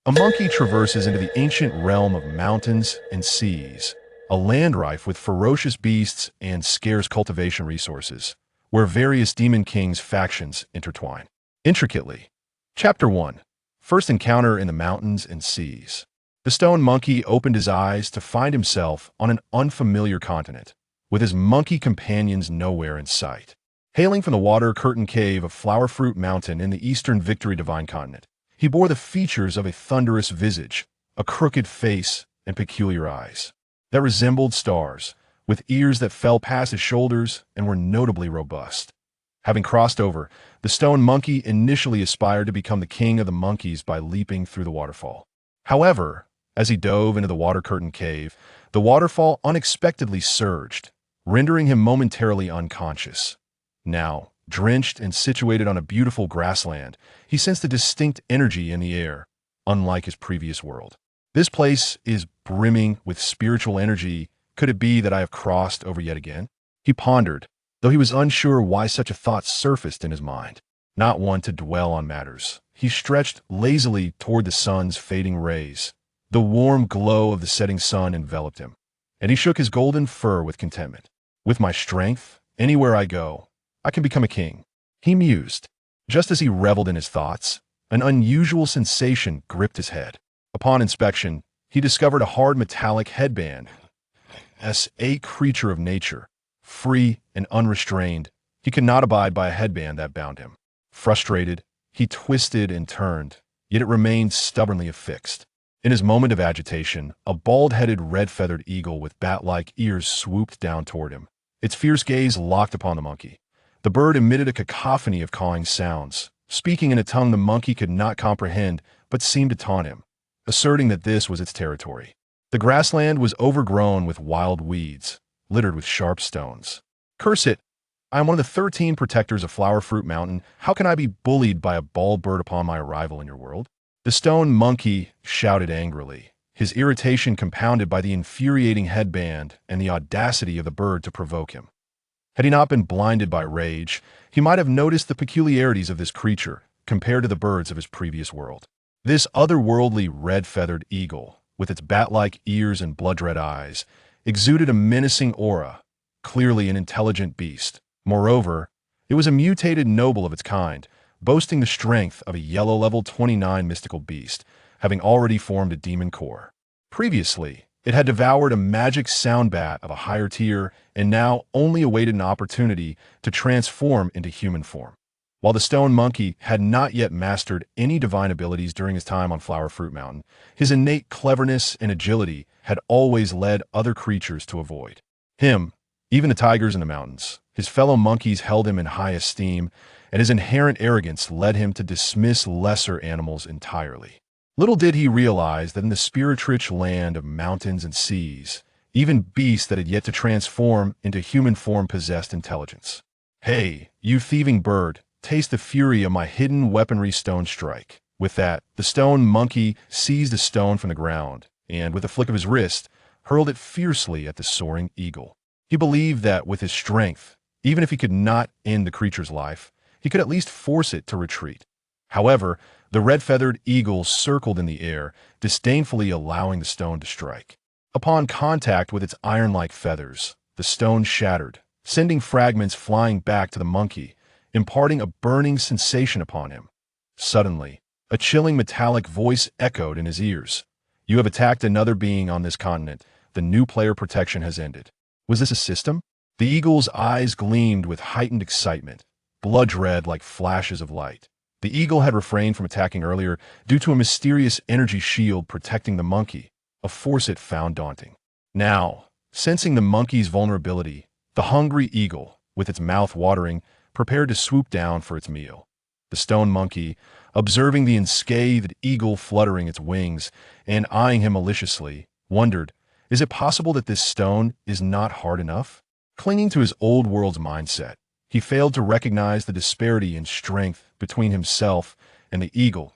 A monkey traverses into the ancient realm of mountains and seas, a land rife with ferocious beasts and scarce cultivation resources, where various demon kings' factions intertwine. Intricately. Chapter 1. First Encounter in the Mountains and Seas. The stone monkey opened his eyes to find himself on an unfamiliar continent, with his monkey companions nowhere in sight. Hailing from the water-curtained cave of Flower Fruit Mountain in the eastern Victory Divine Continent, he bore the features of a thunderous visage, a crooked face, and peculiar eyes that resembled stars, with ears that fell past his shoulders and were notably robust. Having crossed over, the stone monkey initially aspired to become the king of the monkeys by leaping through the waterfall. However, as he dove into the water-curtained cave, the waterfall unexpectedly surged, rendering him momentarily unconscious. Now, drenched and situated on a beautiful grassland, he sensed a distinct energy in the air, unlike his previous world. This place is brimming with spiritual energy. Could it be that I have crossed over yet again? He pondered, though he was unsure why such a thought surfaced in his mind. Not one to dwell on matters, he stretched lazily toward the sun's fading rays. The warm glow of the setting sun enveloped him, and he shook his golden fur with contentment. With my strength, anywhere I go, I can become a king, he mused. Just as he reveled in his thoughts, an unusual sensation gripped his head. Upon inspection, he discovered a hard metallic headband. As a creature of nature, free and unrestrained, he could not abide by a headband that bound him. Frustrated, he twisted and turned, yet it remained stubbornly affixed. In his moment of agitation, a bald-headed red-feathered eagle with bat-like ears swooped down toward him. Its fierce gaze locked upon the monkey. The bird emitted a cacophony of cawing sounds, speaking in a tongue the monkey could not comprehend but seemed to taunt him, asserting that this was its territory. The grassland was overgrown with wild weeds, littered with sharp stones. Curse it! I am one of the 13 protectors of Flower Fruit Mountain. How can I be bullied by a bald bird upon my arrival in your world? The stone monkey shouted angrily, his irritation compounded by the infuriating headband and the audacity of the bird to provoke him. Had he not been blinded by rage, he might have noticed the peculiarities of this creature compared to the birds of his previous world. This otherworldly red-feathered eagle, with its bat-like ears and blood-red eyes, exuded a menacing aura, clearly an intelligent beast. Moreover, it was a mutated noble of its kind, boasting the strength of a yellow level 29 mystical beast, having already formed a demon core. Previously, it had devoured a magic sound bat of a higher tier and now only awaited an opportunity to transform into human form. While the stone monkey had not yet mastered any divine abilities during his time on Flower Fruit Mountain, his innate cleverness and agility had always led other creatures to avoid him. Even the tigers in the mountains, his fellow monkeys, held him in high esteem, and his inherent arrogance led him to dismiss lesser animals entirely. Little did he realize that in the spirit-rich land of mountains and seas, even beasts that had yet to transform into human form possessed intelligence. Hey, you thieving bird, taste the fury of my hidden weaponry stone strike. With that, the stone monkey seized a stone from the ground and, with a flick of his wrist, hurled it fiercely at the soaring eagle. He believed that with his strength, even if he could not end the creature's life, he could at least force it to retreat. However, the red-feathered eagle circled in the air, disdainfully allowing the stone to strike. Upon contact with its iron-like feathers, the stone shattered, sending fragments flying back to the monkey, imparting a burning sensation upon him. Suddenly, a chilling metallic voice echoed in his ears. You have attacked another being on this continent. The new player protection has ended. Was this a system? The eagle's eyes gleamed with heightened excitement, blood-red like flashes of light. The eagle had refrained from attacking earlier due to a mysterious energy shield protecting the monkey, a force it found daunting. Now, sensing the monkey's vulnerability, the hungry eagle, with its mouth watering, prepared to swoop down for its meal. The stone monkey, observing the unscathed eagle fluttering its wings and eyeing him maliciously, wondered, is it possible that this stone is not hard enough? Clinging to his old world's mindset, he failed to recognize the disparity in strength between himself and the eagle.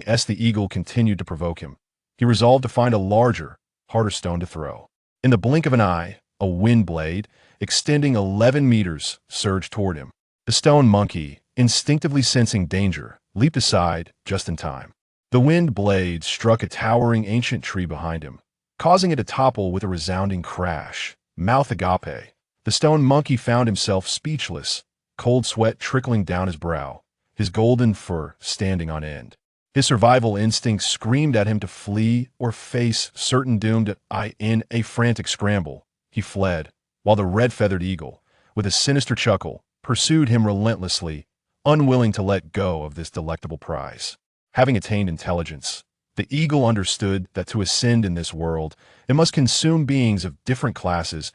As the eagle continued to provoke him, he resolved to find a larger, harder stone to throw. In the blink of an eye, a wind blade, extending 11 meters, surged toward him. The stone monkey, instinctively sensing danger, leaped aside just in time. The wind blade struck a towering ancient tree behind him, causing it to topple with a resounding crash. Mouth agape. The stone monkey found himself speechless, cold sweat trickling down his brow, his golden fur standing on end. His survival instinct screamed at him to flee or face certain doom. In a frantic scramble, he fled, while the red-feathered eagle, with a sinister chuckle, pursued him relentlessly, unwilling to let go of this delectable prize. Having attained intelligence, the eagle understood that to ascend in this world, it must consume beings of different classes.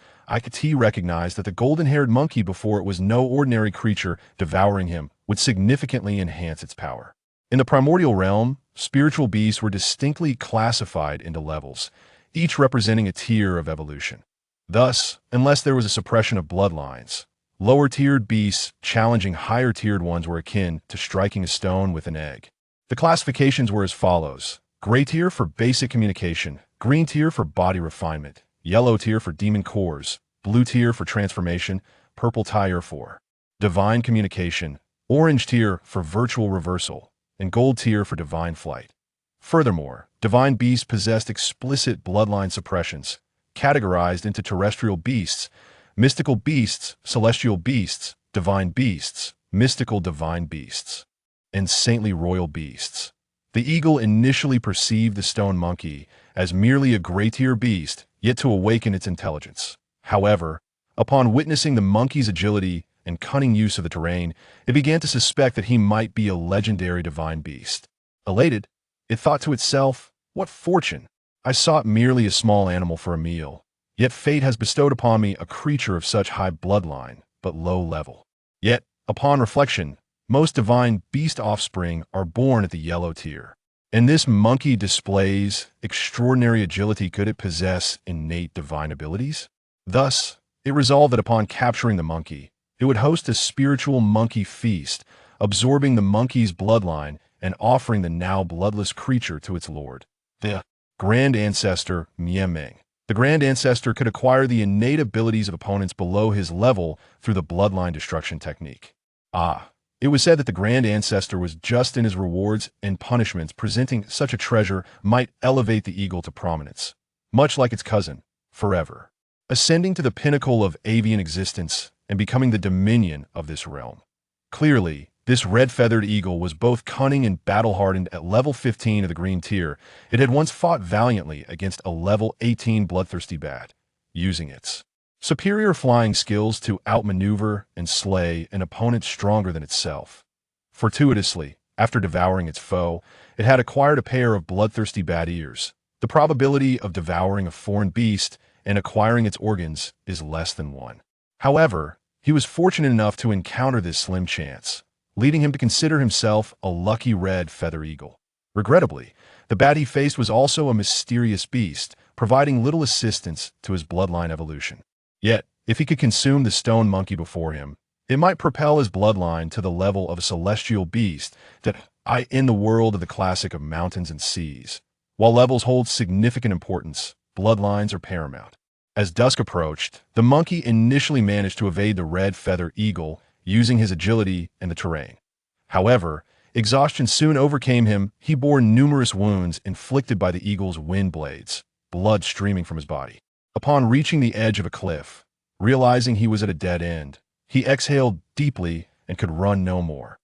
He recognized that the golden-haired monkey before it was no ordinary creature. Devouring him would significantly enhance its power. In the primordial realm, spiritual beasts were distinctly classified into levels, each representing a tier of evolution. Thus, unless there was a suppression of bloodlines, lower-tiered beasts challenging higher-tiered ones were akin to striking a stone with an egg. The classifications were as follows: gray tier for basic communication, green tier for body refinement, yellow tier for demon cores, blue tier for transformation, purple tier for divine communication, orange tier for virtual reversal, and gold tier for divine flight. Furthermore, divine beasts possessed explicit bloodline suppressions, categorized into terrestrial beasts, mystical beasts, celestial beasts, divine beasts, mystical divine beasts, and saintly royal beasts. The eagle initially perceived the stone monkey as merely a gray-tier beast, yet to awaken its intelligence. However, upon witnessing the monkey's agility and cunning use of the terrain, it began to suspect that he might be a legendary divine beast. Elated, it thought to itself, "What fortune! I sought merely a small animal for a meal, yet fate has bestowed upon me a creature of such high bloodline, but low level." Yet, upon reflection, most divine beast offspring are born at the yellow tier. And this monkey displays extraordinary agility. Could it possess innate divine abilities? Thus, it resolved that upon capturing the monkey, it would host a spiritual monkey feast, absorbing the monkey's bloodline and offering the now bloodless creature to its lord, the Grand Ancestor Miemeng. The Grand Ancestor could acquire the innate abilities of opponents below his level through the bloodline destruction technique. It was said that the Grand Ancestor was just in his rewards and punishments. Presenting such a treasure might elevate the eagle to prominence, much like its cousin, forever, ascending to the pinnacle of avian existence and becoming the dominion of this realm. Clearly, this red-feathered eagle was both cunning and battle-hardened. At level 15 of the green tier, it had once fought valiantly against a level 18 bloodthirsty bat, using its superior flying skills to outmaneuver and slay an opponent stronger than itself. Fortuitously, after devouring its foe, it had acquired a pair of bloodthirsty bat ears. The probability of devouring a foreign beast and acquiring its organs is less than 1. However, he was fortunate enough to encounter this slim chance, leading him to consider himself a lucky red feather eagle. Regrettably, the bat he faced was also a mysterious beast, providing little assistance to his bloodline evolution. Yet, if he could consume the stone monkey before him, it might propel his bloodline to the level of a celestial beast in the world of the classic of mountains and seas. While levels hold significant importance, bloodlines are paramount. As dusk approached, the monkey initially managed to evade the red feather eagle using his agility and the terrain. However, exhaustion soon overcame him. He bore numerous wounds inflicted by the eagle's wind blades, blood streaming from his body. Upon reaching the edge of a cliff, realizing he was at a dead end, he exhaled deeply and could run no more.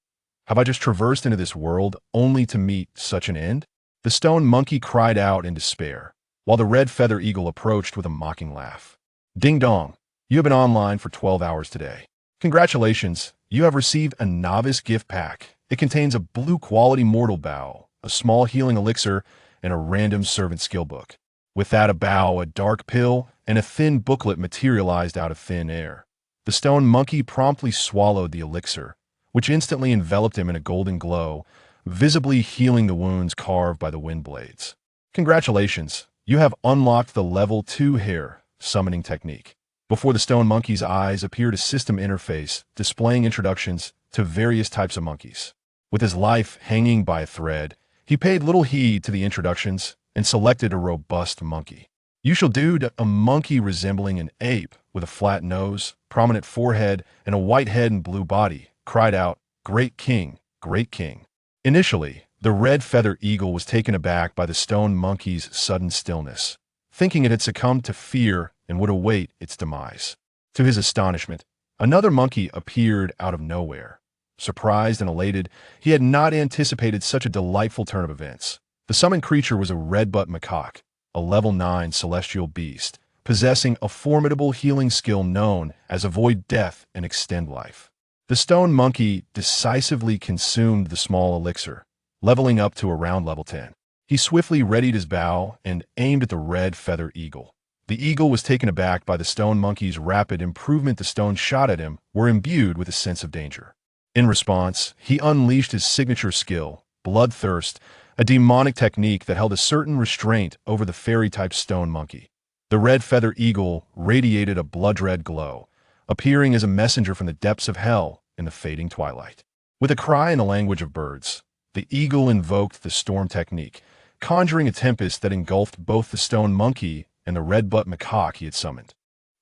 Have I just traversed into this world only to meet such an end? The stone monkey cried out in despair, while the red feather eagle approached with a mocking laugh. Ding dong, you have been online for 12 hours today. Congratulations, you have received a novice gift pack. It contains a blue quality mortal bow, a small healing elixir, and a random servant skill book. With that, a bow, a dark pill, and a thin booklet materialized out of thin air. The stone monkey promptly swallowed the elixir, which instantly enveloped him in a golden glow, visibly healing the wounds carved by the wind blades. Congratulations, you have unlocked the level 2 hair summoning technique. Before the stone monkey's eyes appeared a system interface displaying introductions to various types of monkeys. With his life hanging by a thread, he paid little heed to the introductions and selected a robust monkey. You shall do a monkey resembling an ape with a flat nose, prominent forehead, and a white head and blue body, cried out, "Great king, great king." Initially, The red-feathered eagle was taken aback by the stone monkey's sudden stillness, thinking it had succumbed to fear and would await its demise. To his astonishment, another monkey appeared out of nowhere. Surprised and elated, he had not anticipated such a delightful turn of events. The summoned creature was a red-buttocked macaque, a level 9 celestial beast, possessing a formidable healing skill known as avoid death and extend life. The stone monkey decisively consumed the small elixir, leveling up to around level 10. He swiftly readied his bow and aimed at the red-feathered eagle. The eagle was taken aback by the stone monkey's rapid improvement. The stones shot at him were imbued with a sense of danger. In response, he unleashed his signature skill, bloodthirst, a demonic technique that held a certain restraint over the fairy-type stone monkey. The red-feathered eagle radiated a blood-red glow, appearing as a messenger from the depths of hell in the fading twilight. With a cry in the language of birds, the eagle invoked the storm technique, conjuring a tempest that engulfed both the stone monkey and the red-buttocked macaque he had summoned.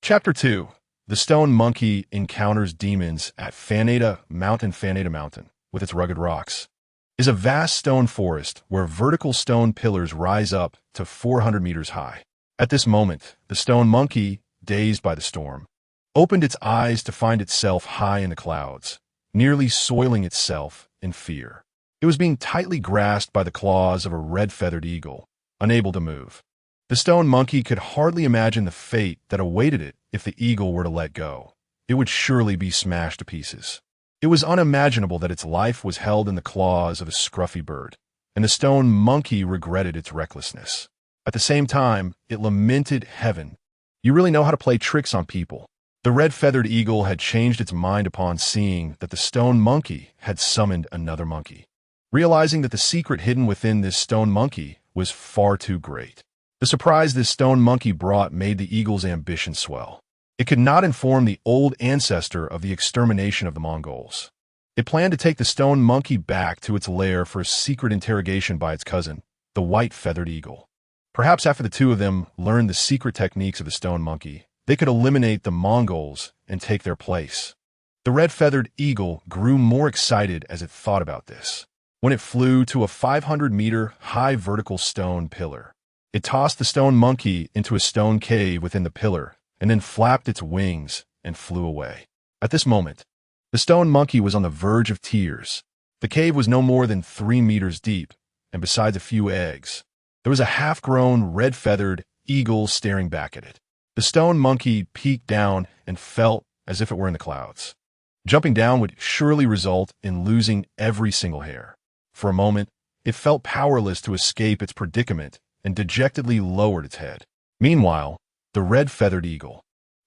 Chapter 2. The stone monkey encounters demons at Fanata Mountain, with its rugged rocks, is a vast stone forest where vertical stone pillars rise up to 400 meters high. At this moment, the stone monkey, dazed by the storm, opened its eyes to find itself high in the clouds, nearly soiling itself in fear. It was being tightly grasped by the claws of a red-feathered eagle, unable to move. The stone monkey could hardly imagine the fate that awaited it if the eagle were to let go. It would surely be smashed to pieces. It was unimaginable that its life was held in the claws of a scruffy bird, and the stone monkey regretted its recklessness. At the same time, it lamented heaven. You really know how to play tricks on people. The red-feathered eagle had changed its mind upon seeing that the stone monkey had summoned another monkey, realizing that the secret hidden within this stone monkey was far too great. The surprise this stone monkey brought made the eagle's ambition swell. It could not inform the old ancestor of the extermination of the Mongols. It planned to take the stone monkey back to its lair for a secret interrogation by its cousin, the white-feathered eagle. Perhaps after the two of them learned the secret techniques of the stone monkey, they could eliminate the Mongols and take their place. The red-feathered eagle grew more excited as it thought about this. When it flew to a 500-meter high vertical stone pillar, it tossed the stone monkey into a stone cave within the pillar and then flapped its wings and flew away. At this moment, the stone monkey was on the verge of tears. The cave was no more than 3 meters deep, and besides a few eggs, there was a half-grown red-feathered eagle staring back at it. The stone monkey peeked down and felt as if it were in the clouds. Jumping down would surely result in losing every single hair. For a moment, it felt powerless to escape its predicament and dejectedly lowered its head. Meanwhile, the red-feathered eagle,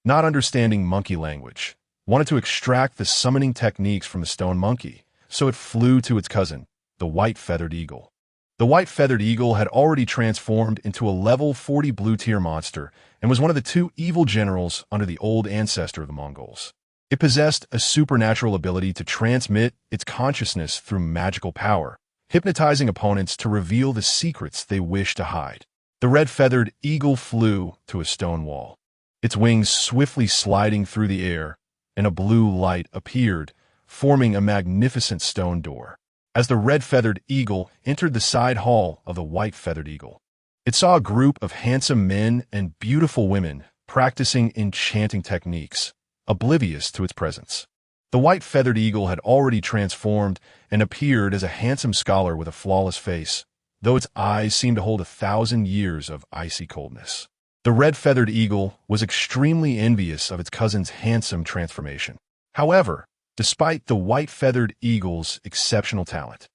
not understanding monkey language, wanted to extract the summoning techniques from the stone monkey, so it flew to its cousin, the white-feathered eagle. The white-feathered eagle had already transformed into a level 40 blue-tier monster and was one of the 2 evil generals under the old ancestor of the Mongols. It possessed a supernatural ability to transmit its consciousness through magical power, hypnotizing opponents to reveal the secrets they wished to hide. The red-feathered eagle flew to a stone wall, its wings swiftly sliding through the air, and a blue light appeared, forming a magnificent stone door. As the red-feathered eagle entered the side hall of the white-feathered eagle, it saw a group of handsome men and beautiful women practicing enchanting techniques, oblivious to its presence. The white-feathered eagle had already transformed and appeared as a handsome scholar with a flawless face, though its eyes seemed to hold 1,000 years of icy coldness. The red-feathered eagle was extremely envious of its cousin's handsome transformation. However, despite the white-feathered eagle's exceptional talent,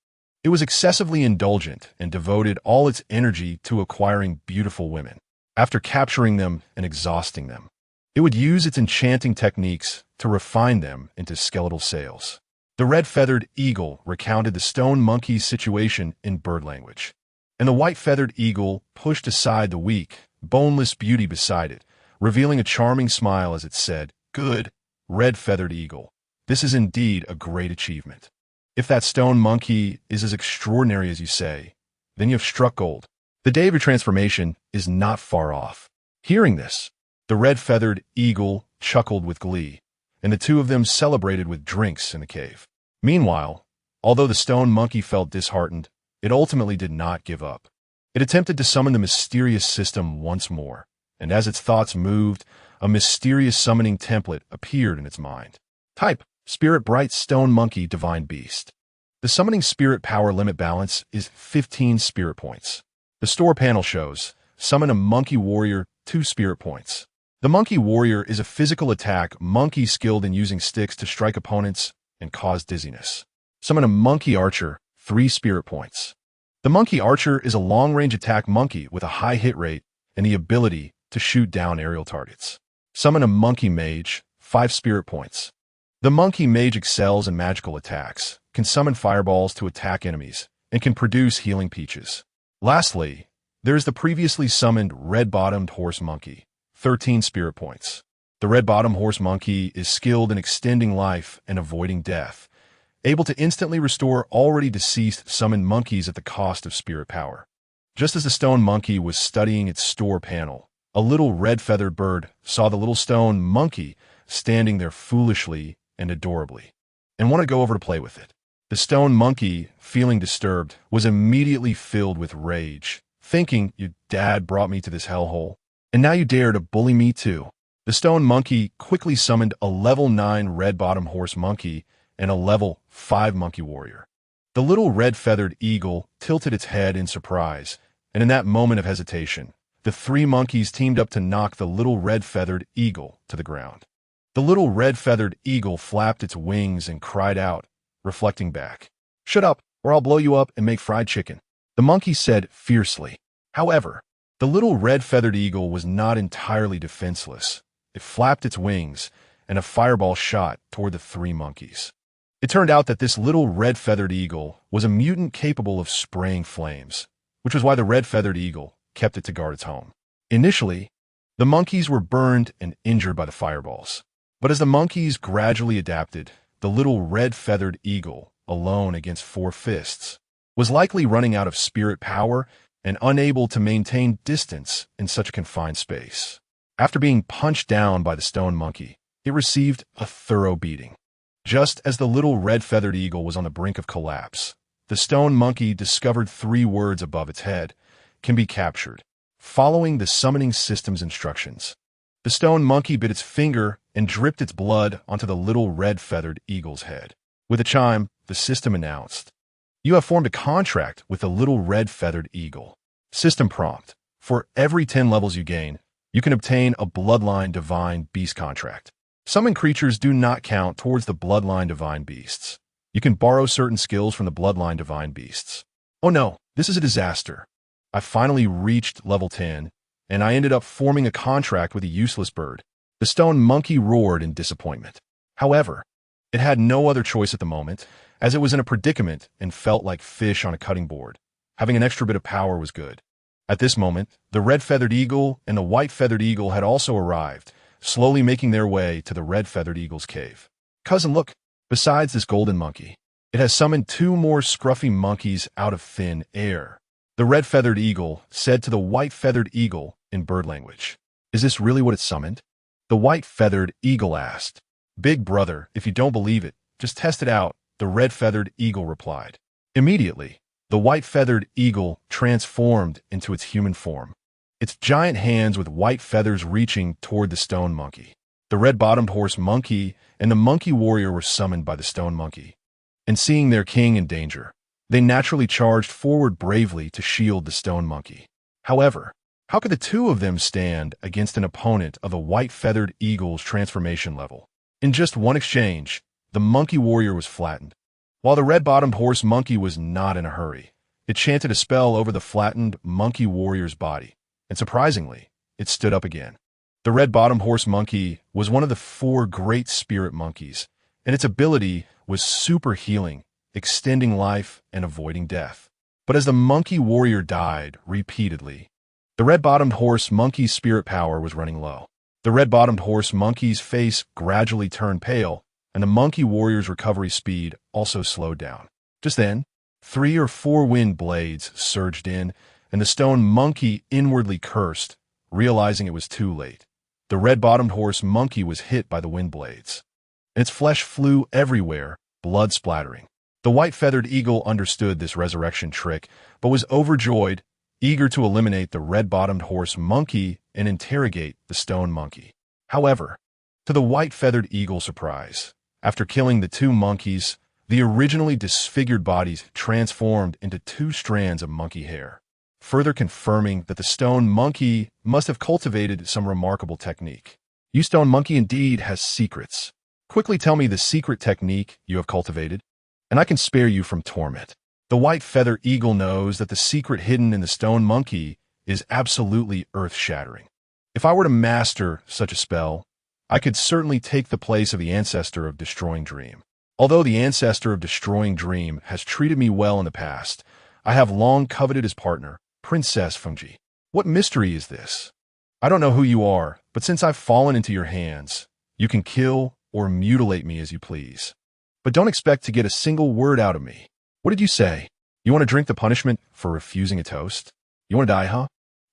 it was excessively indulgent and devoted all its energy to acquiring beautiful women. After capturing them and exhausting them, it would use its enchanting techniques to refine them into skeletal sails. The red-feathered eagle recounted the stone monkey's situation in bird language, and the white-feathered eagle pushed aside the weak, boneless beauty beside it, revealing a charming smile as it said, "Good, red-feathered eagle. This is indeed a great achievement. If that stone monkey is as extraordinary as you say, then you have struck gold. The day of your transformation is not far off." Hearing this, the red-feathered eagle chuckled with glee, and the two of them celebrated with drinks in the cave. Meanwhile, although the stone monkey felt disheartened, it ultimately did not give up. It attempted to summon the mysterious system once more, and as its thoughts moved, a mysterious summoning template appeared in its mind. Type: Spirit Bright Stone Monkey Divine Beast. The summoning spirit power limit balance is 15 spirit points. The store panel shows, summon a Monkey Warrior, 2 spirit points. The Monkey Warrior is a physical attack monkey skilled in using sticks to strike opponents and cause dizziness. Summon a Monkey Archer, 3 spirit points. The Monkey Archer is a long-range attack monkey with a high hit rate and the ability to shoot down aerial targets. Summon a Monkey Mage, 5 spirit points. The Monkey Mage excels in magical attacks, can summon fireballs to attack enemies, and can produce healing peaches. Lastly, there is the previously summoned Red-Buttocked Horse Monkey, 13 spirit points. The Red-Buttocked Horse Monkey is skilled in extending life and avoiding death, able to instantly restore already deceased summoned monkeys at the cost of spirit power. Just as the stone monkey was studying its store panel, a little red-feathered bird saw the little stone monkey standing there foolishly and adorably, and wanted to go over to play with it. The stone monkey, feeling disturbed, was immediately filled with rage, thinking, "Your dad brought me to this hellhole, and now you dare to bully me too." The stone monkey quickly summoned a level 9 red-bottomed horse monkey and a level 5 monkey warrior. The little red-feathered eagle tilted its head in surprise, and in that moment of hesitation, the 3 monkeys teamed up to knock the little red-feathered eagle to the ground. The little red-feathered eagle flapped its wings and cried out, reflecting back, "Shut up, or I'll blow you up and make fried chicken," the monkey said fiercely. However, the little red-feathered eagle was not entirely defenseless. It flapped its wings, and a fireball shot toward the 3 monkeys. It turned out that this little red-feathered eagle was a mutant capable of spraying flames, which was why the red-feathered eagle kept it to guard its home. Initially, the monkeys were burned and injured by the fireballs, but as the monkeys gradually adapted, the little red-feathered eagle, alone against 4 fists, was likely running out of spirit power and unable to maintain distance in such a confined space. After being punched down by the stone monkey, it received a thorough beating. Just as the little red-feathered eagle was on the brink of collapse, the stone monkey discovered 3 words above its head: "Can be captured," following the summoning system's instructions. The stone monkey bit its finger and dripped its blood onto the little red-feathered eagle's head. With a chime, the system announced, "You have formed a contract with the little red-feathered eagle." System prompt: for every 10 levels you gain, you can obtain a Bloodline Divine Beast contract. Summoned creatures do not count towards the Bloodline Divine Beasts. You can borrow certain skills from the Bloodline Divine Beasts. Oh no, this is a disaster. I finally reached level 10, and I ended up forming a contract with a useless bird. The stone monkey roared in disappointment. However, it had no other choice at the moment, as it was in a predicament and felt like fish on a cutting board. Having an extra bit of power was good. At this moment, the red-feathered eagle and the white-feathered eagle had also arrived, slowly making their way to the red-feathered eagle's cave. "Cousin, look, besides this golden monkey, it has summoned 2 more scruffy monkeys out of thin air," the red-feathered eagle said to the white-feathered eagle in bird language. "Is this really what it summoned?" The white-feathered eagle asked. "Big brother, if you don't believe it, just test it out," the red-feathered eagle replied. Immediately, the white-feathered eagle transformed into its human form, its giant hands with white feathers reaching toward the stone monkey. The red-bottomed horse monkey and the monkey warrior were summoned by the stone monkey, and seeing their king in danger, they naturally charged forward bravely to shield the stone monkey. However, how could the 2 of them stand against an opponent of the white-feathered eagle's transformation level? In just one exchange, the monkey warrior was flattened. While the red-bottomed horse monkey was not in a hurry, it chanted a spell over the flattened monkey warrior's body, and surprisingly, it stood up again. The red-bottomed horse monkey was one of the 4 great spirit monkeys, and its ability was super healing, extending life and avoiding death. But as the monkey warrior died repeatedly, the red-bottomed horse monkey's spirit power was running low. The red-bottomed horse monkey's face gradually turned pale, and the monkey warrior's recovery speed also slowed down. Just then, 3 or 4 wind blades surged in, and the stone monkey inwardly cursed, realizing it was too late. The red-bottomed horse monkey was hit by the wind blades, and its flesh flew everywhere, blood splattering. The white-feathered eagle understood this resurrection trick, but was overjoyed, eager to eliminate the red-bottomed horse monkey and interrogate the stone monkey. However, to the white-feathered eagle's surprise, after killing the two monkeys, the originally disfigured bodies transformed into two strands of monkey hair, further confirming that the stone monkey must have cultivated some remarkable technique. You stone monkey indeed has secrets. Quickly tell me the secret technique you have cultivated, and I can spare you from torment. The white feather eagle knows that the secret hidden in the stone monkey is absolutely earth-shattering. If I were to master such a spell, I could certainly take the place of the ancestor of Destroying Dream. Although the ancestor of Destroying Dream has treated me well in the past, I have long coveted his partner, Princess Fengji. What mystery is this? I don't know who you are, but since I've fallen into your hands, you can kill or mutilate me as you please. But don't expect to get a single word out of me. What did you say? You want to drink the punishment for refusing a toast? You want to die, huh?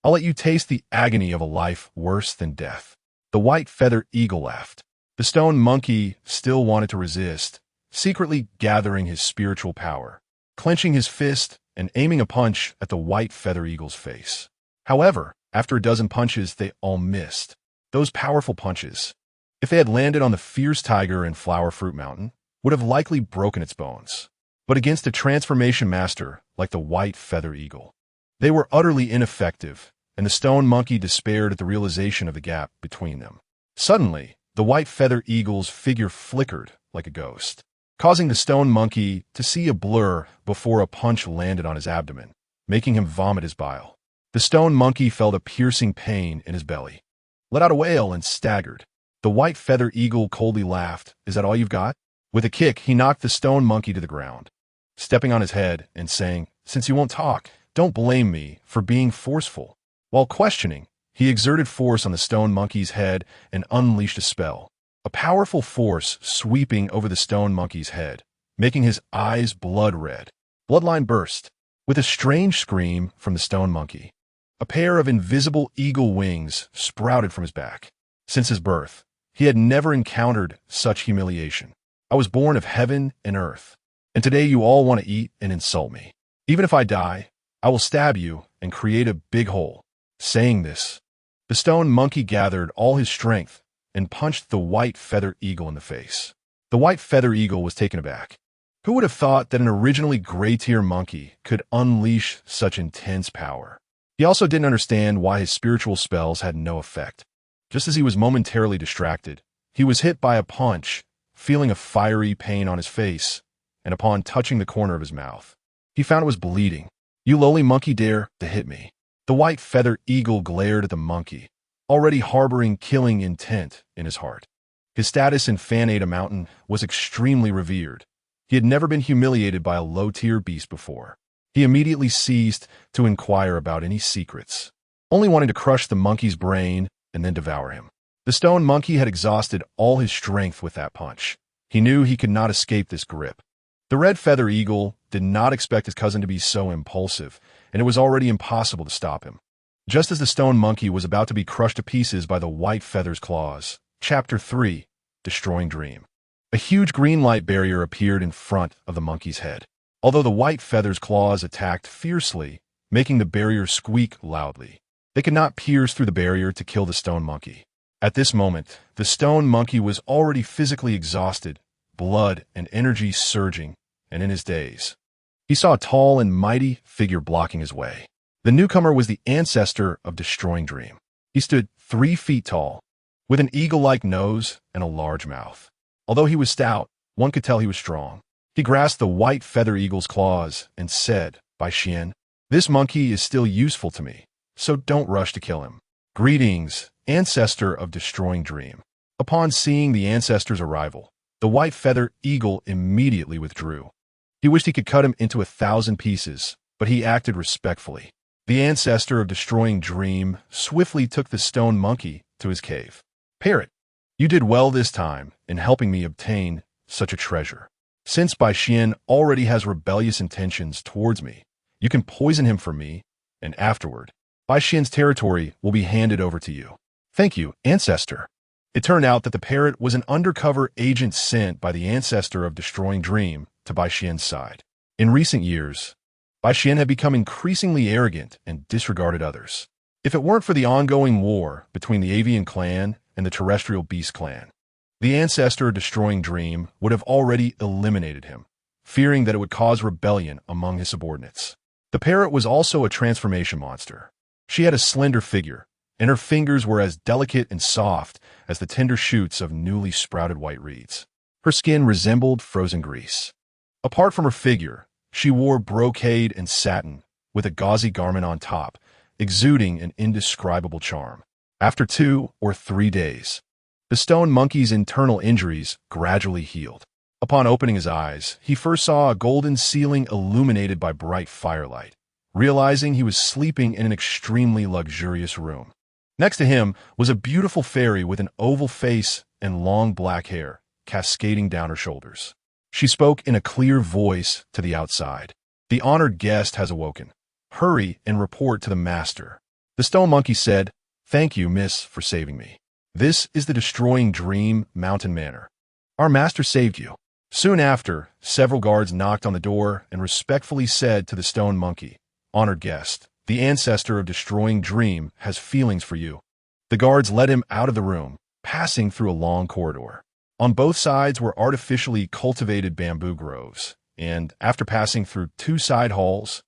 I'll let you taste the agony of a life worse than death. The white feather eagle laughed. The stone monkey still wanted to resist, secretly gathering his spiritual power, clenching his fist and aiming a punch at the white feather eagle's face. However, after a dozen punches, they all missed. Those powerful punches, if they had landed on the fierce tiger in Flower Fruit Mountain, would have likely broken its bones. But against a transformation master like the white feather eagle, they were utterly ineffective, and the stone monkey despaired at the realization of the gap between them. Suddenly, the white feather eagle's figure flickered like a ghost, causing the stone monkey to see a blur before a punch landed on his abdomen, making him vomit his bile. The stone monkey felt a piercing pain in his belly, let out a wail, and staggered. The white feather eagle coldly laughed. Is that all you've got? With a kick, he knocked the stone monkey to the ground, stepping on his head and saying, "Since you won't talk, don't blame me for being forceful." While questioning, he exerted force on the stone monkey's head and unleashed a spell, a powerful force sweeping over the stone monkey's head, making his eyes blood red. Bloodline burst. With a strange scream from the stone monkey, a pair of invisible eagle wings sprouted from his back. Since his birth, he had never encountered such humiliation. I was born of heaven and earth, and today you all want to eat and insult me. Even if I die, I will stab you and create a big hole. Saying this, the stone monkey gathered all his strength and punched the white feather eagle in the face. The white feather eagle was taken aback. Who would have thought that an originally gray-tier monkey could unleash such intense power? He also didn't understand why his spiritual spells had no effect. Just as he was momentarily distracted, he was hit by a punch, feeling a fiery pain on his face, and upon touching the corner of his mouth, he found it was bleeding. "You lowly monkey dare to hit me." The white feather eagle glared at the monkey, already harboring killing intent in his heart. His status in Fanada Mountain was extremely revered. He had never been humiliated by a low-tier beast before. He immediately ceased to inquire about any secrets, only wanting to crush the monkey's brain and then devour him. The stone monkey had exhausted all his strength with that punch. He knew he could not escape this grip. The red feather eagle did not expect his cousin to be so impulsive, and it was already impossible to stop him. Just as the stone monkey was about to be crushed to pieces by the white feather's claws. Chapter 3: Destroying Dream. A huge green light barrier appeared in front of the monkey's head. Although the white feather's claws attacked fiercely, making the barrier squeak loudly, they could not pierce through the barrier to kill the stone monkey. At this moment, the stone monkey was already physically exhausted, blood and energy surging, and in his daze, he saw a tall and mighty figure blocking his way. The newcomer was the ancestor of Destroying Dream. He stood 3 feet tall, with an eagle-like nose and a large mouth. Although he was stout, one could tell he was strong. He grasped the white feather eagle's claws and said, "By Shan, this monkey is still useful to me, so don't rush to kill him." Greetings, ancestor of Destroying Dream. Upon seeing the ancestor's arrival, the white feather eagle immediately withdrew. He wished he could cut him into 1,000 pieces, but he acted respectfully. The ancestor of Destroying Dream swiftly took the stone monkey to his cave. "Parrot, you did well this time in helping me obtain such a treasure. Since Bai Xian already has rebellious intentions towards me, you can poison him for me, and afterward, Bai Xian's territory will be handed over to you." "Thank you, ancestor." It turned out that the parrot was an undercover agent sent by the ancestor of Destroying Dream to Bai Xian's side. In recent years, Bai Xian had become increasingly arrogant and disregarded others. If it weren't for the ongoing war between the Avian clan and the Terrestrial Beast clan, the ancestor of Destroying Dream would have already eliminated him, fearing that it would cause rebellion among his subordinates. The parrot was also a transformation monster. She had a slender figure, and her fingers were as delicate and soft as the tender shoots of newly sprouted white reeds. Her skin resembled frozen grease. Apart from her figure, she wore brocade and satin, with a gauzy garment on top, exuding an indescribable charm. After 2 or 3 days, the stone monkey's internal injuries gradually healed. Upon opening his eyes, he first saw a golden ceiling illuminated by bright firelight, realizing he was sleeping in an extremely luxurious room. Next to him was a beautiful fairy with an oval face and long black hair, cascading down her shoulders. She spoke in a clear voice to the outside. "The honored guest has awoken. Hurry and report to the master." The stone monkey said, "Thank you, miss, for saving me. This is the Destroying Dream Mountain Manor. Our master saved you." Soon after, several guards knocked on the door and respectfully said to the stone monkey, "Honored guest, the ancestor of Destroying Dream has feelings for you." The guards led him out of the room, passing through a long corridor. On both sides were artificially cultivated bamboo groves, and after passing through 2 side halls,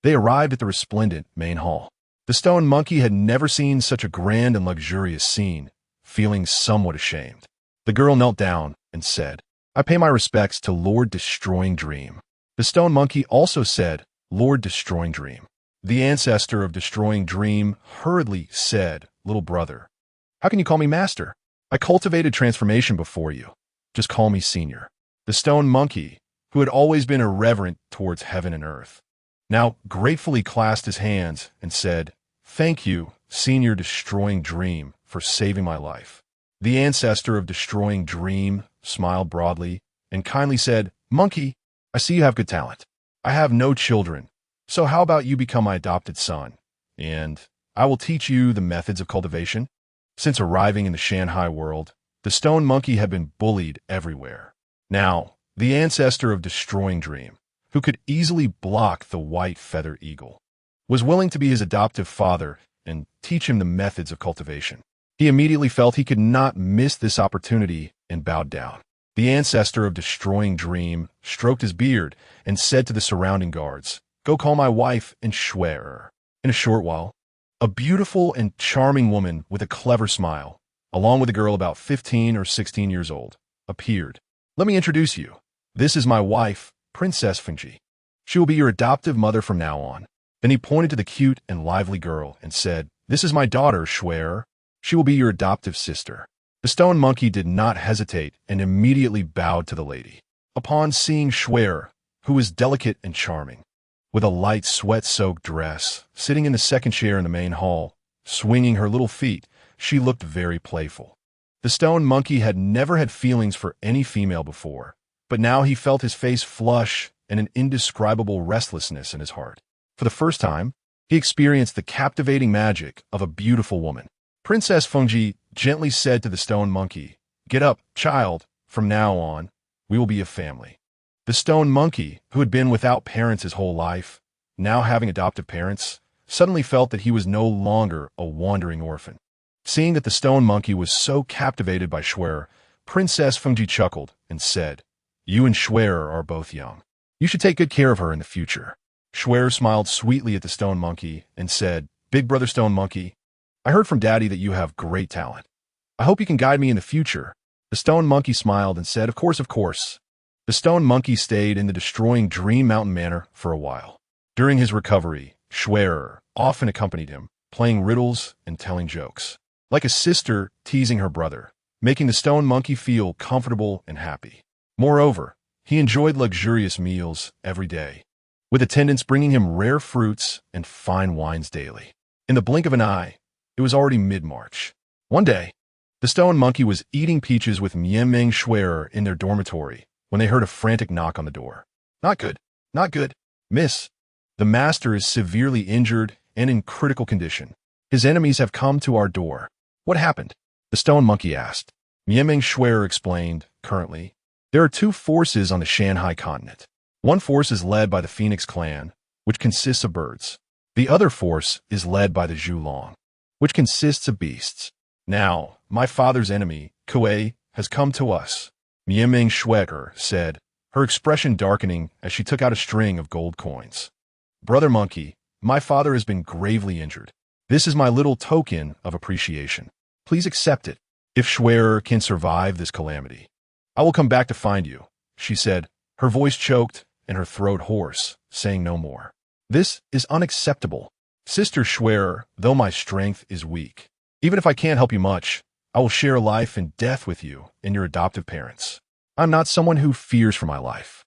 they arrived at the resplendent main hall. The stone monkey had never seen such a grand and luxurious scene, feeling somewhat ashamed. The girl knelt down and said, "I pay my respects to Lord Destroying Dream." The stone monkey also said, "Lord Destroying Dream." The ancestor of Destroying Dream hurriedly said, "Little brother, how can you call me master? I cultivated transformation before you. Just call me senior." The stone monkey, who had always been irreverent towards heaven and earth, now gratefully clasped his hands and said, "Thank you, Senior Destroying Dream, for saving my life." The ancestor of Destroying Dream smiled broadly and kindly said, "Monkey, I see you have good talent. I have no children, so how about you become my adopted son, and I will teach you the methods of cultivation?" Since arriving in the Shan Hai world, the stone monkey had been bullied everywhere. Now, the ancestor of Destroying Dream, who could easily block the white feather eagle, was willing to be his adoptive father and teach him the methods of cultivation. He immediately felt he could not miss this opportunity and bowed down. The ancestor of Destroying Dream stroked his beard and said to the surrounding guards, "Go call my wife and swear." In a short while, a beautiful and charming woman with a clever smile, along with a girl about 15 or 16 years old, appeared. "Let me introduce you. This is my wife, Princess Fengji. She will be your adoptive mother from now on." Then he pointed to the cute and lively girl and said, "This is my daughter, Shuer. She will be your adoptive sister." The stone monkey did not hesitate and immediately bowed to the lady. Upon seeing Shuer, who was delicate and charming, with a light sweat-soaked dress, sitting in the second chair in the main hall, swinging her little feet, she looked very playful. The stone monkey had never had feelings for any female before, but now he felt his face flush and an indescribable restlessness in his heart. For the first time, he experienced the captivating magic of a beautiful woman. Princess Fengji gently said to the stone monkey, "Get up, child. From now on, we will be a family." The stone monkey, who had been without parents his whole life, now having adoptive parents, suddenly felt that he was no longer a wandering orphan. Seeing that the stone monkey was so captivated by Shuer, Princess Fengji chuckled and said, "You and Shuer are both young. You should take good care of her in the future." Shuer smiled sweetly at the stone monkey and said, "Big brother stone monkey, I heard from Daddy that you have great talent. I hope you can guide me in the future." The stone monkey smiled and said, "Of course, of course." The stone monkey stayed in the Destroying Dream Mountain Manor for a while. During his recovery, Shuer often accompanied him, playing riddles and telling jokes, like a sister teasing her brother, making the stone monkey feel comfortable and happy. Moreover, he enjoyed luxurious meals every day, with attendants bringing him rare fruits and fine wines daily. In the blink of an eye, it was already mid-March. One day, the stone monkey was eating peaches with Mienming Shuer in their dormitory when they heard a frantic knock on the door. "Not good, not good. Miss, the master is severely injured and in critical condition. His enemies have come to our door." "What happened?" the stone monkey asked. Mienming Shuer explained, "Currently, There are two forces on the Shanghai continent. One force is led by the Phoenix clan, which consists of birds. The other force is led by the Zhulong, which consists of beasts. Now, my father's enemy, Kuei, has come to us, Mieming Schwecker said, her expression darkening as she took out a string of gold coins. Brother Monkey, my father has been gravely injured. This is my little token of appreciation. Please accept it. If Schwerer can survive this calamity, I will come back to find you, she said, her voice choked and her throat hoarse, saying no more. This is unacceptable. Sister Schwerer, though my strength is weak, even if I can't help you much, I will share life and death with you and your adoptive parents. I'm not someone who fears for my life.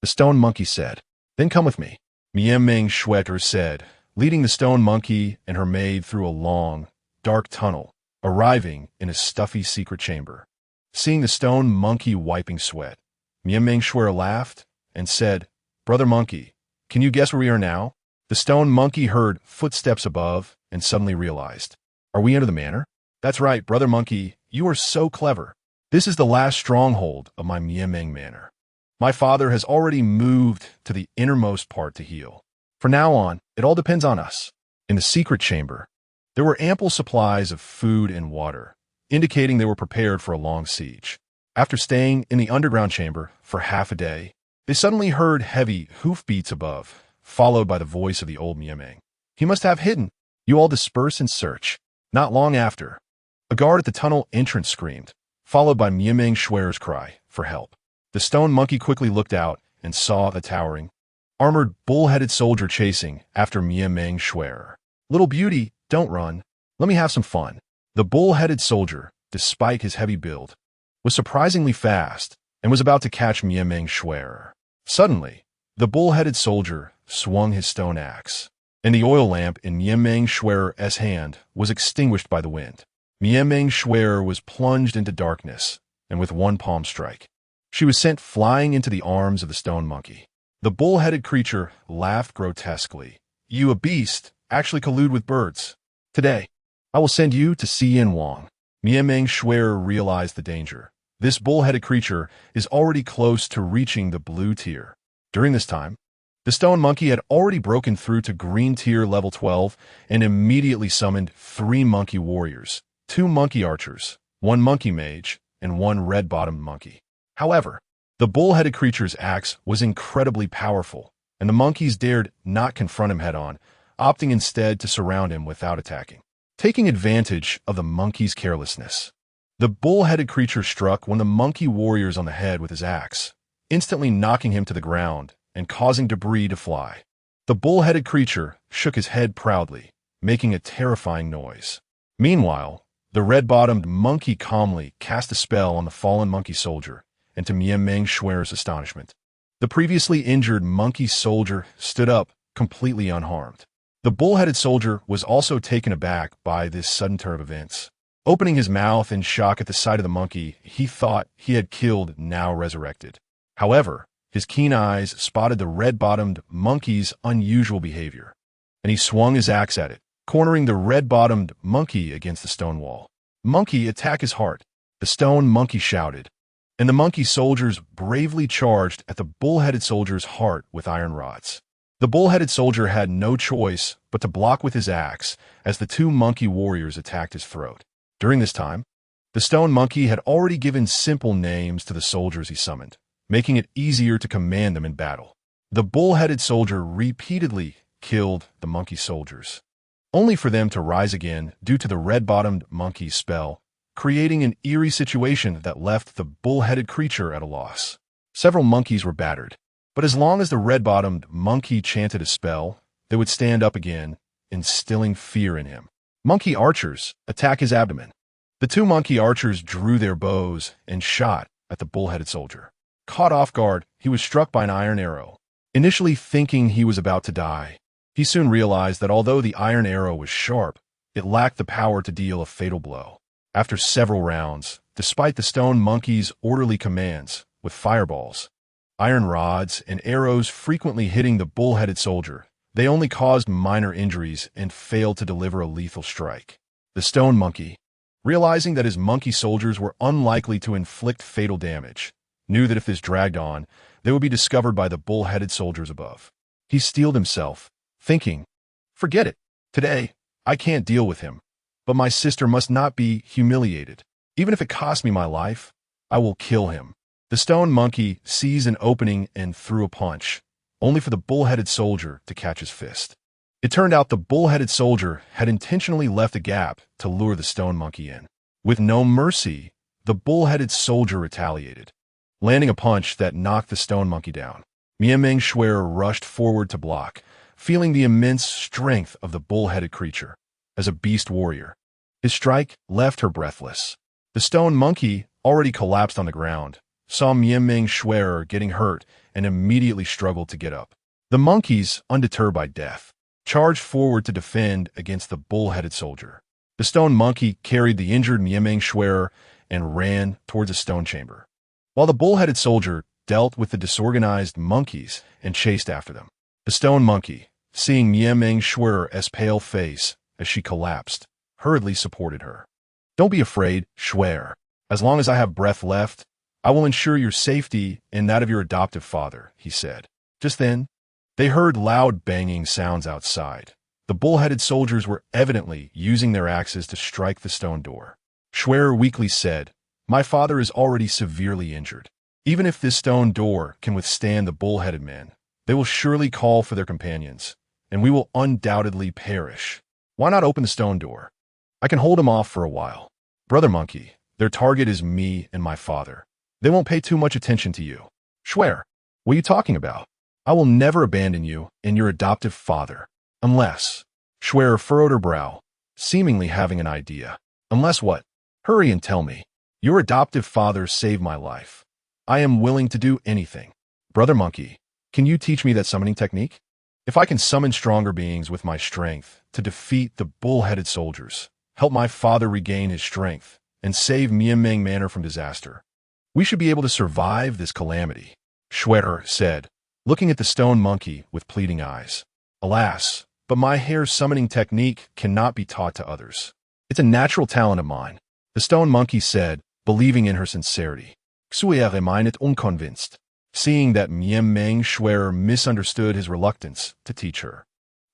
The stone monkey said. Then come with me. Mieming Schwetter said, leading the stone monkey and her maid through a long, dark tunnel, arriving in a stuffy secret chamber. Seeing the stone monkey wiping sweat, Mieming Schwerer laughed and said, Brother Monkey, can you guess where we are now? The stone monkey heard footsteps above and suddenly realized, are we under the manor? That's right, Brother Monkey, you are so clever. This is the last stronghold of my Mieming manor. My father has already moved to the innermost part to heal. From now on, it all depends on us. In the secret chamber, there were ample supplies of food and water, indicating they were prepared for a long siege. After staying in the underground chamber for half a day, they suddenly heard heavy hoofbeats above, followed by the voice of the old Mieming. He must have hidden. You all disperse and search. Not long after, a guard at the tunnel entrance screamed, followed by Mieming Schwerer's cry for help. The stone monkey quickly looked out and saw the towering, armored, bull-headed soldier chasing after Mieming Schwerer. Little beauty, don't run. Let me have some fun. The bull-headed soldier, despite his heavy build, was surprisingly fast and was about to catch Mieming Schwerer. Suddenly, the bull-headed soldier swung his stone axe, and the oil lamp in Mieming Schwerer's hand was extinguished by the wind. Mieming Schwerer was plunged into darkness, and with one palm strike, she was sent flying into the arms of the stone monkey. The bull-headed creature laughed grotesquely. You, a beast, actually collude with birds. Today, I will send you to Xian Wang. Mieming Schwerer realized the danger. This bull-headed creature is already close to reaching the blue tier. During this time, the stone monkey had already broken through to green tier level 12 and immediately summoned 3 monkey warriors, 2 monkey archers, 1 monkey mage, and 1 red-bottomed monkey. However, the bull-headed creature's axe was incredibly powerful, and the monkeys dared not confront him head-on, opting instead to surround him without attacking. Taking advantage of the monkey's carelessness, the bull-headed creature struck one of the monkey warriors on the head with his axe, instantly knocking him to the ground and causing debris to fly. The bull-headed creature shook his head proudly, making a terrifying noise. Meanwhile, the red-bottomed monkey calmly cast a spell on the fallen monkey soldier, and to Mieming Schwerer's astonishment, the previously injured monkey soldier stood up, completely unharmed. The bull-headed soldier was also taken aback by this sudden turn of events. Opening his mouth in shock at the sight of the monkey he thought he had killed now resurrected. However, his keen eyes spotted the red-bottomed monkey's unusual behavior, and he swung his axe at it, cornering the red-bottomed monkey against the stone wall. Monkey, attack his heart, the stone monkey shouted, and the monkey soldiers bravely charged at the bull-headed soldier's heart with iron rods. The bull-headed soldier had no choice but to block with his axe as the 2 monkey warriors attacked his throat. During this time, the stone monkey had already given simple names to the soldiers he summoned, making it easier to command them in battle. The bull-headed soldier repeatedly killed the monkey soldiers, only for them to rise again due to the red-bottomed monkey's spell, creating an eerie situation that left the bull-headed creature at a loss. Several monkeys were battered, but as long as the red-bottomed monkey chanted a spell, they would stand up again, instilling fear in him. Monkey archers, attack his abdomen. The 2 monkey archers drew their bows and shot at the bull-headed soldier. Caught off guard, he was struck by an iron arrow. Initially thinking he was about to die, he soon realized that although the iron arrow was sharp, it lacked the power to deal a fatal blow. After several rounds, despite the stone monkey's orderly commands, with fireballs, iron rods, and arrows frequently hitting the bull-headed soldier, they only caused minor injuries and failed to deliver a lethal strike. The stone monkey, realizing that his monkey soldiers were unlikely to inflict fatal damage, knew that if this dragged on, they would be discovered by the bull-headed soldiers above. He steeled himself, thinking, "Forget it. Today, I can't deal with him. But my sister must not be humiliated. Even if it costs me my life, I will kill him." The stone monkey seized an opening and threw a punch, only for the bull-headed soldier to catch his fist. It turned out the bull-headed soldier had intentionally left a gap to lure the stone monkey in. With no mercy, the bull-headed soldier retaliated, landing a punch that knocked the stone monkey down. Mianming Schwerer rushed forward to block, feeling the immense strength of the bull-headed creature. As a beast warrior, his strike left her breathless. The stone monkey, already collapsed on the ground, saw Mianming Schwerer getting hurt and immediately struggled to get up. The monkeys, undeterred by death, charged forward to defend against the bull-headed soldier. The stone monkey carried the injured Mianming Schwerer and ran towards a stone chamber, while the bull-headed soldier dealt with the disorganized monkeys and chased after them. The stone monkey, seeing Mianming Schwerer's pale face as she collapsed, hurriedly supported her. "Don't be afraid, Schwerer. As long as I have breath left, I will ensure your safety and that of your adoptive father," he said. Just then, they heard loud banging sounds outside. The bull-headed soldiers were evidently using their axes to strike the stone door. Schwerer weakly said, "My father is already severely injured. Even if this stone door can withstand the bull-headed men, they will surely call for their companions, and we will undoubtedly perish. Why not open the stone door? I can hold them off for a while. Brother Monkey, their target is me and my father. They won't pay too much attention to you." "Schwerer, what are you talking about? I will never abandon you and your adoptive father. Unless..." Schwerer furrowed her brow, seemingly having an idea. "Unless what? Hurry and tell me." "Your adoptive father saved my life. I am willing to do anything. Brother Monkey, can you teach me that summoning technique? If I can summon stronger beings with my strength to defeat the bull-headed soldiers, help my father regain his strength, and save Mianming Manor from disaster, we should be able to survive this calamity," Schwerer said, looking at the stone monkey with pleading eyes. "Alas, but my hair summoning technique cannot be taught to others. It's a natural talent of mine," the stone monkey said, believing in her sincerity. "Xuere meinet unconvinced," seeing that Mianming Schwerer misunderstood his reluctance to teach her.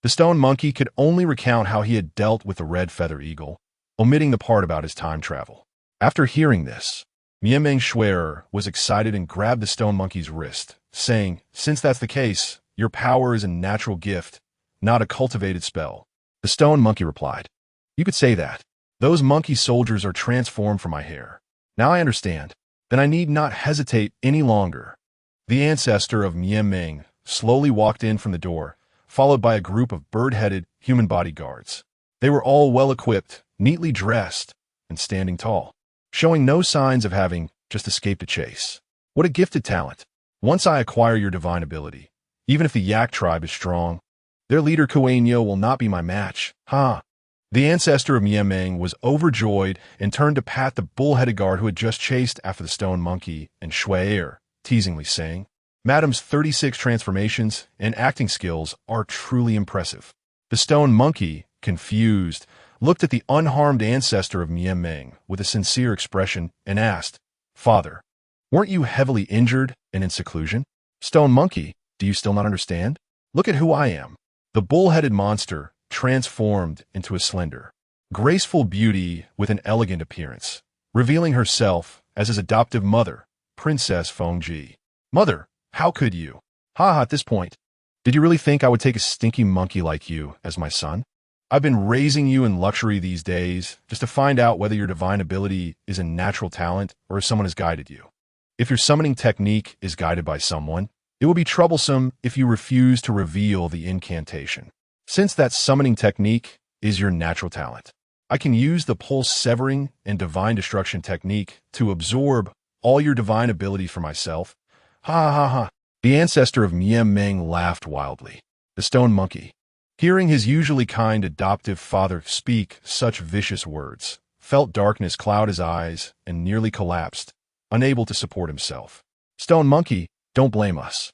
The stone monkey could only recount how he had dealt with the red feather eagle, omitting the part about his time travel. After hearing this, Mianming Schwerer was excited and grabbed the stone monkey's wrist, saying, "Since that's the case, your power is a natural gift, not a cultivated spell." The stone monkey replied, "You could say that. Those monkey soldiers are transformed from my hair. Now I understand. Then I need not hesitate any longer." The ancestor of Mianming slowly walked in from the door, followed by a group of bird-headed human bodyguards. They were all well-equipped, neatly dressed, and standing tall, showing no signs of having just escaped a chase. "What a gifted talent. Once I acquire your divine ability, even if the Yak tribe is strong, their leader Kuainyo will not be my match. Ha!" The ancestor of Mianming was overjoyed and turned to pat the bull-headed guard who had just chased after the stone monkey and Schwerer, teasingly saying, "Madam's 36 transformations and acting skills are truly impressive." The stone monkey, confused, looked at the unharmed ancestor of Mianming with a sincere expression and asked, "Father, weren't you heavily injured and in seclusion?" "Stone monkey, do you still not understand? Look at who I am." The bull-headed monster transformed into a slender, graceful beauty with an elegant appearance, revealing herself as his adoptive mother, Princess Fengji. "Mother, how could you? Ha! At this point, did you really think I would take a stinky monkey like you as my son? I've been raising you in luxury these days just to find out whether your divine ability is a natural talent or if someone has guided you. If your summoning technique is guided by someone, it will be troublesome if you refuse to reveal the incantation. Since that summoning technique is your natural talent, I can use the pulse severing and divine destruction technique to absorb all your divine ability for myself. Ha ha ha." The ancestor of Mianming laughed wildly. The stone monkey, hearing his usually kind adoptive father speak such vicious words, felt darkness cloud his eyes and nearly collapsed, unable to support himself. "Stone monkey, don't blame us.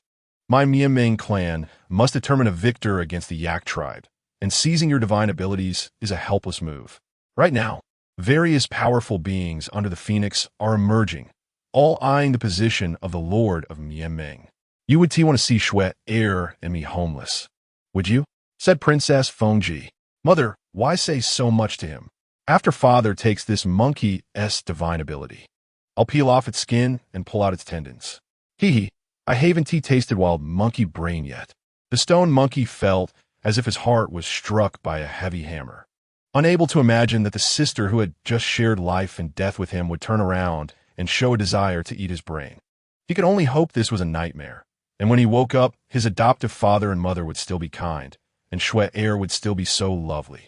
My Mianming clan must determine a victor against the Yak tribe, and seizing your divine abilities is a helpless move. Right now, various powerful beings under the phoenix are emerging, all eyeing the position of the Lord of Mianming. "You would want to see Shui heir and me homeless, would you?" said Princess Fengji. "Mother, why say so much to him? After father takes this monkey's divine ability, I'll peel off its skin and pull out its tendons. Hee, I haven't tasted wild monkey brain yet." The stone monkey felt as if his heart was struck by a heavy hammer. Unable to imagine that the sister who had just shared life and death with him would turn around and show a desire to eat his brain. He could only hope this was a nightmare, and when he woke up, his adoptive father and mother would still be kind, and Shui heir would still be so lovely.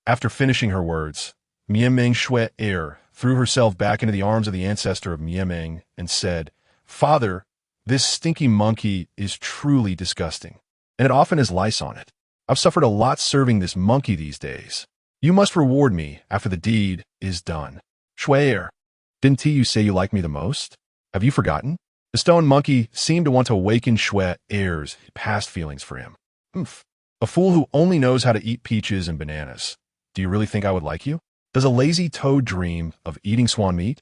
After finishing her words, Mianming Shui heir threw herself back into the arms of the ancestor of Mianming and said, "Father, this stinky monkey is truly disgusting, and it often has lice on it. I've suffered a lot serving this monkey these days. You must reward me after the deed is done." "Shui heir, didn't you say you like me the most? Have you forgotten?" The stone monkey seemed to want to awaken Shui heir's past feelings for him. "Oomph. A fool who only knows how to eat peaches and bananas. Do you really think I would like you? Does a lazy toad dream of eating swan meat?"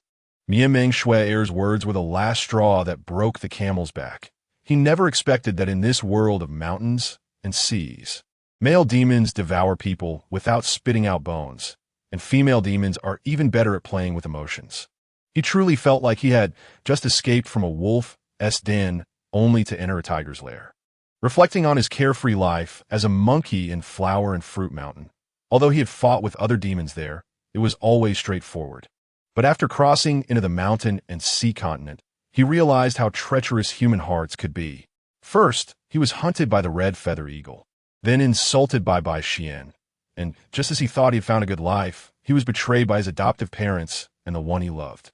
Mianming Shui heir's words were the last straw that broke the camel's back. He never expected that in this world of mountains and seas, male demons devour people without spitting out bones, and female demons are even better at playing with emotions. He truly felt like he had just escaped from a wolf's den only to enter a tiger's lair. Reflecting on his carefree life as a monkey in Flower and Fruit Mountain, although he had fought with other demons there, it was always straightforward. But after crossing into the mountain and sea continent, he realized how treacherous human hearts could be. First, he was hunted by the red feather eagle, then insulted by Bai Xian, and just as he thought he had found a good life, he was betrayed by his adoptive parents and the one he loved.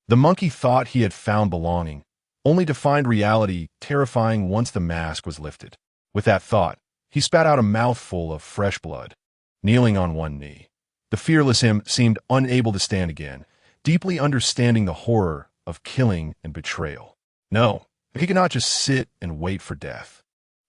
The monkey thought he had found belonging, only to find reality terrifying once the mask was lifted. With that thought, he spat out a mouthful of fresh blood. Kneeling on one knee, the fearless him seemed unable to stand again, deeply understanding the horror of killing and betrayal. No, he could not just sit and wait for death.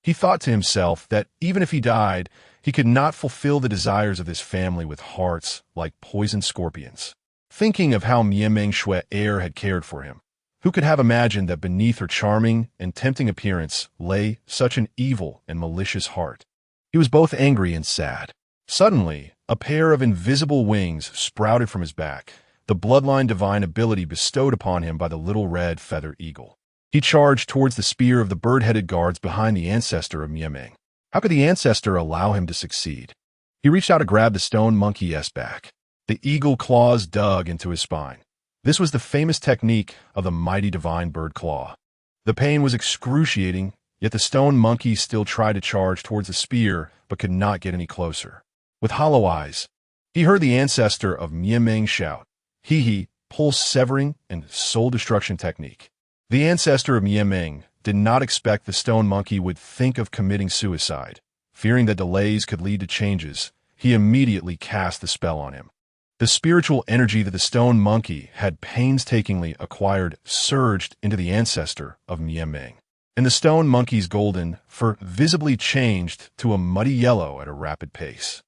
He thought to himself that even if he died, he could not fulfill the desires of this family with hearts like poisoned scorpions. Thinking of how Mianming Shui heir had cared for him, who could have imagined that beneath her charming and tempting appearance lay such an evil and malicious heart? He was both angry and sad. Suddenly, a pair of invisible wings sprouted from his back, the bloodline divine ability bestowed upon him by the little red feather eagle. He charged towards the spear of the bird-headed guards behind the ancestor of Mianming. How could the ancestor allow him to succeed? He reached out to grab the stone monkey's back. The eagle claws dug into his spine. This was the famous technique of the mighty divine bird claw. The pain was excruciating, yet the stone monkey still tried to charge towards the spear but could not get any closer. With hollow eyes, he heard the ancestor of Mianming shout, "Hee, pulse severing and soul destruction technique." The ancestor of Mianming did not expect the stone monkey would think of committing suicide. Fearing that delays could lead to changes, he immediately cast the spell on him. The spiritual energy that the stone monkey had painstakingly acquired surged into the ancestor of Mianming, and the stone monkey's golden fur visibly changed to a muddy yellow at a rapid pace.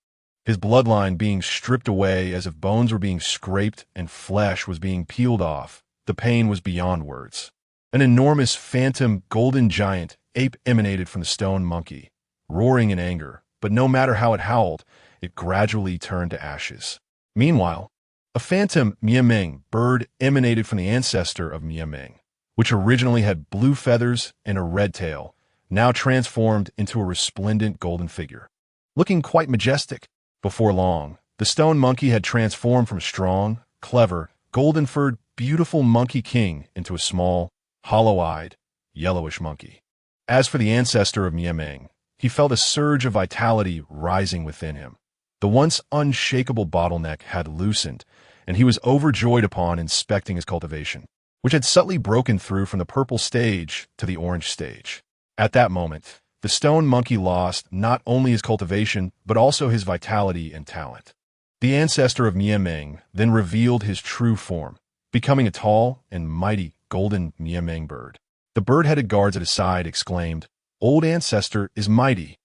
His bloodline being stripped away as if bones were being scraped and flesh was being peeled off. The pain was beyond words. An enormous phantom golden giant ape emanated from the stone monkey, roaring in anger, but no matter how it howled, it gradually turned to ashes. Meanwhile, a phantom Mianming bird emanated from the ancestor of Mianming, which originally had blue feathers and a red tail, now transformed into a resplendent golden figure. Looking quite majestic, before long, the stone monkey had transformed from a strong, clever, golden-furred, beautiful monkey king into a small, hollow-eyed, yellowish monkey. As for the ancestor of Mianming, he felt a surge of vitality rising within him. The once unshakable bottleneck had loosened, and he was overjoyed upon inspecting his cultivation, which had subtly broken through from the purple stage to the orange stage. At that moment, the stone monkey lost not only his cultivation, but also his vitality and talent. The ancestor of Mianming then revealed his true form, becoming a tall and mighty golden Mianming bird. The bird-headed guards at his side exclaimed, "Old ancestor is mighty."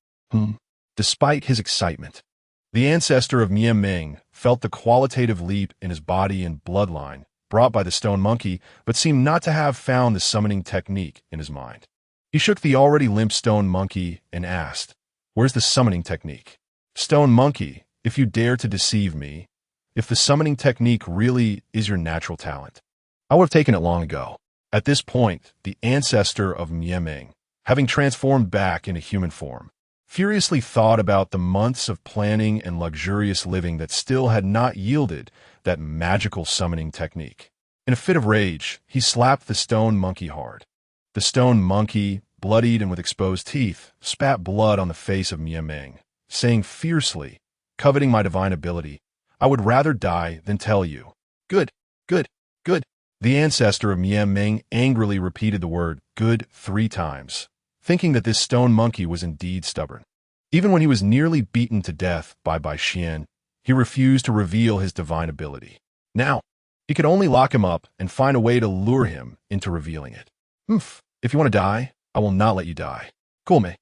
Despite his excitement, the ancestor of Mianming felt the qualitative leap in his body and bloodline brought by the stone monkey, but seemed not to have found the summoning technique in his mind. He shook the already limp stone monkey and asked, "Where's the summoning technique?" "Stone monkey, if you dare to deceive me, if the summoning technique really is your natural talent, I would have taken it long ago." At this point, the ancestor of Mieming, having transformed back into human form, furiously thought about the months of planning and luxurious living that still had not yielded that magical summoning technique. In a fit of rage, he slapped the stone monkey hard. The stone monkey, bloodied and with exposed teeth, spat blood on the face of Mieming, saying fiercely, coveting my divine ability, "I would rather die than tell you." "Good, good, good." The ancestor of Mieming angrily repeated the word "good" 3 times, thinking that this stone monkey was indeed stubborn. Even when he was nearly beaten to death by Bai Xian, he refused to reveal his divine ability. Now, he could only lock him up and find a way to lure him into revealing it. If you want to die, I will not let you die. Kulme,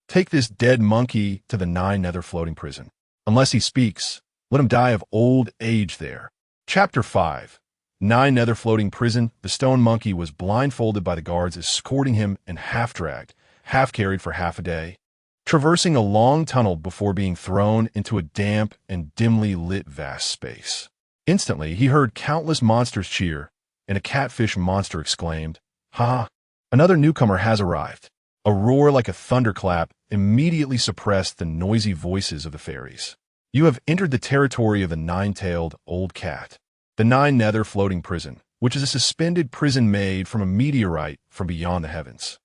take this dead monkey to the 9 nether floating prison. Unless he speaks, let him die of old age there. Chapter 5. 9 nether floating prison. The stone monkey was blindfolded by the guards escorting him and half-dragged, half-carried for half a day, traversing a long tunnel before being thrown into a damp and dimly lit vast space. Instantly, he heard countless monsters cheer, and a catfish monster exclaimed, "Ha! Another newcomer has arrived." A roar like a thunderclap immediately suppressed the noisy voices of the fairies. "You have entered the territory of the 9-tailed old cat." The 9 nether floating prison, which is a suspended prison made from a meteorite from beyond the heavens.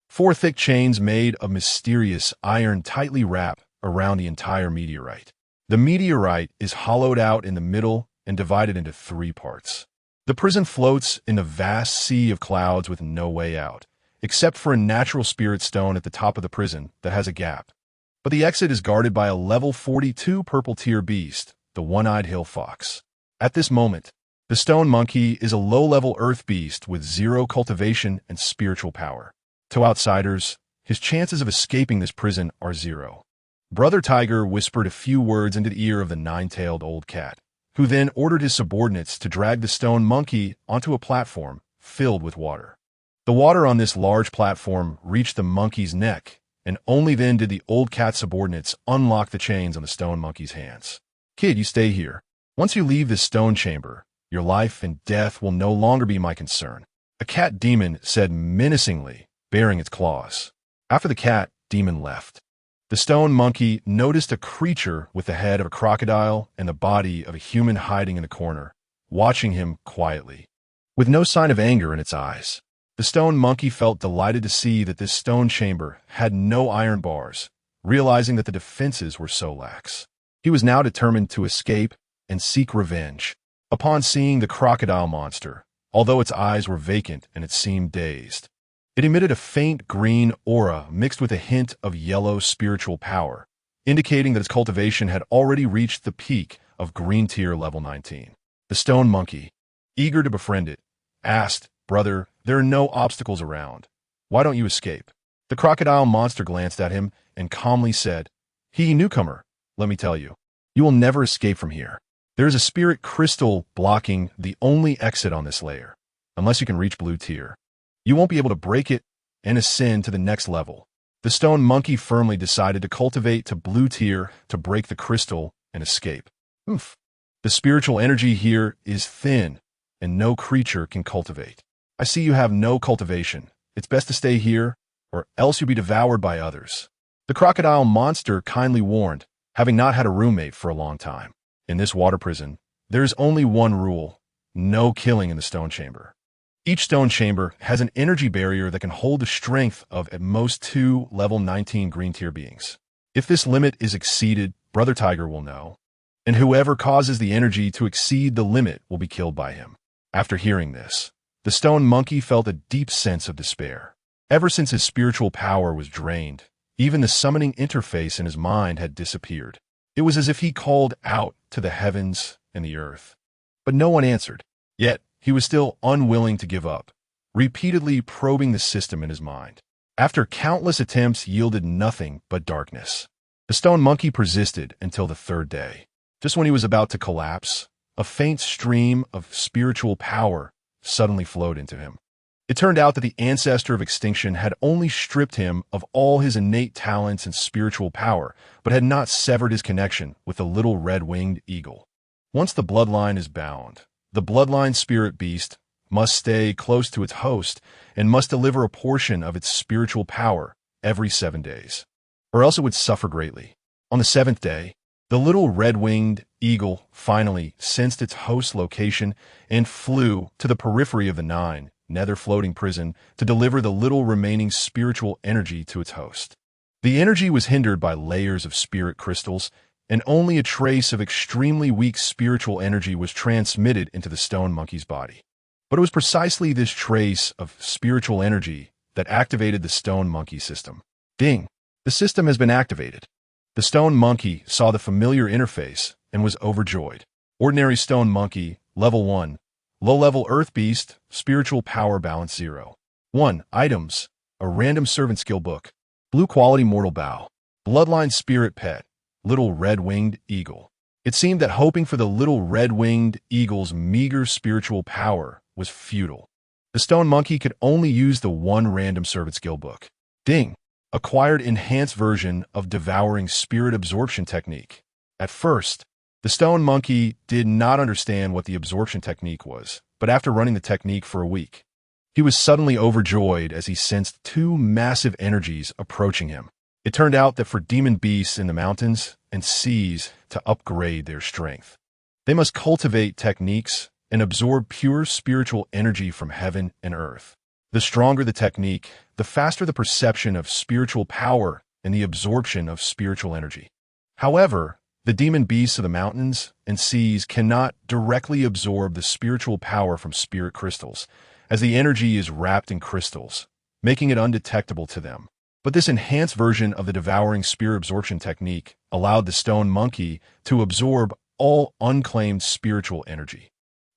4 thick chains made of mysterious iron tightly wrap around the entire meteorite. The meteorite is hollowed out in the middle and divided into 3 parts. The prison floats in the vast sea of clouds with no way out, except for a natural spirit stone at the top of the prison that has a gap. But the exit is guarded by a level 42 purple tier beast, the one-eyed hill fox. At this moment, the stone monkey is a low-level earth beast with 0 cultivation and spiritual power. To outsiders, his chances of escaping this prison are 0. Brother Tiger whispered a few words into the ear of the 9-tailed old cat, who then ordered his subordinates to drag the stone monkey onto a platform filled with water. The water on this large platform reached the monkey's neck, and only then did the old cat's subordinates unlock the chains on the stone monkey's hands. "Kid, you stay here. Once you leave this stone chamber, your life and death will no longer be my concern," a cat demon said menacingly, baring its claws. After the cat demon left, the stone monkey noticed a creature with the head of a crocodile and the body of a human hiding in the corner, watching him quietly. With no sign of anger in its eyes, the stone monkey felt delighted to see that this stone chamber had no iron bars, realizing that the defenses were so lax. He was now determined to escape and seek revenge. Upon seeing the crocodile monster, although its eyes were vacant and it seemed dazed, it emitted a faint green aura mixed with a hint of yellow spiritual power, indicating that its cultivation had already reached the peak of green tier level 19. The stone monkey, eager to befriend it, asked, "Brother, there are no obstacles around. Why don't you escape?" The crocodile monster glanced at him and calmly said, "He, newcomer, let me tell you, you will never escape from here. There is a spirit crystal blocking the only exit on this layer. Unless you can reach blue tier, you won't be able to break it and ascend to the next level." The stone monkey firmly decided to cultivate to blue tier to break the crystal and escape. The spiritual energy here is thin, and no creature can cultivate. I see you have no cultivation. It's best to stay here, or else you'll be devoured by others. The crocodile monster kindly warned, having not had a roommate for a long time. In this water prison, there is only one rule: no killing in the stone chamber. Each stone chamber has an energy barrier that can hold the strength of at most 2 level 19 green tier beings. If this limit is exceeded, Brother Tiger will know, and whoever causes the energy to exceed the limit will be killed by him. After hearing this, the stone monkey felt a deep sense of despair. Ever since his spiritual power was drained, even the summoning interface in his mind had disappeared. It was as if he called out to the heavens and the earth, but no one answered. Yet, he was still unwilling to give up, repeatedly probing the system in his mind. After countless attempts yielded nothing but darkness, the stone monkey persisted until the 3rd day. Just when he was about to collapse, a faint stream of spiritual power suddenly flowed into him. It turned out that the ancestor of extinction had only stripped him of all his innate talents and spiritual power, but had not severed his connection with the little red-winged eagle. Once the bloodline is bound, the bloodline spirit beast must stay close to its host and must deliver a portion of its spiritual power every 7 days, or else it would suffer greatly. On the 7th day, the little red-winged eagle finally sensed its host's location and flew to the periphery of the 9 nether floating prison to deliver the little remaining spiritual energy to its host. The energy was hindered by layers of spirit crystals, and only a trace of extremely weak spiritual energy was transmitted into the stone monkey's body. But it was precisely this trace of spiritual energy that activated the stone monkey system. Ding! The system has been activated. The stone monkey saw the familiar interface and was overjoyed. Ordinary stone monkey, level 1. Low-level earth beast, spiritual power balance 0. 1. Items: a random servant skill book. Blue quality mortal bow. Bloodline spirit pet, little red-winged eagle. It seemed that hoping for the little red-winged eagle's meager spiritual power was futile. The stone monkey could only use the 1 random servant skill book. Ding! Acquired enhanced version of devouring spirit absorption technique. At first, the stone monkey did not understand what the absorption technique was, but after running the technique for a week, he was suddenly overjoyed as he sensed 2 massive energies approaching him. It turned out that for demon beasts in the mountains and seas to upgrade their strength, they must cultivate techniques and absorb pure spiritual energy from heaven and earth. The stronger the technique, the faster the perception of spiritual power and the absorption of spiritual energy. However, the demon beasts of the mountains and seas cannot directly absorb the spiritual power from spirit crystals, as the energy is wrapped in crystals, making it undetectable to them. But this enhanced version of the devouring spirit absorption technique allowed the stone monkey to absorb all unclaimed spiritual energy,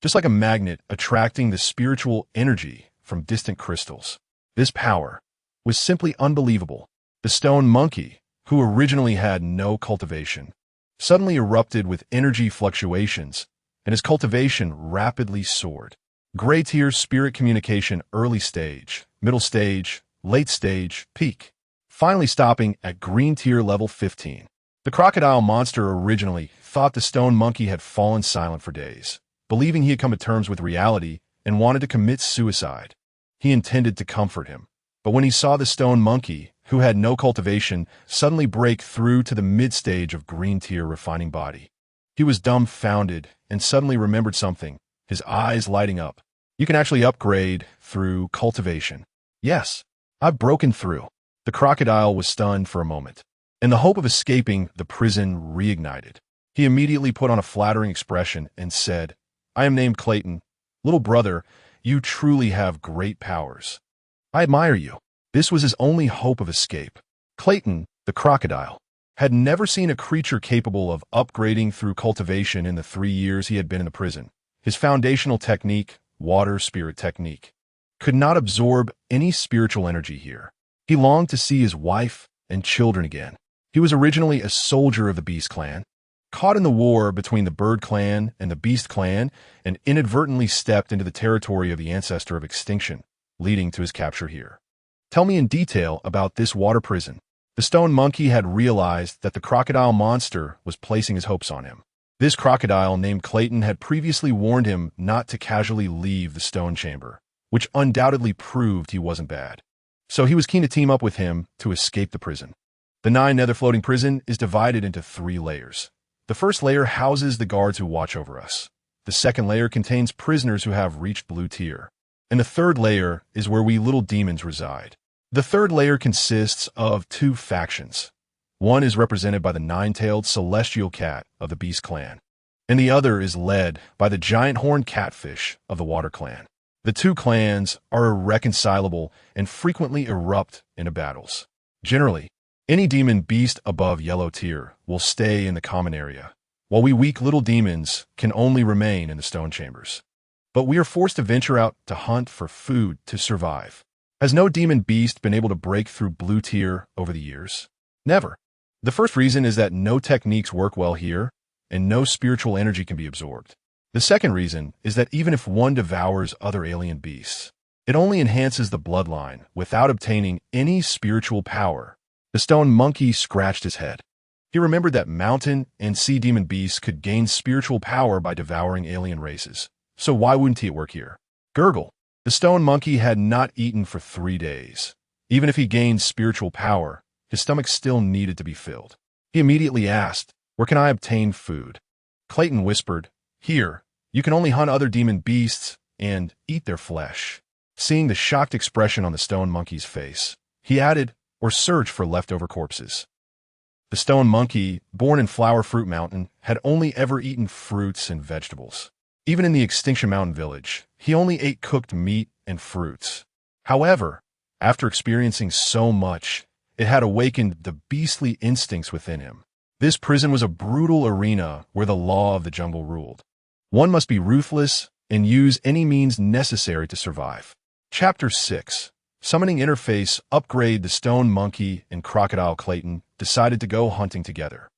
just like a magnet attracting the spiritual energy from distant crystals. This power was simply unbelievable. The stone monkey, who originally had no cultivation, suddenly erupted with energy fluctuations, and his cultivation rapidly soared. Gray tier spirit communication early stage, middle stage, late stage, peak, finally stopping at green tier level 15. The crocodile monster originally thought the stone monkey had fallen silent for days, believing he had come to terms with reality and wanted to commit suicide. He intended to comfort him, but when he saw the stone monkey, who had no cultivation, suddenly break through to the mid-stage of green tier refining body, he was dumbfounded and suddenly remembered something, his eyes lighting up. You can actually upgrade through cultivation. Yes, I've broken through. The crocodile was stunned for a moment, and the hope of escaping the prison reignited. He immediately put on a flattering expression and said, "I am named Clayton. Little brother, you truly have great powers. I admire you." This was his only hope of escape. Clayton, the crocodile, had never seen a creature capable of upgrading through cultivation in the 3 years he had been in the prison. His foundational technique, water spirit technique, could not absorb any spiritual energy here. He longed to see his wife and children again. He was originally a soldier of the Beast Clan, caught in the war between the Bird Clan and the Beast Clan, and inadvertently stepped into the territory of the ancestor of extinction, leading to his capture here. Tell me in detail about this water prison. The stone monkey had realized that the crocodile monster was placing his hopes on him. This crocodile named Clayton had previously warned him not to casually leave the stone chamber, which undoubtedly proved he wasn't bad. So he was keen to team up with him to escape the prison. The 9 nether floating prison is divided into 3 layers. The first layer houses the guards who watch over us. The second layer contains prisoners who have reached blue tier. And the third layer is where we little demons reside. The third layer consists of 2 factions. One is represented by the 9-tailed celestial cat of the Beast Clan, and the other is led by the giant horned catfish of the Water Clan. The 2 clans are irreconcilable and frequently erupt into battles. Generally, any demon beast above yellow tier will stay in the common area, while we weak little demons can only remain in the stone chambers. But we are forced to venture out to hunt for food to survive. Has no demon beast been able to break through blue tier over the years? Never. The first reason is that no techniques work well here, and no spiritual energy can be absorbed. The second reason is that even if one devours other alien beasts, it only enhances the bloodline without obtaining any spiritual power. The stone monkey scratched his head. He remembered that mountain and sea demon beasts could gain spiritual power by devouring alien races. So why wouldn't he work here? Gurgle. The stone monkey had not eaten for 3 days. Even if he gained spiritual power, his stomach still needed to be filled. He immediately asked, "Where can I obtain food?" Clayton whispered, "Here, you can only hunt other demon beasts and eat their flesh." Seeing the shocked expression on the stone monkey's face, he added, "Or search for leftover corpses." The stone monkey, born in Flower Fruit Mountain, had only ever eaten fruits and vegetables. Even in the Extinction Mountain village, he only ate cooked meat and fruits. However, after experiencing so much, it had awakened the beastly instincts within him. This prison was a brutal arena where the law of the jungle ruled. One must be ruthless and use any means necessary to survive. Chapter 6. Summoning Interface. Upgrade. The stone monkey and Crocodile Clayton decided to go hunting together.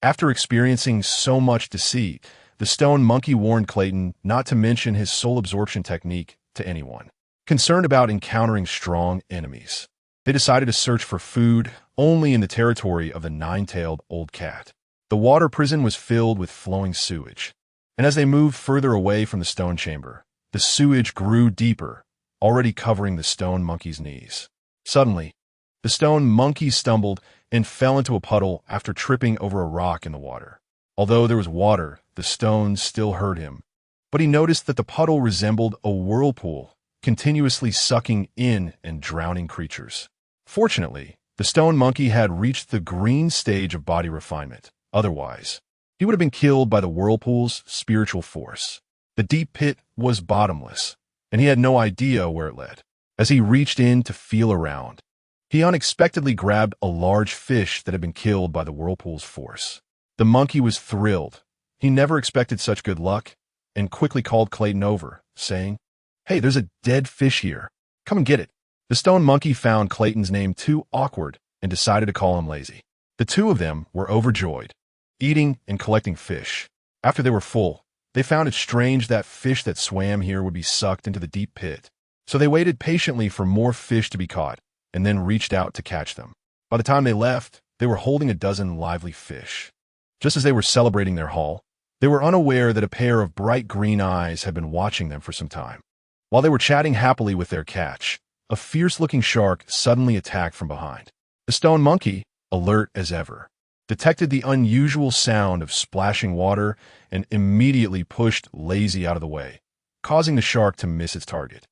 After experiencing so much deceit, the stone monkey warned Clayton not to mention his soul absorption technique to anyone. Concerned about encountering strong enemies, they decided to search for food only in the territory of the nine-tailed old cat. The water prison was filled with flowing sewage, and as they moved further away from the stone chamber, the sewage grew deeper, already covering the stone monkey's knees. Suddenly, the stone monkey stumbled and fell into a puddle after tripping over a rock in the water. Although there was water, the stones still hurt him, but he noticed that the puddle resembled a whirlpool, continuously sucking in and drowning creatures. Fortunately, the stone monkey had reached the green stage of body refinement. Otherwise, he would have been killed by the whirlpool's spiritual force. The deep pit was bottomless, and he had no idea where it led. As he reached in to feel around, he unexpectedly grabbed a large fish that had been killed by the whirlpool's force. The monkey was thrilled. He never expected such good luck, and quickly called Clayton over, saying, "Hey, there's a dead fish here. Come and get it." The stone monkey found Clayton's name too awkward and decided to call him lazy. The two of them were overjoyed, eating and collecting fish. After they were full, they found it strange that fish that swam here would be sucked into the deep pit. So they waited patiently for more fish to be caught, and then reached out to catch them. By the time they left, they were holding a dozen lively fish. Just as they were celebrating their haul, they were unaware that a pair of bright green eyes had been watching them for some time. While they were chatting happily with their catch, a fierce-looking shark suddenly attacked from behind. The stone monkey, alert as ever, detected the unusual sound of splashing water and immediately pushed Lazy out of the way, causing the shark to miss its target.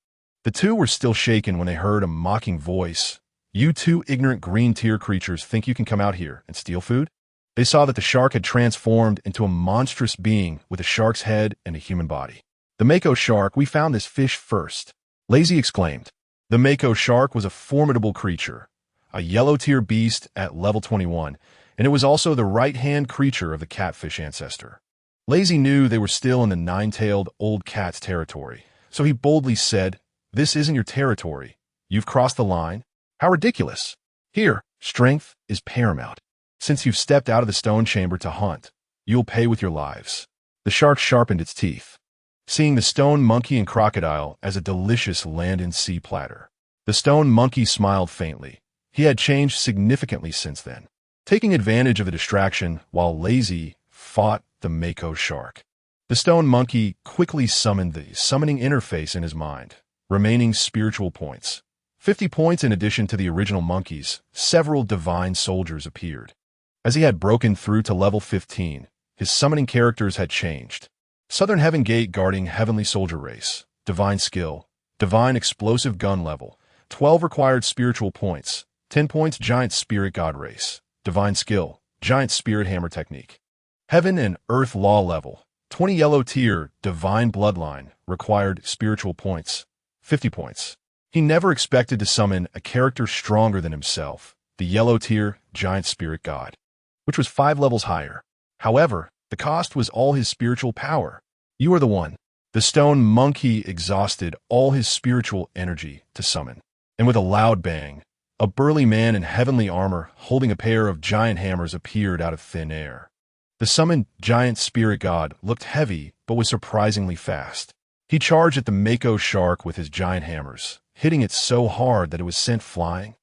The two were still shaken when they heard a mocking voice. "You two ignorant green tier creatures think you can come out here and steal food?" They saw that the shark had transformed into a monstrous being with a shark's head and a human body. "The Mako shark, we found this fish first," Lazy exclaimed. The Mako shark was a formidable creature, a yellow tier beast at level 21, and it was also the right-hand creature of the catfish ancestor. Lazy knew they were still in the nine-tailed old cat's territory, so he boldly said, "This isn't your territory. You've crossed the line. How ridiculous. Here, strength is paramount. Since you've stepped out of the stone chamber to hunt, you'll pay with your lives." The shark sharpened its teeth, seeing the stone monkey and crocodile as a delicious land and sea platter. The stone monkey smiled faintly. He had changed significantly since then, taking advantage of the distraction while Lazy fought the Mako shark. The stone monkey quickly summoned the summoning interface in his mind, remaining spiritual points. 50 points in addition to the original monkeys. Several divine soldiers appeared. As he had broken through to level 15, his summoning characters had changed. Southern Heaven Gate guarding Heavenly Soldier race, Divine Skill, Divine Explosive Gun level, 12 required spiritual points, 10 points Giant Spirit God race, Divine Skill, Giant Spirit Hammer technique. Heaven and Earth Law level, 20 yellow tier, Divine Bloodline, required spiritual points, 50 points. He never expected to summon a character stronger than himself, the yellow tier Giant Spirit God, which was 5 levels higher. However, the cost was all his spiritual power. "You are the one." The stone monkey exhausted all his spiritual energy to summon, and with a loud bang, a burly man in heavenly armor holding a pair of giant hammers appeared out of thin air. The summoned giant spirit god looked heavy but was surprisingly fast. He charged at the Mako shark with his giant hammers, hitting it so hard that it was sent flying,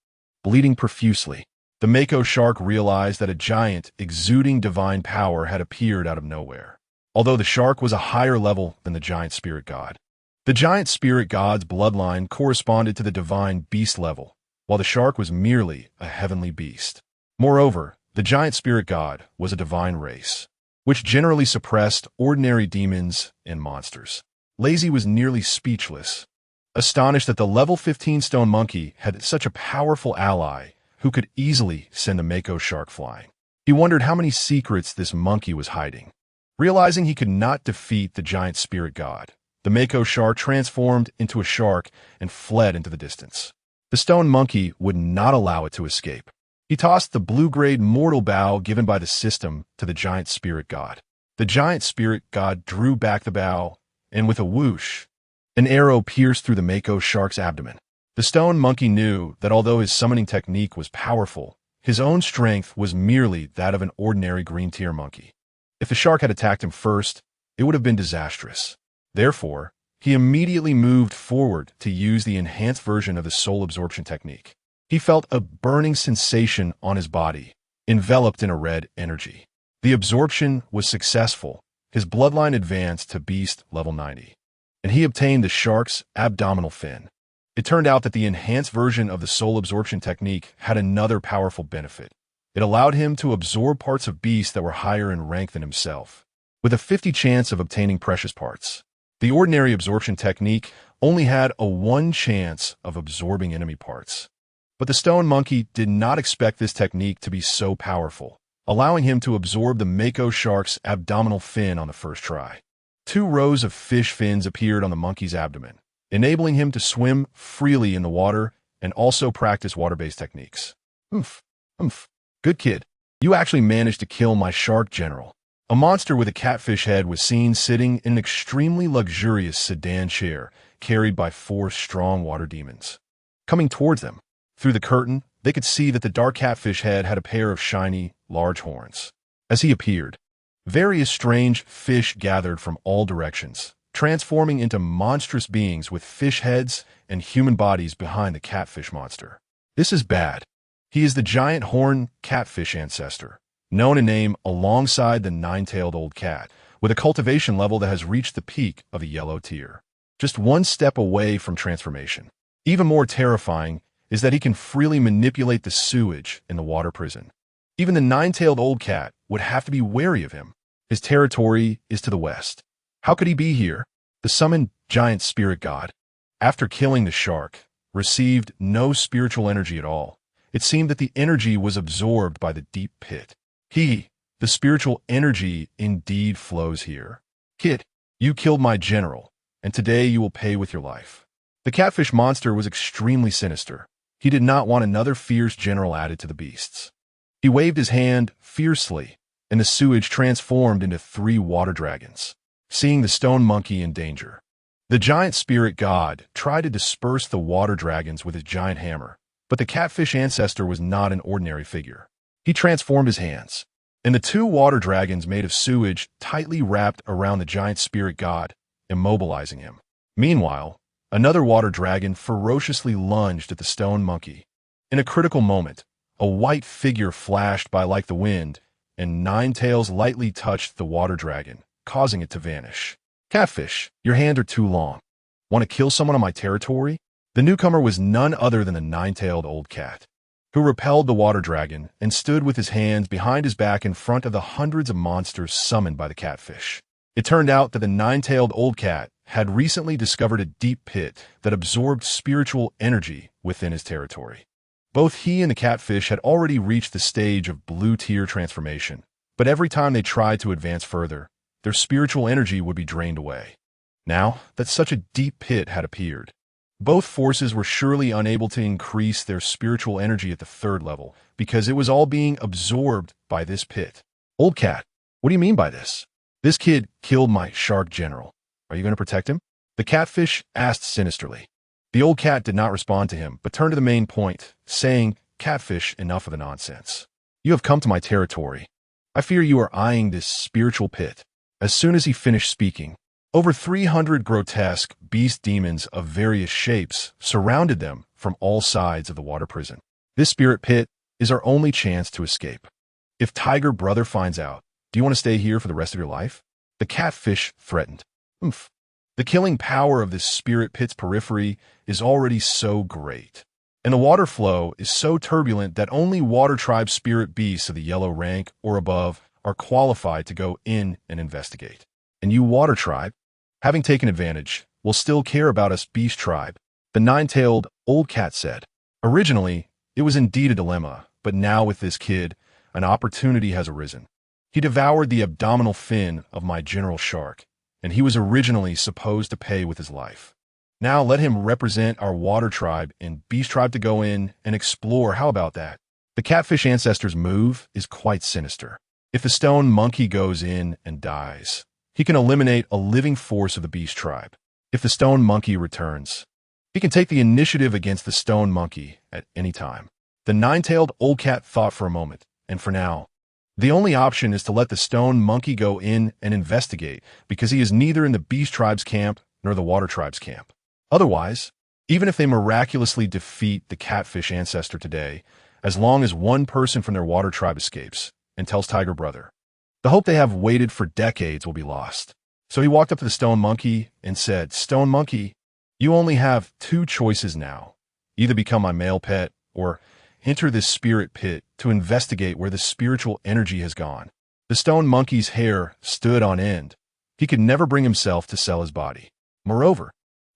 bleeding profusely. The Mako shark realized that a giant, exuding divine power had appeared out of nowhere. Although the shark was a higher level than the giant spirit god, the giant spirit god's bloodline corresponded to the divine beast level, while the shark was merely a heavenly beast. Moreover, the giant spirit god was a divine race, which generally suppressed ordinary demons and monsters. Lazy was nearly speechless, astonished that the level 15 stone monkey had such a powerful ally who could easily send a Mako shark flying. He wondered how many secrets this monkey was hiding. Realizing he could not defeat the giant spirit god, the Mako shark transformed into a shark and fled into the distance. The stone monkey would not allow it to escape. He tossed the blue-grade mortal bow given by the system to the giant spirit god. The giant spirit god drew back the bow, and with a whoosh, an arrow pierced through the Mako shark's abdomen. The stone monkey knew that although his summoning technique was powerful, his own strength was merely that of an ordinary green-tier monkey. If the shark had attacked him first, it would have been disastrous. Therefore, he immediately moved forward to use the enhanced version of the soul absorption technique. He felt a burning sensation on his body, enveloped in a red energy. The absorption was successful. His bloodline advanced to beast level 90, and he obtained the shark's abdominal fin. It turned out that the enhanced version of the soul absorption technique had another powerful benefit. It allowed him to absorb parts of beasts that were higher in rank than himself, with a 50 chance of obtaining precious parts. The ordinary absorption technique only had a 1 chance of absorbing enemy parts. But the stone monkey did not expect this technique to be so powerful, allowing him to absorb the Mako shark's abdominal fin on the first try. 2 rows of fish fins appeared on the monkey's abdomen, enabling him to swim freely in the water and also practice water-based techniques. Good kid. You actually managed to kill my shark general. A monster with a catfish head was seen sitting in an extremely luxurious sedan chair carried by 4 strong water demons. Coming towards them, through the curtain, they could see that the dark catfish head had a pair of shiny, large horns. As he appeared, various strange fish gathered from all directions, transforming into monstrous beings with fish heads and human bodies behind the catfish monster. This is bad. He is the giant horn catfish ancestor, known in name alongside the 9-tailed old cat, with a cultivation level that has reached the peak of the yellow tier. Just 1 step away from transformation. Even more terrifying is that he can freely manipulate the sewage in the water prison. Even the 9-tailed old cat would have to be wary of him. His territory is to the west. How could he be here? The summoned giant spirit god, after killing the shark, received no spiritual energy at all. It seemed that the energy was absorbed by the deep pit. The spiritual energy indeed flows here. Kid, you killed my general, and today you will pay with your life. The catfish monster was extremely sinister. He did not want another fierce general added to the beasts. He waved his hand fiercely, and the sewage transformed into 3 water dragons. Seeing the stone monkey in danger, the giant spirit god tried to disperse the water dragons with his giant hammer, but the catfish ancestor was not an ordinary figure. He transformed his hands, and the 2 water dragons made of sewage tightly wrapped around the giant spirit god, immobilizing him. Meanwhile, another water dragon ferociously lunged at the stone monkey. In a critical moment, a white figure flashed by like the wind, and 9 tails lightly touched the water dragon, causing it to vanish. Catfish, your hands are too long. Want to kill someone on my territory? The newcomer was none other than the 9-tailed old cat, who repelled the water dragon and stood with his hands behind his back in front of the hundreds of monsters summoned by the catfish. It turned out that the 9-tailed old cat had recently discovered a deep pit that absorbed spiritual energy within his territory. Both he and the catfish had already reached the stage of blue tier transformation, but every time they tried to advance further, their spiritual energy would be drained away. Now that such a deep pit had appeared, both forces were surely unable to increase their spiritual energy at the 3rd level because it was all being absorbed by this pit. Old cat, what do you mean by this? This kid killed my shark general. Are you going to protect him? The catfish asked sinisterly. The old cat did not respond to him, but turned to the main point, saying, Catfish, enough of the nonsense. You have come to my territory. I fear you are eyeing this spiritual pit." As soon as he finished speaking, over 300 grotesque beast demons of various shapes surrounded them from all sides of the water prison. "This spirit pit is our only chance to escape. If Tiger Brother finds out, do you want to stay here for the rest of your life?" The catfish threatened. "Oomph. The killing power of this spirit pit's periphery is already so great, and the water flow is so turbulent that only water tribe spirit beasts of the yellow rank or above are qualified to go in and investigate. And you water tribe, having taken advantage, will still care about us beast tribe," the nine-tailed old cat said. "Originally, it was indeed a dilemma, but now with this kid, an opportunity has arisen. He devoured the abdominal fin of my general shark, and he was originally supposed to pay with his life. Now let him represent our water tribe and beast tribe to go in and explore. How about that?" The catfish ancestor's move is quite sinister. If the stone monkey goes in and dies, he can eliminate a living force of the beast tribe. If the stone monkey returns, he can take the initiative against the stone monkey at any time. The nine-tailed old cat thought for a moment, and for now, the only option is to let the stone monkey go in and investigate, because he is neither in the beast tribe's camp nor the water tribe's camp. Otherwise, even if they miraculously defeat the catfish ancestor today, as long as one person from their water tribe escapes and tells Tiger Brother, the hope they have waited for decades will be lost. So he walked up to the stone monkey and said, "Stone monkey, you only have two choices now. Either become my male pet or enter this spirit pit to investigate where the spiritual energy has gone." The stone monkey's hair stood on end. He could never bring himself to sell his body. Moreover,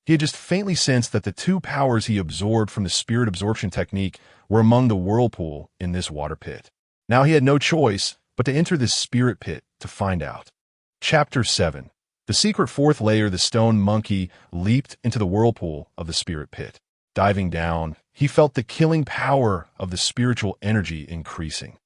he had just faintly sensed that the two powers he absorbed from the spirit absorption technique were among the whirlpool in this water pit. Now he had no choice but to enter this spirit pit to find out. Chapter 7. The secret fourth layer. The stone monkey leaped into the whirlpool of the spirit pit. Diving down, he felt the killing power of the spiritual energy increasing.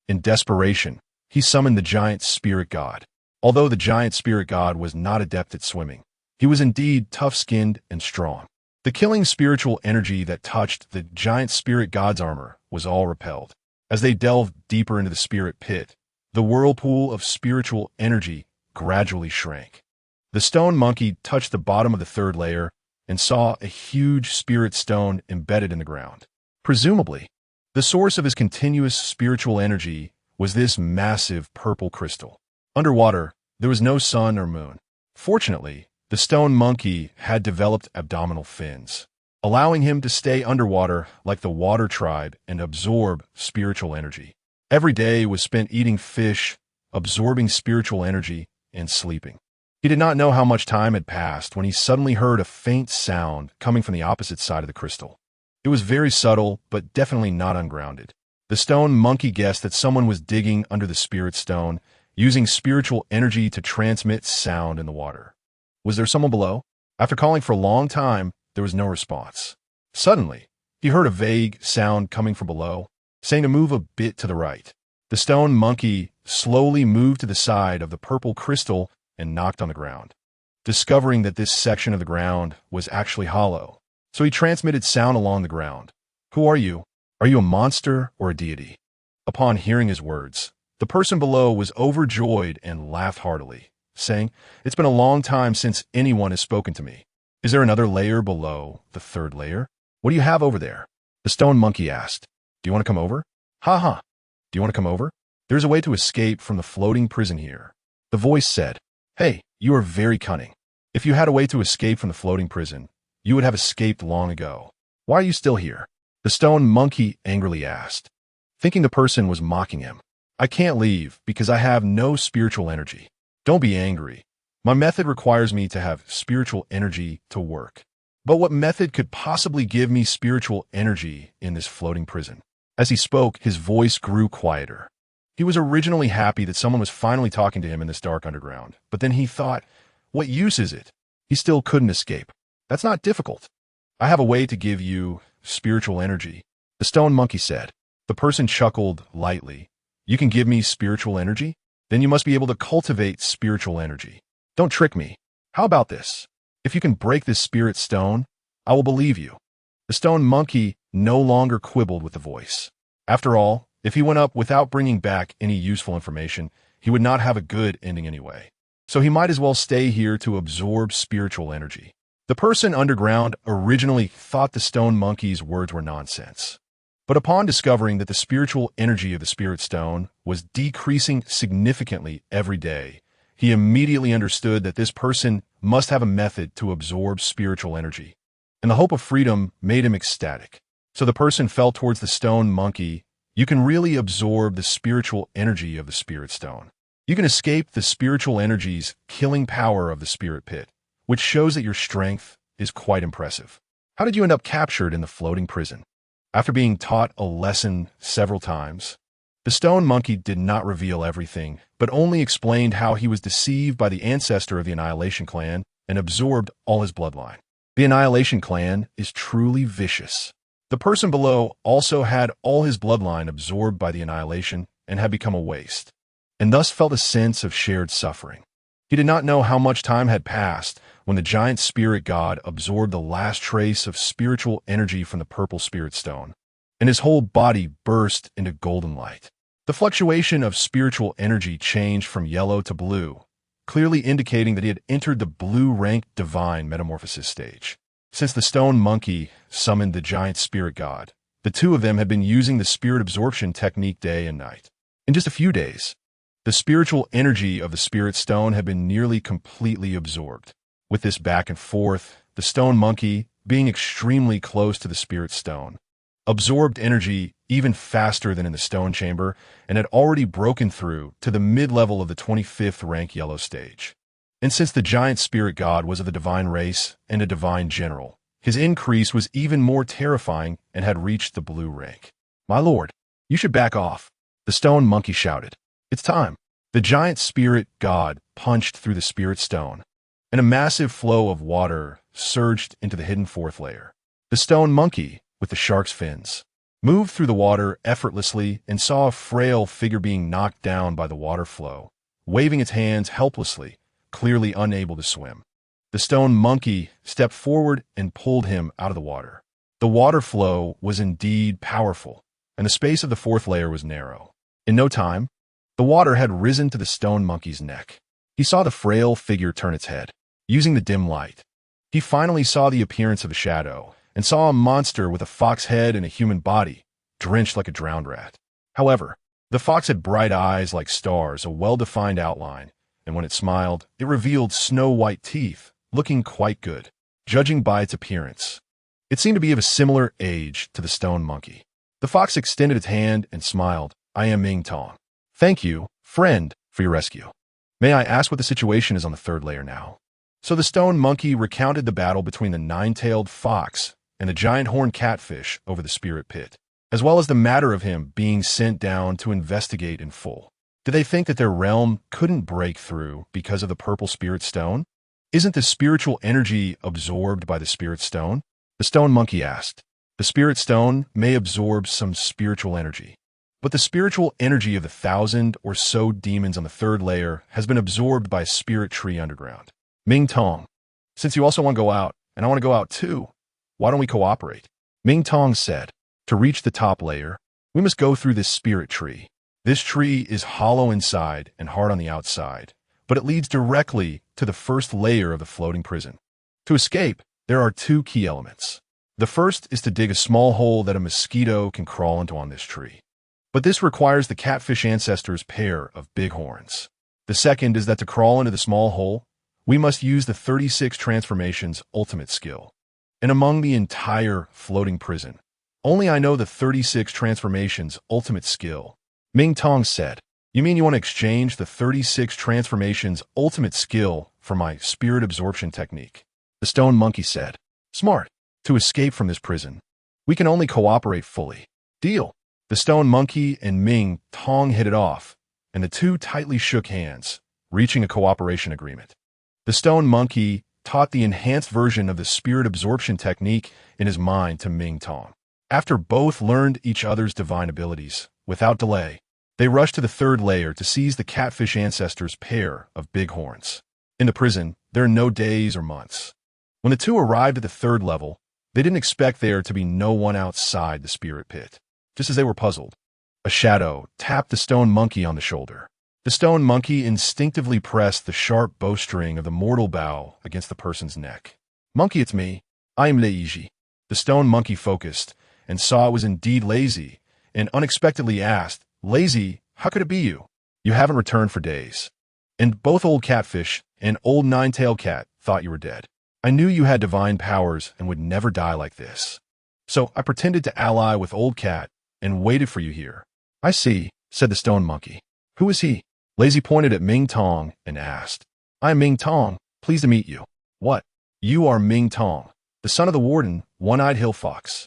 In desperation, he summoned the giant spirit god. Although the giant spirit god was not adept at swimming, he was indeed tough-skinned and strong. The killing spiritual energy that touched the giant spirit god's armor was all repelled. As they delved deeper into the spirit pit, the whirlpool of spiritual energy gradually shrank. The stone monkey touched the bottom of the third layer and saw a huge spirit stone embedded in the ground. Presumably, the source of his continuous spiritual energy was this massive purple crystal. Underwater, there was no sun or moon. Fortunately, the stone monkey had developed abdominal fins, allowing him to stay underwater like the water tribe and absorb spiritual energy. Every day was spent eating fish, absorbing spiritual energy, and sleeping. He did not know how much time had passed when he suddenly heard a faint sound coming from the opposite side of the crystal. It was very subtle, but definitely not ungrounded. The stone monkey guessed that someone was digging under the spirit stone, using spiritual energy to transmit sound in the water. Was there someone below? After calling for a long time, there was no response. Suddenly, he heard a vague sound coming from below, saying to move a bit to the right. The stone monkey slowly moved to the side of the purple crystal and knocked on the ground, discovering that this section of the ground was actually hollow. So he transmitted sound along the ground. "Who are you? Are you a monster or a deity?" Upon hearing his words, the person below was overjoyed and laughed heartily, saying, "It's been a long time since anyone has spoken to me. Is there another layer below the third layer? What do you have over there?" The stone monkey asked, "Do you want to come over?" "Ha ha. Do you want to come over? There's a way to escape from the floating prison here." The voice said, "Hey, you are very cunning. If you had a way to escape from the floating prison, you would have escaped long ago. Why are you still here?" The stone monkey angrily asked, thinking the person was mocking him. "I can't leave because I have no spiritual energy." "Don't be angry. My method requires me to have spiritual energy to work. But what method could possibly give me spiritual energy in this floating prison?" As he spoke, his voice grew quieter. He was originally happy that someone was finally talking to him in this dark underground, but then he thought, what use is it? He still couldn't escape. "That's not difficult. I have a way to give you spiritual energy," the stone monkey said. The person chuckled lightly. "You can give me spiritual energy? Then you must be able to cultivate spiritual energy. Don't trick me. How about this? If you can break this spirit stone, I will believe you." The stone monkey no longer quibbled with the voice. After all, If he went up without bringing back any useful information, he would not have a good ending anyway. So he might as well stay here to absorb spiritual energy. The person underground originally thought the stone monkey's words were nonsense. But upon discovering that the spiritual energy of the spirit stone was decreasing significantly every day, he immediately understood that this person must have a method to absorb spiritual energy. And the hope of freedom made him ecstatic. So the person fell towards the stone monkey. You can really absorb the spiritual energy of the spirit stone. You can escape the spiritual energy's killing power of the spirit pit, which shows that your strength is quite impressive. How did you end up captured in the floating prison? After being taught a lesson several times, the stone monkey did not reveal everything, but only explained how he was deceived by the ancestor of the Annihilation Clan and absorbed all his bloodline. The Annihilation Clan is truly vicious. The person below also had all his bloodline absorbed by the Annihilation and had become a waste, and thus felt a sense of shared suffering. He did not know how much time had passed when the giant spirit god absorbed the last trace of spiritual energy from the purple spirit stone, and his whole body burst into golden light. The fluctuation of spiritual energy changed from yellow to blue, clearly indicating that he had entered the blue-ranked divine metamorphosis stage. Since the stone monkey summoned the giant spirit god, the two of them had been using the spirit absorption technique day and night. In just a few days, the spiritual energy of the spirit stone had been nearly completely absorbed. With this back and forth, the stone monkey, being extremely close to the spirit stone, absorbed energy even faster than in the stone chamber and had already broken through to the mid-level of the 25th rank yellow stage. And since the giant spirit god was of the divine race and a divine general, his increase was even more terrifying and had reached the blue rank. "My lord, you should back off," the stone monkey shouted. "It's time." The giant spirit god punched through the spirit stone, and a massive flow of water surged into the hidden fourth layer. The stone monkey, with the shark's fins, moved through the water effortlessly and saw a frail figure being knocked down by the water flow, waving its hands helplessly, clearly unable to swim. The stone monkey stepped forward and pulled him out of the water. The water flow was indeed powerful, and the space of the fourth layer was narrow. In no time, the water had risen to the stone monkey's neck. He saw the frail figure turn its head. Using the dim light, he finally saw the appearance of a shadow and saw a monster with a fox head and a human body, drenched like a drowned rat. However, the fox had bright eyes like stars, a well-defined outline, and when it smiled, it revealed snow-white teeth, looking quite good, judging by its appearance. It seemed to be of a similar age to the stone monkey. The fox extended its hand and smiled. "I am Ming Tong. Thank you, friend, for your rescue. May I ask what the situation is on the third layer now?" So the stone monkey recounted the battle between the nine-tailed fox and the giant horned catfish over the spirit pit, as well as the matter of him being sent down to investigate in full. Did they think that their realm couldn't break through because of the purple spirit stone? Isn't the spiritual energy absorbed by the spirit stone? The stone monkey asked. The spirit stone may absorb some spiritual energy, but the spiritual energy of the 1,000 or so demons on the third layer has been absorbed by a spirit tree underground. Ming Tong, since you also want to go out, and I want to go out too, why don't we cooperate? Ming Tong said, to reach the top layer, we must go through this spirit tree. This tree is hollow inside and hard on the outside, but it leads directly to the first layer of the floating prison. To escape, there are two key elements. The first is to dig a small hole that a mosquito can crawl into on this tree. But this requires the catfish ancestors' pair of big horns. The second is that to crawl into the small hole, we must use the 36 transformations ultimate skill. And among the entire floating prison, only I know the 36 transformations ultimate skill. Ming Tong said, "You mean you want to exchange the 36 transformations ultimate skill for my spirit absorption technique?" The stone monkey said, "Smart. To escape from this prison, we can only cooperate fully. Deal." The stone monkey and Ming Tong hit it off, and the two tightly shook hands, reaching a cooperation agreement. The stone monkey taught the enhanced version of the spirit absorption technique in his mind to Ming Tong. After both learned each other's divine abilities, without delay, they rushed to the third layer to seize the catfish ancestors' pair of big horns. In the prison, there are no days or months. When the two arrived at the third level, they didn't expect there to be no one outside the spirit pit. Just as they were puzzled, A shadow tapped the stone monkey on the shoulder. The stone monkey instinctively pressed the sharp bowstring of the mortal bow against the person's neck. "Monkey, it's me. I am lazy." The stone monkey focused and saw it was indeed lazy, and unexpectedly asked, "Lazy, how could it be you? You haven't returned for days. And both old catfish and old nine-tailed cat thought you were dead. I knew you had divine powers and would never die like this. So I pretended to ally with old cat and waited for you here." "I see," said the stone monkey. "Who is he?" Lazy pointed at Ming Tong and asked. "I am Ming Tong, pleased to meet you." "What? You are Ming Tong, the son of the warden, one-eyed hill fox."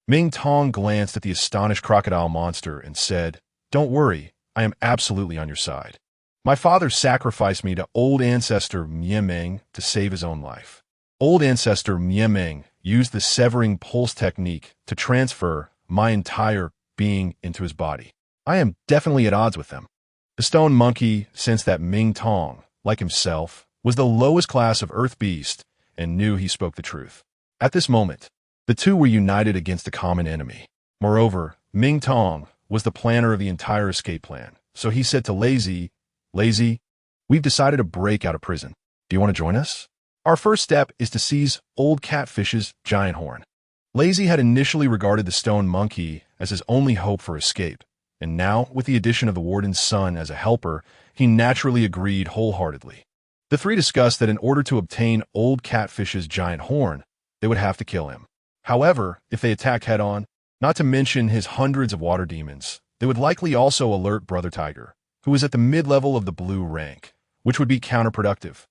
Ming Tong glanced at the astonished crocodile monster and said, "Don't worry, I am absolutely on your side. My father sacrificed me to old ancestor Meng to save his own life. Old ancestor Meng used the severing pulse technique to transfer my entire being into his body. I am definitely at odds with them." The stone monkey sensed that Ming Tong, like himself, was the lowest class of earth beast and knew he spoke the truth. At this moment, the two were united against a common enemy. Moreover, Ming Tong was the planner of the entire escape plan, so he said to Lazy, "Lazy, we've decided to break out of prison. Do you want to join us? Our first step is to seize old catfish's giant horn." Lazy had initially regarded the stone monkey as his only hope for escape, and now, with the addition of the warden's son as a helper, he naturally agreed wholeheartedly. The three discussed that in order to obtain old catfish's giant horn, they would have to kill him. However, if they attacked head-on, not to mention his hundreds of water demons, they would likely also alert Brother Tiger, who was at the mid-level of the blue rank, which would be counterproductive.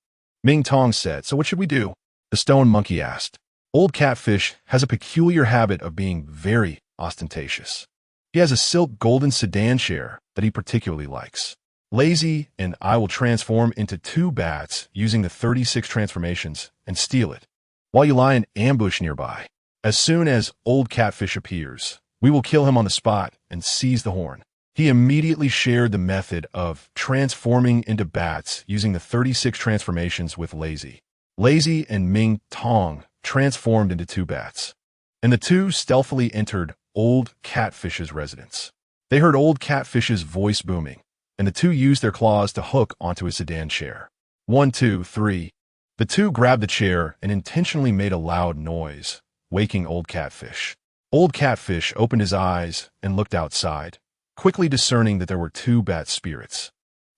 Ming Tong said, "So what should we do?" The stone monkey asked. "Old catfish has a peculiar habit of being very ostentatious. He has a silk golden sedan chair that he particularly likes. Lazy and I will transform into 2 bats using the 36 transformations and steal it, while you lie in ambush nearby. As soon as old catfish appears, we will kill him on the spot and seize the horn." He immediately shared the method of transforming into bats using the 36 transformations with Lazy. Lazy and Ming Tong transformed into 2 bats, and the two stealthily entered old catfish's residence. They heard old catfish's voice booming, and the two used their claws to hook onto his sedan chair. 1, 2, 3. The two grabbed the chair and intentionally made a loud noise, waking old catfish. Old catfish opened his eyes and looked outside, quickly discerning that there were 2 bat spirits,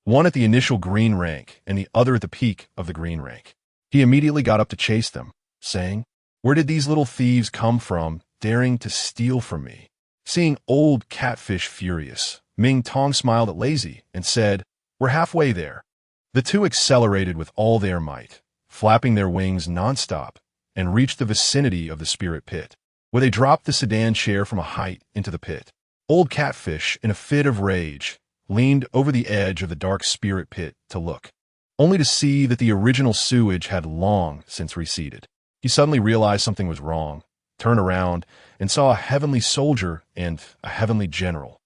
one at the initial green rank and the other at the peak of the green rank. He immediately got up to chase them, saying, "Where did these little thieves come from, daring to steal from me?" Seeing old catfish furious, Ming Tong smiled at Lazy and said, "We're halfway there." The two accelerated with all their might, flapping their wings nonstop, and reached the vicinity of the spirit pit, where they dropped the sedan chair from a height into the pit. Old catfish, in a fit of rage, leaned over the edge of the dark spirit pit to look, only to see that the original sewage had long since receded. He suddenly realized something was wrong, turned around, and saw a heavenly soldier and a heavenly general,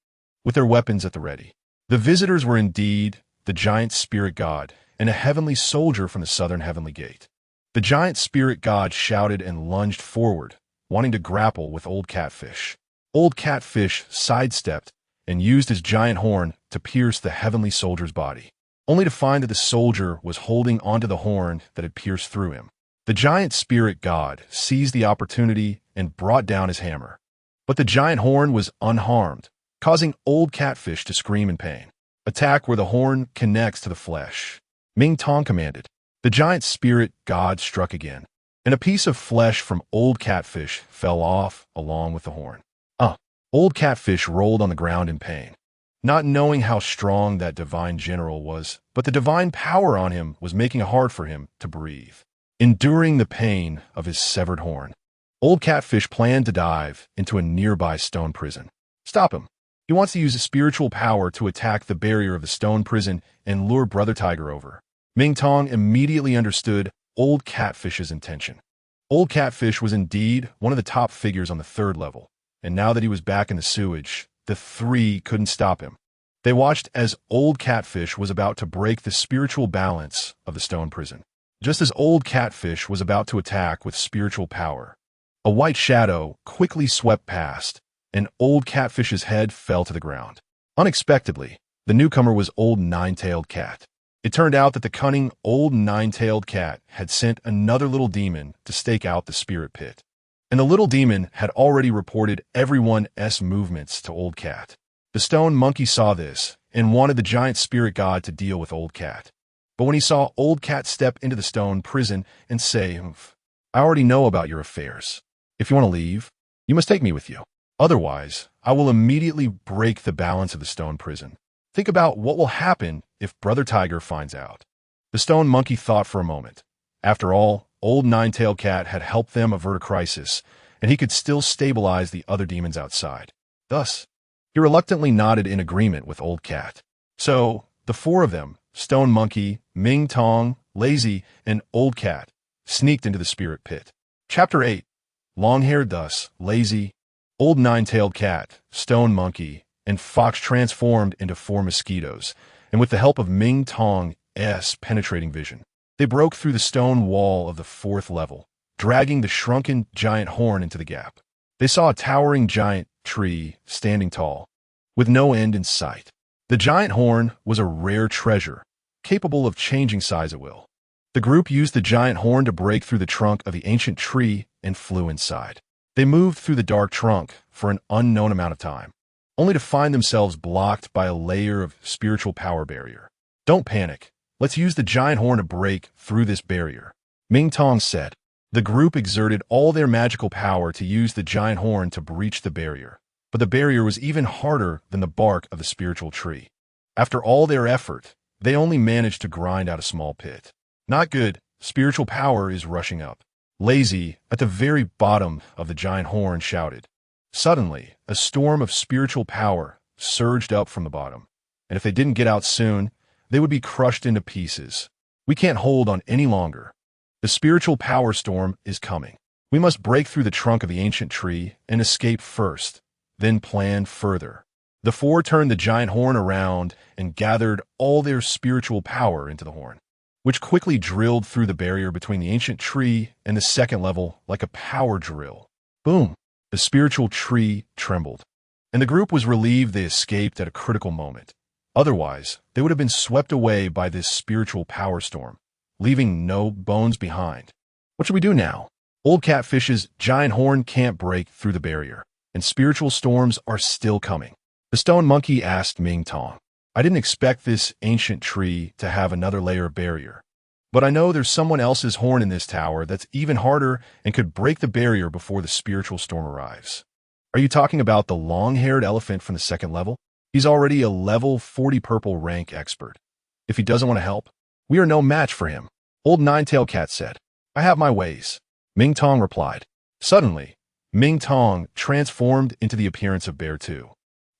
with their weapons at the ready. The visitors were indeed the giant spirit god and a heavenly soldier from the southern heavenly gate. The giant spirit god shouted and lunged forward, wanting to grapple with old catfish. Old catfish sidestepped and used his giant horn to pierce the heavenly soldier's body, only to find that the soldier was holding onto the horn that had pierced through him. The giant spirit god seized the opportunity and brought down his hammer, but the giant horn was unharmed, causing old catfish to scream in pain. "Attack where the horn connects to the flesh," Ming Tong commanded. The giant spirit god struck again, and a piece of flesh from old catfish fell off along with the horn. Old catfish rolled on the ground in pain, not knowing how strong that divine general was, but the divine power on him was making it hard for him to breathe. Enduring the pain of his severed horn, old catfish planned to dive into a nearby stone prison. Stop him. He wants to use his spiritual power to attack the barrier of the stone prison and lure Brother Tiger over. Ming Tong immediately understood old catfish's intention. Old catfish was indeed one of the top figures on the 3rd level, and now that he was back in the sewage, the three couldn't stop him. They watched as old catfish was about to break the spiritual balance of the stone prison. Just as old catfish was about to attack with spiritual power, a white shadow quickly swept past, and old catfish's head fell to the ground. Unexpectedly, the newcomer was Old Nine-Tailed Cat. It turned out that the cunning Old Nine-Tailed Cat had sent another little demon to stake out the spirit pit. And the little demon had already reported everyone's movements to Old Cat. The stone monkey saw this and wanted the giant spirit god to deal with Old Cat. But when he saw Old Cat step into the stone prison and say, "I already know about your affairs. If you want to leave, you must take me with you. Otherwise, I will immediately break the balance of the stone prison. Think about what will happen if Brother Tiger finds out." The stone monkey thought for a moment. After all, Old Nine-Tailed Cat had helped them avert a crisis, and he could still stabilize the other demons outside. Thus, he reluctantly nodded in agreement with Old Cat. So, the four of them, Stone Monkey, Ming Tong, Lazy, and Old Cat, sneaked into the spirit pit. Chapter 8. Long-haired thus, Lazy, Old Nine-Tailed Cat, Stone Monkey, and Fox transformed into 4 mosquitoes, and with the help of Ming Tong's penetrating vision, they broke through the stone wall of the 4th level, dragging the shrunken giant horn into the gap. They saw a towering giant tree standing tall, with no end in sight. The giant horn was a rare treasure, capable of changing size at will. The group used the giant horn to break through the trunk of the ancient tree and flew inside. They moved through the dark trunk for an unknown amount of time, only to find themselves blocked by a layer of spiritual power barrier. "Don't panic. Let's use the giant horn to break through this barrier," Ming Tong said. The group exerted all their magical power to use the giant horn to breach the barrier, but the barrier was even harder than the bark of the spiritual tree. After all their effort, they only managed to grind out a small pit. "Not good. Spiritual power is rushing up." Lazy, at the very bottom of the giant horn, shouted. Suddenly, a storm of spiritual power surged up from the bottom, and if they didn't get out soon, they would be crushed into pieces. "We can't hold on any longer. The spiritual power storm is coming. We must break through the trunk of the ancient tree and escape first, then plan further." The 4 turned the giant horn around and gathered all their spiritual power into the horn, which quickly drilled through the barrier between the ancient tree and the 2nd level like a power drill. Boom! The spiritual tree trembled, and the group was relieved they escaped at a critical moment. Otherwise, they would have been swept away by this spiritual power storm, leaving no bones behind. "What should we do now? Old Catfish's giant horn can't break through the barrier, and spiritual storms are still coming." The stone monkey asked Ming Tong. "I didn't expect this ancient tree to have another layer of barrier, but I know there's someone else's horn in this tower that's even harder and could break the barrier before the spiritual storm arrives." "Are you talking about the long-haired elephant from the 2nd level? He's already a level 40 purple rank expert. If he doesn't want to help, we are no match for him," Old Nine-Tailed Cat said. "I have my ways," Ming Tong replied. Suddenly, Ming Tong transformed into the appearance of Bear 2,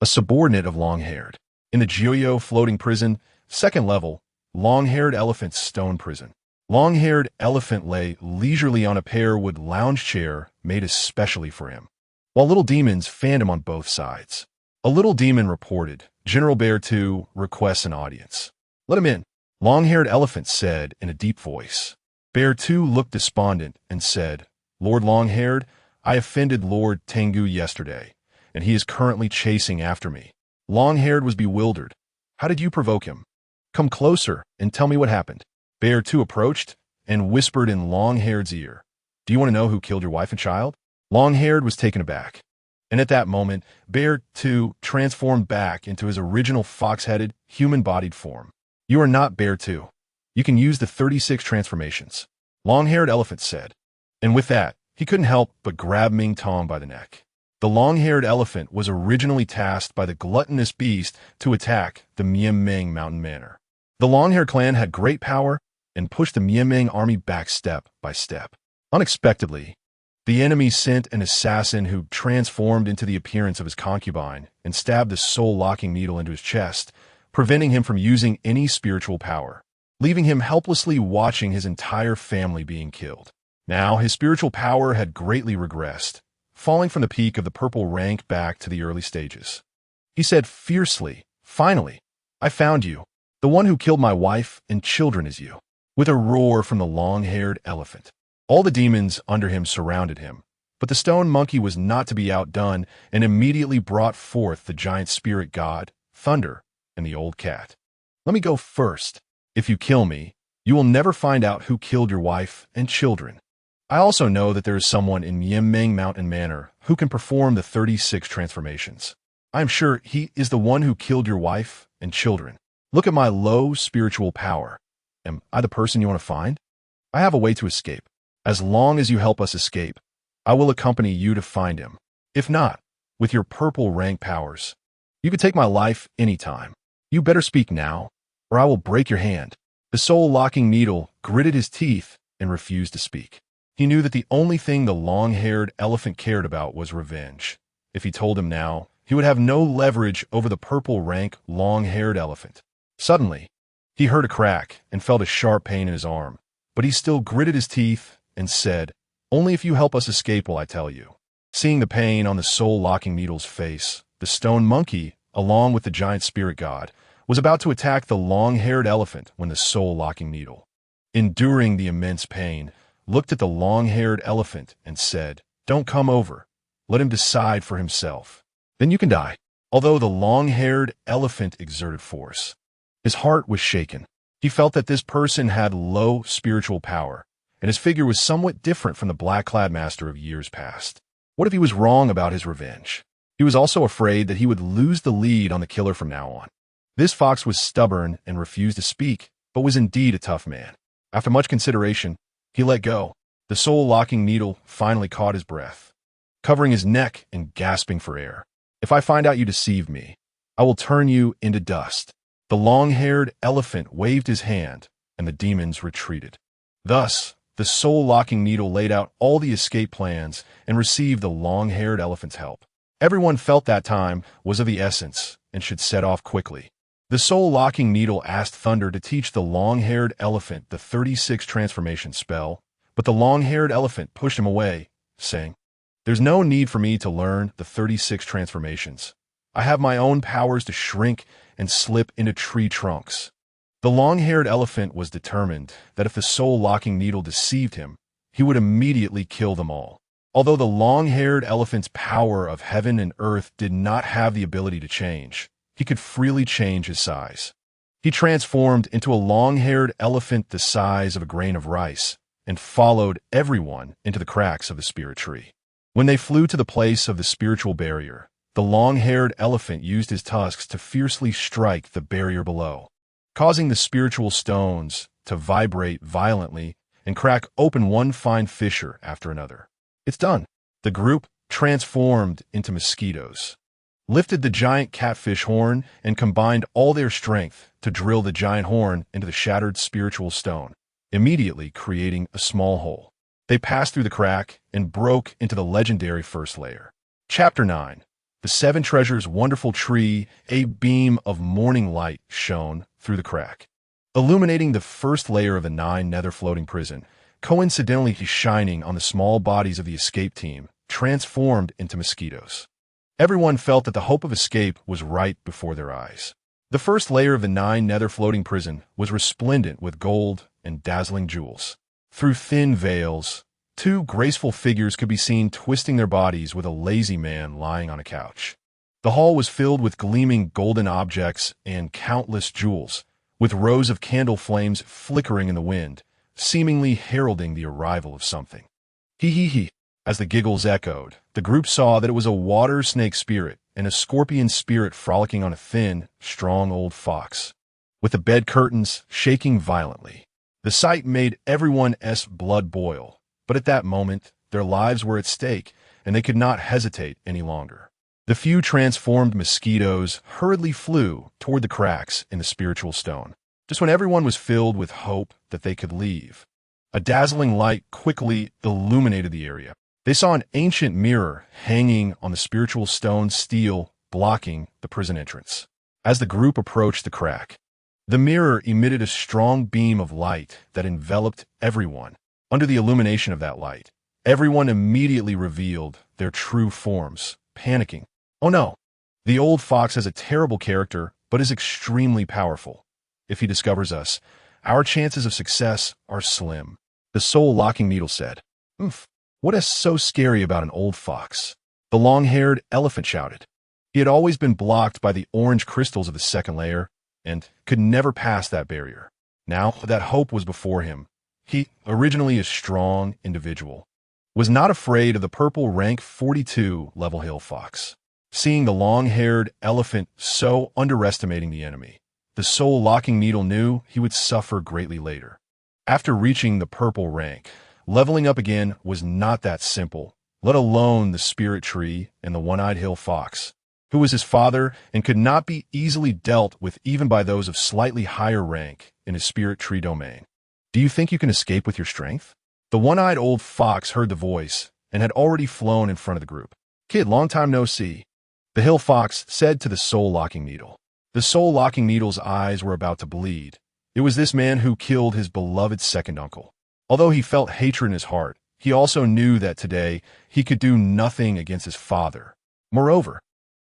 a subordinate of Long-Haired. In the Jiuyo floating prison, 2nd level, Long-Haired Elephant's stone prison. Long-Haired Elephant lay leisurely on a pear-wood lounge chair made especially for him, while little demons fanned him on both sides. A little demon reported, "General Bear 2 requests an audience." "Let him in," Long-Haired Elephant said in a deep voice. Bear 2 looked despondent and said, "Lord Long-Haired, I offended Lord Tengu yesterday, and he is currently chasing after me." Long-Haired was bewildered. "How did you provoke him? Come closer and tell me what happened." Bear 2 approached and whispered in Long-Haired's ear, "Do you want to know who killed your wife and child?" Long-Haired was taken aback, and at that moment, Bear 2 transformed back into his original fox-headed, human-bodied form. "You are not Bear 2. You can use the 36 transformations," Long-Haired Elephant said. And with that, he couldn't help but grab Ming Tong by the neck. The long-haired elephant was originally tasked by the gluttonous beast to attack the Mianming Mountain Manor. The long-haired clan had great power and pushed the Mianming army back step by step. Unexpectedly, the enemy sent an assassin who transformed into the appearance of his concubine and stabbed the soul-locking needle into his chest, preventing him from using any spiritual power, leaving him helplessly watching his entire family being killed. Now, his spiritual power had greatly regressed, falling from the peak of the purple rank back to the early stages. He said fiercely, "Finally, I found you. The one who killed my wife and children is you." With a roar from the long-haired elephant, all the demons under him surrounded him, but the stone monkey was not to be outdone and immediately brought forth the giant spirit god, Thunder and the old cat. Let me go first. If you kill me, you will never find out who killed your wife and children. I also know that there is someone in Yimeng Mountain Manor who can perform the 36 transformations. I am sure he is the one who killed your wife and children. Look at my low spiritual power. Am I the person you want to find? I have a way to escape. As long as you help us escape, I will accompany you to find him. If not, with your purple rank powers, you could take my life anytime. You better speak now, or I will break your hand. The soul-locking needle gritted his teeth and refused to speak. He knew that the only thing the long-haired elephant cared about was revenge. If he told him now, he would have no leverage over the purple rank long-haired elephant. Suddenly, he heard a crack and felt a sharp pain in his arm, but he still gritted his teeth and said, "Only if you help us escape will I tell you." Seeing the pain on the soul-locking needle's face, the stone monkey, along with the giant spirit god, was about to attack the long-haired elephant when the soul-locking needle, enduring the immense pain, looked at the long-haired elephant and said, "Don't come over. Let him decide for himself. Then you can die." Although the long-haired elephant exerted force, his heart was shaken. He felt that this person had low spiritual power, and his figure was somewhat different from the black-clad master of years past. What if he was wrong about his revenge? He was also afraid that he would lose the lead on the killer from now on. This fox was stubborn and refused to speak, but was indeed a tough man. After much consideration, he let go. The soul-locking needle finally caught his breath, covering his neck and gasping for air. "If I find out you deceived me, I will turn you into dust." The long-haired elephant waved his hand, and the demons retreated. Thus, the soul-locking needle laid out all the escape plans and received the long-haired elephant's help. Everyone felt that time was of the essence and should set off quickly. The soul-locking needle asked Thunder to teach the long-haired elephant the 36 transformation spell, but the long-haired elephant pushed him away, saying, "There's no need for me to learn the 36 transformations. I have my own powers to shrink and slip into tree trunks." The long-haired elephant was determined that if the soul-locking needle deceived him, he would immediately kill them all. Although the long-haired elephant's power of heaven and earth did not have the ability to change, he could freely change his size. He transformed into a long-haired elephant the size of a grain of rice and followed everyone into the cracks of the spirit tree. When they flew to the place of the spiritual barrier, the long-haired elephant used his tusks to fiercely strike the barrier below, causing the spiritual stones to vibrate violently and crack open one fine fissure after another. "It's done." The group transformed into mosquitoes, lifted the giant catfish horn, and combined all their strength to drill the giant horn into the shattered spiritual stone, immediately creating a small hole. They passed through the crack and broke into the legendary first layer. Chapter 9. The Seven Treasures Wonderful Tree. A beam of morning light shone through the crack, illuminating the first layer of the 9 nether floating prison, coincidentally shining on the small bodies of the escape team, transformed into mosquitoes. Everyone felt that the hope of escape was right before their eyes. The first layer of the 9 nether floating prison was resplendent with gold and dazzling jewels. Through thin veils, 2 graceful figures could be seen twisting their bodies with a lazy man lying on a couch. The hall was filled with gleaming golden objects and countless jewels, with rows of candle flames flickering in the wind, seemingly heralding the arrival of something. Hee hee hee. As the giggles echoed, the group saw that it was a water snake spirit and a scorpion spirit frolicking on a thin, strong old fox, with the bed curtains shaking violently. The sight made everyone's blood boil, but at that moment, their lives were at stake, and they could not hesitate any longer. The few transformed mosquitoes hurriedly flew toward the cracks in the spiritual stone, just when everyone was filled with hope that they could leave. A dazzling light quickly illuminated the area. They saw an ancient mirror hanging on the spiritual stone steel, blocking the prison entrance. As the group approached the crack, the mirror emitted a strong beam of light that enveloped everyone. Under the illumination of that light, everyone immediately revealed their true forms, panicking. "Oh no! The old fox has a terrible character, but is extremely powerful. If he discovers us, our chances of success are slim," the soul-locking needle said. "Oomph! What is so scary about an old fox?" the long-haired elephant shouted. He had always been blocked by the orange crystals of the second layer and could never pass that barrier. Now that hope was before him. He, originally a strong individual, was not afraid of the purple rank 42 level hill fox. Seeing the long-haired elephant so underestimating the enemy, the soul-locking needle knew he would suffer greatly later. After reaching the purple rank, leveling up again was not that simple, let alone the spirit tree and the one-eyed hill fox, who was his father and could not be easily dealt with even by those of slightly higher rank in his spirit tree domain. Do you think you can escape with your strength? The one-eyed old fox heard the voice and had already flown in front of the group. Kid, long time no see, the hill fox said to the soul-locking needle. The soul-locking needle's eyes were about to bleed. It was this man who killed his beloved second uncle. Although he felt hatred in his heart, he also knew that today he could do nothing against his father. Moreover,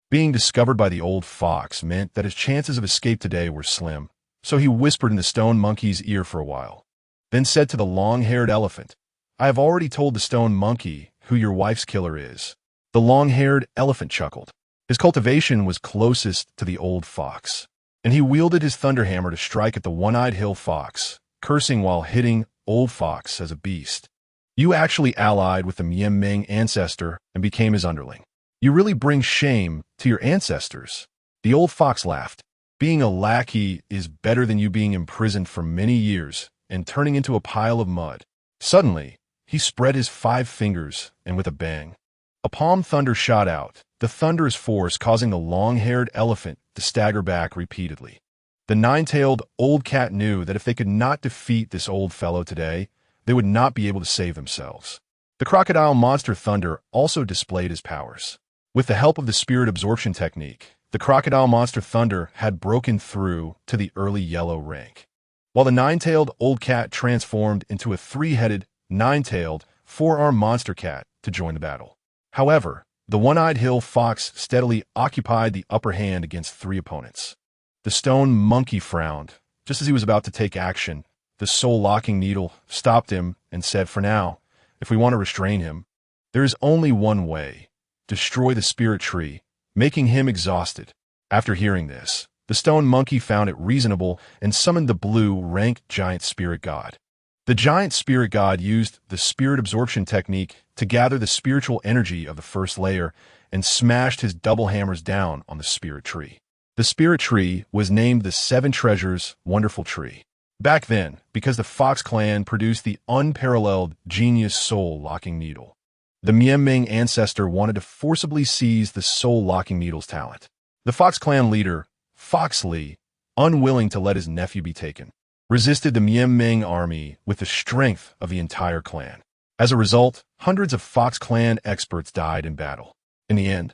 being discovered by the old fox meant that his chances of escape today were slim, so he whispered in the stone monkey's ear for a while, then said to the long-haired elephant, "I have already told the stone monkey who your wife's killer is." The long-haired elephant chuckled. His cultivation was closest to the old fox, and he wielded his thunderhammer to strike at the one-eyed hill fox, cursing while hitting old fox as a beast. "You actually allied with the Mian ancestor and became his underling. You really bring shame to your ancestors." The old fox laughed. "Being a lackey is better than you being imprisoned for many years and turning into a pile of mud." Suddenly, he spread his 5 fingers, and with a bang, a palm thunder shot out, the thunderous force causing the long-haired elephant to stagger back repeatedly. The 9-tailed old cat knew that if they could not defeat this old fellow today, they would not be able to save themselves. The crocodile monster thunder also displayed his powers. With the help of the spirit absorption technique, the crocodile monster thunder had broken through to the early yellow rank, while the 9-tailed old cat transformed into a 3-headed, 9-tailed, 4-armed monster cat to join the battle. However, the one-eyed hill fox steadily occupied the upper hand against 3 opponents. The stone monkey frowned. Just as he was about to take action, the soul-locking needle stopped him and said, "For now, if we want to restrain him, there is only one way: destroy the spirit tree, making him exhausted." After hearing this, the stone monkey found it reasonable and summoned the blue-rank giant spirit god. The giant spirit god used the spirit absorption technique to gather the spiritual energy of the first layer and smashed his double hammers down on the spirit tree. The spirit tree was named the 7 Treasures Wonderful Tree. Back then, because the Fox clan produced the unparalleled genius soul-locking needle, the Mian ancestor wanted to forcibly seize the soul-locking needle's talent. The Fox clan leader, Fox Lee, unwilling to let his nephew be taken, resisted the Mian army with the strength of the entire clan. As a result, hundreds of Fox clan experts died in battle. In the end,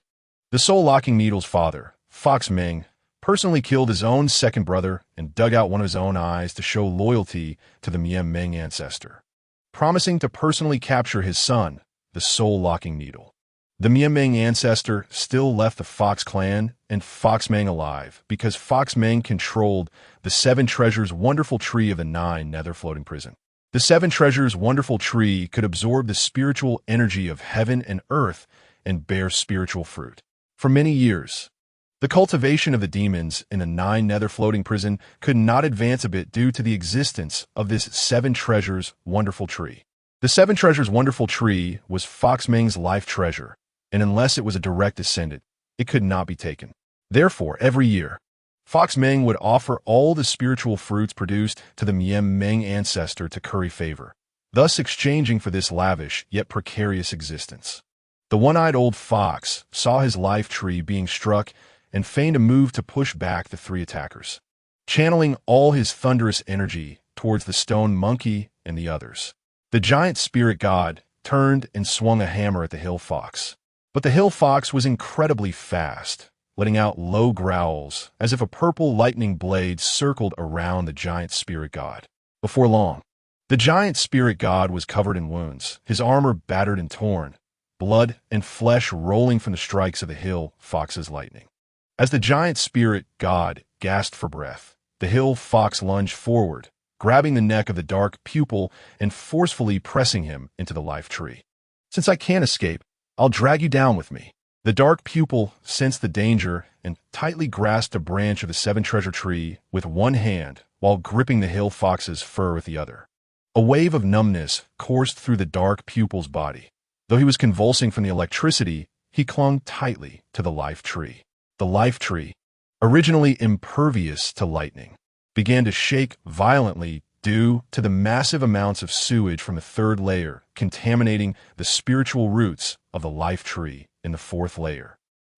the soul-locking needle's father, Fox Ming, personally killed his own second brother and dug out one of his own eyes to show loyalty to the Mian ancestor, promising to personally capture his son, the soul-locking needle. The Mian ancestor still left the Fox clan and Fox Ming alive because Fox Ming controlled the 7 Treasures Wonderful Tree of the 9 Nether Floating Prison. The 7 Treasures Wonderful Tree could absorb the spiritual energy of heaven and earth and bear spiritual fruit. For many years, the cultivation of the demons in the 9 Nether Floating Prison could not advance a bit due to the existence of this 7 Treasures Wonderful Tree. The 7 Treasures Wonderful Tree was Fox Ming's life treasure, and unless it was a direct descendant, it could not be taken. Therefore, every year, Fox Ming would offer all the spiritual fruits produced to the Mian ancestor to curry favor, thus exchanging for this lavish yet precarious existence. The one-eyed old fox saw his life tree being struck and feigned a move to push back the 3 attackers, channeling all his thunderous energy towards the stone monkey and the others. The giant spirit god turned and swung a hammer at the hill fox. But the hill fox was incredibly fast, letting out low growls as if a purple lightning blade circled around the giant spirit god. Before long, the giant spirit god was covered in wounds, his armor battered and torn, blood and flesh rolling from the strikes of the hill fox's lightning. As the giant spirit god gasped for breath, the hill fox lunged forward, grabbing the neck of the dark pupil and forcefully pressing him into the life tree. "Since I can't escape, I'll drag you down with me." The dark pupil sensed the danger and tightly grasped a branch of the seven treasure tree with one hand while gripping the hill fox's fur with the other. A wave of numbness coursed through the dark pupil's body. Though he was convulsing from the electricity, he clung tightly to the life tree. The life tree, originally impervious to lightning, began to shake violently due to the massive amounts of sewage from the third layer contaminating the spiritual roots of the life tree in the fourth layer.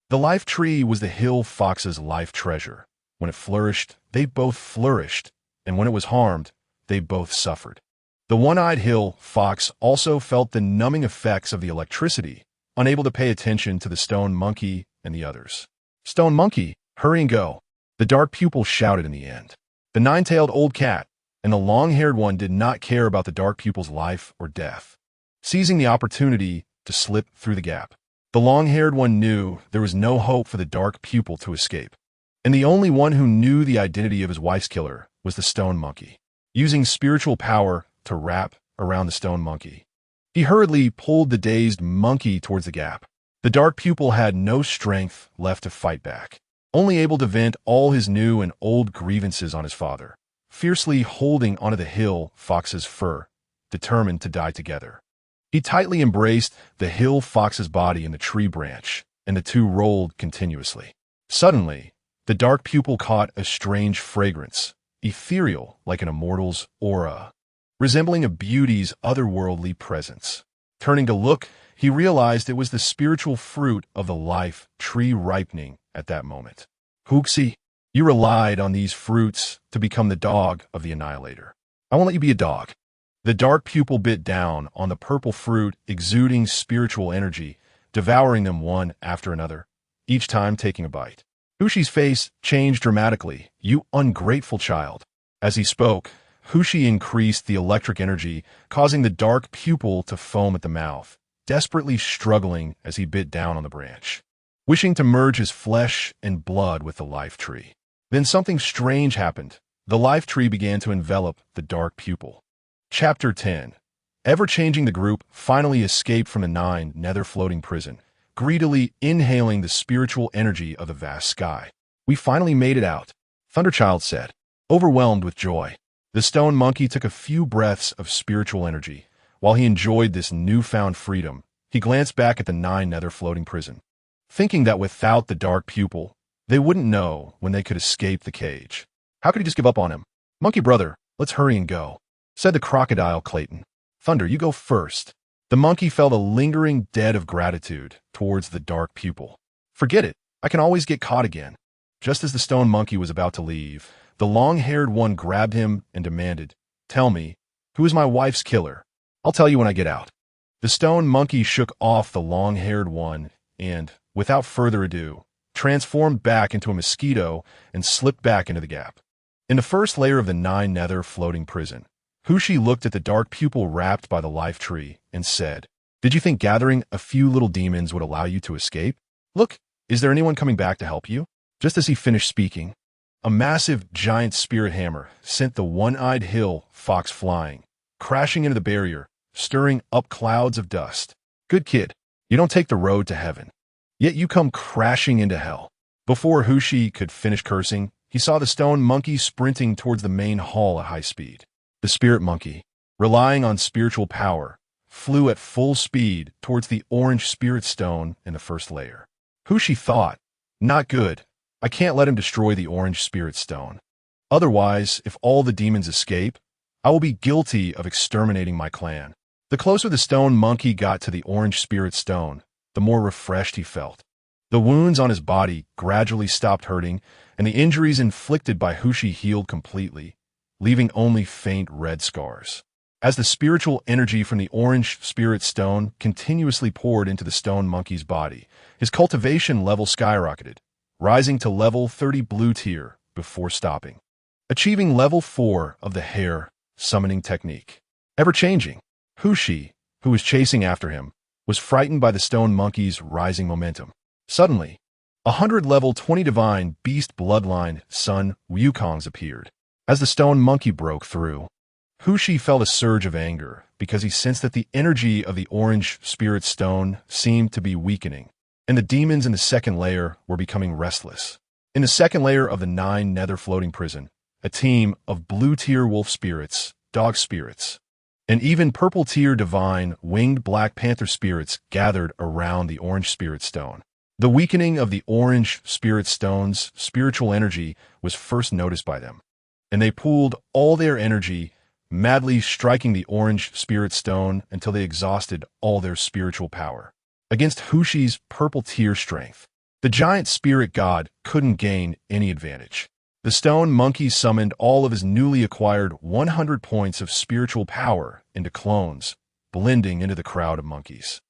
The life tree was the hill fox's life treasure. When it flourished, they both flourished, and when it was harmed, they both suffered. The one-eyed hill fox also felt the numbing effects of the electricity, unable to pay attention to the stone monkey and the others. "Stone monkey, hurry and go," the dark pupil shouted in the end. The nine-tailed old cat and the long-haired one did not care about the dark pupil's life or death. Seizing the opportunity to slip through the gap, the long-haired one knew there was no hope for the dark pupil to escape. And the only one who knew the identity of his wife's killer was the stone monkey. Using spiritual power to wrap around the stone monkey, he hurriedly pulled the dazed monkey towards the gap. The dark pupil had no strength left to fight back, only able to vent all his new and old grievances on his father, fiercely holding onto the hill fox's fur, determined to die together. He tightly embraced the hill fox's body in the tree branch, and the two rolled continuously. Suddenly, the dark pupil caught a strange fragrance, ethereal like an immortal's aura, resembling a beauty's otherworldly presence. Turning to look, he realized it was the spiritual fruit of the life tree ripening at that moment. "Hooksy, you relied on these fruits to become the dog of the Annihilator. I won't let you be a dog." The dark pupil bit down on the purple fruit, exuding spiritual energy, devouring them one after another, each time taking a bite. Hushi's face changed dramatically. "You ungrateful child." As he spoke, Hushi increased the electric energy, causing the dark pupil to foam at the mouth, desperately struggling as he bit down on the branch, wishing to merge his flesh and blood with the life tree. Then something strange happened. The life tree began to envelop the dark pupil. Chapter 10. Ever-changing, the group finally escaped from the nine nether floating prison, greedily inhaling the spiritual energy of the vast sky. "We finally made it out," Thunderchild said, overwhelmed with joy. The stone monkey took a few breaths of spiritual energy. While he enjoyed this newfound freedom, he glanced back at the nine nether floating prison, thinking that without the dark pupil, they wouldn't know when they could escape the cage. How could he just give up on him? "Monkey brother, let's hurry and go," said the crocodile Clayton. "Thunder, you go first." The monkey felt a lingering debt of gratitude towards the dark pupil. "Forget it. I can always get caught again." Just as the stone monkey was about to leave, the long-haired one grabbed him and demanded, "Tell me, who is my wife's killer? I'll tell you when I get out." The stone monkey shook off the long-haired one and, without further ado, transformed back into a mosquito and slipped back into the gap. In the first layer of the nine nether floating prison, Hushi looked at the dark pupil wrapped by the life tree and said, "Did you think gathering a few little demons would allow you to escape? Look, is there anyone coming back to help you?" Just as he finished speaking, a massive giant spirit hammer sent the one-eyed hill fox flying, crashing into the barrier, stirring up clouds of dust. "Good kid, you don't take the road to heaven, yet you come crashing into hell." Before Hushi could finish cursing, he saw the stone monkey sprinting towards the main hall at high speed. The spirit monkey, relying on spiritual power, flew at full speed towards the orange spirit stone in the first layer. Hushi thought, "Not good. I can't let him destroy the orange spirit stone. Otherwise, if all the demons escape, I will be guilty of exterminating my clan." The closer the stone monkey got to the orange spirit stone, the more refreshed he felt. The wounds on his body gradually stopped hurting, and the injuries inflicted by Hushi healed completely, leaving only faint red scars. As the spiritual energy from the orange spirit stone continuously poured into the stone monkey's body, his cultivation level skyrocketed, rising to level 30 blue tier before stopping, achieving level 4 of the hair summoning technique. Ever-changing, Hushi, who was chasing after him, was frightened by the stone monkey's rising momentum. Suddenly, 100 level 20 divine beast bloodline Sun Wukongs appeared. As the stone monkey broke through, Hushi felt a surge of anger because he sensed that the energy of the orange spirit stone seemed to be weakening, and the demons in the second layer were becoming restless. In the second layer of the 9 nether floating prison, a team of blue-tier wolf spirits, dog spirits, and even purple-tier divine winged Black Panther spirits gathered around the orange spirit stone. The weakening of the orange spirit stone's spiritual energy was first noticed by them, and they pooled all their energy, madly striking the orange spirit stone until they exhausted all their spiritual power. Against Hushi's purple-tier strength, the giant spirit god couldn't gain any advantage. The stone monkey summoned all of his newly acquired 100 points of spiritual power into clones, blending into the crowd of monkeys.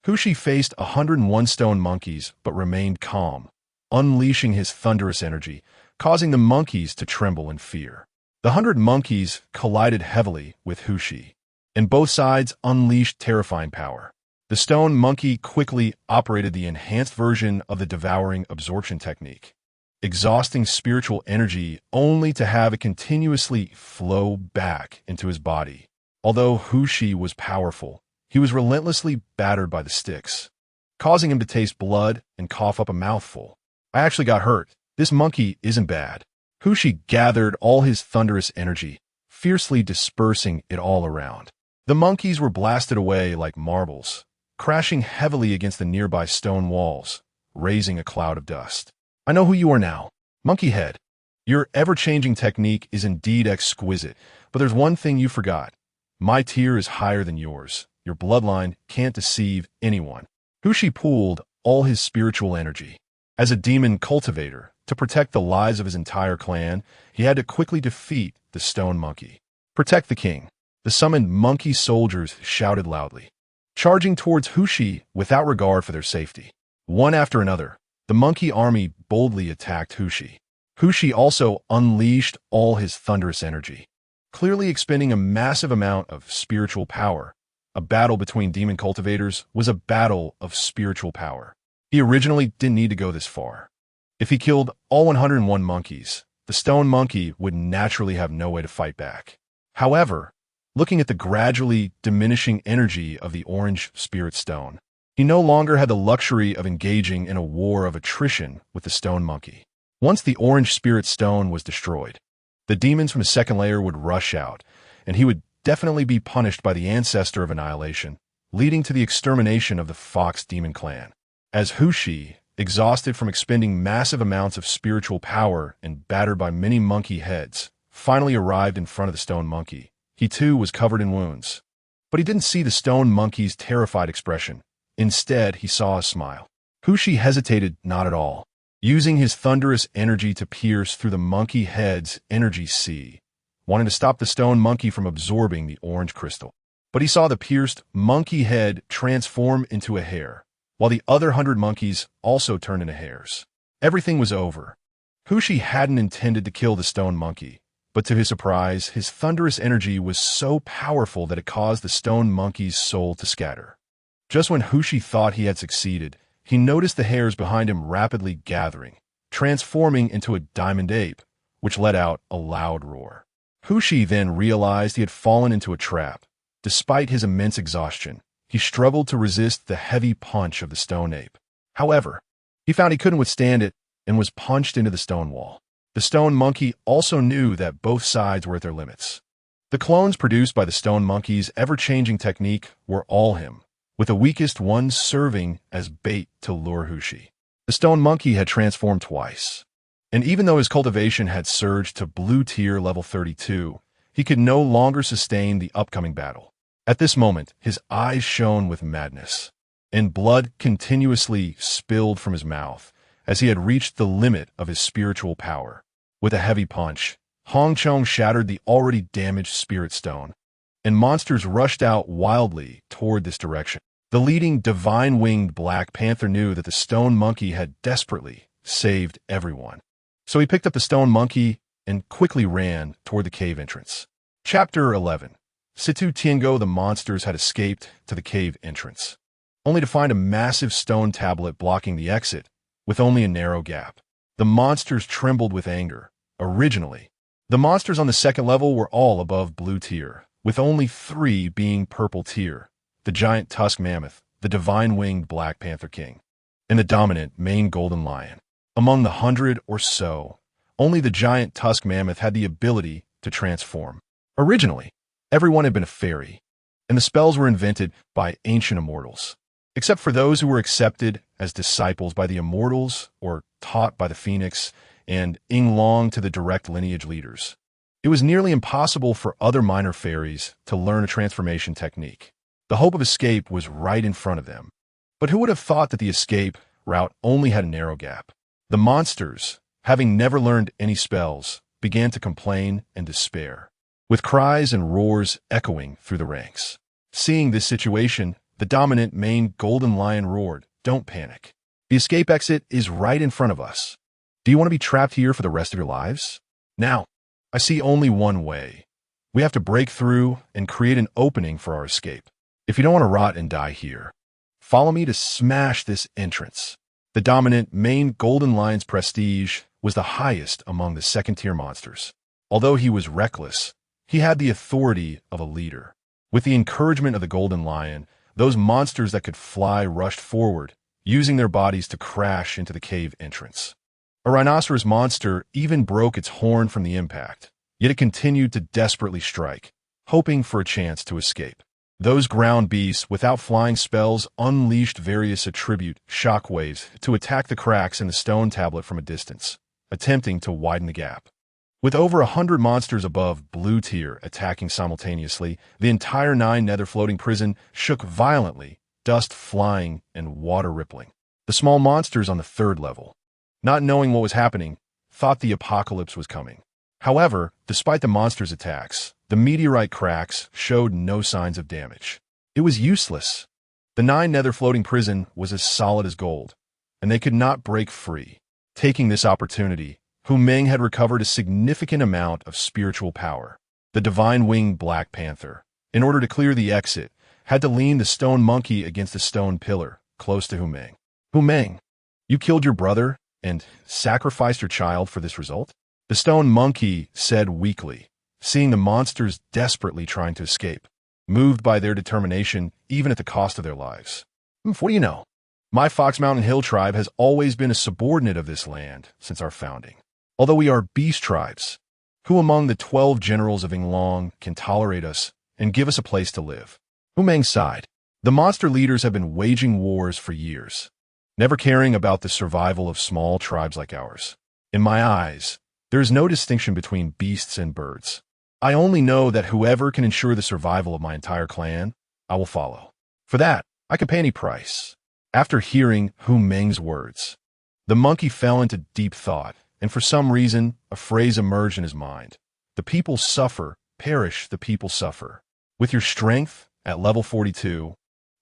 Hushi faced 101 stone monkeys but remained calm, unleashing his thunderous energy, causing the monkeys to tremble in fear. The 100 monkeys collided heavily with Hushi, and both sides unleashed terrifying power. The stone monkey quickly operated the enhanced version of the devouring absorption technique, exhausting spiritual energy only to have it continuously flow back into his body. Although Hushi was powerful, he was relentlessly battered by the sticks, causing him to taste blood and cough up a mouthful. I actually got hurt. This monkey isn't bad. Hushi gathered all his thunderous energy, fiercely dispersing it all around. The monkeys were blasted away like marbles, crashing heavily against the nearby stone walls, raising a cloud of dust. I know who you are now, Monkey Head. Your ever-changing technique is indeed exquisite, but there's one thing you forgot. My tier is higher than yours. Your bloodline can't deceive anyone. Hushi pooled all his spiritual energy. As a demon cultivator, to protect the lives of his entire clan, he had to quickly defeat the stone monkey. Protect the king. The summoned monkey soldiers shouted loudly, charging towards Hushi without regard for their safety. One after another, the monkey army boldly attacked Hushi. Hushi also unleashed all his thunderous energy, clearly expending a massive amount of spiritual power. A battle between demon cultivators was a battle of spiritual power. He originally didn't need to go this far. If he killed all 101 monkeys, the stone monkey would naturally have no way to fight back. However, looking at the gradually diminishing energy of the orange spirit stone, he no longer had the luxury of engaging in a war of attrition with the stone monkey. Once the orange spirit stone was destroyed, the demons from the second layer would rush out, and he would definitely be punished by the ancestor of annihilation, leading to the extermination of the Fox Demon clan. As Hushi, exhausted from expending massive amounts of spiritual power and battered by many monkey heads, finally arrived in front of the stone monkey, he too was covered in wounds. But he didn't see the stone monkey's terrified expression. Instead, he saw a smile. Hushi hesitated not at all, using his thunderous energy to pierce through the monkey head's energy sea, wanting to stop the stone monkey from absorbing the orange crystal. But he saw the pierced monkey head transform into a hare, while the other 100 monkeys also turned into hares. Everything was over. Hushi hadn't intended to kill the stone monkey, but to his surprise, his thunderous energy was so powerful that it caused the stone monkey's soul to scatter. Just when Hushi thought he had succeeded, he noticed the hares behind him rapidly gathering, transforming into a diamond ape, which let out a loud roar. Hushi then realized he had fallen into a trap. Despite his immense exhaustion, he struggled to resist the heavy punch of the stone ape. However, he found he couldn't withstand it and was punched into the stone wall. The stone monkey also knew that both sides were at their limits. The clones produced by the stone monkey's ever-changing technique were all him, with the weakest ones serving as bait to lure Hushi. The stone monkey had transformed twice, and even though his cultivation had surged to blue tier level 32, he could no longer sustain the upcoming battle. At this moment, his eyes shone with madness, and blood continuously spilled from his mouth as he had reached the limit of his spiritual power. With a heavy punch, Hong Chong shattered the already damaged spirit stone, and monsters rushed out wildly toward this direction. The leading divine-winged Black Panther knew that the stone monkey had desperately saved everyone. So he picked up the stone monkey and quickly ran toward the cave entrance. Chapter 11. Situ Tiango. The monsters had escaped to the cave entrance, only to find a massive stone tablet blocking the exit, with only a narrow gap. The monsters trembled with anger. Originally, the monsters on the second level were all above blue tier, with only 3 being purple tier: the giant tusk mammoth, the divine-winged Black Panther King, and the dominant main golden lion. Among the 100 or so, only the giant tusk mammoth had the ability to transform. Originally, everyone had been a fairy, and the spells were invented by ancient immortals, except for those who were accepted as disciples by the immortals or taught by the phoenix and Ying to the direct lineage leaders. It was nearly impossible for other minor fairies to learn a transformation technique. The hope of escape was right in front of them. But who would have thought that the escape route only had a narrow gap? The monsters, having never learned any spells, began to complain and despair, with cries and roars echoing through the ranks. Seeing this situation, the dominant main golden lion roared, "Don't panic. The escape exit is right in front of us. Do you want to be trapped here for the rest of your lives? Now, I see only one way. We have to break through and create an opening for our escape. If you don't want to rot and die here, follow me to smash this entrance." The dominant main golden lion's prestige was the highest among the second-tier monsters. Although he was reckless, he had the authority of a leader. With the encouragement of the golden lion, those monsters that could fly rushed forward, using their bodies to crash into the cave entrance. A rhinoceros monster even broke its horn from the impact, yet it continued to desperately strike, hoping for a chance to escape. Those ground beasts, without flying spells, unleashed various attribute shockwaves to attack the cracks in the stone tablet from a distance, attempting to widen the gap. With over 100 monsters above blue tier attacking simultaneously, the entire 9-nether floating prison shook violently, dust flying and water rippling. The small monsters on the 3rd level, not knowing what was happening, thought the apocalypse was coming. However, despite the monsters' attacks, the meteorite cracks showed no signs of damage. It was useless. The 9-nether floating prison was as solid as gold, and they could not break free. Taking this opportunity, Hu Meng had recovered a significant amount of spiritual power. The divine-winged Black Panther, in order to clear the exit, had to lean the stone monkey against a stone pillar, close to Hu Meng. "Hu Meng, you killed your brother and sacrificed your child for this result?" The stone monkey said weakly, seeing the monsters desperately trying to escape, moved by their determination even at the cost of their lives. "What do you know? My Fox Mountain Hill tribe has always been a subordinate of this land since our founding. Although we are beast tribes, who among the 12 generals of Ying can tolerate us and give us a place to live?" Hu Meng sighed. The monster leaders have been waging wars for years, never caring about the survival of small tribes like ours. In my eyes, there is no distinction between beasts and birds. I only know that whoever can ensure the survival of my entire clan, I will follow. For that, I can pay any price. After hearing Hu Meng's words, the monkey fell into deep thought, and for some reason, a phrase emerged in his mind. "The people suffer, perish the people suffer." With your strength at level 42,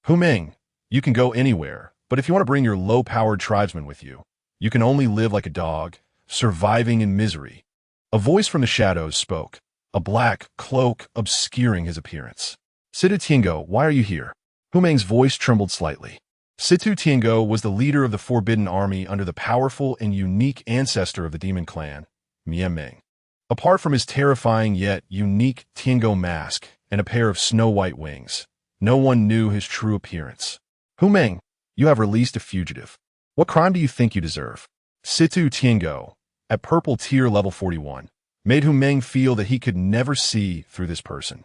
Hu Meng, you can go anywhere, but if you want to bring your low-powered tribesmen with you, you can only live like a dog, surviving in misery. A voice from the shadows spoke, a black cloak obscuring his appearance. "Situ Tiango, why are you here?" Hu Meng's voice trembled slightly. Situ Tiango was the leader of the Forbidden Army under the powerful and unique ancestor of the demon clan, Mian Meng. Apart from his terrifying yet unique Tiango mask and a pair of snow-white wings, no one knew his true appearance. "Hu Meng, you have released a fugitive. What crime do you think you deserve?" Situ Tiango, at purple tier level 41, made Hu Meng feel that he could never see through this person.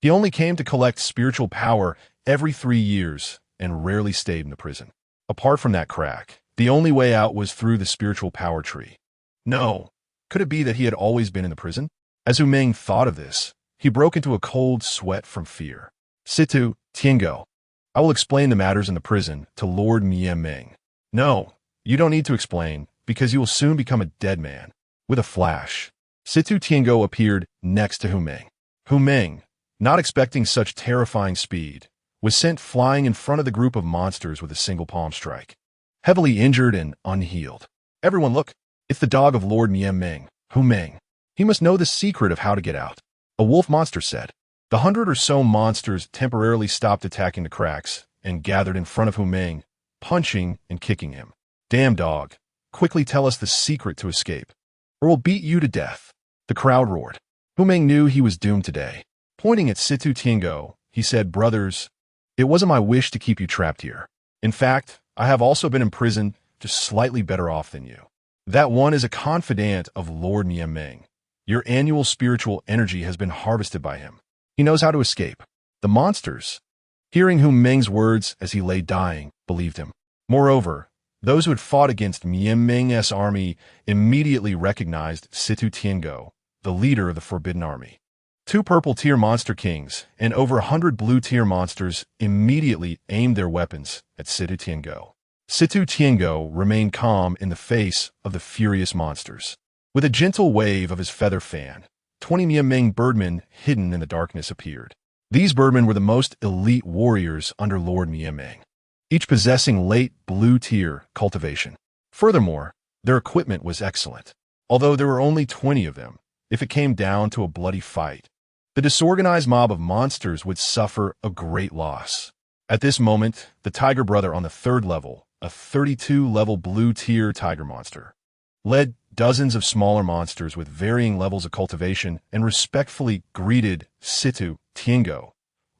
He only came to collect spiritual power every 3 years and rarely stayed in the prison. Apart from that crack, the only way out was through the spiritual power tree. No, could it be that he had always been in the prison? As Hu Meng thought of this, he broke into a cold sweat from fear. "Situ Tiango, I will explain the matters in the prison to Lord Mian Meng." "No, you don't need to explain, because you will soon become a dead man." With a flash, Situ Tiango appeared next to Hu Meng. Hu Meng, not expecting such terrifying speed, was sent flying in front of the group of monsters with a single palm strike. Heavily injured and unhealed. "Everyone look, it's the dog of Lord Mian Meng, Hu Meng. He must know the secret of how to get out," a wolf monster said. The 100 or so monsters temporarily stopped attacking the cracks and gathered in front of Hu Meng, punching and kicking him. "Damn dog, quickly tell us the secret to escape, or we'll beat you to death." The crowd roared. Hu Meng knew he was doomed today. Pointing at Situ Tiango, he said, "Brothers, it wasn't my wish to keep you trapped here. In fact, I have also been imprisoned, just slightly better off than you. That one is a confidant of Lord Meng. Your annual spiritual energy has been harvested by him. He knows how to escape. The monsters, hearing Meng's words as he lay dying, believed him. Moreover, those who had fought against Meng's army immediately recognized Situ Tiango, the leader of the Forbidden Army. 2 purple-tier monster kings and over 100 blue-tier monsters immediately aimed their weapons at Situ Tiango. Situ Tiango remained calm in the face of the furious monsters. With a gentle wave of his feather fan, 20 Meng birdmen hidden in the darkness appeared. These birdmen were the most elite warriors under Lord Meng, each possessing late blue-tier cultivation. Furthermore, their equipment was excellent. Although there were only 20 of them, if it came down to a bloody fight, the disorganized mob of monsters would suffer a great loss. At this moment, the Tiger Brother on the 3rd level, a 32-level blue-tier tiger monster, led dozens of smaller monsters with varying levels of cultivation and respectfully greeted Situ Tiango.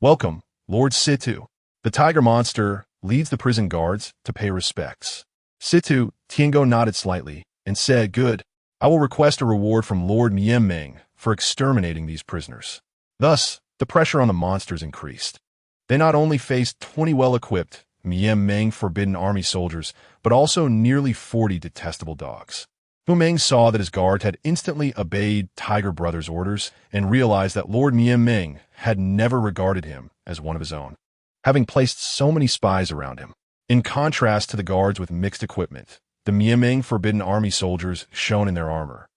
"Welcome, Lord Situ." The tiger monster leads the prison guards to pay respects. Situ Tiango nodded slightly and said, "Good. I will request a reward from Lord Meng for exterminating these prisoners." Thus, the pressure on the monsters increased. They not only faced 20 well-equipped Meng Forbidden Army soldiers, but also nearly 40 detestable dogs. Meng saw that his guard had instantly obeyed Tiger Brother's orders and realized that Lord Meng had never regarded him as one of his own, having placed so many spies around him. In contrast to the guards with mixed equipment, the Meng Forbidden Army soldiers shone in their armor,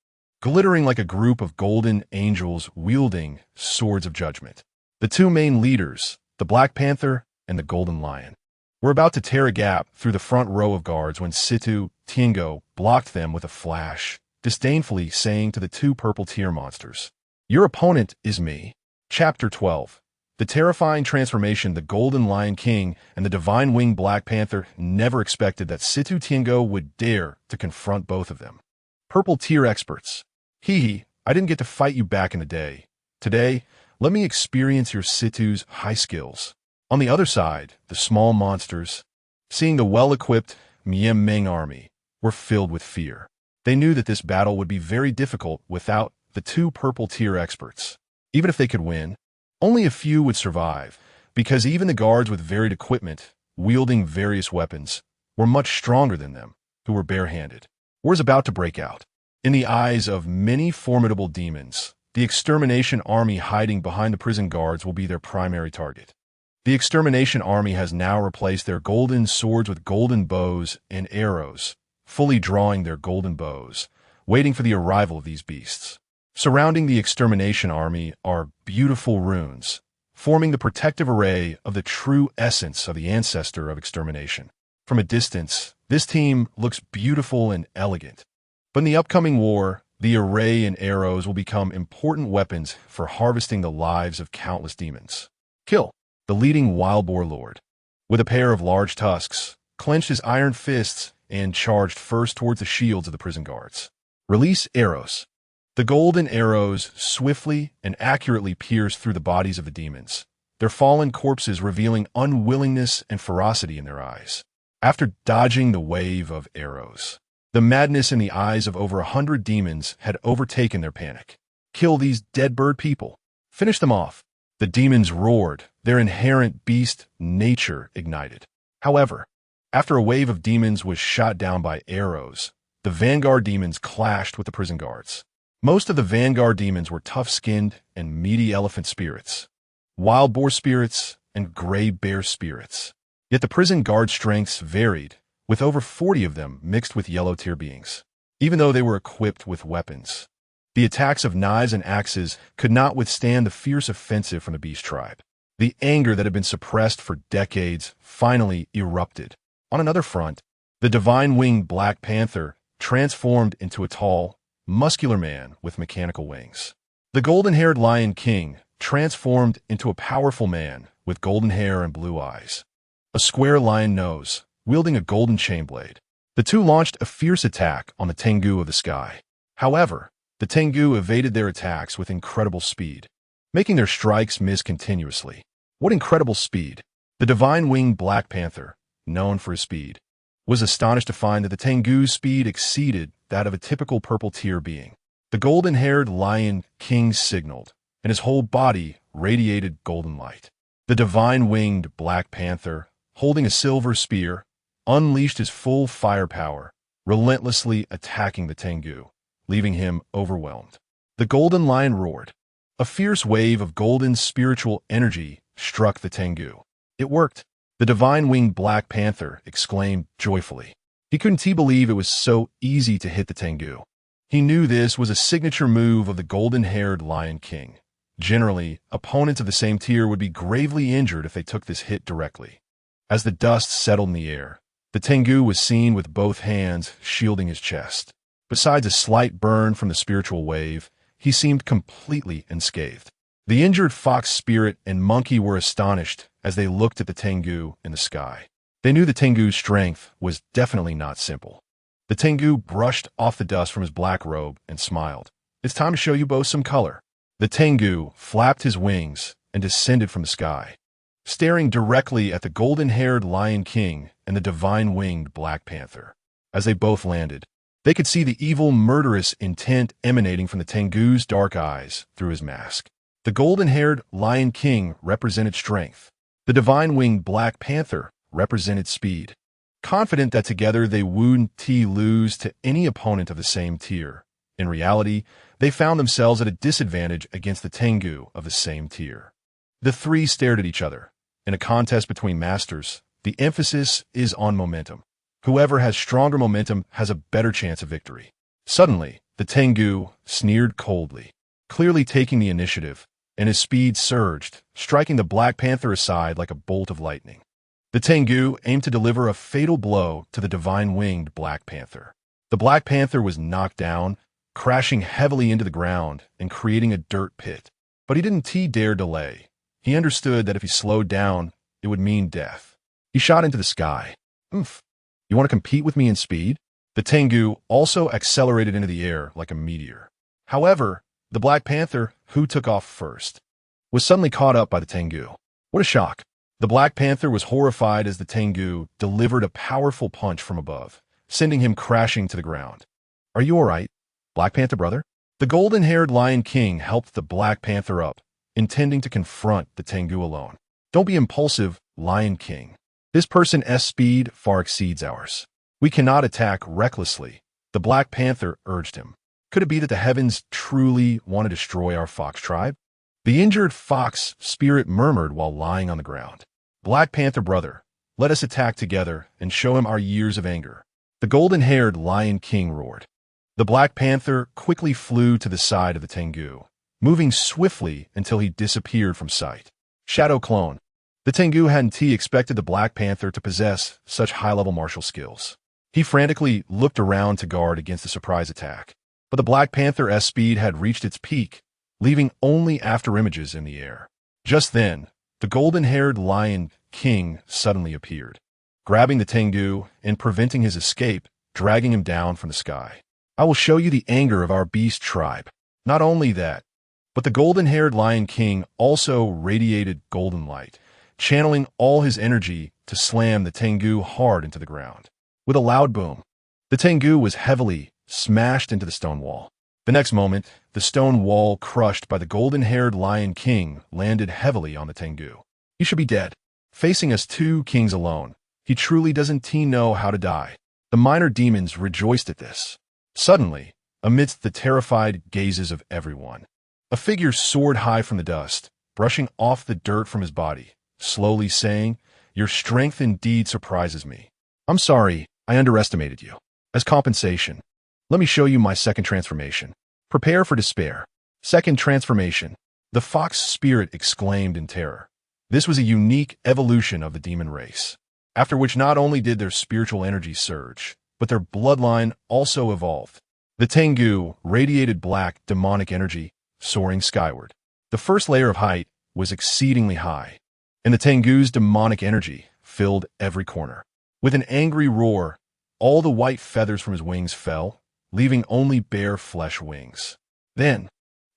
glittering like a group of golden angels wielding swords of judgment. The 2 main leaders, the Black Panther and the Golden Lion, were about to tear a gap through the front row of guards when Situ Tiango blocked them with a flash, disdainfully saying to the 2 purple-tier monsters, "Your opponent is me." Chapter 12. The terrifying transformation. The Golden Lion King and the Divine Winged Black Panther never expected that Situ Tiango would dare to confront both of them. Purple-tier experts. "Hee, I didn't get to fight you back in the day. Today, let me experience your Situ's high skills." On the other side, the small monsters, seeing the well-equipped Meng army, were filled with fear. They knew that this battle would be very difficult without the 2 purple-tier experts. Even if they could win, only a few would survive, because even the guards with varied equipment, wielding various weapons, were much stronger than them, who were barehanded. War is about to break out. In the eyes of many formidable demons, the extermination army hiding behind the prison guards will be their primary target. The extermination army has now replaced their golden swords with golden bows and arrows, fully drawing their golden bows, waiting for the arrival of these beasts. Surrounding the extermination army are beautiful runes, forming the protective array of the true essence of the ancestor of extermination. From a distance, this team looks beautiful and elegant. But in the upcoming war, the array and arrows will become important weapons for harvesting the lives of countless demons. Kill. The leading wild boar lord, with a pair of large tusks, clenched his iron fists and charged first towards the shields of the prison guards. Release arrows. The golden arrows swiftly and accurately pierced through the bodies of the demons, their fallen corpses revealing unwillingness and ferocity in their eyes. After dodging the wave of arrows, the madness in the eyes of over 100 demons had overtaken their panic. Kill these dead bird people. Finish them off. The demons roared, their inherent beast nature ignited. However, after a wave of demons was shot down by arrows, the vanguard demons clashed with the prison guards. Most of the vanguard demons were tough-skinned and meaty elephant spirits, wild boar spirits, and gray bear spirits. Yet the prison guard strengths varied, with over 40 of them mixed with yellow-tier beings. Even though they were equipped with weapons, the attacks of knives and axes could not withstand the fierce offensive from the beast tribe. The anger that had been suppressed for decades finally erupted. On another front, the Divine Winged Black Panther transformed into a tall, muscular man with mechanical wings. The golden-haired Lion King transformed into a powerful man with golden hair and blue eyes, a square lion nose, wielding a golden chain blade. The 2 launched a fierce attack on the Tengu of the sky. However, the Tengu evaded their attacks with incredible speed, making their strikes miss continuously. What incredible speed! The Divine Winged Black Panther, known for his speed, was astonished to find that the Tengu's speed exceeded that of a typical purple-tier being. The golden-haired Lion King signaled, and his whole body radiated golden light. The divine-winged Black Panther, holding a silver spear, unleashed his full firepower, relentlessly attacking the Tengu, leaving him overwhelmed. The Golden Lion roared. A fierce wave of golden spiritual energy struck the Tengu. It worked. The divine-winged Black Panther exclaimed joyfully. He couldn't believe it was so easy to hit the Tengu. He knew this was a signature move of the golden-haired Lion King. Generally, opponents of the same tier would be gravely injured if they took this hit directly. As the dust settled in the air, the Tengu was seen with both hands shielding his chest. Besides a slight burn from the spiritual wave, he seemed completely unscathed. The injured fox spirit and monkey were astonished as they looked at the Tengu in the sky. They knew the Tengu's strength was definitely not simple. The Tengu brushed off the dust from his black robe and smiled. "It's time to show you both some color." The Tengu flapped his wings and descended from the sky, staring directly at the golden-haired Lion King and the divine-winged Black Panther. As they both landed, they could see the evil, murderous intent emanating from the Tengu's dark eyes through his mask. The golden-haired Lion King represented strength. The divine-winged Black Panther represented speed. Confident that together they wouldn't lose to any opponent of the same tier, in reality, they found themselves at a disadvantage against the Tengu of the same tier. The three stared at each other. In a contest between masters, the emphasis is on momentum. Whoever has stronger momentum has a better chance of victory. Suddenly, the Tengu sneered coldly, clearly taking the initiative, and his speed surged, striking the Black Panther aside like a bolt of lightning. The Tengu aimed to deliver a fatal blow to the divine-winged Black Panther. The Black Panther was knocked down, crashing heavily into the ground and creating a dirt pit. But he didn't dare delay. He understood that if he slowed down, it would mean death. He shot into the sky. "Oomph. You want to compete with me in speed?" The Tengu also accelerated into the air like a meteor. However, the Black Panther, who took off first, was suddenly caught up by the Tengu. What a shock! The Black Panther was horrified as the Tengu delivered a powerful punch from above, sending him crashing to the ground. "Are you all right, Black Panther brother?" The golden-haired Lion King helped the Black Panther up, intending to confront the Tengu alone. "Don't be impulsive, Lion King. This person's speed far exceeds ours. We cannot attack recklessly," the Black Panther urged him. "Could it be that the heavens truly want to destroy our fox tribe?" The injured fox spirit murmured while lying on the ground. "Black Panther brother, let us attack together and show him our years of anger." The golden-haired Lion King roared. The Black Panther quickly flew to the side of the Tengu, moving swiftly until he disappeared from sight. Shadow clone. The Tengu hadn't expected the Black Panther to possess such high-level martial skills. He frantically looked around to guard against a surprise attack, but the Black Panther's speed had reached its peak, leaving only afterimages in the air. Just then, the golden-haired Lion King suddenly appeared, grabbing the Tengu and preventing his escape, dragging him down from the sky. "I will show you the anger of our beast tribe." Not only that, but the golden-haired Lion King also radiated golden light, channeling all his energy to slam the Tengu hard into the ground. With a loud boom, the Tengu was heavily smashed into the stone wall. The next moment, the stone wall crushed by the golden-haired Lion King landed heavily on the Tengu. "He should be dead. Facing us two kings alone, he truly doesn't know how to die." The minor demons rejoiced at this. Suddenly, amidst the terrified gazes of everyone, a figure soared high from the dust, brushing off the dirt from his body, slowly saying, "Your strength indeed surprises me. I'm sorry, I underestimated you. As compensation, let me show you my second transformation. Prepare for despair." Second transformation. The fox spirit exclaimed in terror. This was a unique evolution of the demon race, after which not only did their spiritual energy surge, but their bloodline also evolved. The Tengu radiated black, demonic energy, soaring skyward. The first layer of height was exceedingly high, and the Tengu's demonic energy filled every corner. With an angry roar, all the white feathers from his wings fell, leaving only bare flesh wings. Then,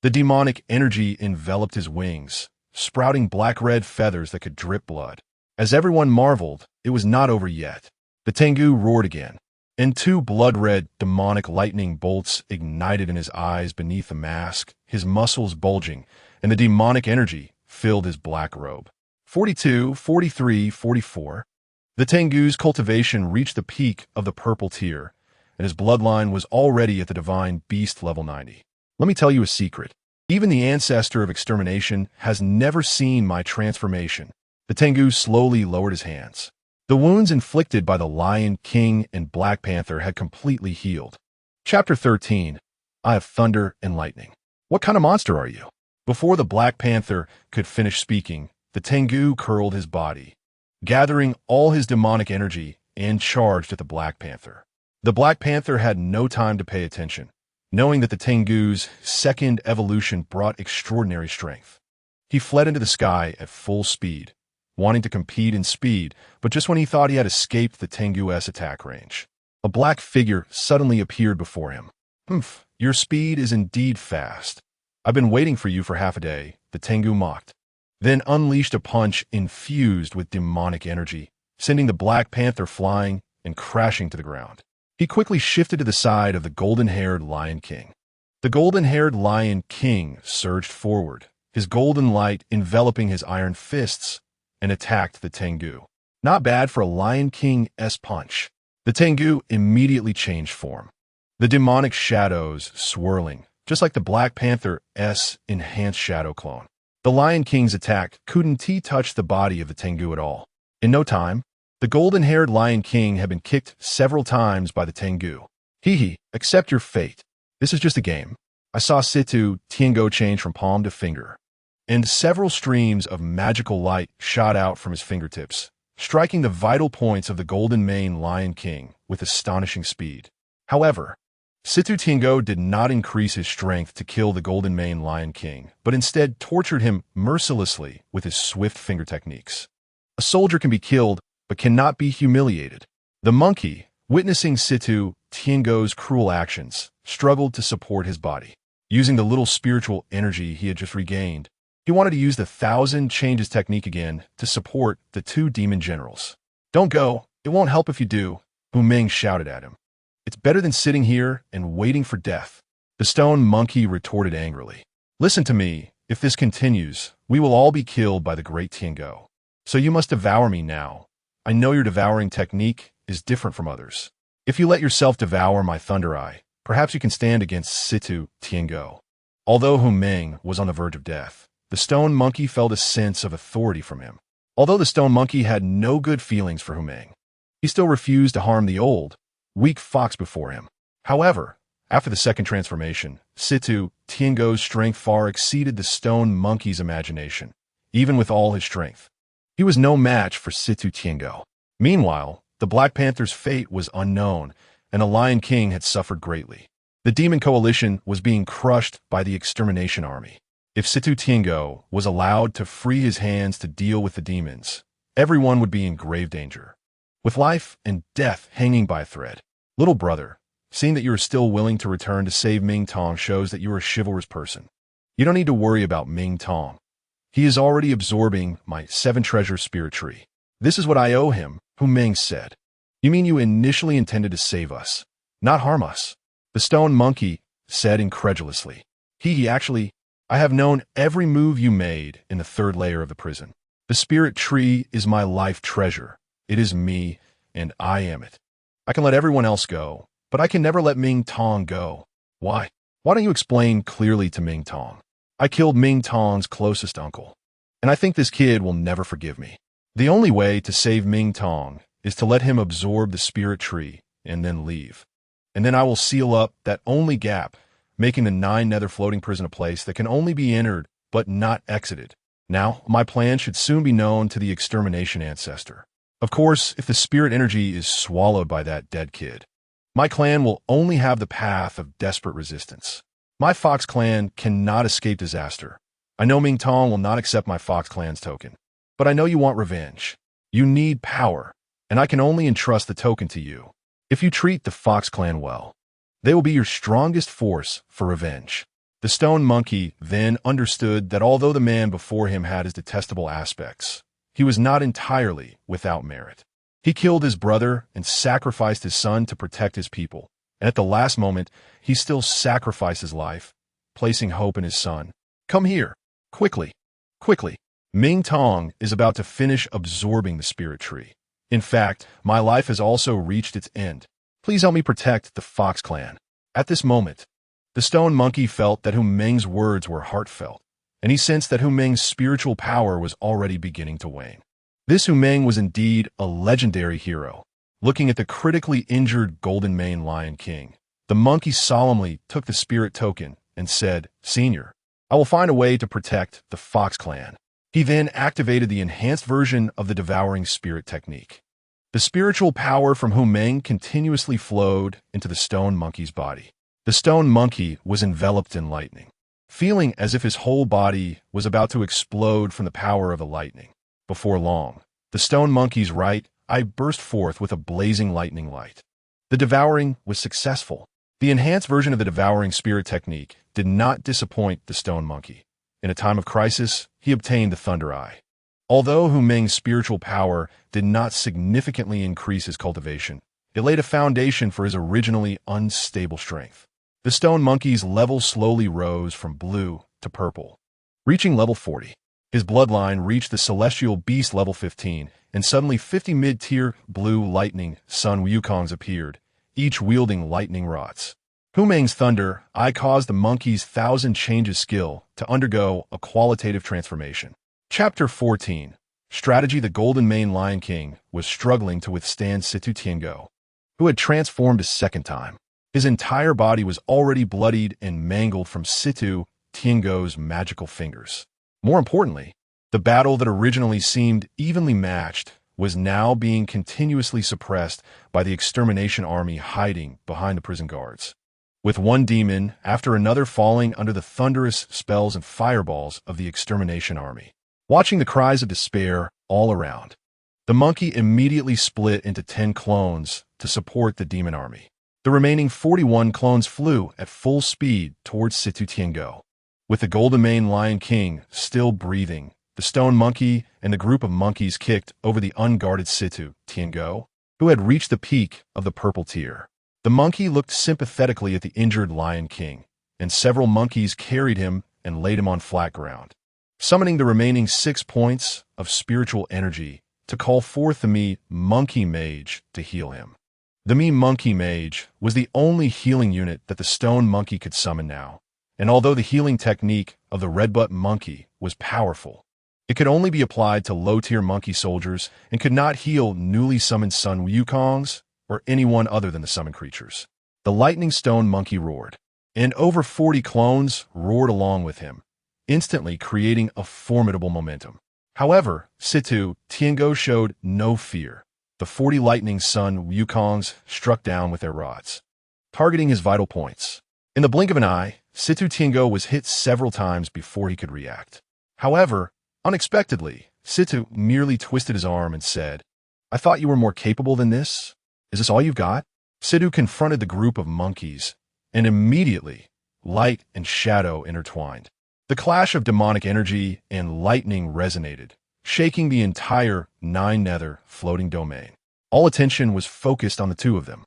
the demonic energy enveloped his wings, sprouting black-red feathers that could drip blood. As everyone marveled, it was not over yet. The Tengu roared again, and two blood-red, demonic lightning bolts ignited in his eyes beneath the mask, his muscles bulging, and the demonic energy filled his black robe. 42, 43, 44. The Tengu's cultivation reached the peak of the purple tier, and his bloodline was already at the divine beast level 90. Let me tell you a secret. Even the ancestor of extermination has never seen my transformation. The Tengu slowly lowered his hands. The wounds inflicted by the Lion King and Black Panther had completely healed. Chapter 13. I have thunder and lightning. What kind of monster are you? Before the Black Panther could finish speaking, the Tengu curled his body, gathering all his demonic energy and charged at the Black Panther. The Black Panther had no time to pay attention, knowing that the Tengu's second evolution brought extraordinary strength. He fled into the sky at full speed, wanting to compete in speed, but just when he thought he had escaped the Tengu's attack range, a black figure suddenly appeared before him. "Humph, your speed is indeed fast. I've been waiting for you for half a day," the Tengu mocked, then unleashed a punch infused with demonic energy, sending the Black Panther flying and crashing to the ground. He quickly shifted to the side of the golden-haired Lion King. The golden-haired Lion King surged forward, his golden light enveloping his iron fists, and attacked the Tengu. Not bad for a Lion King's punch. The Tengu immediately changed form, the demonic shadows swirling, just like the Black Panther's enhanced shadow clone. The Lion King's attack couldn't touch the body of the Tengu at all. In no time, the golden-haired Lion King had been kicked several times by the Tengu. Hee, accept your fate. This is just a game. I saw Situ Tiango change from palm to finger, and several streams of magical light shot out from his fingertips, striking the vital points of the golden-maned Lion King with astonishing speed. However, Situ Tiango did not increase his strength to kill the golden-maned Lion King, but instead tortured him mercilessly with his swift finger techniques. A soldier can be killed, but cannot be humiliated. The monkey, witnessing Situ Tiango's cruel actions, struggled to support his body. Using the little spiritual energy he had just regained, he wanted to use the 1,000 changes technique again to support the two demon generals. "Don't go, it won't help if you do," Hu Meng shouted at him. "It's better than sitting here and waiting for death." The stone monkey retorted angrily. "Listen to me, if this continues, we will all be killed by the great Tiango. So you must devour me now. I know your devouring technique is different from others. If you let yourself devour my Thunder Eye, perhaps you can stand against Situ Tiango." Although Hu Meng was on the verge of death, the stone monkey felt a sense of authority from him. Although the stone monkey had no good feelings for Hu Meng, he still refused to harm the old, weak fox before him. However, after the second transformation, Situ Tiango's strength far exceeded the stone monkey's imagination, even with all his strength. He was no match for Situ Tiango. Meanwhile, the Black Panther's fate was unknown, and the Lion King had suffered greatly. The Demon Coalition was being crushed by the Extermination Army. If Situ Tiango was allowed to free his hands to deal with the demons, everyone would be in grave danger, with life and death hanging by a thread. Little brother, seeing that you are still willing to return to save Ming Tong shows that you are a chivalrous person. You don't need to worry about Ming Tong. He is already absorbing my 7-treasure spirit tree. This is what I owe him, Hu Meng said. You mean you initially intended to save us, not harm us? The stone monkey said incredulously. Actually, I have known every move you made in the 3rd layer of the prison. The spirit tree is my life treasure. It is me, and I am it. I can let everyone else go, but I can never let Ming Tong go. Why? Why don't you explain clearly to Ming Tong? I killed Ming Tong's closest uncle, and I think this kid will never forgive me. The only way to save Ming Tong is to let him absorb the spirit tree and then leave. And then I will seal up that only gap, making the 9 nether floating prison a place that can only be entered but not exited. Now, my plan should soon be known to the extermination ancestor. Of course, if the spirit energy is swallowed by that dead kid, my clan will only have the path of desperate resistance. My Fox clan cannot escape disaster. I know Ming Tong will not accept my Fox clan's token, but I know you want revenge. You need power, and I can only entrust the token to you. If you treat the Fox clan well, they will be your strongest force for revenge. The stone monkey then understood that although the man before him had his detestable aspects, he was not entirely without merit. He killed his brother and sacrificed his son to protect his people. And at the last moment, he still sacrificed his life, placing hope in his son. Come here. Quickly. Quickly. Ming Tong is about to finish absorbing the spirit tree. In fact, my life has also reached its end. Please help me protect the Fox clan. At this moment, the stone monkey felt that Hu Meng's words were heartfelt, and he sensed that Hu Meng's spiritual power was already beginning to wane. This Hu Meng was indeed a legendary hero. Looking at the critically injured Golden Mane Lion King, the monkey solemnly took the spirit token and said, "Senior, I will find a way to protect the Fox clan." He then activated the enhanced version of the devouring spirit technique. The spiritual power from Hu Meng continuously flowed into the stone monkey's body. The stone monkey was enveloped in lightning, feeling as if his whole body was about to explode from the power of the lightning. Before long, the stone monkey's right eye burst forth with a blazing lightning light. The devouring was successful. The enhanced version of the devouring spirit technique did not disappoint the stone monkey. In a time of crisis, he obtained the Thunder Eye. Although Hu Meng's spiritual power did not significantly increase his cultivation, it laid a foundation for his originally unstable strength. The stone monkey's level slowly rose from blue to purple. Reaching level 40, his bloodline reached the celestial beast level 15, and suddenly 50 mid-tier blue lightning Sun Wukongs appeared, each wielding lightning rods. Hu Meng's Thunder Eye caused the monkey's 1,000 changes skill to undergo a qualitative transformation. Chapter 14. Strategy. The Golden Mane Lion King was struggling to withstand Situ Tiango, who had transformed a second time. His entire body was already bloodied and mangled from Situ Tiango's magical fingers. More importantly, the battle that originally seemed evenly matched was now being continuously suppressed by the extermination army hiding behind the prison guards. With one demon after another falling under the thunderous spells and fireballs of the extermination army. Watching the cries of despair all around, the monkey immediately split into 10 clones to support the demon army. The remaining 41 clones flew at full speed towards Situ Tiango. With the Golden Mane Lion King still breathing, the stone monkey and the group of monkeys kicked over the unguarded Situ Tiango, who had reached the peak of the purple tier. The monkey looked sympathetically at the injured Lion King, and several monkeys carried him and laid him on flat ground. Summoning the remaining 6 points of spiritual energy to call forth the Mi Monkey Mage to heal him. The Mi Monkey Mage was the only healing unit that the stone monkey could summon now, and although the healing technique of the Red-Buttocked Monkey was powerful, it could only be applied to low-tier monkey soldiers and could not heal newly summoned Sun Wukongs or anyone other than the summoned creatures. The lightning stone monkey roared, and over 40 clones roared along with him, instantly creating a formidable momentum. However, Situ Tiango showed no fear. The 40 lightning Sun Wukongs struck down with their rods, targeting his vital points. In the blink of an eye, Situ Tiango was hit several times before he could react. However, unexpectedly, Situ merely twisted his arm and said, "I thought you were more capable than this. Is this all you've got?" Situ confronted the group of monkeys, and immediately, light and shadow intertwined. The clash of demonic energy and lightning resonated, shaking the entire 9-nether floating domain. All attention was focused on the two of them.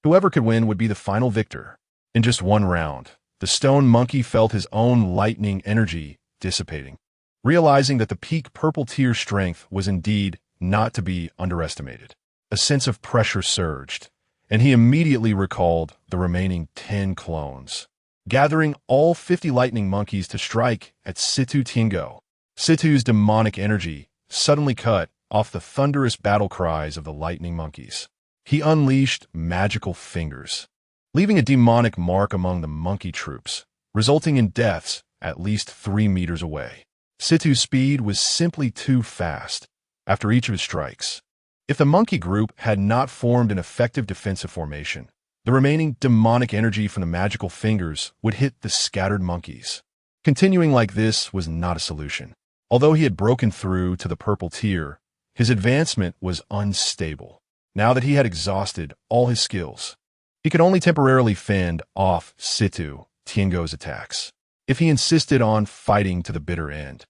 Whoever could win would be the final victor. In just one round, the stone monkey felt his own lightning energy dissipating, realizing that the peak purple tier strength was indeed not to be underestimated. A sense of pressure surged, and he immediately recalled the remaining 10 clones, gathering all 50 lightning monkeys to strike at Situ Tiango. Situ's demonic energy suddenly cut off the thunderous battle cries of the lightning monkeys. He unleashed magical fingers, leaving a demonic mark among the monkey troops, resulting in deaths at least 3 meters away. Situ's speed was simply too fast after each of his strikes. If the monkey group had not formed an effective defensive formation, the remaining demonic energy from the magical fingers would hit the scattered monkeys. Continuing like this was not a solution. Although he had broken through to the purple tier, his advancement was unstable. Now that he had exhausted all his skills, he could only temporarily fend off Situ Tiango's attacks. If he insisted on fighting to the bitter end,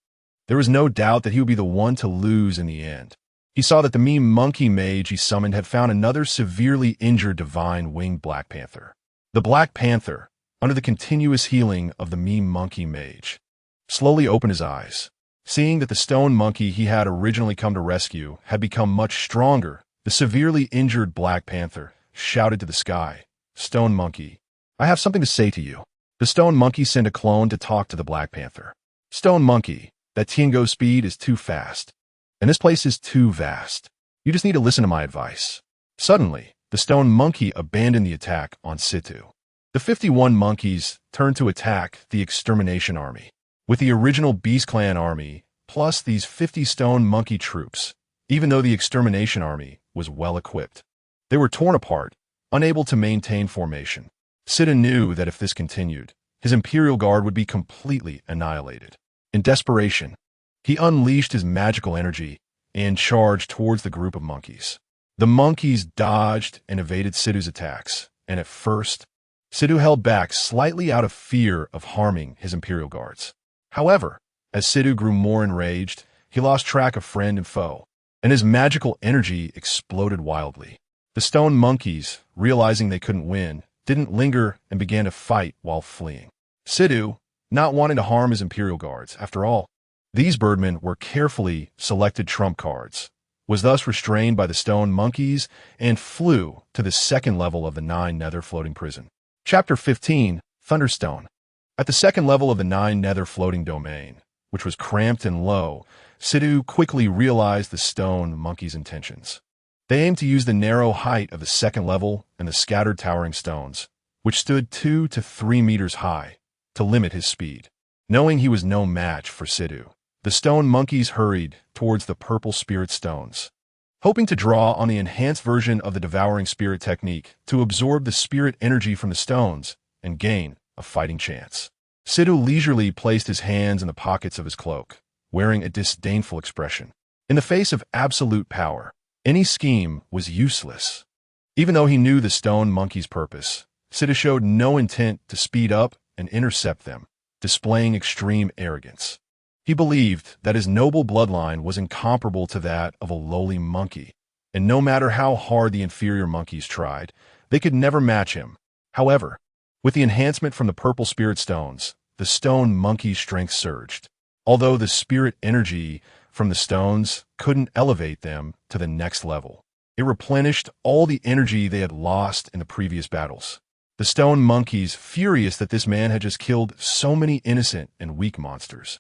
there was no doubt that he would be the one to lose in the end. He saw that the meme monkey mage he summoned had found another severely injured divine winged Black Panther. The Black Panther, under the continuous healing of the meme monkey mage, slowly opened his eyes. Seeing that the stone monkey he had originally come to rescue had become much stronger, the severely injured Black Panther shouted to the sky, "Stone monkey, I have something to say to you." The stone monkey sent a clone to talk to the Black Panther. "Stone monkey, that Tiango speed is too fast, and this place is too vast. You just need to listen to my advice." Suddenly, the stone monkey abandoned the attack on Situ. The 51 monkeys turned to attack the extermination army. With the original Beast Clan army, plus these 50 stone monkey troops, even though the extermination army was well equipped, they were torn apart, unable to maintain formation. Situ knew that if this continued, his Imperial Guard would be completely annihilated. In desperation, he unleashed his magical energy and charged towards the group of monkeys. The monkeys dodged and evaded Situ's attacks, and at first, Situ held back slightly out of fear of harming his Imperial Guards. However, as Situ grew more enraged, he lost track of friend and foe, and his magical energy exploded wildly. The stone monkeys, realizing they couldn't win, didn't linger and began to fight while fleeing. Situ, not wanting to harm his Imperial Guards, after all, these birdmen were carefully selected trump cards, was thus restrained by the stone monkeys and flew to the second level of the 9 nether floating prison. Chapter 15, Thunderstone. At the second level of the 9 nether floating domain, which was cramped and low, Situ quickly realized the stone monkeys' intentions. They aimed to use the narrow height of the second level and the scattered towering stones, which stood 2 to 3 meters high, to limit his speed. Knowing he was no match for Situ, the stone monkeys hurried towards the purple spirit stones, hoping to draw on the enhanced version of the devouring spirit technique to absorb the spirit energy from the stones and gain a fighting chance. Situ leisurely placed his hands in the pockets of his cloak, wearing a disdainful expression. In the face of absolute power, any scheme was useless. Even though he knew the stone monkey's purpose, Situ showed no intent to speed up and intercept them, displaying extreme arrogance. He believed that his noble bloodline was incomparable to that of a lowly monkey, and no matter how hard the inferior monkeys tried, they could never match him. However, with the enhancement from the purple spirit stones, the stone monkey's strength surged. Although the spirit energy from the stones couldn't elevate them to the next level, it replenished all the energy they had lost in the previous battles. The stone monkeys, furious that this man had just killed so many innocent and weak monsters,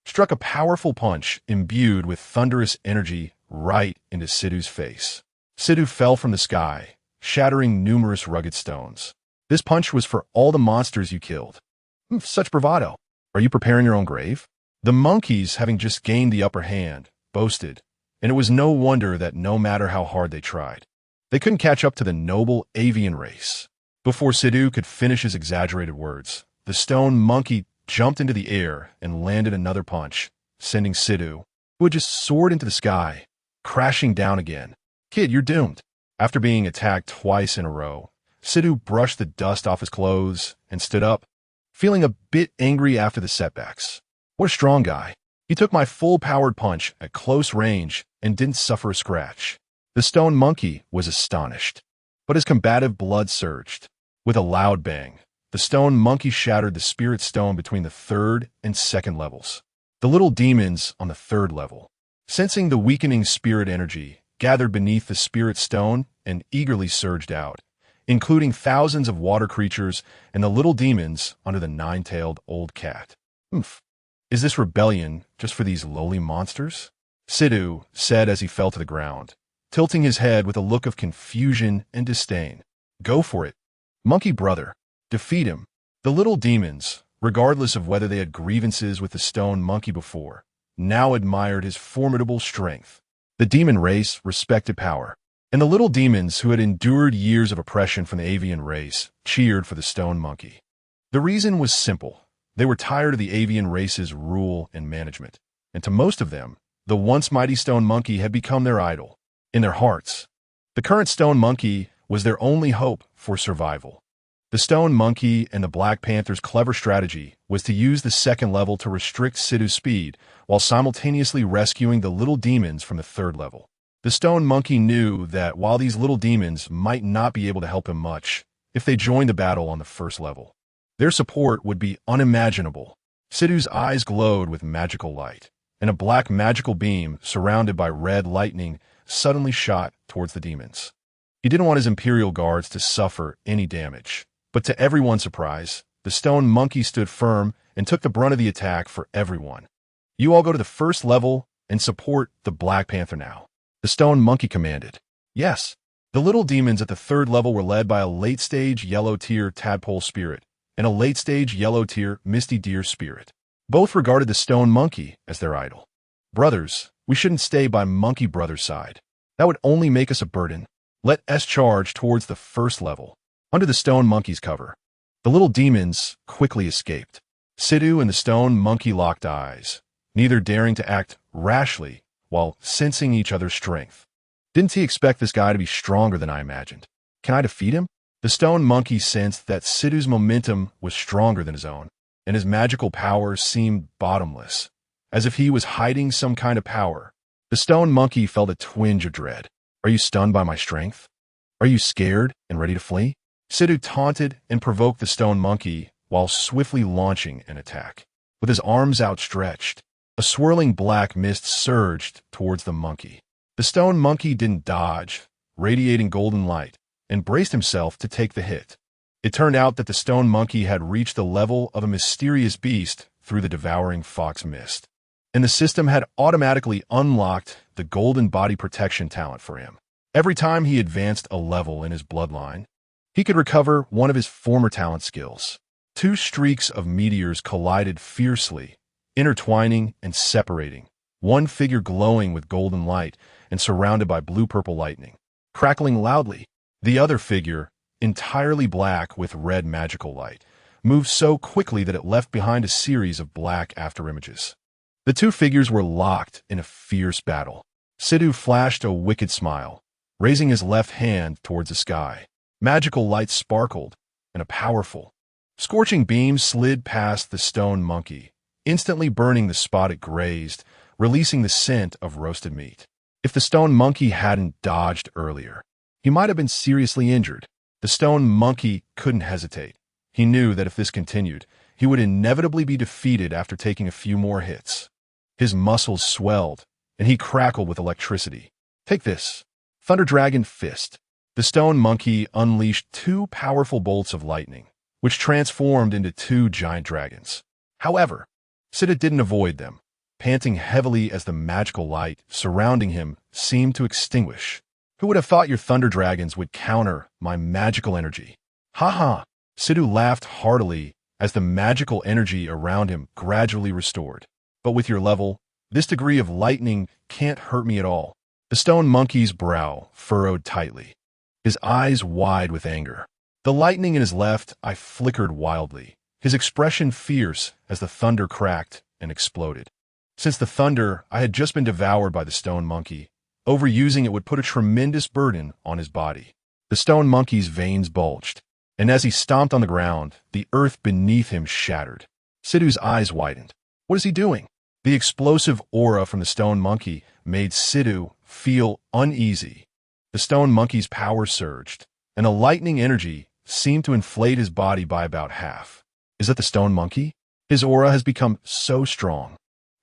struck a powerful punch imbued with thunderous energy right into Situ's face. Situ fell from the sky, shattering numerous rugged stones. This punch was for all the monsters you killed. Such bravado. Are you preparing your own grave? The monkeys, having just gained the upper hand, boasted, and it was no wonder that no matter how hard they tried, they couldn't catch up to the noble avian race. Before Situ could finish his exaggerated words, the stone monkey jumped into the air and landed another punch, sending Situ, who had just soared into the sky, crashing down again. "Kid, you're doomed." After being attacked twice in a row, Situ brushed the dust off his clothes and stood up, feeling a bit angry after the setbacks. What a strong guy. He took my full-powered punch at close range and didn't suffer a scratch. The stone monkey was astonished, but his combative blood surged. With a loud bang, the stone monkey shattered the spirit stone between the 3rd and 2nd levels. The little demons on the 3rd level, sensing the weakening spirit energy, gathered beneath the spirit stone and eagerly surged out, including thousands of water creatures and the little demons under the 9-tailed old cat. Is this rebellion just for these lowly monsters? Situ said as he fell to the ground, tilting his head with a look of confusion and disdain. Go for it. Monkey brother, defeat him. The little demons, regardless of whether they had grievances with the stone monkey before, now admired his formidable strength. The demon race respected power, and the little demons who had endured years of oppression from the avian race cheered for the stone monkey. The reason was simple. They were tired of the avian race's rule and management, and to most of them, the once mighty stone monkey had become their idol. In their hearts, the current stone monkey was their only hope for survival. The stone monkey and the Black Panther's clever strategy was to use the 2nd level to restrict Situ's speed while simultaneously rescuing the little demons from the 3rd level. The stone monkey knew that while these little demons might not be able to help him much, if they joined the battle on the first level, their support would be unimaginable. Sidhu's eyes glowed with magical light, and a black magical beam surrounded by red lightning suddenly shot towards the demons. He didn't want his Imperial guards to suffer any damage, but to everyone's surprise, the stone monkey stood firm and took the brunt of the attack for everyone. You all go to the first level and support the Black Panther now, the stone monkey commanded. Yes. The little demons at the third level were led by a late-stage yellow-tier tadpole spirit and a late-stage yellow-tier misty deer spirit. Both regarded the stone monkey as their idol. Brothers, we shouldn't stay by Monkey Brother's side. That would only make us a burden. Let us charge towards the first level, under the stone monkey's cover. The little demons quickly escaped. Sidhu and the stone monkey locked eyes, neither daring to act rashly while sensing each other's strength. Didn't he expect this guy to be stronger than I imagined? Can I defeat him? The stone monkey sensed that Sidhu's momentum was stronger than his own, and his magical power seemed bottomless, as if he was hiding some kind of power. The stone monkey felt a twinge of dread. Are you stunned by my strength? Are you scared and ready to flee? Sidhu taunted and provoked the stone monkey while swiftly launching an attack. With his arms outstretched, a swirling black mist surged towards the monkey. The stone monkey didn't dodge, radiating golden light, and braced himself to take the hit. It turned out that the stone monkey had reached the level of a mysterious beast through the devouring fox mist, and the system had automatically unlocked the golden body protection talent for him. Every time he advanced a level in his bloodline, he could recover one of his former talent skills. Two streaks of meteors collided fiercely, intertwining and separating, one figure glowing with golden light and surrounded by blue-purple lightning, crackling loudly. The other figure, entirely black with red magical light, moved so quickly that it left behind a series of black afterimages. The two figures were locked in a fierce battle. Sidhu flashed a wicked smile, raising his left hand towards the sky. Magical light sparkled, and a powerful, scorching beam slid past the stone monkey, instantly burning the spot it grazed, releasing the scent of roasted meat. If the stone monkey hadn't dodged earlier, he might have been seriously injured. The stone monkey couldn't hesitate. He knew that if this continued, he would inevitably be defeated after taking a few more hits. His muscles swelled, and he crackled with electricity. Take this. Thunder Dragon Fist. The stone monkey unleashed two powerful bolts of lightning, which transformed into two giant dragons. However, Sidhu didn't avoid them, panting heavily as the magical light surrounding him seemed to extinguish. Who would have thought your thunder dragons would counter my magical energy? Ha ha! Sidhu laughed heartily as the magical energy around him gradually restored. But with your level, this degree of lightning can't hurt me at all. The stone monkey's brow furrowed tightly, his eyes wide with anger. The lightning in his left eye flickered wildly, his expression fierce as the thunder cracked and exploded. Since the thunder I had just been devoured by the stone monkey, overusing it would put a tremendous burden on his body. The stone monkey's veins bulged, and as he stomped on the ground, the earth beneath him shattered. Sidhu's eyes widened. What is he doing? The explosive aura from the stone monkey made Sidhu feel uneasy. The stone monkey's power surged, and a lightning energy seemed to inflate his body by about half. Is that the stone monkey? His aura has become so strong.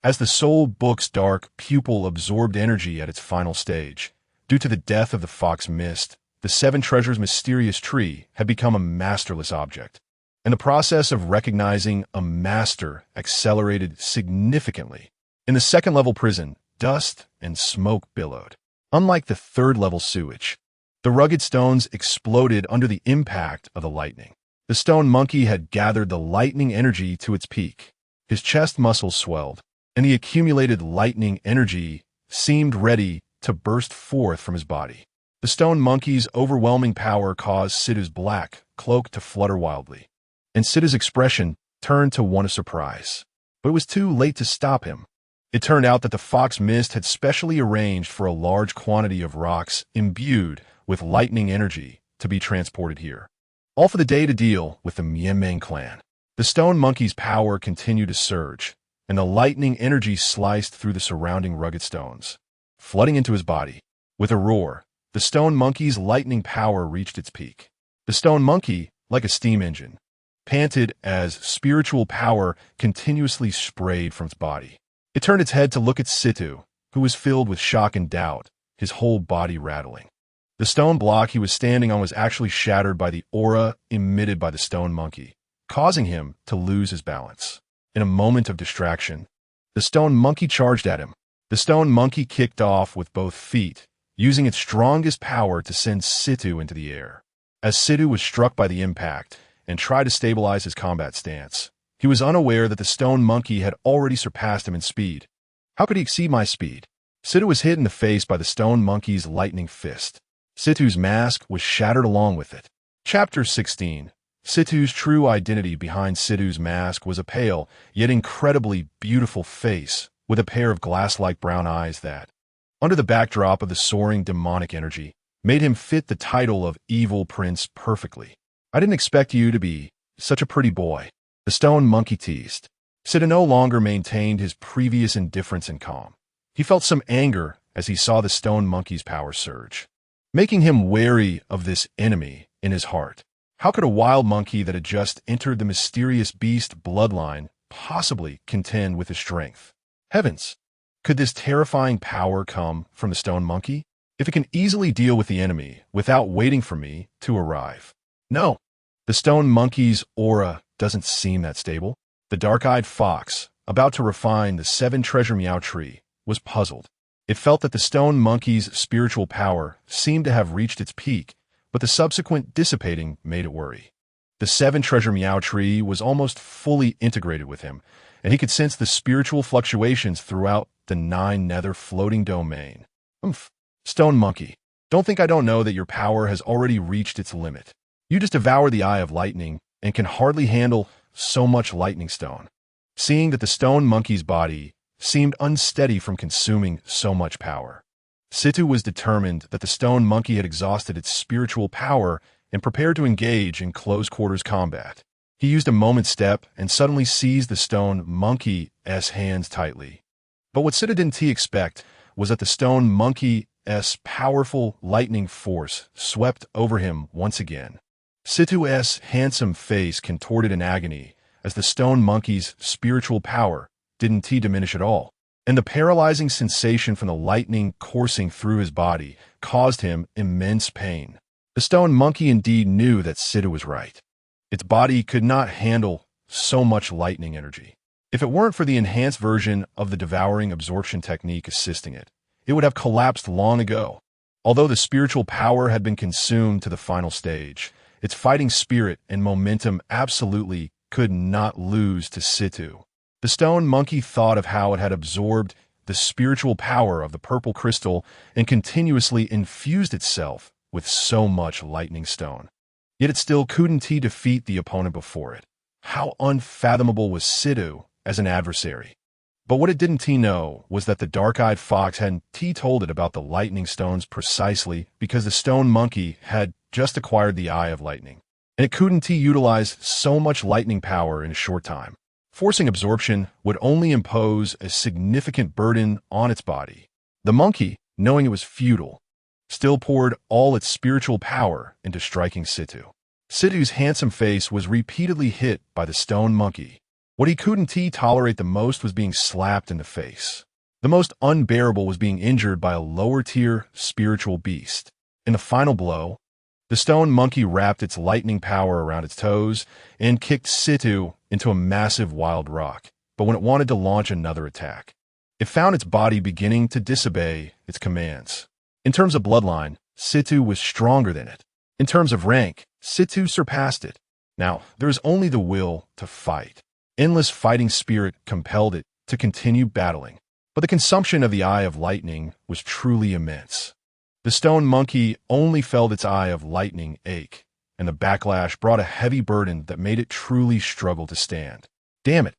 As the soul book's dark pupil absorbed energy at its final stage, due to the death of the fox mist, the Seven Treasures mysterious tree had become a masterless object, and the process of recognizing a master accelerated significantly. In the second-level prison, dust and smoke billowed. Unlike the third-level sewage, the rugged stones exploded under the impact of the lightning. The stone monkey had gathered the lightning energy to its peak. His chest muscles swelled, and the accumulated lightning energy seemed ready to burst forth from his body. The stone monkey's overwhelming power caused Sidhu's black cloak to flutter wildly, and Sidhu's expression turned to one of surprise. But it was too late to stop him. It turned out that the fox mist had specially arranged for a large quantity of rocks imbued with lightning energy to be transported here, all for the day to deal with the Mienmeng clan. The stone monkey's power continued to surge, and the lightning energy sliced through the surrounding rugged stones, flooding into his body. With a roar, the stone monkey's lightning power reached its peak. The stone monkey, like a steam engine, panted as spiritual power continuously sprayed from its body. It turned its head to look at Situ, who was filled with shock and doubt, his whole body rattling. The stone block he was standing on was actually shattered by the aura emitted by the stone monkey, causing him to lose his balance. In a moment of distraction, the stone monkey charged at him. The stone monkey kicked off with both feet, using its strongest power to send Situ into the air. As Situ was struck by the impact and tried to stabilize his combat stance, he was unaware that the stone monkey had already surpassed him in speed. How could he exceed my speed? Situ was hit in the face by the stone monkey's lightning fist. Situ's mask was shattered along with it. Chapter 16. Situ's true identity behind Situ's mask was a pale, yet incredibly beautiful face with a pair of glass-like brown eyes that, under the backdrop of the soaring demonic energy, made him fit the title of Evil Prince perfectly. I didn't expect you to be such a pretty boy, the stone monkey teased. Situ no longer maintained his previous indifference and calm. He felt some anger as he saw the stone monkey's power surge, making him wary of this enemy in his heart. How could a wild monkey that had just entered the mysterious beast bloodline possibly contend with his strength? Heavens! Could this terrifying power come from the stone monkey? If it can easily deal with the enemy without waiting for me to arrive. No, the stone monkey's aura doesn't seem that stable. The dark-eyed fox, about to refine the 7 treasure meow tree, was puzzled. It felt that the stone monkey's spiritual power seemed to have reached its peak, but the subsequent dissipating made it worry. The 7 treasure meow tree was almost fully integrated with him, and he could sense the spiritual fluctuations throughout the 9 nether floating domain. Stone monkey, don't think I don't know that your power has already reached its limit. You just devour the Eye of Lightning and can hardly handle so much lightning stone. Seeing that the stone monkey's body seemed unsteady from consuming so much power, Situ was determined that the stone monkey had exhausted its spiritual power and prepared to engage in close-quarters combat. He used a moment's step and suddenly seized the stone monkey's hands tightly. But what Situ didn't expect was that the stone monkey's powerful lightning force swept over him once again. Situ's handsome face contorted in agony as the stone monkey's spiritual power didn't diminish at all, and the paralyzing sensation from the lightning coursing through his body caused him immense pain. The stone monkey indeed knew that Situ was right. Its body could not handle so much lightning energy. If it weren't for the enhanced version of the devouring absorption technique assisting it, it would have collapsed long ago. Although the spiritual power had been consumed to the final stage, its fighting spirit and momentum absolutely could not lose to Situ. The stone monkey thought of how it had absorbed the spiritual power of the purple crystal and continuously infused itself with so much lightning stone. Yet it still couldn't defeat the opponent before it. How unfathomable was Situ as an adversary. But what it didn't know was that the dark-eyed fox hadn't told it about the lightning stones precisely because the stone monkey had just acquired the Eye of Lightning, and it couldn't utilize so much lightning power in a short time. Forcing absorption would only impose a significant burden on its body. The monkey, knowing it was futile, still poured all its spiritual power into striking Situ. Situ's handsome face was repeatedly hit by the stone monkey. What he couldn't tolerate the most was being slapped in the face. The most unbearable was being injured by a lower-tier spiritual beast. In the final blow, the stone monkey wrapped its lightning power around its toes and kicked Situ into a massive wild rock. But when it wanted to launch another attack, it found its body beginning to disobey its commands. In terms of bloodline, Situ was stronger than it. In terms of rank, Situ surpassed it. Now, there is only the will to fight. Endless fighting spirit compelled it to continue battling. But the consumption of the Eye of Lightning was truly immense. The stone monkey only felt its Eye of Lightning ache, and the backlash brought a heavy burden that made it truly struggle to stand. Damn it!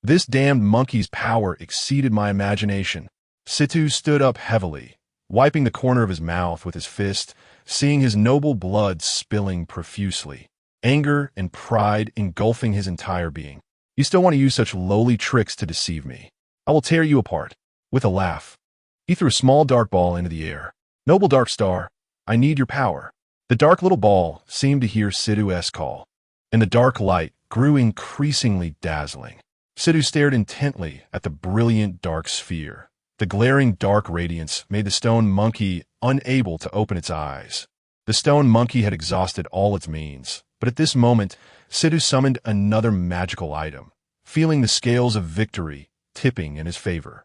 This damned monkey's power exceeded my imagination. Situ stood up heavily, wiping the corner of his mouth with his fist, seeing his noble blood spilling profusely, anger and pride engulfing his entire being. You still want to use such lowly tricks to deceive me? I will tear you apart. With a laugh, he threw a small dark ball into the air. Noble Dark Star, I need your power. The dark little ball seemed to hear Sidhu's call, and the dark light grew increasingly dazzling. Sidhu stared intently at the brilliant dark sphere. The glaring dark radiance made the stone monkey unable to open its eyes. The stone monkey had exhausted all its means, but at this moment, Sidhu summoned another magical item, feeling the scales of victory tipping in his favor.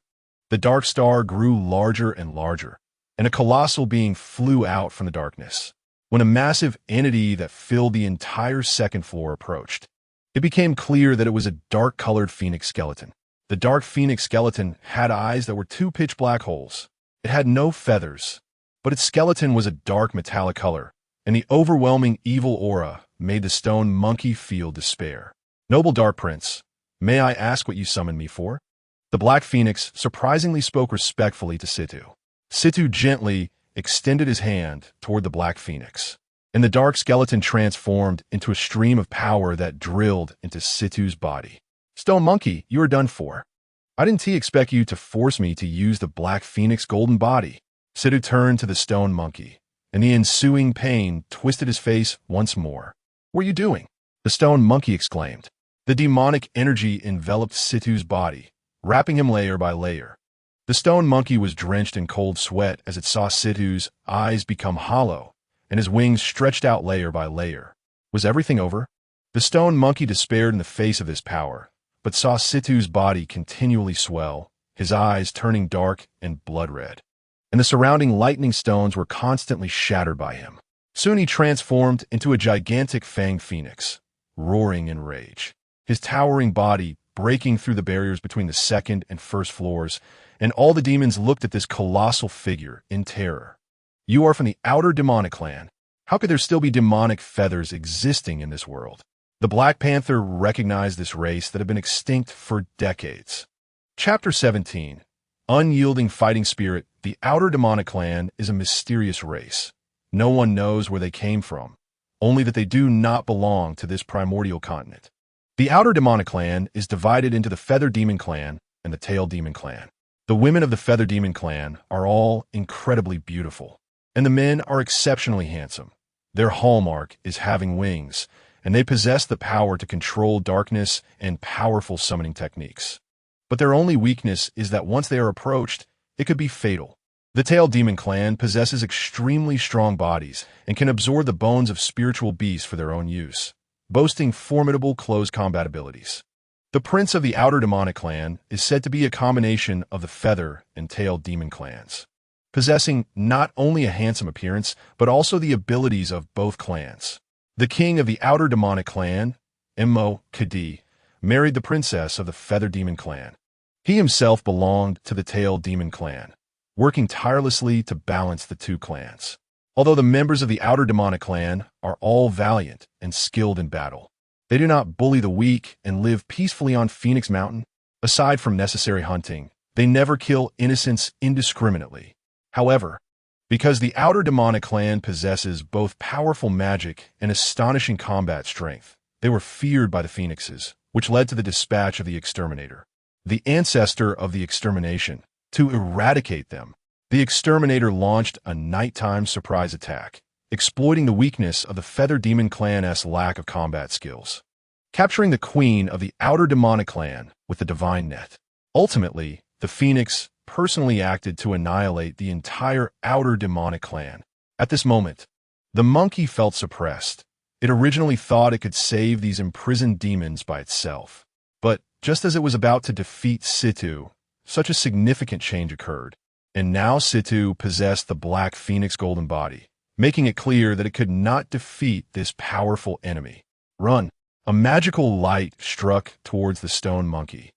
The dark star grew larger and larger, and a colossal being flew out from the darkness. When a massive entity that filled the entire second floor approached, it became clear that it was a dark-colored phoenix skeleton. The dark phoenix skeleton had eyes that were two pitch black holes. It had no feathers, but its skeleton was a dark metallic color, and the overwhelming evil aura made the stone monkey feel despair. Noble Dark Prince, may I ask what you summoned me for? The black phoenix surprisingly spoke respectfully to Sidhu. Sidhu gently extended his hand toward the black phoenix, and the dark skeleton transformed into a stream of power that drilled into Sidhu's body. Stone Monkey, you are done for. I didn't expect you to force me to use the black phoenix golden body. Sidhu turned to the stone monkey, and the ensuing pain twisted his face once more. What are you doing? The stone monkey exclaimed. The demonic energy enveloped Sidhu's body, wrapping him layer by layer. The stone monkey was drenched in cold sweat as it saw Sidhu's eyes become hollow, and his wings stretched out layer by layer. Was everything over? The stone monkey despaired in the face of this power, but saw Sidhu's body continually swell, his eyes turning dark and blood-red, and the surrounding lightning stones were constantly shattered by him. Soon he transformed into a gigantic fanged phoenix, roaring in rage, his towering body breaking through the barriers between the second and first floors, and all the demons looked at this colossal figure in terror. You are from the outer demonic clan. How could there still be demonic feathers existing in this world? The Black Panther recognized this race that had been extinct for decades. Chapter 17. Unyielding Fighting Spirit. The outer demonic clan is a mysterious race. No one knows where they came from, only that they do not belong to this primordial continent. The outer demonic clan is divided into the Feather Demon Clan and the Tail Demon Clan. The women of the Feather Demon Clan are all incredibly beautiful, and the men are exceptionally handsome. Their hallmark is having wings, and they possess the power to control darkness and powerful summoning techniques. But their only weakness is that once they are approached, it could be fatal. The Tail Demon Clan possesses extremely strong bodies and can absorb the bones of spiritual beasts for their own use, boasting formidable close combat abilities. The Prince of the Outer Demonic Clan is said to be a combination of the Feather and Tail Demon Clans, possessing not only a handsome appearance, but also the abilities of both clans. The King of the Outer Demonic Clan, Immo Kadi, married the Princess of the Feather Demon Clan. He himself belonged to the Tail Demon Clan, working tirelessly to balance the two clans. Although the members of the Outer Demonic Clan are all valiant and skilled in battle, they do not bully the weak and live peacefully on Phoenix Mountain. Aside from necessary hunting, they never kill innocents indiscriminately. However, because the Outer Demonic Clan possesses both powerful magic and astonishing combat strength, they were feared by the Phoenixes, which led to the dispatch of the Exterminator, the ancestor of the extermination. To eradicate them, the Exterminator launched a nighttime surprise attack, exploiting the weakness of the Feather Demon Clan's lack of combat skills, capturing the Queen of the Outer Demonic Clan with the Divine Net. Ultimately, the Phoenix personally acted to annihilate the entire Outer Demonic Clan. At this moment, the monkey felt suppressed. It originally thought it could save these imprisoned demons by itself. But just as it was about to defeat Sidhu, such a significant change occurred, and now Sidhu possessed the Black Phoenix Golden Body, making it clear that it could not defeat this powerful enemy. Run! A magical light struck towards the stone monkey.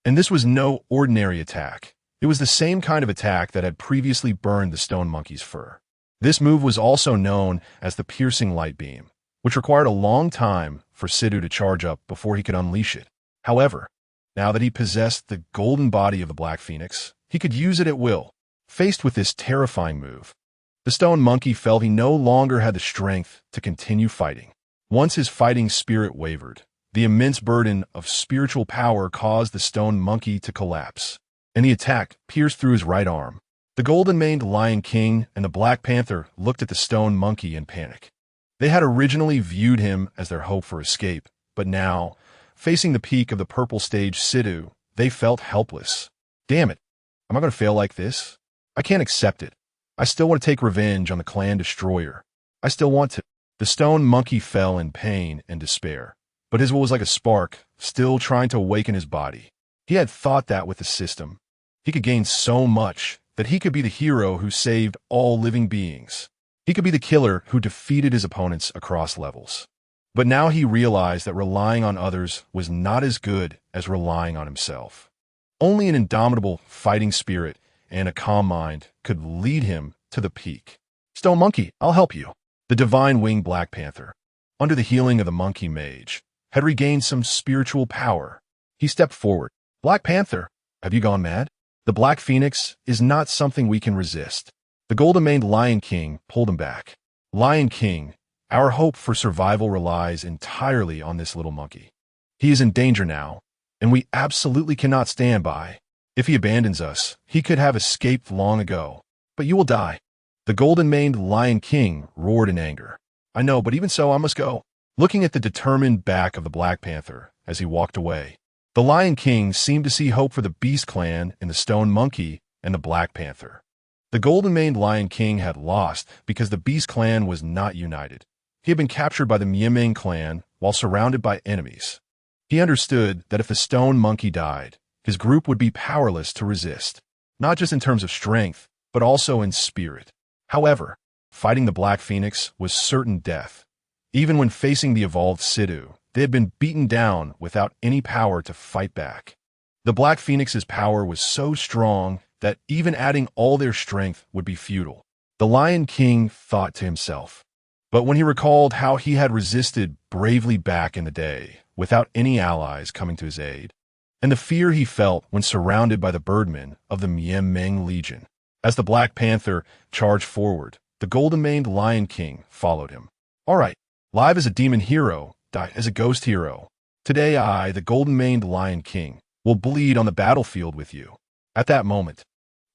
And this was no ordinary attack. It was the same kind of attack that had previously burned the stone monkey's fur. This move was also known as the piercing light beam, which required a long time for Sidhu to charge up before he could unleash it. However, now that he possessed the golden body of the Black Phoenix, he could use it at will. Faced with this terrifying move, the stone monkey felt he no longer had the strength to continue fighting. Once his fighting spirit wavered, the immense burden of spiritual power caused the stone monkey to collapse, and the attack pierced through his right arm. The golden-maned Lion King and the Black Panther looked at the stone monkey in panic. They had originally viewed him as their hope for escape, but now, facing the peak of the purple stage Sidhu, they felt helpless. Damn it. Am I going to fail like this? I can't accept it. I still want to take revenge on the clan destroyer. I still want to. The stone monkey fell in pain and despair, but his will was like a spark, still trying to awaken his body. He had thought that with the system, he could gain so much that he could be the hero who saved all living beings. He could be the killer who defeated his opponents across levels. But now he realized that relying on others was not as good as relying on himself. Only an indomitable fighting spirit and a calm mind could lead him to the peak. Stone Monkey, I'll help you. The divine-winged Black Panther, under the healing of the monkey mage, had regained some spiritual power. He stepped forward. Black Panther, have you gone mad? The Black Phoenix is not something we can resist. The golden-maned Lion King pulled him back. Lion King, our hope for survival relies entirely on this little monkey. He is in danger now, and we absolutely cannot stand by. If he abandons us, he could have escaped long ago. But you will die. The golden-maned Lion King roared in anger. I know, but even so, I must go. Looking at the determined back of the Black Panther as he walked away, the Lion King seemed to see hope for the Beast Clan in the Stone Monkey and the Black Panther. The golden-maned Lion King had lost because the Beast Clan was not united. He had been captured by the Miameng clan while surrounded by enemies. He understood that if the Stone Monkey died, his group would be powerless to resist, not just in terms of strength, but also in spirit. However, fighting the Black Phoenix was certain death. Even when facing the evolved Sidhu, they had been beaten down without any power to fight back. The Black Phoenix's power was so strong that even adding all their strength would be futile. The Lion King thought to himself. But when he recalled how he had resisted bravely back in the day, without any allies coming to his aid, and the fear he felt when surrounded by the birdmen of the Miameng Legion, as the Black Panther charged forward, the golden-maned Lion King followed him. All right, live as a demon hero, die as a ghost hero. Today I, the golden-maned Lion King, will bleed on the battlefield with you. At that moment,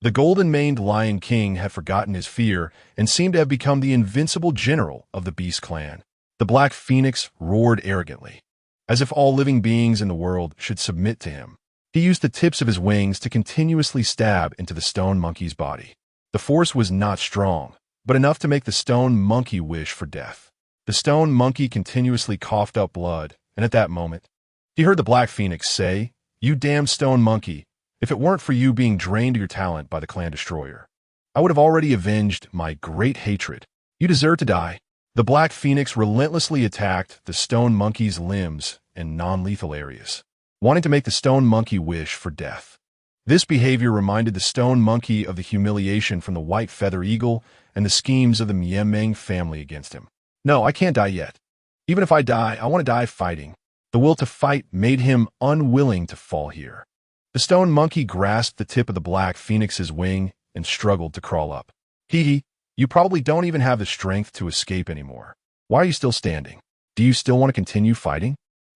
the golden-maned Lion King had forgotten his fear and seemed to have become the invincible general of the Beast Clan. The Black Phoenix roared arrogantly, as if all living beings in the world should submit to him. He used the tips of his wings to continuously stab into the stone monkey's body. The force was not strong, but enough to make the stone monkey wish for death. The stone monkey continuously coughed up blood, and at that moment, he heard the Black Phoenix say, "You damn stone monkey, if it weren't for you being drained of your talent by the clan destroyer, I would have already avenged my great hatred. You deserve to die." The Black Phoenix relentlessly attacked the stone monkey's limbs and non-lethal areas, wanting to make the stone monkey wish for death. This behavior reminded the stone monkey of the humiliation from the white feather eagle and the schemes of the Miameng family against him. No, I can't die yet. Even if I die, I want to die fighting. The will to fight made him unwilling to fall here. The stone monkey grasped the tip of the Black Phoenix's wing and struggled to crawl up. Hee, you probably don't even have the strength to escape anymore. Why are you still standing? Do you still want to continue fighting?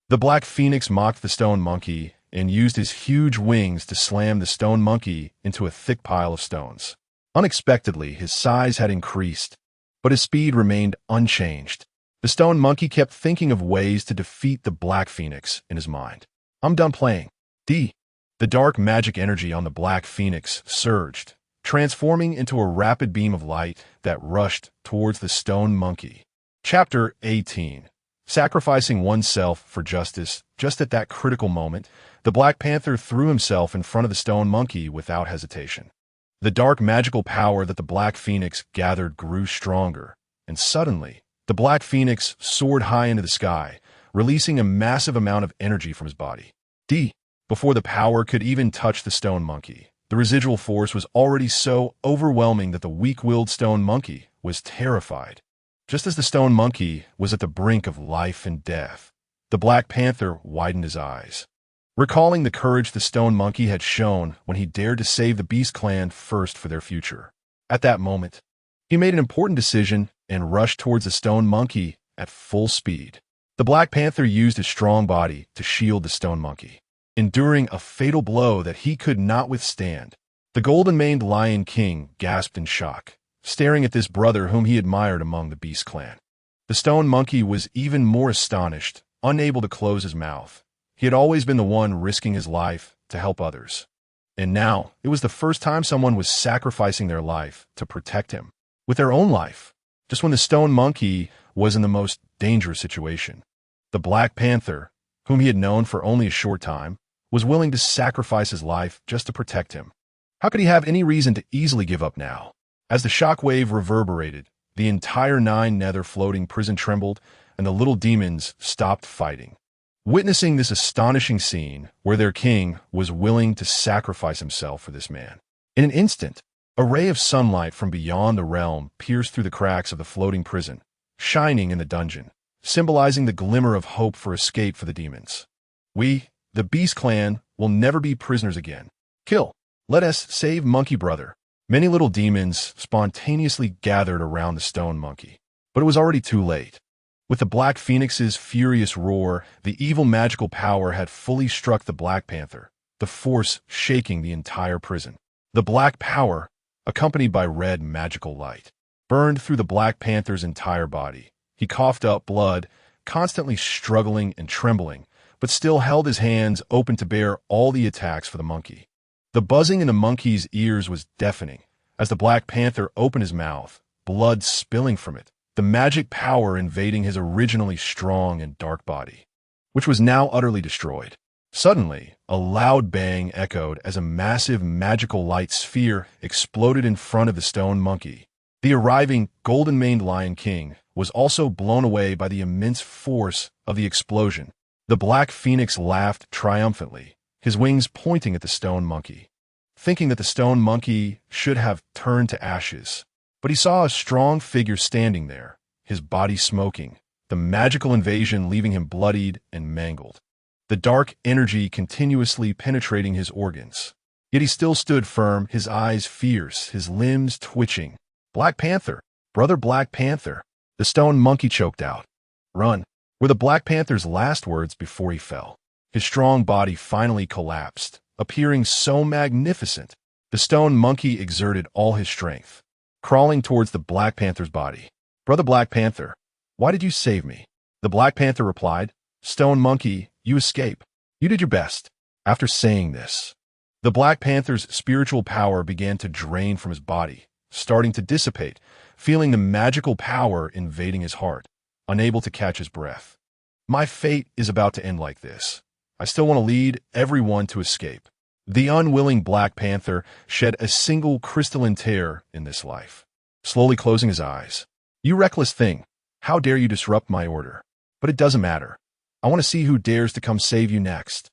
The Black Phoenix mocked the stone monkey and used his huge wings to slam the stone monkey into a thick pile of stones. Unexpectedly, his size had increased, but his speed remained unchanged. The stone monkey kept thinking of ways to defeat the Black Phoenix in his mind. I'm done playing. The dark magic energy on the Black Phoenix surged, transforming into a rapid beam of light that rushed towards the stone monkey. Chapter 18. Sacrificing oneself for justice. Just at that critical moment, the Black Panther threw himself in front of the stone monkey without hesitation. The dark magical power that the Black Phoenix gathered grew stronger, and suddenly, the Black Phoenix soared high into the sky, releasing a massive amount of energy from his body. Before the power could even touch the stone monkey, the residual force was already so overwhelming that the weak-willed stone monkey was terrified. Just as the stone monkey was at the brink of life and death, the Black Panther widened his eyes, recalling the courage the stone monkey had shown when he dared to save the Beast Clan first for their future. At that moment, he made an important decision and rushed towards the stone monkey at full speed. The Black Panther used his strong body to shield the stone monkey, enduring a fatal blow that he could not withstand. The golden-maned Lion King gasped in shock, staring at this brother whom he admired among the Beast clan. The stone monkey was even more astonished, unable to close his mouth. He had always been the one risking his life to help others. And now, it was the first time someone was sacrificing their life to protect him, with their own life, just when the stone monkey was in the most dangerous situation. The Black Panther, whom he had known for only a short time, was willing to sacrifice his life just to protect him. How could he have any reason to easily give up now? As the shockwave reverberated, the entire nine-nether floating prison trembled, and the little demons stopped fighting. Witnessing this astonishing scene, where their king was willing to sacrifice himself for this man. In an instant, a ray of sunlight from beyond the realm pierced through the cracks of the floating prison, shining in the dungeon, symbolizing the glimmer of hope for escape for the demons. We, the Beast Clan, will never be prisoners again. Kill. Let us save Monkey Brother. Many little demons spontaneously gathered around the stone monkey. But it was already too late. With the Black Phoenix's furious roar, the evil magical power had fully struck the Black Panther, the force shaking the entire prison. The black power, accompanied by red magical light, burned through the Black Panther's entire body. He coughed up blood, constantly struggling and trembling, but still held his hands open to bear all the attacks for the monkey. The buzzing in the monkey's ears was deafening. As the Black Panther opened his mouth, blood spilling from it, the magic power invading his originally strong and dark body, which was now utterly destroyed. Suddenly, a loud bang echoed as a massive magical light sphere exploded in front of the stone monkey. The arriving golden-maned Lion King was also blown away by the immense force of the explosion. The Black Phoenix laughed triumphantly, his wings pointing at the stone monkey, thinking that the stone monkey should have turned to ashes. But he saw a strong figure standing there, his body smoking, the magical invasion leaving him bloodied and mangled, the dark energy continuously penetrating his organs. Yet he still stood firm, his eyes fierce, his limbs twitching. Black Panther, brother Black Panther, the stone monkey choked out. Run, were the Black Panther's last words before he fell. His strong body finally collapsed, appearing so magnificent. The stone monkey exerted all his strength, crawling towards the Black Panther's body. Brother Black Panther, why did you save me? The Black Panther replied, Stone monkey, you escape. You did your best. After saying this, the Black Panther's spiritual power began to drain from his body, starting to dissipate, feeling the magical power invading his heart, unable to catch his breath. My fate is about to end like this. I still want to lead everyone to escape. The unwilling Black Panther shed a single crystalline tear in this life, slowly closing his eyes. You reckless thing, how dare you disrupt my order? But it doesn't matter. I want to see who dares to come save you next.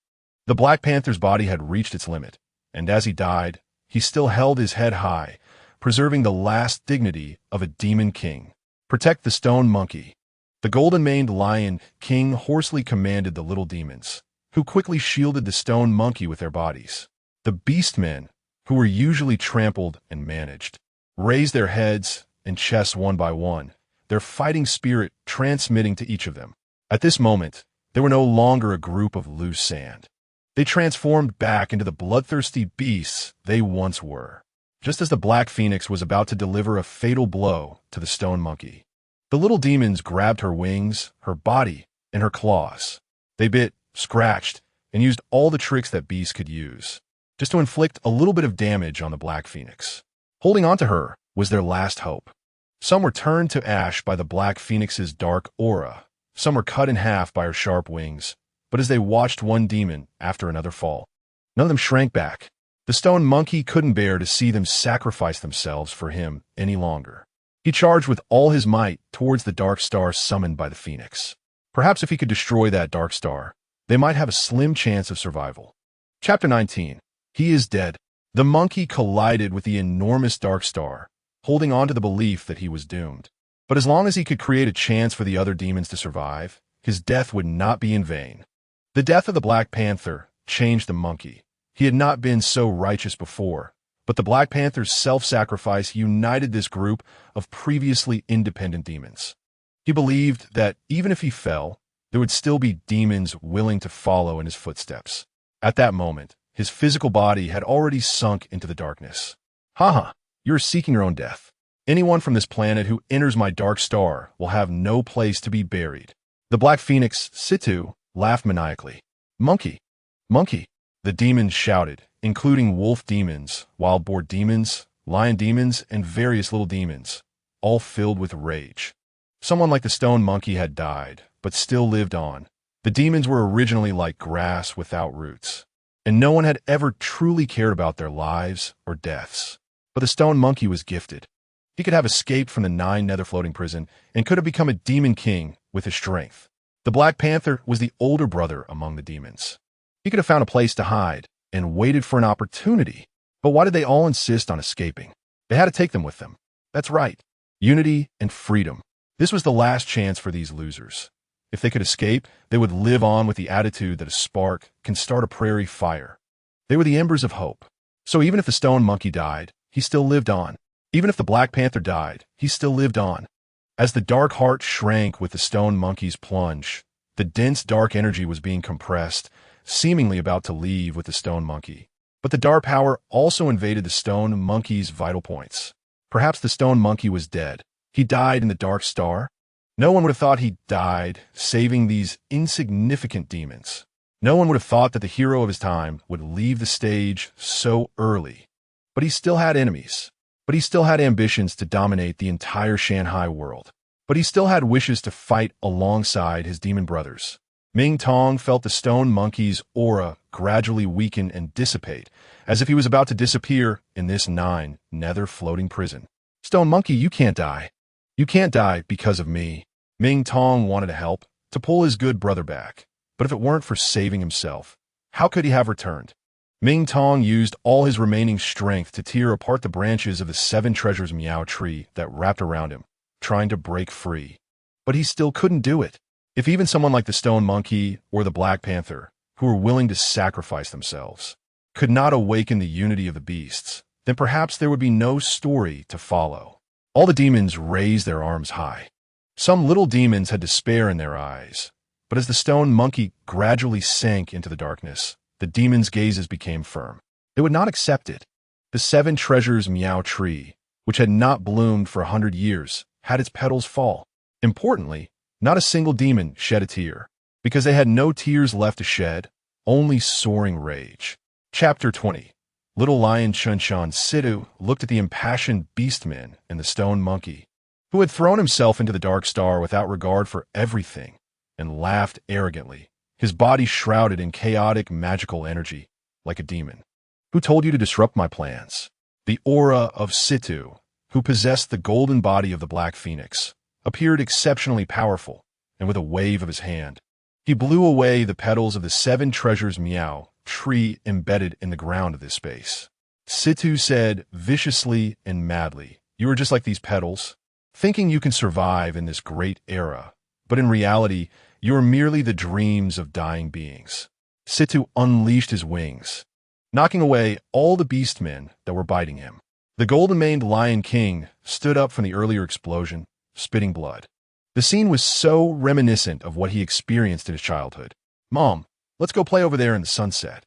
The Black Panther's body had reached its limit, and as he died, he still held his head high, preserving the last dignity of a demon king. Protect the stone monkey. The golden-maned Lion King hoarsely commanded the little demons, who quickly shielded the stone monkey with their bodies. The beastmen, who were usually trampled and managed, raised their heads and chests one by one, their fighting spirit transmitting to each of them. At this moment, they were no longer a group of loose sand. They transformed back into the bloodthirsty beasts they once were, just as the Black Phoenix was about to deliver a fatal blow to the stone monkey. The little demons grabbed her wings, her body, and her claws. They bit, scratched, and used all the tricks that beasts could use, just to inflict a little bit of damage on the Black Phoenix. Holding on to her was their last hope. Some were turned to ash by the Black Phoenix's dark aura. Some were cut in half by her sharp wings. But as they watched one demon after another fall, none of them shrank back. The stone monkey couldn't bear to see them sacrifice themselves for him any longer. He charged with all his might towards the dark star summoned by the Phoenix. Perhaps if he could destroy that dark star, they might have a slim chance of survival. Chapter 19. He is dead. The monkey collided with the enormous dark star, holding on to the belief that he was doomed. But as long as he could create a chance for the other demons to survive, his death would not be in vain. The death of the Black Panther changed the monkey. He had not been so righteous before, but the Black Panther's self-sacrifice united this group of previously independent demons. He believed that even if he fell, there would still be demons willing to follow in his footsteps. At that moment, His physical body had already sunk into the darkness. Haha, you're seeking your own death. Anyone from this planet who enters my dark star will have no place to be buried. The Black Phoenix, Situ, laughed maniacally. Monkey! Monkey! The demons shouted, including wolf demons, wild boar demons, lion demons, and various little demons, all filled with rage. Someone like the stone monkey had died, but still lived on. The demons were originally like grass without roots, and no one had ever truly cared about their lives or deaths. But the stone monkey was gifted. He could have escaped from the 9 nether floating prison and could have become a demon king with his strength. The Black Panther was the older brother among the demons. He could have found a place to hide and waited for an opportunity. But why did they all insist on escaping? They had to take them with them. That's right. Unity and freedom. This was the last chance for these losers. If they could escape, they would live on with the attitude that a spark can start a prairie fire. They were the embers of hope. So even if the stone monkey died, he still lived on. Even if the Black Panther died, he still lived on. As the dark heart shrank with the stone monkey's plunge, the dense dark energy was being compressed, seemingly about to leave with the stone monkey. But the dark power also invaded the stone monkey's vital points. Perhaps the stone monkey was dead. He died in the dark star. No one would have thought he died, saving these insignificant demons. No one would have thought that the hero of his time would leave the stage so early. But he still had enemies. But he still had ambitions to dominate the entire Shan Hai world. But he still had wishes to fight alongside his demon brothers. Ming Tong felt the stone monkey's aura gradually weaken and dissipate, as if he was about to disappear in this 9 nether floating prison. Stone monkey, you can't die. You can't die because of me. Ming Tong wanted to help, to pull his good brother back. But if it weren't for saving himself, how could he have returned? Ming Tong used all his remaining strength to tear apart the branches of the 7 treasures meow tree that wrapped around him, trying to break free. But he still couldn't do it. If even someone like the stone monkey or the Black Panther, who were willing to sacrifice themselves, could not awaken the unity of the beasts, then perhaps there would be no story to follow. All the demons raised their arms high. Some little demons had despair in their eyes, but as the stone monkey gradually sank into the darkness, the demons' gazes became firm. They would not accept it. The 7 treasures meow tree, which had not bloomed for 100 years, had its petals fall. Importantly, not a single demon shed a tear, because they had no tears left to shed, only soaring rage. Chapter 20. Little Lion Shan Situ looked at the impassioned beastmen and the stone monkey, who had thrown himself into the dark star without regard for everything, and laughed arrogantly, his body shrouded in chaotic magical energy, like a demon. Who told you to disrupt my plans? The aura of Situ, who possessed the golden body of the Black Phoenix, appeared exceptionally powerful, and with a wave of his hand, he blew away the petals of the 7 treasures meow tree embedded in the ground of this space. Situ said viciously and madly, "You are just like these petals, thinking you can survive in this great era, but in reality, you are merely the dreams of dying beings." Situ unleashed his wings, knocking away all the beastmen that were biting him. The golden-maned Lion King stood up from the earlier explosion, spitting blood. The scene was so reminiscent of what he experienced in his childhood. "Mom, let's go play over there in the sunset."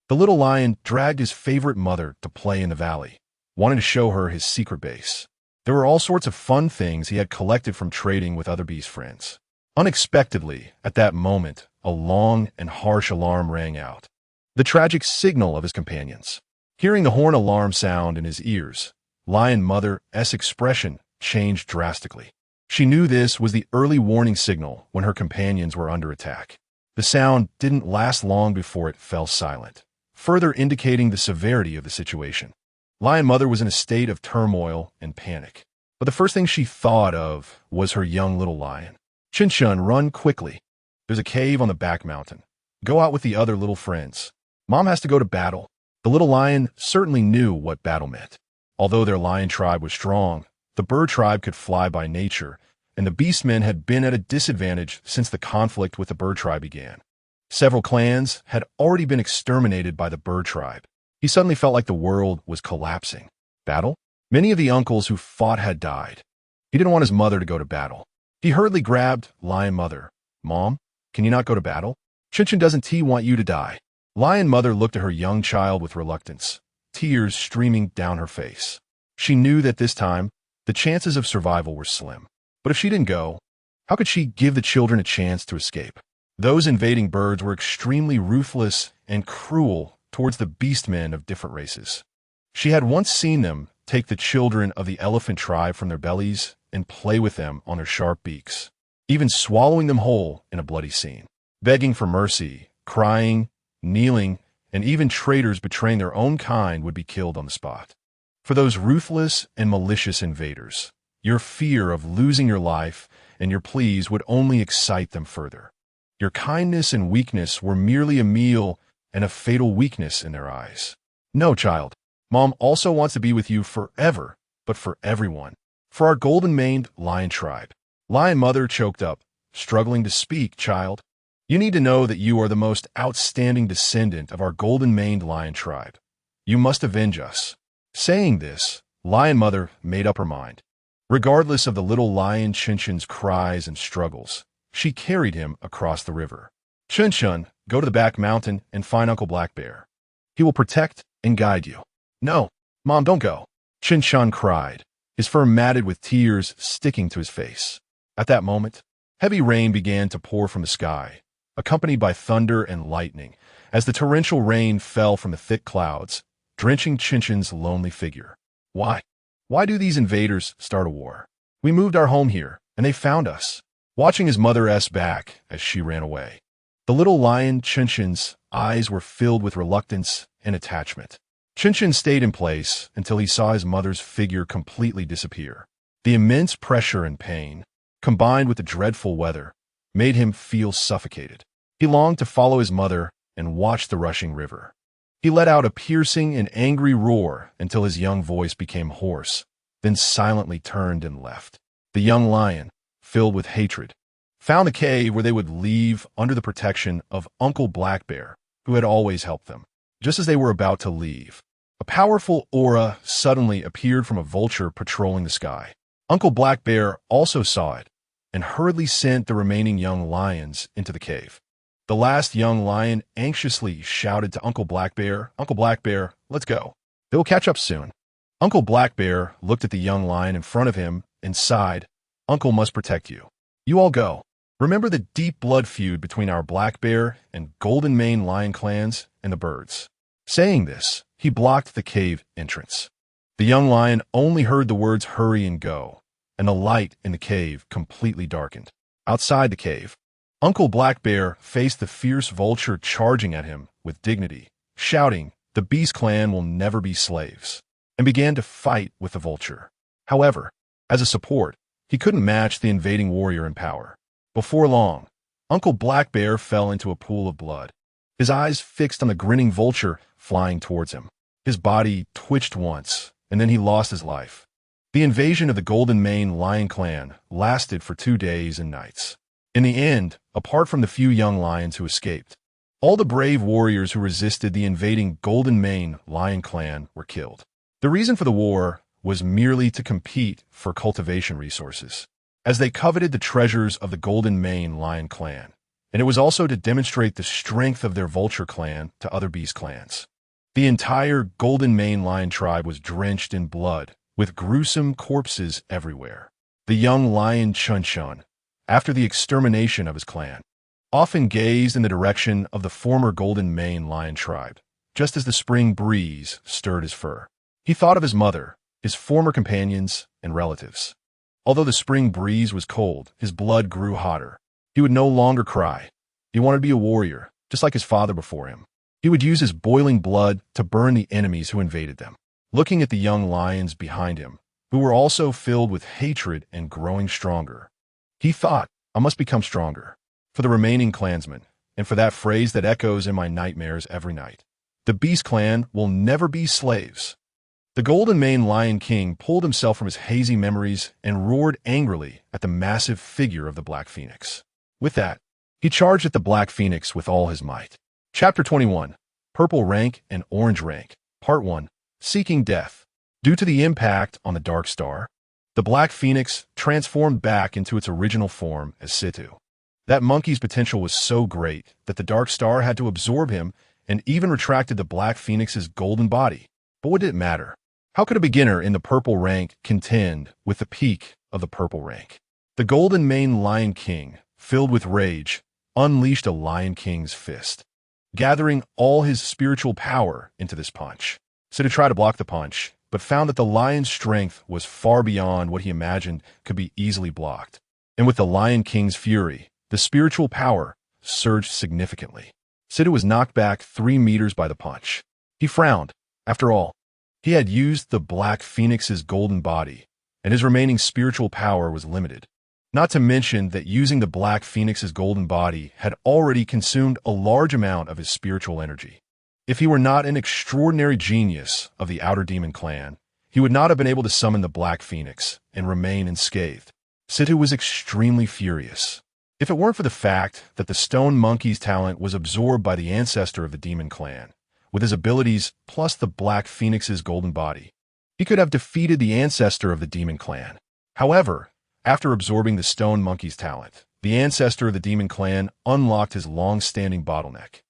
The little lion dragged his favorite mother to play in the valley, wanting to show her his secret base. There were all sorts of fun things he had collected from trading with other beast friends. Unexpectedly, at that moment, a long and harsh alarm rang out, the tragic signal of his companions. Hearing the horn alarm sound in his ears, Lion Mother's expression changed drastically. She knew this was the early warning signal when her companions were under attack. The sound didn't last long before it fell silent, further indicating the severity of the situation. Lion Mother was in a state of turmoil and panic, but the first thing she thought of was her young little lion. "Shun, run quickly. There's a cave on the back mountain. Go out with the other little friends. Mom has to go to battle." The little lion certainly knew what battle meant. Although their lion tribe was strong, the bird tribe could fly by nature, and the beastmen had been at a disadvantage since the conflict with the bird tribe began. Several clans had already been exterminated by the bird tribe. He suddenly felt like the world was collapsing. Battle? Many of the uncles who fought had died. He didn't want his mother to go to battle. He hurriedly grabbed Lion Mother. "Mom, can you not go to battle? Shun doesn't want you to die." Lion Mother looked at her young child with reluctance, tears streaming down her face. She knew that this time, the chances of survival were slim. But if she didn't go, how could she give the children a chance to escape? Those invading birds were extremely ruthless and cruel towards the beastmen of different races. She had once seen them take the children of the elephant tribe from their bellies and play with them on their sharp beaks, even swallowing them whole in a bloody scene. Begging for mercy, crying, kneeling, and even traitors betraying their own kind would be killed on the spot. For those ruthless and malicious invaders, your fear of losing your life and your pleas would only excite them further. Your kindness and weakness were merely a meal and a fatal weakness in their eyes. No, child. Mom also wants to be with you forever, but for everyone. For our golden-maned lion tribe. Lion Mother choked up, struggling to speak, child. You need to know that you are the most outstanding descendant of our golden-maned lion tribe. You must avenge us. Saying this, Lion Mother made up her mind. Regardless of the little lion Chinchin's cries and struggles, she carried him across the river. Chinchin, go to the back mountain and find Uncle Black Bear. He will protect and guide you. No, Mom, don't go. Chinchin cried, his fur matted with tears sticking to his face. At that moment, heavy rain began to pour from the sky, accompanied by thunder and lightning, as the torrential rain fell from the thick clouds, drenching Chinchin's lonely figure. Why? Why do these invaders start a war? We moved our home here, and they found us. Watching his mother's back as she ran away. The little lion Chinchin's eyes were filled with reluctance and attachment. Chinchin stayed in place until he saw his mother's figure completely disappear. The immense pressure and pain, combined with the dreadful weather, made him feel suffocated. He longed to follow his mother and watch the rushing river. He let out a piercing and angry roar until his young voice became hoarse, then silently turned and left. The young lion, filled with hatred, found a cave where they would leave under the protection of Uncle Black Bear, who had always helped them. Just as they were about to leave, a powerful aura suddenly appeared from a vulture patrolling the sky. Uncle Black Bear also saw it and hurriedly sent the remaining young lions into the cave. The last young lion anxiously shouted to Uncle Black Bear, "Uncle Black Bear, let's go. They will catch up soon." Uncle Black Bear looked at the young lion in front of him and sighed, "Uncle must protect you. You all go. Remember the deep blood feud between our Black Bear and Golden Mane lion clans and the birds." Saying this, he blocked the cave entrance. The young lion only heard the words "hurry" and "go," and the light in the cave completely darkened. Outside the cave, Uncle Black Bear faced the fierce vulture charging at him with dignity, shouting, "The Beast Clan will never be slaves," and began to fight with the vulture. However, as a support, he couldn't match the invading warrior in power. Before long, Uncle Black Bear fell into a pool of blood, his eyes fixed on the grinning vulture flying towards him. His body twitched once, and then he lost his life. The invasion of the Golden Mane lion clan lasted for 2 days and nights. In the end, apart from the few young lions who escaped, all the brave warriors who resisted the invading Golden Mane lion clan were killed. The reason for the war was merely to compete for cultivation resources, as they coveted the treasures of the Golden Mane lion clan, and it was also to demonstrate the strength of their vulture clan to other beast clans. The entire Golden Mane lion tribe was drenched in blood, with gruesome corpses everywhere. The young lion Chun-Chun, after the extermination of his clan, often gazed in the direction of the former Golden Mane lion tribe, just as the spring breeze stirred his fur. He thought of his mother, his former companions, and relatives. Although the spring breeze was cold, his blood grew hotter. He would no longer cry. He wanted to be a warrior, just like his father before him. He would use his boiling blood to burn the enemies who invaded them. Looking at the young lions behind him, who were also filled with hatred and growing stronger, he thought, "I must become stronger for the remaining clansmen, and for that phrase that echoes in my nightmares every night. The Beast Clan will never be slaves." The Golden Mane Lion King pulled himself from his hazy memories and roared angrily at the massive figure of the Black Phoenix. With that, he charged at the Black Phoenix with all his might. Chapter 21, Purple Rank and Orange Rank, Part 1, Seeking Death. Due to the impact on the Dark Star, the Black Phoenix transformed back into its original form as Situ. That monkey's potential was so great that the Dark Star had to absorb him and even retracted the Black Phoenix's golden body. But what did it matter? How could a beginner in the purple rank contend with the peak of the purple rank? The golden maned Lion King, filled with rage, unleashed a Lion King's fist, gathering all his spiritual power into this punch. Situ tried to block the punch, but found that the lion's strength was far beyond what he imagined could be easily blocked. And with the Lion King's fury, the spiritual power surged significantly. Situ was knocked back 3 meters by the punch. He frowned. After all, he had used the Black Phoenix's golden body, and his remaining spiritual power was limited. Not to mention that using the Black Phoenix's golden body had already consumed a large amount of his spiritual energy. If he were not an extraordinary genius of the Outer Demon clan, he would not have been able to summon the Black Phoenix and remain unscathed. Situ was extremely furious. If it weren't for the fact that the Stone Monkey's talent was absorbed by the ancestor of the Demon clan, with his abilities plus the Black Phoenix's golden body, he could have defeated the ancestor of the Demon clan. However, after absorbing the Stone Monkey's talent, the ancestor of the Demon clan unlocked his long-standing bottleneck,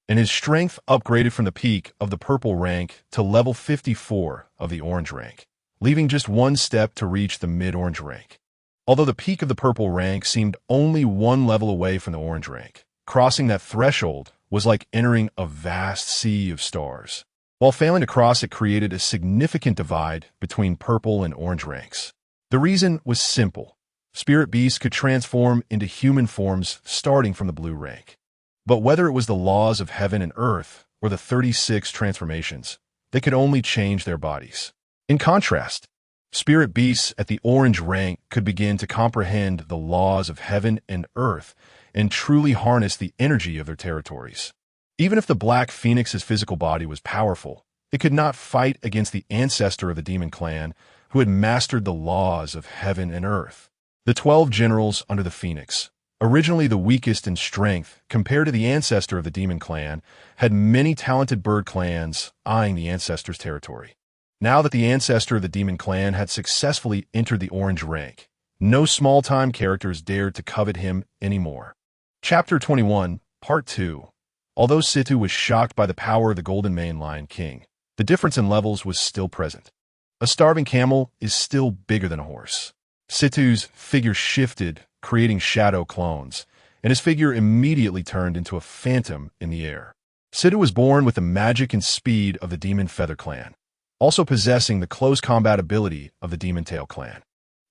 and his strength upgraded from the peak of the purple rank to level 54 of the orange rank, leaving just 1 step to reach the mid-orange rank. Although the peak of the purple rank seemed only 1 level away from the orange rank, crossing that threshold was like entering a vast sea of stars. While failing to cross it created a significant divide between purple and orange ranks. The reason was simple. Spirit beasts could transform into human forms starting from the blue rank. But whether it was the laws of heaven and earth or the 36 transformations, they could only change their bodies. In contrast, spirit beasts at the orange rank could begin to comprehend the laws of heaven and earth and truly harness the energy of their territories. Even if the Black Phoenix's physical body was powerful, it could not fight against the ancestor of the Demon clan who had mastered the laws of heaven and earth. The 12 generals under the Phoenix, originally the weakest in strength compared to the ancestor of the Demon clan, had many talented bird clans eyeing the ancestor's territory. Now that the ancestor of the Demon clan had successfully entered the orange rank, no small-time characters dared to covet him anymore. Chapter 21, Part 2. Although Situ was shocked by the power of the Golden Mane Lion King, the difference in levels was still present. A starving camel is still bigger than a horse. Situ's figure shifted, creating shadow clones, and his figure immediately turned into a phantom in the air. Situ was born with the magic and speed of the Demon Feather clan, also possessing the close combat ability of the Demon Tail clan.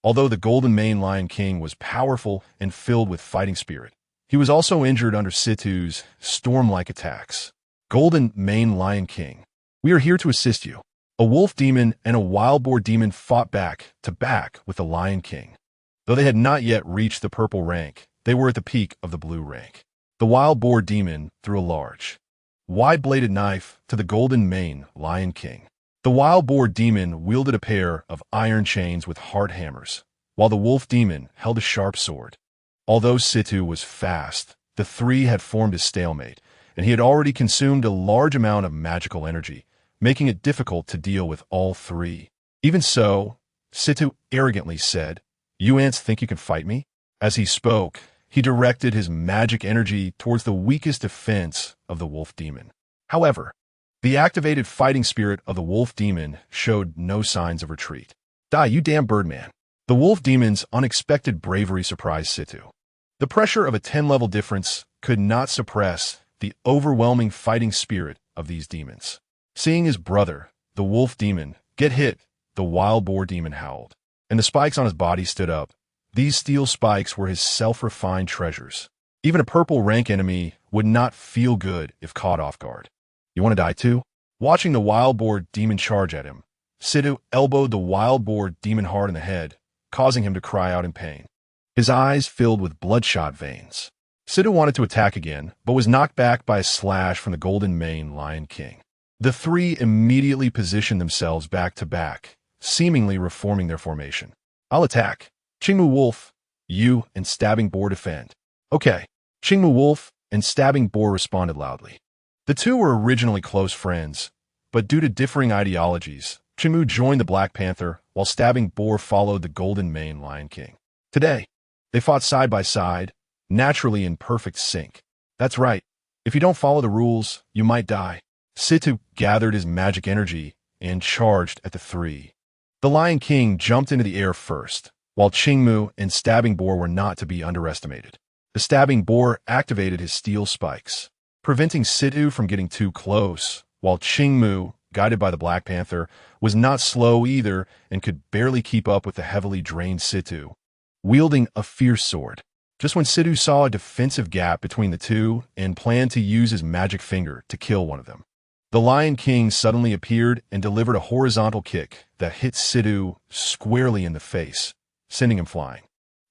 Although the Golden Mane Lion King was powerful and filled with fighting spirit, he was also injured under Situ's storm-like attacks. Golden Mane Lion King, we are here to assist you. A wolf demon and a wild boar demon fought back to back with the Lion King. Though they had not yet reached the purple rank, they were at the peak of the blue rank. The wild boar demon threw a large, wide-bladed knife to the Golden Mane Lion King. The wild boar demon wielded a pair of iron chains with hard hammers, while the wolf demon held a sharp sword. Although Situ was fast, the 3 had formed a stalemate, and he had already consumed a large amount of magical energy, making it difficult to deal with all 3. Even so, Situ arrogantly said, "You ants think you can fight me?" As he spoke, he directed his magic energy towards the weakest defense of the wolf demon. However, the activated fighting spirit of the wolf demon showed no signs of retreat. "Die, you damn birdman." The wolf demon's unexpected bravery surprised Situ. The pressure of a 10-level difference could not suppress the overwhelming fighting spirit of these demons. Seeing his brother, the wolf demon, get hit, the wild boar demon howled, and the spikes on his body stood up. These steel spikes were his self-refined treasures. Even a purple rank enemy would not feel good if caught off guard. "You want to die too?" Watching the wild boar demon charge at him, Situ elbowed the wild boar demon hard in the head, causing him to cry out in pain. His eyes filled with bloodshot veins. Situ wanted to attack again, but was knocked back by a slash from the Golden Mane Lion King. The 3 immediately positioned themselves back to back, seemingly reforming their formation. "I'll attack. Qingmu Wolf, you and Stabbing Boar defend." "Okay." Qingmu Wolf and Stabbing Boar responded loudly. The 2 were originally close friends, but due to differing ideologies, Qingmu joined the Black Panther while Stabbing Boar followed the Golden Mane Lion King. Today, they fought side by side, naturally in perfect sync. That's right. If you don't follow the rules, you might die. Situ gathered his magic energy and charged at the three. The Lion King jumped into the air first, while Qingmu and Stabbing Boar were not to be underestimated. The Stabbing Boar activated his steel spikes, preventing Situ from getting too close, while Qingmu, guided by the Black Panther, was not slow either and could barely keep up with the heavily drained Situ, wielding a fierce sword. Just when Situ saw a defensive gap between the two and planned to use his magic finger to kill one of them, the Lion King suddenly appeared and delivered a horizontal kick that hit Situ squarely in the face, sending him flying.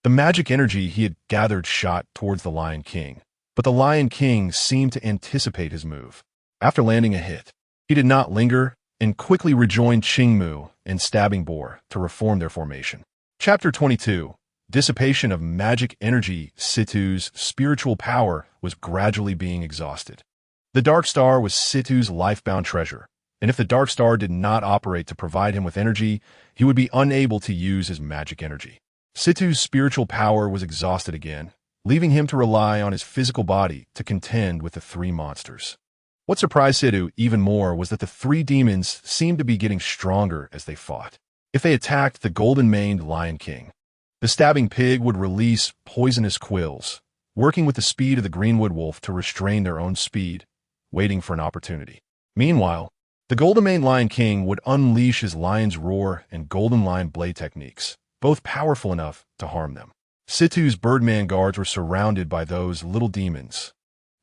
The magic energy he had gathered shot towards the Lion King, but the Lion King seemed to anticipate his move. After landing a hit, he did not linger and quickly rejoined Qingmu and Stabbing Boar to reform their formation. Chapter 22. Dissipation of magic energy. Situ's spiritual power was gradually being exhausted. The Dark Star was Situ's lifebound treasure, and if the Dark Star did not operate to provide him with energy, he would be unable to use his magic energy. Situ's spiritual power was exhausted again, leaving him to rely on his physical body to contend with the three monsters. What surprised Situ even more was that the three demons seemed to be getting stronger as they fought. If they attacked the golden-maned Lion King, the Stabbing Pig would release poisonous quills, working with the speed of the Greenwood Wolf to restrain their own speed, waiting for an opportunity. Meanwhile, the golden-maned Lion King would unleash his Lion's Roar and Golden Lion Blade techniques, both powerful enough to harm them. Situ's Birdman guards were surrounded by those little demons,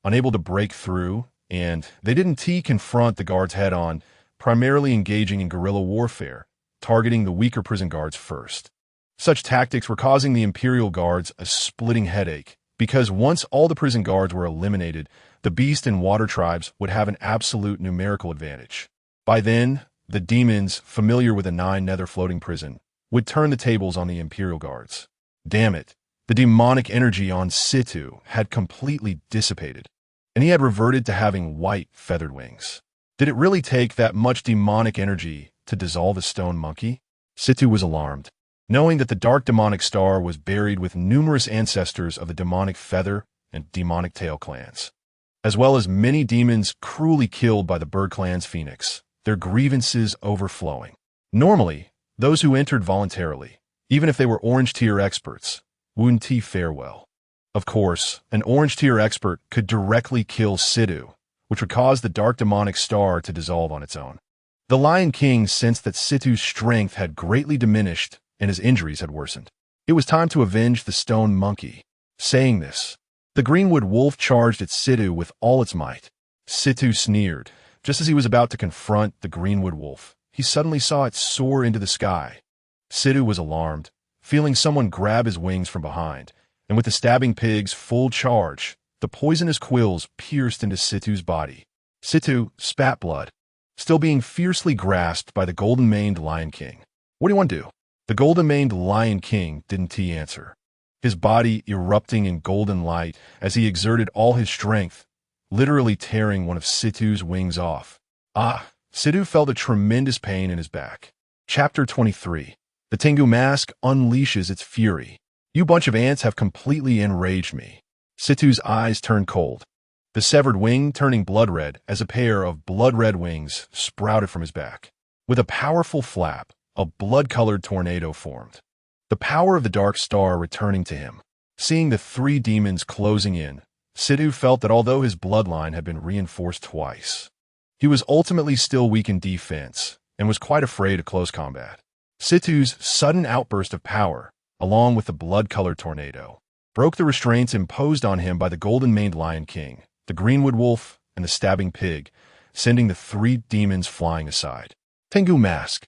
unable to break through, and they didn't confront the guards head-on, primarily engaging in guerrilla warfare, targeting the weaker prison guards first. Such tactics were causing the Imperial Guards a splitting headache, because once all the prison guards were eliminated, the Beast and Water tribes would have an absolute numerical advantage. By then, the demons, familiar with the Nine Nether floating prison, would turn the tables on the Imperial Guards. Damn it, the demonic energy on Situ had completely dissipated, and he had reverted to having white feathered wings. Did it really take that much demonic energy to dissolve a stone monkey? Situ was alarmed, knowing that the dark demonic star was buried with numerous ancestors of the demonic feather and demonic tail clans, as well as many demons cruelly killed by the Bird Clan's Phoenix, their grievances overflowing. Normally, those who entered voluntarily, even if they were Orange Tier experts, wouldn't fare well. Of course, an Orange Tier expert could directly kill Situ, which would cause the dark demonic star to dissolve on its own. The Lion King sensed that Situ's strength had greatly diminished and his injuries had worsened. It was time to avenge the stone monkey. Saying this, the Greenwood Wolf charged at Situ with all its might. Situ sneered. Just as he was about to confront the Greenwood Wolf, he suddenly saw it soar into the sky. Situ was alarmed, feeling someone grab his wings from behind, and with the Stabbing Pig's full charge, the poisonous quills pierced into Situ's body. Situ spat blood, still being fiercely grasped by the golden-maned Lion King. What do you want to do? The golden-maned Lion King didn't answer, his body erupting in golden light as he exerted all his strength, literally tearing one of Situ's wings off. Situ felt a tremendous pain in his back. Chapter 23. The Tengu Mask unleashes its fury. You bunch of ants have completely enraged me. Situ's eyes turned cold, the severed wing turning blood red as a pair of blood-red wings sprouted from his back. With a powerful flap, a blood-colored tornado formed, the power of the Dark Star returning to him. Seeing the three demons closing in, Situ felt that although his bloodline had been reinforced twice, he was ultimately still weak in defense and was quite afraid of close combat. Situ's sudden outburst of power, along with the blood-colored tornado, broke the restraints imposed on him by the golden-maned Lion King, the Greenwood Wolf, and the Stabbing Pig, sending the three demons flying aside. Tengu Mask.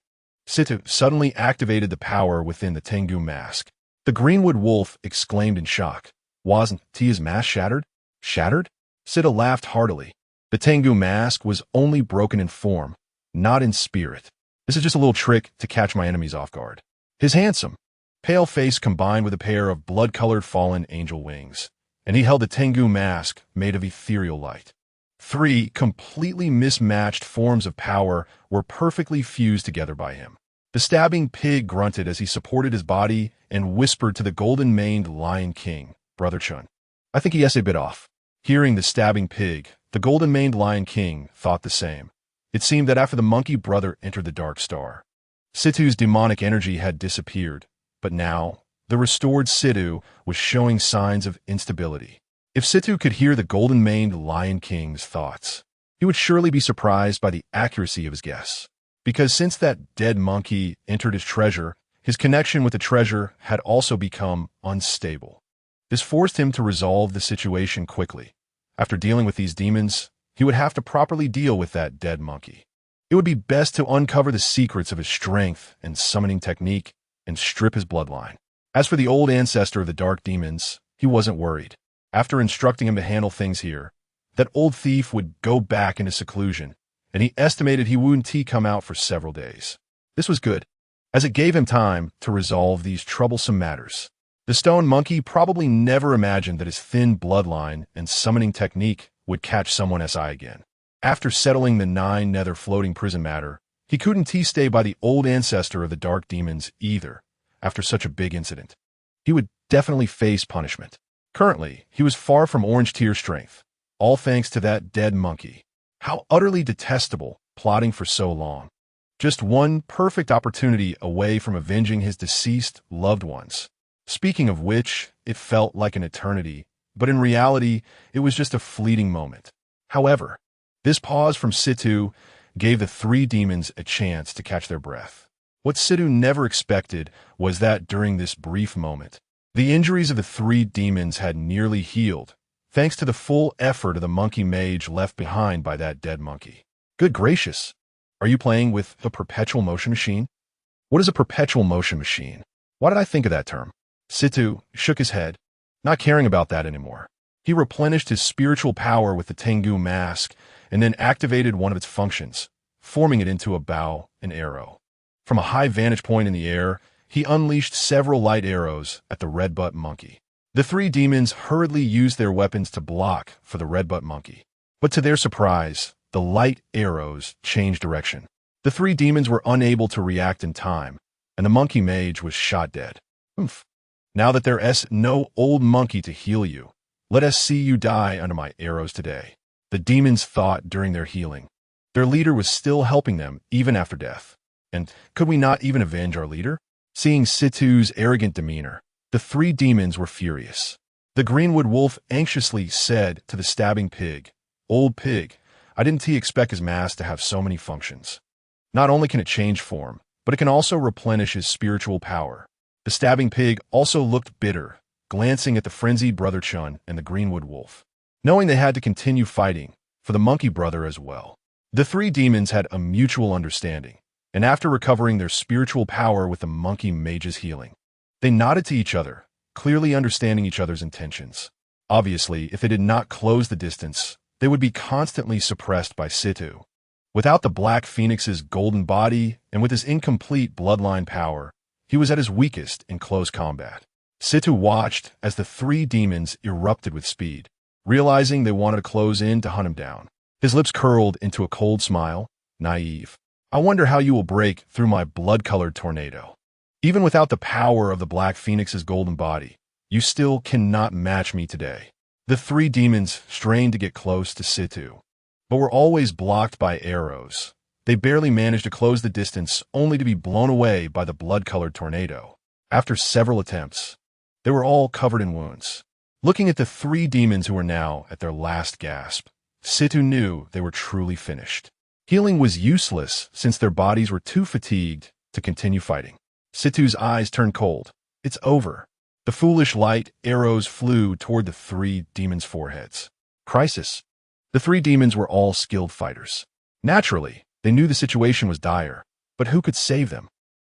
Situ suddenly activated the power within the Tengu Mask. The Greenwood Wolf exclaimed in shock. Wasn't his mask shattered? Shattered? Situ laughed heartily. The Tengu Mask was only broken in form, not in spirit. This is just a little trick to catch my enemies off guard. His handsome, pale face combined with a pair of blood-colored fallen angel wings, and he held the Tengu Mask made of ethereal light. Three completely mismatched forms of power were perfectly fused together by him. The Stabbing Pig grunted as he supported his body and whispered to the golden-maned Lion King, Brother Chun. I think he has a bit off. Hearing the stabbing pig, the golden-maned Lion King thought the same. It seemed that after the monkey brother entered the Dark Star, Situ's demonic energy had disappeared, but now, the restored Situ was showing signs of instability. If Situ could hear the golden-maned Lion King's thoughts, he would surely be surprised by the accuracy of his guess. Because since that dead monkey entered his treasure, his connection with the treasure had also become unstable. This forced him to resolve the situation quickly. After dealing with these demons, he would have to properly deal with that dead monkey. It would be best to uncover the secrets of his strength and summoning technique and strip his bloodline. As for the old ancestor of the dark demons, he wasn't worried. After instructing him to handle things here, that old thief would go back into seclusion, and he estimated he wouldn't come out for several days. This was good, as it gave him time to resolve these troublesome matters. The stone monkey probably never imagined that his thin bloodline and summoning technique would catch someone's eye again. After settling the 9 nether floating prison matter, he couldn't stay by the old ancestor of the dark demons either. After such a big incident, he would definitely face punishment. Currently, he was far from orange tier strength, all thanks to that dead monkey. How utterly detestable, plotting for so long. Just one perfect opportunity away from avenging his deceased loved ones. Speaking of which, it felt like an eternity, but in reality, it was just a fleeting moment. However, this pause from Situ gave the 3 demons a chance to catch their breath. What Situ never expected was that during this brief moment, the injuries of the 3 demons had nearly healed, thanks to the full effort of the monkey mage left behind by that dead monkey. Good gracious! Are you playing with a perpetual motion machine? What is a perpetual motion machine? Why did I think of that term? Situ shook his head, not caring about that anymore. He replenished his spiritual power with the Tengu mask and then activated one of its functions, forming it into a bow and arrow. From a high vantage point in the air, he unleashed several light arrows at the Red-Buttocked Monkey. The 3 demons hurriedly used their weapons to block for the Red-Buttocked Monkey. But to their surprise, the light arrows changed direction. The 3 demons were unable to react in time, and the monkey mage was shot dead. Oomph. Now that there's no old monkey to heal you, let us see you die under my arrows today. The demons thought during their healing. Their leader was still helping them even after death. And could we not even avenge our leader? Seeing Situ's arrogant demeanor, the 3 demons were furious. The Greenwood Wolf anxiously said to the stabbing pig, "Old pig, I didn't expect his mask to have so many functions. Not only can it change form, but it can also replenish his spiritual power." The stabbing pig also looked bitter, glancing at the frenzied Brother Chun and the Greenwood Wolf, knowing they had to continue fighting for the monkey brother as well. The 3 demons had a mutual understanding, and after recovering their spiritual power with the monkey mage's healing, they nodded to each other, clearly understanding each other's intentions. Obviously, if they did not close the distance, they would be constantly suppressed by Situ. Without the Black Phoenix's golden body and with his incomplete bloodline power, he was at his weakest in close combat. Situ watched as the 3 demons erupted with speed, realizing they wanted to close in to hunt him down. His lips curled into a cold smile, naive. "I wonder how you will break through my blood-colored tornado. Even without the power of the Black Phoenix's golden body, you still cannot match me today." The 3 demons strained to get close to Situ, but were always blocked by arrows. They barely managed to close the distance, only to be blown away by the blood-colored tornado. After several attempts, they were all covered in wounds. Looking at the 3 demons who were now at their last gasp, Situ knew they were truly finished. Healing was useless since their bodies were too fatigued to continue fighting. Situ's eyes turned cold. It's over. The foolish light arrows flew toward the 3 demons' foreheads. Crisis. The 3 demons were all skilled fighters. Naturally, they knew the situation was dire, but who could save them?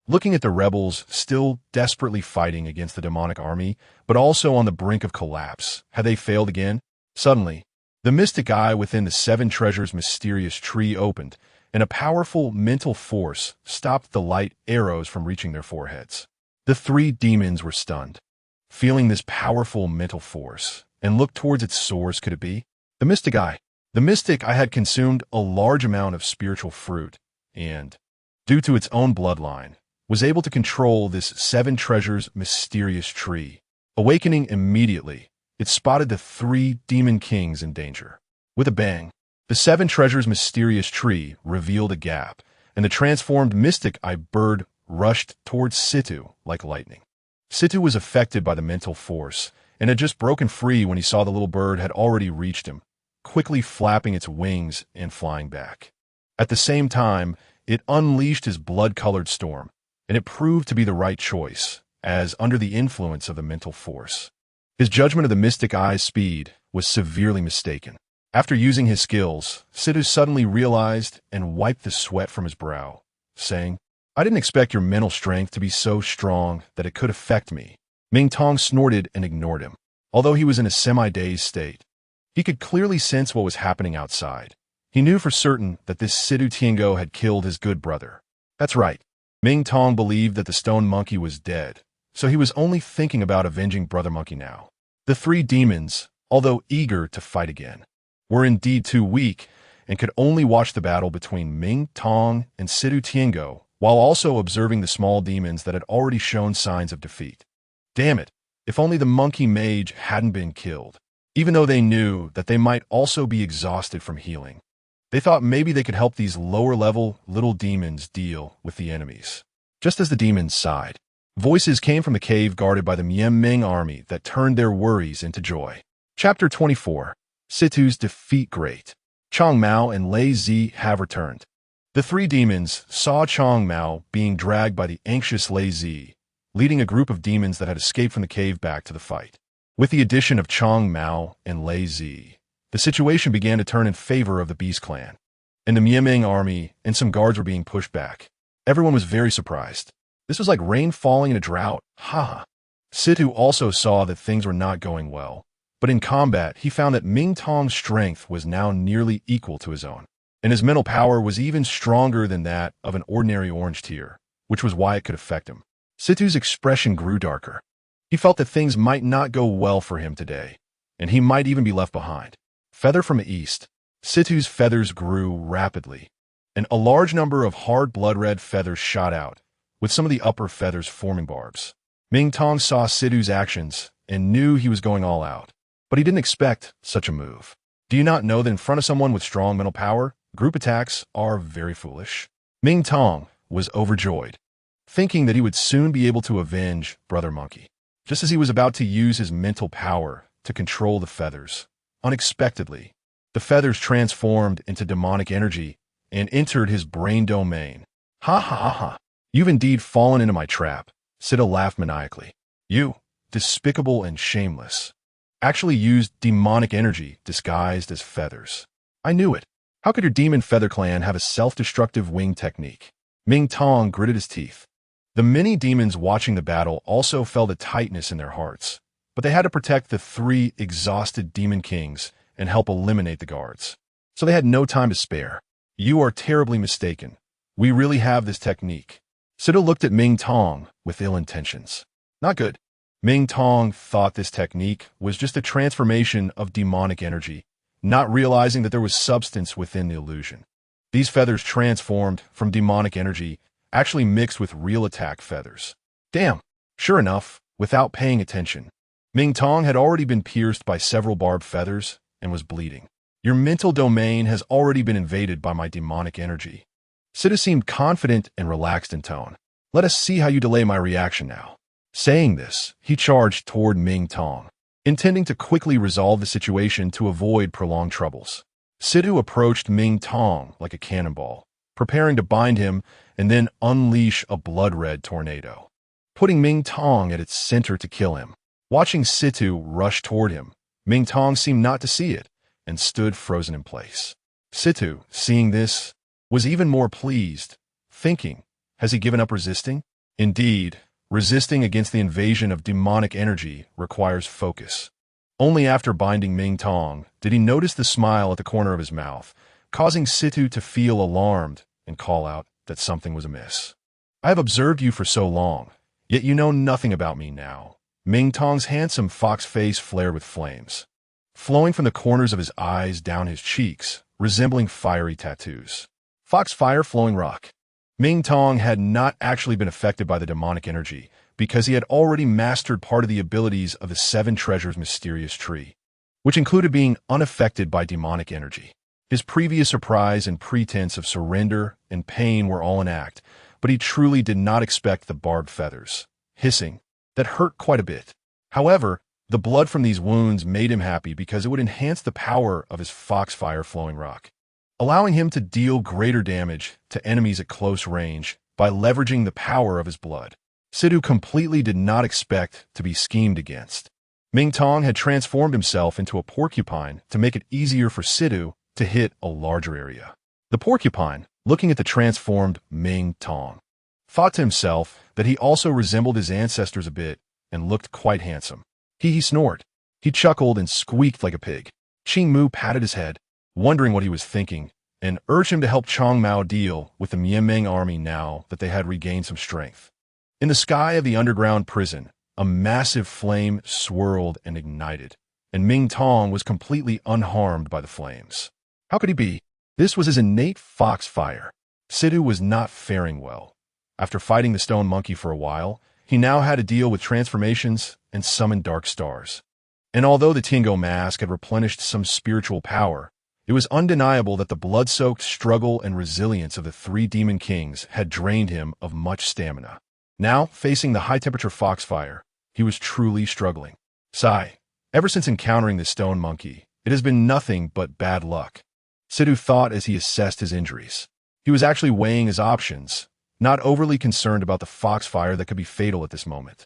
Looking at the rebels still desperately fighting against the demonic army, but also on the brink of collapse, had they failed again? Suddenly, the mystic eye within the 7 treasures mysterious tree opened, and a powerful mental force stopped the light arrows from reaching their foreheads. The 3 demons were stunned. Feeling this powerful mental force, and looked towards its source, could it be? The mystic eye. The mystic eye had consumed a large amount of spiritual fruit, and, due to its own bloodline, was able to control this 7 treasures mysterious tree. Awakening immediately, it spotted the three demon kings in danger. With a bang, the seven treasures mysterious tree revealed a gap, and the transformed mystic eye bird rushed towards Situ like lightning. Situ was affected by the mental force, and had just broken free when he saw the little bird had already reached him, quickly flapping its wings and flying back. At the same time, it unleashed his blood-colored storm, and it proved to be the right choice, as under the influence of the mental force. His judgment of the mystic eye's speed was severely mistaken. After using his skills, Situ suddenly realized and wiped the sweat from his brow, saying, "I didn't expect your mental strength to be so strong that it could affect me." Ming Tong snorted and ignored him, although he was in a semi-dazed state. He could clearly sense what was happening outside. He knew for certain that this Situ Tiango had killed his good brother. That's right. Ming Tong believed that the stone monkey was dead, so he was only thinking about avenging Brother Monkey now. The three demons, although eager to fight again, were indeed too weak and could only watch the battle between Ming Tong and Situ Tiango while also observing the small demons that had already shown signs of defeat. Damn it, if only the monkey mage hadn't been killed. Even though they knew that they might also be exhausted from healing, they thought maybe they could help these lower-level little demons deal with the enemies. Just as the demons sighed, voices came from the cave guarded by the Mian Ming army that turned their worries into joy. Chapter 24. Situ's Defeat Great. Chong Mao and Lei Zi have returned. The three demons saw Chong Mao being dragged by the anxious Lei Zi, leading a group of demons that had escaped from the cave back to the fight. With the addition of Chong Mao and Lei Zi, the situation began to turn in favor of the Beast Clan, and the Miaming army and some guards were being pushed back. Everyone was very surprised. This was like rain falling in a drought. Haha. Situ also saw that things were not going well, but in combat he found that Ming Tong's strength was now nearly equal to his own, and his mental power was even stronger than that of an ordinary orange tear, which was why it could affect him. Situ's expression grew darker. He felt that things might not go well for him today, and he might even be left behind. Feather from the east. Situ's feathers grew rapidly, and a large number of hard blood-red feathers shot out, with some of the upper feathers forming barbs. Ming Tong saw Situ's actions and knew he was going all out, but he didn't expect such a move. Do you not know that in front of someone with strong mental power, group attacks are very foolish? Ming Tong was overjoyed, thinking that he would soon be able to avenge Brother Monkey. Just as he was about to use his mental power to control the feathers, unexpectedly, the feathers transformed into demonic energy and entered his brain domain. Ha ha ha ha. You've indeed fallen into my trap. Sita laughed maniacally. You, despicable and shameless, actually used demonic energy disguised as feathers. I knew it. How could your demon feather clan have a self-destructive wing technique? Ming Tong gritted his teeth. The many demons watching the battle also felt a tightness in their hearts, but they had to protect the three exhausted demon kings and help eliminate the guards. So they had no time to spare. You are terribly mistaken. We really have this technique. Sita looked at Ming Tong with ill intentions. Not good. Ming Tong thought this technique was just a transformation of demonic energy, not realizing that there was substance within the illusion. These feathers transformed from demonic energy actually mixed with real attack feathers. Damn. Sure enough, without paying attention, Ming Tong had already been pierced by several barbed feathers and was bleeding. Your mental domain has already been invaded by my demonic energy. Sita seemed confident and relaxed in tone. Let us see how you delay my reaction now. Saying this, he charged toward Ming Tong, intending to quickly resolve the situation to avoid prolonged troubles. Situ approached Ming Tong like a cannonball, preparing to bind him and then unleash a blood-red tornado, putting Ming Tong at its center to kill him. Watching Situ rush toward him, Ming Tong seemed not to see it and stood frozen in place. Situ, seeing this, was even more pleased, thinking, has he given up resisting? Indeed, resisting against the invasion of demonic energy requires focus. Only after binding Ming Tong did he notice the smile at the corner of his mouth, causing Situ to feel alarmed and call out that something was amiss. I have observed you for so long, yet you know nothing about me now. Ming Tong's handsome fox face flared with flames, flowing from the corners of his eyes down his cheeks, resembling fiery tattoos. Fox fire flowing rock. Ming Tong had not actually been affected by the demonic energy, because he had already mastered part of the abilities of the Seven Treasures mysterious tree, which included being unaffected by demonic energy. His previous surprise and pretense of surrender and pain were all an act, but he truly did not expect the barbed feathers, hissing, that hurt quite a bit. However, the blood from these wounds made him happy because it would enhance the power of his foxfire flowing rock, allowing him to deal greater damage to enemies at close range by leveraging the power of his blood. Situ completely did not expect to be schemed against. Ming Tong had transformed himself into a porcupine to make it easier for Situ to hit a larger area. The porcupine, looking at the transformed Ming Tong, thought to himself that he also resembled his ancestors a bit and looked quite handsome. He snored. He chuckled and squeaked like a pig. Qing Mu patted his head, wondering what he was thinking, and urged him to help Chang Mao deal with the Mianmeng army now that they had regained some strength. In the sky of the underground prison, a massive flame swirled and ignited, and Ming Tong was completely unharmed by the flames. How could he be? This was his innate foxfire. Situ was not faring well. After fighting the stone monkey for a while, he now had to deal with transformations and summon dark stars. And although the Tingo mask had replenished some spiritual power, it was undeniable that the blood-soaked struggle and resilience of the three demon kings had drained him of much stamina. Now, facing the high-temperature foxfire, he was truly struggling. Sigh. Ever since encountering the stone monkey, it has been nothing but bad luck. Situ thought as he assessed his injuries. He was actually weighing his options, not overly concerned about the foxfire that could be fatal at this moment.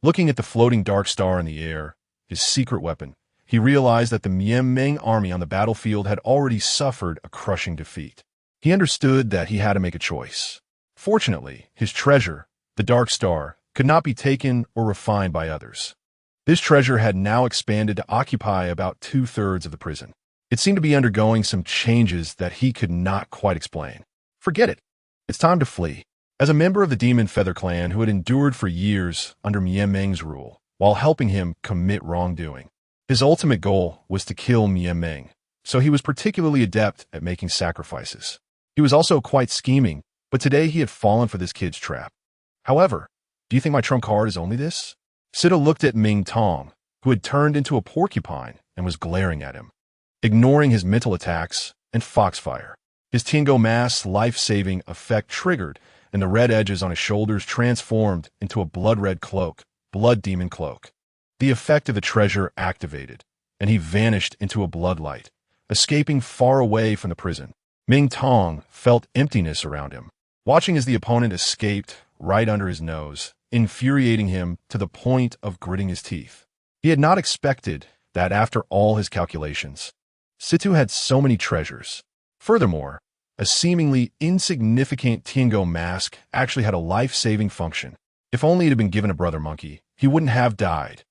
Looking at the floating dark star in the air, his secret weapon, he realized that the Mianmeng army on the battlefield had already suffered a crushing defeat. He understood that he had to make a choice. Fortunately, his treasure, the dark star, could not be taken or refined by others. This treasure had now expanded to occupy about 2/3 of the prison. It seemed to be undergoing some changes that he could not quite explain. Forget it. It's time to flee. As a member of the Demon Feather clan who had endured for years under Mianmeng's rule, while helping him commit wrongdoing, his ultimate goal was to kill Mianmeng, so he was particularly adept at making sacrifices. He was also quite scheming, but today he had fallen for this kid's trap. However, do you think my trump card is only this? Sita looked at Ming Tong, who had turned into a porcupine and was glaring at him, ignoring his mental attacks and foxfire. His Tingo Mask's life-saving effect triggered, and the red edges on his shoulders transformed into a blood-red cloak, blood demon cloak. The effect of the treasure activated, and he vanished into a bloodlight, escaping far away from the prison. Ming Tong felt emptiness around him, watching as the opponent escaped right under his nose, infuriating him to the point of gritting his teeth. He had not expected that after all his calculations, Situ had so many treasures. Furthermore, a seemingly insignificant Tingo mask actually had a life-saving function. If only it had been given to Brother Monkey, he wouldn't have died.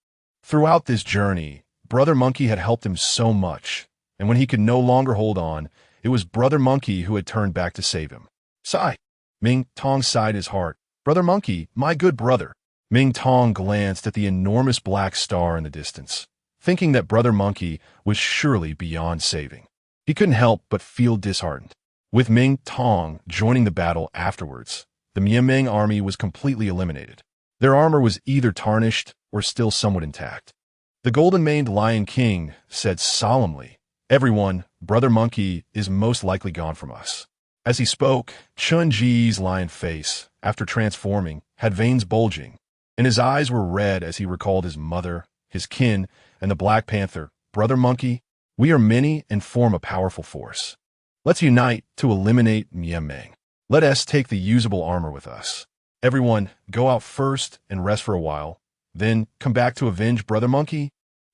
Throughout this journey, Brother Monkey had helped him so much, and when he could no longer hold on, it was Brother Monkey who had turned back to save him. Sigh. Ming Tong sighed his heart. Brother Monkey, my good brother. Ming Tong glanced at the enormous black star in the distance, thinking that Brother Monkey was surely beyond saving. He couldn't help but feel disheartened. With Ming Tong joining the battle afterwards, the Mianmeng army was completely eliminated. Their armor was either tarnished or still somewhat intact. The golden-maned Lion King said solemnly, "Everyone, Brother Monkey is most likely gone from us." As he spoke, Chun Ji's lion face, after transforming, had veins bulging, and his eyes were red as he recalled his mother, his kin, and the Black Panther. Brother Monkey, we are many and form a powerful force. Let's unite to eliminate Mianmeng. Let us take the usable armor with us. Everyone, go out first and rest for a while, then come back to avenge Brother Monkey.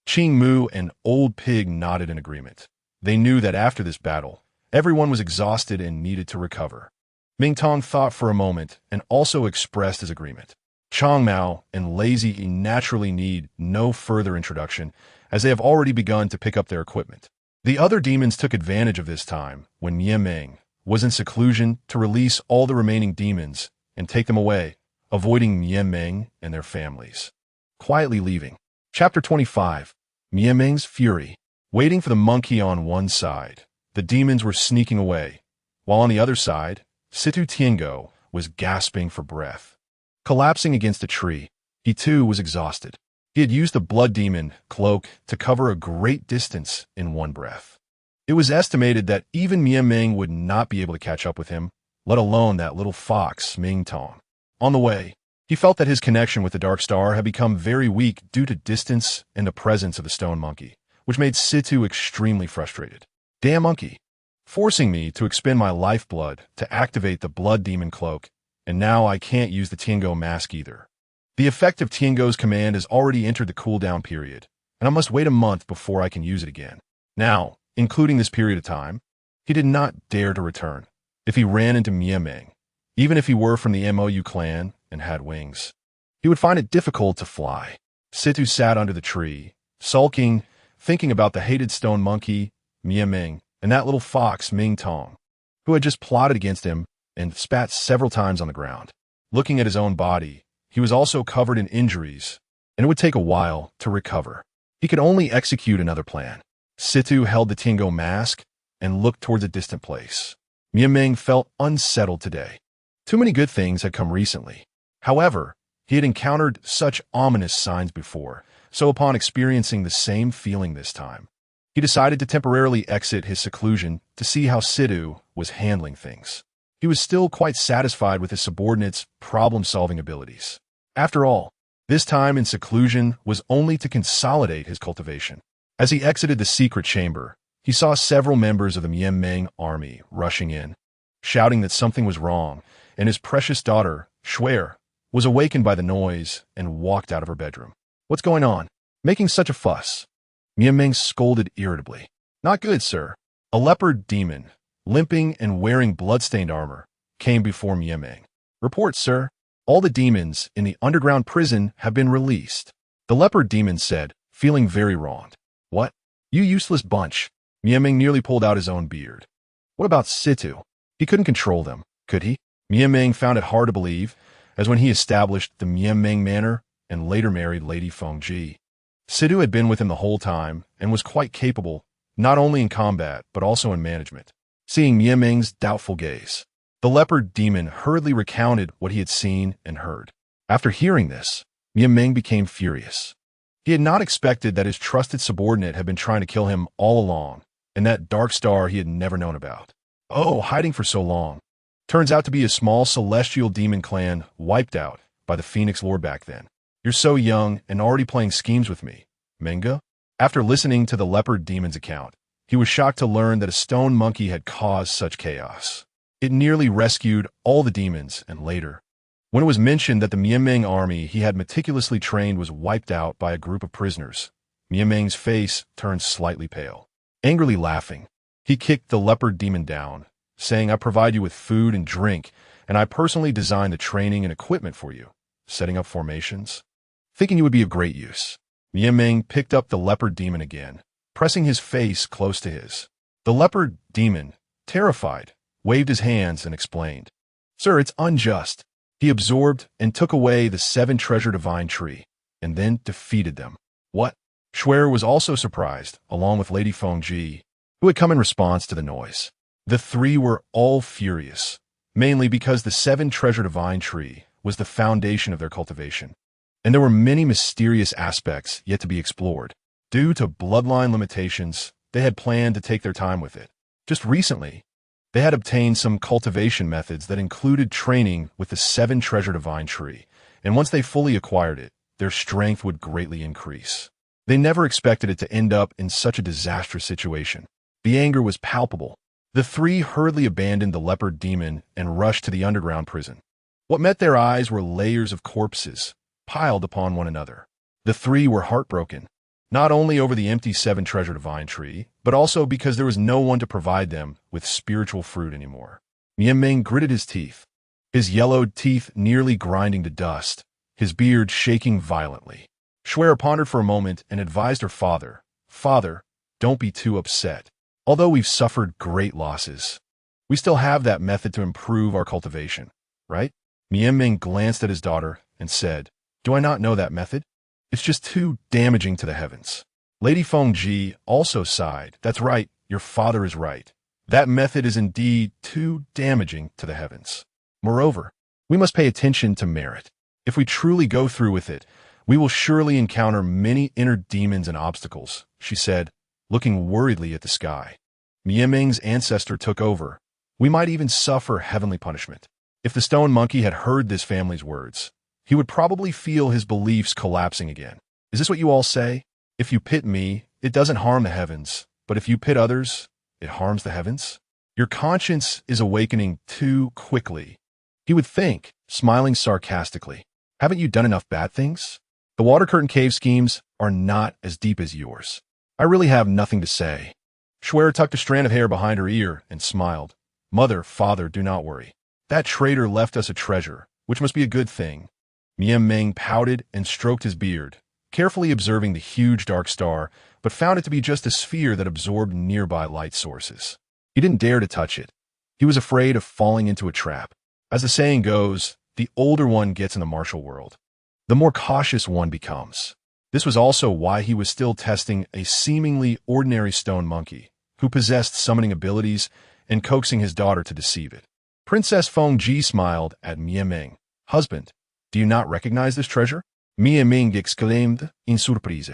Qing Mu and Old Pig nodded in agreement. They knew that after this battle, everyone was exhausted and needed to recover. Ming Tong thought for a moment and also expressed his agreement. Chang Mao and Lazy E naturally need no further introduction, as they have already begun to pick up their equipment. The other demons took advantage of this time when Mianmeng was in seclusion to release all the remaining demons and take them away, avoiding Mianmeng and their families. Quietly leaving. Chapter 25. Mianmeng's Fury. Waiting for the monkey on one side, the demons were sneaking away, while on the other side, Situ Tiango was gasping for breath. Collapsing against a tree, He too was exhausted. He had used the blood demon cloak to cover a great distance in one breath. It was estimated that even Ming would not be able to catch up with him, let alone that little fox Ming Tong. On the way, he felt that his connection with the Dark Star had become very weak due to distance and the presence of the stone monkey, which made Situ extremely frustrated. Damn monkey! Forcing me to expend my lifeblood to activate the blood demon cloak, and now I can't use the Tiango mask either. The effect of Tiango's command has already entered the cooldown period, and I must wait a month before I can use it again. Now, including this period of time, he did not dare to return. If he ran into Ming, even if he were from the MOU clan and had wings, he would find it difficult to fly. Situ sat under the tree, sulking, thinking about the hated stone monkey, Ming, and that little fox Ming Tong, who had just plotted against him and spat several times on the ground. Looking at his own body, he was also covered in injuries, and it would take a while to recover. He could only execute another plan. Situ held the Tiango mask and looked towards a distant place. Ming felt unsettled today. Too many good things had come recently. However, he had encountered such ominous signs before, so upon experiencing the same feeling this time, he decided to temporarily exit his seclusion to see how Situ was handling things. He was still quite satisfied with his subordinate's problem-solving abilities. After all, this time in seclusion was only to consolidate his cultivation. As he exited the secret chamber, he saw several members of the Ming army rushing in, shouting that something was wrong, and his precious daughter, Shuer, was awakened by the noise and walked out of her bedroom. What's going on? Making such a fuss? Ming scolded irritably. Not good, sir. A leopard demon, limping and wearing bloodstained armor, came before Ming. Report, sir. All the demons in the underground prison have been released. The leopard demon said, feeling very wronged. What? You useless bunch. Ming nearly pulled out his own beard. What about Situ? He couldn't control them, could he? Ming found it hard to believe, as when he established the Ming Manor and later married Lady Fengji. Situ had been with him the whole time and was quite capable, not only in combat, but also in management. Seeing Ming's doubtful gaze, the leopard demon hurriedly recounted what he had seen and heard. After hearing this, Ming became furious. He had not expected that his trusted subordinate had been trying to kill him all along, and that Dark Star he had never known about. Oh, hiding for so long. Turns out to be a small celestial demon clan wiped out by the Phoenix Lord back then. You're so young and already playing schemes with me, Minga? After listening to the leopard demon's account, he was shocked to learn that a stone monkey had caused such chaos. It nearly rescued all the demons, and later, when it was mentioned that the Ming army he had meticulously trained was wiped out by a group of prisoners, Ming's face turned slightly pale. Angrily laughing, he kicked the leopard demon down, saying, I provide you with food and drink, and I personally designed the training and equipment for you, setting up formations. Thinking you would be of great use. Ming picked up the leopard demon again, pressing his face close to his. The leopard demon, terrified, waved his hands and explained, Sir, it's unjust. He absorbed and took away the 7 treasure divine tree, and then defeated them. What? Shuer was also surprised, along with Lady Fengji, who had come in response to the noise. The 3 were all furious, mainly because the 7 treasure divine tree was the foundation of their cultivation, and there were many mysterious aspects yet to be explored. Due to bloodline limitations, they had planned to take their time with it. Just recently, they had obtained some cultivation methods that included training with the 7 treasure divine tree, and once they fully acquired it, their strength would greatly increase. They never expected it to end up in such a disastrous situation. The anger was palpable. The 3 hurriedly abandoned the leopard demon and rushed to the underground prison. What met their eyes were layers of corpses, piled upon one another. The 3 were heartbroken, not only over the empty 7 treasure divine tree, but also because there was no one to provide them with spiritual fruit anymore. Ming gritted his teeth, his yellowed teeth nearly grinding to dust, his beard shaking violently. Shuer pondered for a moment and advised her father, Father, don't be too upset. Although we've suffered great losses, we still have that method to improve our cultivation, right? Ming glanced at his daughter and said, Do I not know that method? It's just too damaging to the heavens. Lady Fengji also sighed. That's right, your father is right. That method is indeed too damaging to the heavens. Moreover, we must pay attention to merit. If we truly go through with it, we will surely encounter many inner demons and obstacles, she said, looking worriedly at the sky. Ming's ancestor took over. We might even suffer heavenly punishment. If the stone monkey had heard this family's words, he would probably feel his beliefs collapsing again. Is this what you all say? If you pit me, it doesn't harm the heavens, but if you pit others, it harms the heavens? Your conscience is awakening too quickly. He would think, smiling sarcastically. Haven't you done enough bad things? The water curtain cave schemes are not as deep as yours. I really have nothing to say. Schwer tucked a strand of hair behind her ear and smiled. Mother, father, do not worry. That traitor left us a treasure, which must be a good thing. Ming pouted and stroked his beard, carefully observing the huge dark star, but found it to be just a sphere that absorbed nearby light sources. He didn't dare to touch it. He was afraid of falling into a trap. As the saying goes, the older one gets in the martial world, the more cautious one becomes. This was also why he was still testing a seemingly ordinary stone monkey, who possessed summoning abilities, and coaxing his daughter to deceive it. Princess Feng-ji smiled at Ming. Husband, do you not recognize this treasure? Ming exclaimed in surprise.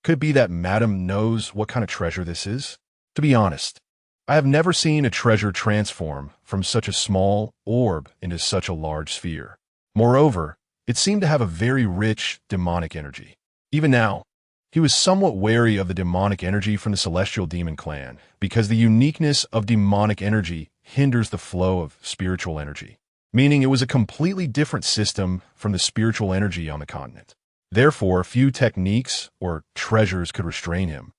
Could it be that Madame knows what kind of treasure this is? To be honest, I have never seen a treasure transform from such a small orb into such a large sphere. Moreover, it seemed to have a very rich demonic energy. Even now, he was somewhat wary of the demonic energy from the celestial demon clan, because the uniqueness of demonic energy hinders the flow of spiritual energy, meaning it was a completely different system from the spiritual energy on the continent. Therefore, few techniques or treasures could restrain him,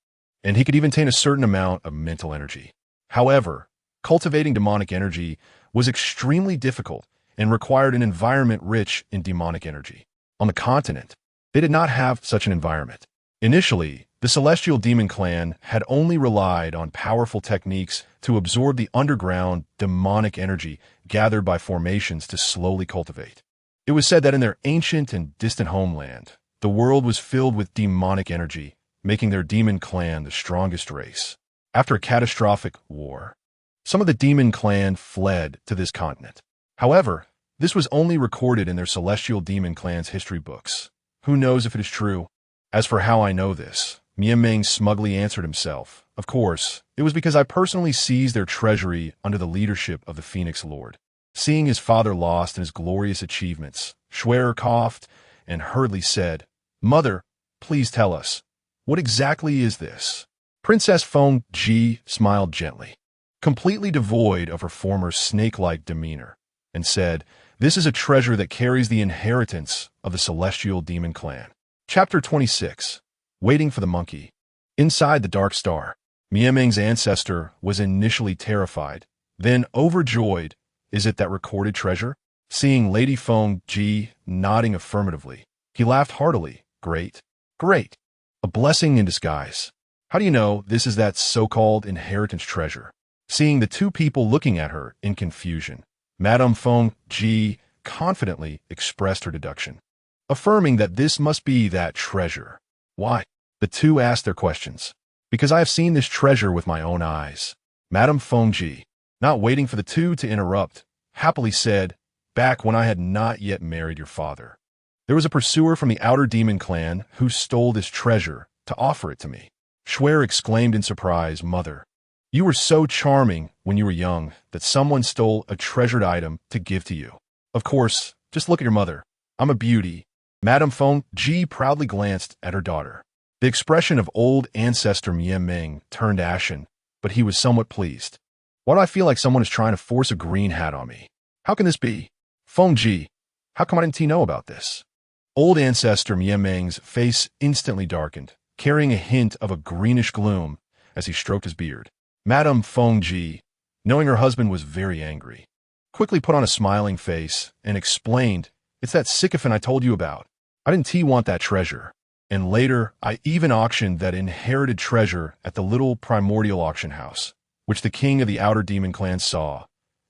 and he could even attain a certain amount of mental energy. However, cultivating demonic energy was extremely difficult and required an environment rich in demonic energy. On the continent, they did not have such an environment. Initially, the Celestial Demon Clan had only relied on powerful techniques to absorb the underground demonic energy gathered by formations to slowly cultivate. It was said that in their ancient and distant homeland, the world was filled with demonic energy, making their demon clan the strongest race. After a catastrophic war, some of the demon clan fled to this continent. However, this was only recorded in their Celestial Demon Clan's history books. Who knows if it is true? As for how I know this, Ming smugly answered himself. Of course, it was because I personally seized their treasury under the leadership of the Phoenix Lord. Seeing his father lost in his glorious achievements, Schwer coughed and hurriedly said, Mother, please tell us, what exactly is this? Princess Feng-ji smiled gently, completely devoid of her former snake-like demeanor, and said, This is a treasure that carries the inheritance of the Celestial Demon Clan. Chapter 26. Waiting for the Monkey. Inside the Dark Star, Ming's ancestor was initially terrified, then overjoyed. Is it that recorded treasure? Seeing Lady Feng-ji nodding affirmatively, he laughed heartily. Great. Great. A blessing in disguise. How do you know this is that so-called inheritance treasure? Seeing the two people looking at her in confusion, Madame Feng-ji confidently expressed her deduction, affirming that this must be that treasure. Why? The two asked their questions. Because I have seen this treasure with my own eyes. Madame Feng-ji, not waiting for the two to interrupt, happily said, Back when I had not yet married your father, there was a pursuer from the outer demon clan who stole this treasure to offer it to me. Schwer exclaimed in surprise, Mother, you were so charming when you were young that someone stole a treasured item to give to you. Of course, just look at your mother. I'm a beauty. Madame Feng-ji proudly glanced at her daughter. The expression of old ancestor Ming turned ashen, but he was somewhat pleased. Why do I feel like someone is trying to force a green hat on me? How can this be? Feng-ji, how come I didn't know about this? Old ancestor Ming's face instantly darkened, carrying a hint of a greenish gloom as he stroked his beard. Madame Feng-ji, knowing her husband was very angry, quickly put on a smiling face and explained, It's that sycophant I told you about. I didn't want that treasure. And later, I even auctioned that inherited treasure at the little Primordial auction house, which the king of the outer demon clan saw,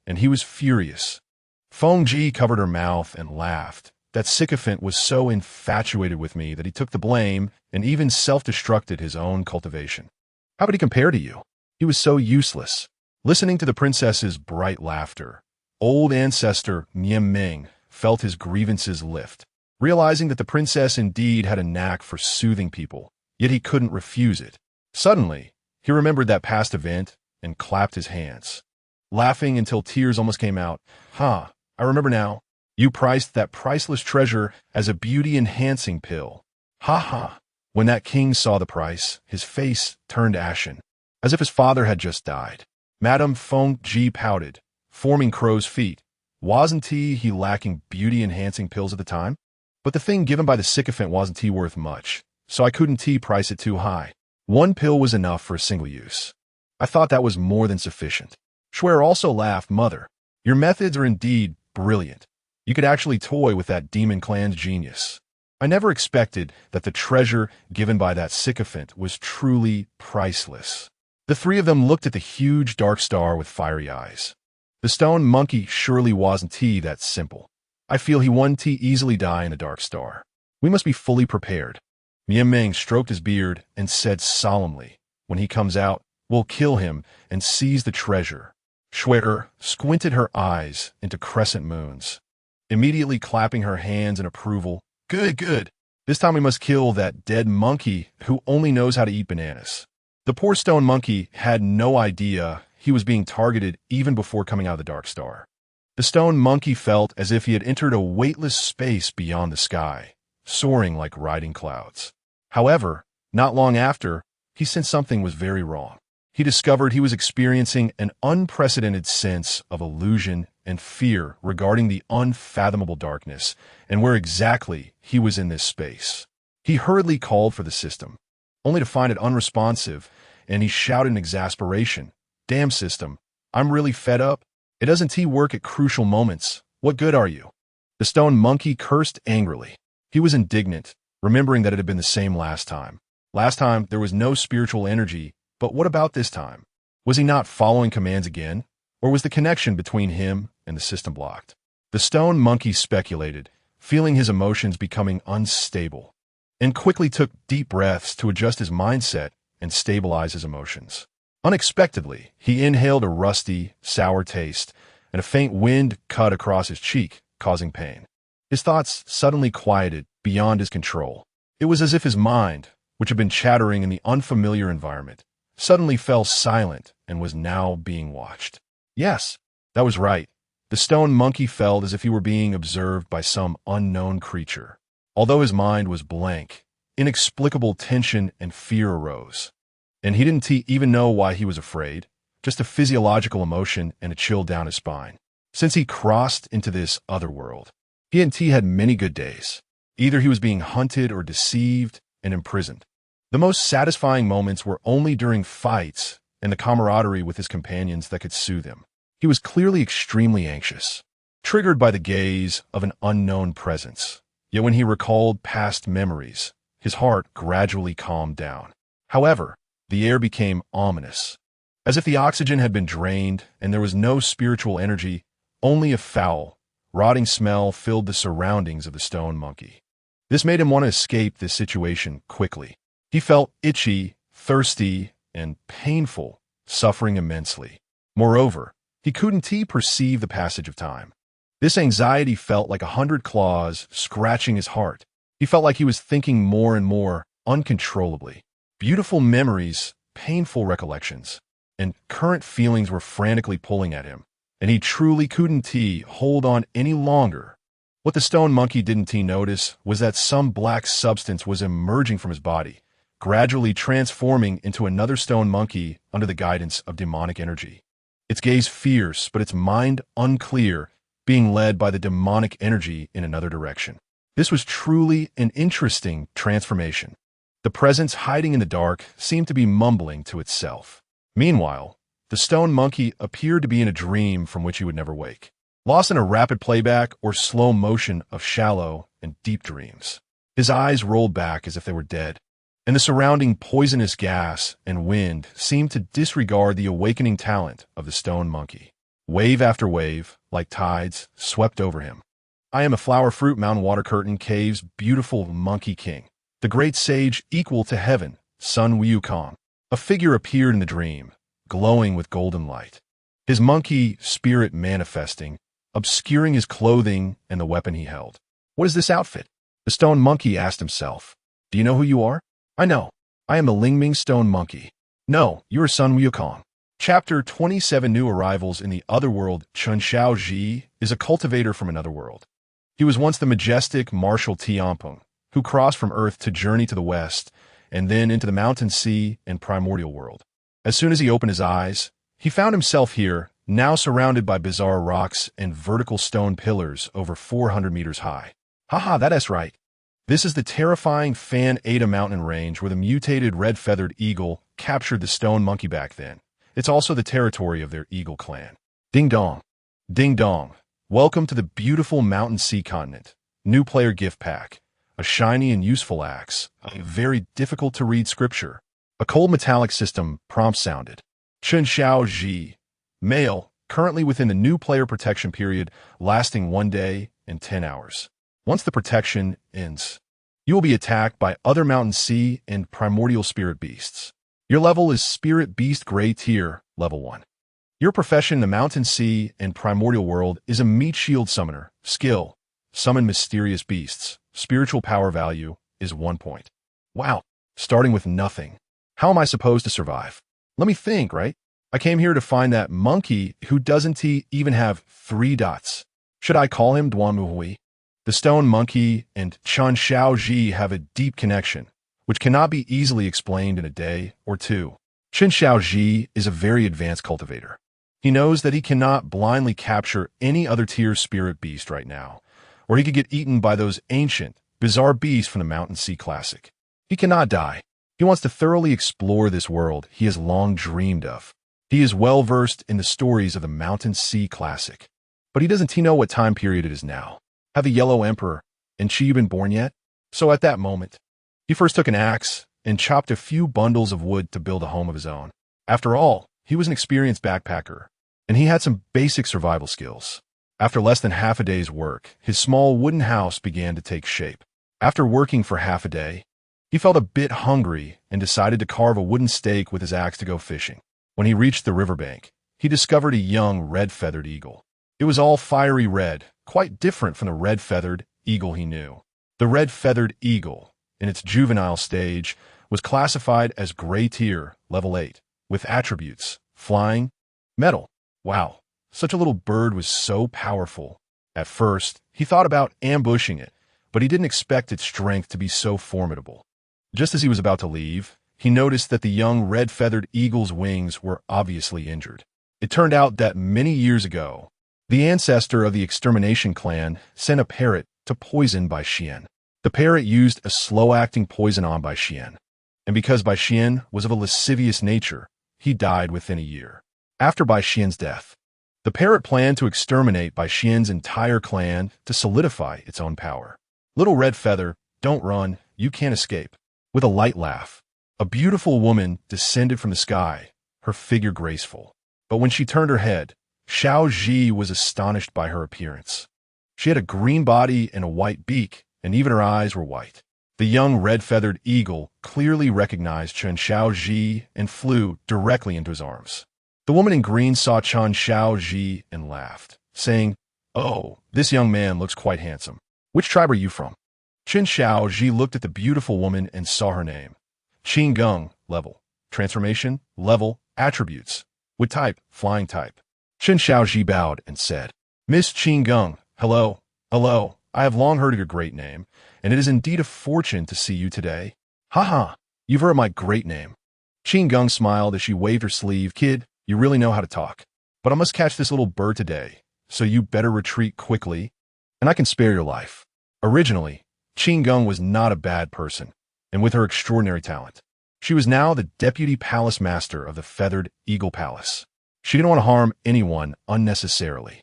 and he was furious. Feng-ji covered her mouth and laughed. That sycophant was so infatuated with me that he took the blame and even self-destructed his own cultivation. How could he compare to you? He was so useless. Listening to the princess's bright laughter, old ancestor Ming felt his grievances lift. realizing that the princess indeed had a knack for soothing people, yet he couldn't refuse it. Suddenly, he remembered that past event and clapped his hands, laughing until tears almost came out. I remember now. You priced that priceless treasure as a beauty-enhancing pill. Ha ha. When that king saw the price, his face turned ashen, as if his father had just died. Madame Feng Ji pouted, forming crow's feet. Wasn't he lacking beauty-enhancing pills at the time? But the thing given by the sycophant wasn't worth much, so I couldn't price it too high. One pill was enough for a single use. I thought that was more than sufficient. Schwer also laughed. Mother, your methods are indeed brilliant. You could actually toy with that demon clan's genius. I never expected that the treasure given by that sycophant was truly priceless. The three of them looked at the huge dark star with fiery eyes. The stone monkey surely wasn't that simple. I feel he wouldn't easily die in a dark star. We must be fully prepared. Mian Meng stroked his beard and said solemnly, when he comes out, we'll kill him and seize the treasure. Schwer squinted her eyes into crescent moons, immediately clapping her hands in approval. Good, good. This time we must kill that dead monkey who only knows how to eat bananas. The poor stone monkey had no idea he was being targeted even before coming out of the dark star. The stone monkey felt as if he had entered a weightless space beyond the sky, soaring like riding clouds. However, not long after, he sensed something was very wrong. He discovered he was experiencing an unprecedented sense of illusion and fear regarding the unfathomable darkness and where exactly he was in this space. He hurriedly called for the system, only to find it unresponsive, and he shouted in exasperation, Damn system, I'm really fed up. It doesn't work at crucial moments. What good are you? The stone monkey cursed angrily. He was indignant, remembering that it had been the same last time. Last time, there was no spiritual energy, but what about this time? Was he not following commands again? Or was the connection between him and the system blocked? The stone monkey speculated, feeling his emotions becoming unstable, and quickly took deep breaths to adjust his mindset and stabilize his emotions. Unexpectedly, he inhaled a rusty, sour taste, and a faint wind cut across his cheek, causing pain. His thoughts suddenly quieted beyond his control. It was as if his mind, which had been chattering in the unfamiliar environment, suddenly fell silent and was now being watched. Yes, that was right. The stone monkey felt as if he were being observed by some unknown creature. Although his mind was blank, inexplicable tension and fear arose. And he didn't even know why he was afraid, just a physiological emotion and a chill down his spine. Since he crossed into this other world, he had many good days. Either he was being hunted or deceived and imprisoned. The most satisfying moments were only during fights and the camaraderie with his companions that could soothe him. He was clearly extremely anxious, triggered by the gaze of an unknown presence. Yet when he recalled past memories, his heart gradually calmed down. However, the air became ominous, as if the oxygen had been drained and there was no spiritual energy, only a foul, rotting smell filled the surroundings of the stone monkey. This made him want to escape this situation quickly. He felt itchy, thirsty, and painful, suffering immensely. Moreover, he couldn't perceive the passage of time. This anxiety felt like 100 claws scratching his heart. He felt like he was thinking more and more uncontrollably. Beautiful memories, painful recollections, and current feelings were frantically pulling at him, and he truly couldn't hold on any longer. What the stone monkey didn't notice was that some black substance was emerging from his body, gradually transforming into another stone monkey under the guidance of demonic energy. Its gaze fierce, but its mind unclear, being led by the demonic energy in another direction. This was truly an interesting transformation. The presence hiding in the dark seemed to be mumbling to itself. Meanwhile, the stone monkey appeared to be in a dream from which he would never wake, lost in a rapid playback or slow motion of shallow and deep dreams. His eyes rolled back as if they were dead, and the surrounding poisonous gas and wind seemed to disregard the awakening talent of the stone monkey. Wave after wave, like tides, swept over him. I am a flower fruit mountain water curtain cave's beautiful monkey king, the great sage equal to heaven, Sun Wukong. A figure appeared in the dream, glowing with golden light, his monkey spirit manifesting, obscuring his clothing and the weapon he held. What is this outfit? The stone monkey asked himself, "Do you know who you are?" "I know. I am the Lingming stone monkey." "No, you are Sun Wukong." Chapter 27 New Arrivals in the Otherworld. Chen Xiaoji is a cultivator from another world. He was once the majestic martial Tianpeng, who crossed from Earth to journey to the west, and then into the mountain sea and primordial world. As soon as he opened his eyes, he found himself here, now surrounded by bizarre rocks and vertical stone pillars over 400 meters high. Haha, that's right. This is the terrifying Fan Eta mountain range where the mutated red-feathered eagle captured the stone monkey back then. It's also the territory of their eagle clan. Ding dong. Ding dong. Welcome to the beautiful mountain sea continent. New player gift pack. A shiny and useful axe. A very difficult to read scripture. A cold metallic system prompt sounded. Chen Xiao Ji. Male, currently within the new player protection period, lasting 1 day and 10 hours. Once the protection ends, you will be attacked by other mountain sea and primordial spirit beasts. Your level is Spirit Beast Gray Tier, level 1. Your profession in the mountain sea and primordial world is a meat shield summoner. Skill, summon mysterious beasts. Spiritual power value is 1 point. Wow, starting with nothing. How am I supposed to survive? Let me think, right? I came here to find that monkey who doesn't even have 3 dots. Should I call him Duanmuhui? The stone monkey and Chen Xiaoji have a deep connection, which cannot be easily explained in a day or 2. Chen Xiaoji is a very advanced cultivator. He knows that he cannot blindly capture any other tier spirit beast right now, or he could get eaten by those ancient, bizarre beasts from the Mountain Sea Classic. He cannot die. He wants to thoroughly explore this world he has long dreamed of. He is well versed in the stories of the Mountain Sea Classic. But doesn't he know what time period it is now? Have the Yellow Emperor and Qi been born yet? So at that moment, he first took an axe and chopped a few bundles of wood to build a home of his own. After all, he was an experienced backpacker, and he had some basic survival skills. After less than half a day's work, his small wooden house began to take shape. After working for half a day, he felt a bit hungry and decided to carve a wooden stake with his axe to go fishing. When he reached the riverbank, he discovered a young red-feathered eagle. It was all fiery red, quite different from the red-feathered eagle he knew. The red-feathered eagle, in its juvenile stage, was classified as Gray Tier, level 8, with attributes, flying, metal. Wow, such a little bird was so powerful. At first, he thought about ambushing it, but he didn't expect its strength to be so formidable. Just as he was about to leave, he noticed that the young red-feathered eagle's wings were obviously injured. It turned out that many years ago, the ancestor of the extermination clan sent a parrot to poison Bai Xian. The parrot used a slow-acting poison on Bai Xian, and because Bai Xian was of a lascivious nature, he died within a year. After Bai Xian's death, the parrot planned to exterminate Bai Xian's entire clan to solidify its own power. Little Red Feather, don't run, you can't escape. With a light laugh, a beautiful woman descended from the sky, her figure graceful. But when she turned her head, Xiao Ji was astonished by her appearance. She had a green body and a white beak, and even her eyes were white. The young red-feathered eagle clearly recognized Chen Xiaoji and flew directly into his arms. The woman in green saw Chen Xiaoji and laughed, saying, "Oh, this young man looks quite handsome. Which tribe are you from?" Chen Xiaoji looked at the beautiful woman and saw her name. Qing Geng, level. Transformation, level, attributes. With type, flying type. Chen Xiaoji bowed and said, "Miss Qing Geng, hello, hello. I have long heard of your great name, and it is indeed a fortune to see you today. Haha, you've heard my great name." Qing Geng smiled as she waved her sleeve. "Kid, you really know how to talk. But I must catch this little bird today, so you better retreat quickly, and I can spare your life." Originally, Qing Geng was not a bad person, and with her extraordinary talent, she was now the deputy palace master of the Feathered Eagle Palace. She didn't want to harm anyone unnecessarily.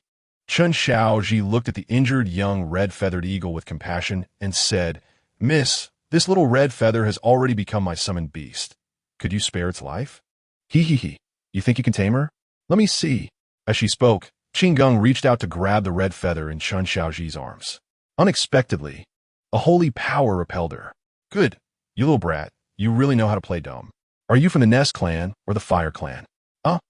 Chen Xiaoji looked at the injured young red-feathered eagle with compassion and said, "Miss, this little red feather has already become my summoned beast. Could you spare its life?" "Hee hee hee. You think you can tame her? Let me see." As she spoke, Qing Geng reached out to grab the red feather in Chen Xiaoji's arms. Unexpectedly, a holy power repelled her. "Good, you little brat. You really know how to play dumb. Are you from the Nest clan or the Fire clan?" "Huh?"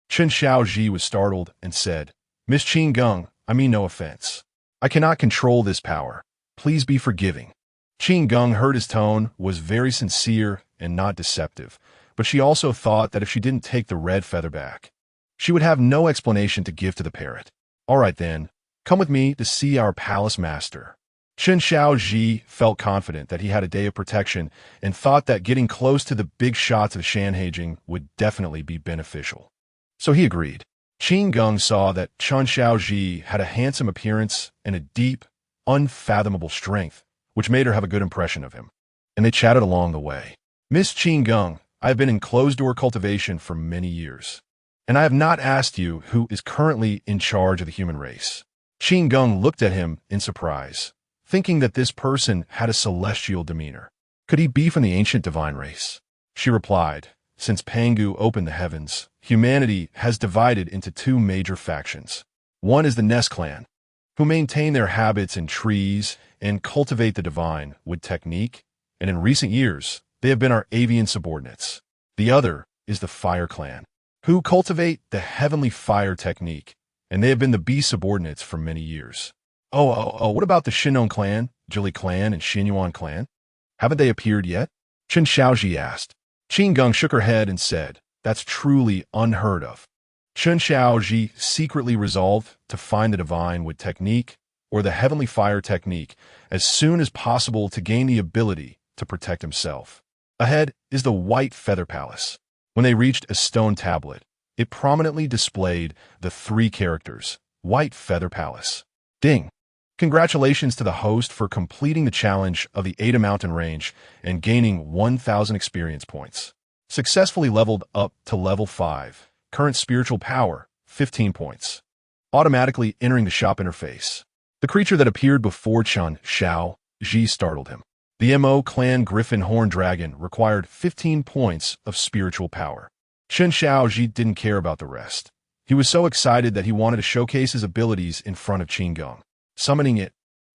Chen Xiaoji was startled and said, "Miss Qing Geng, I mean no offense. I cannot control this power. Please be forgiving." Qin Gong heard his tone was very sincere and not deceptive, but she also thought that if she didn't take the red feather back, she would have no explanation to give to the parrot. All right then, come with me to see our palace master. Chen Xiaozhi felt confident that he had a day of protection and thought that getting close to the big shots of Shan Hai Jing would definitely be beneficial. So he agreed. Qin Gong saw that Chen Xiaozhi had a handsome appearance and a deep, unfathomable strength, which made her have a good impression of him. And they chatted along the way. Miss Qin Gong, I have been in closed-door cultivation for many years, and I have not asked you who is currently in charge of the human race. Qin Gong looked at him in surprise, thinking that this person had a celestial demeanor. Could he be from the ancient divine race? She replied, since Pangu opened the heavens, humanity has divided into two major factions. One is the Nest clan, who maintain their habits in trees and cultivate the divine with technique, and in recent years, they have been our avian subordinates. The other is the Fire clan, who cultivate the heavenly fire technique, and they have been the bee subordinates for many years. What about the Shinon clan, Jili clan, and Xinyuan clan? Haven't they appeared yet? Chen Xiaozhi asked. Qin Gong shook her head and said, that's truly unheard of. Chen Xiaozhi secretly resolved to find the divine with technique, or the heavenly fire technique, as soon as possible to gain the ability to protect himself. Ahead is the White Feather Palace. When they reached a stone tablet, it prominently displayed the three characters, White Feather Palace. Ding! Congratulations to the host for completing the challenge of the Ada Mountain Range and gaining 1,000 experience points. Successfully leveled up to level 5. Current spiritual power, 15 points. Automatically entering the shop interface. The creature that appeared before Chen Xiaozhi startled him. The Mo clan Griffin Horn Dragon required 15 points of spiritual power. Chen Xiaozhi didn't care about the rest. He was so excited that he wanted to showcase his abilities in front of Qin Gong. Summoning it,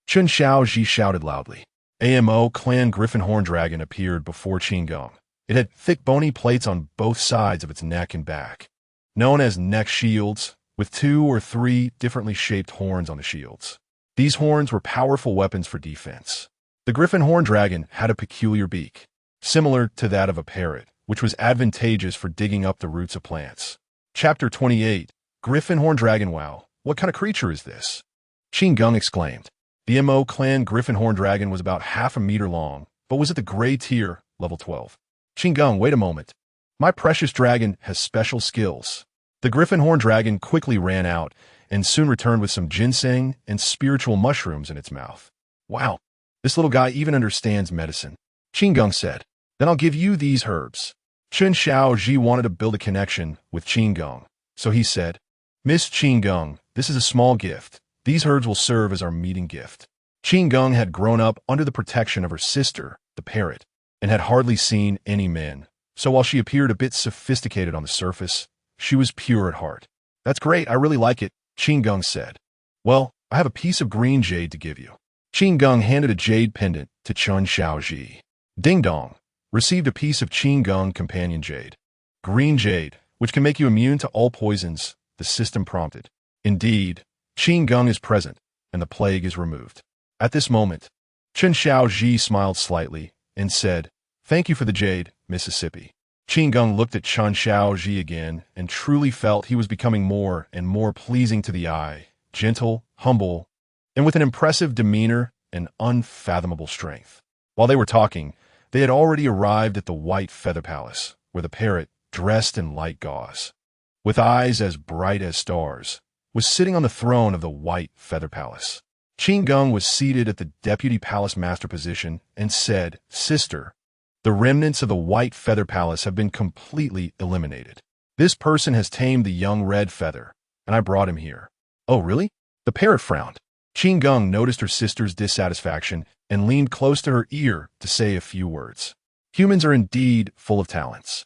Chen Xiaozhi shouted loudly. AMO clan Griffin Horn Dragon appeared before Qin Gong. It had thick bony plates on both sides of its neck and back, known as neck shields, with 2 or 3 differently shaped horns on the shields. These horns were powerful weapons for defense. The Griffin Horn Dragon had a peculiar beak, similar to that of a parrot, which was advantageous for digging up the roots of plants. Chapter 28, Griffin Horn Dragon. Wow, what kind of creature is this? Qin Gong exclaimed. The Mo clan Griffin Horn Dragon was about half a meter long, but was at the gray tier, level 12. Qin Gong, wait a moment. My precious dragon has special skills. The Griffin Horn Dragon quickly ran out and soon returned with some ginseng and spiritual mushrooms in its mouth. Wow, this little guy even understands medicine. Qin Gong said, then I'll give you these herbs. Chen Xiaozhi wanted to build a connection with Qin Gong, so he said, Miss Qin Gong, this is a small gift. These herbs will serve as our meeting gift. Qin Gong had grown up under the protection of her sister, the parrot, and had hardly seen any men. So while she appeared a bit sophisticated on the surface, she was pure at heart. That's great, I really like it, Qin Gong said. Well, I have a piece of green jade to give you. Qin Gong handed a jade pendant to Chen Xiaozhi. Ding dong, received a piece of Qin Gong companion jade. Green jade, which can make you immune to all poisons, the system prompted. Indeed, Qin Gong is present, and the plague is removed. At this moment, Chen Xiaozhi smiled slightly and said, thank you for the jade, Mississippi. Qin Gong looked at Chen Xiaozhi again and truly felt he was becoming more and more pleasing to the eye, gentle, humble, and with an impressive demeanor and unfathomable strength. While they were talking, they had already arrived at the White Feather Palace, where the parrot, dressed in light gauze, with eyes as bright as stars, was sitting on the throne of the White Feather Palace. Qin Gong was seated at the deputy palace master position and said, Sister, the remnants of the White Feather Palace have been completely eliminated. This person has tamed the young red feather, and I brought him here. Oh, really? The parrot frowned. Qin Gong noticed her sister's dissatisfaction and leaned close to her ear to say a few words. Humans are indeed full of talents.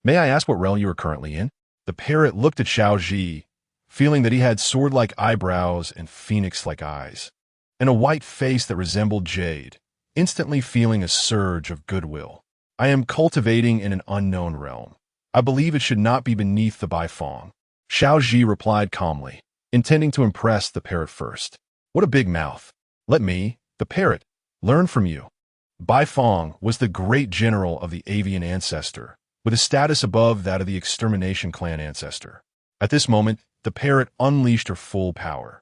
May I ask what realm you are currently in? The parrot looked at Xiaozhi, feeling that he had sword-like eyebrows and phoenix-like eyes, and a white face that resembled jade, instantly feeling a surge of goodwill. I am cultivating in an unknown realm. I believe it should not be beneath the Baifeng. Xiaozhi replied calmly, intending to impress the parrot first. What a big mouth. Let me, the parrot, learn from you. Bai Fong was the great general of the avian ancestor, with a status above that of the extermination clan ancestor. At this moment, the parrot unleashed her full power.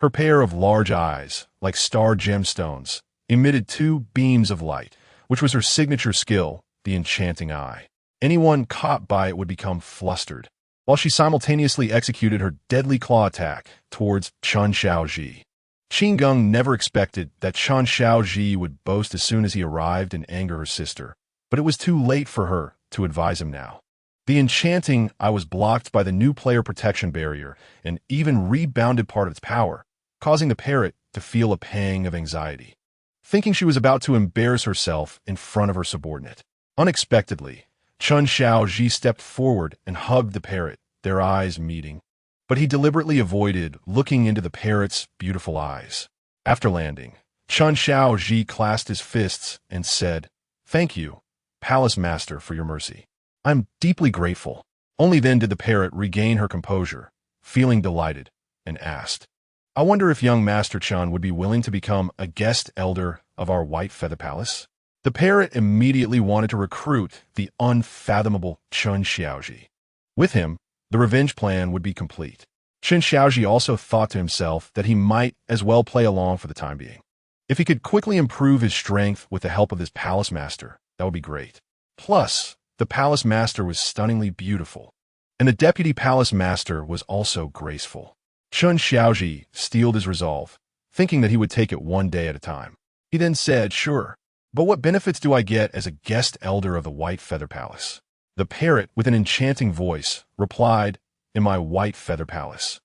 Her pair of large eyes, like star gemstones, emitted two beams of light, which was her signature skill, the enchanting eye. Anyone caught by it would become flustered, while she simultaneously executed her deadly claw attack towards Chen Xiaoji. Qin Geng never expected that Chen Xiaoji would boast as soon as he arrived and anger her sister, but it was too late for her to advise him now. The enchanting eye was blocked by the new player protection barrier and even rebounded part of its power, causing the parrot to feel a pang of anxiety, thinking she was about to embarrass herself in front of her subordinate. Unexpectedly, Chen Xiaoji stepped forward and hugged the parrot, their eyes meeting. But he deliberately avoided looking into the parrot's beautiful eyes. After landing, Chen Xiaoji clasped his fists and said, "Thank you, Palace Master, for your mercy. I'm deeply grateful." Only then did the parrot regain her composure, feeling delighted, and asked, "I wonder if young Master Chen would be willing to become a guest elder of our White Feather Palace?" The parrot immediately wanted to recruit the unfathomable Chen Xiaoji. With him, the revenge plan would be complete. Chen Xiaoji also thought to himself that he might as well play along for the time being. If he could quickly improve his strength with the help of his palace master, that would be great. Plus, the palace master was stunningly beautiful, and the deputy palace master was also graceful. Chen Xiaoji steeled his resolve, thinking that he would take it one day at a time. He then said, "Sure, but what benefits do I get as a guest elder of the White Feather Palace?" The parrot, with an enchanting voice, replied, "In my White Feather Palace,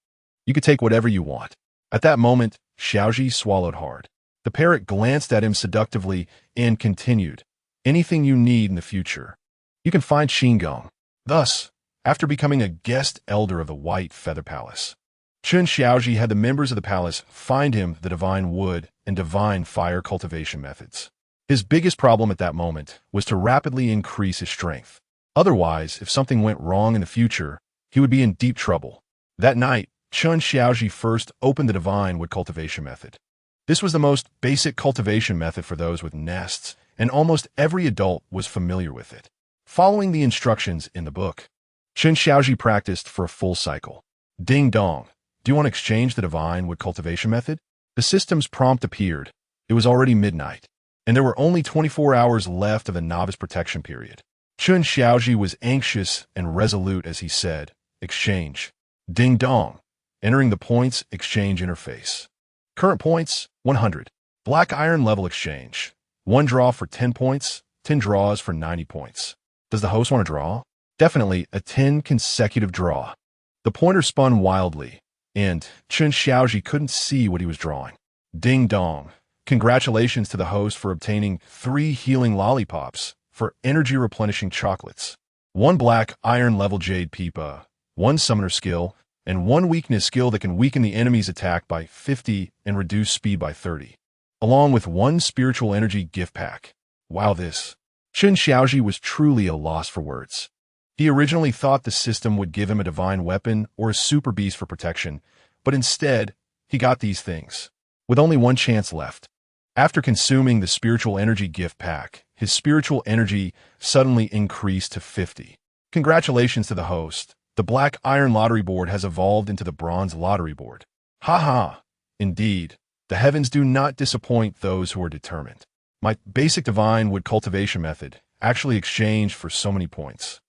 you could take whatever you want." At that moment, Xiaoji swallowed hard. The parrot glanced at him seductively and continued, "Anything you need in the future, you can find Qin Geng." Thus, after becoming a guest elder of the White Feather Palace, Chen Xiaoji had the members of the palace find him the divine wood and divine fire cultivation methods. His biggest problem at that moment was to rapidly increase his strength. Otherwise, if something went wrong in the future, he would be in deep trouble. That night, Chen Xiaoji first opened the divine wood cultivation method. This was the most basic cultivation method for those with nests, and almost every adult was familiar with it. Following the instructions in the book, Chen Xiaoji practiced for a full cycle. Ding dong. Do you want to exchange the divine wood cultivation method? The system's prompt appeared. It was already midnight, and there were only 24 hours left of the novice protection period. Chen Xiaoji was anxious and resolute as he said, "Exchange." Ding dong. Entering the points exchange interface. Current points, 100. Black iron level exchange. 1 draw for 10 points, 10 draws for 90 points. Does the host want to draw? Definitely a 10 consecutive draw. The pointer spun wildly, and Chen Xiaoji couldn't see what he was drawing. Ding dong. Congratulations to the host for obtaining 3 healing lollipops for energy replenishing chocolates, 1 black iron level jade pipa, 1 summoner skill, and 1 weakness skill that can weaken the enemy's attack by 50 and reduce speed by 30, along with 1 spiritual energy gift pack. Wow, this. Chen Xiaoji was truly a loss for words. He originally thought the system would give him a divine weapon or a super beast for protection, but instead, he got these things, with only 1 chance left. After consuming the spiritual energy gift pack, his spiritual energy suddenly increased to 50. Congratulations to the host. The black iron lottery board has evolved into the bronze lottery board. Ha! Indeed, the heavens do not disappoint those who are determined. My basic divine wood cultivation method actually exchanged for so many points.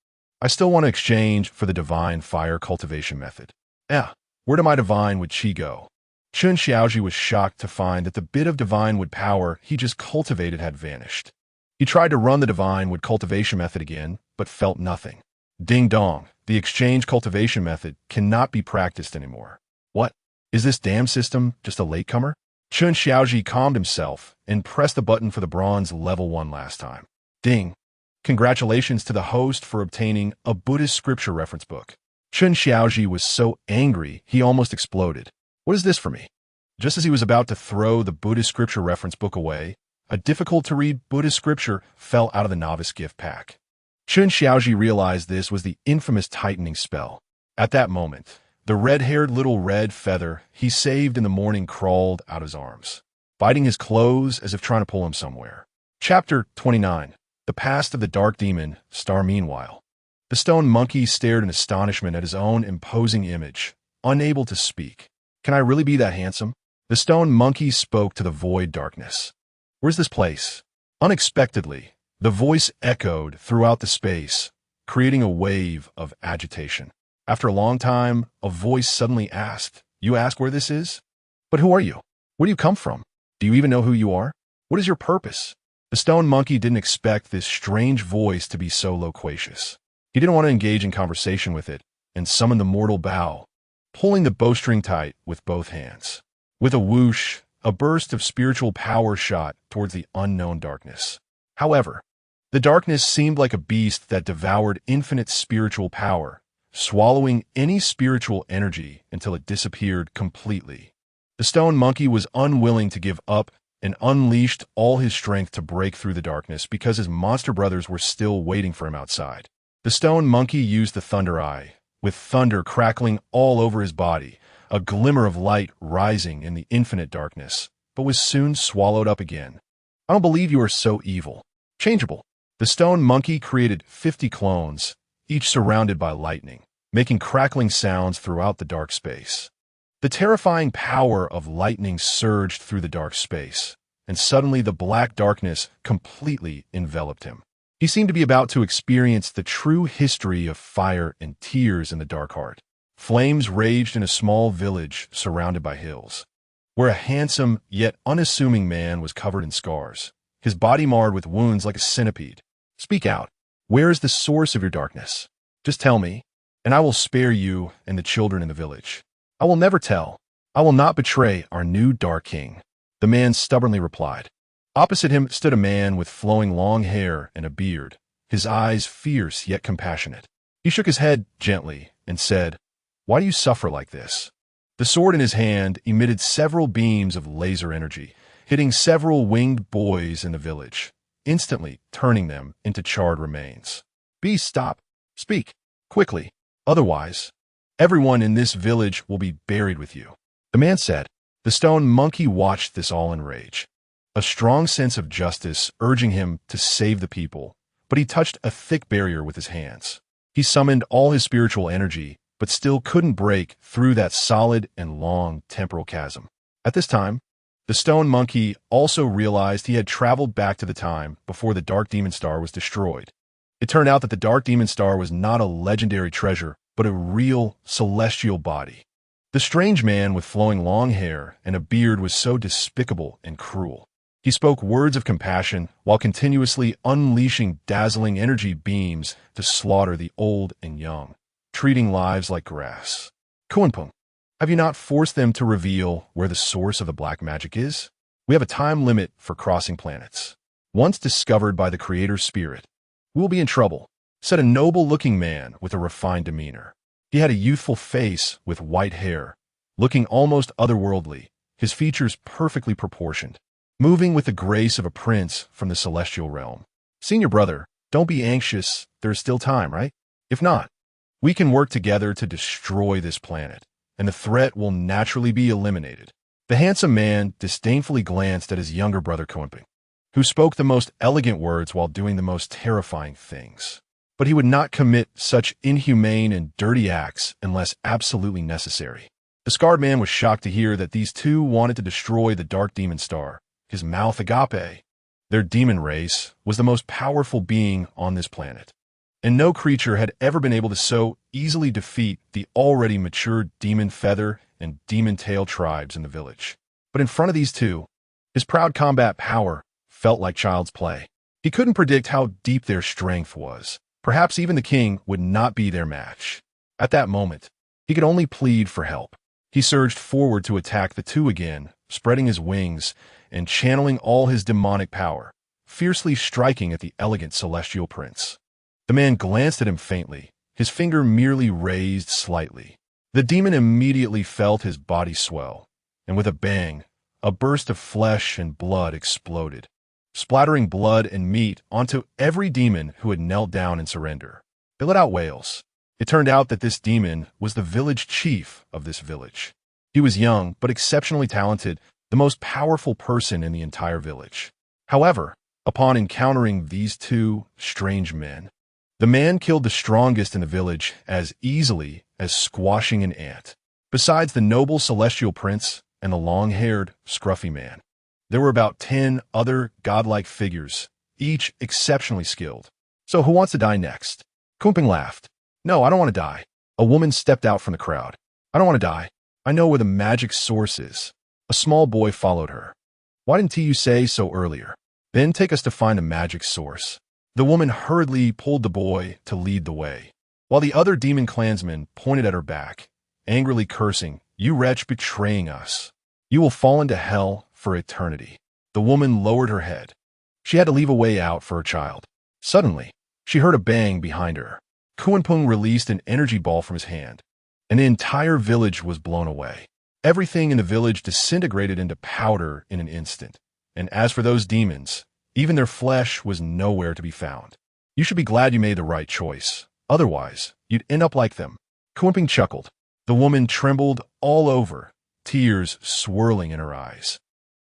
I still want to exchange for the divine fire cultivation method. Where did my divine wood chi go? Chen Xiaoji was shocked to find that the bit of divine wood power he just cultivated had vanished. He tried to run the divine wood cultivation method again, but felt nothing. Ding dong, the exchange cultivation method cannot be practiced anymore. What? Is this damn system just a latecomer? Chen Xiaoji calmed himself and pressed the button for the bronze level 1 last time. Ding. Congratulations to the host for obtaining a Buddhist scripture reference book. Chen Xiaoji was so angry he almost exploded. What is this for me? Just as he was about to throw the Buddhist scripture reference book away, a difficult-to-read Buddhist scripture fell out of the novice gift pack. Chen Xiaoji realized this was the infamous tightening spell. At that moment, the red-haired little red feather he saved in the morning crawled out of his arms, biting his clothes as if trying to pull him somewhere. Chapter 29. The Past of the Dark Demon Star. Meanwhile, the stone monkey stared in astonishment at his own imposing image, unable to speak. Can I really be that handsome? The stone monkey spoke to the void darkness. Where's this place? Unexpectedly, the voice echoed throughout the space, creating a wave of agitation. After a long time, a voice suddenly asked, "You ask where this is? But who are you? Where do you come from? Do you even know who you are? What is your purpose?" The stone monkey didn't expect this strange voice to be so loquacious. He didn't want to engage in conversation with it, and summoned the mortal bow, pulling the bowstring tight with both hands. With a whoosh, a burst of spiritual power shot towards the unknown darkness. However, the darkness seemed like a beast that devoured infinite spiritual power, swallowing any spiritual energy until it disappeared completely. The stone monkey was unwilling to give up and unleashed all his strength to break through the darkness because his monster brothers were still waiting for him outside. The stone monkey used the thunder eye, with thunder crackling all over his body, a glimmer of light rising in the infinite darkness, but was soon swallowed up again. I don't believe you are so evil. Changeable. The stone monkey created 50 clones, each surrounded by lightning, making crackling sounds throughout the dark space. The terrifying power of lightning surged through the dark space, and suddenly the black darkness completely enveloped him. He seemed to be about to experience the true history of fire and tears in the dark heart. Flames raged in a small village surrounded by hills, where a handsome yet unassuming man was covered in scars, his body marred with wounds like a centipede. Speak out. Where is the source of your darkness? Just tell me, and I will spare you and the children in the village. I will never tell. I will not betray our new Dark King. The man stubbornly replied. Opposite him stood a man with flowing long hair and a beard, his eyes fierce yet compassionate. He shook his head gently and said, "Why do you suffer like this?" The sword in his hand emitted several beams of laser energy, hitting several winged boys in the village, instantly turning them into charred remains. "Beast, stop. Speak. Quickly. Otherwise, everyone in this village will be buried with you," the man said. The stone monkey watched this all in rage, a strong sense of justice urging him to save the people, but he touched a thick barrier with his hands. He summoned all his spiritual energy, but still couldn't break through that solid and long temporal chasm. At this time, the stone monkey also realized he had traveled back to the time before the Dark Demon Star was destroyed. It turned out that the Dark Demon Star was not a legendary treasure, but a real celestial body. The strange man with flowing long hair and a beard was so despicable and cruel. He spoke words of compassion while continuously unleashing dazzling energy beams to slaughter the old and young, treating lives like grass. Kunpung, have you not forced them to reveal where the source of the black magic is? We have a time limit for crossing planets. Once discovered by the Creator's spirit, we will be in trouble, said a noble-looking man with a refined demeanor. He had a youthful face with white hair, looking almost otherworldly, his features perfectly proportioned, moving with the grace of a prince from the celestial realm. Senior brother, don't be anxious, there is still time, right? If not, we can work together to destroy this planet, and the threat will naturally be eliminated. The handsome man disdainfully glanced at his younger brother Kunping, who spoke the most elegant words while doing the most terrifying things. But he would not commit such inhumane and dirty acts unless absolutely necessary. The scarred man was shocked to hear that these two wanted to destroy the Dark Demon Star, his mouth agape. Their demon race was the most powerful being on this planet, and no creature had ever been able to so easily defeat the already mature demon feather and demon tail tribes in the village. But in front of these two, his proud combat power felt like child's play. He couldn't predict how deep their strength was. Perhaps even the king would not be their match. At that moment, he could only plead for help. He surged forward to attack the two again, spreading his wings and channeling all his demonic power, fiercely striking at the elegant celestial prince. The man glanced at him faintly, his finger merely raised slightly. The demon immediately felt his body swell, and with a bang, a burst of flesh and blood exploded, splattering blood and meat onto every demon who had knelt down in surrender. They let out wails. It turned out that this demon was the village chief of this village. He was young, but exceptionally talented, the most powerful person in the entire village. However, upon encountering these two strange men. The man killed the strongest in the village as easily as squashing an ant. Besides the noble celestial prince and the long-haired, scruffy man, there were about 10 other godlike figures, each exceptionally skilled. So who wants to die next? Kunpeng laughed. No, I don't want to die. A woman stepped out from the crowd. I don't want to die. I know where the magic source is. A small boy followed her. Why didn't you say so earlier? Then take us to find the magic source. The woman hurriedly pulled the boy to lead the way, while the other demon clansmen pointed at her back, angrily cursing, "You wretch, betraying us. You will fall into hell for eternity." The woman lowered her head. She had to leave a way out for her child. Suddenly, she heard a bang behind her. Kunpeng released an energy ball from his hand, and the entire village was blown away. Everything in the village disintegrated into powder in an instant, and as for those demons, even their flesh was nowhere to be found. You should be glad you made the right choice. Otherwise, you'd end up like them. Kunpeng chuckled. The woman trembled all over, tears swirling in her eyes.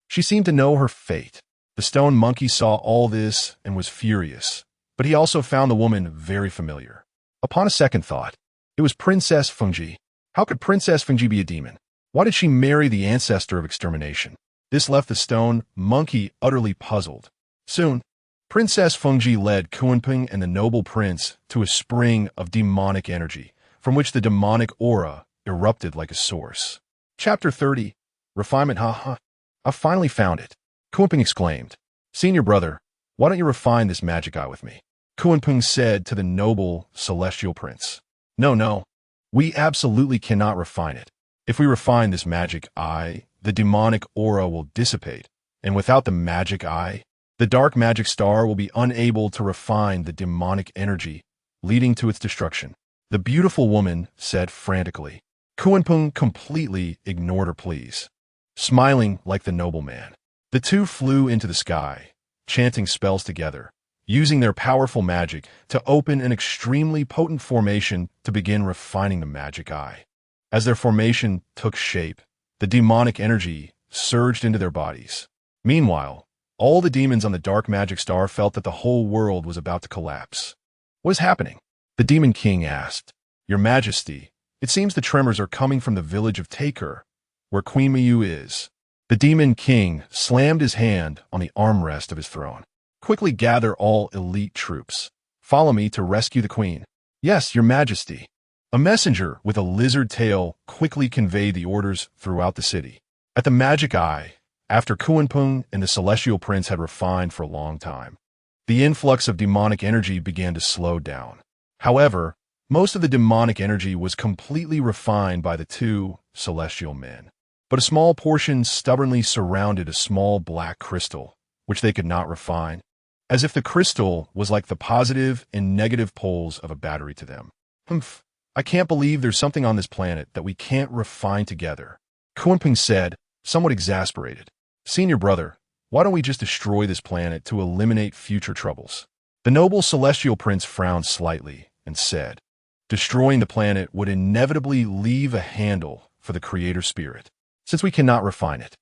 She seemed to know her fate. The stone monkey saw all this and was furious, but he also found the woman very familiar. Upon a second thought, it was Princess Fengji. How could Princess Fengji be a demon? Why did she marry the ancestor of extermination? This left the stone monkey utterly puzzled. Soon, Princess Fengji led Kunpeng and the noble prince to a spring of demonic energy, from which the demonic aura erupted like a source. Chapter 30. Refinement. I finally found it. Kunpeng exclaimed. Senior brother, why don't you refine this magic eye with me? Kunpeng said to the noble celestial prince. No, we absolutely cannot refine it. If we refine this magic eye, the demonic aura will dissipate, and without the magic eye, the dark magic star will be unable to refine the demonic energy, leading to its destruction. The beautiful woman said frantically. Kunpeng completely ignored her pleas. Smiling like the nobleman, the two flew into the sky, chanting spells together, using their powerful magic to open an extremely potent formation to begin refining the magic eye. As their formation took shape, the demonic energy surged into their bodies. Meanwhile, all the demons on the dark magic star felt that the whole world was about to collapse. What is happening? The demon king asked. Your Majesty, it seems the tremors are coming from the village of Taker, where Queen Miyu is. The demon king slammed his hand on the armrest of his throne. Quickly gather all elite troops. Follow me to rescue the queen. Yes, your Majesty. A messenger with a lizard tail quickly conveyed the orders throughout the city. At the magic eye, after Kunpeng and the celestial prince had refined for a long time, the influx of demonic energy began to slow down. However, most of the demonic energy was completely refined by the two celestial men, but a small portion stubbornly surrounded a small black crystal, which they could not refine, as if the crystal was like the positive and negative poles of a battery to them. Humph, I can't believe there's something on this planet that we can't refine together, Kunpeng said, somewhat exasperated. Senior brother, why don't we just destroy this planet to eliminate future troubles? The noble celestial prince frowned slightly and said, destroying the planet would inevitably leave a handle for the creator spirit. Since we cannot refine it,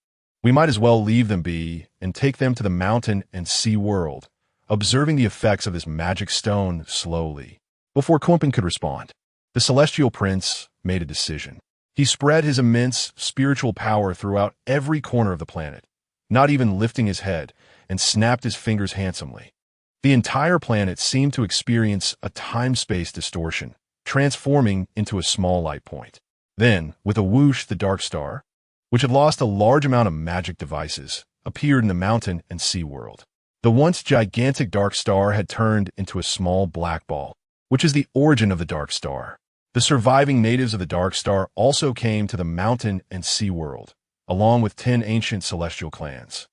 we might as well leave them be and take them to the mountain and sea world, observing the effects of this magic stone slowly. Before Kunpeng could respond, the celestial prince made a decision. He spread his immense spiritual power throughout every corner of the planet, not even lifting his head, and snapped his fingers handsomely. The entire planet seemed to experience a time-space distortion, transforming into a small light point. Then, with a whoosh, the dark star, which had lost a large amount of magic devices, appeared in the mountain and sea world. The once gigantic dark star had turned into a small black ball, which is the origin of the dark star. The surviving natives of the dark star also came to the mountain and sea world, along with 10 ancient celestial clans.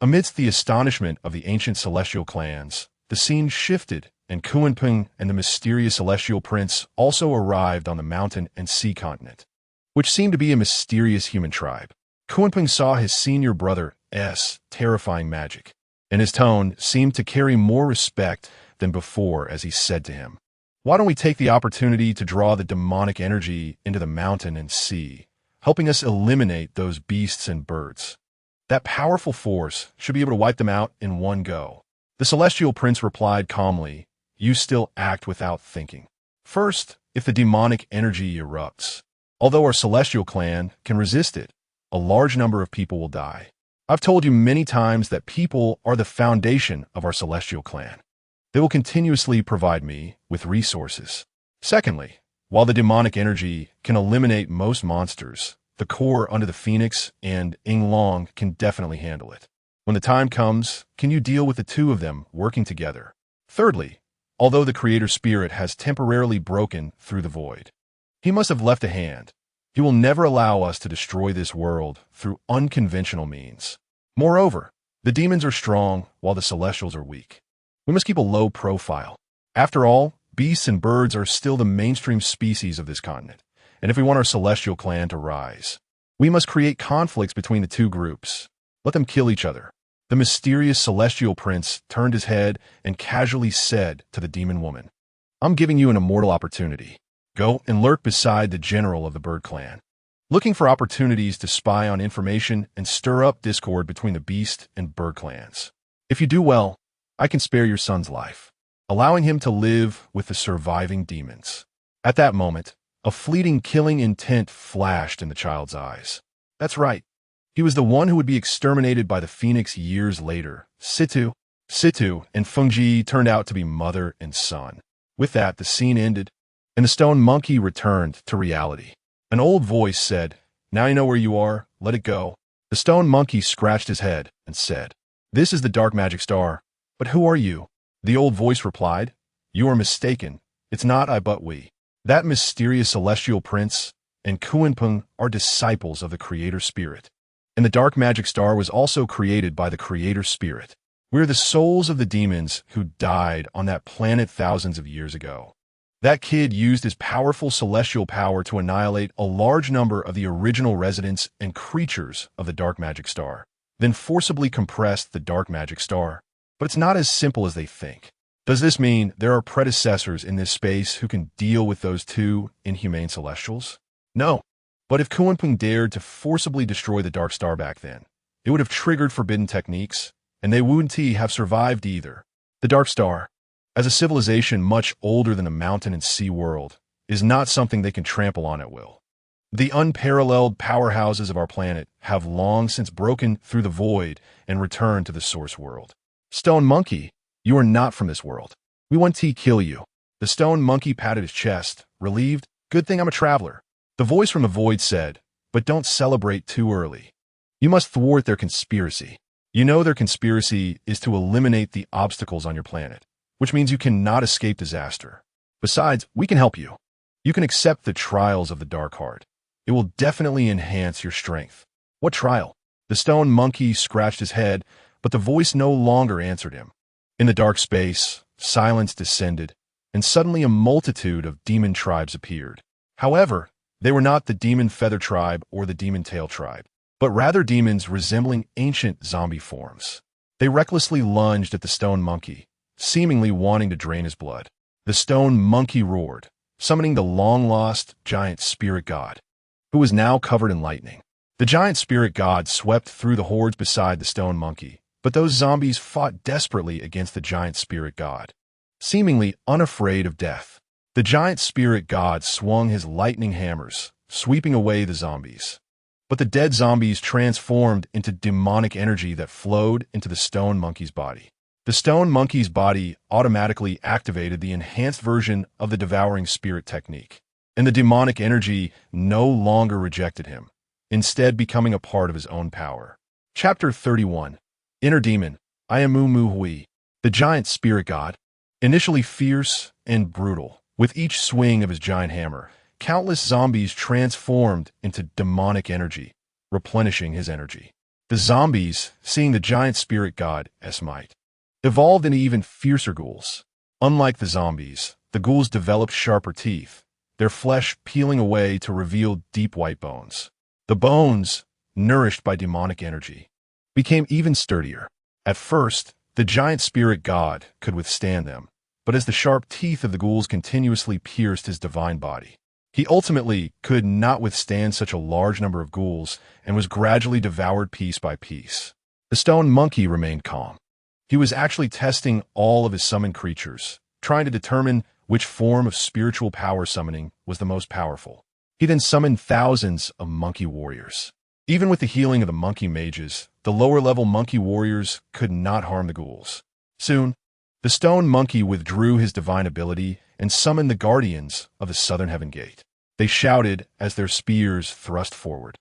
Amidst the astonishment of the ancient celestial clans, the scene shifted, and Kunpeng and the mysterious celestial prince also arrived on the mountain and sea continent, which seemed to be a mysterious human tribe. Kunpeng saw his senior brother's terrifying magic, and his tone seemed to carry more respect than before as he said to him, why don't we take the opportunity to draw the demonic energy into the mountain and sea, helping us eliminate those beasts and birds? That powerful force should be able to wipe them out in one go. The celestial prince replied calmly, "You still act without thinking. First, if the demonic energy erupts, although our celestial clan can resist it, a large number of people will die. I've told you many times that people are the foundation of our celestial clan. They will continuously provide me with resources. Secondly, while the demonic energy can eliminate most monsters, the core under the Phoenix and Ing Long can definitely handle it. When the time comes, can you deal with the two of them working together? Thirdly, although the creator spirit has temporarily broken through the void, he must have left a hand. He will never allow us to destroy this world through unconventional means. Moreover, the demons are strong while the celestials are weak. We must keep a low profile. After all, beasts and birds are still the mainstream species of this continent, and if we want our celestial clan to rise, we must create conflicts between the two groups. Let them kill each other." The mysterious celestial prince turned his head and casually said to the demon woman, "I'm giving you an immortal opportunity. Go and lurk beside the general of the bird clan, looking for opportunities to spy on information and stir up discord between the beast and bird clans. If you do well, I can spare your son's life, allowing him to live with the surviving demons." At that moment, a fleeting killing intent flashed in the child's eyes. That's right. He was the one who would be exterminated by the Phoenix years later. Situ and Fengji turned out to be mother and son. With that, the scene ended, and the stone monkey returned to reality. An old voice said, "Now you know where you are, let it go." The stone monkey scratched his head and said, "This is the dark magic star. But who are you?" The old voice replied, "You are mistaken. It's not I but we. That mysterious celestial prince and Kuanpeng are disciples of the creator spirit. And the dark magic star was also created by the creator spirit. We're the souls of the demons who died on that planet thousands of years ago. That kid used his powerful celestial power to annihilate a large number of the original residents and creatures of the dark magic star, then forcibly compressed the dark magic star. But it's not as simple as they think. Does this mean there are predecessors in this space who can deal with those two inhumane celestials? No. But if Kuanpeng dared to forcibly destroy the dark star back then, it would have triggered forbidden techniques, and they wouldn't have survived either. The dark star, as a civilization much older than the mountain and sea world, is not something they can trample on at will. The unparalleled powerhouses of our planet have long since broken through the void and returned to the source world. Stone monkey, you are not from this world. We want to kill you." The stone monkey patted his chest, relieved. "Good thing I'm a traveler." The voice from the void said, "But don't celebrate too early. You must thwart their conspiracy. You know their conspiracy is to eliminate the obstacles on your planet, which means you cannot escape disaster. Besides, we can help you. You can accept the trials of the dark heart. It will definitely enhance your strength." "What trial?" The stone monkey scratched his head, but the voice no longer answered him. In the dark space, silence descended, and suddenly a multitude of demon tribes appeared. However, they were not the demon feather tribe or the demon tail tribe, but rather demons resembling ancient zombie forms. They recklessly lunged at the stone monkey, seemingly wanting to drain his blood. The stone monkey roared, summoning the long-lost giant spirit god, who was now covered in lightning. The giant spirit god swept through the hordes beside the stone monkey, but those zombies fought desperately against the giant spirit god, seemingly unafraid of death. The giant spirit god swung his lightning hammers, sweeping away the zombies. But the dead zombies transformed into demonic energy that flowed into the stone monkey's body. The stone monkey's body automatically activated the enhanced version of the devouring spirit technique, and the demonic energy no longer rejected him, instead becoming a part of his own power. Chapter 31. Inner Demon, Ayamu Hui. The giant spirit god, initially fierce and brutal, with each swing of his giant hammer, countless zombies transformed into demonic energy, replenishing his energy. The zombies, seeing the giant spirit god's might, evolved into even fiercer ghouls. Unlike the zombies, the ghouls developed sharper teeth, their flesh peeling away to reveal deep white bones. The bones, nourished by demonic energy, became even sturdier. At first, the giant spirit god could withstand them, but as the sharp teeth of the ghouls continuously pierced his divine body, he ultimately could not withstand such a large number of ghouls and was gradually devoured piece by piece. The stone monkey remained calm. He was actually testing all of his summoned creatures, trying to determine which form of spiritual power summoning was the most powerful. He then summoned thousands of monkey warriors. Even with the healing of the monkey mages, the lower-level monkey warriors could not harm the ghouls. Soon, the stone monkey withdrew his divine ability and summoned the guardians of the southern heaven gate. They shouted as their spears thrust forward,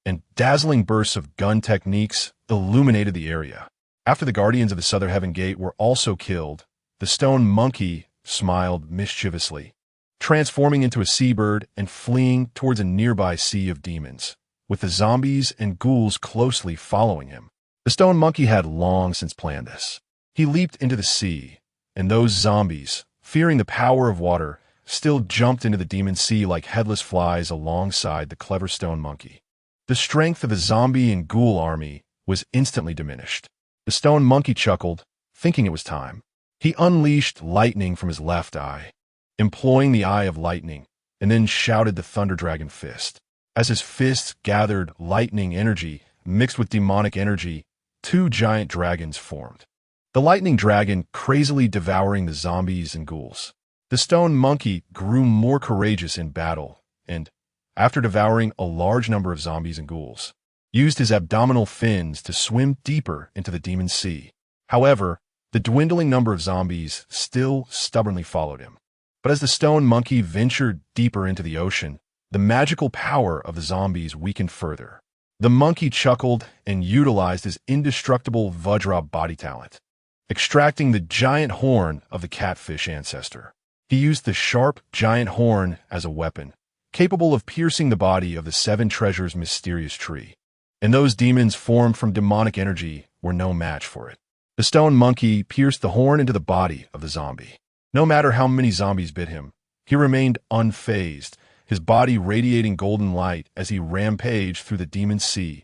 and dazzling bursts of gun techniques illuminated the area. After the guardians of the southern heaven gate were also killed, the stone monkey smiled mischievously, transforming into a seabird and fleeing towards a nearby sea of demons, with the zombies and ghouls closely following him. The stone monkey had long since planned this. He leaped into the sea, and those zombies, fearing the power of water, still jumped into the demon sea like headless flies alongside the clever stone monkey. The strength of the zombie and ghoul army was instantly diminished. The stone monkey chuckled, thinking it was time. He unleashed lightning from his left eye, employing the eye of lightning, and then shouted the thunder dragon fist. As his fists gathered lightning energy mixed with demonic energy, two giant dragons formed. The lightning dragon crazily devouring the zombies and ghouls. The stone monkey grew more courageous in battle and, after devouring a large number of zombies and ghouls, used his abdominal fins to swim deeper into the demon sea. However, the dwindling number of zombies still stubbornly followed him. But as the stone monkey ventured deeper into the ocean, the magical power of the zombies weakened further. The monkey chuckled and utilized his indestructible Vajra body talent, extracting the giant horn of the catfish ancestor. He used the sharp, giant horn as a weapon, capable of piercing the body of the seven treasures mysterious tree. And those demons formed from demonic energy were no match for it. The stone monkey pierced the horn into the body of the zombie. No matter how many zombies bit him, he remained unfazed, his body radiating golden light as he rampaged through the demon sea,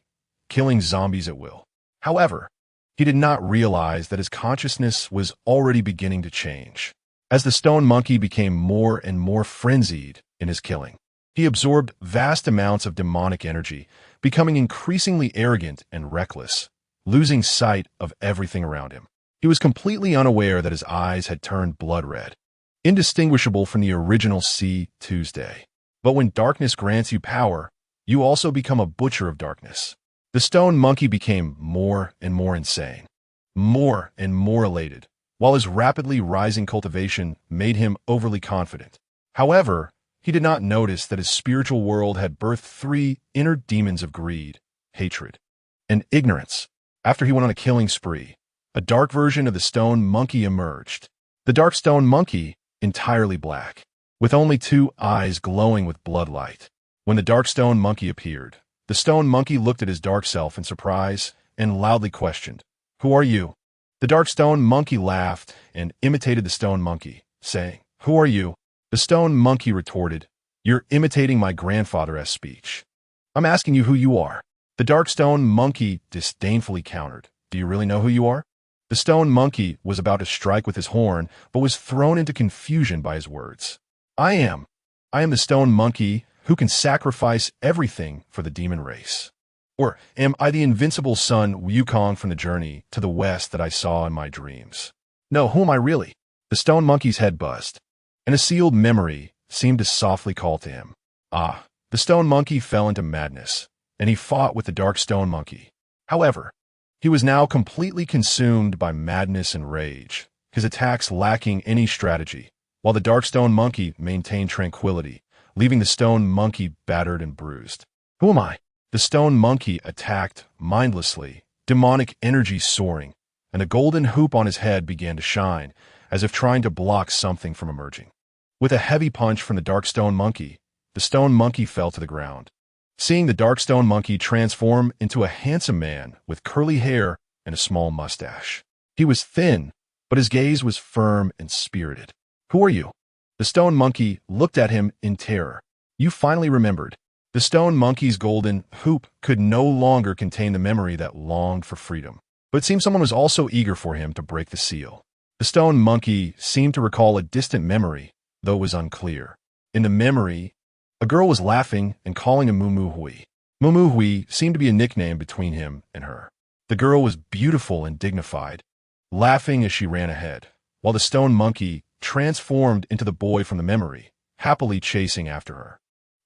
killing zombies at will. However, he did not realize that his consciousness was already beginning to change. As the stone monkey became more and more frenzied in his killing, he absorbed vast amounts of demonic energy, becoming increasingly arrogant and reckless, losing sight of everything around him. He was completely unaware that his eyes had turned blood red, indistinguishable from the original Sea Tuesday. But when darkness grants you power, you also become a butcher of darkness. The stone monkey became more and more insane, more and more elated, while his rapidly rising cultivation made him overly confident. However, he did not notice that his spiritual world had birthed three inner demons of greed, hatred, and ignorance. After he went on a killing spree, a dark version of the stone monkey emerged. The dark stone monkey, entirely black, with only two eyes glowing with bloodlight. When the dark stone monkey appeared, the stone monkey looked at his dark self in surprise and loudly questioned, "Who are you?" The dark stone monkey laughed and imitated the stone monkey, saying, "Who are you?" The stone monkey retorted, "You're imitating my grandfather's speech. I'm asking you who you are." The dark stone monkey disdainfully countered, "Do you really know who you are?" The stone monkey was about to strike with his horn, but was thrown into confusion by his words. I am the stone monkey who can sacrifice everything for the demon race. Or am I the invincible son Wukong from the journey to the west that I saw in my dreams? No, who am I really? The stone monkey's head buzzed, and a sealed memory seemed to softly call to him. The stone monkey fell into madness, and he fought with the dark stone monkey. However, he was now completely consumed by madness and rage, his attacks lacking any strategy, while the dark stone monkey maintained tranquility, leaving the stone monkey battered and bruised. Who am I? The stone monkey attacked mindlessly, demonic energy soaring, and a golden hoop on his head began to shine, as if trying to block something from emerging. With a heavy punch from the dark stone monkey, the stone monkey fell to the ground. Seeing the dark stone monkey transform into a handsome man with curly hair and a small mustache. He was thin, but his gaze was firm and spirited. Who are you? The stone monkey looked at him in terror. You finally remembered. The stone monkey's golden hoop could no longer contain the memory that longed for freedom. But it seemed someone was also eager for him to break the seal. The stone monkey seemed to recall a distant memory, though it was unclear. In the memory, a girl was laughing and calling him Mumuhui. Mumuhui seemed to be a nickname between him and her. The girl was beautiful and dignified, laughing as she ran ahead, while the stone monkey transformed into the boy from the memory, happily chasing after her.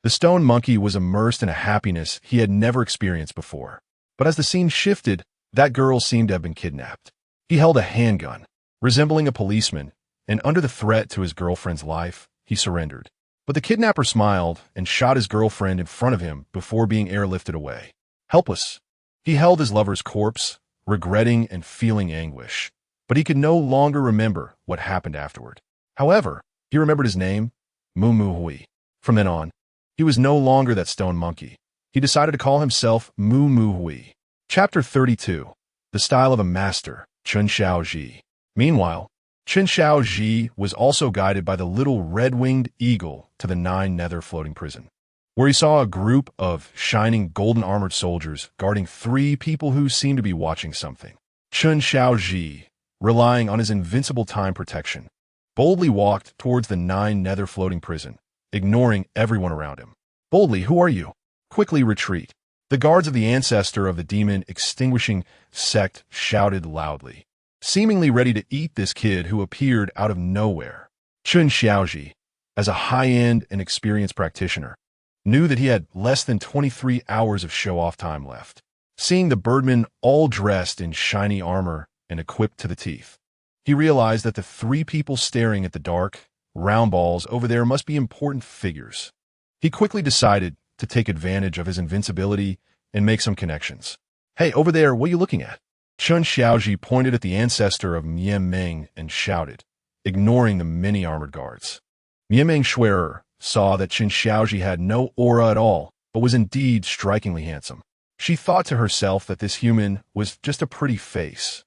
The stone monkey was immersed in a happiness he had never experienced before. But as the scene shifted, that girl seemed to have been kidnapped. He held a handgun, resembling a policeman, and under the threat to his girlfriend's life, he surrendered. But the kidnapper smiled and shot his girlfriend in front of him before being airlifted away. Helpless, he held his lover's corpse, regretting and feeling anguish. But he could no longer remember what happened afterward. However, he remembered his name, Mu Mu Hui. From then on, he was no longer that stone monkey. He decided to call himself Mu Mu Hui. Chapter 32. The Style of a Master, Chen Xiaoji. Meanwhile, Chen Xiaoji was also guided by the little red-winged eagle to the 9 nether floating prison, where he saw a group of shining golden-armored soldiers guarding 3 people who seemed to be watching something. Chen Xiaoji, relying on his invincible time protection, boldly walked towards the 9 nether floating prison, ignoring everyone around him. Boldly, who are you? Quickly retreat. The guards of the ancestor of the demon extinguishing sect shouted loudly, seemingly ready to eat this kid who appeared out of nowhere. Chen Xiaoji, as a high-end and experienced practitioner, knew that he had less than 23 hours of show-off time left. Seeing the birdmen all dressed in shiny armor and equipped to the teeth, he realized that the 3 people staring at the dark, round balls over there must be important figures. He quickly decided to take advantage of his invincibility and make some connections. Hey, over there, what are you looking at? Chen Xiaoji pointed at the ancestor of Mianmeng and shouted, ignoring the many armored guards. Mianmeng Schwerer saw that Chen Xiaoji had no aura at all, but was indeed strikingly handsome. She thought to herself that this human was just a pretty face.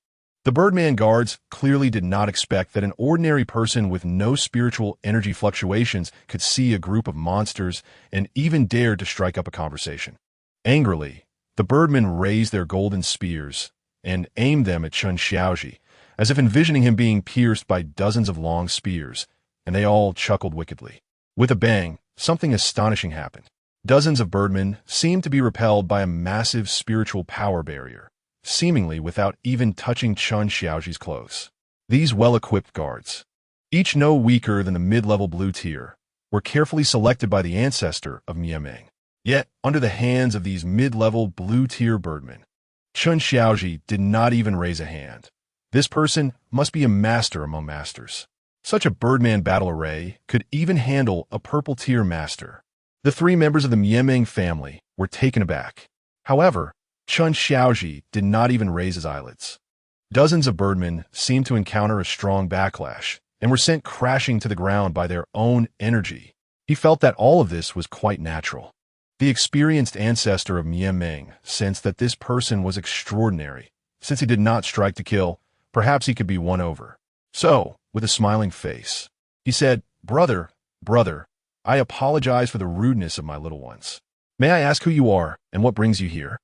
The Birdman guards clearly did not expect that an ordinary person with no spiritual energy fluctuations could see a group of monsters and even dared to strike up a conversation. Angrily, the Birdmen raised their golden spears and aimed them at Chen Xiaoji, as if envisioning him being pierced by dozens of long spears, and they all chuckled wickedly. With a bang, something astonishing happened. Dozens of Birdmen seemed to be repelled by a massive spiritual power barrier, seemingly without even touching Chen Xiaoji's clothes. These well-equipped guards, each no weaker than the mid-level blue tier, were carefully selected by the ancestor of Mianmeng. Yet, under the hands of these mid-level blue tier birdmen, Chen Xiaoji did not even raise a hand. This person must be a master among masters. Such a birdman battle array could even handle a purple tier master. The 3 members of the Mianmeng family were taken aback. However, Chen Xiaoji did not even raise his eyelids. Dozens of birdmen seemed to encounter a strong backlash and were sent crashing to the ground by their own energy. He felt that all of this was quite natural. The experienced ancestor of Mianmeng sensed that this person was extraordinary. Since he did not strike to kill, perhaps he could be won over. So, with a smiling face, he said, brother, I apologize for the rudeness of my little ones. May I ask who you are and what brings you here?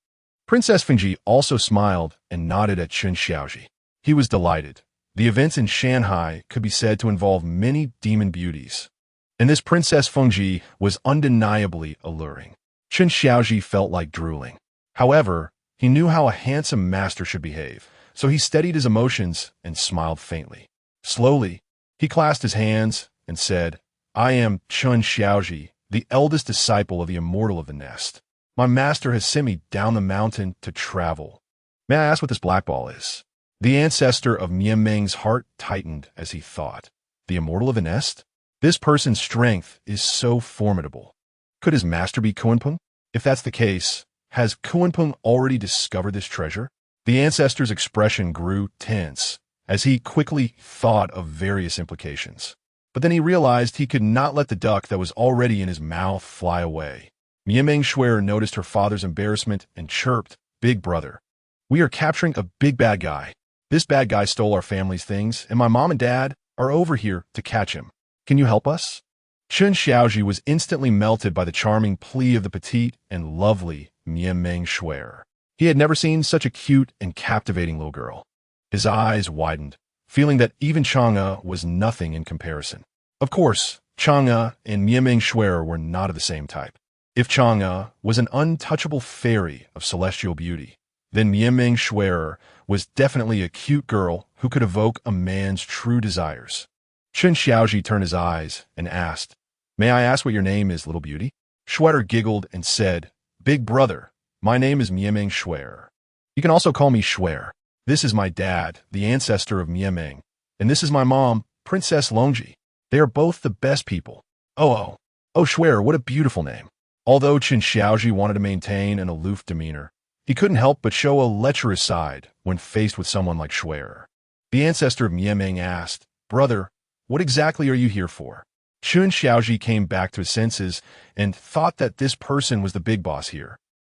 Princess Fengji also smiled and nodded at Chen Xiaoji. He was delighted. The events in Shanghai could be said to involve many demon beauties, and this Princess Fengji was undeniably alluring. Chen Xiaoji felt like drooling. However, he knew how a handsome master should behave, so he steadied his emotions and smiled faintly. Slowly, he clasped his hands and said, I am Chen Xiaoji, the eldest disciple of the immortal of the nest. My master has sent me down the mountain to travel. May I ask what this black ball is? The ancestor of Mianmeng's heart tightened as he thought. The immortal of the nest? This person's strength is so formidable. Could his master be Kuanpeng? If that's the case, has Kuanpeng already discovered this treasure? The ancestor's expression grew tense as he quickly thought of various implications. But then he realized he could not let the duck that was already in his mouth fly away. Mianmeng Schwerer noticed her father's embarrassment and chirped, Big brother, we are capturing a big bad guy. This bad guy stole our family's things, and my mom and dad are over here to catch him. Can you help us? Chen Xiaoji was instantly melted by the charming plea of the petite and lovely Mianmeng Schwerer. He had never seen such a cute and captivating little girl. His eyes widened, feeling that even Chang'e was nothing in comparison. Of course, Chang'e and Mianmeng Schwerer were not of the same type. If Chang'e was an untouchable fairy of celestial beauty, then Mieming Schwerer was definitely a cute girl who could evoke a man's true desires. Chen Xiaoji turned his eyes and asked, "May I ask what your name is, little beauty?" Schwerer giggled and said, "Big brother, my name is Mieming Schwerer. You can also call me Schwer. This is my dad, the ancestor of Mieming, and this is my mom, Princess Longji. They are both the best people." Oh, Schwerer, what a beautiful name. Although Chen Xiaoji wanted to maintain an aloof demeanor, he couldn't help but show a lecherous side when faced with someone like Schwerer. The ancestor of Mieming asked, "Brother, what exactly are you here for?" Chen Xiaoji came back to his senses and thought that this person was the big boss here.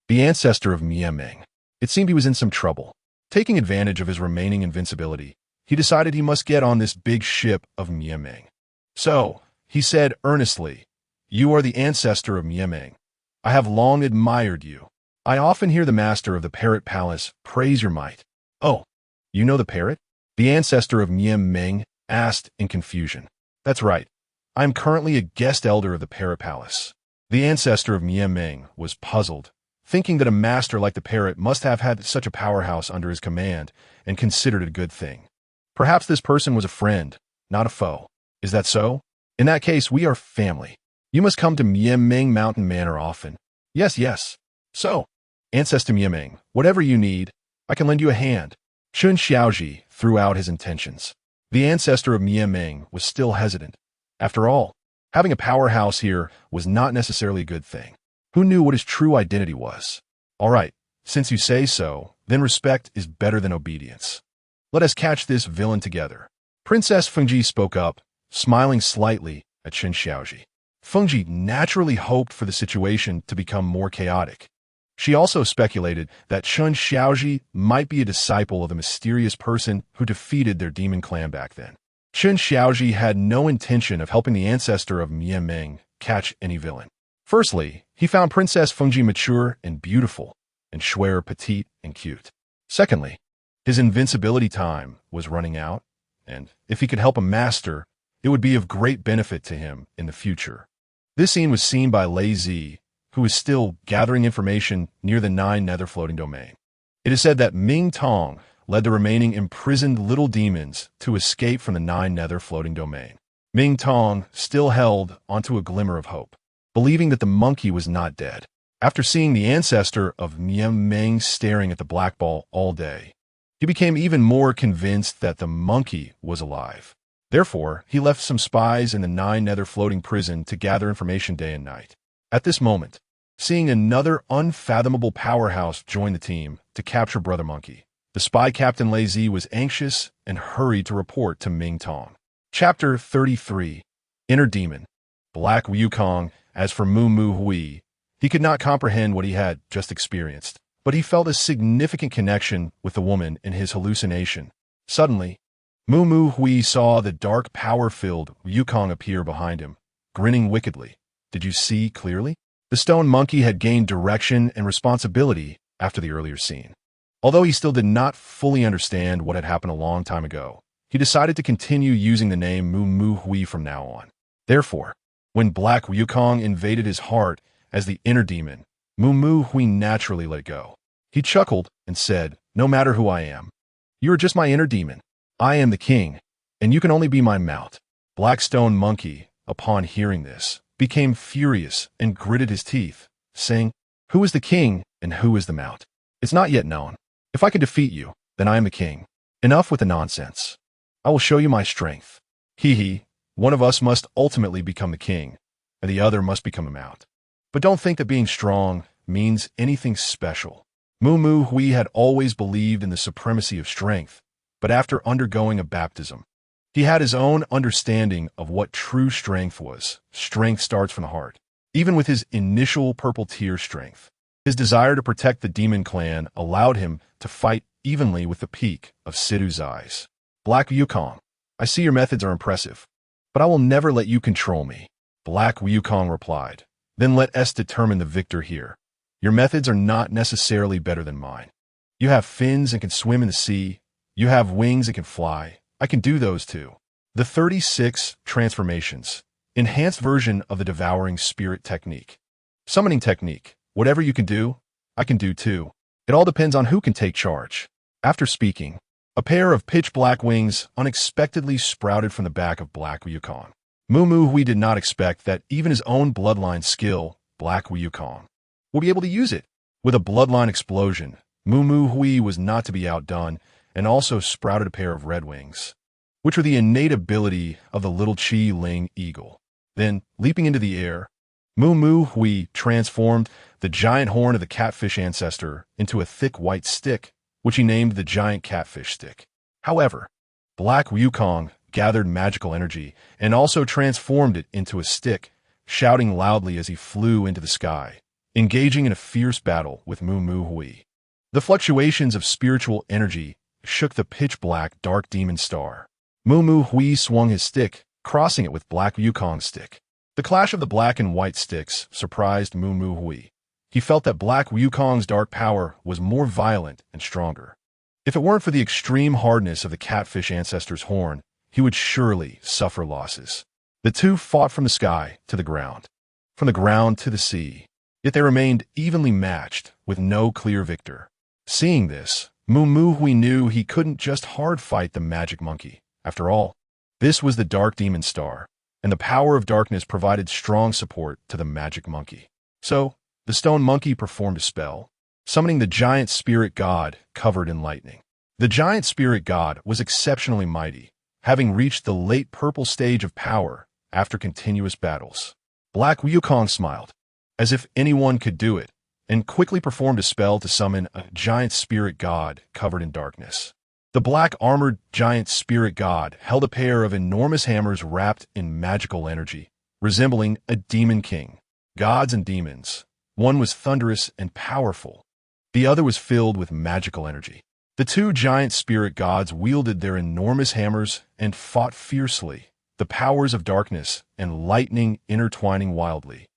The ancestor of Mieming. It seemed he was in some trouble. Taking advantage of his remaining invincibility, he decided he must get on this big ship of Mieming. "So," he said earnestly, "you are the ancestor of Mieming. I have long admired you. I often hear the master of the Parrot Palace praise your might." "Oh, you know the parrot?" The ancestor of Mieming asked in confusion. "That's right. I am currently a guest elder of the Parrot Palace." The ancestor of Mieming was puzzled, thinking that a master like the parrot must have had such a powerhouse under his command and considered it a good thing. Perhaps this person was a friend, not a foe. "Is that so? In that case, we are family. You must come to Mieming Mountain Manor often." Yes. "So, ancestor Mieming, whatever you need, I can lend you a hand." Chen Xiaoji threw out his intentions. The ancestor of Mieming was still hesitant. After all, having a powerhouse here was not necessarily a good thing. Who knew what his true identity was? "All right, since you say so, then respect is better than obedience. Let us catch this villain together." Princess Fengji spoke up, smiling slightly at Chen Xiaoji. Fengji naturally hoped for the situation to become more chaotic. She also speculated that Chen Xiaoji might be a disciple of the mysterious person who defeated their demon clan back then. Chen Xiaoji had no intention of helping the ancestor of Mieming catch any villain. Firstly, he found Princess Fengji mature and beautiful, and Schwerer petite and cute. Secondly, his invincibility time was running out, and if he could help a master, it would be of great benefit to him in the future. This scene was seen by Lei Zi, who is still gathering information near the 9 nether floating domain. It is said that Ming Tong led the remaining imprisoned little demons to escape from the 9 nether floating domain. Ming Tong still held onto a glimmer of hope, believing that the monkey was not dead. After seeing the ancestor of Mieming staring at the black ball all day, he became even more convinced that the monkey was alive. Therefore, he left some spies in the 9 nether floating prison to gather information day and night. At this moment, seeing another unfathomable powerhouse join the team to capture Brother Monkey, the spy captain Lei Zi was anxious and hurried to report to Ming Tong. Chapter 33. Inner Demon. Black Wukong. As for Mu Hui, he could not comprehend what he had just experienced, but he felt a significant connection with the woman in his hallucination. Suddenly, Mu Hui saw the dark, power-filled Wukong appear behind him, grinning wickedly. Did you see clearly? The stone monkey had gained direction and responsibility after the earlier scene. Although he still did not fully understand what had happened a long time ago, he decided to continue using the name Mu Hui from now on. Therefore, when Black Wukong invaded his heart as the inner demon, Mu Hui naturally let go. He chuckled and said, "No matter who I am, you are just my inner demon. I am the king, and you can only be my mount." Black Stone Monkey, upon hearing this, became furious and gritted his teeth, saying, "Who is the king and who is the mount? It's not yet known. If I can defeat you, then I am the king. Enough with the nonsense. I will show you my strength. Hee. One of us must ultimately become the king, and the other must become a mount. But don't think that being strong means anything special." Mu Hui had always believed in the supremacy of strength, but after undergoing a baptism, he had his own understanding of what true strength was. Strength starts from the heart. Even with his initial purple tier strength, his desire to protect the demon clan allowed him to fight evenly with the peak of Sidu's eyes. "Black Wukong, I see your methods are impressive, but I will never let you control me." Black Wukong replied, "Then let us determine the victor here. Your methods are not necessarily better than mine. You have fins and can swim in the sea. You have wings and can fly. I can do those too." The 36 transformations. Enhanced version of the Devouring Spirit technique. Summoning technique. Whatever you can do, I can do too. It all depends on who can take charge. After speaking, a pair of pitch-black wings unexpectedly sprouted from the back of Black Wukong. Moo Hui did not expect that even his own bloodline skill, Black Wukong, would be able to use it. With a bloodline explosion, Moo Hui was not to be outdone and also sprouted a pair of red wings, which were the innate ability of the little Qi Ling eagle. Then, leaping into the air, Moo Hui transformed the giant horn of the catfish ancestor into a thick white stick, which he named the giant catfish stick. However, Black Wukong gathered magical energy and also transformed it into a stick, shouting loudly as he flew into the sky, engaging in a fierce battle with Moo Hui. The fluctuations of spiritual energy shook the pitch-black dark demon star. Moo Hui swung his stick, crossing it with Black Wukong's stick. The clash of the black and white sticks surprised Moo Hui. He felt that Black Wukong's dark power was more violent and stronger. If it weren't for the extreme hardness of the catfish ancestor's horn, he would surely suffer losses. The two fought from the sky to the ground, from the ground to the sea, yet they remained evenly matched, with no clear victor. Seeing this, Moo Hui knew he couldn't just hard fight the magic monkey. After all, this was the dark demon star, and the power of darkness provided strong support to the magic monkey. So, the stone monkey performed a spell, summoning the giant spirit god covered in lightning. The giant spirit god was exceptionally mighty, having reached the late purple stage of power after continuous battles. Black Wukong smiled, as if anyone could do it, and quickly performed a spell to summon a giant spirit god covered in darkness. The black-armored giant spirit god held a pair of enormous hammers wrapped in magical energy, resembling a demon king. Gods and demons. One was thunderous and powerful. The other was filled with magical energy. The two giant spirit gods wielded their enormous hammers and fought fiercely, the powers of darkness and lightning intertwining wildly,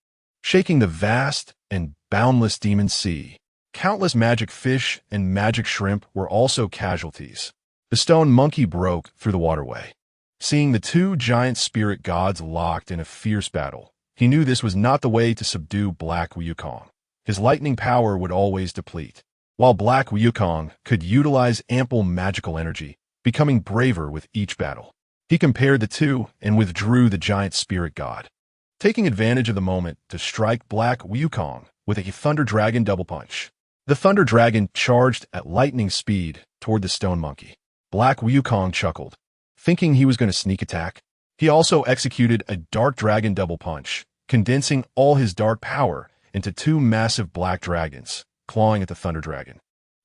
shaking the vast and boundless demon sea. Countless magic fish and magic shrimp were also casualties. The stone monkey broke through the waterway. Seeing the two giant spirit gods locked in a fierce battle, he knew this was not the way to subdue Black Wukong. His lightning power would always deplete, while Black Wukong could utilize ample magical energy, becoming braver with each battle. He compared the two and withdrew the giant spirit god, taking advantage of the moment to strike Black Wukong with a Thunder Dragon double punch. The Thunder Dragon charged at lightning speed toward the stone monkey. Black Wukong chuckled, thinking he was going to sneak attack. He also executed a Dark Dragon double punch, condensing all his dark power into two massive black dragons, clawing at the Thunder Dragon.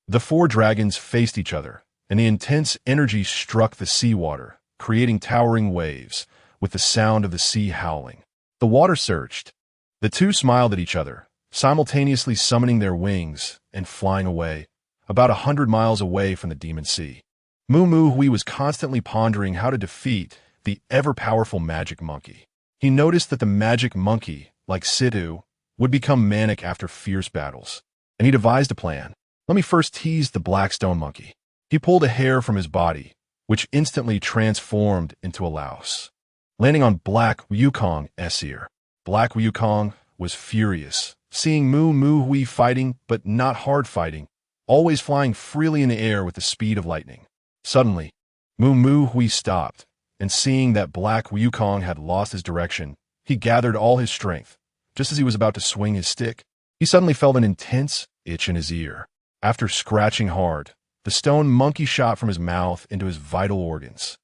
The four dragons faced each other, and the intense energy struck the seawater, creating towering waves, with the sound of the sea howling. The water surged. The two smiled at each other, simultaneously summoning their wings and flying away, about 100 miles away from the demon sea. Moo Hui was constantly pondering how to defeat the ever-powerful magic monkey. He noticed that the magic monkey, like Sidu, would become manic after fierce battles, and he devised a plan. Let me first tease the black stone monkey. He pulled a hair from his body, which instantly transformed into a louse, landing on Black Wukong's ear. Black Wukong was furious, seeing Moo Hui fighting, but not hard fighting, always flying freely in the air with the speed of lightning. Suddenly, Moo Hui stopped, and seeing that Black Wukong had lost his direction, he gathered all his strength. Just as he was about to swing his stick, he suddenly felt an intense itch in his ear. After scratching hard, the stone monkey shot from his mouth into his vital organs.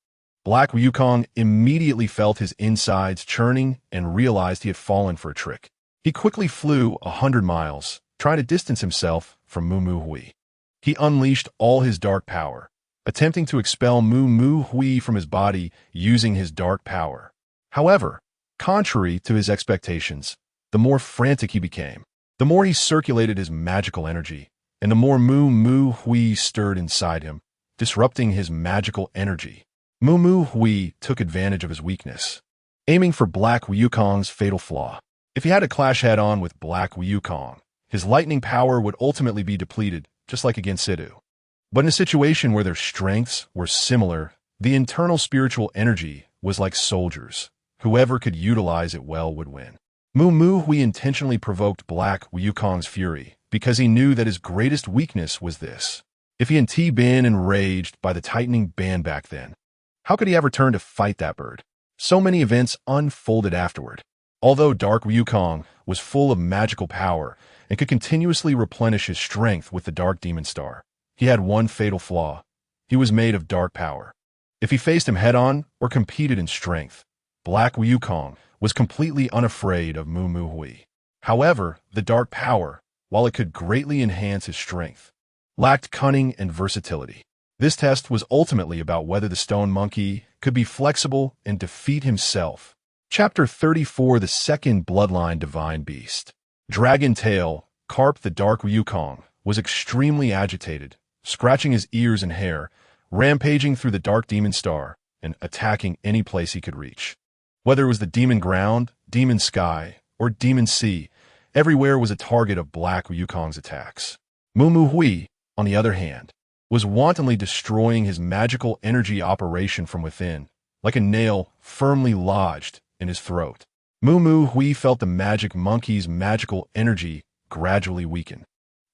Black Wukong immediately felt his insides churning and realized he had fallen for a trick. He quickly flew 100 miles, trying to distance himself from Moo Hui. He unleashed all his dark power, attempting to expel Moo Hui from his body using his dark power. However, contrary to his expectations, the more frantic he became, the more he circulated his magical energy, and the more Moo Hui stirred inside him, disrupting his magical energy. Moo Hui took advantage of his weakness, aiming for Black Wukong's fatal flaw. If he had to clash head-on with Black Wukong, his lightning power would ultimately be depleted, just like against Sidu. But in a situation where their strengths were similar, the internal spiritual energy was like soldiers. Whoever could utilize it well would win. Moo Hui intentionally provoked Black Wukong's fury, because he knew that his greatest weakness was this. If he had been enraged by the tightening band back then, how could he ever turn to fight that bird? So many events unfolded afterward. Although Dark Wukong was full of magical power and could continuously replenish his strength with the Dark Demon Star, he had one fatal flaw. He was made of dark power. If he faced him head-on or competed in strength, Black Wukong was completely unafraid of Mu Mu Hui. However, the dark power, while it could greatly enhance his strength, lacked cunning and versatility. This test was ultimately about whether the stone monkey could be flexible and defeat himself. Chapter 34: The Second Bloodline Divine Beast. Dragon Tail, Carp the Dark Wukong, was extremely agitated, scratching his ears and hair, rampaging through the Dark Demon Star, and attacking any place he could reach. Whether it was the Demon Ground, Demon Sky, or Demon Sea, everywhere was a target of Black Wukong's attacks. Mu Mu Hui, on the other hand, was wantonly destroying his magical energy operation from within, like a nail firmly lodged in his throat. Mu Mu Hui felt the magic monkey's magical energy gradually weaken,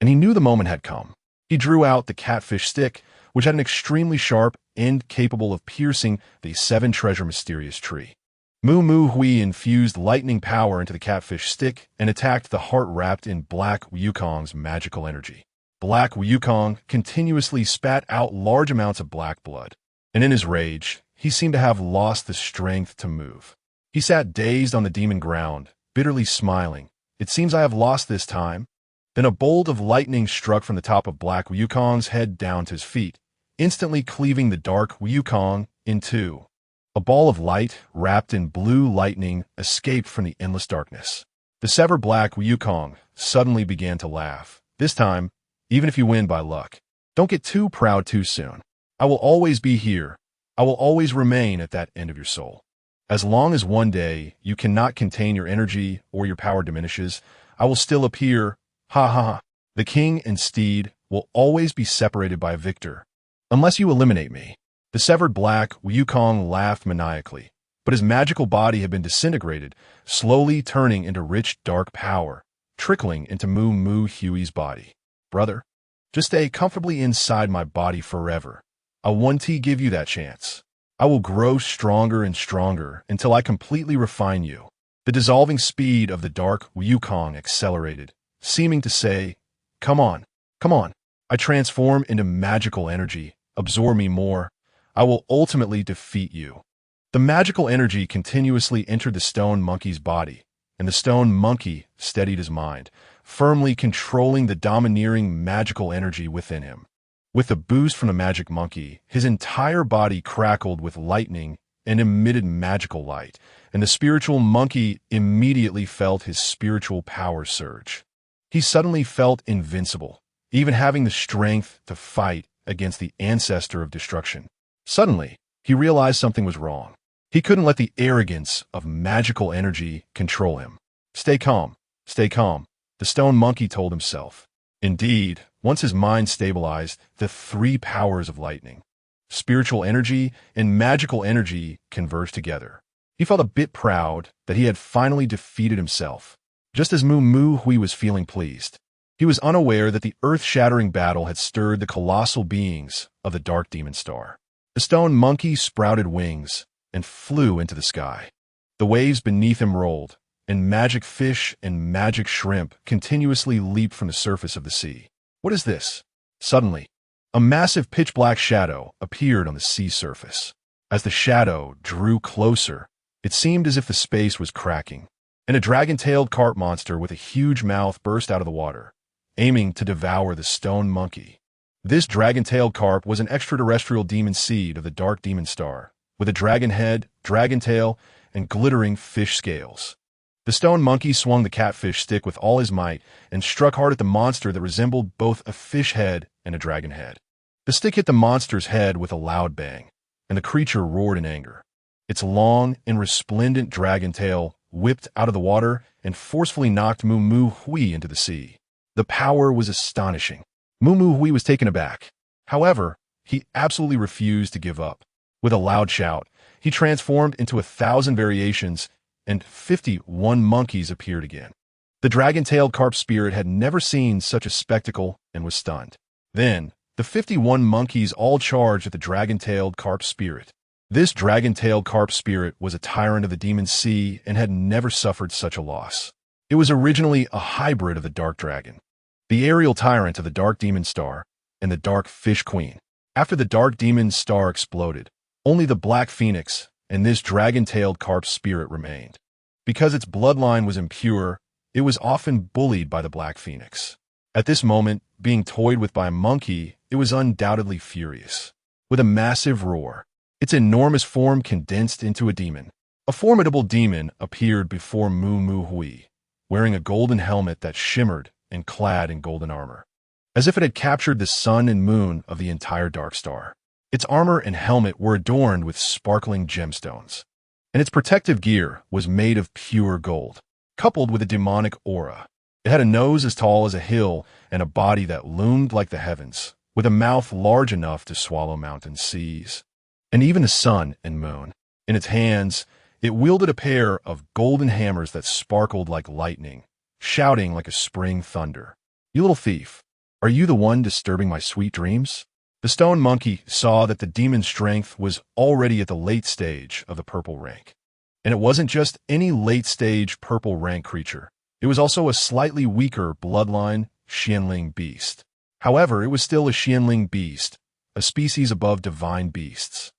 and he knew the moment had come. He drew out the catfish stick, which had an extremely sharp end capable of piercing the seven treasure mysterious tree. Mu Mu Hui infused lightning power into the catfish stick and attacked the heart wrapped in Black Wukong's magical energy. Black Wukong continuously spat out large amounts of black blood, and in his rage, he seemed to have lost the strength to move. He sat dazed on the demon ground, bitterly smiling. "It seems I have lost this time." Then a bolt of lightning struck from the top of Black Wukong's head down to his feet, instantly cleaving the Dark Wukong in two. A ball of light, wrapped in blue lightning, escaped from the endless darkness. The severed Black Wukong suddenly began to laugh. "This time, even if you win by luck, don't get too proud too soon. I will always be here. I will always remain at that end of your soul. As long as one day you cannot contain your energy or your power diminishes, I will still appear. Ha ha ha. The king and steed will always be separated by a victor, unless you eliminate me." The severed Black Wukong laughed maniacally, but his magical body had been disintegrated, slowly turning into rich dark power, trickling into Mu Mu Hui's body. "Brother, just stay comfortably inside my body forever. I want to give you that chance. I will grow stronger and stronger until I completely refine you." The dissolving speed of the Dark Wukong accelerated, seeming to say, "Come on, come on. I transform into magical energy. Absorb me more. I will ultimately defeat you." The magical energy continuously entered the stone monkey's body, and the stone monkey steadied his mind, firmly controlling the domineering magical energy within him. With the boost from the magic monkey, his entire body crackled with lightning and emitted magical light, and the spiritual monkey immediately felt his spiritual power surge. He suddenly felt invincible, even having the strength to fight against the ancestor of destruction. Suddenly, he realized something was wrong. He couldn't let the arrogance of magical energy control him. Stay calm, the stone monkey told himself. Indeed, once his mind stabilized, the three powers of lightning, spiritual energy, and magical energy converged together. He felt a bit proud that he had finally defeated himself, just as Mu Mu Hui was feeling pleased. He was unaware that the earth-shattering battle had stirred the colossal beings of the Dark Demon Star. The stone monkey sprouted wings and flew into the sky. The waves beneath him rolled, and magic fish and magic shrimp continuously leaped from the surface of the sea. "What is this?" Suddenly, a massive pitch-black shadow appeared on the sea surface. As the shadow drew closer, it seemed as if the space was cracking, and a dragon-tailed carp monster with a huge mouth burst out of the water, aiming to devour the stone monkey. This dragon-tailed carp was an extraterrestrial demon seed of the Dark Demon Star, with a dragon head, dragon tail, and glittering fish scales. The stone monkey swung the catfish stick with all his might and struck hard at the monster that resembled both a fish head and a dragon head. The stick hit the monster's head with a loud bang, and the creature roared in anger. Its long and resplendent dragon tail whipped out of the water and forcefully knocked Mu Mu Hui into the sea. The power was astonishing. Mu Mu Hui was taken aback. However, he absolutely refused to give up. With a loud shout, he transformed into 1,000 variations, and 51 monkeys appeared again. The dragon-tailed carp spirit had never seen such a spectacle and was stunned. Then, the 51 monkeys all charged at the dragon-tailed carp spirit. This dragon-tailed carp spirit was a tyrant of the demon sea and had never suffered such a loss. It was originally a hybrid of the dark dragon, the aerial tyrant of the dark demon star, and the dark fish queen. After the dark demon star exploded, only the black phoenix and this dragon-tailed carp spirit remained. Because its bloodline was impure, it was often bullied by the black phoenix. At this moment, being toyed with by a monkey, it was undoubtedly furious. With a massive roar, its enormous form condensed into a demon. A formidable demon appeared before Mu Mu Hui, wearing a golden helmet that shimmered and clad in golden armor, as if it had captured the sun and moon of the entire dark star. Its armor and helmet were adorned with sparkling gemstones, and its protective gear was made of pure gold, coupled with a demonic aura. It had a nose as tall as a hill and a body that loomed like the heavens, with a mouth large enough to swallow mountain seas, and even the sun and moon. In its hands, it wielded a pair of golden hammers that sparkled like lightning, shouting like a spring thunder. "You little thief, are you the one disturbing my sweet dreams?" The stone monkey saw that the demon's strength was already at the late stage of the purple rank. And it wasn't just any late-stage purple rank creature. It was also a slightly weaker bloodline Xianling beast. However, it was still a Xianling beast, a species above divine beasts.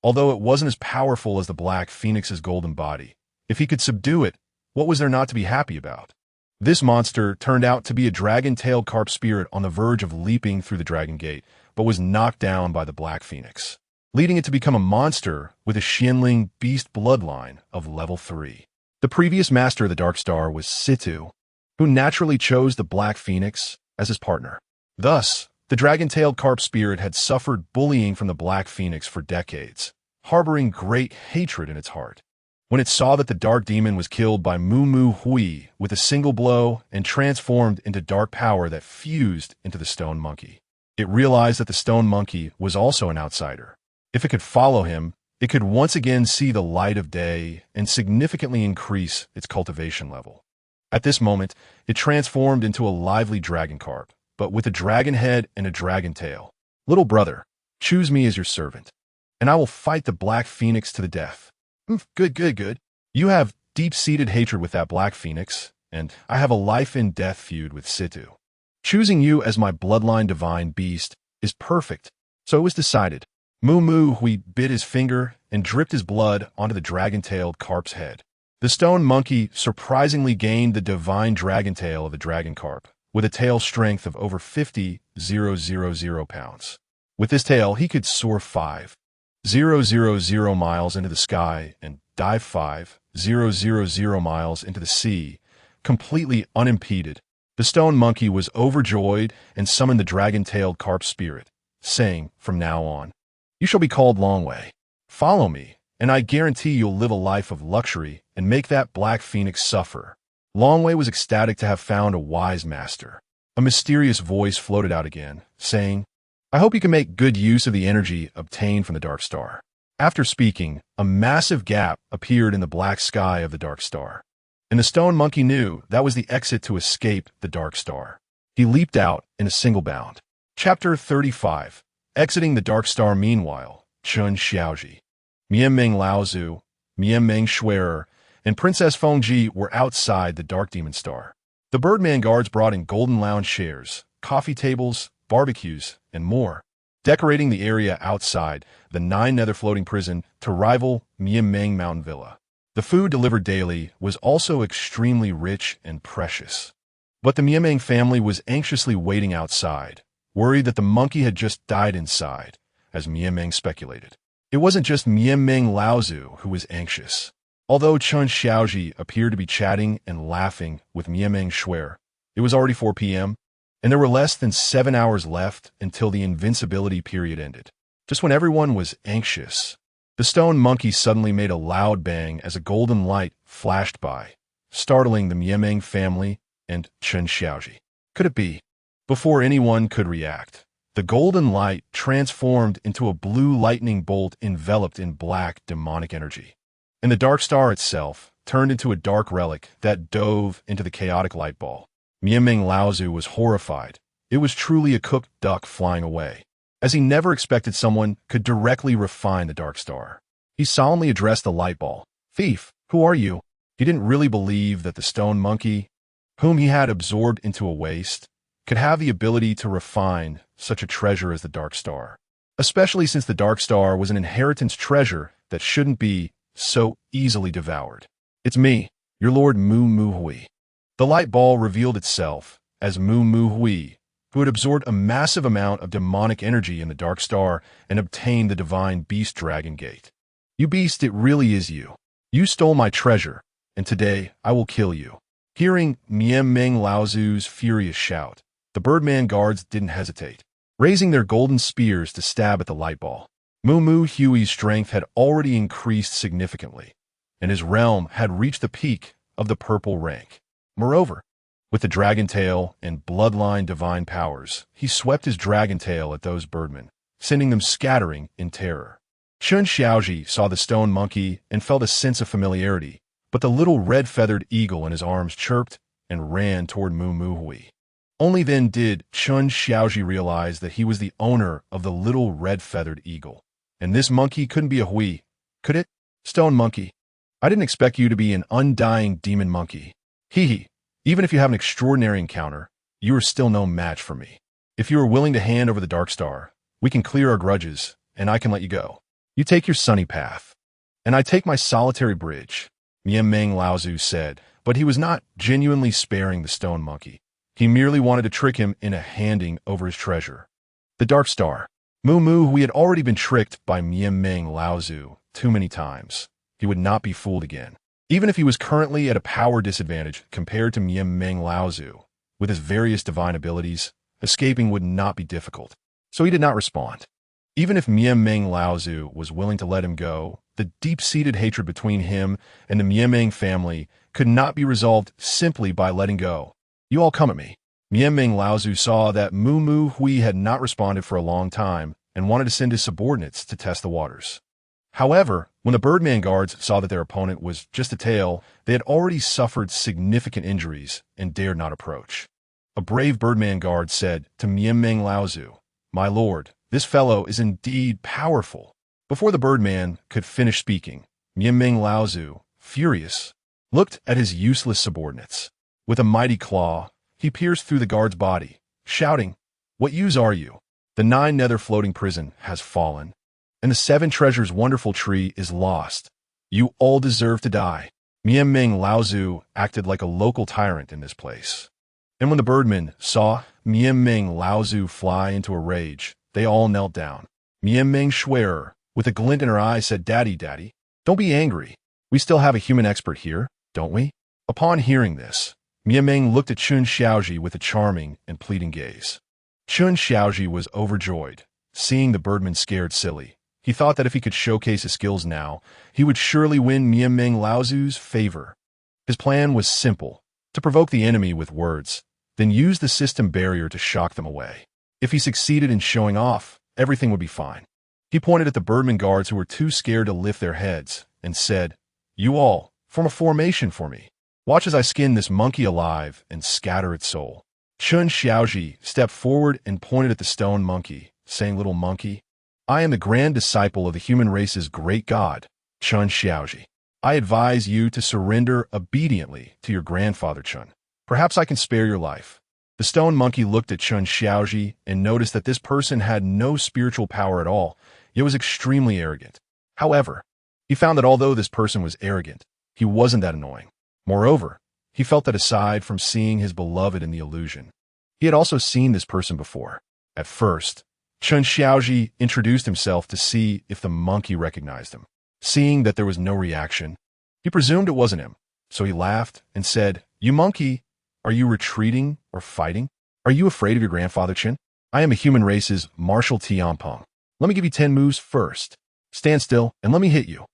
Although it wasn't as powerful as the Black Phoenix's golden body, if he could subdue it, what was there not to be happy about? This monster turned out to be a dragon-tailed carp spirit on the verge of leaping through the dragon gate, but was knocked down by the Black Phoenix, leading it to become a monster with a Xianling beast bloodline of level 3. The previous master of the Dark Star was Situ, who naturally chose the Black Phoenix as his partner. Thus, the dragon-tailed carp spirit had suffered bullying from the Black Phoenix for decades, harboring great hatred in its heart. When it saw that the dark demon was killed by Mu Mu Hui with a single blow and transformed into dark power that fused into the stone monkey, it realized that the stone monkey was also an outsider. If it could follow him, it could once again see the light of day and significantly increase its cultivation level. At this moment, it transformed into a lively dragon carp, but with a dragon head and a dragon tail. "Little brother, choose me as your servant, and I will fight the Black Phoenix to the death." Good. You have deep-seated hatred with that Black Phoenix, and I have a life-and-death feud with Situ. Choosing you as my bloodline divine beast is perfect. So it was decided. Mu Mu Hui bit his finger and dripped his blood onto the dragon-tailed carp's head. The stone monkey surprisingly gained the divine dragon tail of the dragon carp, with a tail strength of over 50,000 pounds. With this tail, he could soar 5,000 miles into the sky and dive 5,000 miles into the sea, completely unimpeded. The stone monkey was overjoyed and summoned the dragon-tailed carp spirit, saying, "From now on, you shall be called Longwei. Follow me, and I guarantee you'll live a life of luxury and make that Black Phoenix suffer." Longwei was ecstatic to have found a wise master. A mysterious voice floated out again, saying, "I hope you can make good use of the energy obtained from the Dark Star." After speaking, a massive gap appeared in the black sky of the Dark Star, and the stone monkey knew that was the exit to escape the Dark Star. He leaped out in a single bound. Chapter 35. Exiting the Dark Star. Meanwhile, Chun Xiaoji, Mianmeng Laozu, Mianmeng Shuerer, and Princess Fengji were outside the Dark Demon Star. The Birdman guards brought in golden lounge chairs, coffee tables, barbecues, and more, decorating the area outside the 9-nether floating prison to rival Mianmeng Mountain Villa. The food delivered daily was also extremely rich and precious. But the Mianmeng family was anxiously waiting outside, worried that the monkey had just died inside, as Mianmeng speculated. It wasn't just Mianmeng Laozu who was anxious. Although Chun Xiaoji appeared to be chatting and laughing with Mianmeng Shuer, it was already 4 p.m., and there were less than 7 hours left until the invincibility period ended. Just when everyone was anxious, the stone monkey suddenly made a loud bang as a golden light flashed by, startling the Mianmeng family and Chun Xiaoji. Could it be? Before anyone could react, the golden light transformed into a blue lightning bolt enveloped in black demonic energy. In the Dark Star itself, turned into a dark relic that dove into the chaotic light ball. Mianming Laozu was horrified. It was truly a cooked duck flying away, as he never expected someone could directly refine the dark star. He solemnly addressed the light ball. "Thief, who are you?" He didn't really believe that the stone monkey, whom he had absorbed into a waste, could have the ability to refine such a treasure as the dark star, especially since the dark star was an inheritance treasure that shouldn't be so easily devoured. "It's me, your Lord Mu Mu Hui." The light ball revealed itself as Mu Mu Hui, who had absorbed a massive amount of demonic energy in the dark star and obtained the divine beast dragon gate. "You beast, it really is you. You stole my treasure, and today I will kill you." Hearing Mianming Laozu's furious shout, the Birdman guards didn't hesitate, raising their golden spears to stab at the light ball. Mu Mu Hui's strength had already increased significantly, and his realm had reached the peak of the purple rank. Moreover, with the dragon tail and bloodline divine powers, he swept his dragon tail at those birdmen, sending them scattering in terror. Chun Xiaoji saw the stone monkey and felt a sense of familiarity, but the little red-feathered eagle in his arms chirped and ran toward Mu Mu Hui. Only then did Chun Xiaoji realize that he was the owner of the little red-feathered eagle. And this monkey couldn't be a Hui, could it? "Stone monkey, I didn't expect you to be an undying demon monkey. Hee hee. Even if you have an extraordinary encounter, you are still no match for me. If you are willing to hand over the dark star, we can clear our grudges, and I can let you go. You take your sunny path, and I take my solitary bridge," Mianming Laozu said, but he was not genuinely sparing the stone monkey. He merely wanted to trick him into handing over his treasure. The dark star. Mu Mu Hui had already been tricked by Mianming Laozu too many times. He would not be fooled again. Even if he was currently at a power disadvantage compared to Mianming Laozu, with his various divine abilities, escaping would not be difficult. So he did not respond. Even if Mianming Laozu was willing to let him go, the deep-seated hatred between him and the Mianming family could not be resolved simply by letting go. "You all come at me." Mianming Laozu saw that Mu Mu Hui had not responded for a long time and wanted to send his subordinates to test the waters. However, when the Birdman guards saw that their opponent was just a tail, they had already suffered significant injuries and dared not approach. A brave Birdman guard said to Mianming Laozu, "My lord, this fellow is indeed powerful." Before the Birdman could finish speaking, Mianming Laozu, furious, looked at his useless subordinates. With a mighty claw, he pierced through the guard's body, shouting, "What use are you? The 9 nether floating prison has fallen, and the 7 treasures wonderful tree is lost. You all deserve to die." Mianming Laozu acted like a local tyrant in this place. And when the birdmen saw Mianming Laozu fly into a rage, they all knelt down. Mianming Shui'er, with a glint in her eye, said, "Daddy, Daddy, don't be angry. We still have a human expert here, don't we?" Upon hearing this, Mianming looked at Chun Xiaoji with a charming and pleading gaze. Chun Xiaoji was overjoyed, seeing the birdman scared silly. He thought that if he could showcase his skills now, he would surely win Mianming Laozu's favor. His plan was simple: to provoke the enemy with words, then use the system barrier to shock them away. If he succeeded in showing off, everything would be fine. He pointed at the birdman guards who were too scared to lift their heads and said, "You all, form a formation for me. Watch as I skin this monkey alive and scatter its soul." Chun Xiaoji stepped forward and pointed at the stone monkey, saying, "Little monkey, I am the grand disciple of the human race's great god, Chun Xiaoji. I advise you to surrender obediently to your grandfather Chun. Perhaps I can spare your life." The stone monkey looked at Chun Xiaoji and noticed that this person had no spiritual power at all, yet was extremely arrogant. However, he found that although this person was arrogant, he wasn't that annoying. Moreover, he felt that aside from seeing his beloved in the illusion, he had also seen this person before. At first, Chun Xiaoji introduced himself to see if the monkey recognized him. Seeing that there was no reaction, he presumed it wasn't him, so he laughed and said, "You monkey, are you retreating or fighting? Are you afraid of your grandfather Chin? I am a human race's martial Tianpeng. Let me give you 10 moves first. Stand still and let me hit you."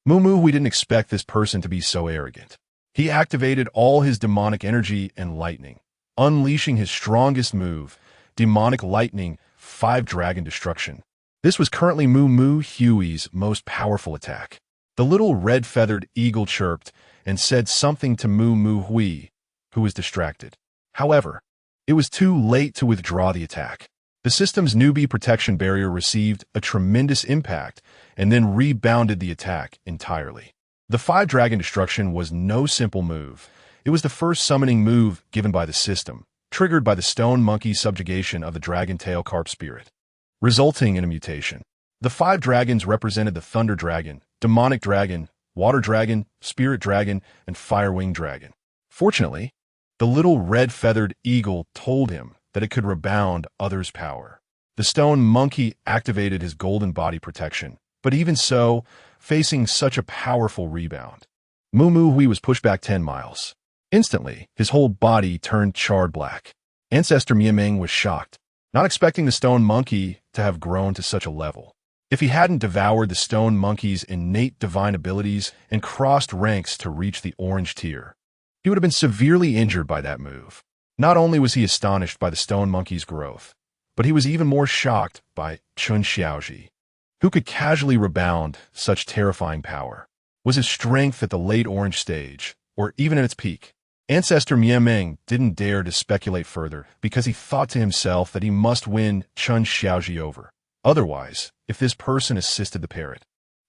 Mu Mu, we didn't expect this person to be so arrogant. He activated all his demonic energy and lightning, unleashing his strongest move, Demonic Lightning 5 Dragon Destruction. This was currently Mu Mu Hui's most powerful attack. The little red-feathered eagle chirped and said something to Mu Mu Hui, who was distracted. However, it was too late to withdraw the attack. The system's newbie protection barrier received a tremendous impact and then rebounded the attack entirely. The 5-dragon destruction was no simple move. It was the first summoning move given by the system, triggered by the stone monkey's subjugation of the dragon tail carp spirit, resulting in a mutation. The 5 dragons represented the thunder dragon, demonic dragon, water dragon, spirit dragon, and fire-winged dragon. Fortunately, the little red-feathered eagle told him that it could rebound others' power. The stone monkey activated his golden body protection, but even so, facing such a powerful rebound, Mu Mu Hui was pushed back 10 miles. Instantly, his whole body turned charred black. Ancestor Miameng was shocked, not expecting the stone monkey to have grown to such a level. If he hadn't devoured the stone monkey's innate divine abilities and crossed ranks to reach the orange tier, he would have been severely injured by that move. Not only was he astonished by the stone monkey's growth, but he was even more shocked by Chun Xiaoji, who could casually rebound such terrifying power. Was his strength at the late orange stage, or even at its peak? Ancestor Miameng didn't dare to speculate further because he thought to himself that he must win Chun Xiaoji over. Otherwise, if this person assisted the parrot,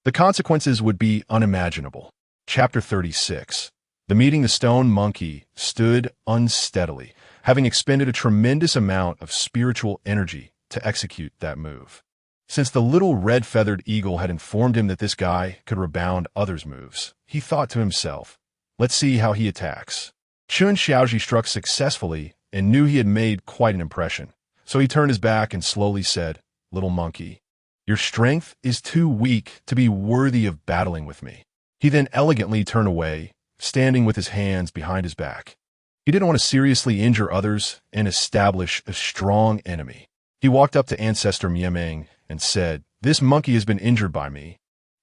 the consequences would be unimaginable. Chapter 36. The meeting the stone monkey stood unsteadily, having expended a tremendous amount of spiritual energy to execute that move. Since the little red-feathered eagle had informed him that this guy could rebound others' moves, he thought to himself, let's see how he attacks. Chun Xiaoji struck successfully and knew he had made quite an impression, so he turned his back and slowly said, "Little monkey, your strength is too weak to be worthy of battling with me." He then elegantly turned away, standing with his hands behind his back. He didn't want to seriously injure others and establish a strong enemy. He walked up to Ancestor Miameng and said, "This monkey has been injured by me,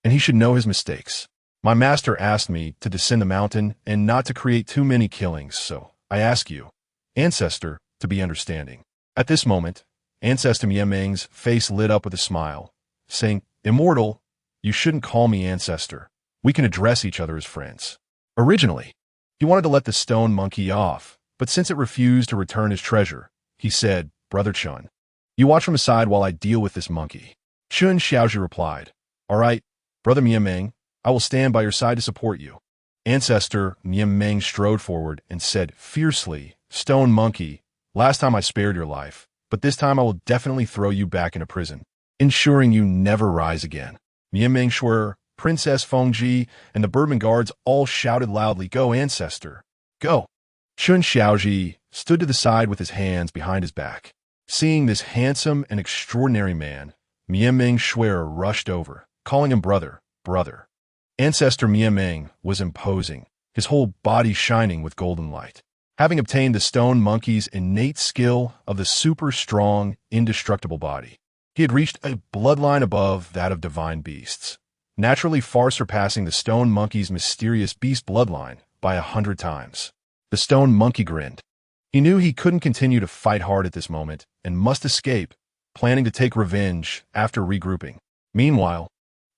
and he should know his mistakes. My master asked me to descend the mountain and not to create too many killings, so I ask you, Ancestor, to be understanding." At this moment, Ancestor Miameng's face lit up with a smile, saying, "Immortal, you shouldn't call me Ancestor. We can address each other as friends." Originally, he wanted to let the stone monkey off, but since it refused to return his treasure, he said, "Brother Chun, you watch from the side while I deal with this monkey." Chun Xiaoji replied, "All right, Brother Miameng, I will stand by your side to support you." Ancestor Miameng strode forward and said fiercely, "Stone monkey, last time I spared your life, but this time I will definitely throw you back into prison, ensuring you never rise again." Miameng Shuer, Princess Fengji, and the Birdman guards all shouted loudly, "Go, Ancestor, go!" Chun Xiaoji stood to the side with his hands behind his back. Seeing this handsome and extraordinary man, Miameng Shuer rushed over, calling him brother, brother. Ancestor Miameng was imposing, his whole body shining with golden light. Having obtained the stone monkey's innate skill of the super strong, indestructible body, he had reached a bloodline above that of divine beasts, naturally far surpassing the stone monkey's mysterious beast bloodline by 100 times. The stone monkey grinned. He knew he couldn't continue to fight hard at this moment and must escape, planning to take revenge after regrouping. Meanwhile,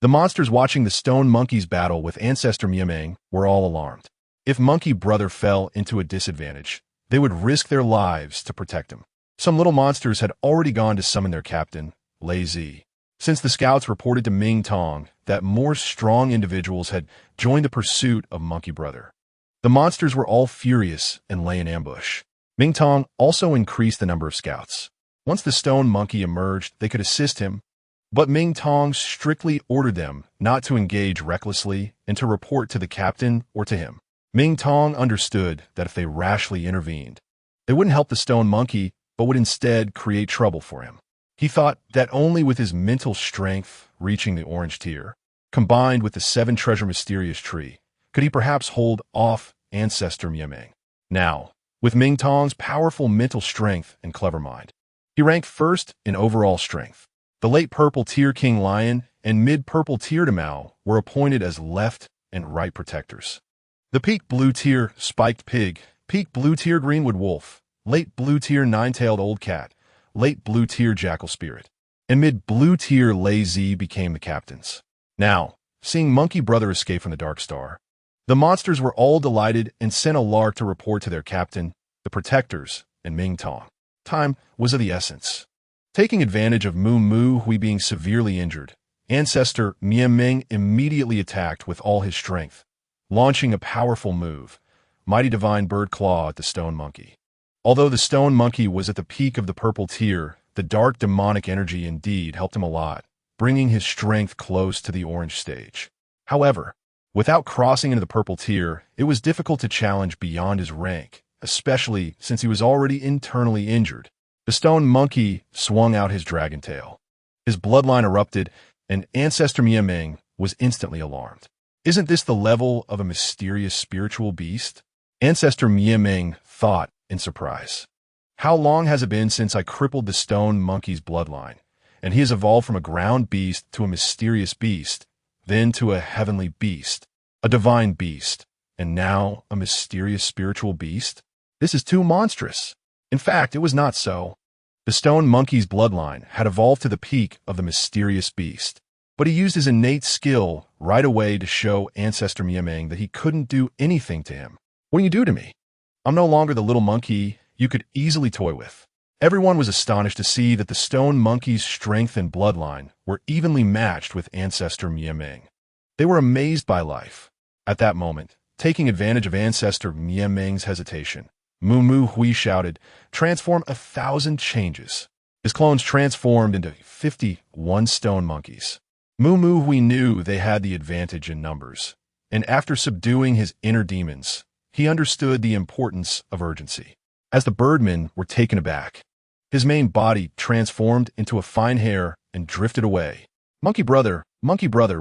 the monsters watching the stone monkey's battle with Ancestor Miameng were all alarmed. If Monkey Brother fell into a disadvantage, they would risk their lives to protect him. Some little monsters had already gone to summon their captain, Lei Zi, since the scouts reported to Ming Tong that more strong individuals had joined the pursuit of Monkey Brother. The monsters were all furious and lay in ambush. Ming Tong also increased the number of scouts. Once the stone monkey emerged, they could assist him, but Ming Tong strictly ordered them not to engage recklessly and to report to the captain or to him. Ming Tong understood that if they rashly intervened, they wouldn't help the stone monkey, but would instead create trouble for him. He thought that only with his mental strength reaching the orange tier, combined with the 7 treasure mysterious tree, could he perhaps hold off Ancestor Miameng. Now, with Ming Tong's powerful mental strength and clever mind, he ranked first in overall strength. The late purple tier King Lion and mid-purple tier Damao were appointed as left and right protectors. The peak blue tier Spiked Pig, peak blue tier Greenwood Wolf, late blue tier Nine-Tailed Old Cat, late blue tier Jackal Spirit, and mid-blue tier Lei Zi became the captains. Now, seeing Monkey Brother escape from the Dark Star, The monsters were all delighted and sent a lark to report to their captain, the protectors, and Ming Tong. Time was of the essence. Taking advantage of Mu Mu Hui being severely injured, Ancestor Ming immediately attacked with all his strength, launching a powerful move, Mighty Divine Bird Claw at the Stone Monkey. Although the Stone Monkey was at the peak of the purple tier, the dark demonic energy indeed helped him a lot, bringing his strength close to the orange stage. However, without crossing into the purple tier, it was difficult to challenge beyond his rank, especially since he was already internally injured. The Stone Monkey swung out his dragon tail. His bloodline erupted, and Ancestor Ming was instantly alarmed. Isn't this the level of a mysterious spiritual beast? Ancestor Ming thought in surprise. How long has it been since I crippled the Stone Monkey's bloodline? And he has evolved from a ground beast to a mysterious beast, then to a heavenly beast, a divine beast, and now a mysterious spiritual beast? This is too monstrous. In fact, it was not so. The Stone Monkey's bloodline had evolved to the peak of the mysterious beast, but he used his innate skill right away to show Ancestor Ming that he couldn't do anything to him. What do you do to me? I'm no longer the little monkey you could easily toy with. Everyone was astonished to see that the Stone Monkey's strength and bloodline were evenly matched with Ancestor Ming. They were amazed by life. At that moment, taking advantage of Ancestor Ming's hesitation, Mu Mu Hui shouted, "Transform 1,000 changes." His clones transformed into 51 stone monkeys. Mu Mu Hui knew they had the advantage in numbers, and after subduing his inner demons, he understood the importance of urgency. As the birdmen were taken aback, his main body transformed into a fine hair and drifted away. Monkey brother,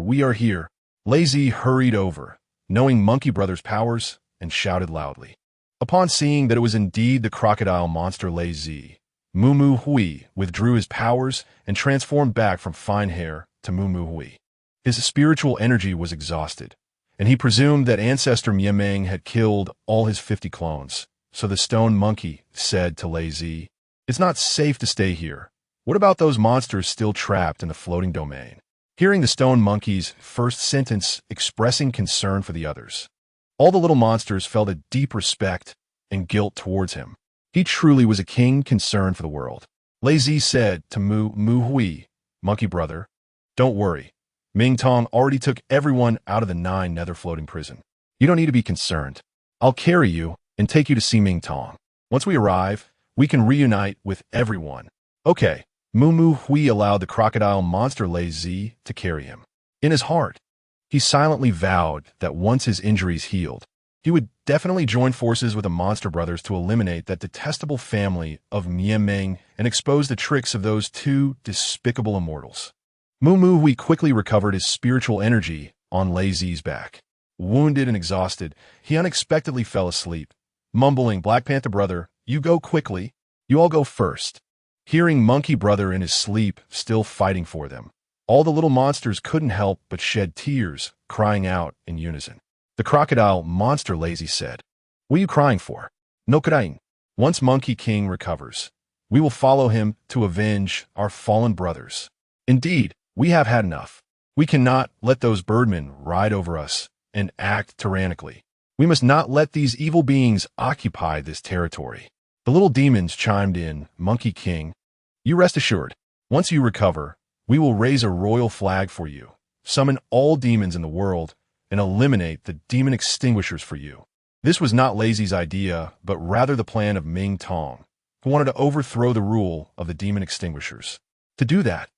we are here." Lazy hurried over, knowing Monkey Brother's powers, and shouted loudly. Upon seeing that it was indeed the crocodile monster Lazy, Mu Mu Hui withdrew his powers and transformed back from fine hair to Mu Mu Hui. His spiritual energy was exhausted, and he presumed that Ancestor Ming had killed all his 50 clones. So the Stone Monkey said to Lazy, "It's not safe to stay here. What about those monsters still trapped in the floating domain?" Hearing the Stone Monkey's first sentence expressing concern for the others, all the little monsters felt a deep respect and guilt towards him. He truly was a king concerned for the world. Lazy said to Mu Mu Hui, "Monkey brother, don't worry. Ming Tong already took everyone out of the 9 nether floating prison. You don't need to be concerned. I'll carry you and take you to see Ming Tong. Once we arrive, we can reunite with everyone." Okay, Mu Mu Hui allowed the crocodile monster Lazy to carry him. In his heart, he silently vowed that once his injuries healed, he would definitely join forces with the Monster Brothers to eliminate that detestable family of Ming and expose the tricks of those 2 despicable immortals. Mu Mu Hui quickly recovered his spiritual energy on Lazy's back. Wounded and exhausted, he unexpectedly fell asleep, mumbling, "Black Panther brother, you go quickly. You all go first." Hearing Monkey Brother in his sleep still fighting for them, all the little monsters couldn't help but shed tears, crying out in unison. The crocodile monster Lazy said, "What are you crying for? No crying. Once Monkey King recovers, we will follow him to avenge our fallen brothers. Indeed, we have had enough. We cannot let those birdmen ride over us and act tyrannically. We must not let these evil beings occupy this territory." The little demons chimed in, "Monkey King, you rest assured. Once you recover, we will raise a royal flag for you, summon all demons in the world, and eliminate the demon extinguishers for you." This was not Lazy's idea, but rather the plan of Ming Tong, who wanted to overthrow the rule of the demon extinguishers. To do that,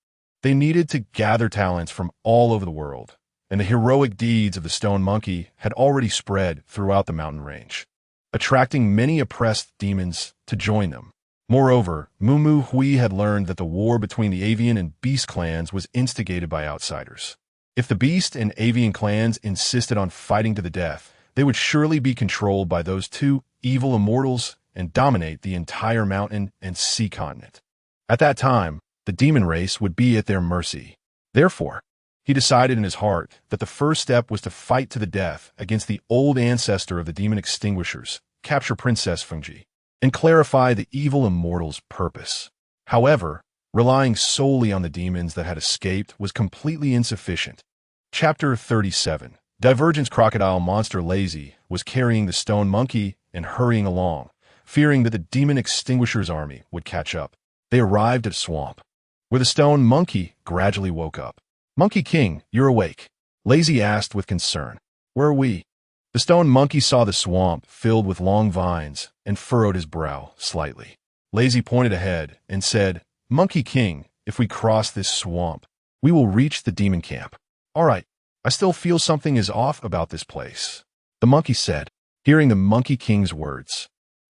they needed to gather talents from all over the world, and the heroic deeds of the Stone Monkey had already spread throughout the mountain range, attracting many oppressed demons to join them. Moreover, Mu Mu Hui had learned that the war between the Avian and Beast clans was instigated by outsiders. If the Beast and Avian clans insisted on fighting to the death, they would surely be controlled by those 2 evil immortals and dominate the entire mountain and sea continent. At that time, the demon race would be at their mercy. Therefore, he decided in his heart that the first step was to fight to the death against the old ancestor of the demon extinguishers, capture Princess Fengji, and clarify the evil immortal's purpose. However, relying solely on the demons that had escaped was completely insufficient. Chapter 37. Divergence crocodile monster Lazy was carrying the stone monkey and hurrying along, fearing that the demon extinguisher's army would catch up. They arrived at a swamp, where the stone monkey gradually woke up. "Monkey King, you're awake," Lazy asked with concern. "Where are we?" The stone monkey saw the swamp filled with long vines and furrowed his brow slightly. Lazy pointed ahead and said, "Monkey King, if we cross this swamp, we will reach the demon camp." "All right, I still feel something is off about this place," the monkey said, hearing the Monkey King's words.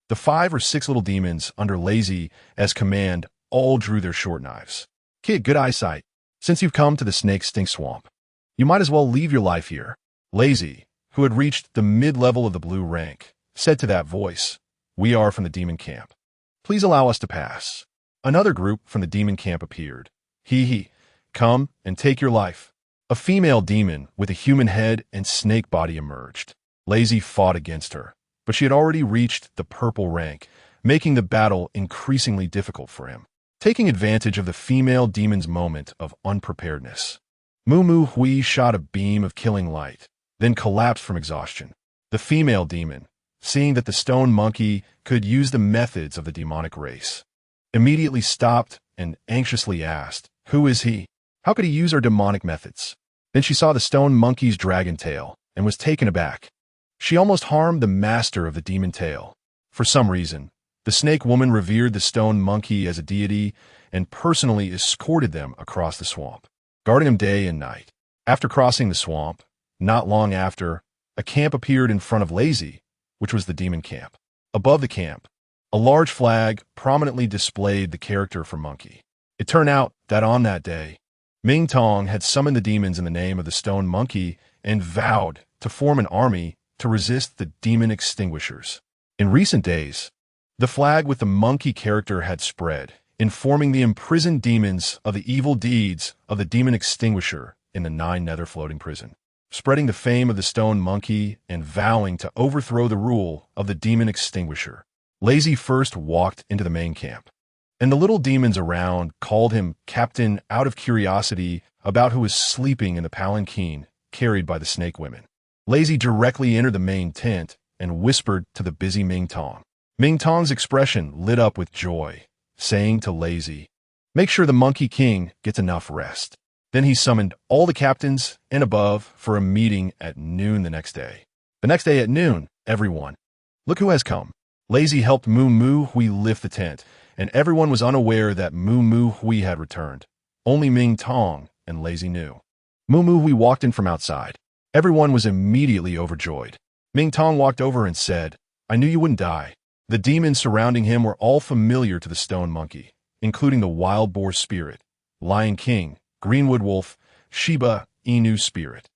The 5 or 6 little demons under Lazy as command all drew their short knives. "Kid, good eyesight. Since you've come to the Snake Stink Swamp, you might as well leave your life here." Lazy, who had reached the mid-level of the blue rank, said to that voice, "We are from the demon camp. Please allow us to pass." Another group from the demon camp appeared. "Hee, come and take your life." A female demon with a human head and snake body emerged. Lazy fought against her, but she had already reached the purple rank, making the battle increasingly difficult for him. Taking advantage of the female demon's moment of unpreparedness, Moo Hui shot a beam of killing light, then collapsed from exhaustion. The female demon, seeing that the stone monkey could use the methods of the demonic race, immediately stopped and anxiously asked, "Who is he? How could he use our demonic methods?" Then she saw the stone monkey's dragon tail and was taken aback. She almost harmed the master of the demon tail. For some reason, the snake woman revered the stone monkey as a deity and personally escorted them across the swamp, guarding them day and night. After crossing the swamp, not long after, a camp appeared in front of Lazy, which was the demon camp. Above the camp, a large flag prominently displayed the character for monkey. It turned out that on that day, Ming Tong had summoned the demons in the name of the stone monkey and vowed to form an army to resist the demon extinguishers. In recent days, the flag with the monkey character had spread, informing the imprisoned demons of the evil deeds of the demon extinguisher in the 9 nether floating prison, spreading the fame of the stone monkey and vowing to overthrow the rule of the demon extinguisher. Lazy first walked into the main camp, and the little demons around called him Captain out of curiosity about who was sleeping in the palanquin carried by the snake women. Lazy directly entered the main tent and whispered to the busy Ming Tong. Ming Tong's expression lit up with joy, saying to Lazy, "Make sure the Monkey King gets enough rest." Then he summoned all the captains and above for a meeting at noon the next day. The next day at noon, everyone, "Look who has come." Lazy helped Moo Hui lift the tent, and everyone was unaware that Moo Hui had returned. Only Ming Tong and Lazy knew. Moo Hui walked in from outside. Everyone was immediately overjoyed. Ming Tong walked over and said, "I knew you wouldn't die." The demons surrounding him were all familiar to the stone monkey, including the wild boar spirit, Lion King, Greenwood wolf, Shiba Inu spirit,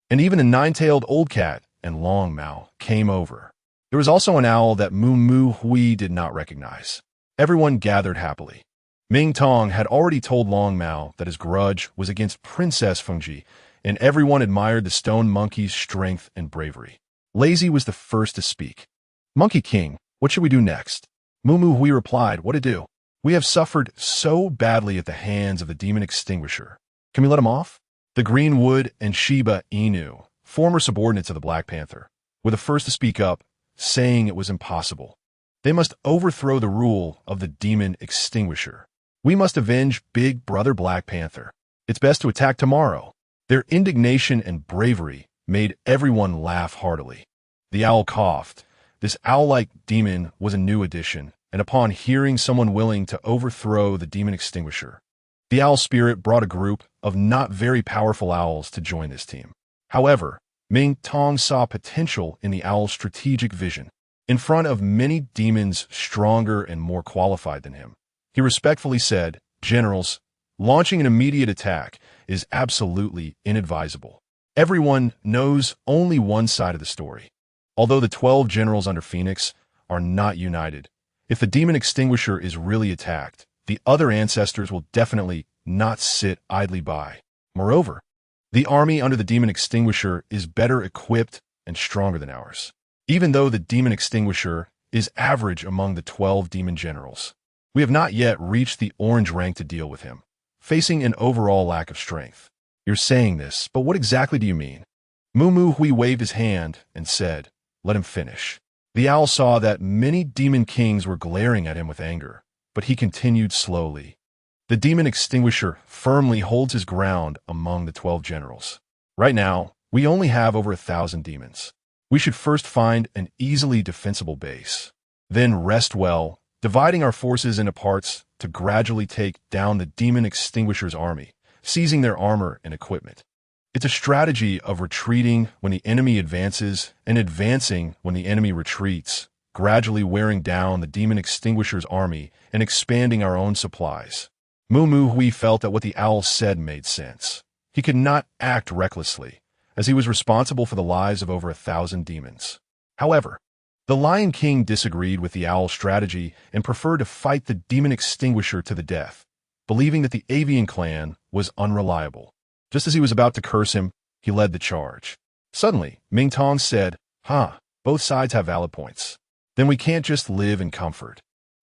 and even a 9-tailed old cat and Long Mao came over. There was also an owl that Moo Hui did not recognize. Everyone gathered happily. Ming Tong had already told Long Mao that his grudge was against Princess Fengji, and everyone admired the stone monkey's strength and bravery. Lazy was the first to speak. "Monkey King, what should we do next?" Moo Hui replied, "What to do? We have suffered so badly at the hands of the demon extinguisher. Can we let him off?" The Greenwood and Shiba Inu, former subordinates of the Black Panther, were the first to speak up, saying it was impossible. They must overthrow the rule of the demon extinguisher. "We must avenge Big Brother Black Panther. It's best to attack tomorrow." Their indignation and bravery made everyone laugh heartily. The owl coughed. This owl-like demon was a new addition, and upon hearing someone willing to overthrow the demon extinguisher, the owl spirit brought a group of not very powerful owls to join this team. However, Ming Tong saw potential in the owl's strategic vision. In front of many demons stronger and more qualified than him, he respectfully said, "Generals, launching an immediate attack is absolutely inadvisable. Everyone knows only one side of the story. Although the 12 generals under Phoenix are not united, if the demon extinguisher is really attacked, the other ancestors will definitely not sit idly by. Moreover, the army under the demon extinguisher is better equipped and stronger than ours, even though the demon extinguisher is average among the 12 demon generals. We have not yet reached the orange rank to deal with him, facing an overall lack of strength." "You're saying this, but what exactly do you mean?" Moo Hui waved his hand and said, "Let him finish." The owl saw that many demon kings were glaring at him with anger, but he continued slowly. The demon extinguisher firmly holds his ground among the 12 generals. Right now, we only have over 1,000 demons. We should first find an easily defensible base. Then rest well, dividing our forces into parts to gradually take down the demon extinguisher's army, seizing their armor and equipment. It's a strategy of retreating when the enemy advances and advancing when the enemy retreats, gradually wearing down the demon extinguisher's army and expanding our own supplies. Moo Hui felt that what the owl said made sense. He could not act recklessly, as he was responsible for the lives of over 1,000 demons. However, the Lion King disagreed with the owl's strategy and preferred to fight the demon extinguisher to the death, believing that the avian clan was unreliable. Just as he was about to curse him, he led the charge. Suddenly, Ming Tong said, both sides have valid points. Then we can't just live in comfort,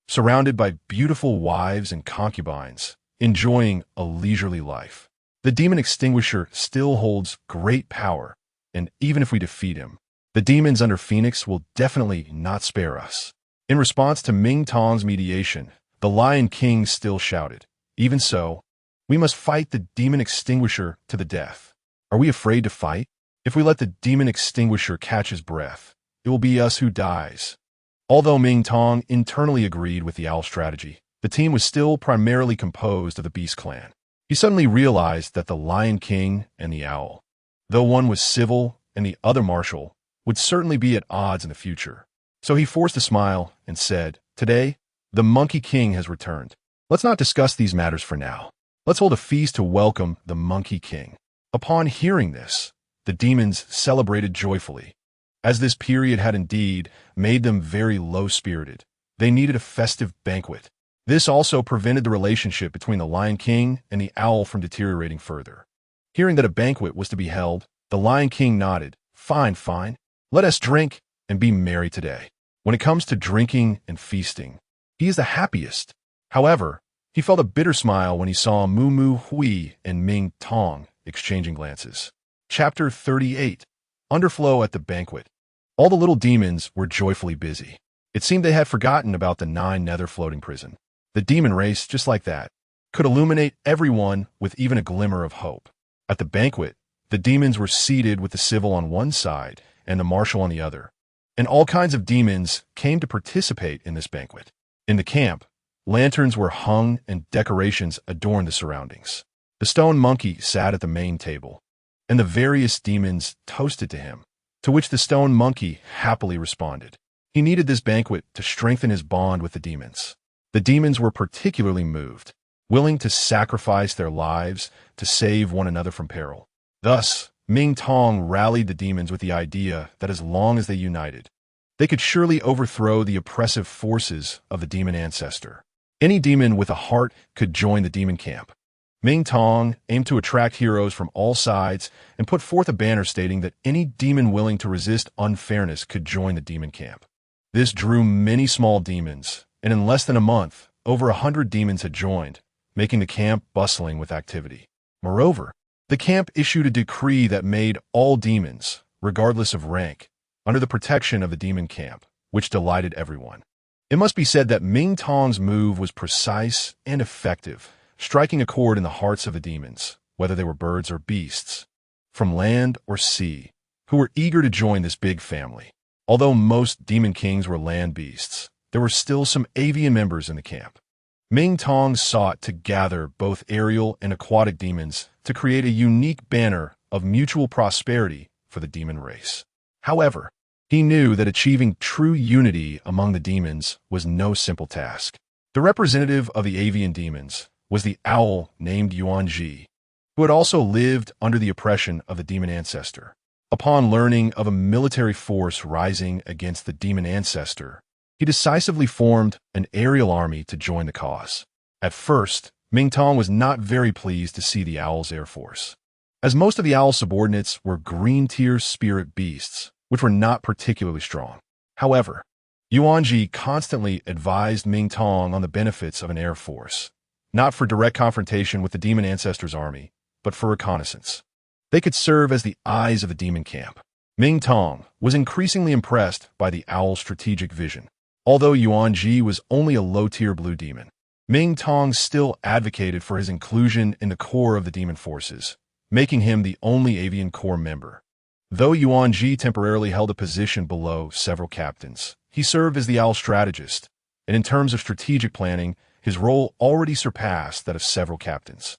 surrounded by beautiful wives and concubines, enjoying a leisurely life. The demon extinguisher still holds great power, and even if we defeat him, the demons under Phoenix will definitely not spare us. In response to Ming Tong's mediation, the Lion King still shouted, "Even so, we must fight the demon extinguisher to the death." Are we afraid to fight? If we let the demon extinguisher catch his breath, it will be us who dies. Although Ming Tong internally agreed with the owl strategy, the team was still primarily composed of the Beast Clan. He suddenly realized that the Lion King and the owl, though one was civil and the other martial, would certainly be at odds in the future. So he forced a smile and said, "Today, the Monkey King has returned. Let's not discuss these matters for now. Let's hold a feast to welcome the Monkey King." Upon hearing this, the demons celebrated joyfully. As this period had indeed made them very low-spirited, they needed a festive banquet. This also prevented the relationship between the Lion King and the owl from deteriorating further. Hearing that a banquet was to be held, the Lion King nodded. Fine. Let us drink and be merry today." When it comes to drinking and feasting, he is the happiest. However, he felt a bitter smile when he saw Moo Hui and Ming Tong exchanging glances. Chapter 38. Underflow at the Banquet. All the little demons were joyfully busy. It seemed they had forgotten about the 9 nether floating prison. The demon race, just like that, could illuminate everyone with even a glimmer of hope. At the banquet, the demons were seated with the civil on one side and the martial on the other, and all kinds of demons came to participate in this banquet. In the camp, lanterns were hung and decorations adorned the surroundings. The stone monkey sat at the main table, and the various demons toasted to him, to which the stone monkey happily responded. He needed this banquet to strengthen his bond with the demons. The demons were particularly moved, willing to sacrifice their lives to save one another from peril. Thus, Ming Tong rallied the demons with the idea that as long as they united, they could surely overthrow the oppressive forces of the demon ancestor. Any demon with a heart could join the demon camp. Ming Tong aimed to attract heroes from all sides and put forth a banner stating that any demon willing to resist unfairness could join the demon camp. This drew many small demons, and in less than a month, over 100 demons had joined, making the camp bustling with activity. Moreover, the camp issued a decree that made all demons, regardless of rank, under the protection of the demon camp, which delighted everyone. It must be said that Ming Tong's move was precise and effective, striking a chord in the hearts of the demons, whether they were birds or beasts, from land or sea, who were eager to join this big family. Although most demon kings were land beasts, there were still some avian members in the camp. Ming Tong sought to gather both aerial and aquatic demons to create a unique banner of mutual prosperity for the demon race. However, he knew that achieving true unity among the demons was no simple task. The representative of the avian demons was the owl named Yuanji, who had also lived under the oppression of the demon ancestor. Upon learning of a military force rising against the demon ancestor, he decisively formed an aerial army to join the cause. At first, Ming Tong was not very pleased to see the owl's air force, as most of the owl's subordinates were green-tier spirit beasts, which were not particularly strong. However, Yuanji constantly advised Ming Tong on the benefits of an air force, not for direct confrontation with the demon ancestor's army, but for reconnaissance. They could serve as the eyes of the demon camp. Ming Tong was increasingly impressed by the owl's strategic vision. Although Yuan Ji was only a low-tier blue demon, Ming Tong still advocated for his inclusion in the core of the demon forces, making him the only avian core member. Though Yuan Ji temporarily held a position below several captains, he served as the owl strategist, and in terms of strategic planning, his role already surpassed that of several captains.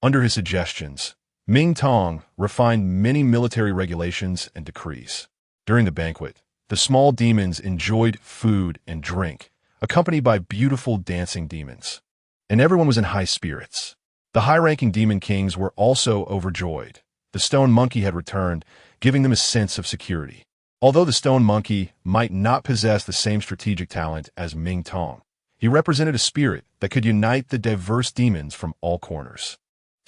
Under his suggestions, Ming Tong refined many military regulations and decrees. During the banquet, the small demons enjoyed food and drink, accompanied by beautiful dancing demons. And everyone was in high spirits. The high-ranking demon kings were also overjoyed. The stone monkey had returned, giving them a sense of security. Although the stone monkey might not possess the same strategic talent as Ming Tong, he represented a spirit that could unite the diverse demons from all corners.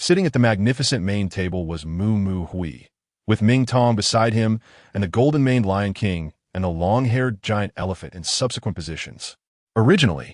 Sitting at the magnificent main table was Mu Mu Hui, with Ming Tong beside him and the golden-maned lion king and the long-haired giant elephant in subsequent positions. Originally,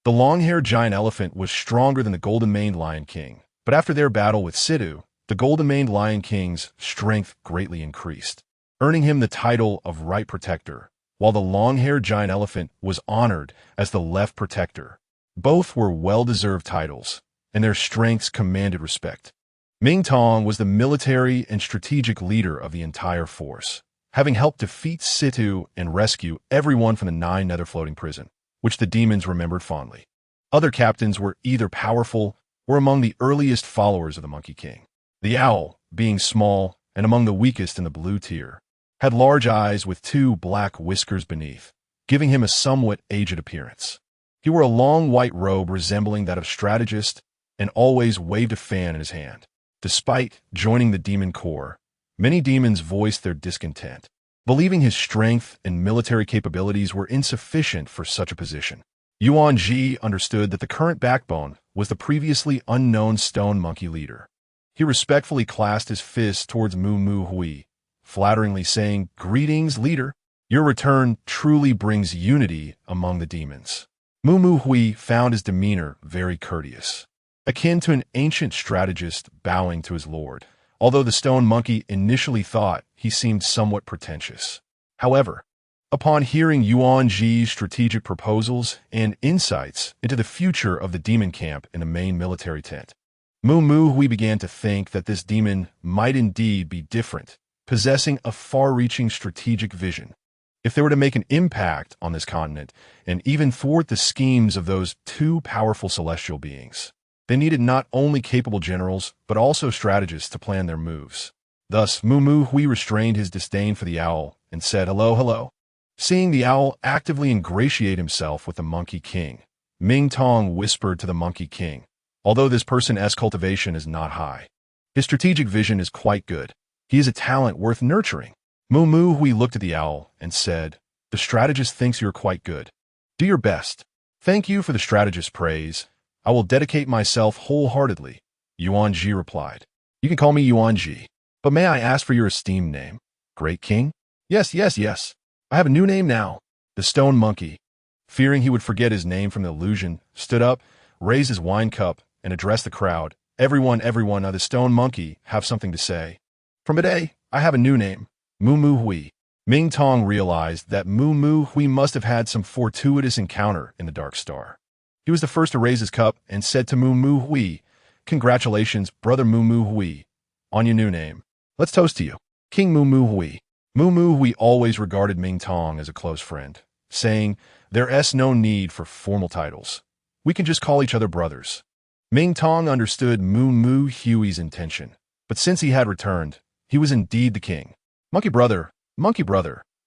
the long-haired giant elephant was stronger than the golden-maned lion king, but after their battle with Sidu, the golden-maned lion king's strength greatly increased, earning him the title of Right Protector, while the long-haired giant elephant was honored as the Left Protector. Both were well-deserved titles, and their strengths commanded respect. Ming Tong was the military and strategic leader of the entire force, having helped defeat Situ and rescue everyone from the 9 nether-floating prison, which the demons remembered fondly. Other captains were either powerful or among the earliest followers of the Monkey King. The owl, being small and among the weakest in the blue tier, had large eyes with 2 black whiskers beneath, giving him a somewhat aged appearance. He wore a long white robe resembling that of strategist and always waved a fan in his hand. Despite joining the demon corps, many demons voiced their discontent, believing his strength and military capabilities were insufficient for such a position. Yuan Ji understood that the current backbone was the previously unknown stone monkey leader. He respectfully clasped his fist towards Mu Mu Hui, flatteringly saying, "Greetings, leader. Your return truly brings unity among the demons." Mu Mu Hui found his demeanor very courteous, akin to an ancient strategist bowing to his lord, although the stone monkey initially thought he seemed somewhat pretentious. However, upon hearing Yuan Ji's strategic proposals and insights into the future of the demon camp in the main military tent, Mu Mu Hui began to think that this demon might indeed be different, possessing a far-reaching strategic vision. If they were to make an impact on this continent and even thwart the schemes of those 2 powerful celestial beings, they needed not only capable generals, but also strategists to plan their moves. Thus, Mu Mu Hui restrained his disdain for the owl and said, "Hello, hello." Seeing the owl actively ingratiate himself with the Monkey King, Ming Tong whispered to the Monkey King, "Although this person's cultivation is not high, his strategic vision is quite good. He is a talent worth nurturing." Mu Mu Hui looked at the owl and said, "The strategist thinks you are quite good. Do your best." "Thank you for the strategist's praise. I will dedicate myself wholeheartedly," Yuan Ji replied. "You can call me Yuan Ji, but may I ask for your esteemed name?" "Great King?" Yes. I have a new name now." The stone monkey, fearing he would forget his name from the illusion, stood up, raised his wine cup, and addressed the crowd. Everyone, the stone monkey have something to say. "From today, I have a new name, Mu Mu Hui." Ming Tong realized that Mu Mu Hui must have had some fortuitous encounter in the Dark Star. He was the first to raise his cup and said to Mu Mu Hui, "Congratulations, brother Mu Mu Hui, on your new name. Let's toast to you, King Mu Mu Hui." Mu Mu Hui always regarded Ming Tong as a close friend, saying, "There's no need for formal titles. We can just call each other brothers." Ming Tong understood Mu Mu Hui's intention, but since he had returned, he was indeed the king. Monkey brother,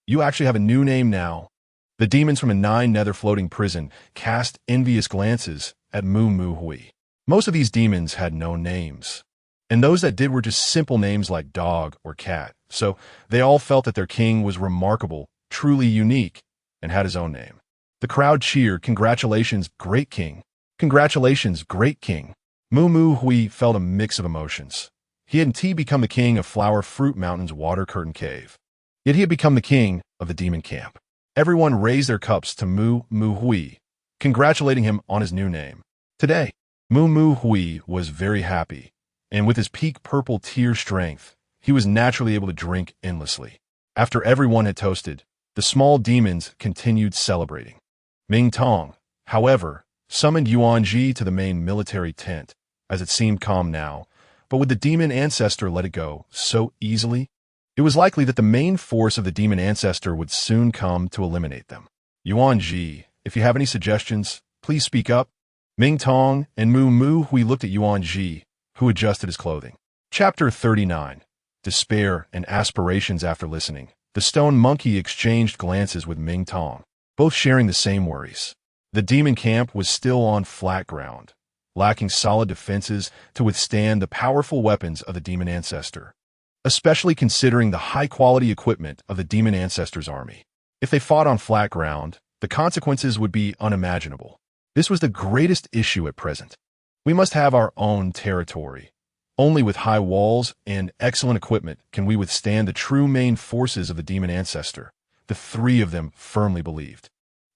you actually have a new name now." The demons from a 9 nether-floating prison cast envious glances at Mu Mu Hui. Most of these demons had no names, and those that did were just simple names like dog or cat, so they all felt that their king was remarkable, truly unique, and had his own name. The crowd cheered, "Congratulations, great king! Congratulations, great king!" Mu Mu Hui felt a mix of emotions. He had indeed become the king of Flower Fruit Mountain's Water Curtain Cave. Yet he had become the king of the demon camp. Everyone raised their cups to Mu Mu Hui, congratulating him on his new name. Today, Mu Mu Hui was very happy, and with his peak purple tier strength, he was naturally able to drink endlessly. After everyone had toasted, the small demons continued celebrating. Ming Tong, however, summoned Yuan Ji to the main military tent, as it seemed calm now, but would the demon ancestor let it go so easily? It was likely that the main force of the demon ancestor would soon come to eliminate them. Yuan Ji, if you have any suggestions, please speak up. Ming Tong and Mu Mu Hui looked at Yuan Ji, who adjusted his clothing. Chapter 39. Despair and aspirations. After listening, the stone monkey exchanged glances with Ming Tong, both sharing the same worries. The demon camp was still on flat ground, lacking solid defenses to withstand the powerful weapons of the demon ancestor, especially considering the high-quality equipment of the demon ancestor's army. If they fought on flat ground, the consequences would be unimaginable. This was the greatest issue at present. We must have our own territory. Only with high walls and excellent equipment can we withstand the true main forces of the demon ancestor, the three of them firmly believed.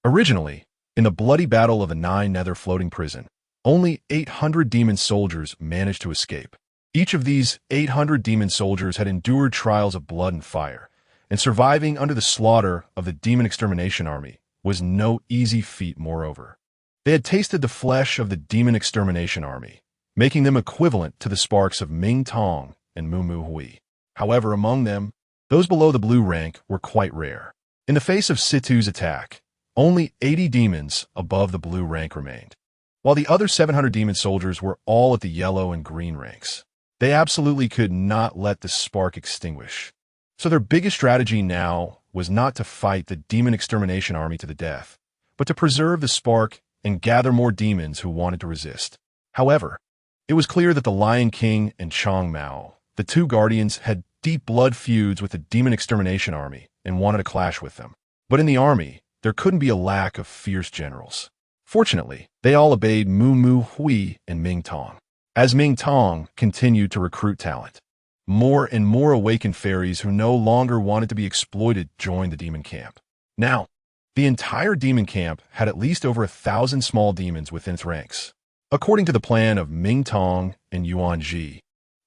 Originally, in the bloody battle of the Nine Nether floating prison, only 800 demon soldiers managed to escape. Each of these 800 demon soldiers had endured trials of blood and fire, and surviving under the slaughter of the demon extermination army was no easy feat. Moreover, they had tasted the flesh of the demon extermination army, making them equivalent to the sparks of Ming Tong and Mu Mu Hui. However, among them, those below the blue rank were quite rare. In the face of Situ's attack, only 80 demons above the blue rank remained, while the other 700 demon soldiers were all at the yellow and green ranks. They absolutely could not let the spark extinguish. So their biggest strategy now was not to fight the demon extermination army to the death, but to preserve the spark and gather more demons who wanted to resist. However, it was clear that the Lion King and Chong Mao, the two guardians, had deep blood feuds with the demon extermination army and wanted to clash with them. But in the army, there couldn't be a lack of fierce generals. Fortunately, they all obeyed Mu Mu Hui and Ming Tong. As Ming Tong continued to recruit talent, more and more awakened fairies who no longer wanted to be exploited joined the demon camp. Now, the entire demon camp had at least over 1,000 small demons within its ranks. According to the plan of Ming Tong and Yuan Ji,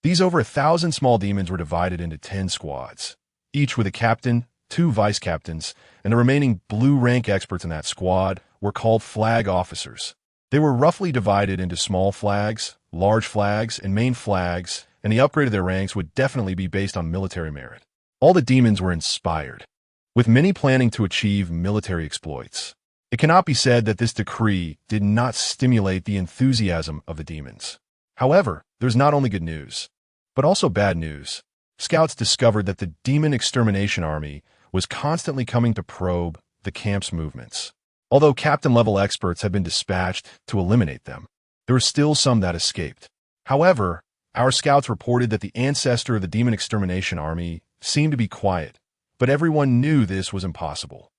these over 1,000 small demons were divided into 10 squads, each with a captain, 2 vice captains, and the remaining blue rank experts in that squad were called flag officers. They were roughly divided into small flags, large flags, and main flags, and the upgrade of their ranks would definitely be based on military merit. All the demons were inspired, with many planning to achieve military exploits. It cannot be said that this decree did not stimulate the enthusiasm of the demons. However, there's not only good news, but also bad news. Scouts discovered that the demon extermination army was constantly coming to probe the camp's movements. Although captain-level experts had been dispatched to eliminate them, there were still some that escaped. However, our scouts reported that the ancestor of the demon extermination army seemed to be quiet, but everyone knew this was impossible.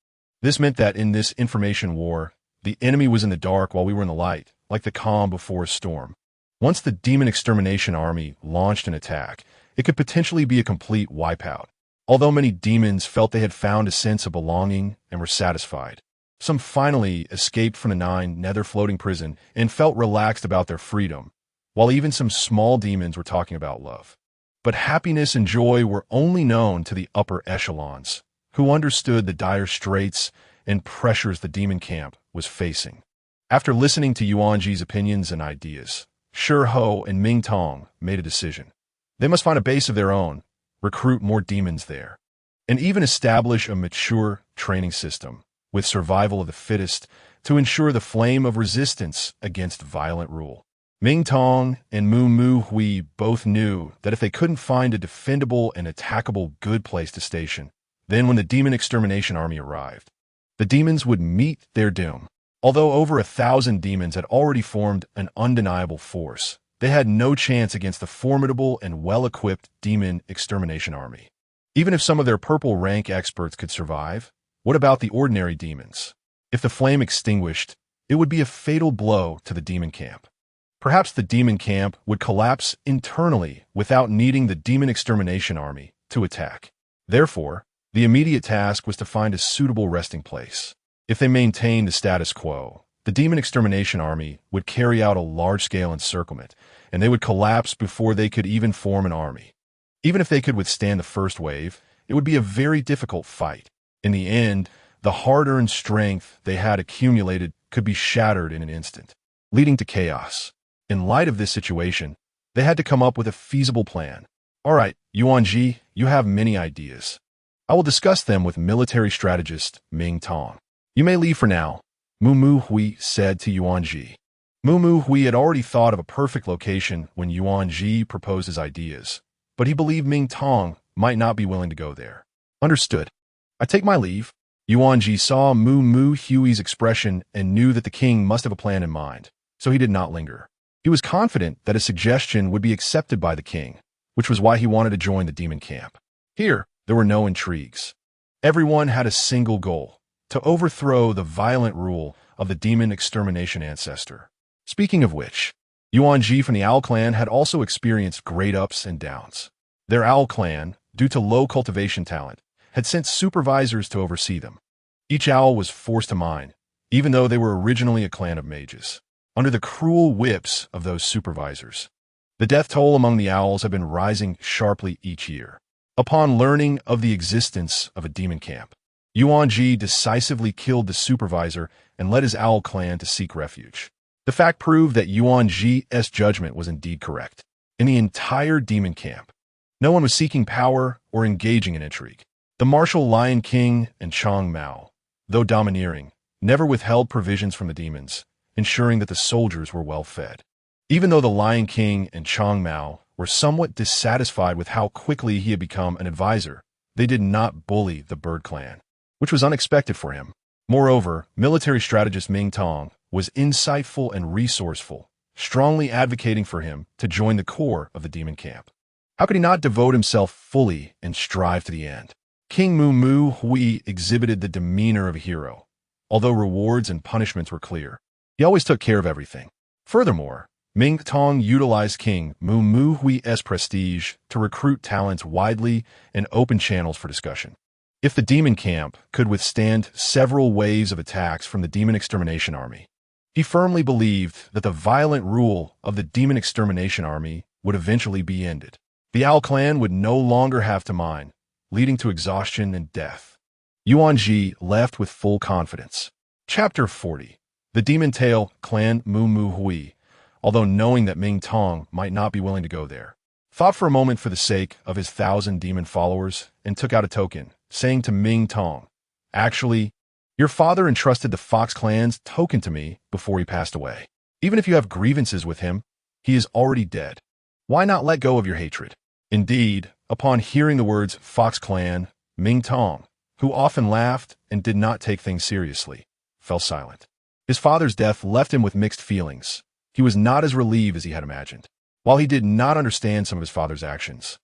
This meant that in this information war, the enemy was in the dark while we were in the light, like the calm before a storm. Once the demon extermination army launched an attack, it could potentially be a complete wipeout. Although many demons felt they had found a sense of belonging and were satisfied, some finally escaped from the Nine Nether floating prison and felt relaxed about their freedom, while even some small demons were talking about love. But happiness and joy were only known to the upper echelons, who understood the dire straits and pressures the demon camp was facing. After listening to Yuan Ji's opinions and ideas, Shi Ho and Ming Tong made a decision. They must find a base of their own, recruit more demons there, and even establish a mature training system with survival of the fittest to ensure the flame of resistance against violent rule. Ming Tong and Mu Mu Hui both knew that if they couldn't find a defendable and attackable good place to station, then when the demon extermination army arrived, the demons would meet their doom. Although over 1,000 demons had already formed an undeniable force, they had no chance against the formidable and well-equipped demon extermination army. Even if some of their purple rank experts could survive, what about the ordinary demons? If the flame extinguished, it would be a fatal blow to the demon camp. Perhaps the demon camp would collapse internally without needing the demon extermination army to attack. Therefore, the immediate task was to find a suitable resting place. If they maintained the status quo, the demon extermination army would carry out a large-scale encirclement, and they would collapse before they could even form an army. Even if they could withstand the first wave, it would be a very difficult fight. In the end, the hard-earned strength they had accumulated could be shattered in an instant, leading to chaos. In light of this situation, they had to come up with a feasible plan. All right, Yuan Ji, you have many ideas. I will discuss them with military strategist Ming Tong. You may leave for now, Mu Mu Hui said to Yuan Ji. Mu Mu Hui had already thought of a perfect location when Yuan Ji proposed his ideas, but he believed Ming Tong might not be willing to go there. Understood. I take my leave. Yuan Ji saw Mu Mu Hui's expression and knew that the king must have a plan in mind, so he did not linger. He was confident that his suggestion would be accepted by the king, which was why he wanted to join the demon camp. Here, there were no intrigues. Everyone had a single goal: to overthrow the violent rule of the demon extermination ancestor. Speaking of which, Yuan Ji from the Owl clan had also experienced great ups and downs. Their Owl clan, due to low cultivation talent, had sent supervisors to oversee them. Each owl was forced to mine, even though they were originally a clan of mages, under the cruel whips of those supervisors. The death toll among the owls had been rising sharply each year. Upon learning of the existence of a demon camp, Yuan Ji decisively killed the supervisor and led his owl clan to seek refuge. The fact proved that Yuan Ji's judgment was indeed correct. In the entire demon camp, no one was seeking power or engaging in intrigue. The martial Lion King and Chang Mao, though domineering, never withheld provisions from the demons, ensuring that the soldiers were well fed. Even though the Lion King and Chang Mao were somewhat dissatisfied with how quickly he had become an advisor, they did not bully the Bird Clan, which was unexpected for him. Moreover, military strategist Ming Tong was insightful and resourceful, strongly advocating for him to join the core of the demon camp. How could he not devote himself fully and strive to the end? King Mu Mu Hui exhibited the demeanor of a hero. Although rewards and punishments were clear, he always took care of everything. Furthermore, Ming Tong utilized King Mu Mu Hui's prestige to recruit talents widely and open channels for discussion. If the demon camp could withstand several waves of attacks from the demon extermination army, he firmly believed that the violent rule of the demon extermination army would eventually be ended. The Owl clan would no longer have to mine, leading to exhaustion and death. Yuan Ji left with full confidence. Chapter 40. The Demon Tail Clan Mu Mu Hui, although knowing that Ming Tong might not be willing to go there, thought for a moment for the sake of his 1,000 demon followers and took out a token, saying to Ming Tong, "Actually, your father entrusted the Fox Clan's token to me before he passed away. Even if you have grievances with him, he is already dead. Why not let go of your hatred?" Indeed, upon hearing the words Fox Clan, Ming Tong, who often laughed and did not take things seriously, fell silent. His father's death left him with mixed feelings. He was not as relieved as he had imagined. While he did not understand some of his father's actions,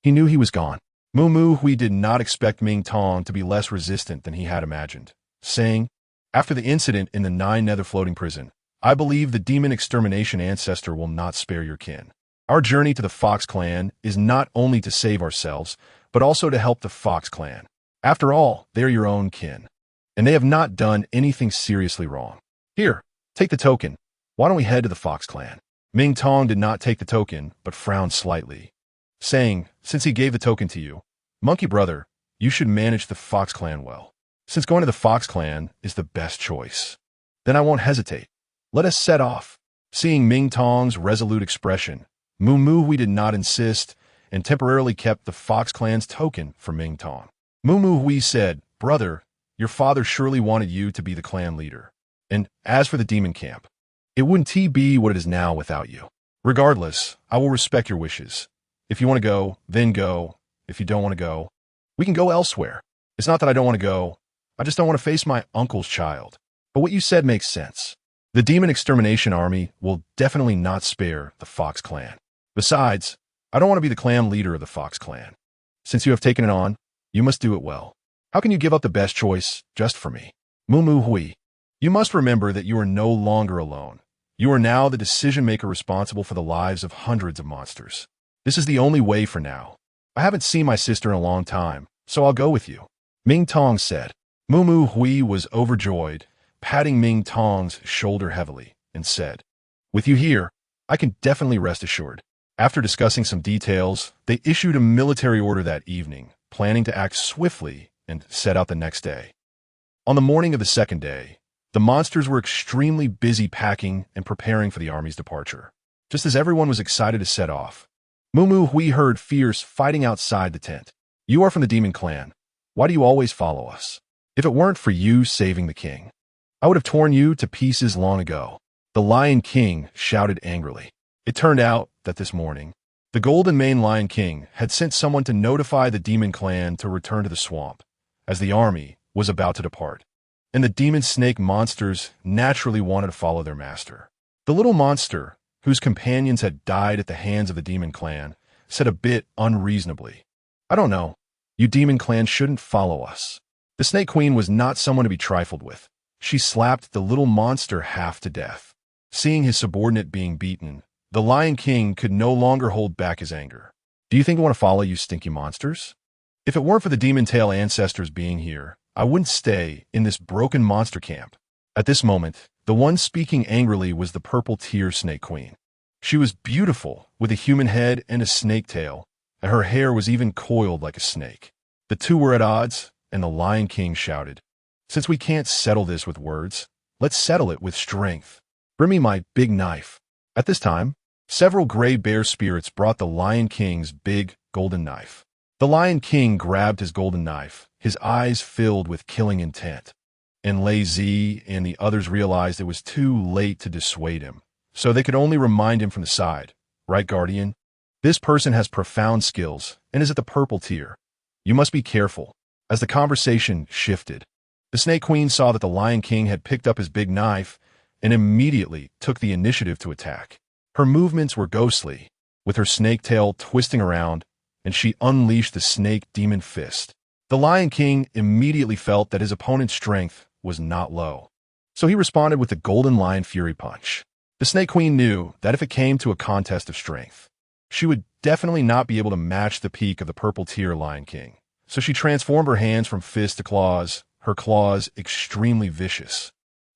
he knew he was gone. Mu Mu Hui did not expect Ming Tong to be less resistant than he had imagined, saying, "After the incident in the 9 Nether floating prison, I believe the demon extermination ancestor will not spare your kin. Our journey to the Fox Clan is not only to save ourselves, but also to help the Fox Clan. After all, they are your own kin, and they have not done anything seriously wrong. Here, take the token. Why don't we head to the Fox Clan?" Ming Tong did not take the token, but frowned slightly, saying, "Since he gave the token to you, Monkey Brother, you should manage the Fox Clan well. Since going to the Fox Clan is the best choice, then I won't hesitate. Let us set off." Seeing Ming Tong's resolute expression, Mu Mu Hui did not insist and temporarily kept the Fox Clan's token for Ming Tong. Mu Mu Hui said, "Brother, your father surely wanted you to be the clan leader. And as for the demon camp, it wouldn't be what it is now without you. Regardless, I will respect your wishes. If you want to go, then go. If you don't want to go, we can go elsewhere. It's not that I don't want to go. I just don't want to face my uncle's child. But what you said makes sense. The demon extermination army will definitely not spare the Fox Clan. Besides, I don't want to be the clan leader of the Fox Clan. Since you have taken it on, you must do it well. How can you give up the best choice just for me?" Mu Mu Hui, you must remember that you are no longer alone. You are now the decision-maker responsible for the lives of hundreds of monsters. This is the only way for now. I haven't seen my sister in a long time, so I'll go with you," Ming Tong said. Mu Mu Hui was overjoyed, patting Ming Tong's shoulder heavily, and said, "With you here, I can definitely rest assured. After discussing some details, they issued a military order that evening, planning to act swiftly and set out the next day. On the morning of the second day, the monsters were extremely busy packing and preparing for the army's departure. Just as everyone was excited to set off, Moo Hui heard fierce fighting outside the tent. "You are from the demon clan. Why do you always follow us? If it weren't for you saving the king, I would have torn you to pieces long ago." The Lion King shouted angrily. It turned out that this morning, the Golden Mane Lion King had sent someone to notify the demon clan to return to the swamp, as the army was about to depart. And the demon snake monsters naturally wanted to follow their master. The little monster, whose companions had died at the hands of the demon clan, said a bit unreasonably, "I don't know. You demon clan shouldn't follow us." The Snake Queen was not someone to be trifled with. She slapped the little monster half to death. Seeing his subordinate being beaten, the Lion King could no longer hold back his anger. "Do you think I want to follow you stinky monsters? If it weren't for the demon tail ancestors being here, I wouldn't stay in this broken monster camp." At this moment, the one speaking angrily was the purple tear Snake Queen. She was beautiful, with a human head and a snake tail, and her hair was even coiled like a snake. The two were at odds, and the Lion King shouted, "Since we can't settle this with words, let's settle it with strength. Bring me my big knife." At this time, several gray bear spirits brought the Lion King's big, golden knife. The Lion King grabbed his golden knife, his eyes filled with killing intent. And Lei Zi and the others realized it was too late to dissuade him, so they could only remind him from the side. "Right, Guardian? This person has profound skills and is at the purple tier. You must be careful." As the conversation shifted, the Snake Queen saw that the Lion King had picked up his big knife and immediately took the initiative to attack. Her movements were ghostly, with her snake tail twisting around, and she unleashed the snake demon fist. The Lion King immediately felt that his opponent's strength was not low, so he responded with the Golden Lion Fury Punch. The Snake Queen knew that if it came to a contest of strength, she would definitely not be able to match the peak of the purple tier Lion King, so she transformed her hands from fists to claws, her claws extremely vicious,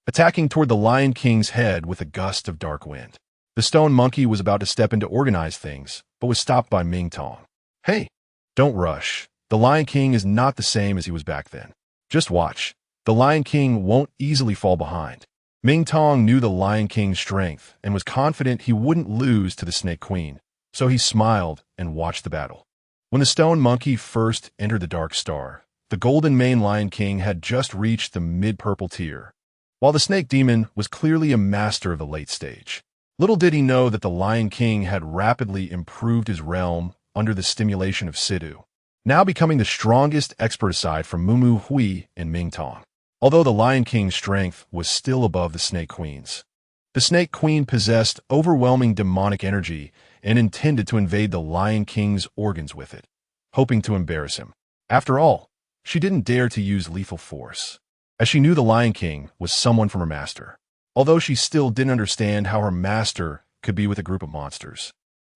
attacking toward the Lion King's head with a gust of dark wind. The stone monkey was about to step in to organize things, but was stopped by Ming Tong. "Hey, don't rush. The Lion King is not the same as he was back then. Just watch. The Lion King won't easily fall behind." Ming Tong knew the Lion King's strength and was confident he wouldn't lose to the Snake Queen, so he smiled and watched the battle. When the stone monkey first entered the Dark Star, the Golden Mane Lion King had just reached the mid-purple tier, while the Snake Demon was clearly a master of the late stage. Little did he know that the Lion King had rapidly improved his realm under the stimulation of Sidu, now becoming the strongest expert aside from Moo Hui and Ming Tong. Although the Lion King's strength was still above the Snake Queen's, the Snake Queen possessed overwhelming demonic energy and intended to invade the Lion King's organs with it, hoping to embarrass him. After all, she didn't dare to use lethal force, as she knew the Lion King was someone from her master, although she still didn't understand how her master could be with a group of monsters.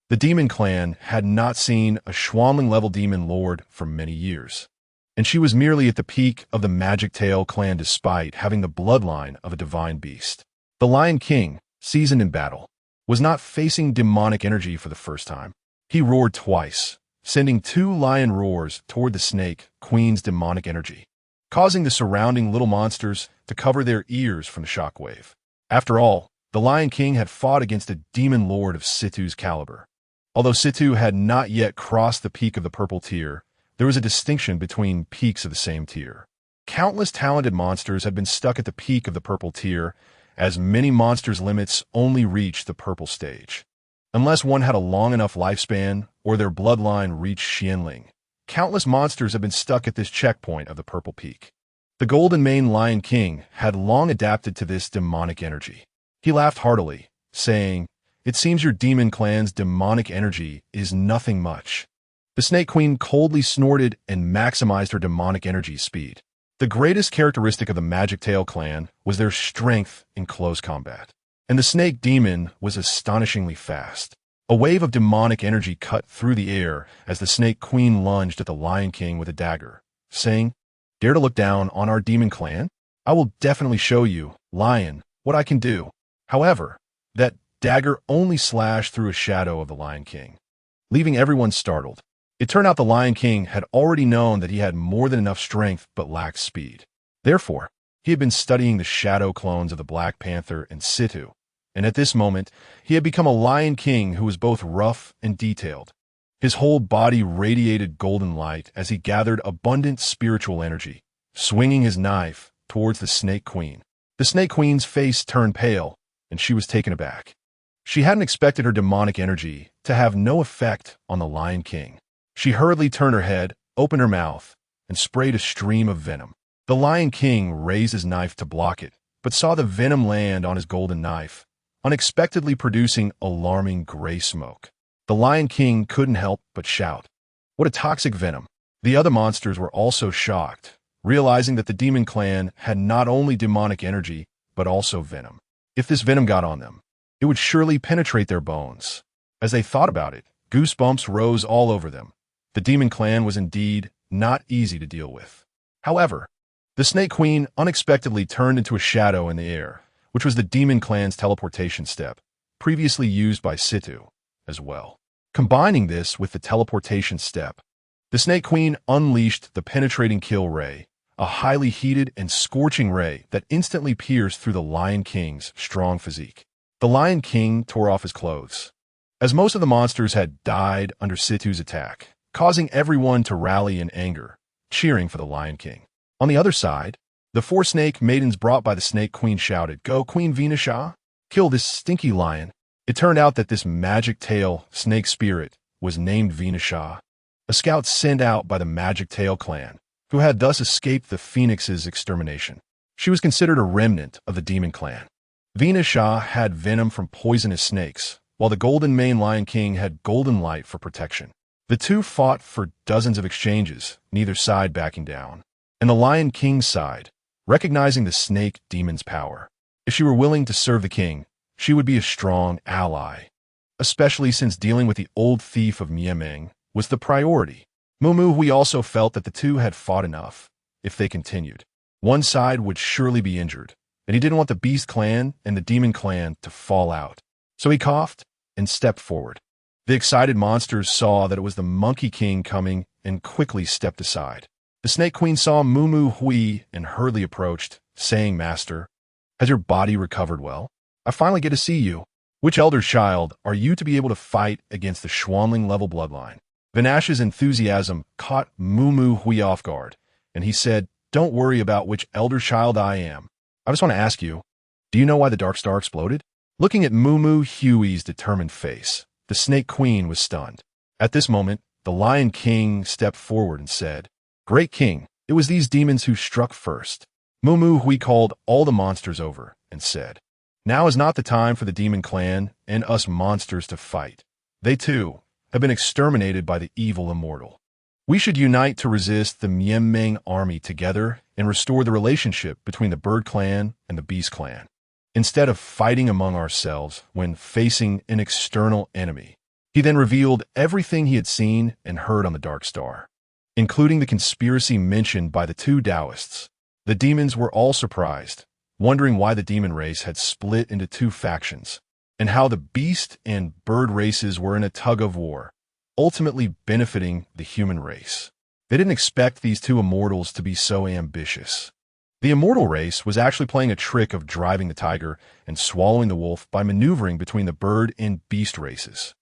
The Demon Clan had not seen a Schwanling-level demon lord for many years, and she was merely at the peak of the Magic Tail clan despite having the bloodline of a divine beast. The Lion King, seasoned in battle, was not facing demonic energy for the first time. He roared twice, sending 2 lion roars toward the Snake Queen's demonic energy, causing the surrounding little monsters to cover their ears from the shockwave. After all, the Lion King had fought against a demon lord of Situ's caliber. Although Situ had not yet crossed the peak of the purple tier, there was a distinction between peaks of the same tier. Countless talented monsters had been stuck at the peak of the purple tier, as many monsters' limits only reached the purple stage. Unless one had a long enough lifespan or their bloodline reached Xianling, countless monsters had been stuck at this checkpoint of the purple peak. The Golden Mane Lion King had long adapted to this demonic energy. He laughed heartily, saying, "It seems your demon clan's demonic energy is nothing much." The Snake Queen coldly snorted and maximized her demonic energy speed. The greatest characteristic of the Magic Tail clan was their strength in close combat, and the Snake Demon was astonishingly fast. A wave of demonic energy cut through the air as the Snake Queen lunged at the Lion King with a dagger, saying, "Dare to look down on our demon clan? I will definitely show you, Lion, what I can do." However, that dagger only slashed through a shadow of the Lion King, leaving everyone startled. It turned out the Lion King had already known that he had more than enough strength but lacked speed. Therefore, he had been studying the shadow clones of the Black Panther and Situ, and at this moment, he had become a Lion King who was both rough and detailed. His whole body radiated golden light as he gathered abundant spiritual energy, swinging his knife towards the Snake Queen. The Snake Queen's face turned pale, and she was taken aback. She hadn't expected her demonic energy to have no effect on the Lion King. She hurriedly turned her head, opened her mouth, and sprayed a stream of venom. The Lion King raised his knife to block it, but saw the venom land on his golden knife, unexpectedly producing alarming gray smoke. The Lion King couldn't help but shout, "What a toxic venom!" The other monsters were also shocked, realizing that the demon clan had not only demonic energy, but also venom. If this venom got on them, it would surely penetrate their bones. As they thought about it, goosebumps rose all over them. The demon clan was indeed not easy to deal with. However, the Snake Queen unexpectedly turned into a shadow in the air, which was the demon clan's teleportation step, previously used by Situ as well. Combining this with the teleportation step, the Snake Queen unleashed the penetrating kill ray, a highly heated and scorching ray that instantly pierced through the Lion King's strong physique. The Lion King tore off his clothes, as most of the monsters had died under Situ's attack, causing everyone to rally in anger, cheering for the Lion King. On the other side, the 4 snake maidens brought by the Snake Queen shouted, "Go, Queen Venusha! Kill this stinky lion!" It turned out that this magic tail snake spirit was named Venusha, a scout sent out by the Magic Tail clan, who had thus escaped the Phoenix's extermination. She was considered a remnant of the demon clan. Venusha had venom from poisonous snakes, while the Golden Mane Lion King had golden light for protection. The two fought for dozens of exchanges, neither side backing down, and the Lion King's side, recognizing the snake demon's power. If she were willing to serve the king, she would be a strong ally, especially since dealing with the old thief of Miemeng was the priority. Mumu Hui also felt that the two had fought enough. If they continued, one side would surely be injured, and he didn't want the Beast Clan and the Demon Clan to fall out. So he coughed and stepped forward. The excited monsters saw that it was the Monkey King coming and quickly stepped aside. The Snake Queen saw Mumu Hui and hurriedly approached, saying, "Master, has your body recovered well? I finally get to see you. Which elder child are you to be able to fight against the Schwanling-level bloodline?" Vinash's enthusiasm caught Mumu Hui off guard, and he said, "Don't worry about which elder child I am. I just want to ask you, do you know why the Dark Star exploded?" Looking at Mumu Hui's determined face, the Snake Queen was stunned. At this moment, the Lion King stepped forward and said, "Great King, it was these demons who struck first." Mumu Hui called all the monsters over and said, "Now is not the time for the Demon Clan and us monsters to fight. They, too, have been exterminated by the evil immortal. We should unite to resist the Miemeng army together and restore the relationship between the Bird Clan and the Beast Clan, instead of fighting among ourselves when facing an external enemy." He then revealed everything he had seen and heard on the Dark Star, including the conspiracy mentioned by the two Taoists. The demons were all surprised, wondering why the demon race had split into two factions, and how the beast and bird races were in a tug-of-war, ultimately benefiting the human race. They didn't expect these two immortals to be so ambitious. The immortal race was actually playing a trick of driving the tiger and swallowing the wolf by maneuvering between the bird and beast races.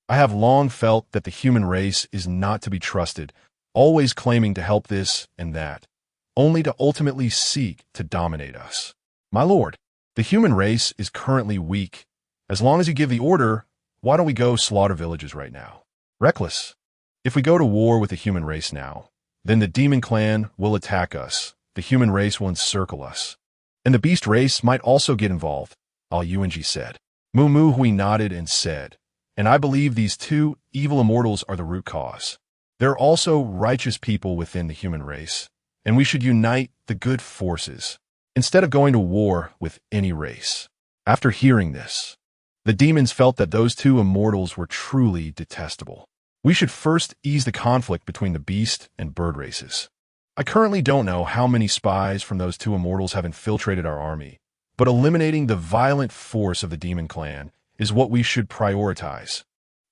I have long felt that the human race is not to be trusted, always claiming to help this and that, only to ultimately seek to dominate us. My lord, the human race is currently weak. As long as you give the order, why don't we go slaughter villages right now? Reckless. If we go to war with the human race now, then the Demon Clan will attack us, the human race will encircle us, and the beast race might also get involved, Al Yuanji said. Mumu Hui nodded and said, "And I believe these two evil immortals are the root cause. There are also righteous people within the human race, and we should unite the good forces, instead of going to war with any race." After hearing this, the demons felt that those two immortals were truly detestable. We should first ease the conflict between the beast and bird races. I currently don't know how many spies from those two immortals have infiltrated our army, but eliminating the violent force of the Demon Clan is what we should prioritize.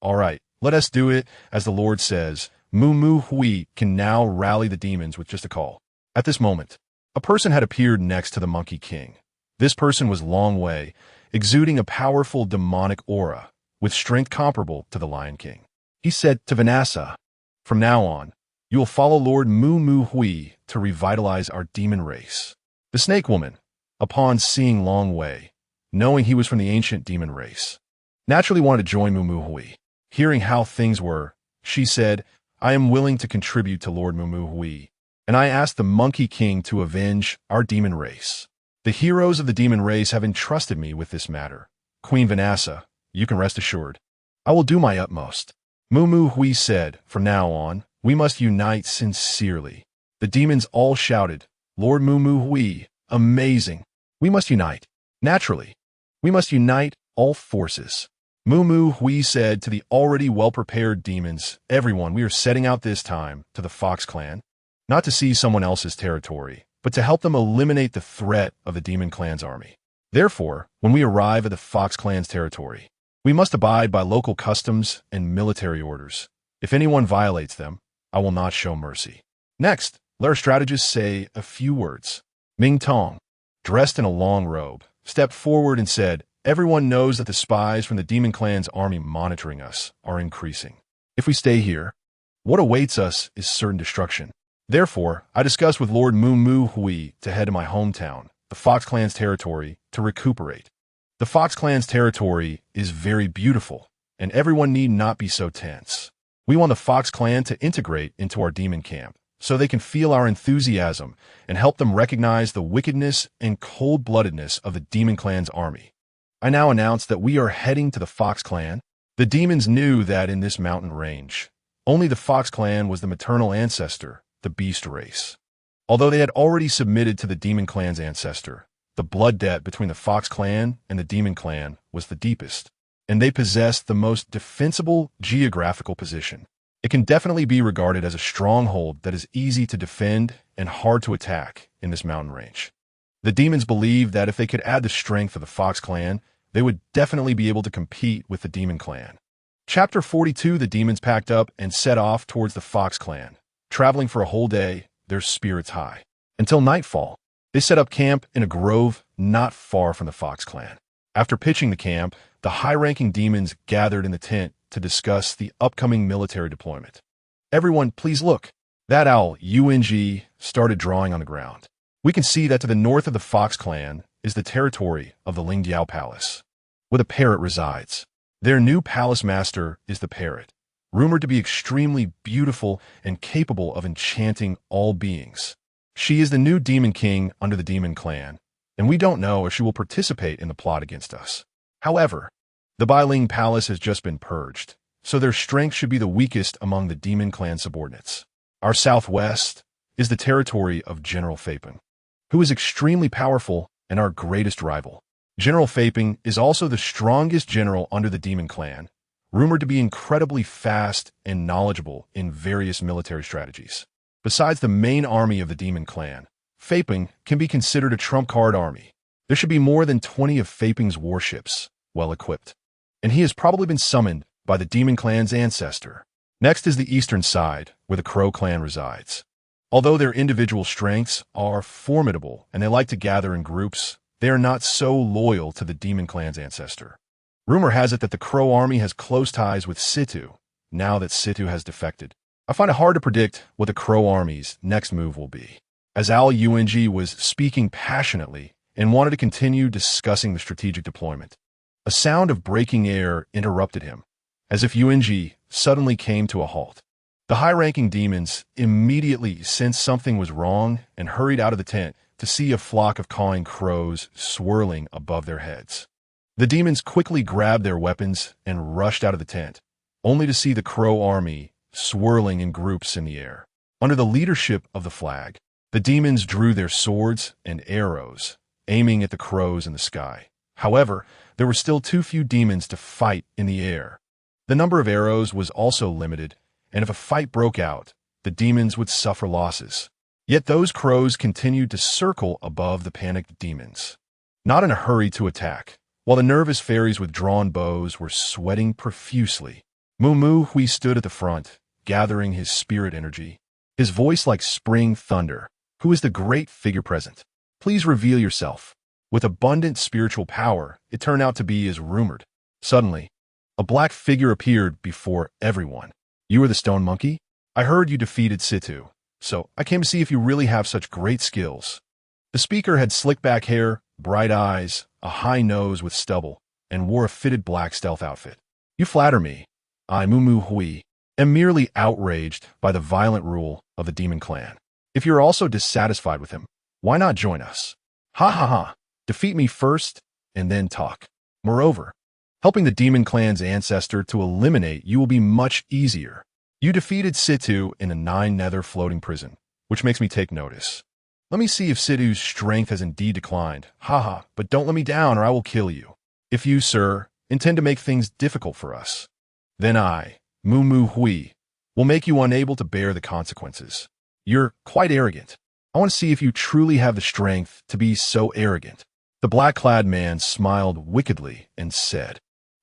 All right, let us do it, as the Lord says. Mu Mu Hui can now rally the demons with just a call. At this moment, a person had appeared next to the Monkey King. This person was Long Wei, exuding a powerful demonic aura, with strength comparable to the Lion King. He said to Vanessa, "From now on, you will follow Lord Mu Mu Hui to revitalize our demon race." The Snake Woman, upon seeing Long Wei, knowing he was from the ancient demon race, naturally wanted to join Mu Mu Hui. Hearing how things were, she said, "I am willing to contribute to Lord Mu Mu Hui, and I ask the Monkey King to avenge our demon race. The heroes of the demon race have entrusted me with this matter. Queen Vanessa, you can rest assured. I will do my utmost." Mu Mu Hui said, "From now on, we must unite sincerely." The demons all shouted, "Lord Mu Mu Hui, amazing. We must unite. Naturally, we must unite all forces." Mu Mu Hui said to the already well-prepared demons, "Everyone, we are setting out this time to the Fox Clan, not to seize someone else's territory, but to help them eliminate the threat of the Demon Clan's army. Therefore, when we arrive at the Fox Clan's territory, we must abide by local customs and military orders. If anyone violates them, I will not show mercy." Next, let our strategist say a few words. Ming Tong, dressed in a long robe, stepped forward and said, "Everyone knows that the spies from the Demon Clan's army monitoring us are increasing. If we stay here, what awaits us is certain destruction. Therefore, I discussed with Lord Mu Mu Hui to head to my hometown, the Fox Clan's territory, to recuperate. The Fox Clan's territory is very beautiful, and everyone need not be so tense. We want the Fox Clan to integrate into our demon camp, so they can feel our enthusiasm and help them recognize the wickedness and cold-bloodedness of the Demon Clan's army. I now announce that we are heading to the Fox Clan." The demons knew that in this mountain range, only the Fox Clan was the maternal ancestor, the beast race. Although they had already submitted to the Demon Clan's ancestor, the blood debt between the Fox Clan and the Demon Clan was the deepest, and they possessed the most defensible geographical position. It can definitely be regarded as a stronghold that is easy to defend and hard to attack in this mountain range. The demons believed that if they could add the strength of the Fox Clan, they would definitely be able to compete with the Demon Clan. Chapter 42. The demons packed up and set off towards the Fox Clan. Traveling for a whole day, their spirits high. Until nightfall, they set up camp in a grove not far from the Fox Clan. After pitching the camp, the high-ranking demons gathered in the tent to discuss the upcoming military deployment. "Everyone, please look." That owl, UNG, started drawing on the ground. We can see that to the north of the Fox Clan is the territory of the Lingdiao Palace, where the parrot resides. Their new palace master is the parrot, rumored to be extremely beautiful and capable of enchanting all beings. She is the new Demon King under the Demon Clan, and we don't know if she will participate in the plot against us. However, the Bailing Palace has just been purged, so their strength should be the weakest among the Demon Clan subordinates. Our southwest is the territory of General Faping, who is extremely powerful and our greatest rival. General Faping is also the strongest general under the Demon Clan, rumored to be incredibly fast and knowledgeable in various military strategies. Besides the main army of the Demon Clan, Faping can be considered a trump card army. There should be more than 20 of Faping's warships, well equipped, and he has probably been summoned by the Demon Clan's ancestor. Next is the eastern side, where the Crow Clan resides. Although their individual strengths are formidable and they like to gather in groups, they are not so loyal to the Demon Clan's ancestor. Rumor has it that the Crow army has close ties with Situ, now that Situ has defected. I find it hard to predict what the Crow army's next move will be, as Al UNG was speaking passionately and wanted to continue discussing the strategic deployment. A sound of breaking air interrupted him, as if UNG suddenly came to a halt. The high-ranking demons immediately sensed something was wrong and hurried out of the tent to see a flock of cawing crows swirling above their heads. The demons quickly grabbed their weapons and rushed out of the tent, only to see the Crow army swirling in groups in the air. Under the leadership of the flag, the demons drew their swords and arrows, aiming at the crows in the sky. However, there were still too few demons to fight in the air. The number of arrows was also limited, and if a fight broke out, the demons would suffer losses. Yet those crows continued to circle above the panicked demons, not in a hurry to attack, while the nervous fairies with drawn bows were sweating profusely. Moo Hui stood at the front, gathering his spirit energy, his voice like spring thunder. Who is the great figure present? Please reveal yourself. With abundant spiritual power, it turned out to be as rumored. Suddenly, a black figure appeared before everyone. You are the stone monkey? I heard you defeated Situ, so I came to see if you really have such great skills. The speaker had slick back hair, bright eyes, a high nose with stubble, and wore a fitted black stealth outfit. You flatter me. I, Moo Hui, am merely outraged by the violent rule of the demon clan. If you're also dissatisfied with him, why not join us? Ha ha ha. Defeat me first, and then talk. Moreover, helping the demon clan's ancestor to eliminate you will be much easier. You defeated Situ in a 9-nether floating prison, which makes me take notice. Let me see if Situ's strength has indeed declined. Haha, but don't let me down or I will kill you. If you, sir, intend to make things difficult for us, then I, Moo Hui, will make you unable to bear the consequences. You're quite arrogant. I want to see if you truly have the strength to be so arrogant. The black-clad man smiled wickedly and said,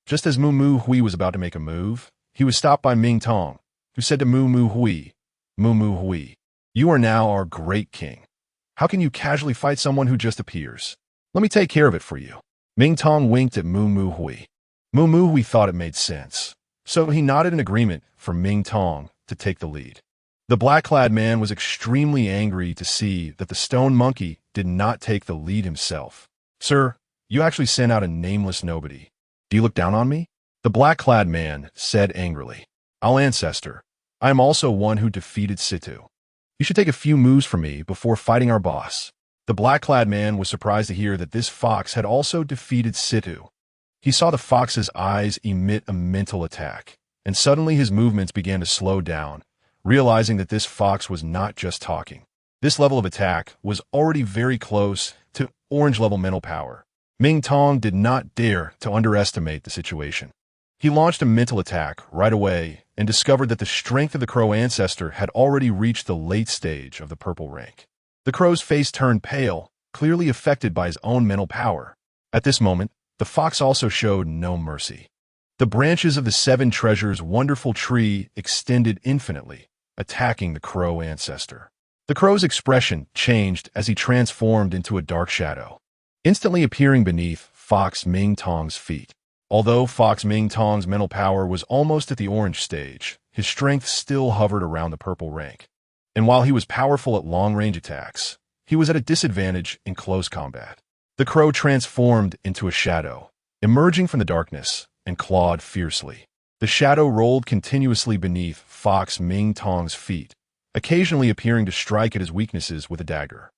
just as Moo Hui was about to make a move, he was stopped by Ming Tong, who said to Moo Hui, you are now our great king. How can you casually fight someone who just appears? Let me take care of it for you. Ming Tong winked at Moo Hui. Moo Hui thought it made sense, so he nodded in agreement for Ming Tong to take the lead. The black-clad man was extremely angry to see that the stone monkey did not take the lead himself. Sir, you actually sent out a nameless nobody. Do you look down on me? The black-clad man said angrily. I'll ancestor. I am also one who defeated Situ. You should take a few moves from me before fighting our boss. The black-clad man was surprised to hear that this fox had also defeated Situ. He saw the fox's eyes emit a mental attack, and suddenly his movements began to slow down, realizing that this fox was not just talking. This level of attack was already very close to orange-level mental power. Ming Tong did not dare to underestimate the situation. He launched a mental attack right away and discovered that the strength of the crow ancestor had already reached the late stage of the purple rank. The crow's face turned pale, clearly affected by his own mental power. At this moment, the fox also showed no mercy. The branches of the Seven Treasures' wonderful tree extended infinitely, attacking the crow ancestor. The crow's expression changed as he transformed into a dark shadow, instantly appearing beneath Fox Ming Tong's feet. Although Fox Ming Tong's mental power was almost at the orange stage, his strength still hovered around the purple rank. And while he was powerful at long-range attacks, he was at a disadvantage in close combat. The crow transformed into a shadow, emerging from the darkness, and clawed fiercely. The shadow rolled continuously beneath Fox Ming Tong's feet, occasionally appearing to strike at his weaknesses with a dagger.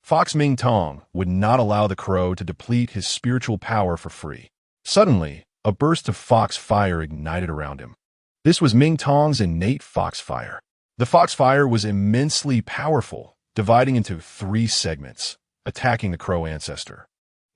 Fox Ming Tong would not allow the crow to deplete his spiritual power for free. Suddenly, a burst of fox fire ignited around him. This was Ming Tong's innate fox fire. The fox fire was immensely powerful, dividing into 3 segments, attacking the crow ancestor.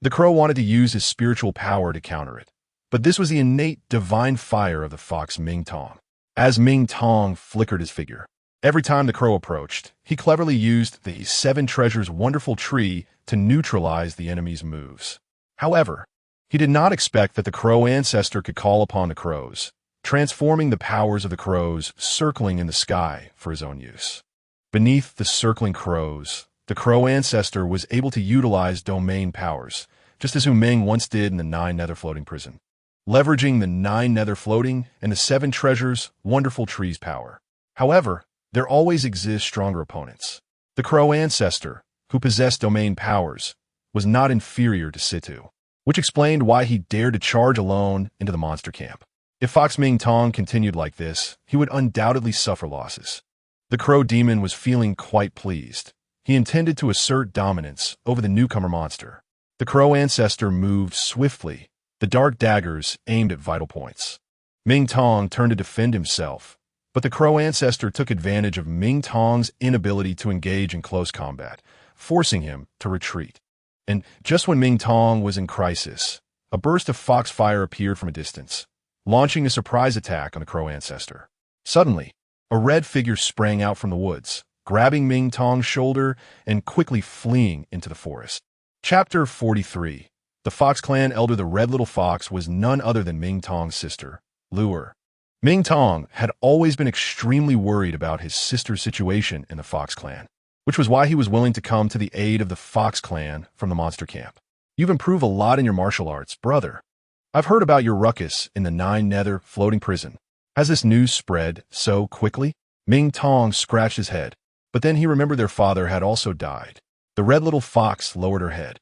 The crow wanted to use his spiritual power to counter it, but this was the innate divine fire of the fox Ming Tong. As Ming Tong flickered his figure, every time the crow approached, he cleverly used the Seven Treasures' wonderful tree to neutralize the enemy's moves. However, he did not expect that the crow ancestor could call upon the crows, transforming the powers of the crows circling in the sky for his own use. Beneath the circling crows, the crow ancestor was able to utilize domain powers, just as Hu Meng once did in the 9-nether floating prison, leveraging the 9-nether floating and the 7 treasures' wonderful trees power. However, there always exist stronger opponents. The crow ancestor, who possessed domain powers, was not inferior to Situ, which explained why he dared to charge alone into the monster camp. If Fox Ming Tong continued like this, he would undoubtedly suffer losses. The crow demon was feeling quite pleased. He intended to assert dominance over the newcomer monster. The crow ancestor moved swiftly, the dark daggers aimed at vital points. Ming Tong turned to defend himself, but the crow ancestor took advantage of Ming Tong's inability to engage in close combat, forcing him to retreat. And just when Ming Tong was in crisis, a burst of foxfire appeared from a distance, launching a surprise attack on the crow ancestor. Suddenly, a red figure sprang out from the woods, grabbing Ming Tong's shoulder and quickly fleeing into the forest. Chapter 43. The Fox Clan elder, the Red Little Fox, was none other than Ming Tong's sister, Luer. Ming Tong had always been extremely worried about his sister's situation in the Fox Clan, which was why he was willing to come to the aid of the Fox Clan from the monster camp. You've improved a lot in your martial arts, brother. I've heard about your ruckus in the Nine Nether floating prison. Has this news spread so quickly? Ming Tong scratched his head, but then he remembered their father had also died. The Red Little Fox lowered her head,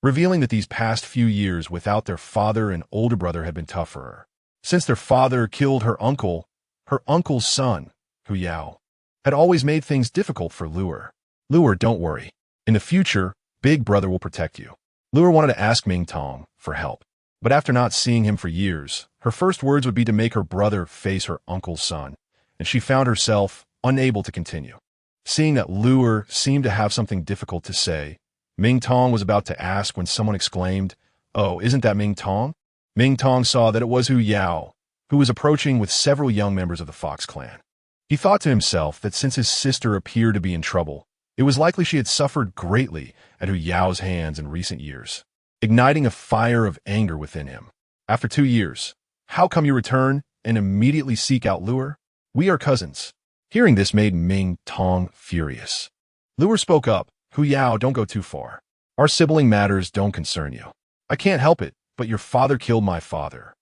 revealing that these past few years without their father and older brother had been tough for her. Since their father killed her uncle's son, Hu Yao, had always made things difficult for Luer. Luer, don't worry. In the future, Big Brother will protect you. Luer wanted to ask Ming Tong for help, but after not seeing him for years, her first words would be to make her brother face her uncle's son, and she found herself unable to continue. Seeing that Luer seemed to have something difficult to say, Ming Tong was about to ask when someone exclaimed, "Oh, isn't that Ming Tong?" Ming Tong saw that it was Hu Yao, who was approaching with several young members of the Fox Clan. He thought to himself that since his sister appeared to be in trouble, it was likely she had suffered greatly at Hu Yao's hands in recent years, igniting a fire of anger within him. After 2 years, how come you return and immediately seek out Luer? We are cousins. Hearing this made Ming Tong furious. Luer spoke up. Hu Yao, don't go too far. Our sibling matters don't concern you. I can't help it, but your father killed my father,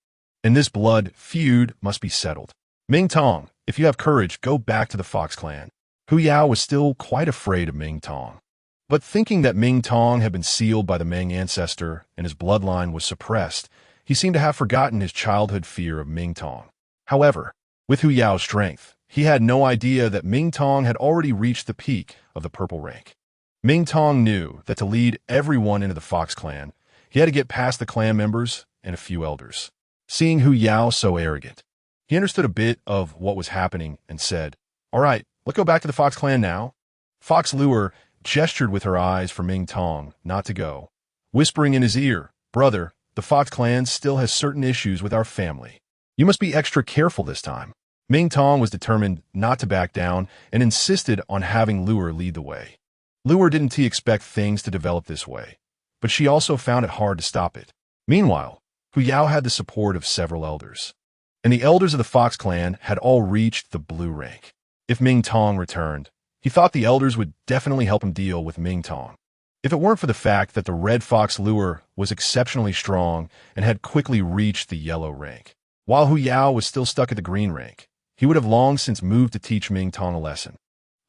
and this blood feud must be settled. Ming Tong, if you have courage, go back to the Fox Clan. Hu Yao was still quite afraid of Ming Tong, but thinking that Ming Tong had been sealed by the Ming ancestor and his bloodline was suppressed, he seemed to have forgotten his childhood fear of Ming Tong. However, with Hu Yao's strength, he had no idea that Ming Tong had already reached the peak of the purple rank. Ming Tong knew that to lead everyone into the Fox Clan, he had to get past the clan members and a few elders. Seeing Hu Yao so arrogant, he understood a bit of what was happening and said, "All right, let's go back to the Fox Clan now." Fox Luer gestured with her eyes for Ming Tong not to go, whispering in his ear, "Brother, the Fox Clan still has certain issues with our family. You must be extra careful this time." Ming Tong was determined not to back down and insisted on having Luer lead the way. Luer didn't expect things to develop this way, but she also found it hard to stop it. Meanwhile, Hu Yao had the support of several elders, and the elders of the Fox Clan had all reached the blue rank. If Ming Tong returned, he thought the elders would definitely help him deal with Ming Tong. If it weren't for the fact that the Red Fox Luer was exceptionally strong and had quickly reached the yellow rank, while Hu Yao was still stuck at the green rank, he would have long since moved to teach Ming Tong a lesson.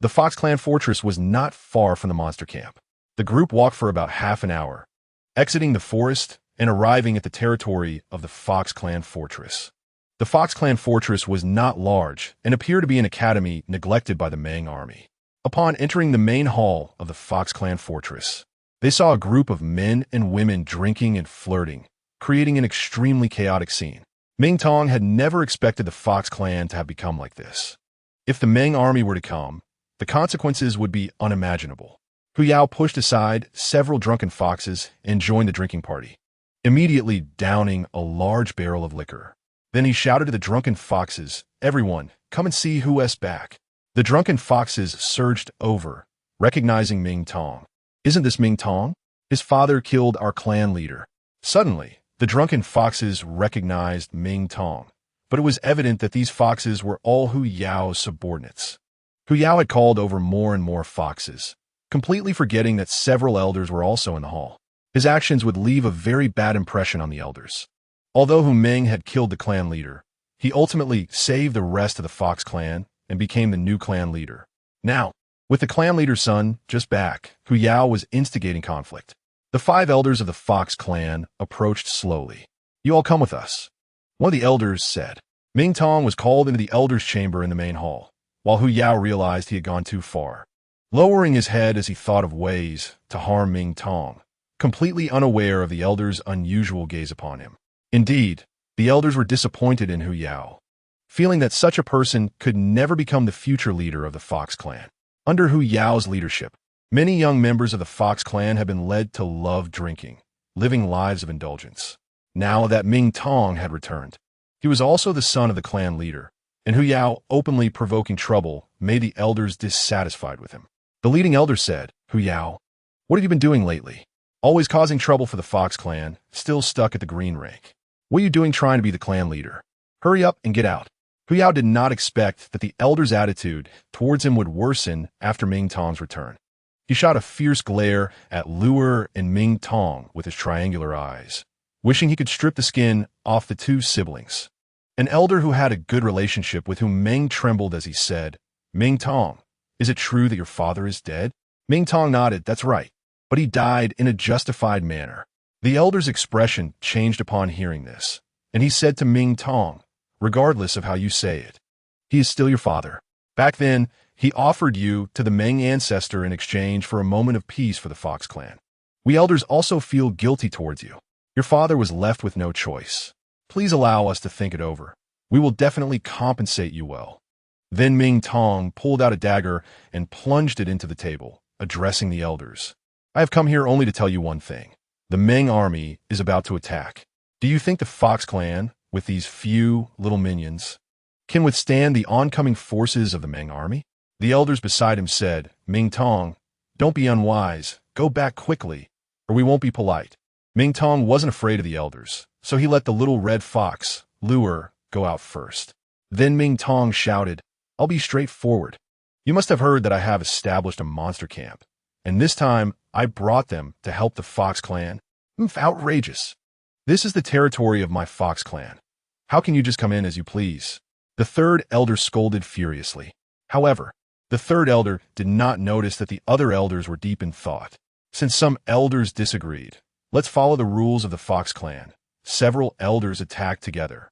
The Fox Clan fortress was not far from the monster camp. The group walked for about half an hour, exiting the forest and arriving at the territory of the Fox Clan fortress. The Fox Clan fortress was not large and appeared to be an academy neglected by the Mang army. Upon entering the main hall of the Fox Clan fortress, they saw a group of men and women drinking and flirting, creating an extremely chaotic scene. Ming Tong had never expected the Fox Clan to have become like this. If the Mang army were to come, the consequences would be unimaginable. Hu Yao pushed aside several drunken foxes and joined the drinking party, immediately downing a large barrel of liquor. Then he shouted to the drunken foxes, "Everyone, come and see who's back." The drunken foxes surged over, recognizing Ming Tong. "Isn't this Ming Tong? His father killed our clan leader." Suddenly, the drunken foxes recognized Ming Tong, but it was evident that these foxes were all Hu Yao's subordinates. Hu Yao had called over more and more foxes, completely forgetting that several elders were also in the hall. His actions would leave a very bad impression on the elders. Although Hu Ming had killed the clan leader, he ultimately saved the rest of the Fox Clan and became the new clan leader. Now, with the clan leader's son just back, Hu Yao was instigating conflict. The 5 elders of the Fox Clan approached slowly. "You all come with us," one of the elders said. Ming Tong was called into the elders' chamber in the main hall, while Hu Yao realized he had gone too far, lowering his head as he thought of ways to harm Ming Tong, completely unaware of the elders' unusual gaze upon him. Indeed, the elders were disappointed in Hu Yao, feeling that such a person could never become the future leader of the Fox Clan. Under Hu Yao's leadership, many young members of the Fox Clan had been led to love drinking, living lives of indulgence. Now that Ming Tong had returned, he was also the son of the clan leader, and Hu Yao openly provoking trouble made the elders dissatisfied with him. The leading elder said, "Hu Yao, what have you been doing lately? always causing trouble for the Fox clan, still stuck at the green rank. What are you doing trying to be the clan leader? Hurry up and get out. Hu Yao did not expect that the elder's attitude towards him would worsen after Ming Tong's return. He shot a fierce glare at Luer and Ming Tong with his triangular eyes, wishing he could strip the skin off the two siblings. An elder who had a good relationship with whom Ming trembled as he said, "Ming Tong, is it true that your father is dead?" Ming Tong nodded, "That's right, but he died in a justified manner." The elder's expression changed upon hearing this, and he said to Ming Tong, "Regardless of how you say it, he is still your father. Back then, he offered you to the Meng ancestor in exchange for a moment of peace for the Fox clan. We elders also feel guilty towards you. Your father was left with no choice. Please allow us to think it over. We will definitely compensate you well." Then Ming Tong pulled out a dagger and plunged it into the table, addressing the elders. "I have come here only to tell you one thing. The Meng army is about to attack. Do you think the Fox clan, with these few little minions, can withstand the oncoming forces of the Meng army?" The elders beside him said, "Ming Tong, don't be unwise. Go back quickly, or we won't be polite." Ming Tong wasn't afraid of the elders, so he let the little red fox, Luer, go out first. Then Ming Tong shouted, "I'll be straightforward. You must have heard that I have established a monster camp, and this time I brought them to help the Fox clan. Outrageous. This is the territory of my Fox clan. How can you just come in as you please?" The third elder scolded furiously. However, the third elder did not notice that the other elders were deep in thought. Since some elders disagreed, let's follow the rules of the Fox clan. Several elders attacked together.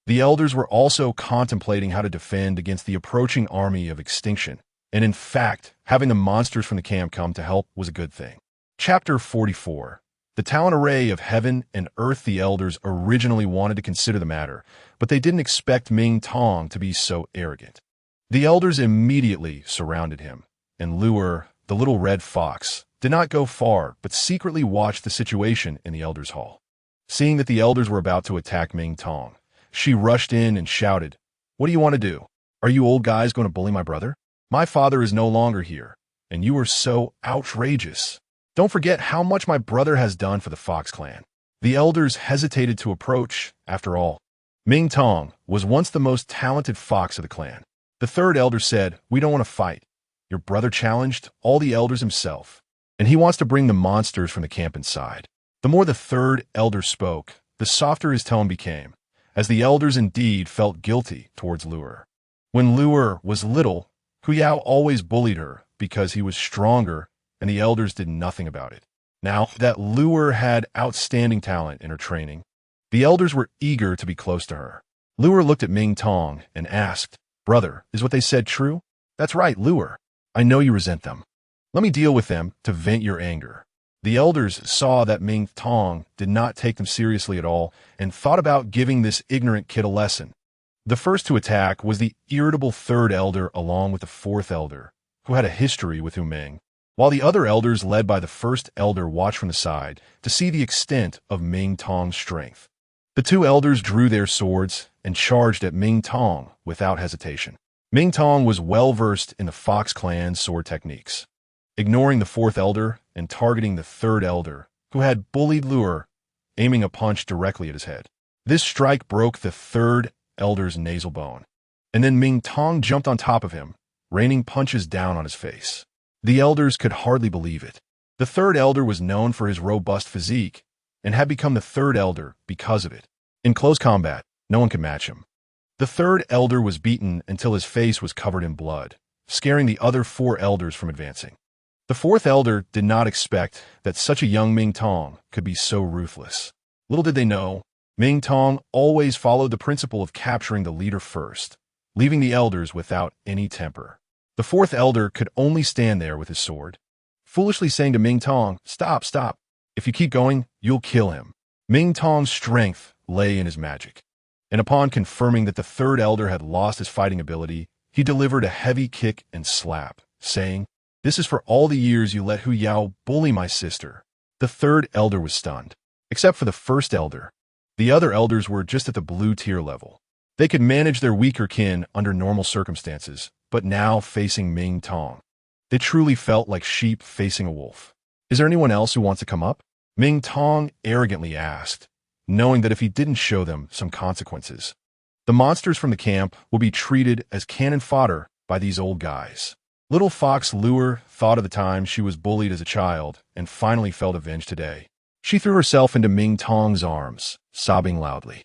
The elders were also contemplating how to defend against the approaching army of extinction, and in fact, having the monsters from the camp come to help was a good thing. Chapter 44. The talent array of heaven and earth. The elders originally wanted to consider the matter, but they didn't expect Ming Tong to be so arrogant. The elders immediately surrounded him, and Luer, the little red fox, did not go far but secretly watched the situation in the elders' hall. Seeing that the elders were about to attack Ming Tong, she rushed in and shouted, "What do you want to do? Are you old guys going to bully my brother? My father is no longer here, and you are so outrageous. Don't forget how much my brother has done for the Fox clan." The elders hesitated to approach. After all, Ming Tong was once the most talented fox of the clan. The third elder said, "We don't want to fight. Your brother challenged all the elders himself, and he wants to bring the monsters from the camp inside." The more the third elder spoke, the softer his tone became, as the elders indeed felt guilty towards Luer. When Luer was little, Hu Yao always bullied her because he was stronger, and the elders did nothing about it. Now that Luer had outstanding talent in her training, the elders were eager to be close to her. Luer looked at Ming Tong and asked, "Brother, is what they said true?" "That's right, Luer. I know you resent them. Let me deal with them to vent your anger." The elders saw that Ming Tong did not take them seriously at all and thought about giving this ignorant kid a lesson. The first to attack was the irritable third elder along with the fourth elder, who had a history with Hu Ming, while the other elders led by the first elder watched from the side to see the extent of Ming Tong's strength. The two elders drew their swords and charged at Ming Tong without hesitation. Ming Tong was well versed in the Fox clan's sword techniques. Ignoring the fourth elder and targeting the third elder, who had bullied Luer, aiming a punch directly at his head. This strike broke the third elder's nasal bone, and then Ming Tong jumped on top of him, raining punches down on his face. The elders could hardly believe it. The third elder was known for his robust physique and had become the third elder because of it. In close combat, no one could match him. The third elder was beaten until his face was covered in blood, scaring the other four elders from advancing. The fourth elder did not expect that such a young Ming Tong could be so ruthless. Little did they know, Ming Tong always followed the principle of capturing the leader first, leaving the elders without any temper. The fourth elder could only stand there with his sword, foolishly saying to Ming Tong, "Stop, stop. If you keep going, you'll kill him." Ming Tong's strength lay in his magic, and upon confirming that the third elder had lost his fighting ability, he delivered a heavy kick and slap, saying, "This is for all the years you let Hu Yao bully my sister." The third elder was stunned, except for the first elder. The other elders were just at the blue tier level. They could manage their weaker kin under normal circumstances, but now facing Ming Tong, they truly felt like sheep facing a wolf. "Is there anyone else who wants to come up?" Ming Tong arrogantly asked, knowing that if he didn't show them some consequences, the monsters from the camp will be treated as cannon fodder by these old guys. Little Fox Lure thought of the time she was bullied as a child and finally felt avenged today. She threw herself into Ming Tong's arms, sobbing loudly.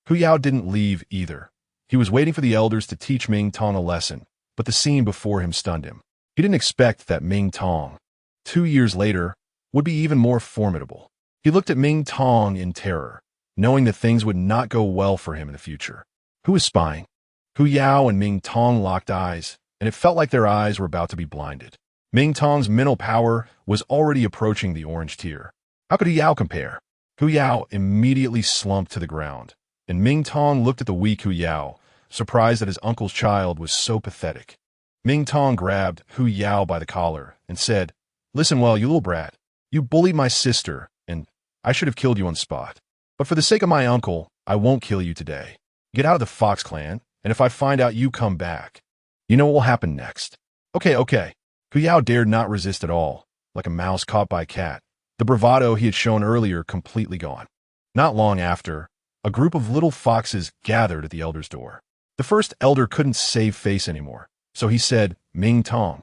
Hu Yao didn't leave either. He was waiting for the elders to teach Ming Tong a lesson, but the scene before him stunned him. He didn't expect that Ming Tong, 2 years later, would be even more formidable. He looked at Ming Tong in terror, knowing that things would not go well for him in the future. Who was spying? Hu Yao and Ming Tong locked eyes, and it felt like their eyes were about to be blinded. Ming Tong's mental power was already approaching the orange tier. How could Hu Yao compare? Hu Yao immediately slumped to the ground, and Ming Tong looked at the weak Hu Yao, surprised that his uncle's child was so pathetic. Ming Tong grabbed Hu Yao by the collar and said, "Listen well, you little brat. You bullied my sister, and I should have killed you on the spot. But for the sake of my uncle, I won't kill you today. Get out of the Fox clan, and if I find out you come back, you know what will happen next." Okay. Hu Yao dared not resist at all, like a mouse caught by a cat, the bravado he had shown earlier completely gone. Not long after, a group of little foxes gathered at the elder's door. The first elder couldn't save face anymore, so he said, "Ming Tong,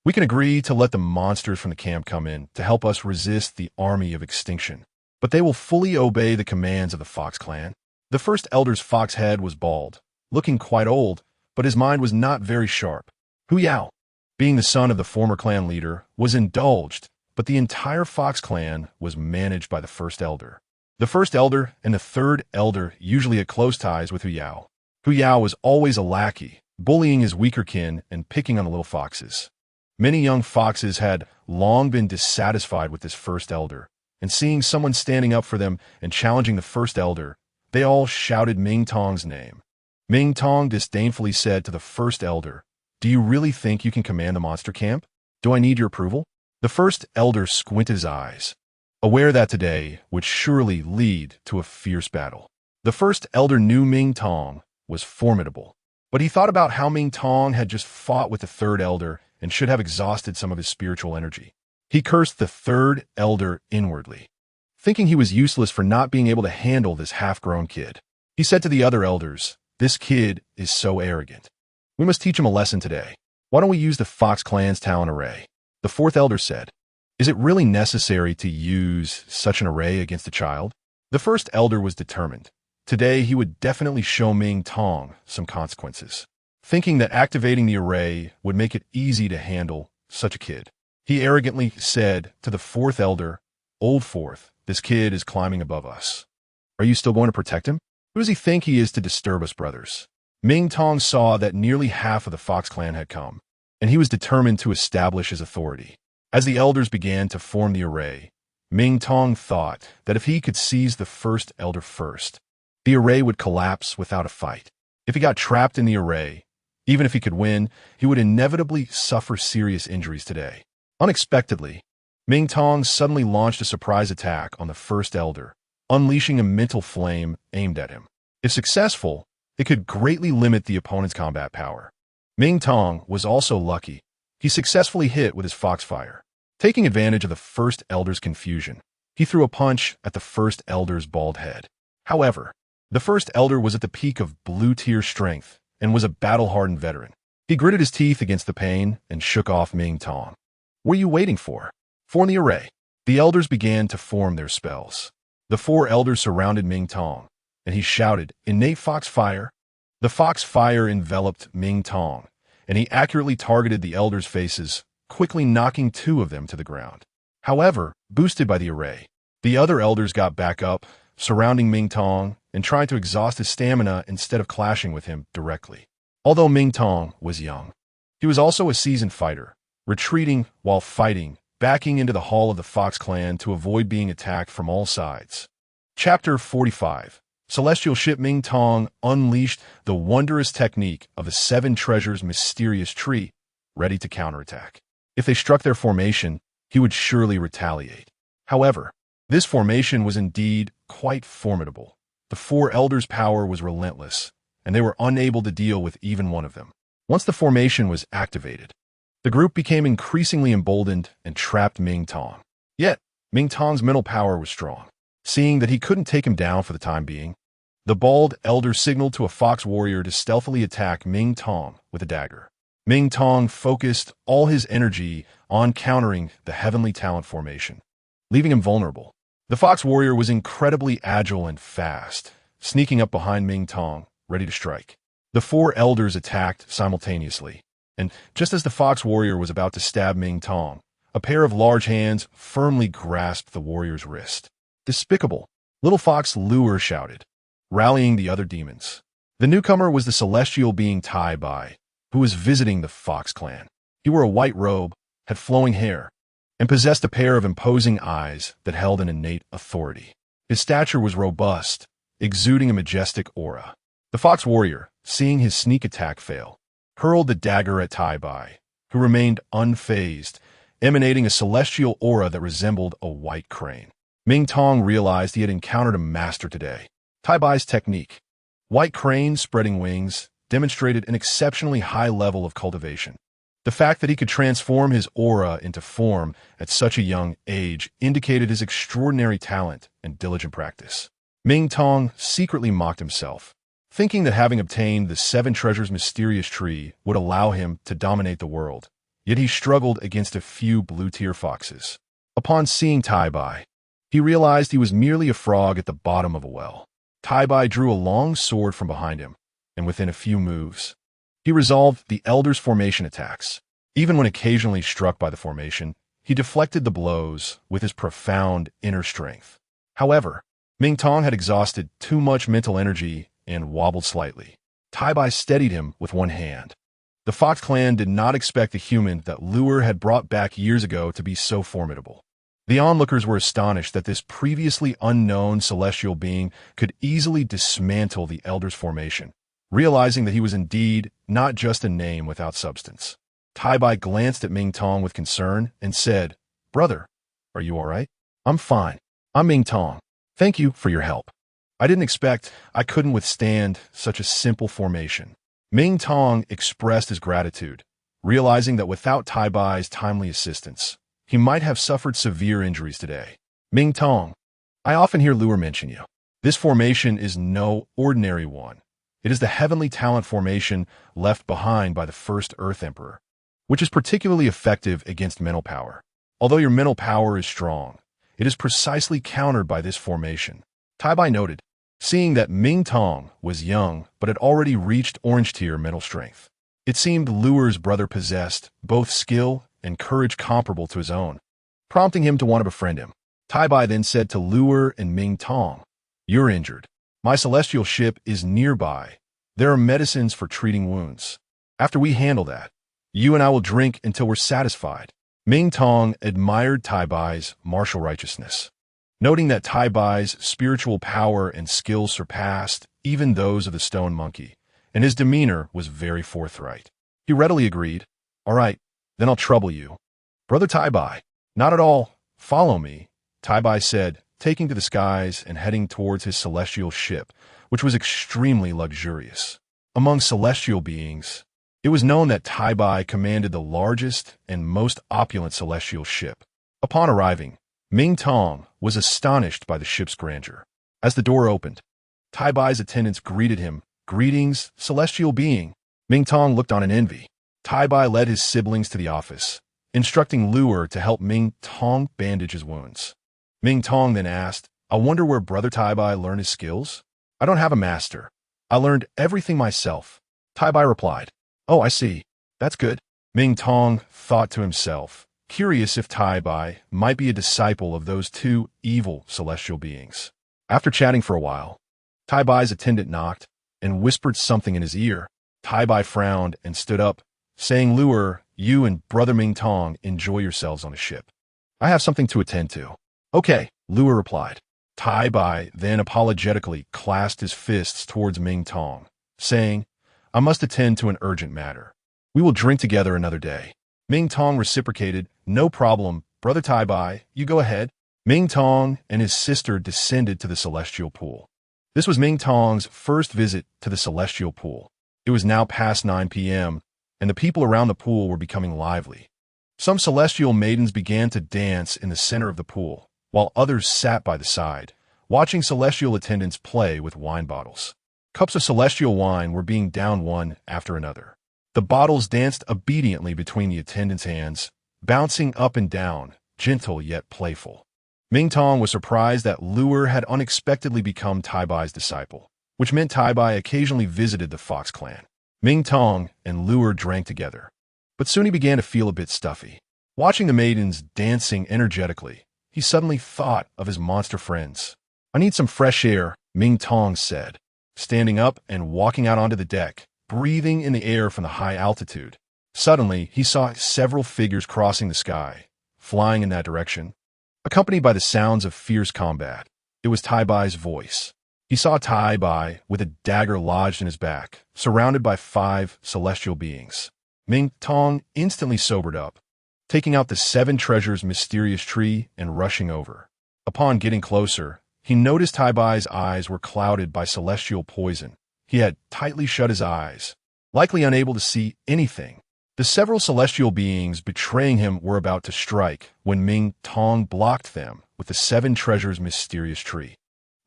we can agree to let the monsters from the camp come in to help us resist the army of extinction, but they will fully obey the commands of the Fox clan." The first elder's fox head was bald, looking quite old, but his mind was not very sharp. Hu Yao, being the son of the former clan leader, was indulged, but the entire Fox clan was managed by the first elder. The first elder and the third elder usually had close ties with Hu Yao. Hu Yao was always a lackey, bullying his weaker kin and picking on the little foxes. Many young foxes had long been dissatisfied with this first elder, and seeing someone standing up for them and challenging the first elder, they all shouted Ming Tong's name. Ming Tong disdainfully said to the first elder, "Do you really think you can command the monster camp? Do I need your approval?" The first elder squinted his eyes, aware that today would surely lead to a fierce battle. The first elder knew Ming Tong was formidable, but he thought about how Ming Tong had just fought with the third elder and should have exhausted some of his spiritual energy. He cursed the third elder inwardly, thinking he was useless for not being able to handle this half-grown kid. He said to the other elders, "This kid is so arrogant. We must teach him a lesson today. Why don't we use the Fox clan's talent array?" The fourth elder said, "Is it really necessary to use such an array against a child?" The first elder was determined. Today he would definitely show Ming Tong some consequences, thinking that activating the array would make it easy to handle such a kid. He arrogantly said to the fourth elder, "Old fourth, this kid is climbing above us. Are you still going to protect him? Who does he think he is to disturb us, brothers?" Ming Tong saw that nearly half of the Fox clan had come, and he was determined to establish his authority. As the elders began to form the array, Ming Tong thought that if he could seize the first elder first, the array would collapse without a fight. If he got trapped in the array, even if he could win, he would inevitably suffer serious injuries today. Unexpectedly, Ming Tong suddenly launched a surprise attack on the first elder, unleashing a mental flame aimed at him. If successful, it could greatly limit the opponent's combat power. Ming Tong was also lucky. He successfully hit with his foxfire. Taking advantage of the first elder's confusion, he threw a punch at the first elder's bald head. However, the first elder was at the peak of blue-tier strength and was a battle-hardened veteran. He gritted his teeth against the pain and shook off Ming Tong. "What are you waiting for? Form the array." The elders began to form their spells. The four elders surrounded Ming Tong, and he shouted, "Innate Foxfire." The Foxfire enveloped Ming Tong, and he accurately targeted the elders' faces, quickly knocking 2 of them to the ground. However, boosted by the array, the other elders got back up, surrounding Ming Tong and trying to exhaust his stamina instead of clashing with him directly. Although Ming Tong was young, he was also a seasoned fighter, retreating while fighting, backing into the hall of the Fox clan to avoid being attacked from all sides. Chapter 45. Celestial Ship. Ming Tong unleashed the wondrous technique of the 7 treasures mysterious tree, ready to counterattack. If they struck their formation, he would surely retaliate. However, this formation was indeed quite formidable. The 4 elders' power was relentless, and they were unable to deal with even one of them. Once the formation was activated, the group became increasingly emboldened and trapped Ming Tong. Yet, Ming Tong's mental power was strong. Seeing that he couldn't take him down for the time being, the bald elder signaled to a fox warrior to stealthily attack Ming Tong with a dagger. Ming Tong focused all his energy on countering the heavenly talent formation, leaving him vulnerable. The fox warrior was incredibly agile and fast, sneaking up behind Ming Tong, ready to strike. The four elders attacked simultaneously, and just as the fox warrior was about to stab Ming Tong, a pair of large hands firmly grasped the warrior's wrist. "Despicable!" Little Fox Lure shouted, rallying the other demons. The newcomer was the celestial being Tai Bai, who was visiting the Fox clan. He wore a white robe, had flowing hair, and possessed a pair of imposing eyes that held an innate authority. His stature was robust, exuding a majestic aura. The fox warrior, seeing his sneak attack fail, hurled the dagger at Tai Bai, who remained unfazed, emanating a celestial aura that resembled a white crane. Ming Tong realized he had encountered a master today. Tai Bai's technique, white crane spreading wings, demonstrated an exceptionally high level of cultivation. The fact that he could transform his aura into form at such a young age indicated his extraordinary talent and diligent practice. Ming Tong secretly mocked himself, thinking that having obtained the seven treasures mysterious tree would allow him to dominate the world. Yet he struggled against a few blue-tier foxes. Upon seeing Tai Bai, he realized he was merely a frog at the bottom of a well. Tai Bai drew a long sword from behind him, and within a few moves, he resolved the Elder's formation attacks. Even when occasionally struck by the formation, he deflected the blows with his profound inner strength. However, Ming Tong had exhausted too much mental energy and wobbled slightly. Tai Bai steadied him with one hand. The Fox clan did not expect the human that Lure had brought back years ago to be so formidable. The onlookers were astonished that this previously unknown celestial being could easily dismantle the Elder's formation, realizing that he was indeed not just a name without substance. Tai Bai glanced at Ming Tong with concern and said, "Brother, are you all right?" "I'm fine. I'm Ming Tong. Thank you for your help. I didn't expect I couldn't withstand such a simple formation." Ming Tong expressed his gratitude, realizing that without Tai Bai's timely assistance, he might have suffered severe injuries today. "Ming Tong, I often hear Lure mention you. This formation is no ordinary one. It is the heavenly talent formation left behind by the first Earth Emperor, which is particularly effective against mental power. Although your mental power is strong, it is precisely countered by this formation." Tai Bai noted, seeing that Ming Tong was young but had already reached orange-tier mental strength. It seemed Lure's brother possessed both skill and courage comparable to his own, prompting him to want to befriend him. Tai Bai then said to Lure and Ming Tong, "You're injured. My celestial ship is nearby. There are medicines for treating wounds. After we handle that, you and I will drink until we're satisfied." Ming Tong admired Tai Bai's martial righteousness, noting that Tai Bai's spiritual power and skills surpassed even those of the stone monkey, and his demeanor was very forthright. He readily agreed. "All right, then I'll trouble you." "Brother Tai Bai." "Not at all. Follow me," Tai Bai said, taking to the skies and heading towards his celestial ship, which was extremely luxurious. Among celestial beings, it was known that Tai Bai commanded the largest and most opulent celestial ship. Upon arriving, Ming Tong was astonished by the ship's grandeur. As the door opened, Tai Bai's attendants greeted him. "Greetings, celestial being." Ming Tong looked on in envy. Tai Bai led his siblings to the office, instructing Lure to help Ming Tong bandage his wounds. Ming Tong then asked, "I wonder where Brother Tai Bai learned his skills?" "I don't have a master. I learned everything myself," Tai Bai replied. "Oh, I see. That's good." Ming Tong thought to himself, curious if Tai Bai might be a disciple of those two evil celestial beings. After chatting for a while, Tai Bai's attendant knocked and whispered something in his ear. Tai Bai frowned and stood up, saying, "Lure, you and Brother Ming Tong enjoy yourselves on the ship. I have something to attend to." "Okay," Lure replied. Tai Bai then apologetically clasped his fists towards Ming Tong, saying, "I must attend to an urgent matter. We will drink together another day." Ming Tong reciprocated, "No problem, Brother Tai Bai, you go ahead." Ming Tong and his sister descended to the celestial pool. This was Ming Tong's first visit to the celestial pool. It was now past 9 p.m., and the people around the pool were becoming lively. Some celestial maidens began to dance in the center of the pool, while others sat by the side, watching celestial attendants play with wine bottles. Cups of celestial wine were being downed one after another. The bottles danced obediently between the attendants' hands, bouncing up and down, gentle yet playful. Ming Tong was surprised that Luer had unexpectedly become Tai Bai's disciple, which meant Tai Bai occasionally visited the Fox clan. Ming Tong and Luer drank together, but soon he began to feel a bit stuffy. Watching the maidens dancing energetically, he suddenly thought of his monster friends. "I need some fresh air," Ming Tong said, standing up and walking out onto the deck, breathing in the air from the high altitude. Suddenly, he saw several figures crossing the sky, flying in that direction, accompanied by the sounds of fierce combat. It was Tai Bai's voice. He saw Tai Bai with a dagger lodged in his back, surrounded by 5 celestial beings. Ming Tong instantly sobered up, taking out the 7 treasures mysterious tree and rushing over. Upon getting closer, he noticed Tai Bai's eyes were clouded by celestial poison. He had tightly shut his eyes, likely unable to see anything. The several celestial beings betraying him were about to strike when Ming Tong blocked them with the 7 treasures mysterious tree,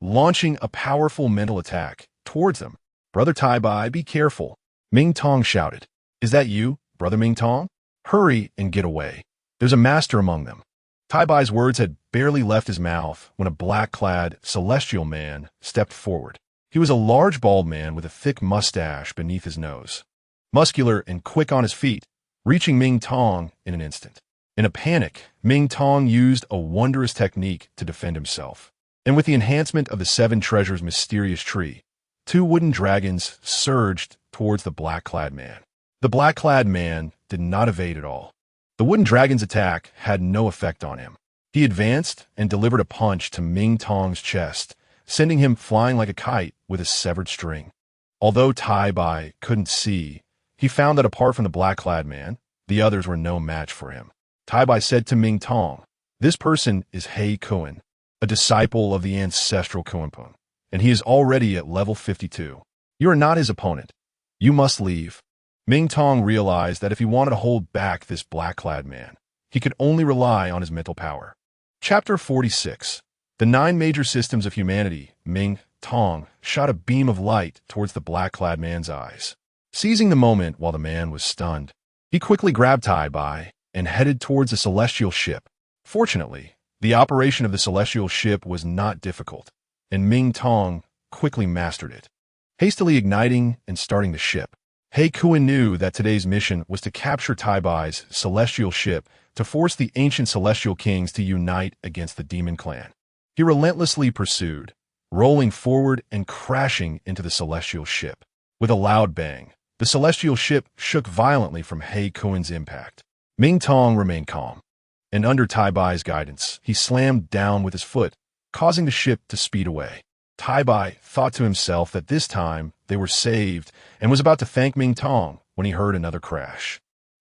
launching a powerful mental attack towards them. "Brother Tai Bai, be careful," Ming Tong shouted. "Is that you, Brother Ming Tong? Hurry and get away. There's a master among them." Tai Bai's words had barely left his mouth when a black-clad celestial man stepped forward. He was a large bald man with a thick mustache beneath his nose, muscular and quick on his feet, reaching Ming Tong in an instant. In a panic, Ming Tong used a wondrous technique to defend himself. And with the enhancement of the 7 treasures mysterious tree, 2 wooden dragons surged towards the black-clad man. The black-clad man did not evade at all. The wooden dragon's attack had no effect on him. He advanced and delivered a punch to Ming Tong's chest, sending him flying like a kite with a severed string. Although Tai Bai couldn't see, he found that apart from the black-clad man, the others were no match for him. Tai Bai said to Ming Tong, "This person is He Kuan, a disciple of the ancestral Kunpeng, and he is already at level 52. You are not his opponent. You must leave." Ming Tong realized that if he wanted to hold back this black-clad man, he could only rely on his mental power. Chapter 46. The 9 major systems of humanity. Ming Tong shot a beam of light towards the black-clad man's eyes. Seizing the moment while the man was stunned, he quickly grabbed Tai Bai and headed towards the celestial ship. Fortunately, the operation of the celestial ship was not difficult, and Ming Tong quickly mastered it. Hastily igniting and starting the ship, He Kuan knew that today's mission was to capture Tai Bai's celestial ship to force the ancient celestial kings to unite against the demon clan. He relentlessly pursued, rolling forward and crashing into the celestial ship. With a loud bang, the celestial ship shook violently from He Kuan's impact. Ming Tong remained calm, and under Tai Bai's guidance, he slammed down with his foot, causing the ship to speed away. Tai Bai thought to himself that this time they were saved and was about to thank Ming Tong when he heard another crash.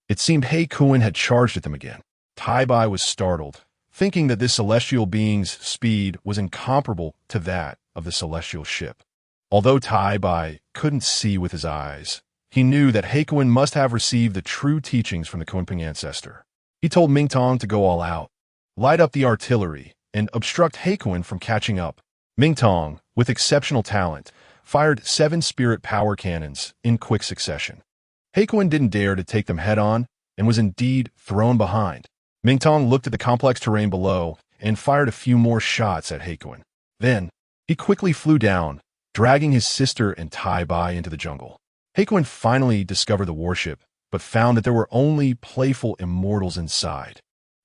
It seemed He Kuan had charged at them again. Tai Bai was startled, thinking that this celestial being's speed was incomparable to that of the celestial ship. Although Tai Bai couldn't see with his eyes, he knew that He Kuan must have received the true teachings from the Kunpeng ancestor. He told Ming Tong to go all out, light up the artillery, and obstruct He Kuan from catching up. Ming Tong, with exceptional talent, fired 7 spirit power cannons in quick succession. He Kuan didn't dare to take them head-on and was indeed thrown behind. Ming Tong looked at the complex terrain below and fired a few more shots at He Kuan. Then, he quickly flew down, dragging his sister and Tai Bai into the jungle. He Kuan finally discovered the warship, but found that there were only playful immortals inside.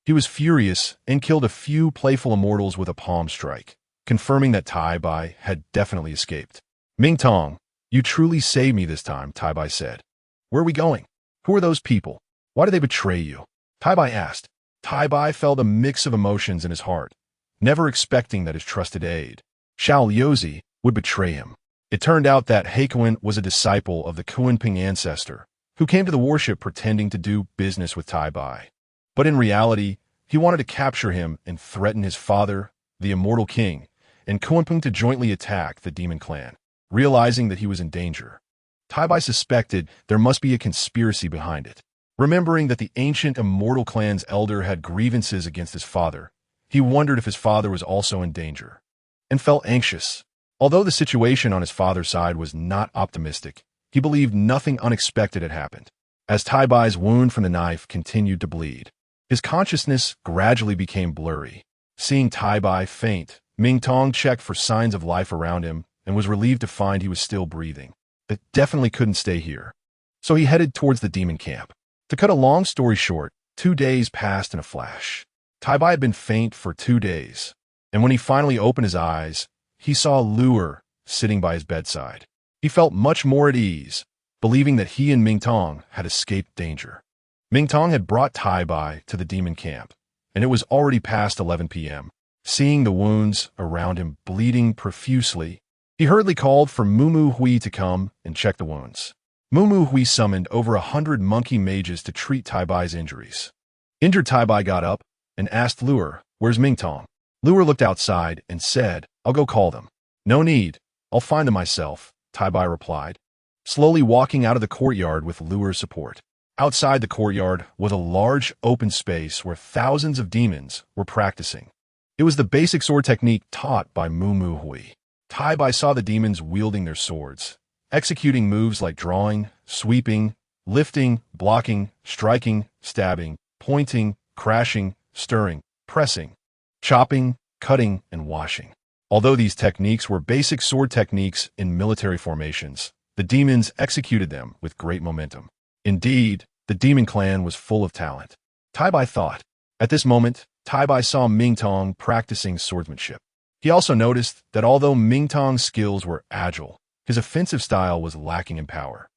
He was furious and killed a few playful immortals with a palm strike, confirming that Tai Bai had definitely escaped. "Ming Tong, you truly saved me this time," Tai Bai said. "Where are we going? Who are those people? Why did they betray you?" Tai Bai asked. Tai Bai felt a mix of emotions in his heart, never expecting that his trusted aide, Xiao Liuzi, would betray him. It turned out that He Kuan was a disciple of the Kunpeng ancestor, who came to the warship pretending to do business with Tai Bai. But in reality, he wanted to capture him and threaten his father, the immortal king, and Kunpeng to jointly attack the demon clan. Realizing that he was in danger, Tai Bai suspected there must be a conspiracy behind it. Remembering that the ancient immortal clan's elder had grievances against his father, He wondered if his father was also in danger, and felt anxious. Although the situation on his father's side was not optimistic, he believed nothing unexpected had happened. As Tai Bai's wound from the knife continued to bleed, his consciousness gradually became blurry. Seeing Tai Bai faint, Ming Tong checked for signs of life around him and was relieved to find he was still breathing. It definitely couldn't stay here. So he headed towards the demon camp. To cut a long story short, 2 days passed in a flash. Tai Bai had been faint for 2 days, and when he finally opened his eyes, he saw Lure sitting by his bedside. He felt much more at ease, believing that he and Ming Tong had escaped danger. Ming Tong had brought Tai Bai to the demon camp, and it was already past 11 p.m. Seeing the wounds around him bleeding profusely, he hurriedly called for Mu Hui to come and check the wounds. Mu Hui summoned over 100 monkey mages to treat Tai Bai's injuries. Injured Tai Bai got up and asked Lure, "Where's Ming Tong?" Lure looked outside and said, "I'll go call them." "No need. I'll find them myself," Tai Bai replied, slowly walking out of the courtyard with Lure's support. Outside the courtyard was a large open space where thousands of demons were practicing. It was the basic sword technique taught by Mu Hui. Tai Bai saw the demons wielding their swords, executing moves like drawing, sweeping, lifting, blocking, striking, stabbing, pointing, crashing, stirring, pressing, chopping, cutting, and washing. Although these techniques were basic sword techniques in military formations, the demons executed them with great momentum. Indeed, the demon clan was full of talent. Tai Bai thought. At this moment, Tai Bai saw Ming Tong practicing swordsmanship. He also noticed that although Ming Tong's skills were agile, his offensive style was lacking in power.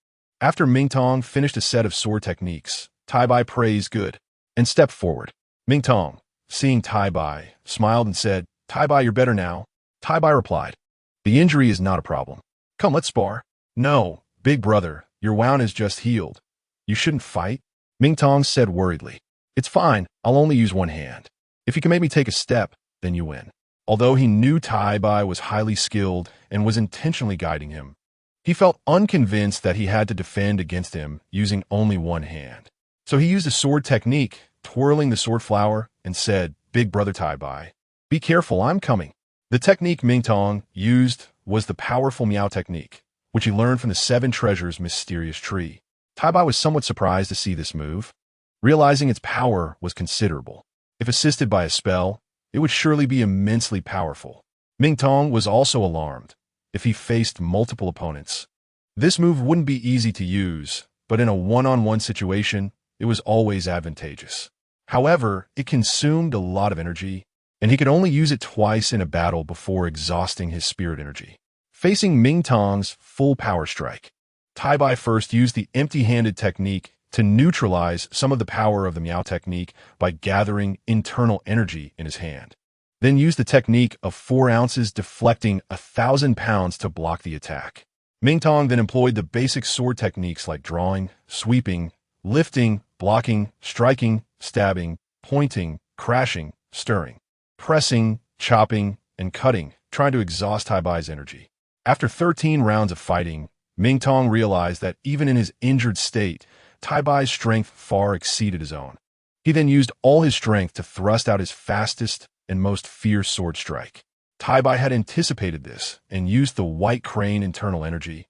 After Ming Tong finished a set of sword techniques, Tai Bai praised good and stepped forward. Ming Tong, seeing Tai Bai, smiled and said, "Tai Bai, you're better now." Tai Bai replied, "The injury is not a problem. Come, let's spar." "No, big brother, your wound is just healed. You shouldn't fight," Ming Tong said worriedly. "It's fine, I'll only use one hand. If you can make me take a step, then you win." Although he knew Tai Bai was highly skilled and was intentionally guiding him, he felt unconvinced that he had to defend against him using only one hand. So he used a sword technique, twirling the sword flower, and said, "Big brother Tai Bai, be careful, I'm coming." The technique Ming Tong used was the powerful Meow technique, which he learned from the 7 Treasures mysterious tree. Tai Bai was somewhat surprised to see this move, realizing its power was considerable. If assisted by a spell, it would surely be immensely powerful. Ming Tong was also alarmed if he faced multiple opponents. This move wouldn't be easy to use, but in a one-on-one situation, it was always advantageous. However, it consumed a lot of energy, and he could only use it twice in a battle before exhausting his spirit energy. Facing Ming Tong's full power strike, Tai Bai first used the empty-handed technique to neutralize some of the power of the Meow technique by gathering internal energy in his hand. Then used the technique of 4 ounces deflecting 1,000 pounds to block the attack. Ming Tong then employed the basic sword techniques like drawing, sweeping, lifting, blocking, striking, stabbing, pointing, crashing, stirring, pressing, chopping, and cutting, trying to exhaust Tai Bai's energy. After 13 rounds of fighting, Ming Tong realized that even in his injured state, Tai Bai's strength far exceeded his own. He then used all his strength to thrust out his fastest and most fierce sword strike. Tai Bai had anticipated this and used the white crane internal energy,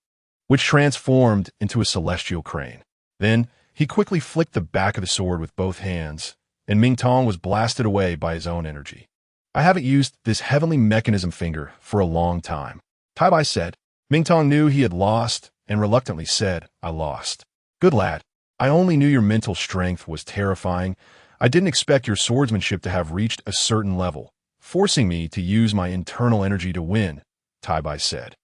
which transformed into a celestial crane. Then, he quickly flicked the back of the sword with both hands, and Ming Tong was blasted away by his own energy. "I haven't used this heavenly mechanism finger for a long time," Tai Bai said. Ming Tong knew he had lost and reluctantly said, "I lost." "Good lad. I only knew your mental strength was terrifying. I didn't expect your swordsmanship to have reached a certain level, forcing me to use my internal energy to win," Tai Bai said.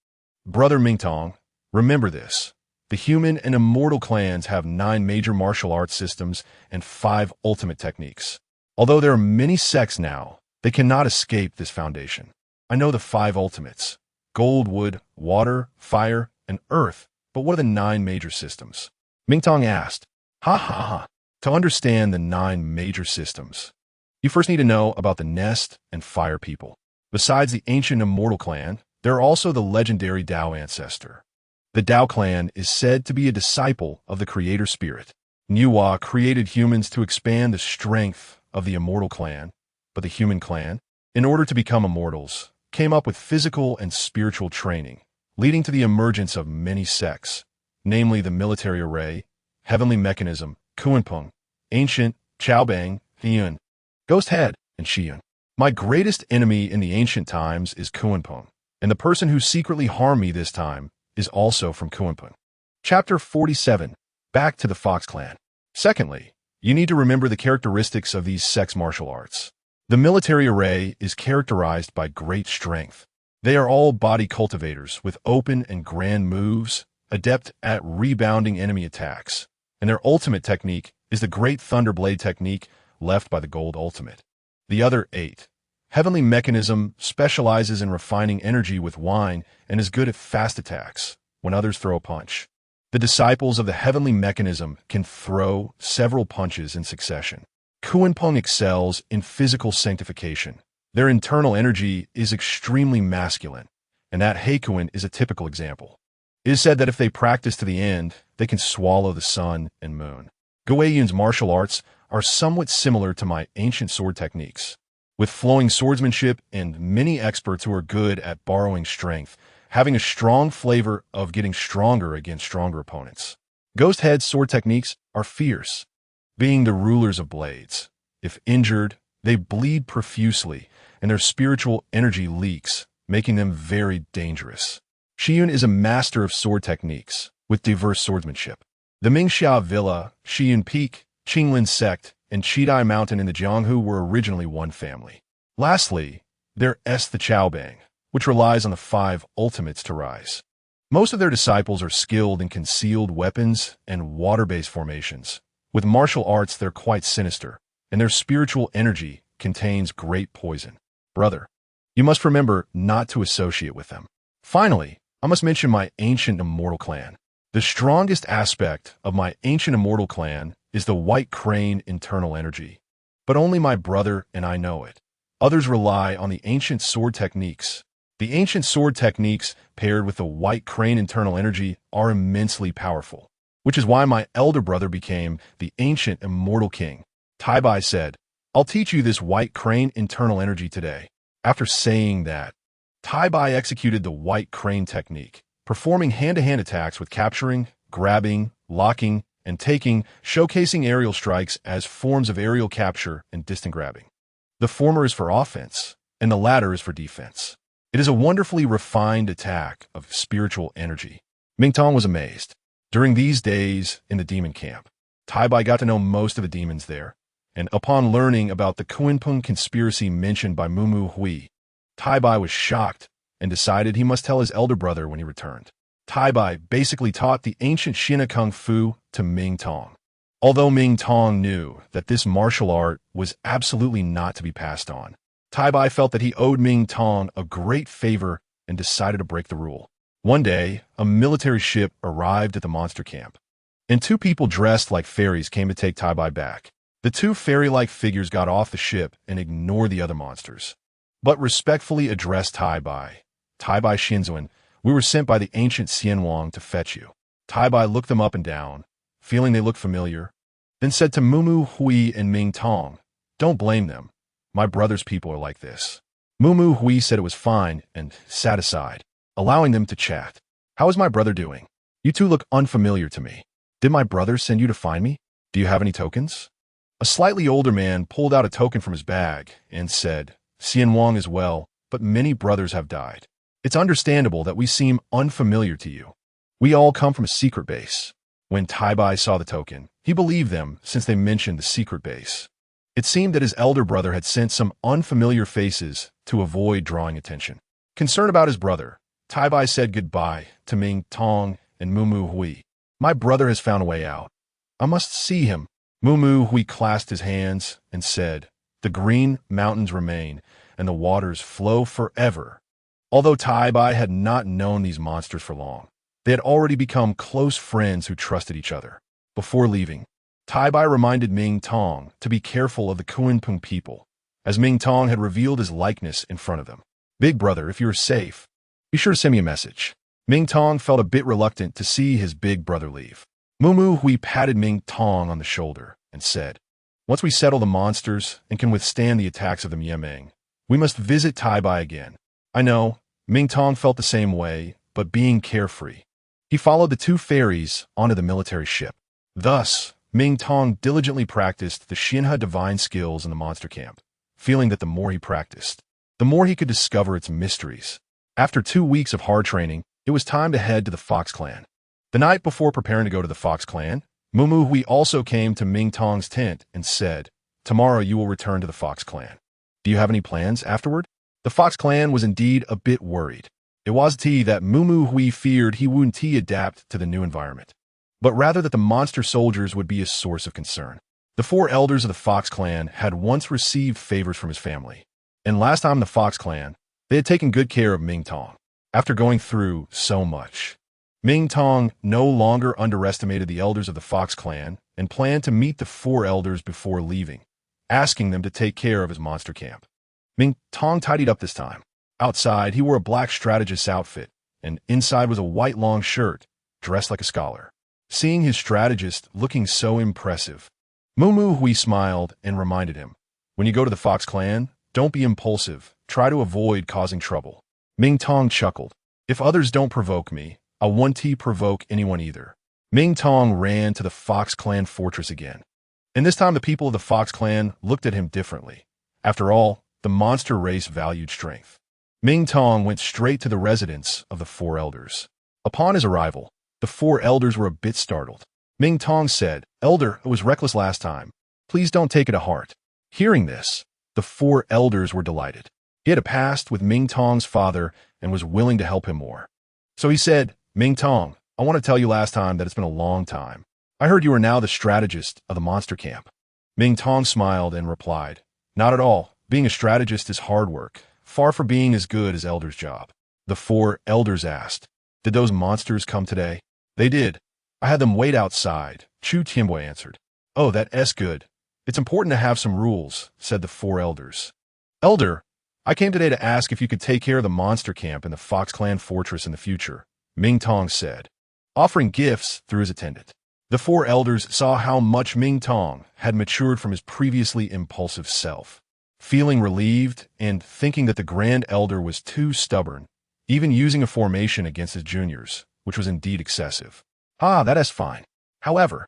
"Brother Ming Tong, remember this. The human and immortal clans have 9 major martial arts systems and 5 ultimate techniques. Although there are many sects now, they cannot escape this foundation. I know the 5 ultimates: gold, wood, water, fire, and earth, but what are the 9 major systems?" Ming Tong asked. "Ha ha ha. To understand the 9 major systems, you first need to know about the Nest and Fire people. Besides the ancient immortal clan, there are also the legendary Dao ancestor. The Dao clan is said to be a disciple of the creator spirit. Nuwa created humans to expand the strength of the immortal clan, But the human clan, in order to become immortals, came up with physical and spiritual training, leading to the emergence of many sects, namely the military array, heavenly mechanism, Kunpeng, ancient, Chaobang, Yun, Ghost Head, and Shiyun. My greatest enemy in the ancient times is Kunpeng, and the person who secretly harmed me this time is also from Kunpeng. Chapter 47. Back to the Fox Clan. Secondly, you need to remember the characteristics of these sects' martial arts. The military array is characterized by great strength. They are all body cultivators with open and grand moves, adept at rebounding enemy attacks, and their ultimate technique is the Great Thunderblade technique left by the Gold Ultimate. The other 8. Heavenly Mechanism specializes in refining energy with wine and is good at fast attacks when others throw a punch. The disciples of the Heavenly Mechanism can throw several punches in succession. Kunpeng excels in physical sanctification. Their internal energy is extremely masculine, and that Heikuen is a typical example. It is said that if they practice to the end, they can swallow the sun and moon. Guiyun's martial arts are somewhat similar to my ancient sword techniques, with flowing swordsmanship and many experts who are good at borrowing strength, having a strong flavor of getting stronger against stronger opponents. Ghost Head's sword techniques are fierce, being the rulers of blades. If injured, they bleed profusely, and their spiritual energy leaks, making them very dangerous. Shiyun is a master of sword techniques, with diverse swordsmanship. The Mingxia Villa, Shiyun Peak, Qinglin Sect, and Chidai Mountain in the Jianghu were originally one family. Lastly, there is the Chaobang, which relies on the 5 ultimates to rise. Most of their disciples are skilled in concealed weapons and water-based formations. With martial arts, they're quite sinister, and their spiritual energy contains great poison. Brother, you must remember not to associate with them. Finally, I must mention my ancient immortal clan. The strongest aspect of my ancient immortal clan is the white crane internal energy. But only my brother and I know it. Others rely on the ancient sword techniques. The ancient sword techniques paired with the white crane internal energy are immensely powerful, which is why my elder brother became the ancient immortal king. Tai Bai said, "I'll teach you this white crane internal energy today." After saying that, Tai Bai executed the white crane technique, performing hand-to-hand attacks with capturing, grabbing, locking, and taking, showcasing aerial strikes as forms of aerial capture and distant grabbing. The former is for offense, and the latter is for defense. It is a wonderfully refined attack of spiritual energy. Ming Tong was amazed. During these days in the demon camp, Tai Bai got to know most of the demons there, and upon learning about the Kunpeng conspiracy mentioned by Mumu Hui, Tai Bai was shocked and decided he must tell his elder brother when he returned. Tai Bai basically taught the ancient Shina Kung Fu to Ming Tong. Although Ming Tong knew that this martial art was absolutely not to be passed on, Tai Bai felt that he owed Ming Tong a great favor and decided to break the rule. One day, a military ship arrived at the monster camp, and 2 people dressed like fairies came to take Tai Bai back. The 2 fairy-like figures got off the ship and ignored the other monsters, but respectfully addressed Tai Bai. Tai Bai Shinzuan, we were sent by the ancient Xian Wang to fetch you. Tai Bai looked them up and down, feeling they looked familiar, then said to Mumu Hui and Ming Tong, "Don't blame them. My brother's people are like this." Mumu Hui said it was fine and sat aside, allowing them to chat. "How is my brother doing? You 2 look unfamiliar to me. Did my brother send you to find me? Do you have any tokens?" A slightly older man pulled out a token from his bag and said, "Xian Wang is well, but many brothers have died. It's understandable that we seem unfamiliar to you. We all come from a secret base." When Tai Bai saw the token, he believed them since they mentioned the secret base. It seemed that his elder brother had sent some unfamiliar faces to avoid drawing attention. Concerned about his brother, Tai Bai said goodbye to Ming Tong and Mumu Hui. "My brother has found a way out. I must see him." Mumu Hui clasped his hands and said, "The green mountains remain, and the waters flow forever." Although Tai Bai had not known these monsters for long, they had already become close friends who trusted each other. Before leaving, Tai Bai reminded Ming Tong to be careful of the Kunpeng people, as Ming Tong had revealed his likeness in front of them. "Big brother, if you're safe, be sure to send me a message." Ming Tong felt a bit reluctant to see his big brother leave. Mumu Hui patted Ming Tong on the shoulder and said, Once we settle the monsters and can withstand the attacks of the Miemeng, we must visit Tai Bai again. I know, Ming Tong felt the same way, but being carefree. He followed the two fairies onto the military ship. Thus, Ming Tong diligently practiced the Shan Hai divine skills in the monster camp, feeling that the more he practiced, the more he could discover its mysteries. After 2 weeks of hard training, it was time to head to the Fox Clan. The night before preparing to go to the Fox Clan, Mumu Hui also came to Ming Tong's tent and said, "Tomorrow you will return to the Fox Clan. Do you have any plans afterward?" The Fox Clan was indeed a bit worried. It was that Mumu Hui feared he wouldn't adapt to the new environment, but rather that the monster soldiers would be a source of concern. The 4 elders of the Fox Clan had once received favors from his family, and last time the Fox Clan, they had taken good care of Ming Tong. After going through so much, Ming Tong no longer underestimated the elders of the Fox Clan and planned to meet the 4 elders before leaving, asking them to take care of his monster camp. Ming Tong tidied up this time. Outside, he wore a black strategist's outfit, and inside was a white long shirt, dressed like a scholar. Seeing his strategist looking so impressive, Mumu Hui smiled and reminded him, "When you go to the Fox Clan, don't be impulsive. Try to avoid causing trouble." Ming Tong chuckled. "If others don't provoke me, I won't provoke anyone either." Ming Tong ran to the Fox Clan fortress again. And this time the people of the Fox Clan looked at him differently. After all, the monster race valued strength. Ming Tong went straight to the residence of the 4 elders. Upon his arrival, the 4 elders were a bit startled. Ming Tong said, "Elder, it was reckless last time. Please don't take it to heart." Hearing this, the 4 elders were delighted. He had a past with Ming Tong's father and was willing to help him more. So he said, "Ming Tong, I want to tell you last time that it's been a long time. I heard you are now the strategist of the monster camp." Ming Tong smiled and replied, "Not at all. Being a strategist is hard work, far from being as good as Elder's job." The 4 elders asked, "Did those monsters come today?" "They did. I had them wait outside," Chu Tianbui answered. "Oh, that's good. It's important to have some rules," said the 4 elders. "Elder, I came today to ask if you could take care of the monster camp in the Fox Clan fortress in the future," Ming Tong said, offering gifts through his attendant. The 4 elders saw how much Ming Tong had matured from his previously impulsive self. Feeling relieved and thinking that the Grand Elder was too stubborn, even using a formation against his juniors, which was indeed excessive. That is fine. However,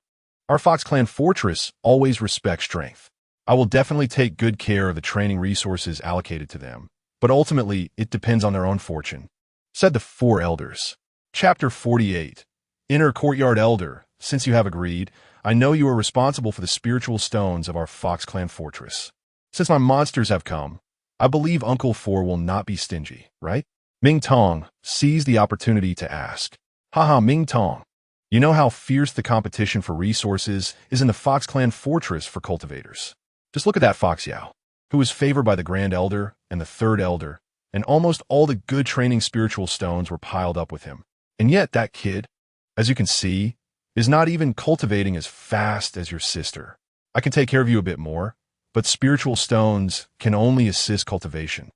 our Fox Clan fortress always respects strength. I will definitely take good care of the training resources allocated to them, but ultimately it depends on their own fortune," said the 4 elders. Chapter 48. Inner Courtyard Elder, since you have agreed, I know you are responsible for the spiritual stones of our Fox Clan fortress. Since my monsters have come, I believe Uncle 4 will not be stingy, right? Ming Tong seized the opportunity to ask. Ming Tong. You know how fierce the competition for resources is in the Fox Clan fortress for cultivators. Just look at that Fox Yao, who is favored by the Grand Elder and the 3rd Elder, and almost all the good training spiritual stones were piled up with him. And yet that kid, as you can see, is not even cultivating as fast as your sister. I can take care of you a bit more, but spiritual stones can only assist cultivation.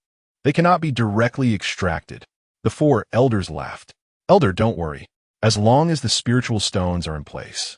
They cannot be directly extracted." The 4 elders laughed. "Elder, don't worry. As long as the spiritual stones are in place,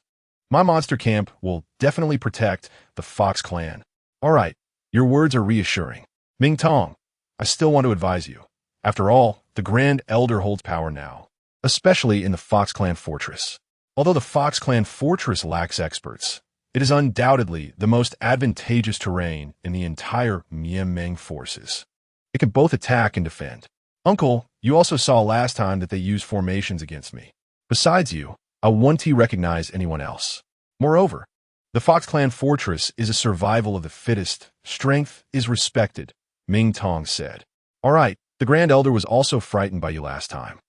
my monster camp will definitely protect the Fox Clan." "All right, your words are reassuring. Ming Tong, I still want to advise you. After all, the Grand Elder holds power now, especially in the Fox Clan fortress. Although the Fox Clan fortress lacks experts, it is undoubtedly the most advantageous terrain in the entire Miemeng forces. It can both attack and defend. Uncle, you also saw last time that they used formations against me. Besides you, I won't recognize anyone else. Moreover, the Fox Clan fortress is a survival of the fittest. Strength is respected," Ming Tong said. "All right, the Grand Elder was also frightened by you last time.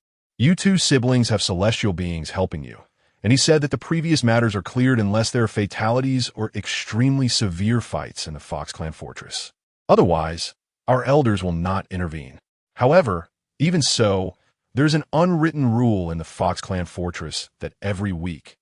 You 2 siblings have celestial beings helping you, and he said that the previous matters are cleared unless there are fatalities or extremely severe fights in the Fox Clan fortress. Otherwise, our elders will not intervene. However, even so, there's an unwritten rule in the Fox Clan fortress that every week,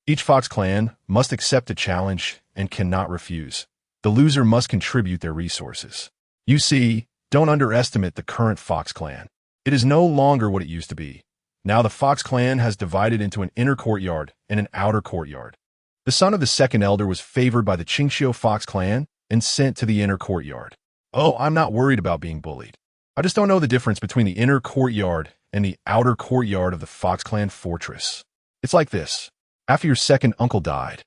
each Fox Clan must accept a challenge and cannot refuse. The loser must contribute their resources. You see, don't underestimate the current Fox Clan. It is no longer what it used to be. Now the Fox Clan has divided into an inner courtyard and an outer courtyard. The son of the second elder was favored by the Qingxiu Fox clan and sent to the inner courtyard. Oh, I'm not worried about being bullied. I just don't know the difference between the inner courtyard and the outer courtyard of the Fox clan fortress. It's like this. After your second uncle died,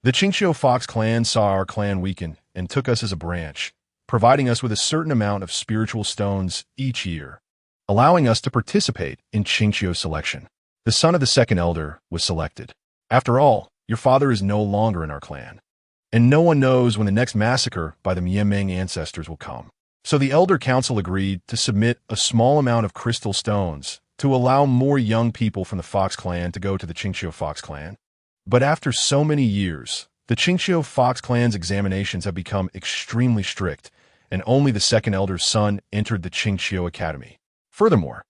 the Qingxiu Fox clan saw our clan weaken and took us as a branch, providing us with a certain amount of spiritual stones each year, allowing us to participate in Qingxiu selection. The son of the second elder was selected. After all, your father is no longer in our clan, and no one knows when the next massacre by the Mianming ancestors will come. So the Elder Council agreed to submit a small amount of crystal stones to allow more young people from the Fox clan to go to the Qingxiu Fox clan. But after so many years, the Qingxiu Fox clan's examinations have become extremely strict, and only the second elder's son entered the Qingxiu Academy. Furthermore,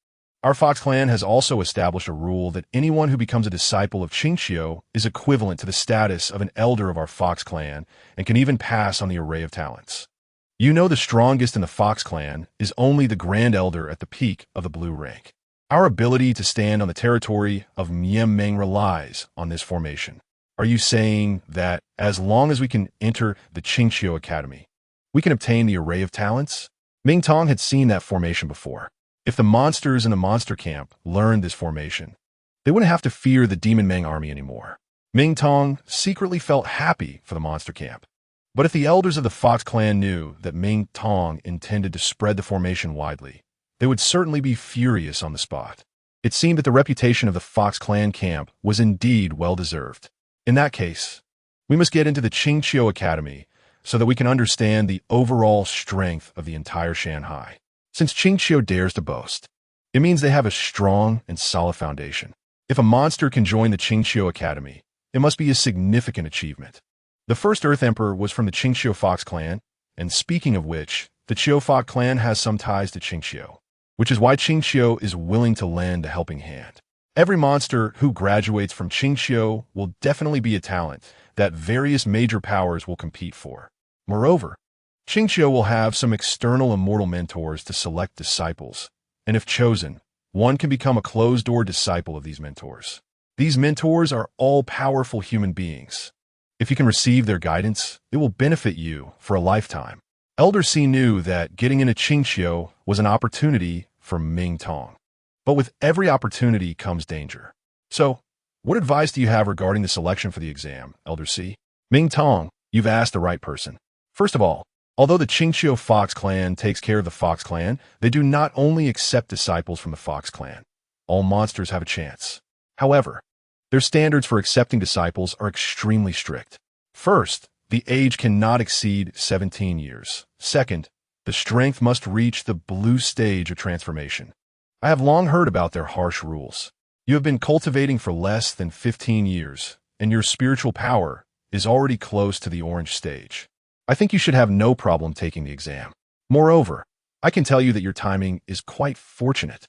our Fox clan has also established a rule that anyone who becomes a disciple of Qingxiu is equivalent to the status of an elder of our Fox clan and can even pass on the array of talents. You know the strongest in the Fox clan is only the Grand Elder at the peak of the blue rank. Our ability to stand on the territory of Mianming relies on this formation. Are you saying that as long as we can enter the Qingxiu Academy, we can obtain the array of talents? Ming Tong had seen that formation before. If the monsters in the monster camp learned this formation, they wouldn't have to fear the Demon Meng army anymore. Ming Tong secretly felt happy for the monster camp. But if the elders of the Fox clan knew that Ming Tong intended to spread the formation widely, they would certainly be furious on the spot. It seemed that the reputation of the Fox clan camp was indeed well-deserved. In that case, we must get into the Qingxiu Academy so that we can understand the overall strength of the entire Shan Hai. Since Qingxiu dares to boast, it means they have a strong and solid foundation. If a monster can join the Qingxiu Academy, it must be a significant achievement. The first Earth Emperor was from the Qingxiu Fox clan, and speaking of which, the Qiu Fox clan has some ties to Qingxiu, which is why Qingxiu is willing to lend a helping hand. Every monster who graduates from Qingxiu will definitely be a talent that various major powers will compete for. Moreover, Qingxiu will have some external immortal mentors to select disciples, and if chosen, one can become a closed-door disciple of these mentors. These mentors are all-powerful human beings. If you can receive their guidance, it will benefit you for a lifetime. Elder C knew that getting into Qingxiu was an opportunity for Ming Tong. But with every opportunity comes danger. So, what advice do you have regarding the selection for the exam, Elder C? Ming Tong, you've asked the right person. First of all, although the Qingxiu Fox clan takes care of the Fox clan, they do not only accept disciples from the Fox clan. All monsters have a chance. However, their standards for accepting disciples are extremely strict. First, the age cannot exceed 17 years. Second, the strength must reach the blue stage of transformation. I have long heard about their harsh rules. You have been cultivating for less than 15 years, and your spiritual power is already close to the orange stage. I think you should have no problem taking the exam. Moreover, I can tell you that your timing is quite fortunate.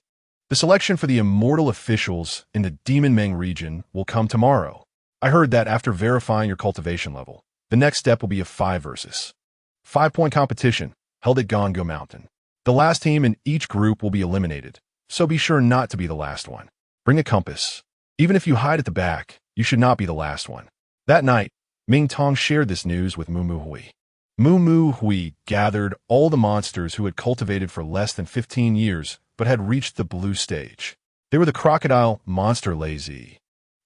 The selection for the immortal officials in the Demon Meng region will come tomorrow. I heard that after verifying your cultivation level, the next step will be a 5 versus 5-point competition held at Gongo Mountain. The last team in each group will be eliminated, so be sure not to be the last one. Bring a compass. Even if you hide at the back, you should not be the last one. That night, Ming Tong shared this news with Mu Mu Hui. Mu Mu Hui gathered all the monsters who had cultivated for less than 15 years but had reached the blue stage. They were the crocodile monster Lazy,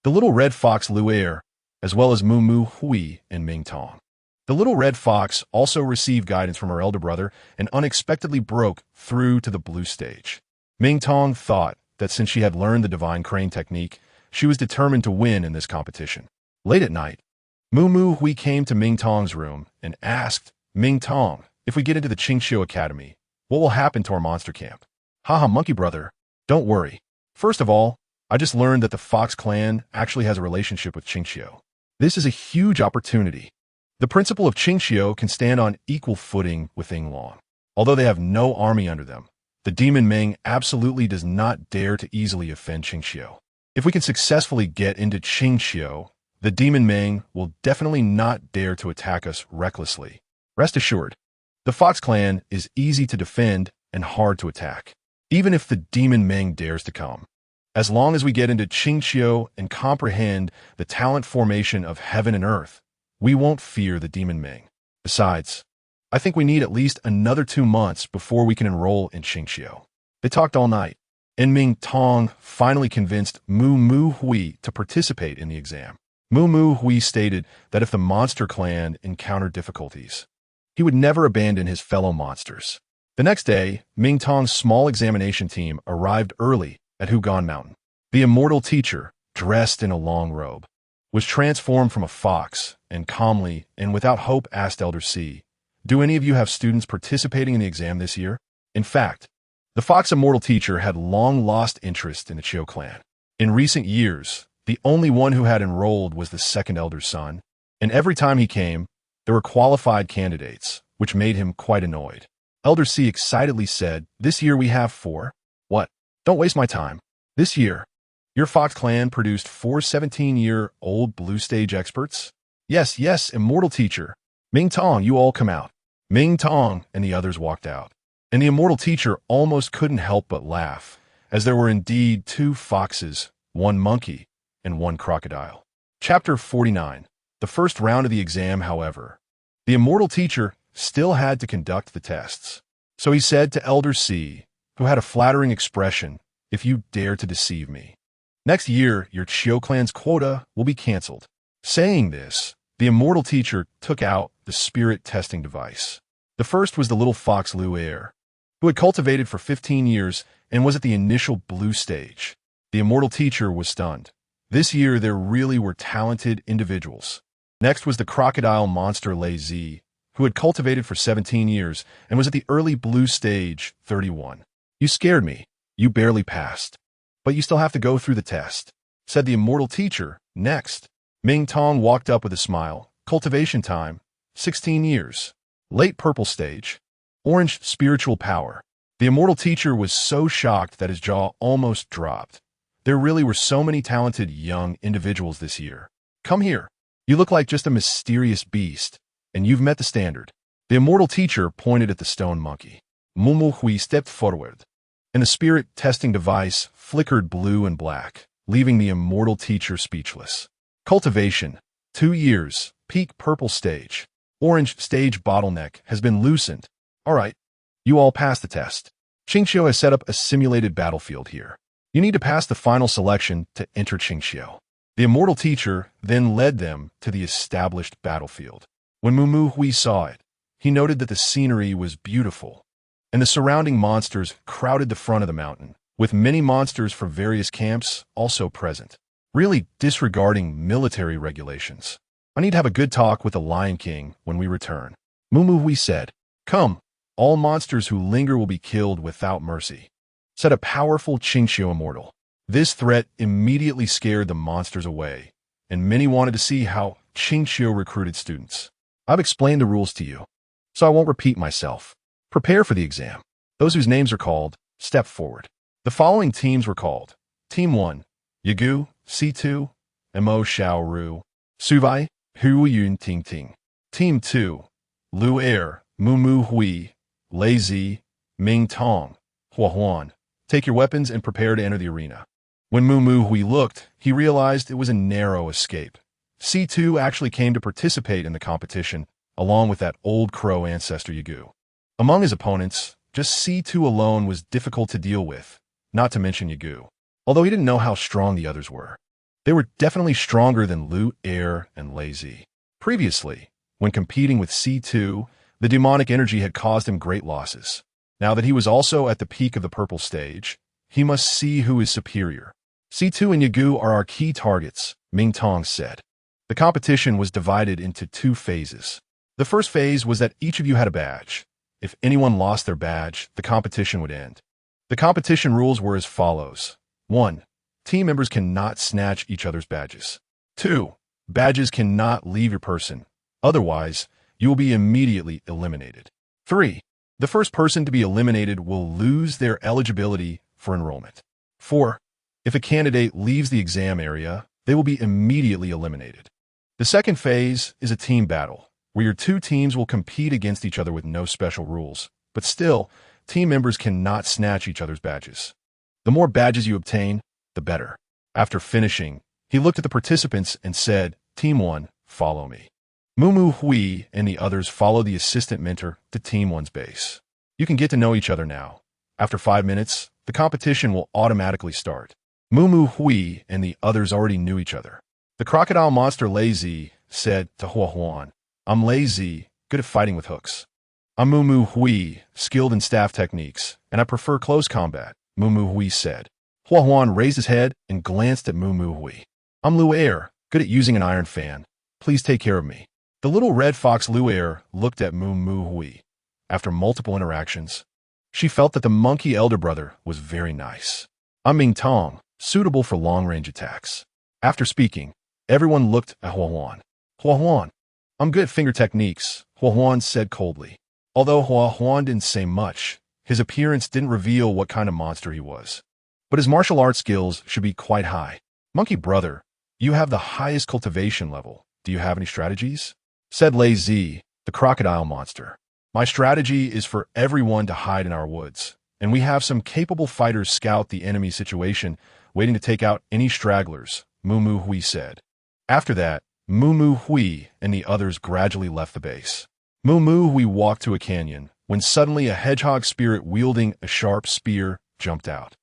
the little red fox Luer, as well as Mu Mu Hui and Ming Tong. The little red fox also received guidance from her elder brother and unexpectedly broke through to the blue stage. Ming Tong thought that since she had learned the divine crane technique, she was determined to win in this competition. Late at night, Mu Mu Hui came to Ming Tong's room and asked, Ming Tong, if we get into the Qingxiu Academy, what will happen to our monster camp? Haha, monkey brother, don't worry. First of all, I just learned that the Fox clan actually has a relationship with Qingxiu. This is a huge opportunity. The principle of Qingxiu can stand on equal footing with Yinglong. Although they have no army under them, the Demon Meng absolutely does not dare to easily offend Qingxiu. If we can successfully get into Qingxiu, the Demon Meng will definitely not dare to attack us recklessly. Rest assured, the Fox clan is easy to defend and hard to attack. Even if the Demon Meng dares to come, As long as we get into Qingqiu and comprehend the talent formation of heaven and earth, we won't fear the demon Ming. Besides, I think we need at least another 2 months before we can enroll in Qingqiu. They talked all night, and Ming Tong finally convinced Mu Mu Hui to participate in the exam. Mu Mu Hui stated that if the monster clan encountered difficulties, he would never abandon his fellow monsters. The next day, Ming Tong's small examination team arrived early at Hugan Mountain. The immortal teacher, dressed in a long robe, was transformed from a fox and calmly and without hope asked Elder C, "Do any of you have students participating in the exam this year?" In fact, the fox immortal teacher had long lost interest in the Chiu clan. In recent years, the only one who had enrolled was the second elder's son, and every time he came, there were qualified candidates, which made him quite annoyed. Elder C excitedly said, "This year we have 4. What? Don't waste my time. This year, your fox clan produced 4 17-year-old blue stage experts?" Yes, yes, immortal teacher. Ming Tong, you all come out." Ming Tong and the others walked out, and the immortal teacher almost couldn't help but laugh, as there were indeed 2 foxes, 1 monkey, and 1 crocodile. Chapter 49. The first round of the exam, however, the immortal teacher still had to conduct the tests. So he said to Elder C, who had a flattering expression, "If you dare to deceive me, next year your Chiu clan's quota will be cancelled." Saying this, the immortal teacher took out the spirit testing device. The first was the little fox Lu Er, who had cultivated for 15 years and was at the initial blue stage. The immortal teacher was stunned. This year there really were talented individuals. Next was the crocodile monster Lei Zi, who had cultivated for 17 years and was at the early blue stage, 31. "You scared me. You barely passed. But you still have to go through the test," said the immortal teacher. Next, Ming Tong walked up with a smile. "Cultivation time, 16 years. Late purple stage. Orange spiritual power." The immortal teacher was so shocked that his jaw almost dropped. There really were so many talented young individuals this year. "Come here. You look like just a mysterious beast, and you've met the standard." The immortal teacher pointed at the stone monkey. Mu Mu Hui stepped forward, and the spirit testing device flickered blue and black, leaving the immortal teacher speechless. Cultivation, 2 years, peak purple stage. Orange stage bottleneck has been loosened. All right, you all passed the test. Qingqiu has set up a simulated battlefield here. You need to pass the final selection to enter Qingqiu. The immortal teacher then led them to the established battlefield. When Mu Mu Hui saw it, he noted that the scenery was beautiful, and the surrounding monsters crowded the front of the mountain, with many monsters from various camps also present, really disregarding military regulations. "I need to have a good talk with the Lion King when we return." Mu Mu Hui said, "Come, all monsters who linger will be killed without mercy," said a powerful Qingqiu immortal. This threat immediately scared the monsters away, and many wanted to see how Qingqiu recruited students. "I've explained the rules to you, so I won't repeat myself. Prepare for the exam. Those whose names are called, step forward." The following teams were called. Team 1, Yagu, C2, Mo Xiao Ru, Suvai, Hu Yun Ting Ting. Team 2, Lu Er, Mu Mu Hui, Lei Zi, Ming Tong, Hua Huan. Take your weapons and prepare to enter the arena. When Mu Mu Hui looked, he realized it was a narrow escape. C2 actually came to participate in the competition, along with that old crow ancestor Yagu. Among his opponents, just C2 alone was difficult to deal with, not to mention Yagu, although he didn't know how strong the others were. They were definitely stronger than Lu Er and Lei Zi. Previously, when competing with C2, the demonic energy had caused him great losses. Now that he was also at the peak of the purple stage, he must see who is superior. "C2 and Yagu are our key targets," Ming Tong said. The competition was divided into 2 phases. The first phase was that each of you had a badge. If anyone lost their badge, the competition would end. The competition rules were as follows. 1. Team members cannot snatch each other's badges. 2. Badges cannot leave your person. Otherwise, you will be immediately eliminated. 3. The first person to be eliminated will lose their eligibility for enrollment. 4. If a candidate leaves the exam area, they will be immediately eliminated. The second phase is a team battle, where your 2 teams will compete against each other with no special rules, but still, team members cannot snatch each other's badges. The more badges you obtain, the better. After finishing, he looked at the participants and said, Team 1, follow me. Moo Hui and the others followed the assistant mentor to Team 1's base. You can get to know each other now. After 5 minutes, the competition will automatically start. Moo Hui and the others already knew each other. The crocodile monster Lazy said to Hua Huan, I'm Lazy, good at fighting with hooks. I'm Moo Hui, skilled in staff techniques, and I prefer close combat, Moo Hui said. Hua Huan raised his head and glanced at Moo Hui. I'm Lu Air, good at using an iron fan. Please take care of me. The little red fox Lu Air looked at Moo Hui. After multiple interactions, she felt that the monkey elder brother was very nice. I'm Ming Tong, suitable for long-range attacks. After speaking, everyone looked at Hua Huan. Hua Huan, I'm good at finger techniques, Hua Huan said coldly. Although Hua Huan didn't say much, his appearance didn't reveal what kind of monster he was. But his martial arts skills should be quite high. Monkey brother, you have the highest cultivation level. Do you have any strategies? Said Lazy, the crocodile monster. My strategy is for everyone to hide in our woods, and we have some capable fighters scout the enemy situation, waiting to take out any stragglers, Moo Hui said. After that, Moo Hui and the others gradually left the base. Moo Hui walked to a canyon, when suddenly a hedgehog spirit wielding a sharp spear jumped out.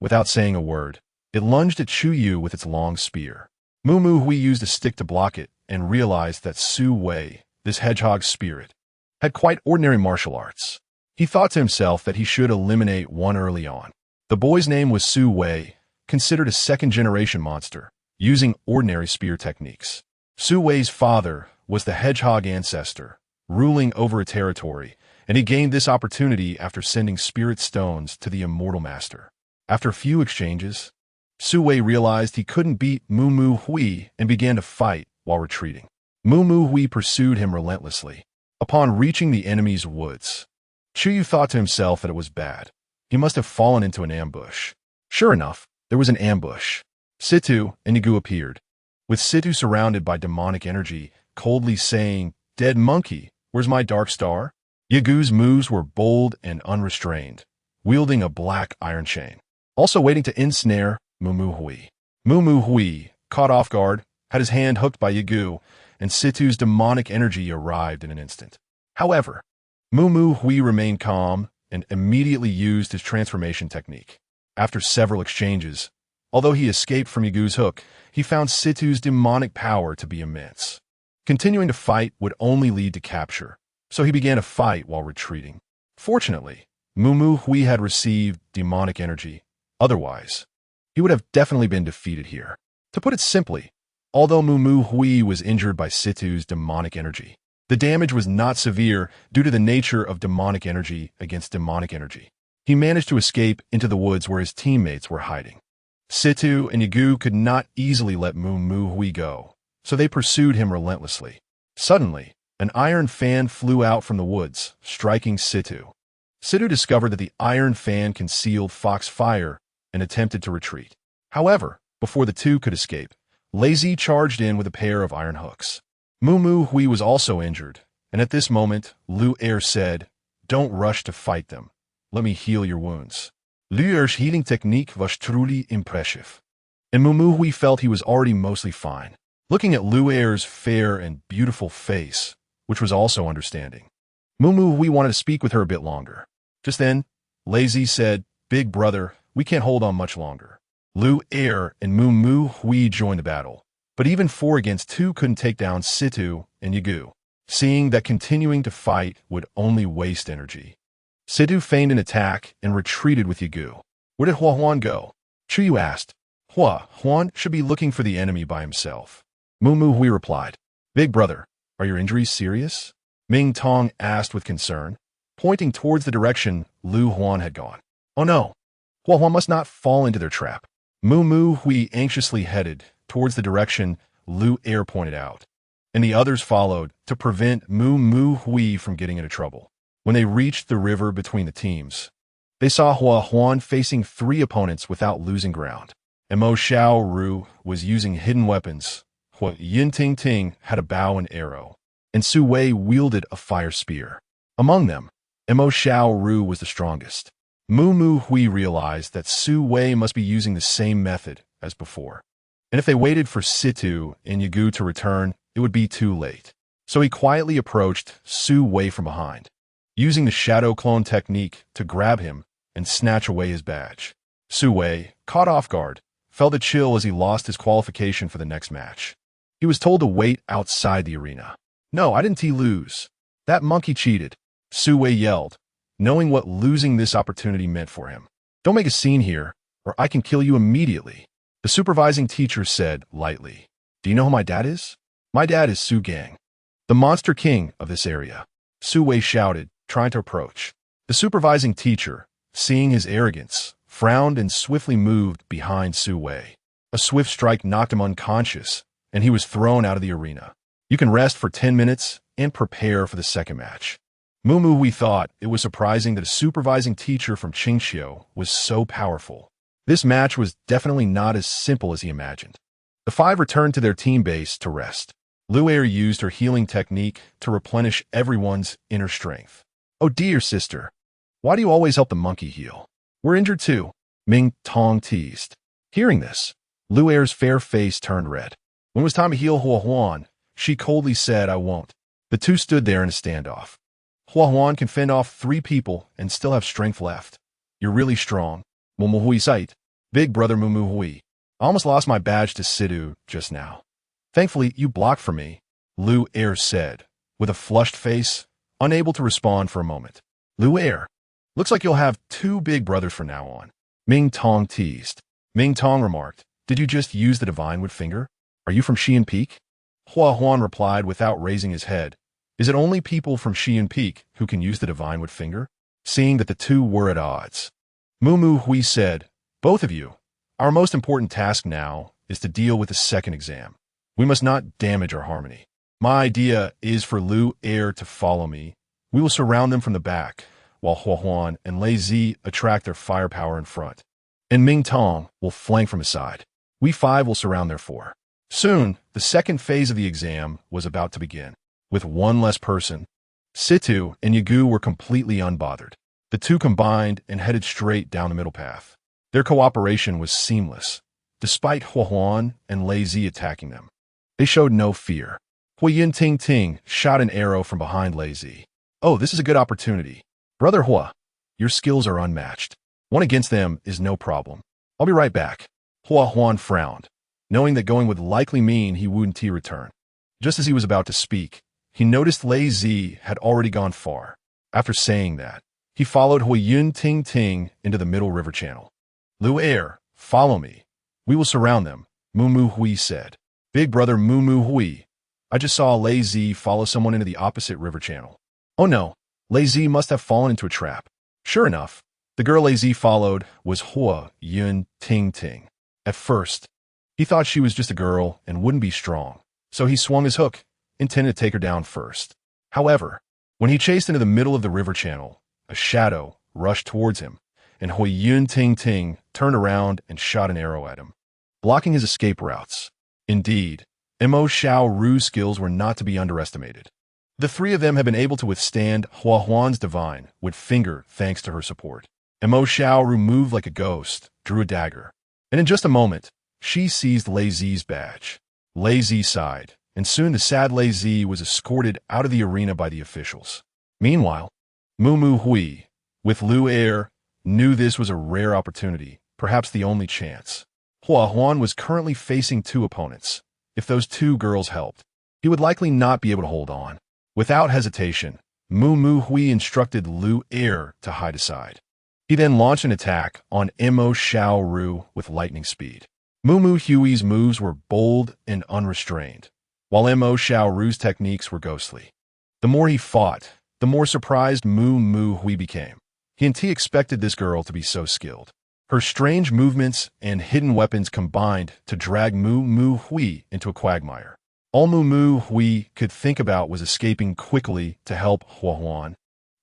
Without saying a word, it lunged at Chu Yu with its long spear. Moo Hui used a stick to block it and realized that Su Wei, this hedgehog spirit, had quite ordinary martial arts. He thought to himself that he should eliminate one early on. The boy's name was Su Wei, considered a second-generation monster, using ordinary spear techniques. Su Wei's father was the hedgehog ancestor, ruling over a territory, and he gained this opportunity after sending spirit stones to the immortal master. After a few exchanges, Su Wei realized he couldn't beat Moo Hui and began to fight while retreating. Moo Hui pursued him relentlessly. Upon reaching the enemy's woods, Chu Yu thought to himself that it was bad. He must have fallen into an ambush. Sure enough, there was an ambush. Situ and Yagu appeared, with Situ surrounded by demonic energy, coldly saying, Dead monkey, where's my dark star? Yagu's moves were bold and unrestrained, wielding a black iron chain. Also waiting to ensnare Moo Hui. Moo Hui, caught off guard, had his hand hooked by Yagu, and Situ's demonic energy arrived in an instant. However, Moo Hui remained calm and immediately used his transformation technique. After several exchanges, although he escaped from Yagu's hook, he found Situ's demonic power to be immense. Continuing to fight would only lead to capture, so he began to fight while retreating. Fortunately, Moo Hui had received demonic energy. Otherwise, he would have definitely been defeated here. To put it simply, although Moo Hui was injured by Situ's demonic energy, the damage was not severe due to the nature of demonic energy against demonic energy. He managed to escape into the woods where his teammates were hiding. Situ and Yagu could not easily let Moo Hui go, so they pursued him relentlessly. Suddenly, an iron fan flew out from the woods, striking Situ. Situ discovered that the iron fan concealed fox fire and attempted to retreat. However, before the two could escape, Lazy charged in with a pair of iron hooks. Moo Hui was also injured, and at this moment, Lu Air said, Don't rush to fight them. Let me heal your wounds. Lu Air's healing technique was truly impressive, and Moo Hui felt he was already mostly fine. Looking at Lu Air's fair and beautiful face, which was also understanding, Moo Hui wanted to speak with her a bit longer. Just then, Lazy said, Big brother, we can't hold on much longer. Lu Air and Moo Hui joined the battle, but even 4 against 2 couldn't take down Situ and Yagu, seeing that continuing to fight would only waste energy. Situ feigned an attack and retreated with Yagu. Where did Hua Huan go? Chu Yu asked. Hua Huan should be looking for the enemy by himself. Moo Hui replied. Big brother, are your injuries serious? Ming Tong asked with concern, pointing towards the direction Lu Huan had gone. Oh no, Hua Huan must not fall into their trap. Moo Hui anxiously headed towards the direction Lu Air pointed out, and the others followed to prevent Moo Hui from getting into trouble. When they reached the river between the teams, they saw Hua Huan facing 3 opponents without losing ground. Mo Xiao Ru was using hidden weapons. Hua Yin Ting Ting had a bow and arrow, and Su Wei wielded a fire spear. Among them, Mo Xiao Ru was the strongest. Mu Mu Hui realized that Su Wei must be using the same method as before. And if they waited for Situ and Yagu to return, it would be too late. So he quietly approached Su Wei from behind, using the shadow clone technique to grab him and snatch away his badge. Su Wei, caught off guard, felt a chill as he lost his qualification for the next match. He was told to wait outside the arena. "No, I didn't lose. That monkey cheated," Su Wei yelled, knowing what losing this opportunity meant for him. "Don't make a scene here, or I can kill you immediately," the supervising teacher said lightly. "Do you know who my dad is?" "My dad is Su Gang, the monster king of this area," Su Wei shouted, trying to approach. The supervising teacher, seeing his arrogance, frowned and swiftly moved behind Su Wei. A swift strike knocked him unconscious, and he was thrown out of the arena. "You can rest for 10 minutes and prepare for the second match." Mu Mu Hui thought it was surprising that a supervising teacher from Qingxiu was so powerful. This match was definitely not as simple as he imagined. The five returned to their team base to rest. Lu Er used her healing technique to replenish everyone's inner strength. "Oh dear, sister. Why do you always help the monkey heal? We're injured too," Ming Tong teased. Hearing this, Lu Er's fair face turned red. When it was time to heal Hua Huan, she coldly said, "I won't." The two stood there in a standoff. "Hua Huan can fend off 3 people and still have strength left. You're really strong. Mu Mu Hui sight. Big brother Mu Mu Hui. I almost lost my badge to Sidu just now. Thankfully, you blocked for me," Lu Er said, with a flushed face, unable to respond for a moment. "Lu Er, looks like you'll have 2 big brothers from now on," Ming Tong teased. Ming Tong remarked, "Did you just use the divine wood finger? Are you from Xian Peak?" Hua Huan replied without raising his head, "Is it only people from Xian Peak who can use the divine wood finger?" Seeing that the two were at odds, Mu Mu Hui said, "Both of you, our most important task now is to deal with the second exam. We must not damage our harmony. My idea is for Lu Er to follow me. We will surround them from the back, while Hua Huan and Lei Zi attract their firepower in front. And Ming Tong will flank from his side. We 5 will surround their 4. Soon, the second phase of the exam was about to begin. With one less person, Situ and Yagu were completely unbothered. The two combined and headed straight down the middle path. Their cooperation was seamless, despite Hua Huan and Lei Zi attacking them. They showed no fear. Hui Yin Ting Ting shot an arrow from behind Lei Zi. "Oh, this is a good opportunity. Brother Hua, your skills are unmatched. One against them is no problem. I'll be right back." Hua Huan frowned, knowing that going would likely mean he wouldn't return. Just as he was about to speak, he noticed Lei Zi had already gone far. After saying that, he followed Hui Yun Ting Ting into the middle river channel. "Lu Er, follow me. We will surround them," Mu Mu Hui said. "Big brother Mu Mu Hui, I just saw Lei Zi follow someone into the opposite river channel." "Oh no, Lei Zi must have fallen into a trap." Sure enough, the girl Lei Zi followed was Hua Yun Ting Ting. At first, he thought she was just a girl and wouldn't be strong, so he swung his hook, intended to take her down first. However, when he chased into the middle of the river channel, a shadow rushed towards him, and Hui Yun Ting Ting turned around and shot an arrow at him, blocking his escape routes. Indeed, Mo Xiao Ru's skills were not to be underestimated. The 3 of them had been able to withstand Hua Huan's divine wood finger thanks to her support. Mo Xiao Ru moved like a ghost, drew a dagger, and in just a moment, she seized Lei Zi's badge. Lei Zi sighed, and soon the sad Lei Zi was escorted out of the arena by the officials. Meanwhile, Mu Mu Hui, with Lu Er, knew this was a rare opportunity, perhaps the only chance. Hua Huan was currently facing 2 opponents. If those 2 girls helped, he would likely not be able to hold on. Without hesitation, Mu Mu Hui instructed Lu Er to hide aside. He then launched an attack on Mo Xiao Ru with lightning speed. Mu Mu Hui's moves were bold and unrestrained, while Mo Xiao Ru's techniques were ghostly. The more he fought, the more surprised Mu Mu Hui became. He expected this girl to be so skilled. Her strange movements and hidden weapons combined to drag Mu Mu Hui into a quagmire. All Mu Mu Hui could think about was escaping quickly to help Hua Huan,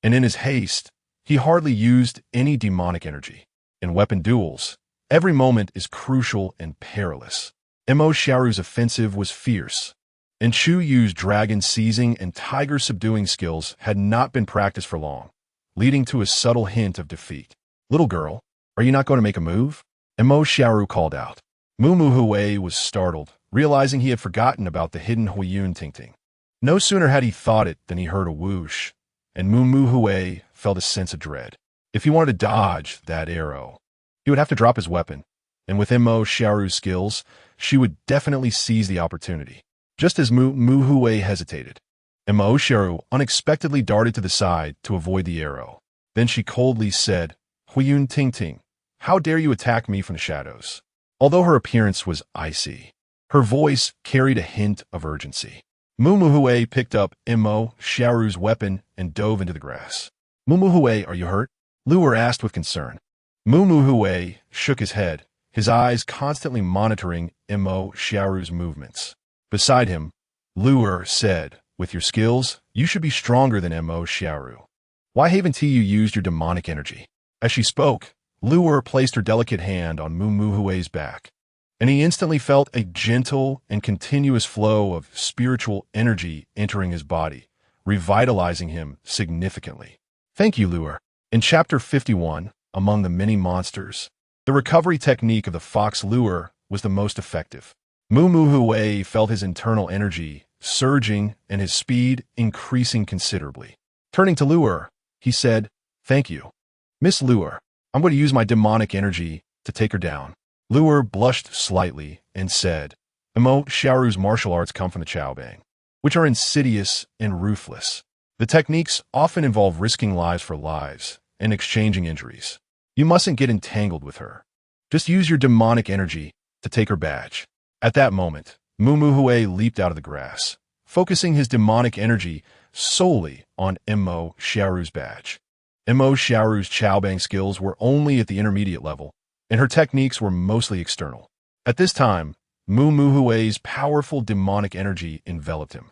and in his haste, he hardly used any demonic energy. In weapon duels, every moment is crucial and perilous. Mo Xiaoru's offensive was fierce, and Chu Yu's dragon seizing and tiger subduing skills had not been practiced for long, leading to a subtle hint of defeat. Little girl, are you not going to make a move? Mo Xiaoru called out. Mu Mu Hui was startled, realizing he had forgotten about the hidden Huiyun Tingting. No sooner had he thought it than he heard a whoosh, and Mu Mu Hui felt a sense of dread. If he wanted to dodge that arrow, he would have to drop his weapon, and with Mo Xiaoru's skills, she would definitely seize the opportunity. Just as Mu Mu Hui hesitated, Mo Xiaoru unexpectedly darted to the side to avoid the arrow. Then she coldly said, Huiyun Tingting, how dare you attack me from the shadows? Although her appearance was icy, her voice carried a hint of urgency. Mu Mu Hui picked up Mo Xiaoru's weapon and dove into the grass. Mu Mu Hui, are you hurt? Luer asked with concern. Mu Mu Hui shook his head, his eyes constantly monitoring Mo Xiaoru's movements. Beside him, Luer said, with your skills, you should be stronger than Mo Xiaoru. Why haven't you used your demonic energy? As she spoke, Luer placed her delicate hand on Mu Mu Hui's back, and he instantly felt a gentle and continuous flow of spiritual energy entering his body, revitalizing him significantly. Thank you, Luer. In Chapter 51, among the many monsters, the recovery technique of the fox Luer was the most effective. Mu Mu Hui felt his internal energy surging and his speed increasing considerably. Turning to Luer, he said, Thank you. Miss Luer, I'm going to use my demonic energy to take her down. Luer blushed slightly and said, Mo Xiaoru's martial arts come from the Chaobang, which are insidious and ruthless. The techniques often involve risking lives for lives and exchanging injuries. You mustn't get entangled with her. Just use your demonic energy to take her badge. At that moment, Mu Mu Hui leaped out of the grass, focusing his demonic energy solely on Mo Xiaoru's badge. Mo Xiaoru's Chaobang skills were only at the intermediate level, and her techniques were mostly external. At this time, Mu Mu Hui's powerful demonic energy enveloped him,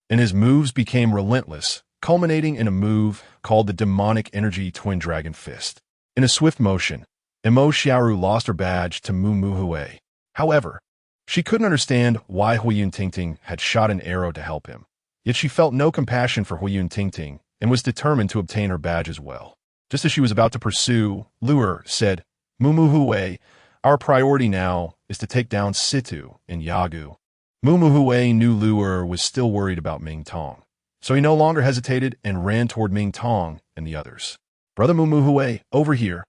and his moves became relentless, culminating in a move called the Demonic Energy Twin Dragon Fist. In a swift motion, Mo Xiaoru lost her badge to Mu Mu Hui. However, she couldn't understand why Huiyun Tingting had shot an arrow to help him, yet she felt no compassion for Huiyun Tingting and was determined to obtain her badge as well. Just as she was about to pursue, Luer said, Mu Mu Hui, our priority now is to take down Situ and Yagu. Mu Mu Hui knew Luer was still worried about Ming Tong, so he no longer hesitated and ran toward Ming Tong and the others. Brother Mu Mu Hui, over here.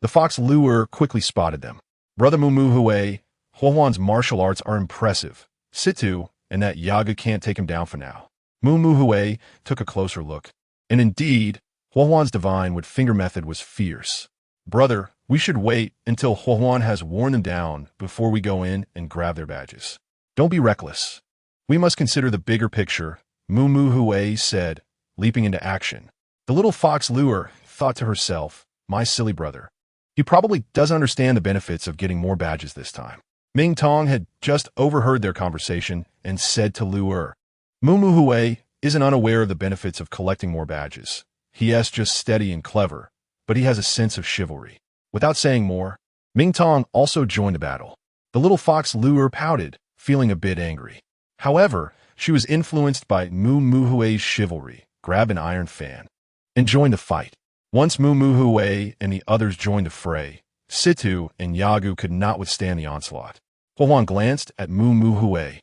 The fox Luer quickly spotted them. Brother Mu Mu Hui, Huohuan's martial arts are impressive. Situ and that Yaga can't take him down for now. Mu Mu Hui took a closer look. And indeed, Huohuan's divine wood finger method was fierce. Brother, we should wait until Huohuan has worn them down before we go in and grab their badges. Don't be reckless. We must consider the bigger picture, Mu Mu Hui said, leaping into action. The little fox Luer thought to herself, my silly brother. He probably doesn't understand the benefits of getting more badges this time. Ming Tong had just overheard their conversation and said to Luer, Mu Mu Hui isn't unaware of the benefits of collecting more badges. He is just steady and clever, but he has a sense of chivalry. Without saying more, Ming Tong also joined the battle. The little fox Luer pouted, feeling a bit angry. However, she was influenced by Mu Mu Hui's chivalry, grabbed an iron fan, and joined the fight. Once Mu Mu Hui and the others joined the fray, Situ and Yagu could not withstand the onslaught. Huohuan glanced at Mu Mu Hui,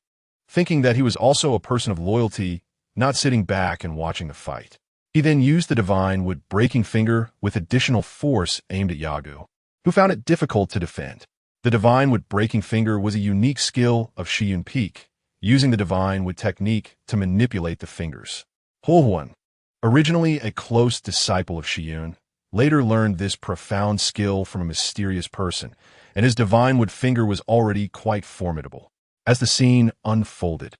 thinking that he was also a person of loyalty, not sitting back and watching the fight. He then used the divine wood breaking finger with additional force aimed at Yagu, who found it difficult to defend. The divine wood breaking finger was a unique skill of Shiyun Peak, using the divine wood technique to manipulate the fingers. Huohuan, originally a close disciple of Shiyun, later learned this profound skill from a mysterious person, and his divine wood finger was already quite formidable. As the scene unfolded,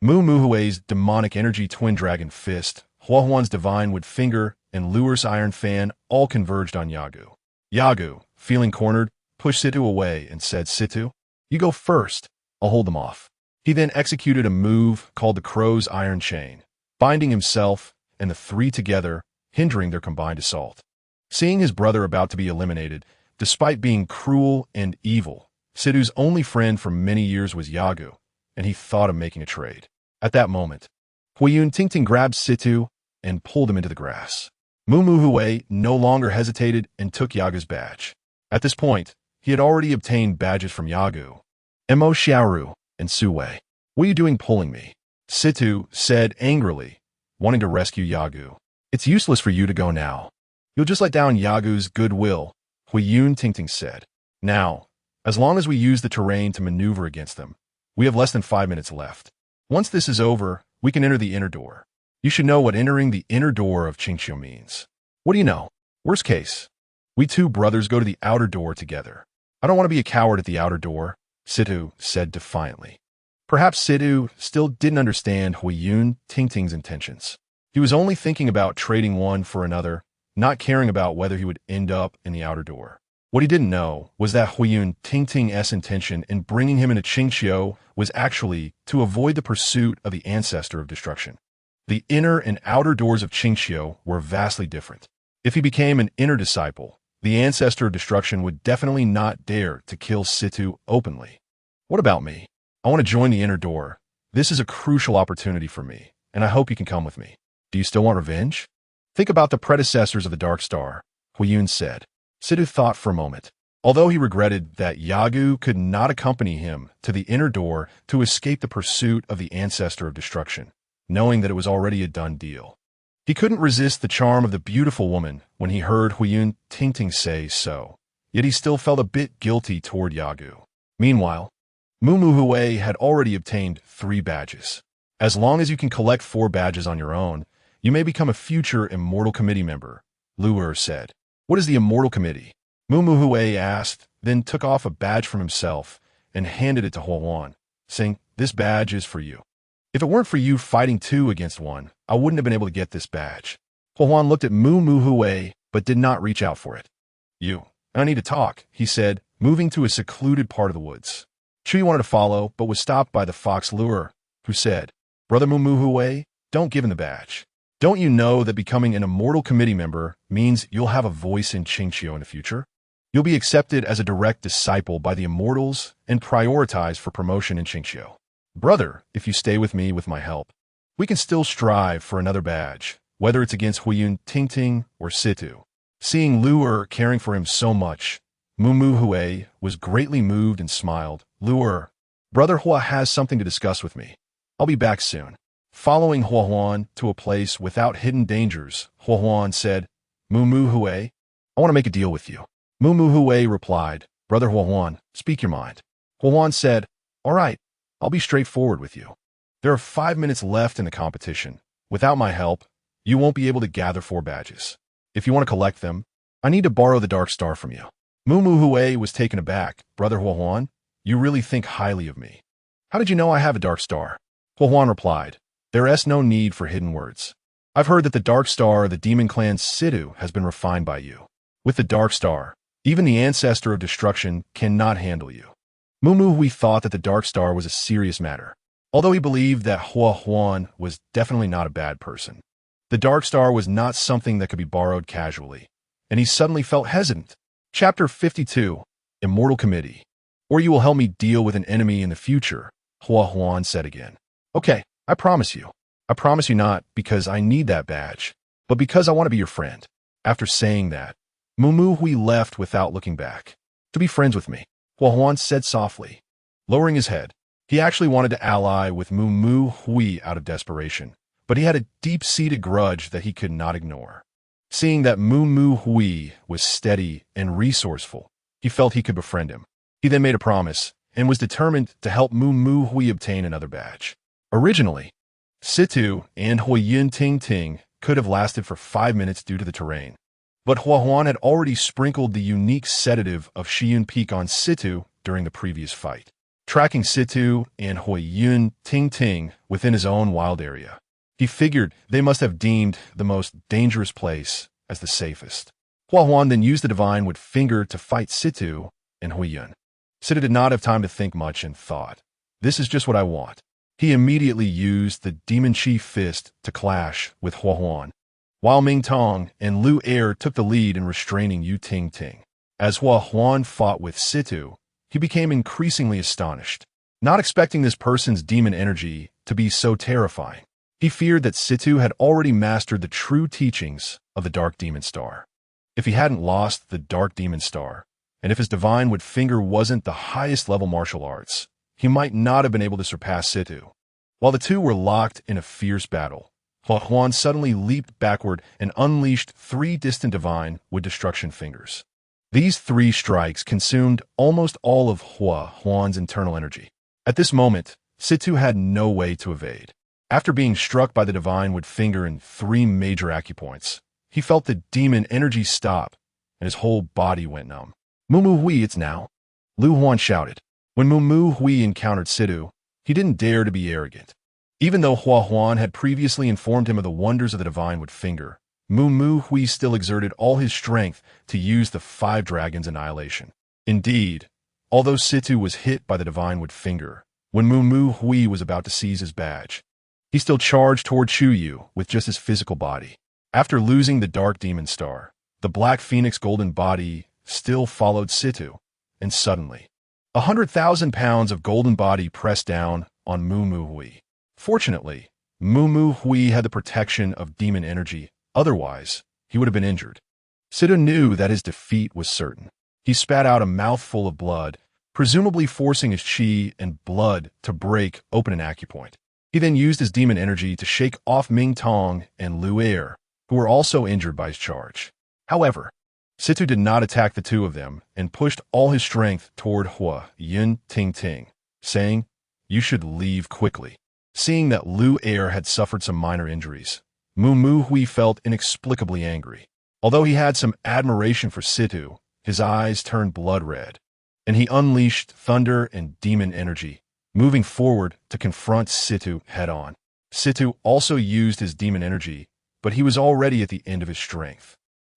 Mu Mu Hui's demonic energy twin dragon fist, Huohuan's divine wood finger, and Luer's iron fan all converged on Yagu. Yagu, feeling cornered, pushed Situ away and said, Situ, you go first. I'll hold them off. He then executed a move called the Crow's Iron Chain, binding himself and the three together, hindering their combined assault. Seeing his brother about to be eliminated, despite being cruel and evil, Situ's only friend for many years was Yagu, and he thought of making a trade. At that moment, Huiyun Tingting grabbed Situ and pulled him into the grass. Mu Hui no longer hesitated and took Yagu's badge. At this point, he had already obtained badges from Yagu, Mo Xiaoru, and Su Wei. "What are you doing pulling me?" Situ said angrily, wanting to rescue Yagu. "It's useless for you to go now. You'll just let down Yagu's goodwill," Huiyun Tingting said. "Now, as long as we use the terrain to maneuver against them, we have less than 5 minutes left. Once this is over, we can enter the inner door. You should know what entering the inner door of Qingqiu means. What do you know? Worst case, we two brothers go to the outer door together. I don't want to be a coward at the outer door," Situ said defiantly. Perhaps Situ still didn't understand Huiyun Tingting's intentions. He was only thinking about trading one for another, not caring about whether he would end up in the outer door. What he didn't know was that Huiyun Tingting's intention in bringing him into Qingqiu was actually to avoid the pursuit of the ancestor of destruction. The inner and outer doors of Qingqiu were vastly different. If he became an inner disciple, the ancestor of destruction would definitely not dare to kill Situ openly. "What about me? I want to join the inner door. This is a crucial opportunity for me, and I hope you can come with me. Do you still want revenge? Think about the predecessors of the Dark Star," Huiyun said. Situ thought for a moment. Although he regretted that Yagu could not accompany him to the inner door to escape the pursuit of the ancestor of destruction, knowing that it was already a done deal. He couldn't resist the charm of the beautiful woman when he heard Huiyun Tingting say so, yet he still felt a bit guilty toward Yagu. Meanwhile, Mu Hui had already obtained 3 badges. As long as you can collect 4 badges on your own, you may become a future Immortal Committee member, Luer said. "What is the Immortal Committee?" Mu Hui asked, then took off a badge from himself and handed it to Huohuan, saying, "This badge is for you. If it weren't for you fighting 2 against 1, I wouldn't have been able to get this badge." Huohuan looked at Mu Hui, but did not reach out for it. I need to talk," he said, moving to a secluded part of the woods. Chui wanted to follow, but was stopped by the fox Luer, who said, "Brother Mu Hui, don't give him the badge. Don't you know that becoming an Immortal Committee member means you'll have a voice in Qingqiu in the future? You'll be accepted as a direct disciple by the Immortals and prioritized for promotion in Qingqiu. Brother, if you stay with me with my help, we can still strive for another badge, whether it's against Huiyun Tingting or Situ." Seeing Luer caring for him so much, Mu Hui was greatly moved and smiled. "Luer, Brother Hua has something to discuss with me. I'll be back soon." Following Huohuan to a place without hidden dangers, Huohuan said, Mu Hui, "I want to make a deal with you." Mu Hui replied, "Brother Huohuan, speak your mind." Huohuan said, "All right, I'll be straightforward with you. There are 5 minutes left in the competition. Without my help, you won't be able to gather 4 badges. If you want to collect them, I need to borrow the Dark Star from you." Mu Hui was taken aback. "Brother Huohuan, you really think highly of me. How did you know I have a Dark Star?" Huohuan replied, "There is no need for hidden words. I've heard that the Dark Star of the Demon Clan Situ has been refined by you. With the Dark Star, even the ancestor of destruction cannot handle you." Mu Hui thought that the Dark Star was a serious matter, although he believed that Huohuan was definitely not a bad person. The Dark Star was not something that could be borrowed casually, and he suddenly felt hesitant. Chapter 52, Immortal Committee. "Or you will help me deal with an enemy in the future," Huohuan said again. "Okay, I promise you. I promise you not because I need that badge, but because I want to be your friend." After saying that, Mu Hui left without looking back. "To be friends with me," Huohuan said softly, lowering his head. He actually wanted to ally with Mu Hui out of desperation, but he had a deep-seated grudge that he could not ignore. Seeing that Mu Hui was steady and resourceful, he felt he could befriend him. He then made a promise and was determined to help Mu Hui obtain another badge. Originally, Situ and Huiyun Tingting could have lasted for 5 minutes due to the terrain, but Huohuan had already sprinkled the unique sedative of Shiyun Peak on Situ during the previous fight, tracking Situ and Huiyun Tingting within his own wild area. He figured they must have deemed the most dangerous place as the safest. Huohuan then used the Divine Wood Finger to fight Situ and Huiyun. Situ did not have time to think much and thought, "This is just what I want." He immediately used the Demon Chi Fist to clash with Huohuan, while Ming Tong and Lu Er took the lead in restraining Yu Ting Ting. As Huohuan fought with Situ, he became increasingly astonished, not expecting this person's demon energy to be so terrifying. He feared that Situ had already mastered the true teachings of the Dark Demon Star. If he hadn't lost the Dark Demon Star, and if his Divine Wood Finger wasn't the highest level martial arts, he might not have been able to surpass Situ. While the two were locked in a fierce battle, Hua Huan suddenly leaped backward and unleashed 3 distant Divine Wood Destruction Fingers. These 3 strikes consumed almost all of Hua Huan's internal energy. At this moment, Situ had no way to evade. After being struck by the Divine Wood Finger in 3 major acupoints, he felt the demon energy stop, and his whole body went numb. "Mumu Hui, it's now!" Lu Huan shouted. When Mumu Hui encountered Situ, he didn't dare to be arrogant. Even though Hua Huan had previously informed him of the wonders of the Divine Wood Finger, Mumu Hui still exerted all his strength to use the 5 Dragons' Annihilation. Indeed, although Situ was hit by the Divine Wood Finger, when Mumu Hui was about to seize his badge, he still charged toward Chuyu with just his physical body. After losing the Dark Demon Star, the Black Phoenix Golden Body still followed Situ, and suddenly, 100,000 pounds of Golden Body pressed down on Mumu Hui. Fortunately, Mumu Hui had the protection of demon energy, otherwise, he would have been injured. Situ knew that his defeat was certain. He spat out a mouthful of blood, presumably forcing his chi and blood to break open an acupoint. He then used his demon energy to shake off Ming Tong and Lu Er, who were also injured by his charge. However, Situ did not attack the 2 of them and pushed all his strength toward Hua Yun Ting Ting, saying, "You should leave quickly." Seeing that Lu Er had suffered some minor injuries, Mumu Hui felt inexplicably angry. Although he had some admiration for Situ, his eyes turned blood red, and he unleashed thunder and demon energy, moving forward to confront Situ head-on. Situ also used his demon energy, but he was already at the end of his strength.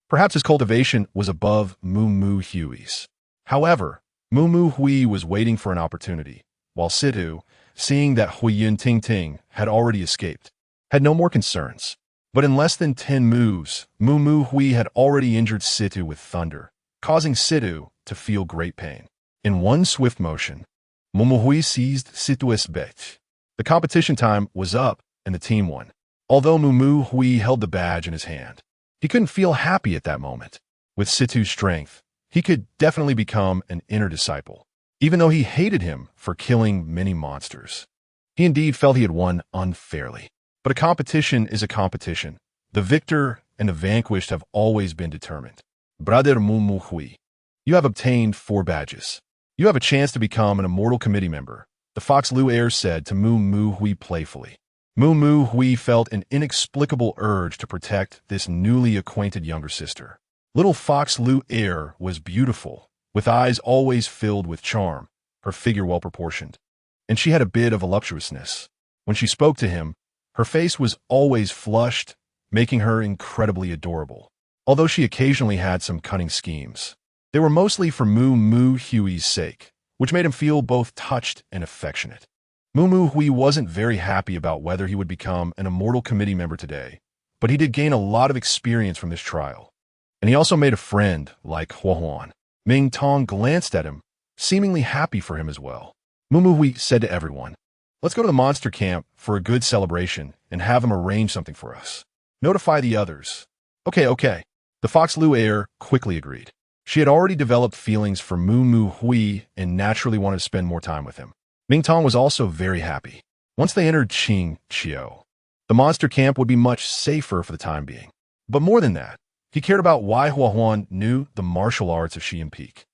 Perhaps his cultivation was above Mumu Hui's. However, Mumu Hui was waiting for an opportunity, while Situ, seeing that Huiyun Ting Ting had already escaped, had no more concerns. But in less than 10 moves, Mumu Hui had already injured Situ with thunder, causing Situ to feel great pain. In one swift motion, Mumu Hui seized Situ's bet. The competition time was up, and the team won. Although Mumu Hui held the badge in his hand, he couldn't feel happy at that moment. With Situ's strength, he could definitely become an inner disciple, even though he hated him for killing many monsters. He indeed felt he had won unfairly. But a competition is a competition. The victor and the vanquished have always been determined. Brother Mumu Hui, you have obtained 4 badges. You have a chance to become an immortal committee member, the Fox Lu Er said to Mumu Hui playfully. Mumu Hui felt an inexplicable urge to protect this newly acquainted younger sister. Little Fox Lu Er was beautiful, with eyes always filled with charm, her figure well proportioned, and she had a bit of voluptuousness. When she spoke to him, her face was always flushed, making her incredibly adorable. Although she occasionally had some cunning schemes, they were mostly for Mumu Hui's sake, which made him feel both touched and affectionate. Mumu Hui wasn't very happy about whether he would become an immortal committee member today, but he did gain a lot of experience from this trial. And he also made a friend like Hua Huan. Ming Tong glanced at him, seemingly happy for him as well. Mumu Hui said to everyone, "Let's go to the monster camp for a good celebration and have him arrange something for us. Notify the others." Okay. The Fox Lu Er quickly agreed. She had already developed feelings for Mumu Hui and naturally wanted to spend more time with him. Ming Tong was also very happy. Once they entered Qing Qiu, the monster camp would be much safer for the time being. But more than that, he cared about why Hua Huan knew the martial arts of Xian Peak.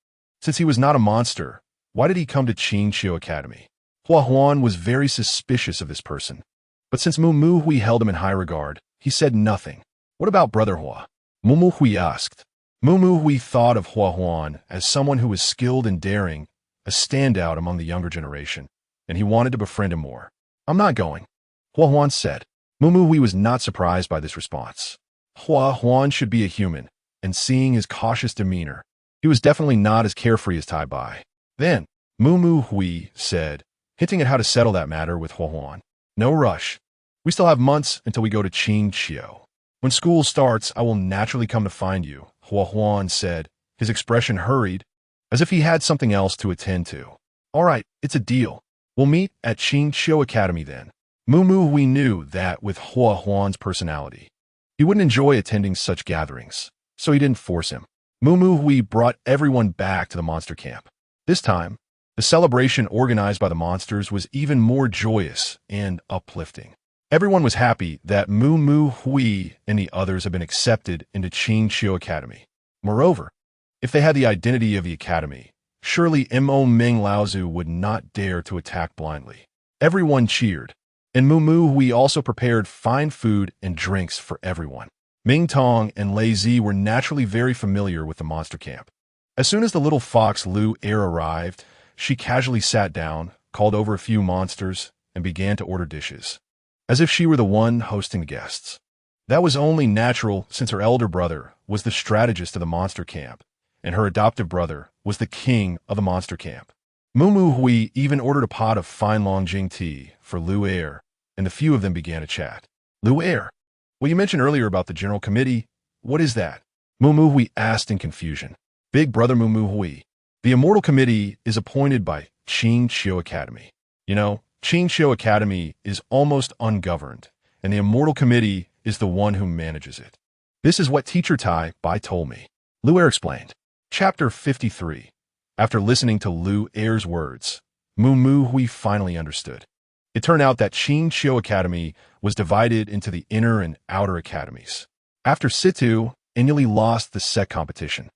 Since he was not a monster, why did he come to Qing Qiu Academy? Hua Huan was very suspicious of this person. But since Mumu Hui held him in high regard, he said nothing. "What about Brother Hua?" Mumu Hui asked. Mumu Hui thought of Hua Huan as someone who was skilled and daring, a standout among the younger generation, and he wanted to befriend him more. "I'm not going," Hua Huan said. Mumu Hui was not surprised by this response. Hua Huan should be a human, and seeing his cautious demeanor, he was definitely not as carefree as Tai Bai. Then, Mumu Hui said, hinting at how to settle that matter with Hua Huan. "No rush. We still have months until we go to Qing Qiu. When school starts, I will naturally come to find you," Hua Huan said, his expression hurried, as if he had something else to attend to. "All right, it's a deal. We'll meet at Qing Qiu Academy then." Moo Moo Hui knew that with Hua Huan's personality, he wouldn't enjoy attending such gatherings, so he didn't force him. Moo Moo Hui brought everyone back to the monster camp. This time, the celebration organized by the monsters was even more joyous and uplifting. Everyone was happy that Moo Moo Hui and the others had been accepted into Qingqiu Academy. Moreover, if they had the identity of the academy, surely Mo Ming Laozu would not dare to attack blindly. Everyone cheered, and Moo Moo Hui also prepared fine food and drinks for everyone. Ming Tong and Lei Zi were naturally very familiar with the monster camp. As soon as the little fox Lu Er arrived, she casually sat down, called over a few monsters, and began to order dishes, as if she were the one hosting the guests. That was only natural since her elder brother was the strategist of the monster camp, and her adoptive brother was the king of the monster camp. Moo Moo Hui even ordered a pot of fine Longjing tea for Lu Er, and the few of them began to chat. Lu Er, well, you mentioned earlier about the general committee. What is that? Moo Moo Hui asked in confusion. Big brother Moo Moo Hui. The Immortal Committee is appointed by Qingqiu Academy. You know, Qingqiu Academy is almost ungoverned, and the Immortal Committee is the one who manages it. This is what Teacher Tai Bai told me. Lu Er explained. Chapter 53. After listening to Lu Er's words, Moo Moo Hui finally understood. It turned out that Qingqiu Academy was divided into the inner and outer academies. After Situ annually lost the set competition,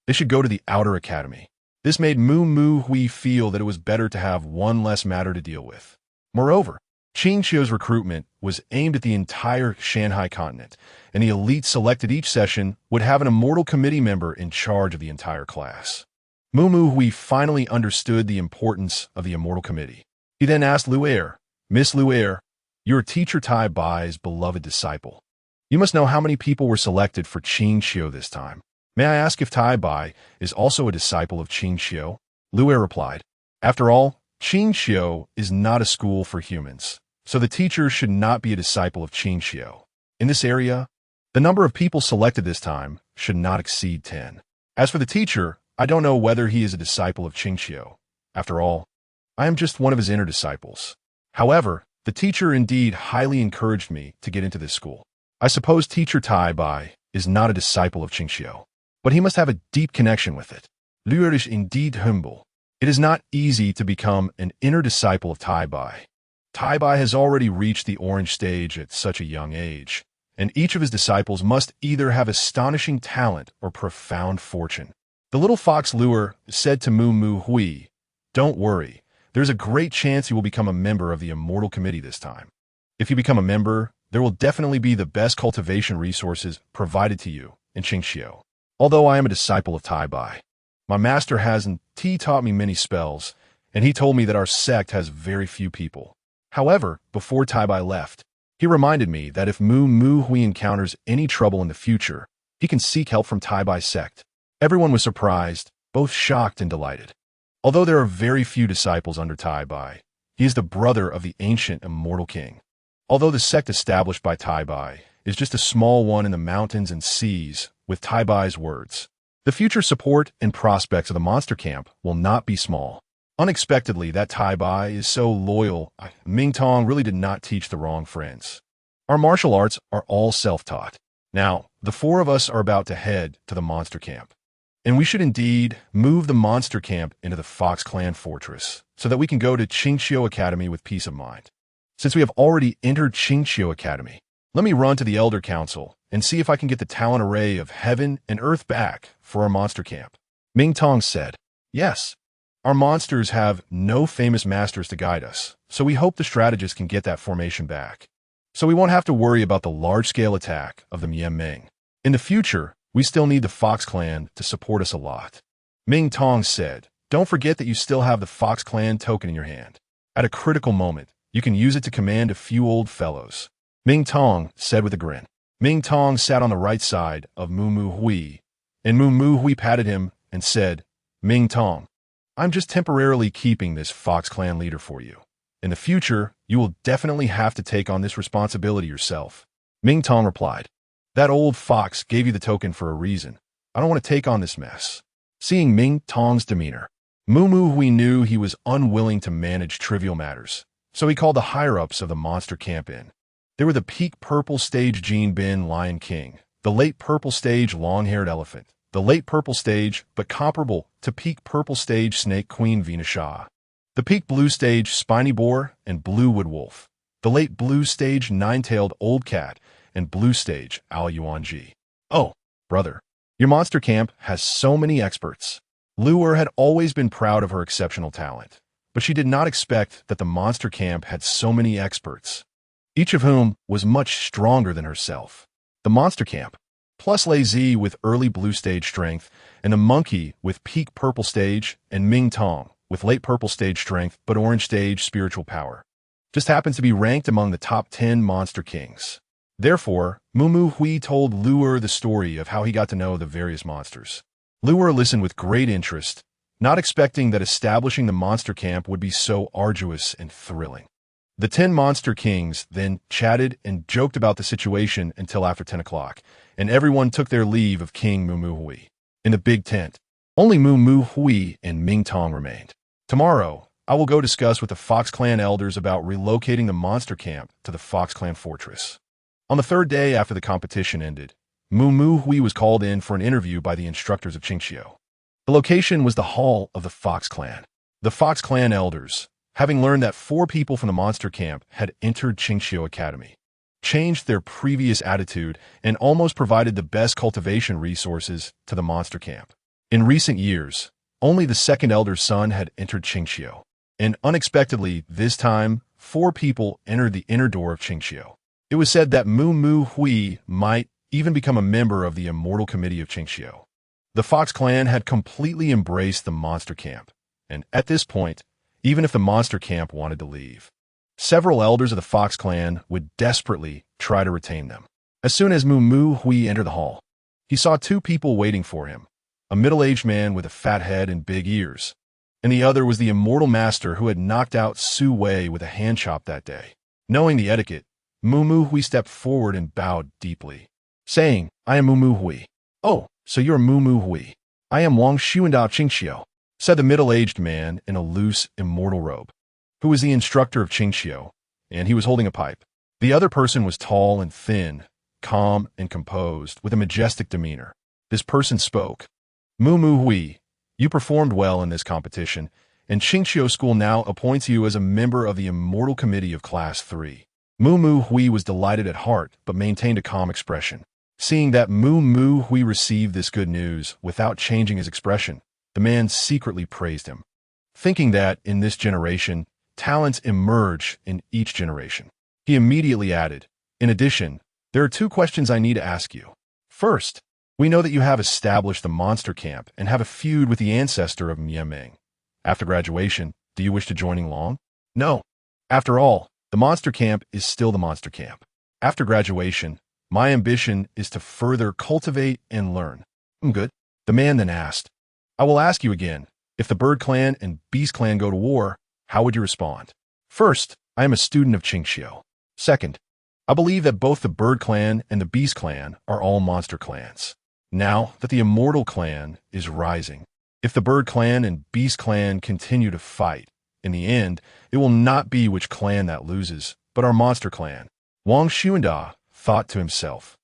they should go to the outer academy. This made Moo Moo Hui feel that it was better to have one less matter to deal with. Moreover, Qingqiu's recruitment was aimed at the entire Shanghai continent, and the elite selected each session would have an Immortal Committee member in charge of the entire class. Moo Moo Hui finally understood the importance of the Immortal Committee. He then asked Lu Er, Miss Lu Er, you're Teacher Tai Bai's beloved disciple. You must know how many people were selected for Qingqiu this time. May I ask if Tai Bai is also a disciple of Qingqiu? Lu Er replied, after all, Qingqiu is not a school for humans, so the teacher should not be a disciple of Qingqiu. In this area, the number of people selected this time should not exceed 10. As for the teacher, I don't know whether he is a disciple of Qingqiu. After all, I am just one of his inner disciples. However, the teacher indeed highly encouraged me to get into this school. I suppose Teacher Tai Bai is not a disciple of Qingqiu, but he must have a deep connection with it. Lu Er is indeed humble. It is not easy to become an inner disciple of Tai Bai. Tai Bai has already reached the orange stage at such a young age, and each of his disciples must either have astonishing talent or profound fortune. The little fox Lu Er said to Moo Moo Hui, don't worry, there's a great chance you will become a member of the Immortal Committee this time. If you become a member, there will definitely be the best cultivation resources provided to you in Qingqiu. Although I am a disciple of Tai Bai, my master hasn't taught me many spells, and he told me that our sect has very few people. However, before Tai Bai left, he reminded me that if Moo Moo Hui encounters any trouble in the future, he can seek help from Tai Bai's sect. Everyone was surprised, both shocked and delighted. Although there are very few disciples under Tai Bai, he is the brother of the ancient Immortal King. Although the sect established by Tai Bai is just a small one in the mountains and seas, with Tai Bai's words, the future support and prospects of the monster camp will not be small. Unexpectedly, that Tai Bai is so loyal. Ming Tong really did not teach the wrong friends. Our martial arts are all self-taught. Now, the four of us are about to head to the monster camp. And we should indeed move the monster camp into the Fox Clan Fortress so that we can go to Qingqiu Academy with peace of mind. Since we have already entered Qingqiu Academy, let me run to the Elder Council and see if I can get the talent array of heaven and earth back for our monster camp. Ming Tong said, yes, our monsters have no famous masters to guide us, so we hope the strategist can get that formation back. So we won't have to worry about the large-scale attack of the Mian Ming. In the future, we still need the Fox Clan to support us a lot. Ming Tong said, don't forget that you still have the Fox Clan token in your hand. At a critical moment, you can use it to command a few old fellows. Ming Tong said with a grin. Ming Tong sat on the right side of Moo Moo Hui, and Moo Moo Hui patted him and said, Ming Tong, I'm just temporarily keeping this Fox Clan leader for you. In the future, you will definitely have to take on this responsibility yourself. Ming Tong replied, that old fox gave you the token for a reason. I don't want to take on this mess. Seeing Ming Tong's demeanor, Moo Moo Hui knew he was unwilling to manage trivial matters, So he called the higher-ups of the monster camp in. They were the peak purple stage Gene Bin Lion King, the late purple stage long-haired elephant, the late purple stage but comparable to peak purple stage Snake Queen Venus Shah, the peak blue stage Spiny Boar and Blue Wood Wolf, the late blue stage Nine-Tailed Old Cat, and blue stage Al Yuanji. Oh, brother, your monster camp has so many experts. Lu'er had always been proud of her exceptional talent, but she did not expect that the monster camp had so many experts, each of whom was much stronger than herself. The monster camp, plus Lei Zi with early blue stage strength, and the monkey with peak purple stage, and Ming Tong with late purple stage strength but orange stage spiritual power, just happens to be ranked among the top 10 monster kings. Therefore, Mu Hui told Lu'er the story of how he got to know the various monsters. Lu'er listened with great interest, not expecting that establishing the monster camp would be so arduous and thrilling. The 10 monster kings then chatted and joked about the situation until after 10 o'clock, and everyone took their leave of King Mu Hui. In the big tent, only Mu Hui and Ming Tong remained. Tomorrow, I will go discuss with the Fox Clan elders about relocating the monster camp to the Fox Clan fortress. On the third day after the competition ended, Mu Hui was called in for an interview by the instructors of Qingxiu. The location was the hall of the Fox Clan. The Fox Clan elders, having learned that 4 people from the monster camp had entered Qingxiu Academy, changed their previous attitude and almost provided the best cultivation resources to the monster camp. In recent years, only the second elder's son had entered Qingxiu, and unexpectedly this time, 4 people entered the inner door of Qingxiu. It was said that Mu Hui might even become a member of the Immortal Committee of Qingxiu. The Fox Clan had completely embraced the monster camp, and at this point, even if the monster camp wanted to leave, several elders of the Fox Clan would desperately try to retain them. As soon as Mu Hui entered the hall, he saw 2 people waiting for him, a middle-aged man with a fat head and big ears, and the other was the immortal master who had knocked out Su Wei with a hand chop that day. Knowing the etiquette, Mu Hui stepped forward and bowed deeply, saying, "I am Mu Hui." "Oh, so you're Mu Hui. I am Wang Xuanda Qingxiu," said the middle-aged man in a loose, immortal robe, who was the instructor of Qingxiu, and he was holding a pipe. The other person was tall and thin, calm and composed, with a majestic demeanor. This person spoke. Mu Hui, you performed well in this competition, and Qingxiu School now appoints you as a member of the Immortal Committee of Class 3. Mu Hui was delighted at heart, but maintained a calm expression. Seeing that Mu Hui received this good news without changing his expression, the man secretly praised him, thinking that, in this generation, talents emerge in each generation. He immediately added, "In addition, there are 2 questions I need to ask you. First, we know that you have established the monster camp and have a feud with the ancestor of Mianming. After graduation, do you wish to join along?" "No. After all, the monster camp is still the monster camp. After graduation, my ambition is to further cultivate and learn." "Good." The man then asked, "I will ask you again, if the Bird Clan and Beast Clan go to war, how would you respond?" "First, I am a student of Qingxiu. Second, I believe that both the Bird Clan and the Beast Clan are all monster clans. Now that the Immortal Clan is rising, if the Bird Clan and Beast Clan continue to fight, in the end, it will not be which clan that loses, but our monster clan." Wang Xuanda thought to himself,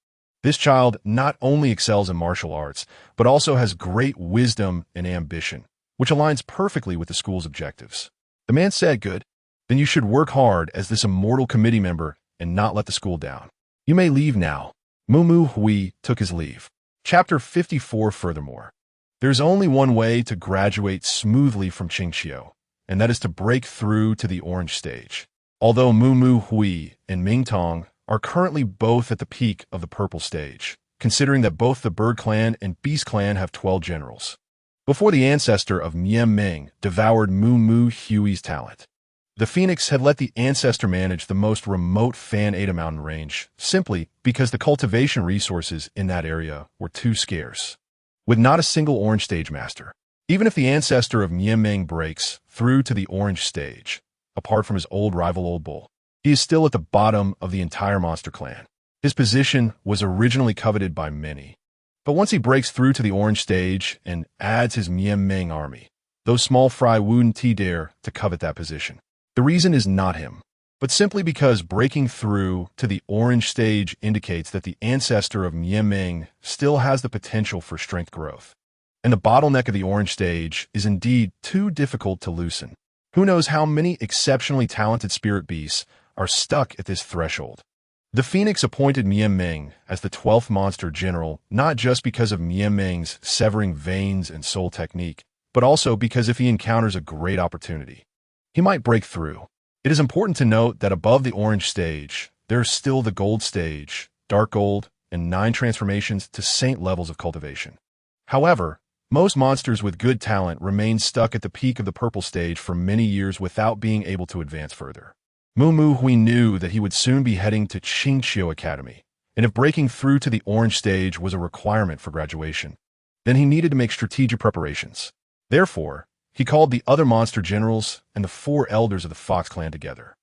"This child not only excels in martial arts, but also has great wisdom and ambition, which aligns perfectly with the school's objectives." The man said, "Good. Then you should work hard as this Immortal Committee member and not let the school down. You may leave now." Mu Hui took his leave. Chapter 54. Furthermore, there's only one way to graduate smoothly from Qingxiu, and that is to break through to the orange stage. Although Mu Hui and Ming Tong are currently both at the peak of the purple stage, considering that both the Bird Clan and Beast Clan have 12 generals, before the ancestor of Mianming devoured Mu Hui's talent. The Phoenix had let the ancestor manage the most remote Fan Eta mountain range, simply because the cultivation resources in that area were too scarce, with not a single orange stage master. Even if the ancestor of Mianming breaks through to the orange stage, apart from his old rival Old Bull, he is still at the bottom of the entire monster clan. His position was originally coveted by many, but once he breaks through to the orange stage and adds his Mianming army, those small fry wouldn't dare to covet that position. The reason is not him, but simply because breaking through to the orange stage indicates that the ancestor of Meng still has the potential for strength growth. And the bottleneck of the orange stage is indeed too difficult to loosen. Who knows how many exceptionally talented spirit beasts are stuck at this threshold. The Phoenix appointed Meng as the 12th monster general not just because of Meng's severing veins and soul technique, but also because if he encounters a great opportunity, he might break through. It is important to note that above the orange stage, there is still the gold stage, dark gold, and 9 transformations to saint levels of cultivation. However, most monsters with good talent remain stuck at the peak of the purple stage for many years without being able to advance further. Mu Hui knew that he would soon be heading to Qingqiu Academy, and if breaking through to the orange stage was a requirement for graduation, then he needed to make strategic preparations. Therefore, he called the other monster generals and the 4 elders of the Fox clan together.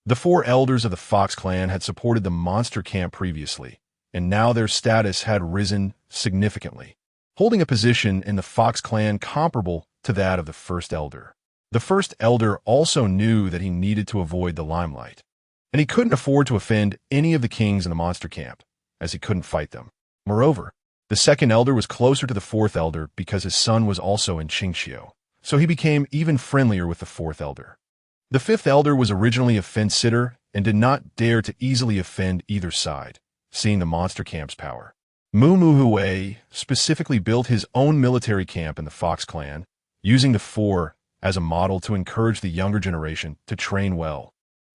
The 4 elders of the Fox clan had supported the monster camp previously, and now their status had risen significantly, holding a position in the Fox clan comparable to that of the first elder. The first elder also knew that he needed to avoid the limelight, and he couldn't afford to offend any of the kings in the monster camp, as he couldn't fight them. Moreover, the second elder was closer to the fourth elder because his son was also in Qingqiu, so he became even friendlier with the fourth elder. The fifth elder was originally a fence-sitter and did not dare to easily offend either side, seeing the monster camp's power. Mu Hui specifically built his own military camp in the Fox clan, using the 4 as a model to encourage the younger generation to train well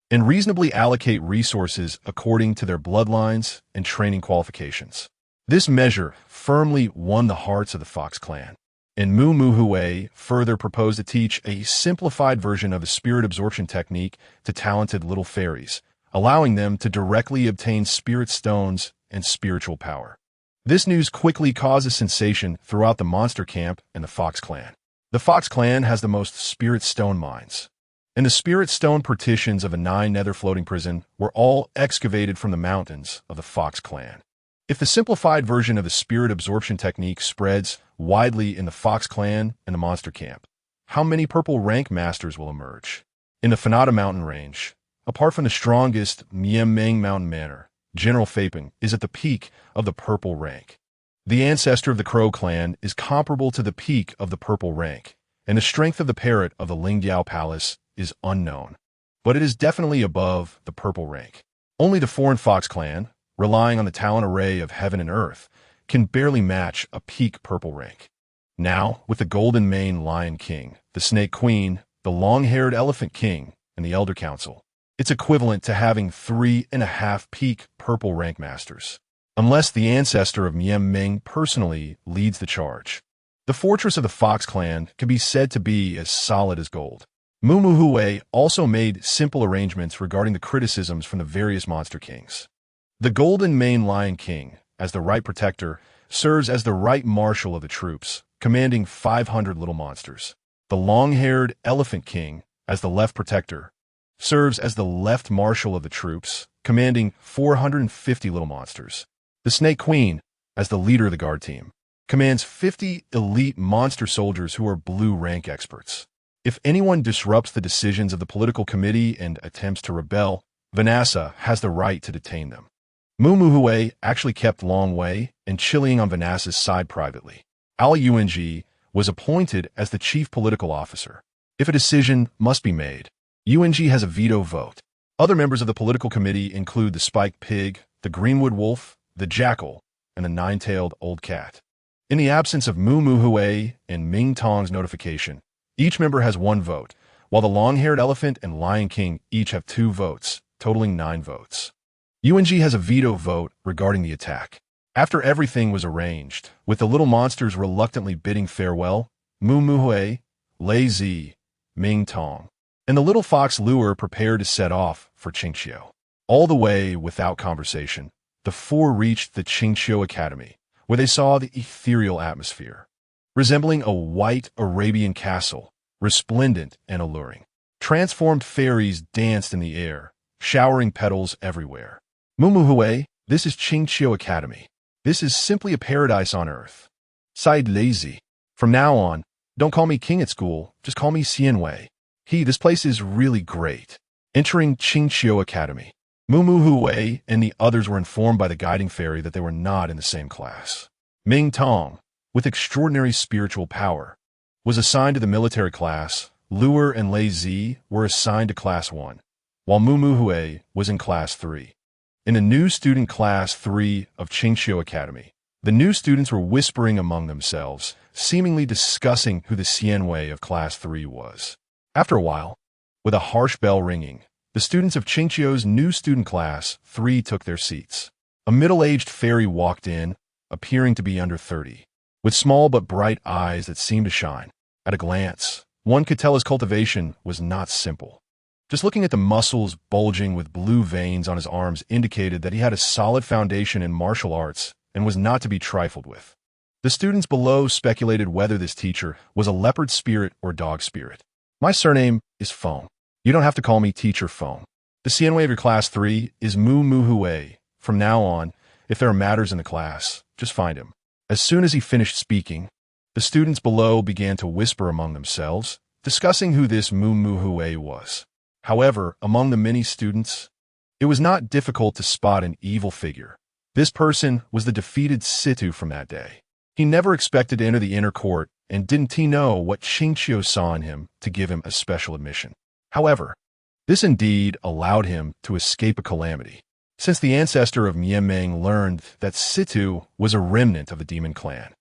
and reasonably allocate resources according to their bloodlines and training qualifications. This measure firmly won the hearts of the Fox clan, and Mu Hui further proposed to teach a simplified version of the spirit absorption technique to talented little fairies, allowing them to directly obtain spirit stones and spiritual power. This news quickly caused a sensation throughout the monster camp and the Fox clan. The Fox clan has the most spirit stone mines, and the spirit stone partitions of a 9 nether floating prison were all excavated from the mountains of the Fox clan. If the simplified version of the spirit absorption technique spreads widely in the Fox clan and the monster camp, how many purple rank masters will emerge? In the Fanata mountain range, apart from the strongest Meng mountain manor, General Faping is at the peak of the purple rank. The ancestor of the Crow clan is comparable to the peak of the purple rank, and the strength of the parrot of the Lingdiao Palace is unknown, but it is definitely above the purple rank. Only the Foreign Fox clan, relying on the talent array of heaven and earth, can barely match a peak purple rank. Now, with the Golden Mane Lion King, the Snake Queen, the Long-Haired Elephant King, and the Elder Council, it's equivalent to having 3.5 peak purple rank masters, unless the ancestor of Meng personally leads the charge. The fortress of the Fox clan can be said to be as solid as gold. Mu Hui also made simple arrangements regarding the criticisms from the various monster kings. The Golden Mane Lion King, as the right protector, serves as the right marshal of the troops, commanding 500 little monsters. The Long-Haired Elephant King, as the left protector, serves as the left marshal of the troops, commanding 450 little monsters. The Snake Queen, as the leader of the guard team, commands 50 elite monster soldiers who are blue rank experts. If anyone disrupts the decisions of the political committee and attempts to rebel, Vanessa has the right to detain them. Mu Hui actually kept Long Wei and chilling on Vanessa's side privately. Ali Yung was appointed as the chief political officer. If a decision must be made, Yung has a veto vote. Other members of the political committee include the spiked pig, the greenwood wolf, the jackal, and the 9-tailed old cat. In the absence of Mu Hui and Ming Tong's notification, each member has 1 vote, while the long-haired elephant and Lion King each have 2 votes, totaling 9 votes. Yung has a veto vote regarding the attack. After everything was arranged, with the little monsters reluctantly bidding farewell, Mu Hui, Lei Zi, Ming Tong, and the little fox lure prepared to set off for Qingqiu. All the way without conversation, the 4 reached the Qingqiu Academy, where they saw the ethereal atmosphere, resembling a white Arabian castle, resplendent and alluring. Transformed fairies danced in the air, showering petals everywhere. Mu Hui, this is Qingqiu Academy. This is simply a paradise on earth. Sighed Lazy. From now on, don't call me king at school, just call me Xian Wei. This place is really great. Entering Qingqiu Academy, Mu Mu Hui and the others were informed by the guiding fairy that they were not in the same class. Ming Tong, with extraordinary spiritual power, was assigned to the military class. Luer and Lei Zi were assigned to Class 1, while Mu Mu Hui was in Class 3. In the new student Class 3 of Qingqiu Academy, the new students were whispering among themselves, seemingly discussing who the Xianwei of Class 3 was. After a while, with a harsh bell ringing, the students of Qingqiu's new student Class 3 took their seats. A middle-aged fairy walked in, appearing to be under 30, with small but bright eyes that seemed to shine. At a glance, one could tell his cultivation was not simple. Just looking at the muscles bulging with blue veins on his arms indicated that he had a solid foundation in martial arts and was not to be trifled with. The students below speculated whether this teacher was a leopard spirit or dog spirit. My surname is Feng. You don't have to call me Teacher Feng. The Xianwei of your Class 3 is Mu Mu Hui. From now on, if there are matters in the class, just find him. As soon as he finished speaking, the students below began to whisper among themselves, discussing who this Mu Mu Hui was. However, among the many students, it was not difficult to spot an evil figure. This person was the defeated Situ from that day. He never expected to enter the inner court, and didn't he know what Qingqiu saw in him to give him a special admission. However, this indeed allowed him to escape a calamity, since the ancestor of Mianming learned that Situ was a remnant of the demon clan.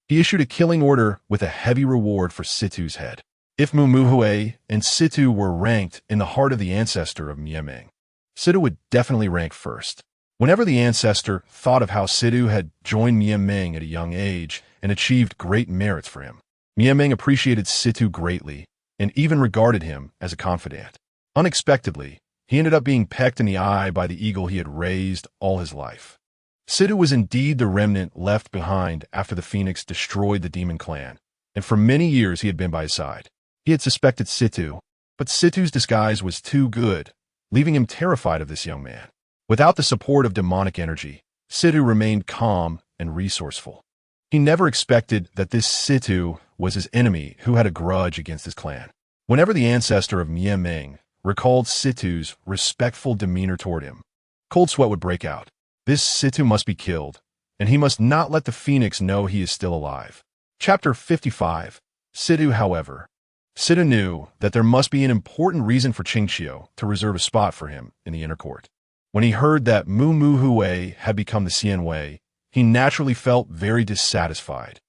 He issued a killing order with a heavy reward for Situ's head. If Mu Mu Hui and Situ were ranked in the heart of the ancestor of Mianming, Situ would definitely rank first. Whenever the ancestor thought of how Situ had joined Mianming at a young age and achieved great merits for him, Mianming appreciated Situ greatly and even regarded him as a confidant. Unexpectedly, he ended up being pecked in the eye by the eagle he had raised all his life. Situ was indeed the remnant left behind after the phoenix destroyed the demon clan, and for many years he had been by his side. He had suspected Situ, but Situ's disguise was too good, leaving him terrified of this young man. Without the support of demonic energy, Situ remained calm and resourceful. He never expected that this Situ was his enemy who had a grudge against his clan. Whenever the ancestor of Mianming recalled Situ's respectful demeanor toward him, cold sweat would break out. This Situ must be killed, and he must not let the phoenix know he is still alive. Chapter 55. Situ, however. Situ knew that there must be an important reason for Qingqiu to reserve a spot for him in the inner court. When he heard that Mu Mu Hui had become the Xianwei, he naturally felt very dissatisfied,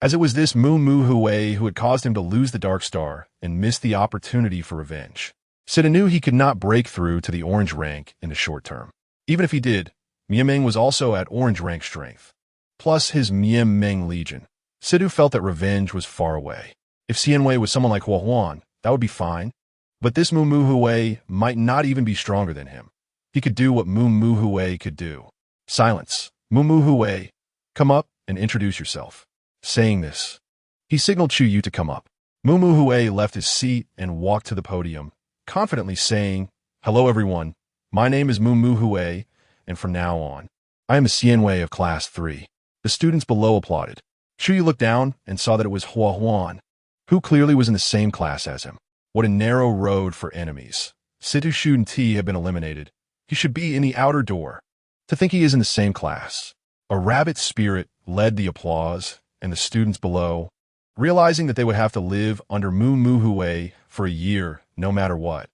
as it was this Mu Mu Hui who had caused him to lose the Dark Star and miss the opportunity for revenge. Situ knew he could not break through to the orange rank in the short term. Even if he did, Mianming was also at orange rank strength, plus his Mianming Legion. Situ felt that revenge was far away. If Xianwei was someone like Hua Huan, that would be fine, but this Mu Mu Hui might not even be stronger than him. He could do what Mu Mu Hui could do. Silence. Mu Mu Hui, come up and introduce yourself. Saying this, he signaled Chu Yu to come up. Mu Mu Hui left his seat and walked to the podium, confidently saying, "Hello everyone, my name is Mu Mu Hui, and from now on, I am a Xianwei of Class 3. The students below applauded. Chu Yu looked down and saw that it was Hua Huan, who clearly was in the same class as him. What a narrow road for enemies. Situ Shun Ti had been eliminated. He should be in the outer door. To think he is in the same class. A rabbit spirit led the applause, and the students below, realizing that they would have to live under Mu Mu Hui for a year, no matter what,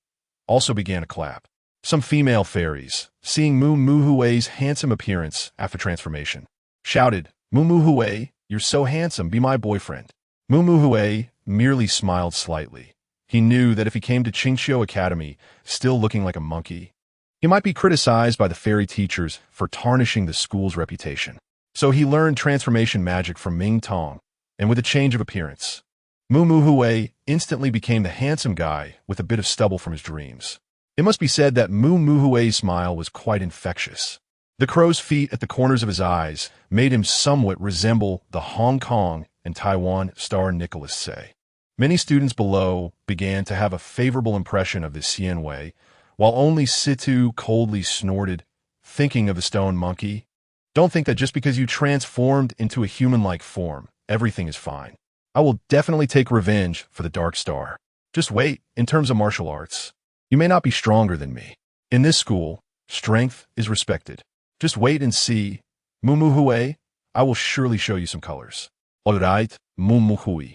also began to clap. Some female fairies, seeing Mu Mu Hui's handsome appearance after transformation, shouted, "Mu Mu Hui, you're so handsome, be my boyfriend." Mu Mu Hui merely smiled slightly. He knew that if he came to Qingqiu Academy still looking like a monkey, he might be criticized by the fairy teachers for tarnishing the school's reputation. So he learned transformation magic from Ming Tong, and with a change of appearance, Mu Mu Hui instantly became the handsome guy with a bit of stubble from his dreams. It must be said that Mu Mu Hui's smile was quite infectious. The crow's feet at the corners of his eyes made him somewhat resemble the Hong Kong and Taiwan star Nicholas Tsay. Many students below began to have a favorable impression of this Xianwei, while only Situ coldly snorted, thinking of the stone monkey. Don't think that just because you transformed into a human-like form, everything is fine. I will definitely take revenge for the Dark Star. Just wait, in terms of martial arts. You may not be stronger than me. In this school, strength is respected. Just wait and see. Hui, I will surely show you some colors. Alright, Hui.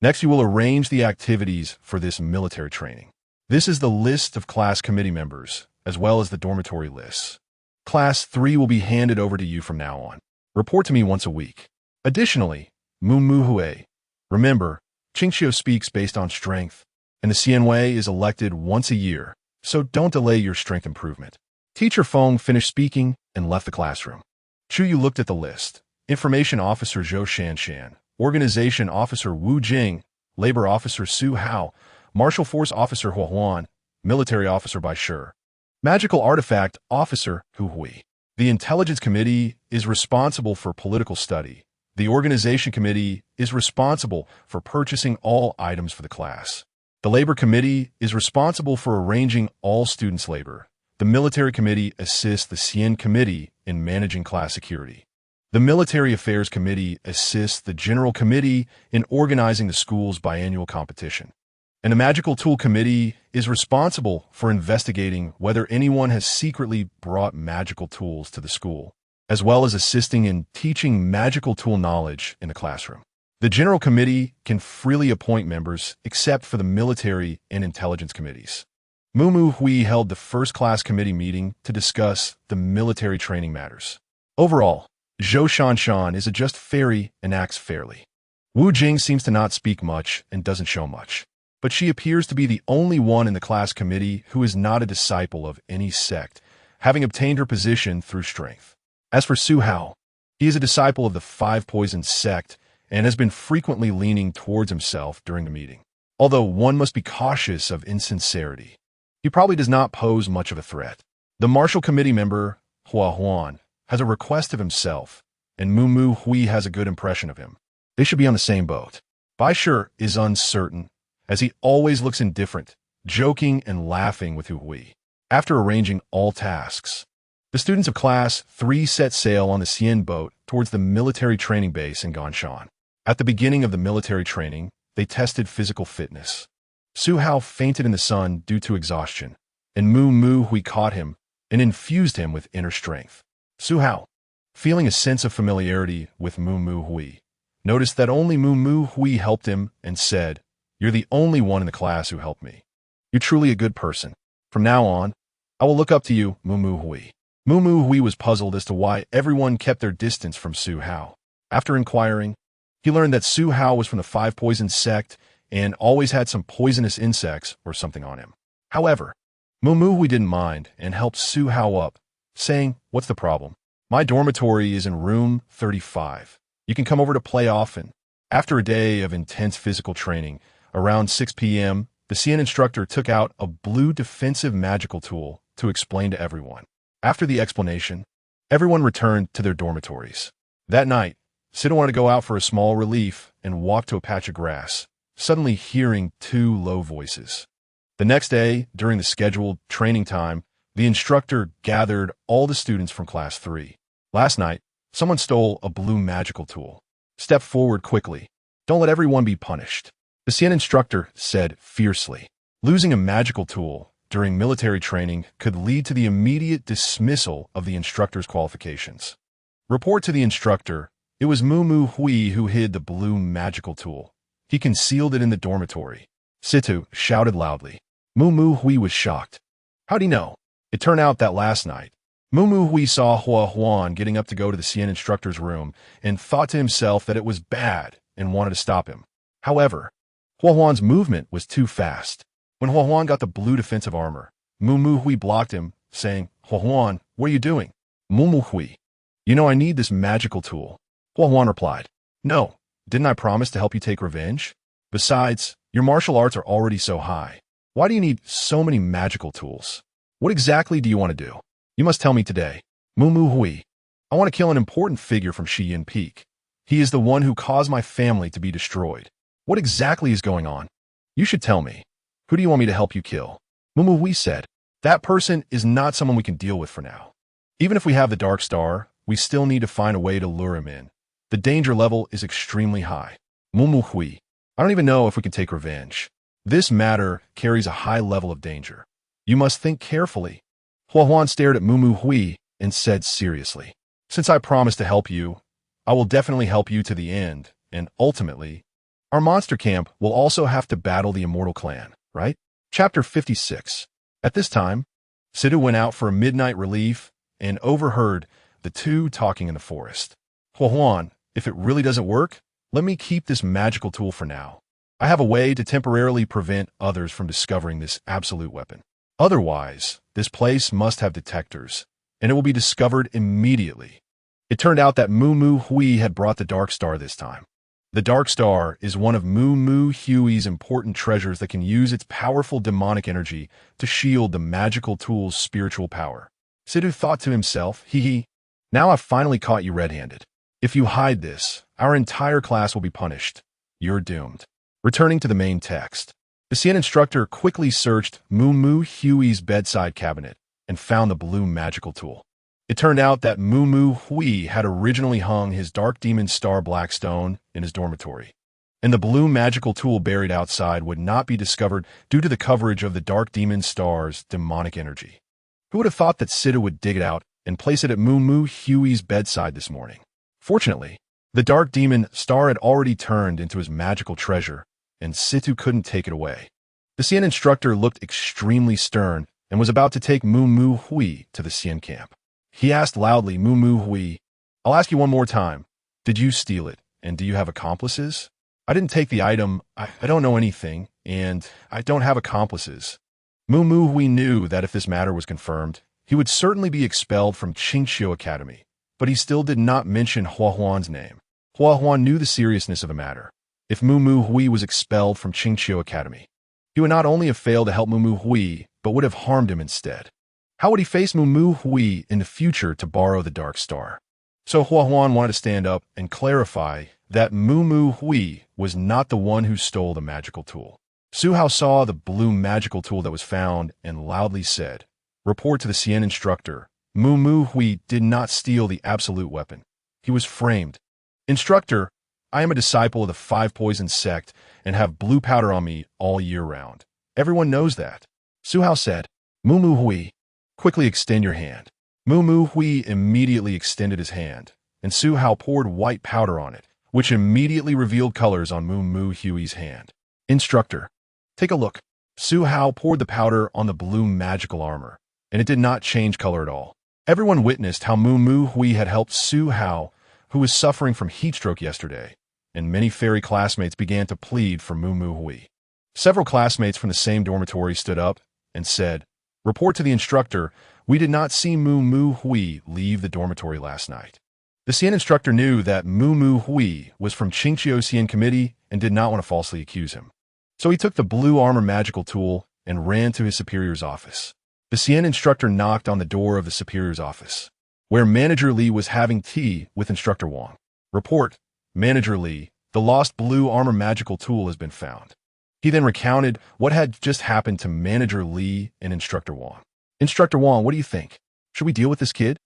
Next, you will arrange the activities for this military training. This is the list of class committee members, as well as the dormitory lists. Class 3 will be handed over to you from now on. Report to me once a week. Additionally, Hui, remember, Qingxiu speaks based on strength, and the Xianwei is elected once a year, so don't delay your strength improvement. Teacher Feng finished speaking and left the classroom. Chu Yu looked at the list. Information Officer Zhou Shan, Organization Officer Wu Jing, Labor Officer Su Hao, Martial Force Officer Hua Huan, Military Officer Bai Shi, Magical Artifact Officer Hu Hui. The Intelligence Committee is responsible for political study. The Organization Committee is responsible for purchasing all items for the class. The Labor Committee is responsible for arranging all students' labor. The Military Committee assists the Xian Committee in managing class security. The Military Affairs Committee assists the General Committee in organizing the school's biannual competition. And the Magical Tool Committee is responsible for investigating whether anyone has secretly brought magical tools to the school, as well as assisting in teaching magical tool knowledge in the classroom. The General Committee can freely appoint members except for the Military and Intelligence Committees. Hui held the first class committee meeting to discuss the military training matters. Overall, Zhou Shan is a just fairy and acts fairly. Wu Jing seems to not speak much and doesn't show much, but she appears to be the only one in the class committee who is not a disciple of any sect, having obtained her position through strength. As for Su Hao, he is a disciple of the Five Poisons sect and has been frequently leaning towards himself during the meeting. Although one must be cautious of insincerity, he probably does not pose much of a threat. The martial committee member, Hua Huan, has a request of himself, and Hui has a good impression of him. They should be on the same boat. Bai Shi is uncertain, as he always looks indifferent, joking and laughing with Hui. After arranging all tasks, the students of Class 3 set sail on the Xian boat towards the military training base in Ganshan. At the beginning of the military training, they tested physical fitness. Su Hao fainted in the sun due to exhaustion, and Hui caught him and infused him with inner strength. Su Hao, feeling a sense of familiarity with Hui, noticed that only Hui helped him and said, "You're the only one in the class who helped me. You're truly a good person. From now on, I will look up to you, Hui." Hui was puzzled as to why everyone kept their distance from Su Hao. After inquiring, he learned that Su Hao was from the Five Poisons sect and always had some poisonous insects or something on him. However, Hui didn't mind and helped Su Hao up, saying, "What's the problem? My dormitory is in room 35. You can come over to play often." After a day of intense physical training, around 6 p.m., the Xian instructor took out a blue defensive magical tool to explain to everyone. After the explanation, everyone returned to their dormitories. That night, Sita wanted to go out for a small relief and walk to a patch of grass, suddenly hearing two low voices. The next day, during the scheduled training time, the instructor gathered all the students from Class 3. Last night, someone stole a blue magical tool. Step forward quickly. Don't let everyone be punished. The Xian instructor said fiercely. Losing a magical tool during military training could lead to the immediate dismissal of the instructor's qualifications. Report to the instructor. It was Hui who hid the blue magical tool. He concealed it in the dormitory. Situ shouted loudly. Hui was shocked. How'd he know? It turned out that last night, Hui saw Hua Huan getting up to go to the Xian instructor's room and thought to himself that it was bad and wanted to stop him. However, Hua Huan's movement was too fast. When Hua Huan got the blue defensive armor, Hui blocked him, saying, "Hua Huan, what are you doing?" Hui, "You know I need this magical tool." Hua Huan replied, "No, didn't I promise to help you take revenge? Besides, your martial arts are already so high. Why do you need so many magical tools? What exactly do you want to do? You must tell me today." Hui, "I want to kill an important figure from Shiyin Peak. He is the one who caused my family to be destroyed. What exactly is going on? You should tell me. Who do you want me to help you kill?" Hui said, "That person is not someone we can deal with for now. Even if we have the Dark Star, we still need to find a way to lure him in. The danger level is extremely high." Hui, "I don't even know if we can take revenge. This matter carries a high level of danger. You must think carefully. Huan stared at Moo Hui and said seriously, "Since I promised to help you, I will definitely help you to the end, and ultimately, our monster camp will also have to battle the Immortal Clan, right?" Chapter 56. At this time, Sidhu went out for a midnight relief and overheard the two talking in the forest. "Huan, if it really doesn't work, let me keep this magical tool for now. I have a way to temporarily prevent others from discovering this absolute weapon. Otherwise, this place must have detectors, and it will be discovered immediately." It turned out that Moo Hui had brought the Dark Star this time. The Dark Star is one of Moo Hui's important treasures that can use its powerful demonic energy to shield the magical tool's spiritual power. Sidhu thought to himself, "Hee, now I've finally caught you red-handed. If you hide this, our entire class will be punished. You're doomed." Returning to the main text, the Xian instructor quickly searched Moo Hui's bedside cabinet and found the blue magical tool. It turned out that Moo Hui had originally hung his Dark Demon Star Blackstone in his dormitory, and the blue magical tool buried outside would not be discovered due to the coverage of the Dark Demon Star's demonic energy. Who would have thought that Sidhu would dig it out and place it at Moo Hui's bedside this morning? Fortunately, the Dark Demon Star had already turned into his magical treasure, and Sidhu couldn't take it away. The Xian instructor looked extremely stern and was about to take Moo Hui to the Xian camp. He asked loudly, "Moo Hui, I'll ask you one more time. Did you steal it, and do you have accomplices?" "I didn't take the item, I don't know anything, and I don't have accomplices." Moo Hui knew that if this matter was confirmed, he would certainly be expelled from Qingqiu Academy, but he still did not mention Huan's name. Huan knew the seriousness of the matter. If Moo Hui was expelled from Qingqiu Academy, he would not only have failed to help Moo Hui, but would have harmed him instead. How would he face Moo Hui in the future to borrow the Dark Star? So Huan wanted to stand up and clarify that Moo Hui was not the one who stole the magical tool. Su Hao saw the blue magical tool that was found and loudly said, "Report to the Xian instructor. Moo Hui did not steal the absolute weapon. He was framed. Instructor, I am a disciple of the Five Poison sect and have blue powder on me all year round. Everyone knows that." Su Hao said, "Moo Hui, quickly extend your hand." Moo Hui immediately extended his hand, and Su Hao poured white powder on it, which immediately revealed colors on Moo Hui's hand. "Instructor, take a look." Su Hao poured the powder on the blue magical armor, and it did not change color at all. Everyone witnessed how Moo Hui had helped Su Hao, who was suffering from heat stroke yesterday, and many fairy classmates began to plead for Moo Hui. Several classmates from the same dormitory stood up and said, "Report to the instructor, we did not see Moo Hui leave the dormitory last night." The Xian instructor knew that Moo Hui was from Qingqiu Xian Committee and did not want to falsely accuse him. So he took the blue armor magical tool and ran to his superior's office. The Xian instructor knocked on the door of the superior's office, where Manager Li was having tea with Instructor Wang. "Report, Manager Li, the lost blue armor magical tool has been found." He then recounted what had just happened to Manager Li and Instructor Wang. "Instructor Wang, what do you think? Should we deal with this kid?"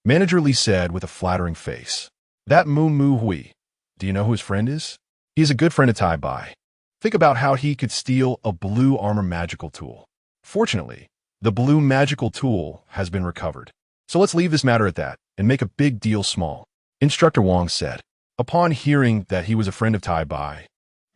Manager Li said with a flattering face, "That Moo Hui, do you know who his friend is? He is a good friend of Tai Bai. Think about how he could steal a blue armor magical tool. Fortunately, the blue magical tool has been recovered. So let's leave this matter at that and make a big deal small," Instructor Wang said. Upon hearing that he was a friend of Tai Bai,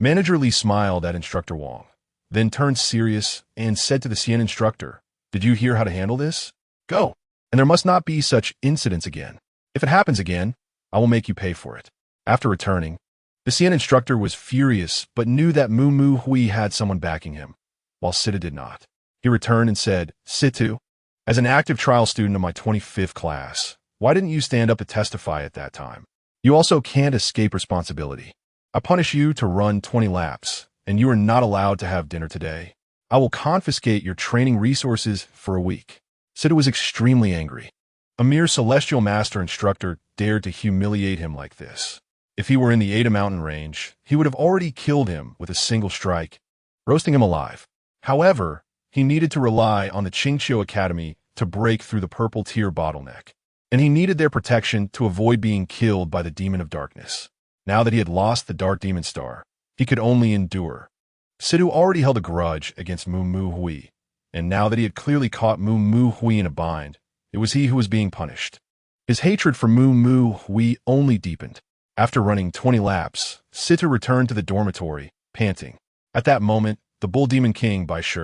Manager Li smiled at Instructor Wang, then turned serious and said to the Xian instructor, "Did you hear how to handle this? Go, and there must not be such incidents again. If it happens again, I will make you pay for it." After returning, the Xian instructor was furious but knew that Moo Hui had someone backing him, while Sidhu did not. He returned and said, "Sidhu, as an active trial student of my 25th class, why didn't you stand up to testify at that time? You also can't escape responsibility. I punish you to run 20 laps, and you are not allowed to have dinner today. I will confiscate your training resources for a week." Sidhu was extremely angry. A mere celestial master instructor dared to humiliate him like this. If he were in the Ada Mountain range, he would have already killed him with a single strike, roasting him alive. However, he needed to rely on the Qingqiu Academy to break through the purple tier bottleneck, and he needed their protection to avoid being killed by the Demon of Darkness. Now that he had lost the Dark Demon Star, he could only endure. Situ already held a grudge against Mu Mu Hui, and now that he had clearly caught Mu Mu Hui in a bind, it was he who was being punished. His hatred for Mu Mu Hui only deepened. After running 20 laps, Situ returned to the dormitory, panting. At that moment, the Bull Demon King, Bai Shi,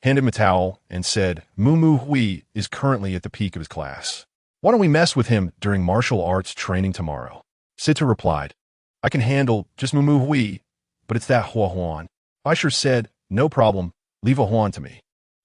handed him a towel and said, Mu Mu Hui is currently at the peak of his class. Why don't we mess with him during martial arts training tomorrow? Situ replied, I can handle just Mu Mu Hui, but it's that Hua Huan. Bai Shi said, no problem, leave a Huan to me.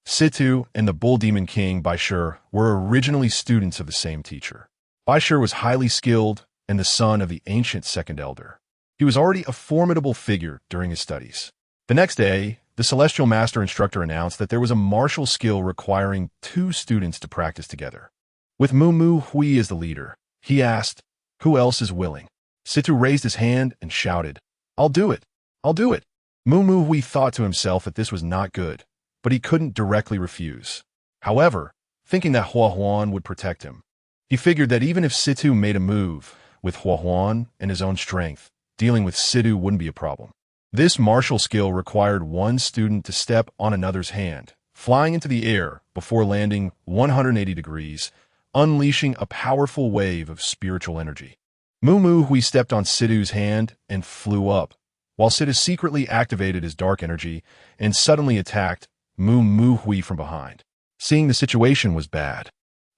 Situ and the Bull Demon King, Bai Shi, were originally students of the same teacher. Bai Shi was highly skilled and the son of the ancient second elder. He was already a formidable figure during his studies. The next day, the Celestial Master Instructor announced that there was a martial skill requiring 2 students to practice together. With Mu Mu Hui as the leader, he asked, who else is willing? Situ raised his hand and shouted, I'll do it, I'll do it. Mu Mu Hui thought to himself that this was not good, but he couldn't directly refuse. However, thinking that Hua Huan would protect him, he figured that even if Situ made a move, with Hua Huan and his own strength, dealing with Situ wouldn't be a problem. This martial skill required one student to step on another's hand, flying into the air before landing 180 degrees, unleashing a powerful wave of spiritual energy. Mu Mu Hui stepped on Situ's hand and flew up, while Situ secretly activated his dark energy and suddenly attacked Mu Mu Hui from behind. Seeing the situation was bad,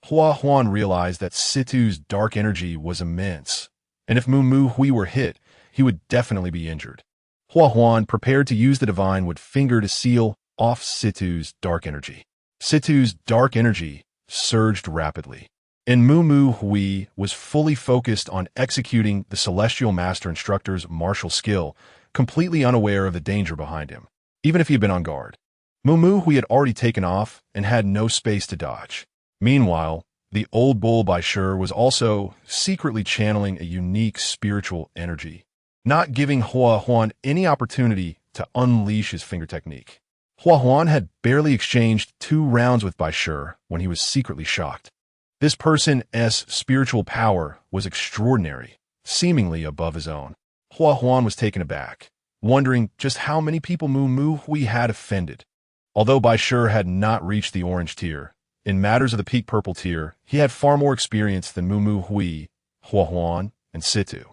Hua Huan realized that Situ's dark energy was immense, and if Mu Mu Hui were hit, he would definitely be injured. Hua Huan prepared to use the Divine Wood Finger to seal off Situ's dark energy. Situ's dark energy surged rapidly, and Mu Mu Hui was fully focused on executing the Celestial Master Instructor's martial skill, completely unaware of the danger behind him, even if he had been on guard. Mu Mu Hui had already taken off and had no space to dodge. Meanwhile, the old bull Bai Shi was also secretly channeling a unique spiritual energy, not giving Hua Huan any opportunity to unleash his finger technique. Hua Huan had barely exchanged 2 rounds with Bai Shi when he was secretly shocked. This person's spiritual power was extraordinary, seemingly above his own. Hua Huan was taken aback, wondering just how many people Mu Mu Hui had offended. Although Bai Shi had not reached the orange tier, in matters of the peak purple tier, he had far more experience than Mu Mu Hui, Hua Huan, and Situ.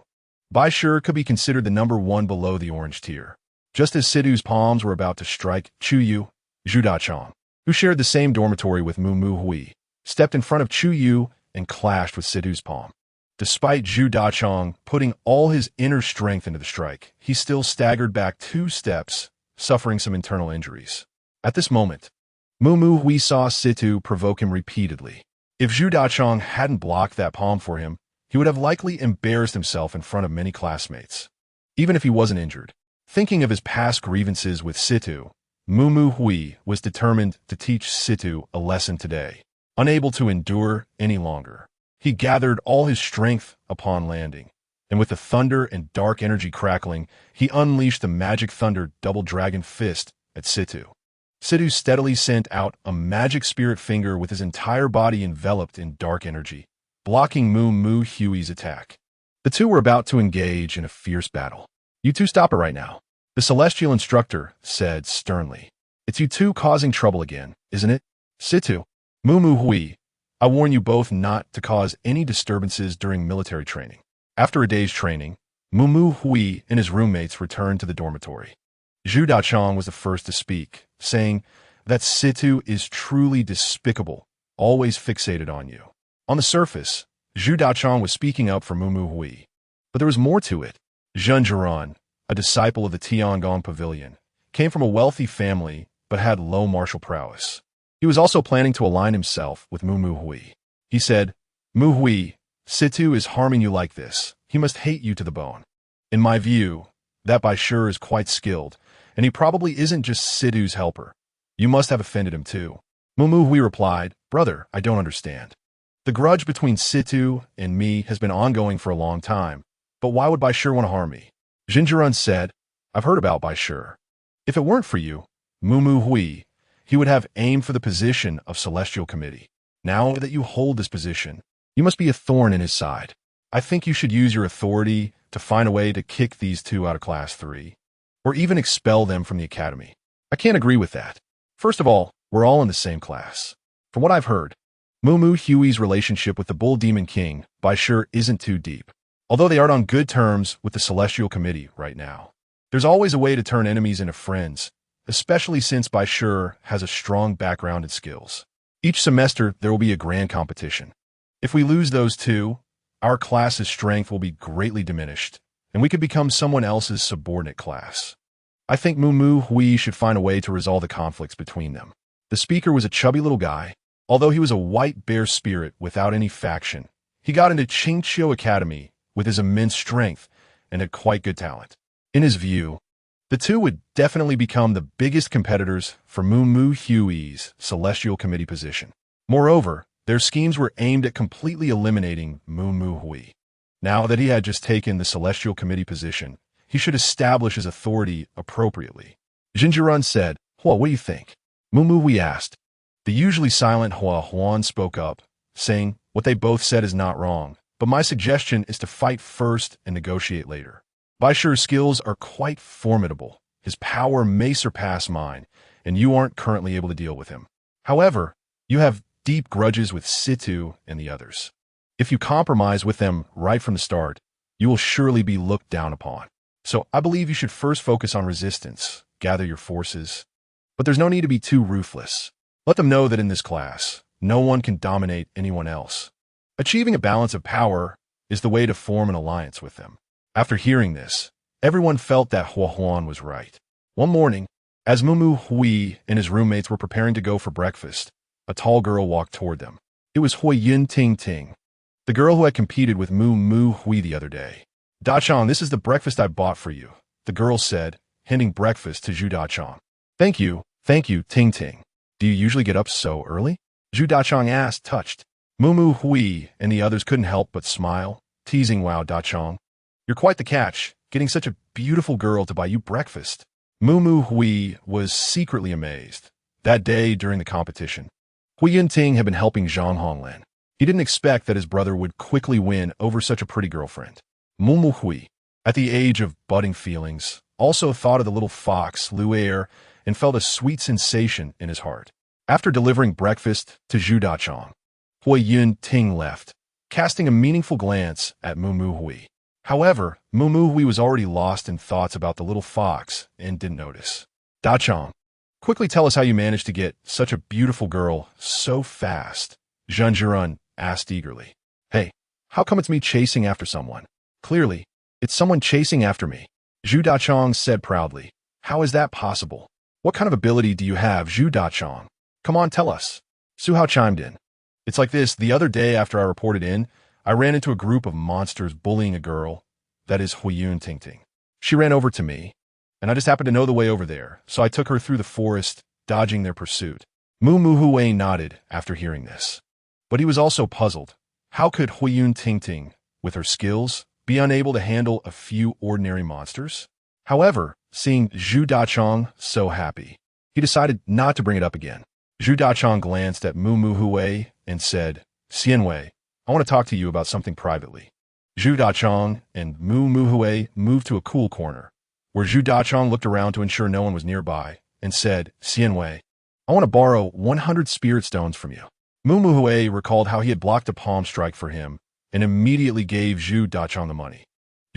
Bai Shi could be considered the number 1 below the orange tier. Just as Situ's palms were about to strike, Chu Yu, Zhu Dachong, who shared the same dormitory with Mu Mu Hui, stepped in front of Chu Yu and clashed with Situ's palm. Despite Zhu Dachong putting all his inner strength into the strike, he still staggered back 2 steps, suffering some internal injuries. At this moment, Mu Mu Hui saw Situ provoke him repeatedly. If Zhu Dachong hadn't blocked that palm for him, he would have likely embarrassed himself in front of many classmates, even if he wasn't injured. Thinking of his past grievances with Situ, Mu Mu Hui was determined to teach Situ a lesson today. Unable to endure any longer, he gathered all his strength upon landing, and with the thunder and dark energy crackling, he unleashed the magic thunder double dragon fist at Situ. Situ steadily sent out a magic spirit finger with his entire body enveloped in dark energy, blocking Mu Mu Hui's attack. The 2 were about to engage in a fierce battle. You 2 stop it right now, the Celestial Instructor said sternly. It's you 2 causing trouble again, isn't it? Situ, Mu Mu Hui, I warn you both not to cause any disturbances during military training. After a day's training, Mu Mu Hui and his roommates returned to the dormitory. Zhu Dachong was the first to speak, saying that Situ is truly despicable, always fixated on you. On the surface, Zhu Dachong was speaking up for Mu Mu Hui, but there was more to it. Zhen Jiran, a disciple of the Tiangong Pavilion, came from a wealthy family but had low martial prowess. He was also planning to align himself with Mu Mu Hui. He said, Mu Hui, Situ is harming you like this. He must hate you to the bone. In my view, that Bai Shi is quite skilled, and he probably isn't just Situ's helper. You must have offended him too. Mu Mu Hui replied, Brother, I don't understand. The grudge between Situ and me has been ongoing for a long time, but why would Bai Shi want to harm me? Jinjiran said, I've heard about Bai Shi. If it weren't for you, Mu Mu Hui, he would have aimed for the position of Celestial Committee. Now that you hold this position, you must be a thorn in his side. I think you should use your authority to find a way to kick these 2 out of Class 3. or even expel them from the academy. I can't agree with that. First of all, we're all in the same class. From what I've heard, Moo Huey's relationship with the Bull Demon King, by sure, isn't too deep. Although they aren't on good terms with the Celestial Committee right now. There's always a way to turn enemies into friends, especially since by sure has a strong background and skills. Each semester, there will be a grand competition. If we lose those two, our class's strength will be greatly diminished, and we could become someone else's subordinate class. I think Moo Hui should find a way to resolve the conflicts between them. The speaker was a chubby little guy. Although he was a white bear spirit without any faction, he got into Qingqiu Academy with his immense strength and had quite good talent. In his view, the two would definitely become the biggest competitors for Moo Huey's Celestial Committee position. Moreover, their schemes were aimed at completely eliminating Moo Hui. Now that he had just taken the Celestial Committee position, he should establish his authority appropriately. Jinjirun said, "What do you think?" Moo Hui asked. The usually silent Hua Huan spoke up, saying, "What they both said is not wrong, but my suggestion is to fight first and negotiate later. Bai Shi's skills are quite formidable. His power may surpass mine, and you aren't currently able to deal with him. However, you have deep grudges with Situ and the others. If you compromise with them right from the start, you will surely be looked down upon. So I believe you should first focus on resistance, gather your forces. But there's no need to be too ruthless. Let them know that in this class, no one can dominate anyone else. Achieving a balance of power is the way to form an alliance with them." After hearing this, everyone felt that Hua Huan was right. One morning, as Moo Hui and his roommates were preparing to go for breakfast, a tall girl walked toward them. It was Huiyun Ting, the girl who had competed with Moo Hui the other day. "Dachang, this is the breakfast I bought for you," the girl said, handing breakfast to Zhu Dachang. Thank you, Ting. Do you usually get up so early?" Zhu Dachang asked, touched. Moo Hui and the others couldn't help but smile, teasing, "Wow, Dachang, you're quite the catch, getting such a beautiful girl to buy you breakfast." Moo Hui was secretly amazed. That day during the competition, Huiyun Ting had been helping Zhang Honglan. He didn't expect that his brother would quickly win over such a pretty girlfriend. Moo Hui, at the age of budding feelings, also thought of the little fox, Luer, and felt a sweet sensation in his heart. After delivering breakfast to Zhu Dachang, Huiyun Ting left, casting a meaningful glance at Moo Hui. However, Moo Hui was already lost in thoughts about the little fox and didn't notice. "Dachang, quickly tell us how you managed to get such a beautiful girl so fast," Zhenjirun asked eagerly. "Hey, how come it's me chasing after someone? Clearly, it's someone chasing after me," Zhu Dachang said proudly. "How is that possible? What kind of ability do you have, Zhu Dachang? Come on, tell us." Su Hao chimed in. "It's like this. The other day after I reported in, I ran into a group of monsters bullying a girl, that is Huiyun Ting. She ran over to me, and I just happened to know the way over there, so I took her through the forest, dodging their pursuit." Moo Hui nodded after hearing this. But he was also puzzled. How could Huiyun Ting, with her skills, be unable to handle a few ordinary monsters? However, seeing Zhu Dachang so happy, he decided not to bring it up again. Zhu Dachang glanced at Moo Hui and said, "Xianwei, I want to talk to you about something privately." Zhu Dachang and Moo Hui moved to a cool corner, where Zhu Dachang looked around to ensure no one was nearby, and said, "Xianwei, I want to borrow 100 spirit stones from you." Moo Hui recalled how he had blocked a palm strike for him, and immediately gave Zhu Dachang the money.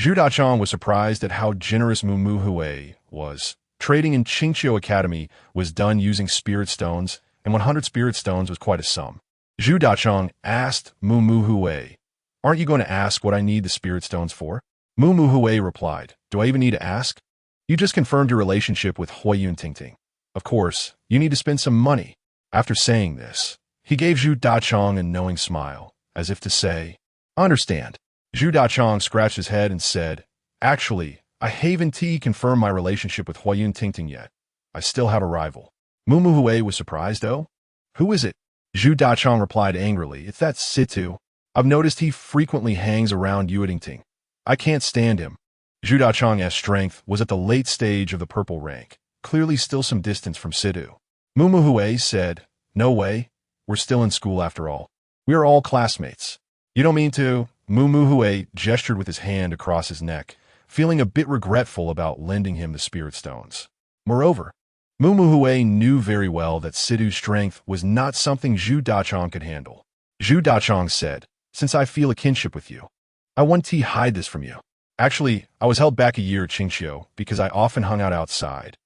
Zhu Dachang was surprised at how generous Moo Hui was. Trading in Qingqiu Academy was done using spirit stones, and 100 spirit stones was quite a sum. Zhu Dachang asked Moo Hui, "Aren't you going to ask what I need the spirit stones for?" Moo Hui replied, "Do I even need to ask? You just confirmed your relationship with Huiyun Ting. Of course, you need to spend some money." After saying this, he gave Zhu Dachang a knowing smile, as if to say, "I understand." Zhu Dachang scratched his head and said, "Actually, I haven't confirmed my relationship with Huiyun Ting yet. I still have a rival." Moo Hui was surprised, though. "Who is it?" Zhu Dachang replied angrily, "It's that Situ. I've noticed he frequently hangs around Ting. I can't stand him." Zhu Dachang's strength was at the late stage of the purple rank, clearly still some distance from Situ. Moo Hui said, "No way. We're still in school after all. We are all classmates." "You don't mean to?" Moo Hui gestured with his hand across his neck, feeling a bit regretful about lending him the spirit stones. Moreover, Mumuhui knew very well that Sidhu's strength was not something Zhu Dachong could handle. Zhu Dachong said, "Since I feel a kinship with you, I want to hide this from you. Actually, I was held back a year at Qingqiu because I often hung out outside.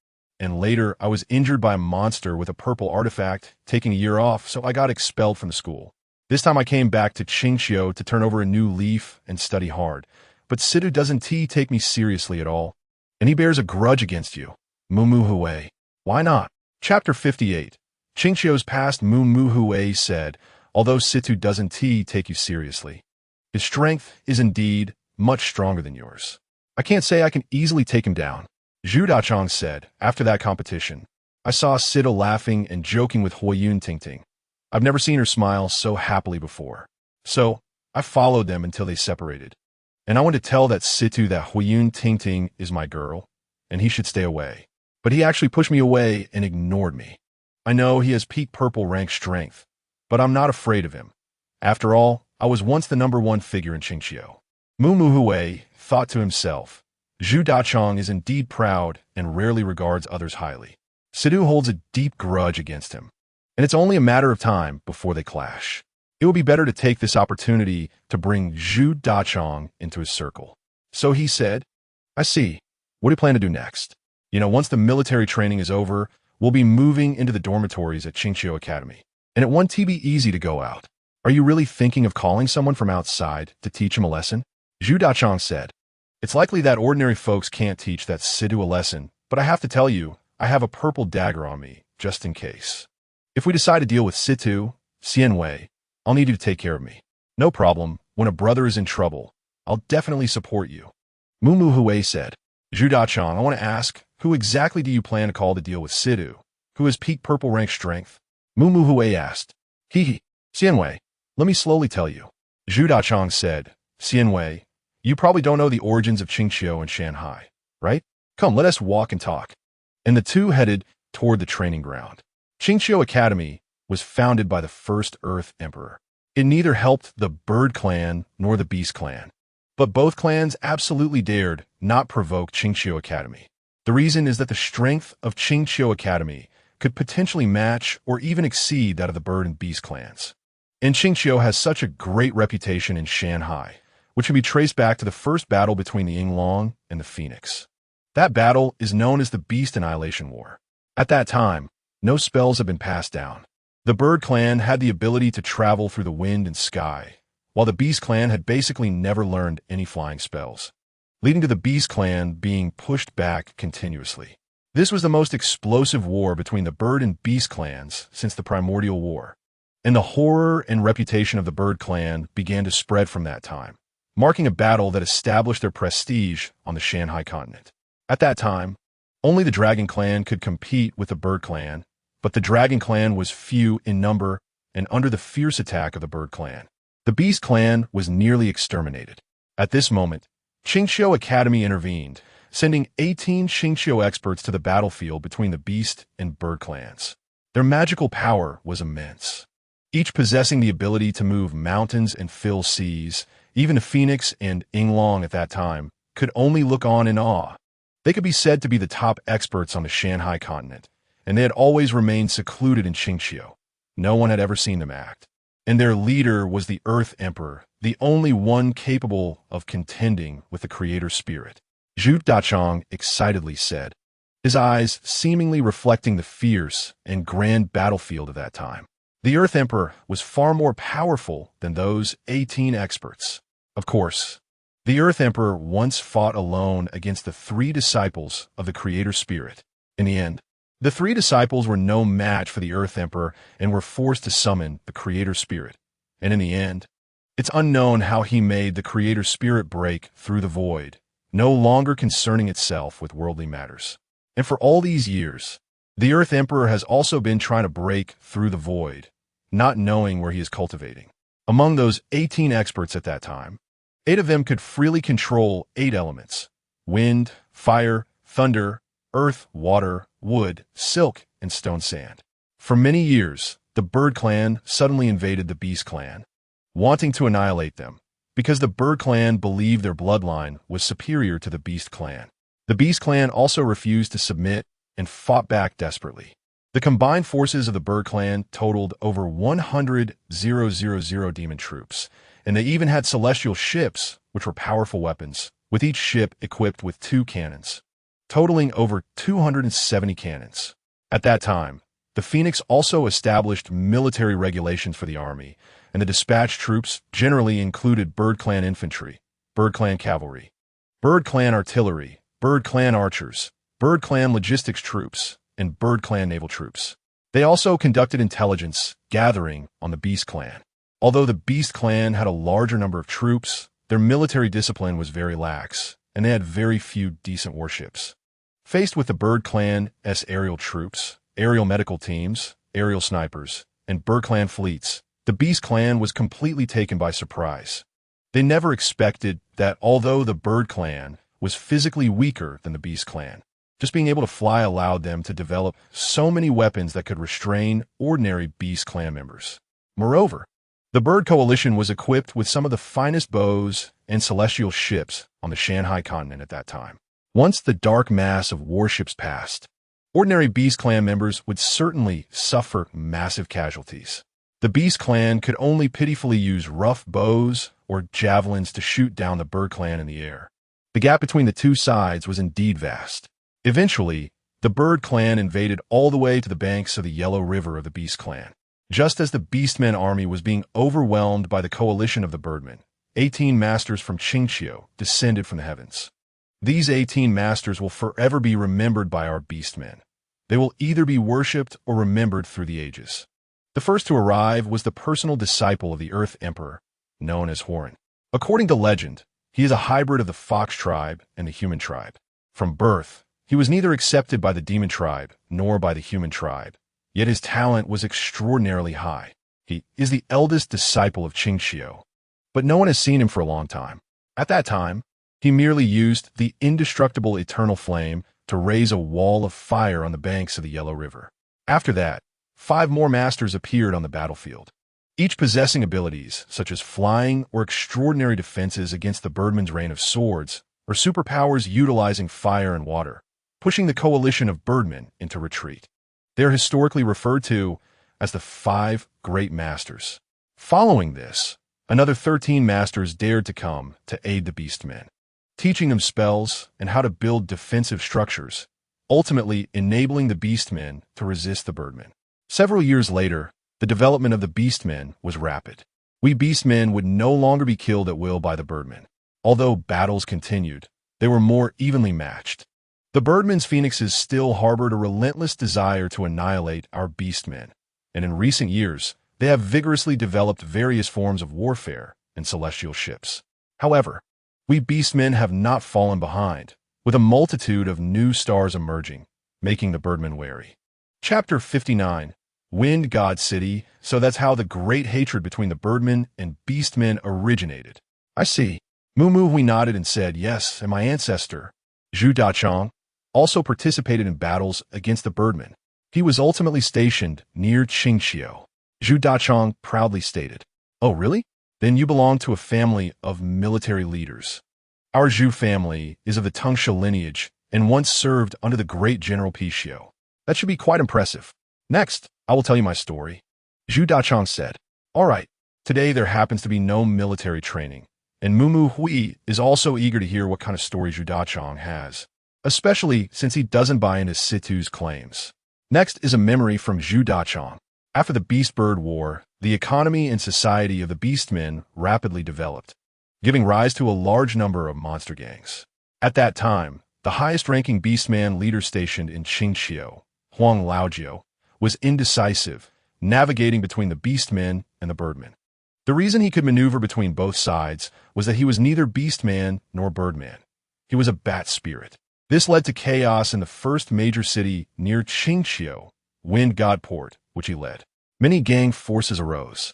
And later, I was injured by a monster with a purple artifact, taking a year off, so I got expelled from the school. This time I came back to Qingqiu to turn over a new leaf and study hard. But Sidhu doesn't take me seriously at all. And he bears a grudge against you. Mumuhui. Why not?" Chapter 58. Qingqiu's past. Mumuhui said, "Although Sidhu doesn't take you seriously, his strength is indeed much stronger than yours. I can't say I can easily take him down." Zhu Dachong said, "After that competition, I saw Sidhu laughing and joking with Huiyun Tingting. I've never seen her smile so happily before. So, I followed them until they separated. And I want to tell that Sidhu that Huiyun Tingting is my girl, and he should stay away. But he actually pushed me away and ignored me. I know he has peak purple rank strength, but I'm not afraid of him. After all, I was once the #1 figure in Qingqiu." Mumuhui thought to himself, Zhu Dachong is indeed proud and rarely regards others highly. Sidhu holds a deep grudge against him, and it's only a matter of time before they clash. It would be better to take this opportunity to bring Zhu Dachong into his circle. So he said, "I see. What do you plan to do next? Once the military training is over, we'll be moving into the dormitories at Qingqiu Academy. And it won't be easy to go out. Are you really thinking of calling someone from outside to teach him a lesson?" Zhu Dachong said, "It's likely that ordinary folks can't teach that Sidhu a lesson, but I have to tell you, I have a purple dagger on me, just in case. If we decide to deal with Sidhu, Xianwei, I'll need you to take care of me. No problem, when a brother is in trouble, I'll definitely support you." Mumuhui said, "Zhu Dachong, I want to ask, who exactly do you plan to call to deal with Sidhu, who has peak purple rank strength?" Mumuhui asked. Xianwei, let me slowly tell you." Zhu Dachong said, "Xianwei, you probably don't know the origins of Qingqiu and Shan Hai, right? Come, let us walk and talk." And the two headed toward the training ground. Qingqiu Academy was founded by the first Earth Emperor. It neither helped the Bird Clan nor the Beast Clan. But both clans absolutely dared not provoke Qingqiu Academy. The reason is that the strength of Qingqiu Academy could potentially match or even exceed that of the Bird and Beast clans. And Qingqiu has such a great reputation in Shan Hai, which can be traced back to the first battle between the Yinglong and the Phoenix. That battle is known as the Beast Annihilation War. At that time, no spells had been passed down. The Bird clan had the ability to travel through the wind and sky, while the Beast clan had basically never learned any flying spells, leading to the Beast clan being pushed back continuously. This was the most explosive war between the Bird and Beast clans since the Primordial War, and the horror and reputation of the Bird clan began to spread from that time, marking a battle that established their prestige on the Shan Hai continent. At that time, only the Dragon clan could compete with the Bird clan, but the Dragon clan was few in number and under the fierce attack of the Bird clan. The Beast clan was nearly exterminated. At this moment, Qingqiu Academy intervened, sending 18 Qingqiu experts to the battlefield between the Beast and Bird clans. Their magical power was immense, each possessing the ability to move mountains and fill seas. Even the Phoenix and Yinglong at that time could only look on in awe. They could be said to be the top experts on the Shan Hai continent, and they had always remained secluded in Qingqiu. No one had ever seen them act. And their leader was the Earth Emperor, the only one capable of contending with the Creator Spirit. Zhu Dachong excitedly said, his eyes seemingly reflecting the fierce and grand battlefield of that time. The Earth Emperor was far more powerful than those 18 experts. Of course, the Earth Emperor once fought alone against the 3 disciples of the Creator Spirit. In the end, the 3 disciples were no match for the Earth Emperor and were forced to summon the Creator Spirit. And in the end, it's unknown how he made the Creator Spirit break through the void, no longer concerning itself with worldly matters. And for all these years, the Earth Emperor has also been trying to break through the void, not knowing where he is cultivating. Among those 18 experts at that time, 8 of them could freely control 8 elements: wind, fire, thunder, earth, water, wood, silk, and stone sand. For many years, the Bird clan suddenly invaded the Beast clan, wanting to annihilate them, because the bird clan believed their bloodline was superior to the beast clan. The beast clan also refused to submit and fought back desperately. The combined forces of the bird clan totaled over 100,000 demon troops, and they even had celestial ships, which were powerful weapons, with each ship equipped with 2 cannons, totaling over 270 cannons. At that time, the Phoenix also established military regulations for the army, and the dispatched troops generally included bird clan infantry, bird clan cavalry, bird clan artillery, bird clan archers, bird clan logistics troops, and bird clan naval troops. They also conducted intelligence gathering on the beast clan. Although the beast clan had a larger number of troops, their military discipline was very lax, and they had very few decent warships. Faced with the bird clan's aerial troops, aerial medical teams, aerial snipers, and bird clan fleets, the beast clan was completely taken by surprise. They never expected that although the bird clan was physically weaker than the beast clan, just being able to fly allowed them to develop so many weapons that could restrain ordinary beast clan members. Moreover, the bird coalition was equipped with some of the finest bows and celestial ships on the Shan Hai continent at that time. Once the dark mass of warships passed, ordinary beast clan members would certainly suffer massive casualties. The beast clan could only pitifully use rough bows or javelins to shoot down the bird clan in the air. The gap between the two sides was indeed vast. Eventually, the bird clan invaded all the way to the banks of the Yellow River of the beast clan. Just as the beastmen army was being overwhelmed by the coalition of the birdmen, 18 masters from Qingqiu descended from the heavens. These 18 masters will forever be remembered by our beastmen. They will either be worshipped or remembered through the ages. The first to arrive was the personal disciple of the Earth Emperor, known as Horan. According to legend, he is a hybrid of the fox tribe and the human tribe. From birth, he was neither accepted by the demon tribe nor by the human tribe, yet his talent was extraordinarily high. He is the eldest disciple of Qingqiu, but no one has seen him for a long time. At that time, he merely used the indestructible eternal flame to raise a wall of fire on the banks of the Yellow River. After that, 5 more masters appeared on the battlefield, each possessing abilities such as flying or extraordinary defenses against the birdman's rain of swords, or superpowers utilizing fire and water, pushing the coalition of birdmen into retreat. They are historically referred to as the 5 Great Masters. Following this, another 13 masters dared to come to aid the beastmen, teaching them spells and how to build defensive structures, ultimately enabling the beastmen to resist the birdmen. Several years later, the development of the beastmen was rapid. We beastmen would no longer be killed at will by the birdmen. Although battles continued, they were more evenly matched. The birdmen's phoenixes still harbored a relentless desire to annihilate our beastmen, and in recent years, they have vigorously developed various forms of warfare and celestial ships. However, we beastmen have not fallen behind, with a multitude of new stars emerging, making the birdmen wary. Chapter 59, Wind God City. So that's how the great hatred between the birdmen and beastmen originated. I see. We nodded and said, yes, and my ancestor, Zhu Dachong, also participated in battles against the birdmen. He was ultimately stationed near Qingqiu. Zhu Dachong proudly stated, oh really? Then you belong to a family of military leaders. Our Zhu family is of the Tangsha lineage and once served under the great General Pixiu. That should be quite impressive. Next, I will tell you my story. Zhu Dachong said, all right, today there happens to be no military training, and Mumu Hui is also eager to hear what kind of story Zhu Dachong has, especially since he doesn't buy into Situ's claims. Next is a memory from Zhu Dachong. After the Beast Bird War, the economy and society of the Beastmen rapidly developed, giving rise to a large number of monster gangs. At that time, the highest-ranking Beastman leader stationed in Qingqiu, Huang Laojiu, was indecisive, navigating between the Beastmen and the Birdmen. The reason he could maneuver between both sides was that he was neither Beastman nor Birdman. He was a bat spirit. This led to chaos in the first major city near Qingqiu, Wind God Port, which he led. Many gang forces arose,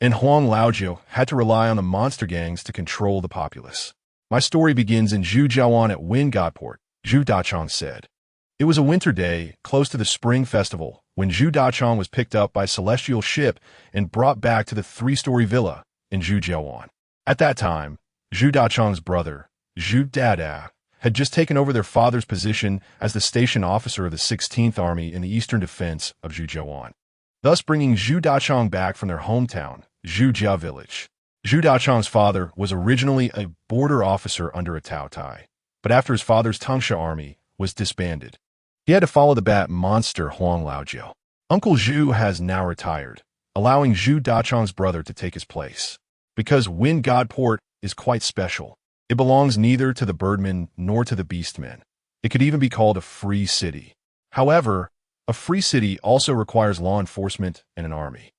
and Huang Laojiu had to rely on the monster gangs to control the populace. My story begins in Zhujiawan at Wind God Port, Zhu Dachong said. It was a winter day, close to the Spring Festival, when Zhu Dachong was picked up by a celestial ship and brought back to the 3-story villa in Zhujiawan. At that time, Zhu Dachang's brother, Zhu Dada, had just taken over their father's position as the station officer of the 16th Army in the eastern defense of Zhujiawan, thus bringing Zhu Dachang back from their hometown, Zhujia village. Zhu Dachang's father was originally a border officer under a Tao Tai, but after his father's Tangsha army was disbanded, he had to follow the bat monster Huang Laojiu. Uncle Zhu has now retired, allowing Zhu Dachang's brother to take his place. Because Wind God Port is quite special, it belongs neither to the Birdmen nor to the Beastmen. It could even be called a free city. However, a free city also requires law enforcement and an army.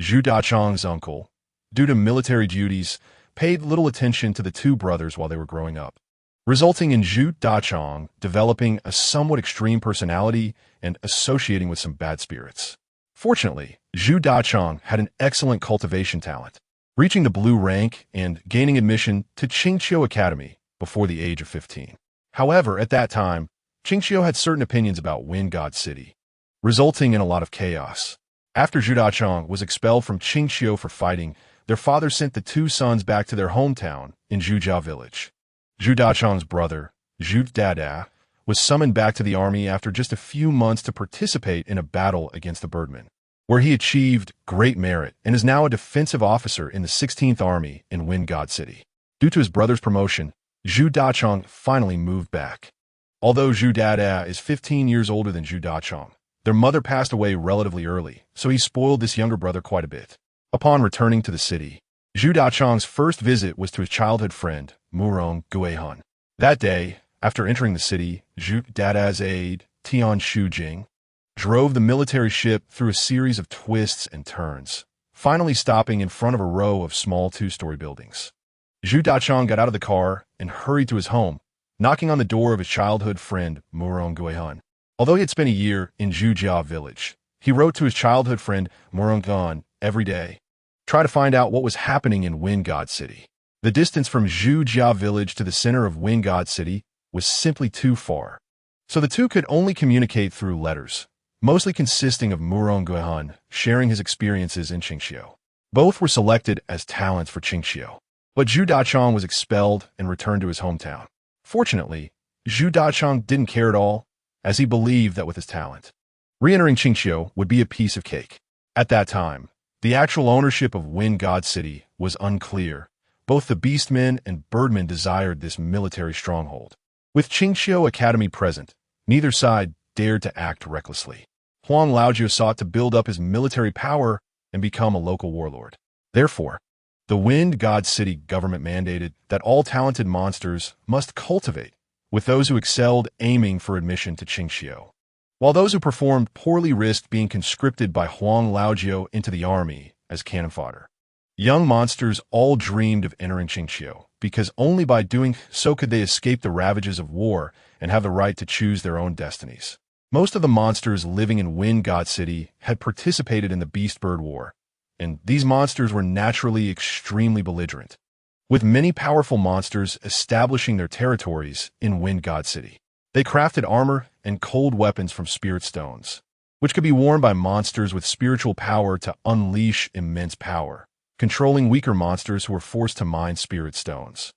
Zhu Dachang's uncle, due to military duties, paid little attention to the two brothers while they were growing up, resulting in Zhu Dachang developing a somewhat extreme personality and associating with some bad spirits. Fortunately, Zhu Dachang had an excellent cultivation talent, reaching the blue rank and gaining admission to Qingqiu Academy before the age of 15. However, at that time, Qingqiu had certain opinions about Wind God City, resulting in a lot of chaos. After Zhu Dachang was expelled from Qingqiu for fighting, their father sent the two sons back to their hometown in Zhujia village. Zhu Dachang's brother, Zhu Dada, was summoned back to the army after just a few months to participate in a battle against the Birdmen, where he achieved great merit and is now a defensive officer in the 16th Army in Wind God City. Due to his brother's promotion, Zhu Dachang finally moved back. Although Zhu Dada is 15 years older than Zhu Dachang, their mother passed away relatively early, so he spoiled this younger brother quite a bit. Upon returning to the city, Zhu Dachang's first visit was to his childhood friend, Murong Guihan. That day, after entering the city, Zhu Dada's aide, Tian Shu Jing, drove the military ship through a series of twists and turns, finally stopping in front of a row of small two-story buildings. Zhu Dachang got out of the car and hurried to his home, knocking on the door of his childhood friend, Murong Guihan. Although he had spent a year in Zhujia village, he wrote to his childhood friend, Murong Guihan, every day, try to find out what was happening in Wind God City. The distance from Zhujia village to the center of Wind God City was simply too far, so the two could only communicate through letters, mostly consisting of Murong Guihan sharing his experiences in Qingqiu. Both were selected as talents for Qingqiu, but Zhu Dachang was expelled and returned to his hometown. Fortunately, Zhu Dachang didn't care at all, as he believed that with his talent, re-entering Qingqiu would be a piece of cake. At that time, the actual ownership of Wind God City was unclear. Both the Beastmen and Birdmen desired this military stronghold. With Qingqiu Academy present, neither side dared to act recklessly. Huang Laojiu sought to build up his military power and become a local warlord. Therefore, the Wind God City government mandated that all talented monsters must cultivate, with those who excelled aiming for admission to Qingqiu, while those who performed poorly risked being conscripted by Huang Laojiu into the army as cannon fodder. Young monsters all dreamed of entering Qingqiu, because only by doing so could they escape the ravages of war and have the right to choose their own destinies. Most of the monsters living in Wind God City had participated in the Beast-Bird War, and these monsters were naturally extremely belligerent, with many powerful monsters establishing their territories in Wind God City. They crafted armor and cold weapons from spirit stones, which could be worn by monsters with spiritual power to unleash immense power, controlling weaker monsters who were forced to mine spirit stones.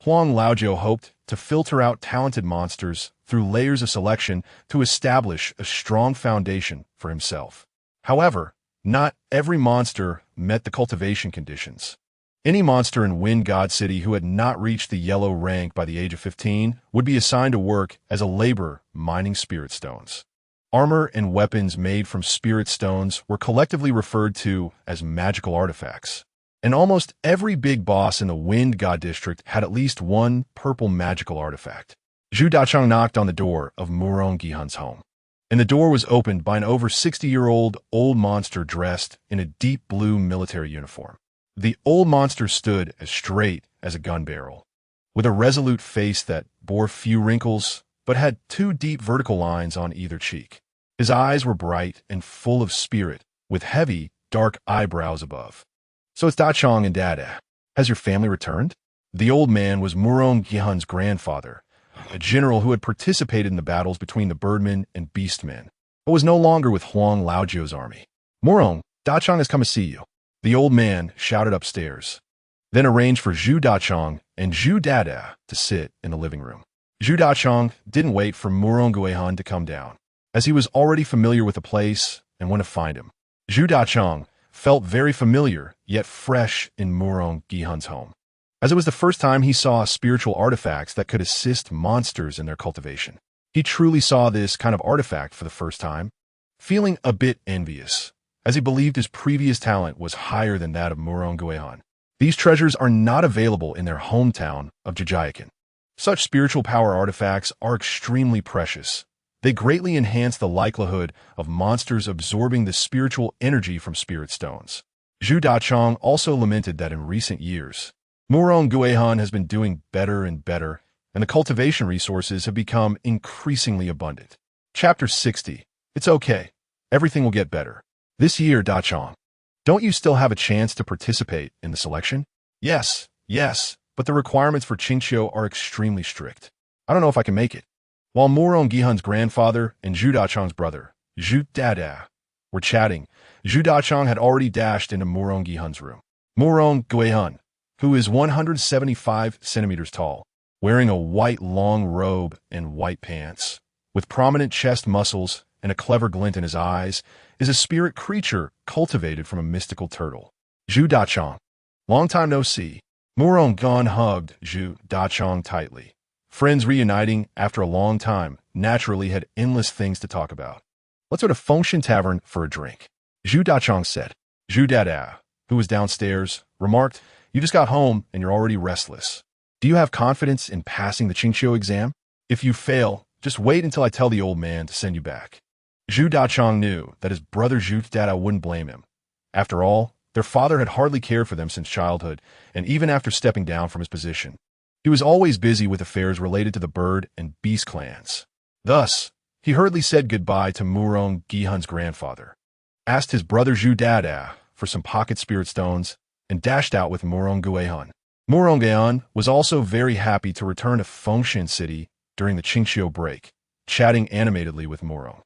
Huang Laojiu hoped to filter out talented monsters through layers of selection to establish a strong foundation for himself. However, not every monster met the cultivation conditions. Any monster in Wind God City who had not reached the yellow rank by the age of 15 would be assigned to work as a laborer mining spirit stones. Armor and weapons made from spirit stones were collectively referred to as magical artifacts, and almost every big boss in the Wind God District had at least one purple magical artifact. Zhu Dachang knocked on the door of Murong Guihan's home, and the door was opened by an over 60-year-old old monster dressed in a deep blue military uniform. The old monster stood as straight as a gun barrel, with a resolute face that bore few wrinkles but had two deep vertical lines on either cheek. His eyes were bright and full of spirit, with heavy, dark eyebrows above. "So it's Dachang and Dada. Has your family returned?" The old man was Murong Guihan's grandfather, a general who had participated in the battles between the Birdmen and Beastmen, but was no longer with Huang Laojiu's army. "Murong, Dachang has come to see you," the old man shouted upstairs. then arranged for Zhu Dachong and Zhu Dada to sit in the living room. Zhu Dachong didn't wait for Murong Guihan to come down, as he was already familiar with the place and went to find him. Zhu Dachong felt very familiar, yet fresh in Murong Guihan's home, as it was the first time he saw spiritual artifacts that could assist monsters in their cultivation. He truly saw this kind of artifact for the first time, feeling a bit envious, as he believed his previous talent was higher than that of Murong Guihan. These treasures are not available in their hometown of Jijiakan. Such spiritual power artifacts are extremely precious. They greatly enhance the likelihood of monsters absorbing the spiritual energy from spirit stones. Zhu Dachong also lamented that in recent years, Murong Guihan has been doing better and better, and the cultivation resources have become increasingly abundant. Chapter 60. It's okay. Everything will get better. This year, Dachong, don't you still have a chance to participate in the selection? Yes, but the requirements for Qingqiu are extremely strict. I don't know if I can make it. While Murong Guihan's grandfather and Zhu Dachong's brother, Zhu Dada, were chatting, Zhu Dachong had already dashed into Murong Guihan's room. Murong Guihan, who is 175 centimeters tall, wearing a white long robe and white pants, with prominent chest muscles and a clever glint in his eyes, is a spirit creature cultivated from a mystical turtle. Zhu Dachong. Long time no see. Murong Guihan hugged Zhu Dachong tightly. Friends reuniting after a long time naturally had endless things to talk about. Let's go to Fengshan Tavern for a drink, Zhu Dachong said. Zhu Dada, who was downstairs, remarked, "You just got home and you're already restless. Do you have confidence in passing the Qingqiu exam? If you fail, just wait until I tell the old man to send you back." Zhu Dachong knew that his brother Zhu Dada wouldn't blame him. After all, their father had hardly cared for them since childhood, and even after stepping down from his position, he was always busy with affairs related to the bird and beast clans. Thus, he hurriedly said goodbye to Murong Guihan's grandfather, asked his brother Zhu Dada for some pocket spirit stones, and dashed out with Murong Guihan. Murong Guihan was also very happy to return to Fengshan City during the Qingqiu break, chatting animatedly with Murong.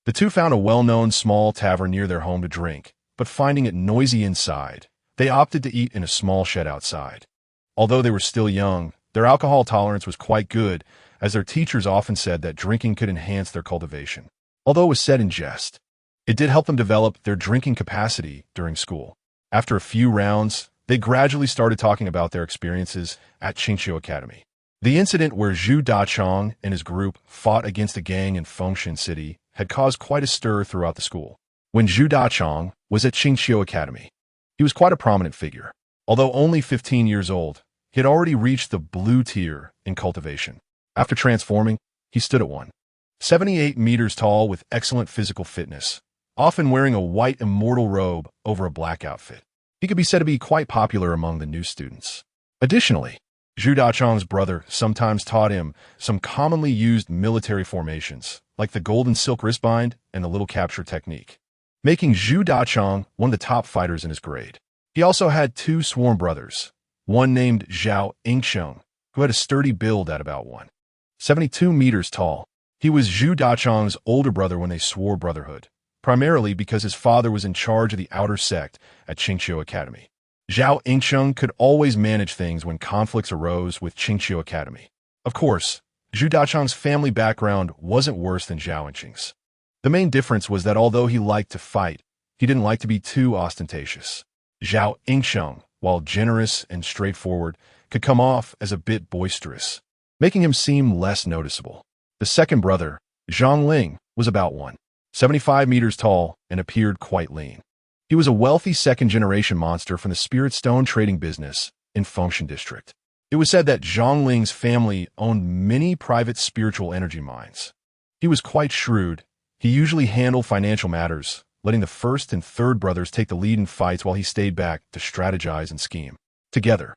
The two found a well-known small tavern near their home to drink, but finding it noisy inside, they opted to eat in a small shed outside. Although they were still young, their alcohol tolerance was quite good, as their teachers often said that drinking could enhance their cultivation. Although it was said in jest, it did help them develop their drinking capacity during school. After a few rounds, they gradually started talking about their experiences at Qingqiu Academy. The incident where Zhu Dachong and his group fought against a gang in Fengshan City had caused quite a stir throughout the school. When Zhu Dachong was at Qingqiu Academy, he was quite a prominent figure. Although only 15 years old, he had already reached the blue tier in cultivation. After transforming, he stood at 178 meters tall with excellent physical fitness, often wearing a white immortal robe over a black outfit. He could be said to be quite popular among the new students. Additionally, Zhu Dachong's brother sometimes taught him some commonly used military formations, like the golden silk wristbind and the little capture technique, making Zhu Dachong one of the top fighters in his grade. He also had two sworn brothers, one named Zhao Ingsheng, who had a sturdy build at about 172 meters tall. He was Zhu Dachong's older brother when they swore brotherhood, primarily because his father was in charge of the outer sect at Qingqiu Academy. Zhao Ingsheng could always manage things when conflicts arose with Qingqiu Academy. Of course, Zhu Dachong's family background wasn't worse than Zhao Ingsheng's. The main difference was that although he liked to fight, he didn't like to be too ostentatious. Zhao Ingsheng, while generous and straightforward, could come off as a bit boisterous, making him seem less noticeable. The second brother, Zhang Ling, was about 175 meters tall and appeared quite lean. He was a wealthy second-generation monster from the spirit stone trading business in Fengshan District. It was said that Zhang Ling's family owned many private spiritual energy mines. He was quite shrewd. He usually handled financial matters, letting the first and third brothers take the lead in fights while he stayed back to strategize and scheme. Together,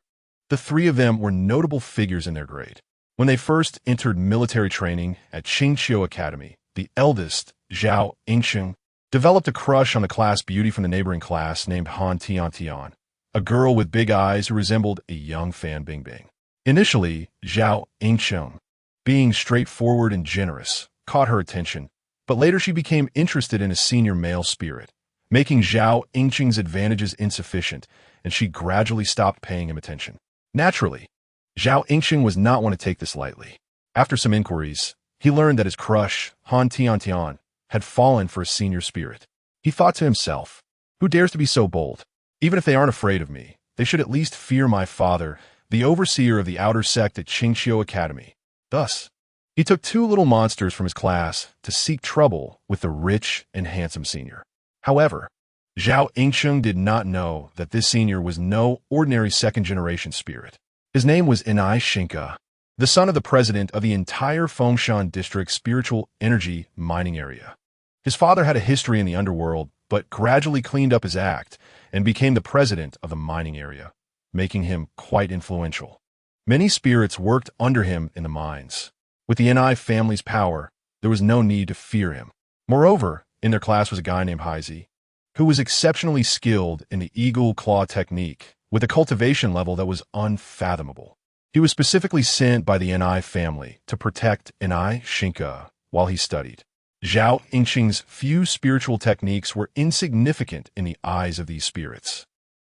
the three of them were notable figures in their grade. When they first entered military training at Qingqiu Academy, the eldest, Zhao Ingsheng, developed a crush on the class beauty from the neighboring class named Han Tian, a girl with big eyes who resembled a young Fan Bingbing. Initially, Zhao Ingsheng, being straightforward and generous, caught her attention, but later she became interested in a senior male spirit, making Zhao Yingqing's advantages insufficient, and she gradually stopped paying him attention. Naturally, Zhao Yingqing was not one to take this lightly. After some inquiries, he learned that his crush, Han Tiantian, had fallen for a senior spirit. He thought to himself, who dares to be so bold? Even if they aren't afraid of me, they should at least fear my father, the overseer of the outer sect at Qingqiu Academy. Thus, he took two little monsters from his class to seek trouble with the rich and handsome senior. However, Zhao Yingqing did not know that this senior was no ordinary second-generation spirit. His name was Enai Shinka, the son of the president of the entire Fengshan District Spiritual Energy Mining Area. His father had a history in the underworld, but gradually cleaned up his act and became the president of the mining area, making him quite influential. Many spirits worked under him in the mines. With the Enai family's power, there was no need to fear him. Moreover, in their class was a guy named Hai Jing, who was exceptionally skilled in the eagle claw technique, with a cultivation level that was unfathomable. He was specifically sent by the Enai family to protect Enai Shinka while he studied. Zhao Yingqing's few spiritual techniques were insignificant in the eyes of these spirits.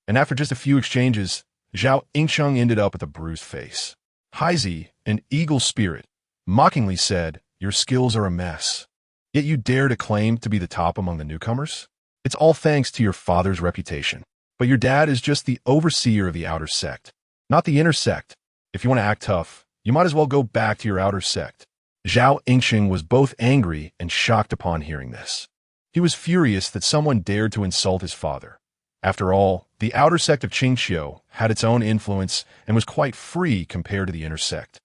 And after just a few exchanges, Zhao Yingqing ended up with a bruised face. Hai Jing, an eagle spirit, mockingly said, "Your skills are a mess. Yet you dare to claim to be the top among the newcomers? It's all thanks to your father's reputation. But your dad is just the overseer of the outer sect, not the inner sect. If you want to act tough, you might as well go back to your outer sect." Zhao Yingqing was both angry and shocked upon hearing this. He was furious that someone dared to insult his father. After all, the outer sect of Qingqiu had its own influence and was quite free compared to the inner sect.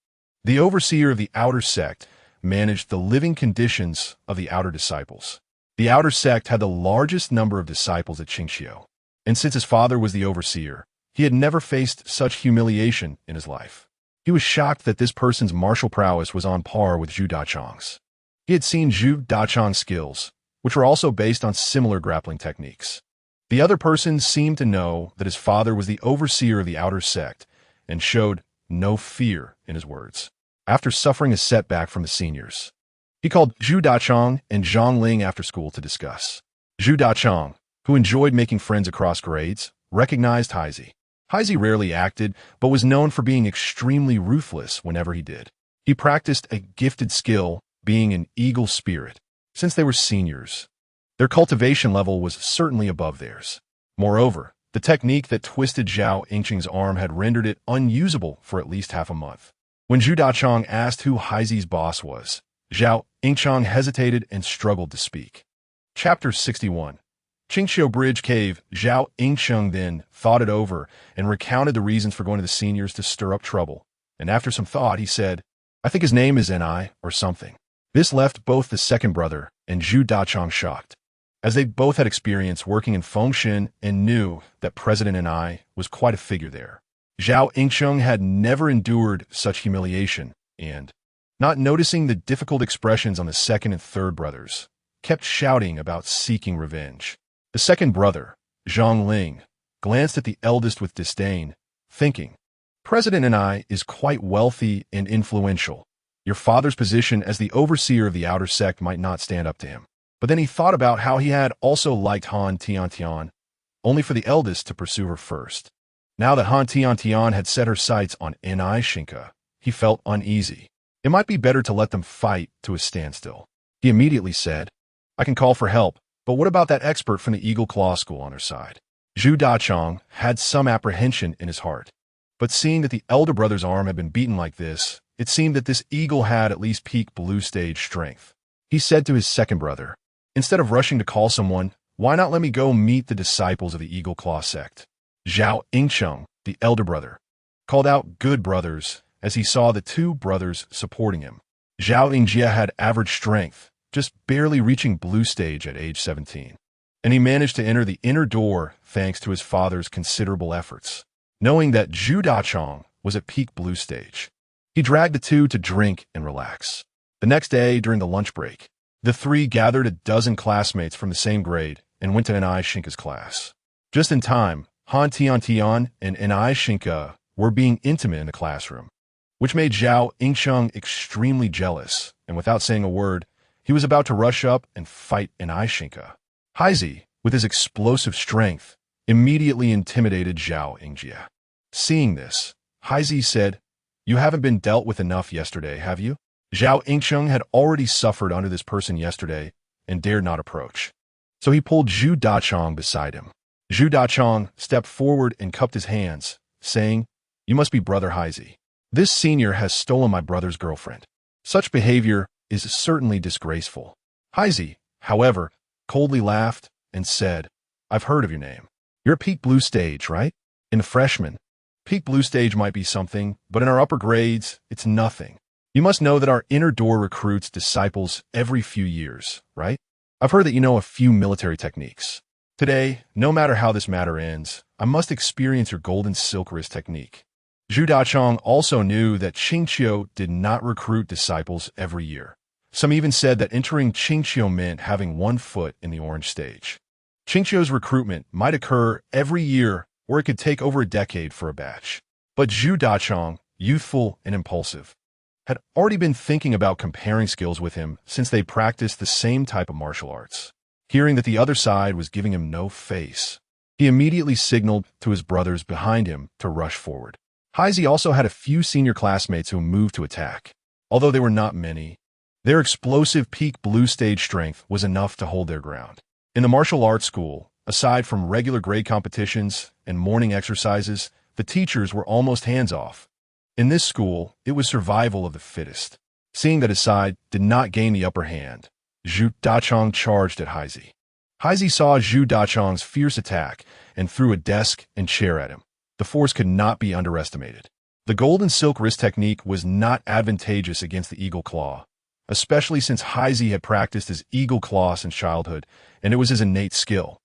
The overseer of the outer sect managed the living conditions of the outer disciples. The outer sect had the largest number of disciples at Qingqiu, and since his father was the overseer, he had never faced such humiliation in his life. He was shocked that this person's martial prowess was on par with Zhu Dachang's. He had seen Zhu Dachang's skills, which were also based on similar grappling techniques. The other person seemed to know that his father was the overseer of the outer sect and showed no fear in his words. After suffering a setback from the seniors, he called Zhu Dachang and Zhang Ling after school to discuss. Zhu Dachang, who enjoyed making friends across grades, recognized Hai Jing. Hai Jing rarely acted, but was known for being extremely ruthless whenever he did. He practiced a gifted skill, being an eagle spirit. Since they were seniors, their cultivation level was certainly above theirs. Moreover, the technique that twisted Zhao Yingqing's arm had rendered it unusable for at least half a month. When Zhu Dachang asked who Hai Jing's boss was, Zhao Yingqing hesitated and struggled to speak. Chapter 61. Qingqiu Bridge Cave. Zhao Yingqing then thought it over and recounted the reasons for going to the seniors to stir up trouble. And after some thought, he said, "I think his name is Enai or something." This left both the second brother and Zhu Dachang shocked, as they both had experience working in Fengshan and knew that President Enai was quite a figure there. Zhao Yingqing had never endured such humiliation and, not noticing the difficult expressions on the second and third brothers, kept shouting about seeking revenge. The second brother, Zhang Ling, glanced at the eldest with disdain, thinking, "President Enai is quite wealthy and influential. Your father's position as the overseer of the outer sect might not stand up to him." But then he thought about how he had also liked Han Tiantian, only for the eldest to pursue her first. Now that Han Tiantian had set her sights on Enai Shinka, he felt uneasy. It might be better to let them fight to a standstill. He immediately said, "I can call for help, but what about that expert from the Eagle Claw School on their side?" Zhu Dachang had some apprehension in his heart, but seeing that the elder brother's arm had been beaten like this, it seemed that this eagle had at least peak blue stage strength. He said to his second brother, "Instead of rushing to call someone, why not let me go meet the disciples of the Eagle Claw sect?" Zhao Yingqing, the elder brother, called out "good brothers" as he saw the two brothers supporting him. Zhao Yingjie had average strength, just barely reaching blue stage at age 17. And he managed to enter the inner door thanks to his father's considerable efforts. Knowing that Zhu Dachang was at peak blue stage, he dragged the two to drink and relax. The next day, during the lunch break, the three gathered a dozen classmates from the same grade and went to Enai Shinka's class. Just in time, Han Tiantian and Enai Shinka were being intimate in the classroom, which made Zhao Yingqing extremely jealous, and without saying a word, he was about to rush up and fight Enai Shinka. Hai Jing, with his explosive strength, immediately intimidated Zhao Yingjie. Seeing this, Hai said, "You haven't been dealt with enough yesterday, have you?" Zhao Yingcheng had already suffered under this person yesterday and dared not approach. So he pulled Zhu Dachong beside him. Zhu Dachong stepped forward and cupped his hands, saying, "You must be Brother Hai. This senior has stolen my brother's girlfriend. Such behavior is certainly disgraceful." Hai, however, coldly laughed and said, "I've heard of your name. You're at Peak Blue Stage, right? In the freshman. Peak Blue Stage might be something, but in our upper grades, it's nothing. You must know that our inner door recruits disciples every few years, right? I've heard that you know a few military techniques. Today, no matter how this matter ends, I must experience your golden silk wrist technique." Zhu Dachong also knew that Qingqiu did not recruit disciples every year. Some even said that entering Qingqiu meant having one foot in the orange stage. Qingqiu's recruitment might occur every year, or it could take over a decade for a batch. But Zhu Dachong, youthful and impulsive, had already been thinking about comparing skills with him since they practiced the same type of martial arts. Hearing that the other side was giving him no face, he immediately signaled to his brothers behind him to rush forward. Hai also had a few senior classmates who moved to attack. Although they were not many, their explosive Peak Blue Stage strength was enough to hold their ground. In the martial arts school, aside from regular grade competitions and morning exercises, the teachers were almost hands-off. In this school, it was survival of the fittest. Seeing that his side did not gain the upper hand, Zhu Dachong charged at Hai. Hai saw Zhu Dachong's fierce attack and threw a desk and chair at him. The force could not be underestimated. The golden silk wrist technique was not advantageous against the eagle claw, especially since Hai had practiced his eagle claw since childhood, and it was his innate skill.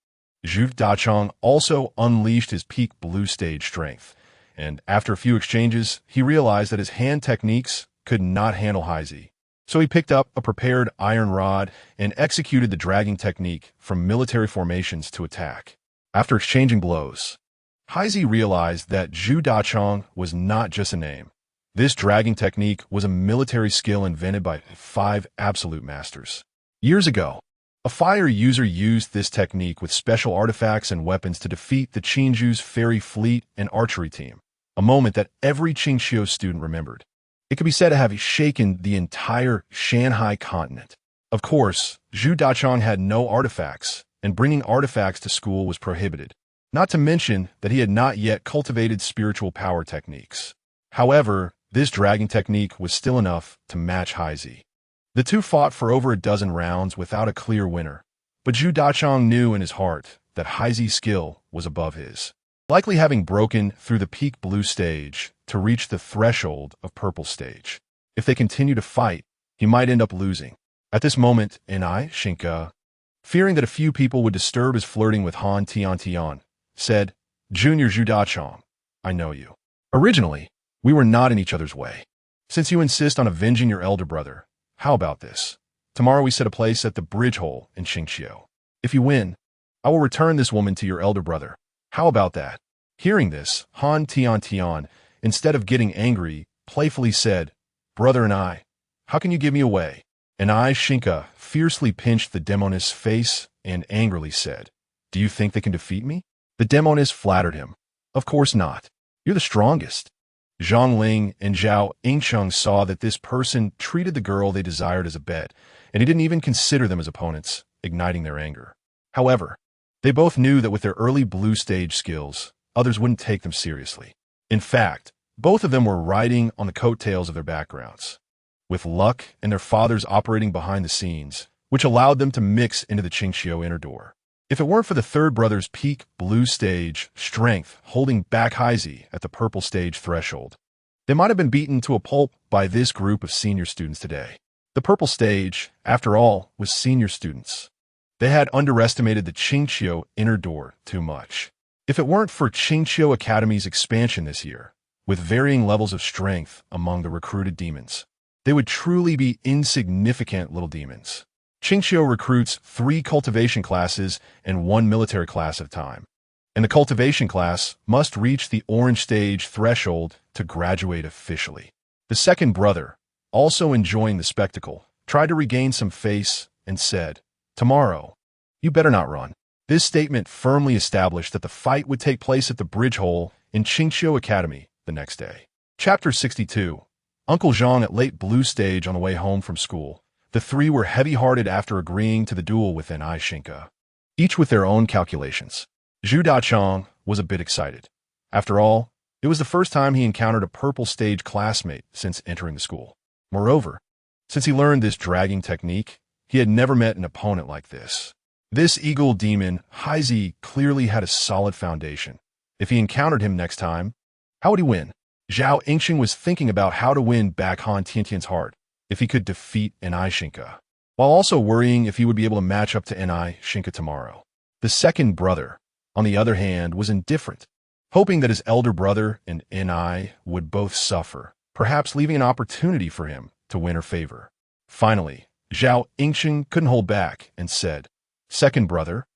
Zhu Dachong also unleashed his Peak Blue Stage strength, and after a few exchanges, he realized that his hand techniques could not handle Hai. So he picked up a prepared iron rod and executed the dragging technique from military formations to attack. After exchanging blows, Hai realized that Zhu Dachong was not just a name. This dragging technique was a military skill invented by 5 absolute masters. Years ago, a fire user used this technique with special artifacts and weapons to defeat the Qingju's fairy fleet and archery team, a moment that every Qingqiu student remembered. It could be said to have shaken the entire Shan Hai continent. Of course, Zhu Dachong had no artifacts, and bringing artifacts to school was prohibited. Not to mention that he had not yet cultivated spiritual power techniques. However, this dragging technique was still enough to match Hai. The two fought for over a dozen rounds without a clear winner, but Zhu Dachong knew in his heart that Hai's skill was above his, likely having broken through the Peak Blue Stage to reach the threshold of Purple Stage. If they continue to fight, he might end up losing. At this moment, Shinka, fearing that a few people would disturb his flirting with Han Tian, said, "Junior Zhu Dachong, I know you. Originally, we were not in each other's way. Since you insist on avenging your elder brother, how about this? Tomorrow we set a place at the bridge hole in Qingqiu. If you win, I will return this woman to your elder brother. How about that?" Hearing this, Han Tian, instead of getting angry, playfully said, "Brother and I, how can you give me away?" And Shinka fiercely pinched the demonist's face and angrily said, "Do you think they can defeat me?" The demonist flattered him. "Of course not. You're the strongest." Zhang Ling and Zhao Yingcheng saw that this person treated the girl they desired as a bet, and he didn't even consider them as opponents, igniting their anger. However, they both knew that with their early blue stage skills, others wouldn't take them seriously. In fact, both of them were riding on the coattails of their backgrounds, with luck and their fathers operating behind the scenes, which allowed them to mix into the Qingqiu inner door. If it weren't for the third brother's Peak Blue Stage strength holding back Hai at the Purple Stage threshold, they might have been beaten to a pulp by this group of senior students today. The Purple Stage, after all, was senior students. They had underestimated the Qingqiu inner door too much. If it weren't for Qingqiu Academy's expansion this year, with varying levels of strength among the recruited demons, they would truly be insignificant little demons. Qingqiu recruits 3 cultivation classes and 1 military class at a time, and the cultivation class must reach the orange stage threshold to graduate officially. The second brother, also enjoying the spectacle, tried to regain some face and said, "Tomorrow, you better not run. This statement firmly established that the fight would take place at the Bridge Hole in Qingqiu Academy the next day. Chapter 62. Uncle Zhang at late blue stage on the way home from school. The three were heavy-hearted after agreeing to the duel with N.I. Shinka, each with their own calculations. Zhu Dachang was a bit excited. After all, it was the first time he encountered a purple stage classmate since entering the school. Moreover, since he learned this dragging technique, he had never met an opponent like this. This eagle demon, Hai Jing, clearly had a solid foundation. If he encountered him next time, how would he win? Zhao Yingxing was thinking about how to win back Han Tiantian's heart if he could defeat N.I. Shinka, while also worrying if he would be able to match up to N.I. Shinka tomorrow. The second brother, on the other hand, was indifferent, hoping that his elder brother and N.I. would both suffer, perhaps leaving an opportunity for him to win her favor. Finally, Zhao Yingxing couldn't hold back and said, "Second brother?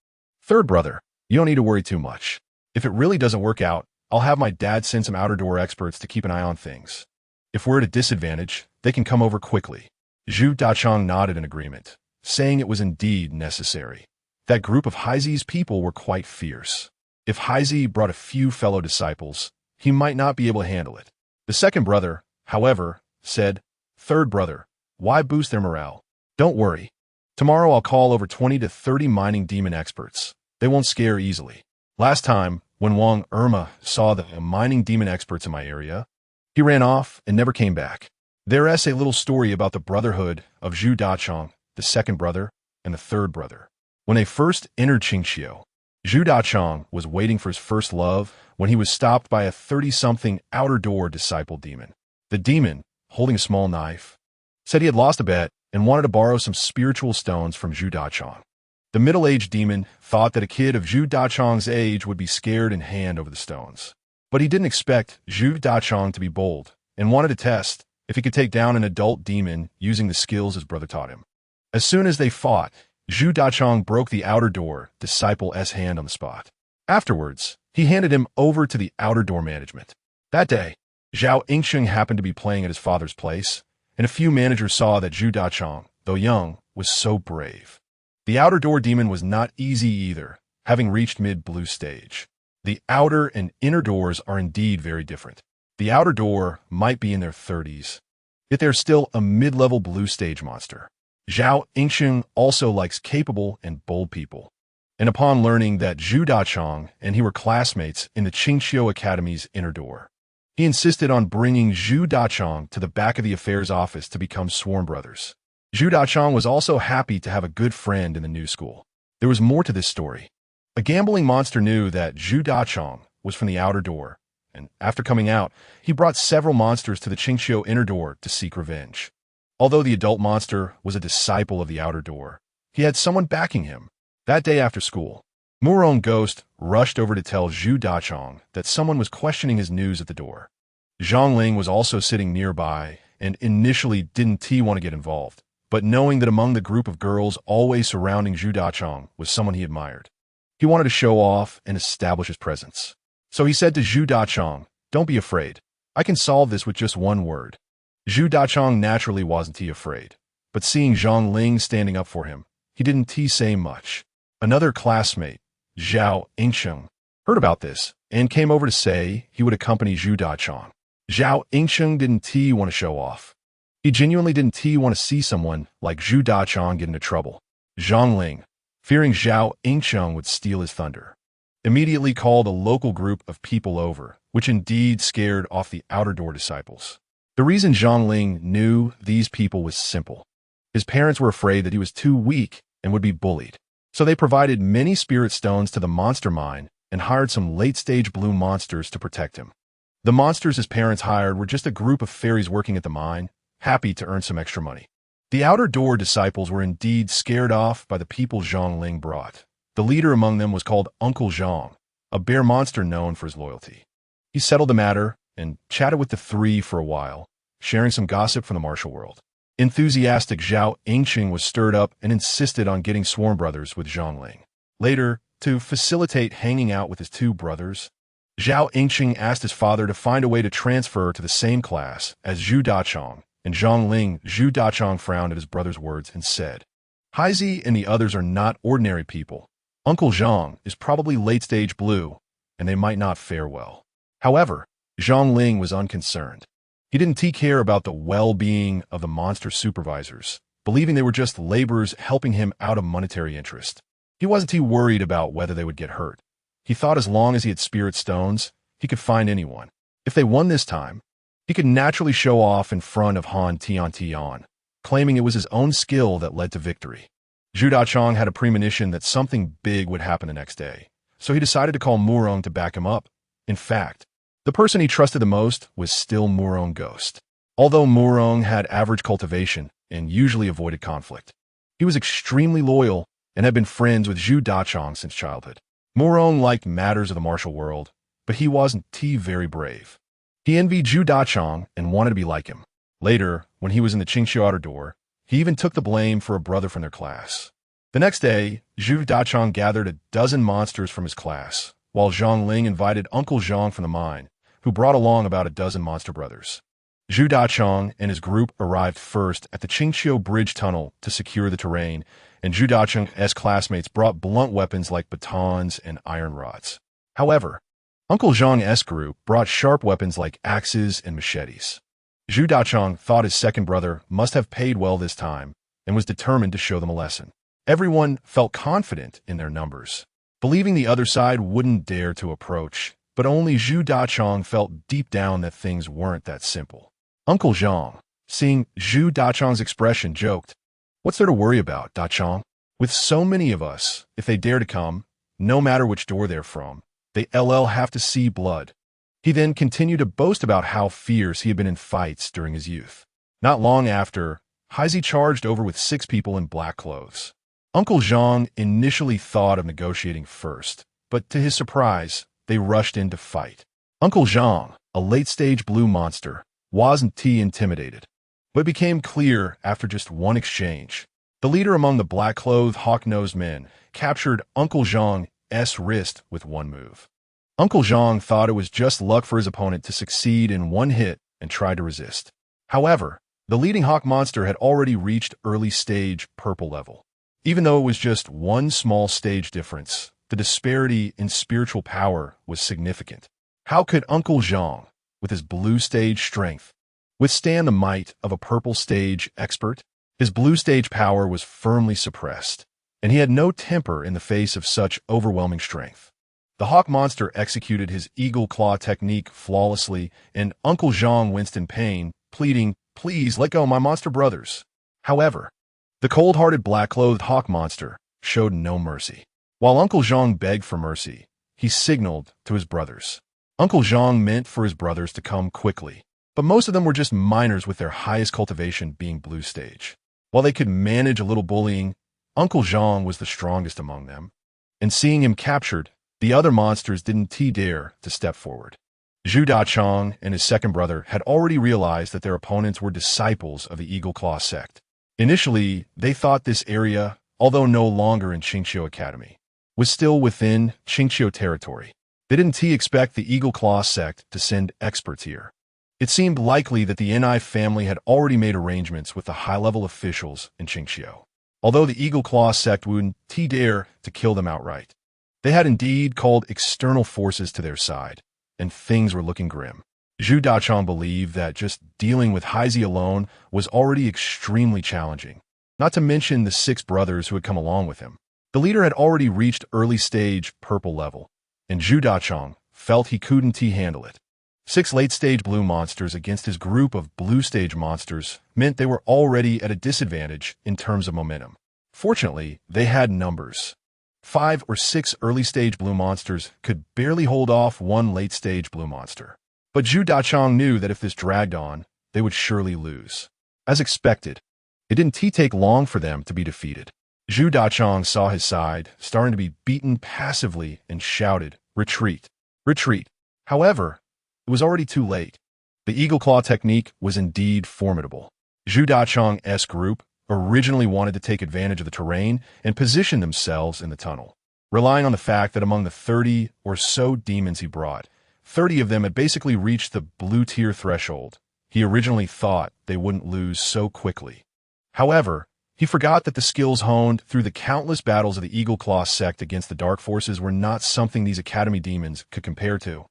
Third brother, you don't need to worry too much. If it really doesn't work out, I'll have my dad send some outer door experts to keep an eye on things. If we're at a disadvantage, they can come over quickly." Zhu Dachang nodded in agreement, saying it was indeed necessary. That group of Hai Jing's people were quite fierce. If Hai Jing brought a few fellow disciples, he might not be able to handle it. The second brother, however, said, "Third brother, why boost their morale? Don't worry. Tomorrow I'll call over 20 to 30 mining demon experts. They won't scare easily. Last time, when Wang Irma saw the mining demon experts in my area, he ran off and never came back." There's a little story about the brotherhood of Zhu Dachang, the second brother, and the third brother. When they first entered Qingqiu, Zhu Dachang was waiting for his first love when he was stopped by a 30-something outer door disciple demon. The demon, holding a small knife, said he had lost a bet and wanted to borrow some spiritual stones from Zhu Dachang. The middle-aged demon thought that a kid of Zhu Dachang's age would be scared and hand over the stones. But he didn't expect Zhu Dachang to be bold and wanted to test if he could take down an adult demon using the skills his brother taught him. As soon as they fought, Zhu Dachang broke the outer door disciple's hand on the spot. Afterwards, he handed him over to the outer door management. That day, Zhao Yingxing happened to be playing at his father's place, and a few managers saw that Zhu Dachang, though young, was so brave. The outer door demon was not easy either, having reached mid-blue stage. The outer and inner doors are indeed very different. The outer door might be in their 30s, yet they're still a mid-level blue stage monster. Zhao Yingxing also likes capable and bold people, and upon learning that Zhu Dachang and he were classmates in the Qingqiu Academy's inner door, he insisted on bringing Zhu Dachang to the back of the affairs office to become sworn brothers. Zhu Dachang was also happy to have a good friend in the new school. There was more to this story. A gambling monster knew that Zhu Dachang was from the outer door, and after coming out, he brought several monsters to the Qingqiu inner door to seek revenge. Although the adult monster was a disciple of the outer door, he had someone backing him. That day after school, Mu's own ghost rushed over to tell Zhu Dachang that someone was questioning his news at the door. Zhang Ling was also sitting nearby and initially didn't want to get involved, but knowing that among the group of girls always surrounding Zhu Dachang was someone he admired, he wanted to show off and establish his presence. So he said to Zhu Dachang, "Don't be afraid. I can solve this with just one word." Zhu Dachang naturally wasn't afraid, but seeing Zhang Ling standing up for him, he didn't say much. Another classmate, Zhao Yingxing, heard about this and came over to say he would accompany Zhu Dachang. Zhao Yingxing didn't want to show off. He genuinely didn't want to see someone like Zhu Dachang get into trouble. Zhang Ling, fearing Zhao Yingxing would steal his thunder, immediately called a local group of people over, which indeed scared off the outer door disciples. The reason Zhang Ling knew these people was simple. His parents were afraid that he was too weak and would be bullied, so they provided many spirit stones to the monster mine and hired some late-stage blue monsters to protect him. The monsters his parents hired were just a group of fairies working at the mine, happy to earn some extra money. The outer door disciples were indeed scared off by the people Zhang Ling brought. The leader among them was called Uncle Zhang, a bear monster known for his loyalty. He settled the matter and chatted with the three for a while, sharing some gossip from the martial world. Enthusiastic Zhao Yingxing was stirred up and insisted on getting sworn brothers with Zhang Ling. Later, to facilitate hanging out with his two brothers, Zhao Yingxing asked his father to find a way to transfer to the same class as Zhu Dachang and Zhang Ling. Zhu Dachang frowned at his brother's words and said, "Hai Jing and the others are not ordinary people. Uncle Zhang is probably late-stage blue, and they might not fare well. However, Zhang Ling was unconcerned. He didn't care about the well-being of the monster supervisors, believing they were just laborers helping him out of monetary interest. He wasn't too worried about whether they would get hurt. He thought as long as he had spirit stones, he could find anyone. If they won this time, he could naturally show off in front of Han Tian, claiming it was his own skill that led to victory. Zhu Dachong had a premonition that something big would happen the next day, so he decided to call Murong to back him up. In fact, the person he trusted the most was still Murong Ghost. Although Murong had average cultivation and usually avoided conflict, he was extremely loyal and had been friends with Zhu Dachong since childhood. Murong liked matters of the martial world, but he wasn't very brave. He envied Zhu Dachong and wanted to be like him. Later, when he was in the Qingxiu outer door, he even took the blame for a brother from their class. The next day, Zhu Dachong gathered a dozen monsters from his class, while Zhang Ling invited Uncle Zhang from the mine, who brought along about a dozen monster brothers. Zhu Dachong and his group arrived first at the Qingxiu Bridge Tunnel to secure the terrain, and Zhu Dachong's classmates brought blunt weapons like batons and iron rods. However, Uncle Zhang's group brought sharp weapons like axes and machetes. Zhu Dachong thought his second brother must have paid well this time and was determined to show them a lesson. Everyone felt confident in their numbers, believing the other side wouldn't dare to approach, but only Zhu Dachong felt deep down that things weren't that simple. Uncle Zhang, seeing Zhu Dachong's expression, joked, "What's there to worry about, Dachong? With so many of us, if they dare to come, no matter which door they're from, they have to see blood." He then continued to boast about how fierce he had been in fights during his youth. Not long after, Haizi charged over with 6 people in black clothes. Uncle Zhang initially thought of negotiating first, but to his surprise, they rushed in to fight. Uncle Zhang, a late-stage blue monster, wasn't intimidated, but it became clear after just one exchange. The leader among the black-clothed, hawk-nosed men captured Uncle Zhang's wrist with one move. Uncle Zhang thought it was just luck for his opponent to succeed in one hit and tried to resist. However, the leading hawk monster had already reached early-stage purple level. Even though it was just one small stage difference, the disparity in spiritual power was significant. How could Uncle Zhang, with his blue stage strength, withstand the might of a purple stage expert? His blue stage power was firmly suppressed, and he had no temper in the face of such overwhelming strength. The hawk monster executed his eagle claw technique flawlessly, and Uncle Zhang winced in pain, pleading, "Please let go of my monster brothers." However, the cold-hearted black-clothed hawk monster showed no mercy. While Uncle Zhang begged for mercy, he signaled to his brothers. Uncle Zhang meant for his brothers to come quickly, but most of them were just minors with their highest cultivation being blue stage. While they could manage a little bullying, Uncle Zhang was the strongest among them, and seeing him captured, the other monsters didn't dare to step forward. Zhu Dachong and his second brother had already realized that their opponents were disciples of the Eagle Claw sect. Initially, they thought this area, although no longer in Qingxiu Academy, was still within Qingxiu territory. They didn't expect the Eagle Claw sect to send experts here. It seemed likely that the Ni family had already made arrangements with the high-level officials in Qingxiu, although the Eagle Claw sect wouldn't dare to kill them outright. They had indeed called external forces to their side, and things were looking grim. Zhu Dachong believed that just dealing with Haizi alone was already extremely challenging, not to mention the 6 brothers who had come along with him. The leader had already reached early-stage purple level, and Zhu Dachong felt he couldn't handle it. 6 late-stage blue monsters against his group of blue-stage monsters meant they were already at a disadvantage in terms of momentum. Fortunately, they had numbers. 5 or 6 early-stage blue monsters could barely hold off one late-stage blue monster. But Zhu Dachong knew that if this dragged on, they would surely lose. As expected, it didn't take long for them to be defeated. Zhu Dachong saw his side starting to be beaten passively and shouted, "Retreat! Retreat!" However, it was already too late. The Eagle Claw technique was indeed formidable. Zhu Dachong's group originally wanted to take advantage of the terrain and position themselves in the tunnel, relying on the fact that among the 30 or so demons he brought, 30 of them had basically reached the blue tier threshold. He originally thought they wouldn't lose so quickly. However, He forgot that the skills honed through the countless battles of the Eagle Claw sect against the dark forces were not something these academy demons could compare to.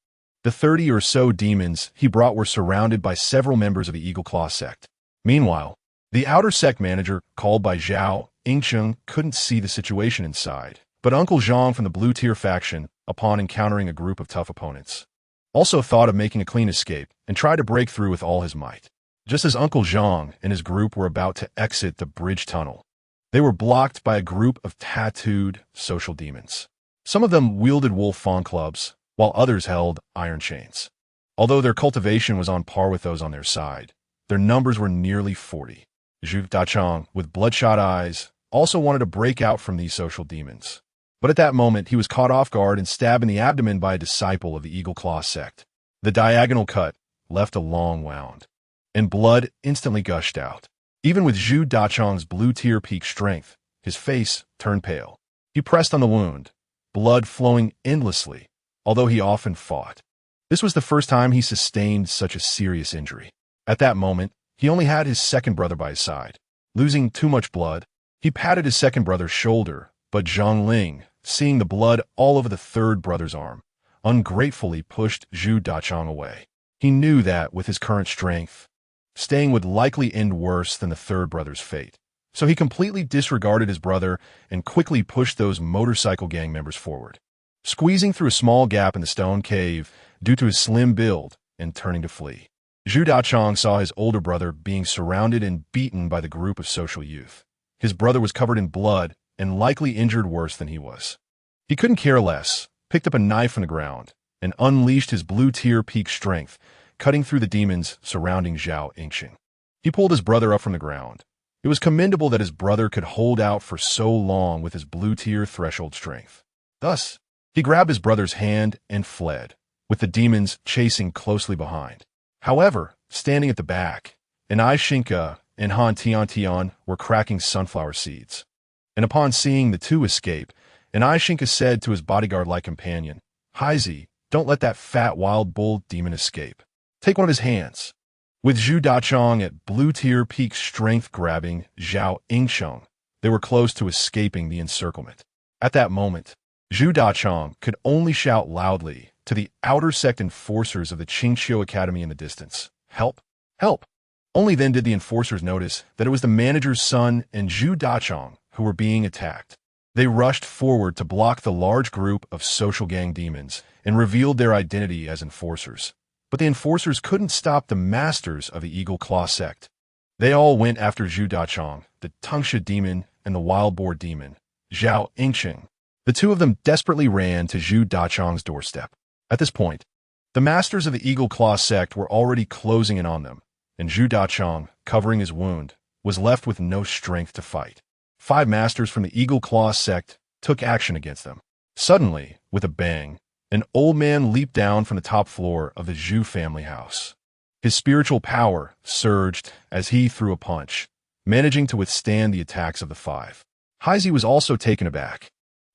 The 30 or so demons he brought were surrounded by several members of the Eagle Claw sect. Meanwhile, the outer sect manager, called by Zhao Yingcheng, couldn't see the situation inside, but Uncle Zhang from the Blue Tier faction, upon encountering a group of tough opponents, also thought of making a clean escape and tried to break through with all his might. Just as Uncle Zhang and his group were about to exit the bridge tunnel, they were blocked by a group of tattooed social demons. Some of them wielded wolf fawn clubs, while others held iron chains. Although their cultivation was on par with those on their side, their numbers were nearly 40. Zhu Dachang, with bloodshot eyes, also wanted to break out from these social demons. But at that moment, he was caught off guard and stabbed in the abdomen by a disciple of the Eagle Claw sect. The diagonal cut left a long wound, and blood instantly gushed out. Even with Zhu Dachang's blue tier peak strength, his face turned pale. He pressed on the wound, blood flowing endlessly, although he often fought. This was the first time he sustained such a serious injury. At that moment, he only had his second brother by his side. Losing too much blood, he patted his second brother's shoulder, but Zhang Ling, seeing the blood all over the third brother's arm, ungratefully pushed Zhu Dachang away. He knew that, with his current strength, staying would likely end worse than the third brother's fate. So he completely disregarded his brother and quickly pushed those motorcycle gang members forward, squeezing through a small gap in the stone cave due to his slim build and turning to flee. Zhu Dachang saw his older brother being surrounded and beaten by the group of social youth. His brother was covered in blood and likely injured worse than he was. He couldn't care less, picked up a knife from the ground, and unleashed his blue tier peak strength, cutting through the demons surrounding Zhao Yingxing. He pulled his brother up from the ground. It was commendable that his brother could hold out for so long with his blue tier threshold strength. Thus, he grabbed his brother's hand and fled, with the demons chasing closely behind. However, standing at the back, Ai Shinka and Han Tian were cracking sunflower seeds. And upon seeing the two escape, Ai Shinka said to his bodyguard-like companion, "Haizi, don't let that fat wild bull demon escape. Take one of his hands." With Zhu Dachang at blue tier peak strength grabbing Zhao Yingcheng, they were close to escaping the encirclement. At that moment, Zhu Dachang could only shout loudly to the outer sect enforcers of the Qingqiu Academy in the distance, "Help! Help!" Only then did the enforcers notice that it was the manager's son and Zhu Dachang who were being attacked. They rushed forward to block the large group of social gang demons and revealed their identity as enforcers. But the enforcers couldn't stop the masters of the Eagle Claw sect. They all went after Zhu Dachang, the Tangsha demon, and the wild boar demon, Zhao Yingxing. The two of them desperately ran to Zhu Dachang's doorstep. At this point, the masters of the Eagle Claw sect were already closing in on them, and Zhu Dachang, covering his wound, was left with no strength to fight. 5 masters from the Eagle Claw sect took action against them. Suddenly, with a bang, an old man leaped down from the top floor of the Zhu family house. His spiritual power surged as he threw a punch, managing to withstand the attacks of the 5. Haizi was also taken aback.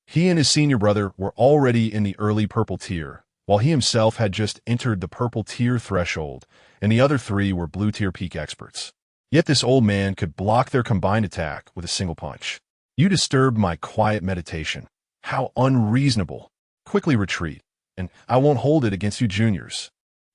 He and his senior brother were already in the early purple tier, while he himself had just entered the purple tier threshold, and the other 3 were blue tier peak experts. Yet this old man could block their combined attack with a single punch. "You disturbed my quiet meditation. How unreasonable. Quickly retreat, and I won't hold it against you juniors."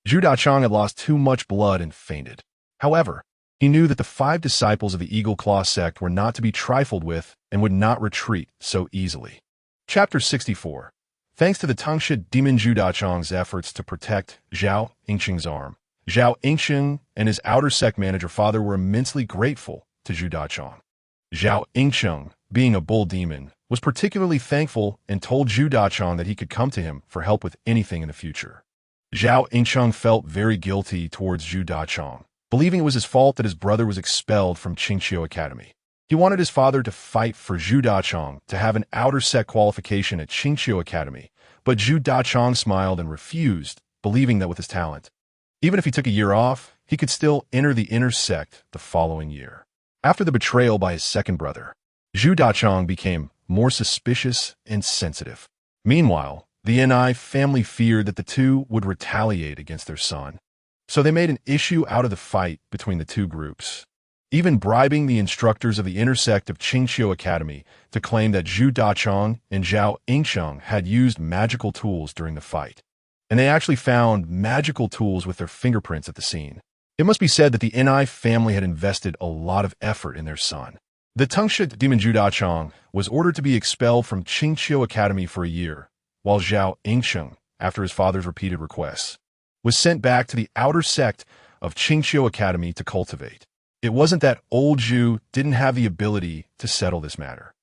Zhu Dachang had lost too much blood and fainted. However, he knew that the 5 disciples of the Eagle Claw sect were not to be trifled with and would not retreat so easily. Chapter 64. Thanks to the Tangsha demon Zhu Dachang's efforts to protect Zhao Yingxing's arm, Zhao Yingxing and his outer sect manager father were immensely grateful to Zhu Dachang. Zhao Yingxing, being a bull demon, was particularly thankful and told Zhu Dachang that he could come to him for help with anything in the future. Zhao Yingxing felt very guilty towards Zhu Dachang, believing it was his fault that his brother was expelled from Qingqiu Academy. He wanted his father to fight for Zhu Dachang to have an outer sect qualification at Qingqiu Academy, but Zhu Dachang smiled and refused, believing that with his talent, even if he took a year off, he could still enter the inner sect the following year. After the betrayal by his second brother, Zhu Dachang became more suspicious and sensitive. Meanwhile, the Ni family feared that the two would retaliate against their son, so they made an issue out of the fight between the two groups. even bribing the instructors of the inner sect of Qingxiu Academy to claim that Zhu Dachong and Zhao Yingsheng had used magical tools during the fight. And they actually found magical tools with their fingerprints at the scene. It must be said that the NI family had invested a lot of effort in their son. The Tengshi demon Zhu Dachong was ordered to be expelled from Qingxiu Academy for a year, while Zhao Yingsheng, after his father's repeated requests, was sent back to the outer sect of Qingxiu Academy to cultivate. It wasn't that old Zhu didn't have the ability to settle this matter.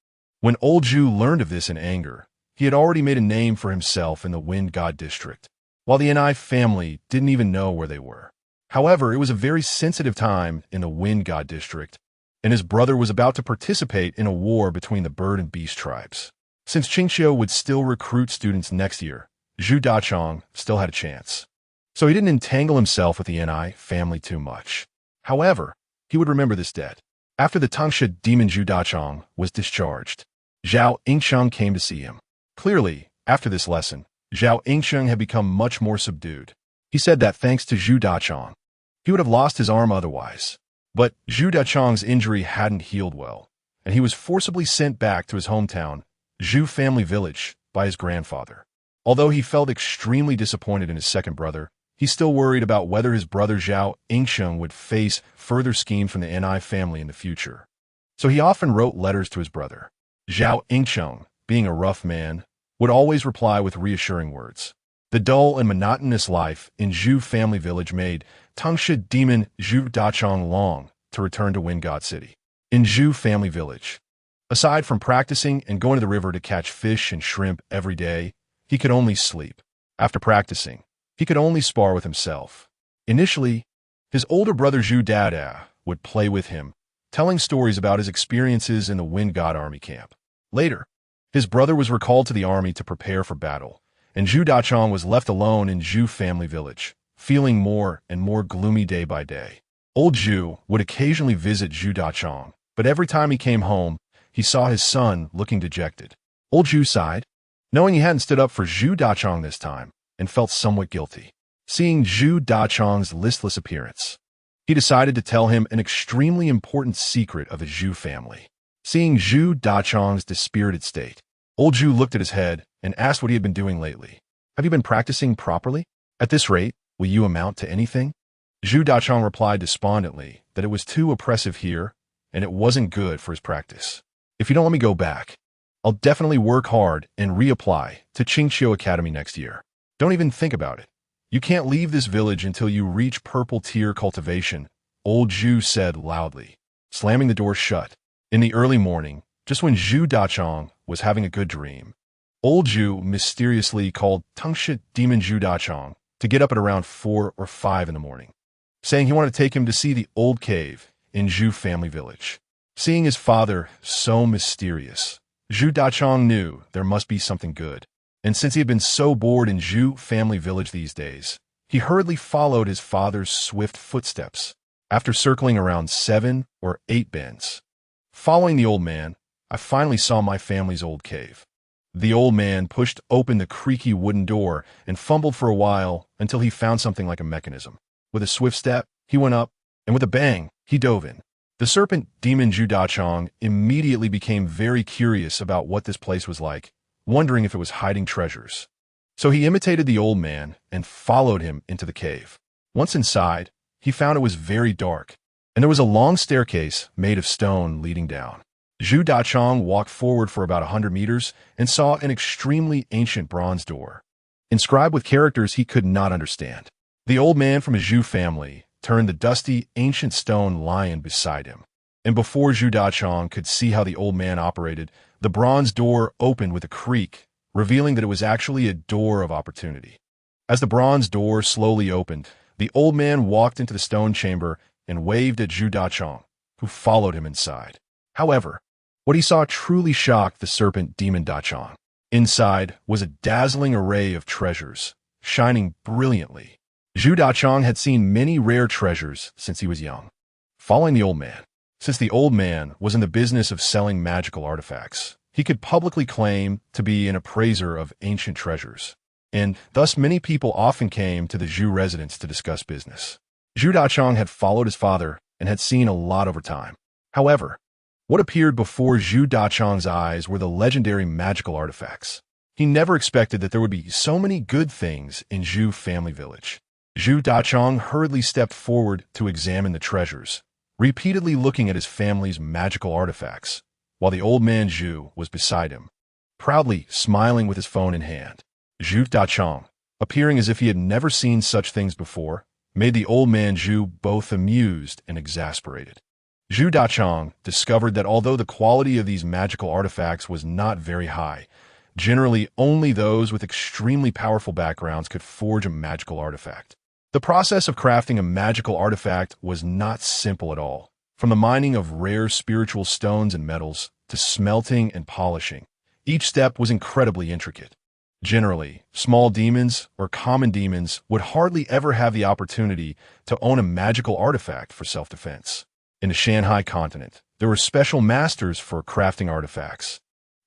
When old Zhu learned of this in anger, he had already made a name for himself in the Wind God District, while the NI family didn't even know where they were. However, it was a very sensitive time in the Wind God District, and his brother was about to participate in a war between the bird and beast tribes. Since Qingxiu would still recruit students next year, Zhu Dachong still had a chance. So he didn't entangle himself with the NI family too much. However, he would remember this debt. After the Tengshi demon Zhu Dachong was discharged, Zhao Yingsheng came to see him. Clearly, after this lesson, Zhao Yingsheng had become much more subdued. He said that thanks to Zhu Dachong, he would have lost his arm otherwise. But Zhu Dachong's injury hadn't healed well, and he was forcibly sent back to his hometown, Zhu family village, by his grandfather. Although he felt extremely disappointed in his second brother, he still worried about whether his brother Zhao Yingsheng would face further schemes from the NI family in the future. So he often wrote letters to his brother. Zhao Yingsheng, being a rough man, would always reply with reassuring words. The dull and monotonous life in Zhu family village made Tengshi demon Zhu Dachong long to return to Wind God City. In Zhu family village, aside from practicing and going to the river to catch fish and shrimp every day, he could only sleep. After practicing, he could only spar with himself. Initially, his older brother Zhu Dada would play with him, telling stories about his experiences in the Wind God Army camp. Later, his brother was recalled to the army to prepare for battle, and Zhu Dachong was left alone in Zhu family village, feeling more and more gloomy day by day. Old Zhu would occasionally visit Zhu Dachong, but every time he came home, he saw his son looking dejected. Old Zhu sighed, knowing he hadn't stood up for Zhu Dachong this time, and felt somewhat guilty. Seeing Zhu Dachong's listless appearance, he decided to tell him an extremely important secret of his Zhu family. Seeing Zhu Dachong's dispirited state, old Zhu looked at his head and asked what he had been doing lately. Have you been practicing properly? At this rate, will you amount to anything? Zhu Dachong replied despondently that it was too oppressive here, and it wasn't good for his practice. If you don't let me go back, I'll definitely work hard and reapply to Qingxiu Academy next year. Don't even think about it. You can't leave this village until you reach purple tier cultivation, old Zhu said loudly, slamming the door shut. In the early morning, just when Zhu Dachong was having a good dream, old Zhu mysteriously called Tengshi demon Zhu Dachong to get up at around 4 or 5 in the morning, saying he wanted to take him to see the old cave in Zhu family village. Seeing his father so mysterious, Zhu Dachong knew there must be something good. And since he had been so bored in Zhu family village these days, he hurriedly followed his father's swift footsteps. After circling around 7 or 8 bends, following the old man, I finally saw my family's old cave. The old man pushed open the creaky wooden door and fumbled for a while until he found something like a mechanism. With a swift step, he went up, and with a bang, he dove in. The serpent demon Zhu Dachong immediately became very curious about what this place was like, wondering if it was hiding treasures. So he imitated the old man and followed him into the cave. Once inside, he found it was very dark, and there was a long staircase made of stone leading down. Zhu Dachong walked forward for about 100 meters and saw an extremely ancient bronze door, inscribed with characters he could not understand. The old man from his Zhu family turned the dusty, ancient stone lion beside him, and before Zhu Dachong could see how the old man operated, the bronze door opened with a creak, revealing that it was actually a door of opportunity. As the bronze door slowly opened, the old man walked into the stone chamber and waved at Zhu Dachong, who followed him inside. However, what he saw truly shocked the serpent demon Dachong. Inside was a dazzling array of treasures, shining brilliantly. Zhu Dachong had seen many rare treasures since he was young. Following the old man, since the old man was in the business of selling magical artifacts, he could publicly claim to be an appraiser of ancient treasures, and thus many people often came to the Zhu residence to discuss business. Zhu Dachong had followed his father and had seen a lot over time. However, what appeared before Zhu Dachang's eyes were the legendary magical artifacts. He never expected that there would be so many good things in Zhu family village. Zhu Dachang hurriedly stepped forward to examine the treasures, repeatedly looking at his family's magical artifacts, while the old man Zhu was beside him, proudly smiling with his phone in hand. Zhu Dachang, appearing as if he had never seen such things before, made the old man Zhu both amused and exasperated. Zhu Dachang discovered that although the quality of these magical artifacts was not very high, generally only those with extremely powerful backgrounds could forge a magical artifact. The process of crafting a magical artifact was not simple at all. From the mining of rare spiritual stones and metals to smelting and polishing, each step was incredibly intricate. Generally, small demons or common demons would hardly ever have the opportunity to own a magical artifact for self-defense. In the Shan Hai continent, there were special masters for crafting artifacts,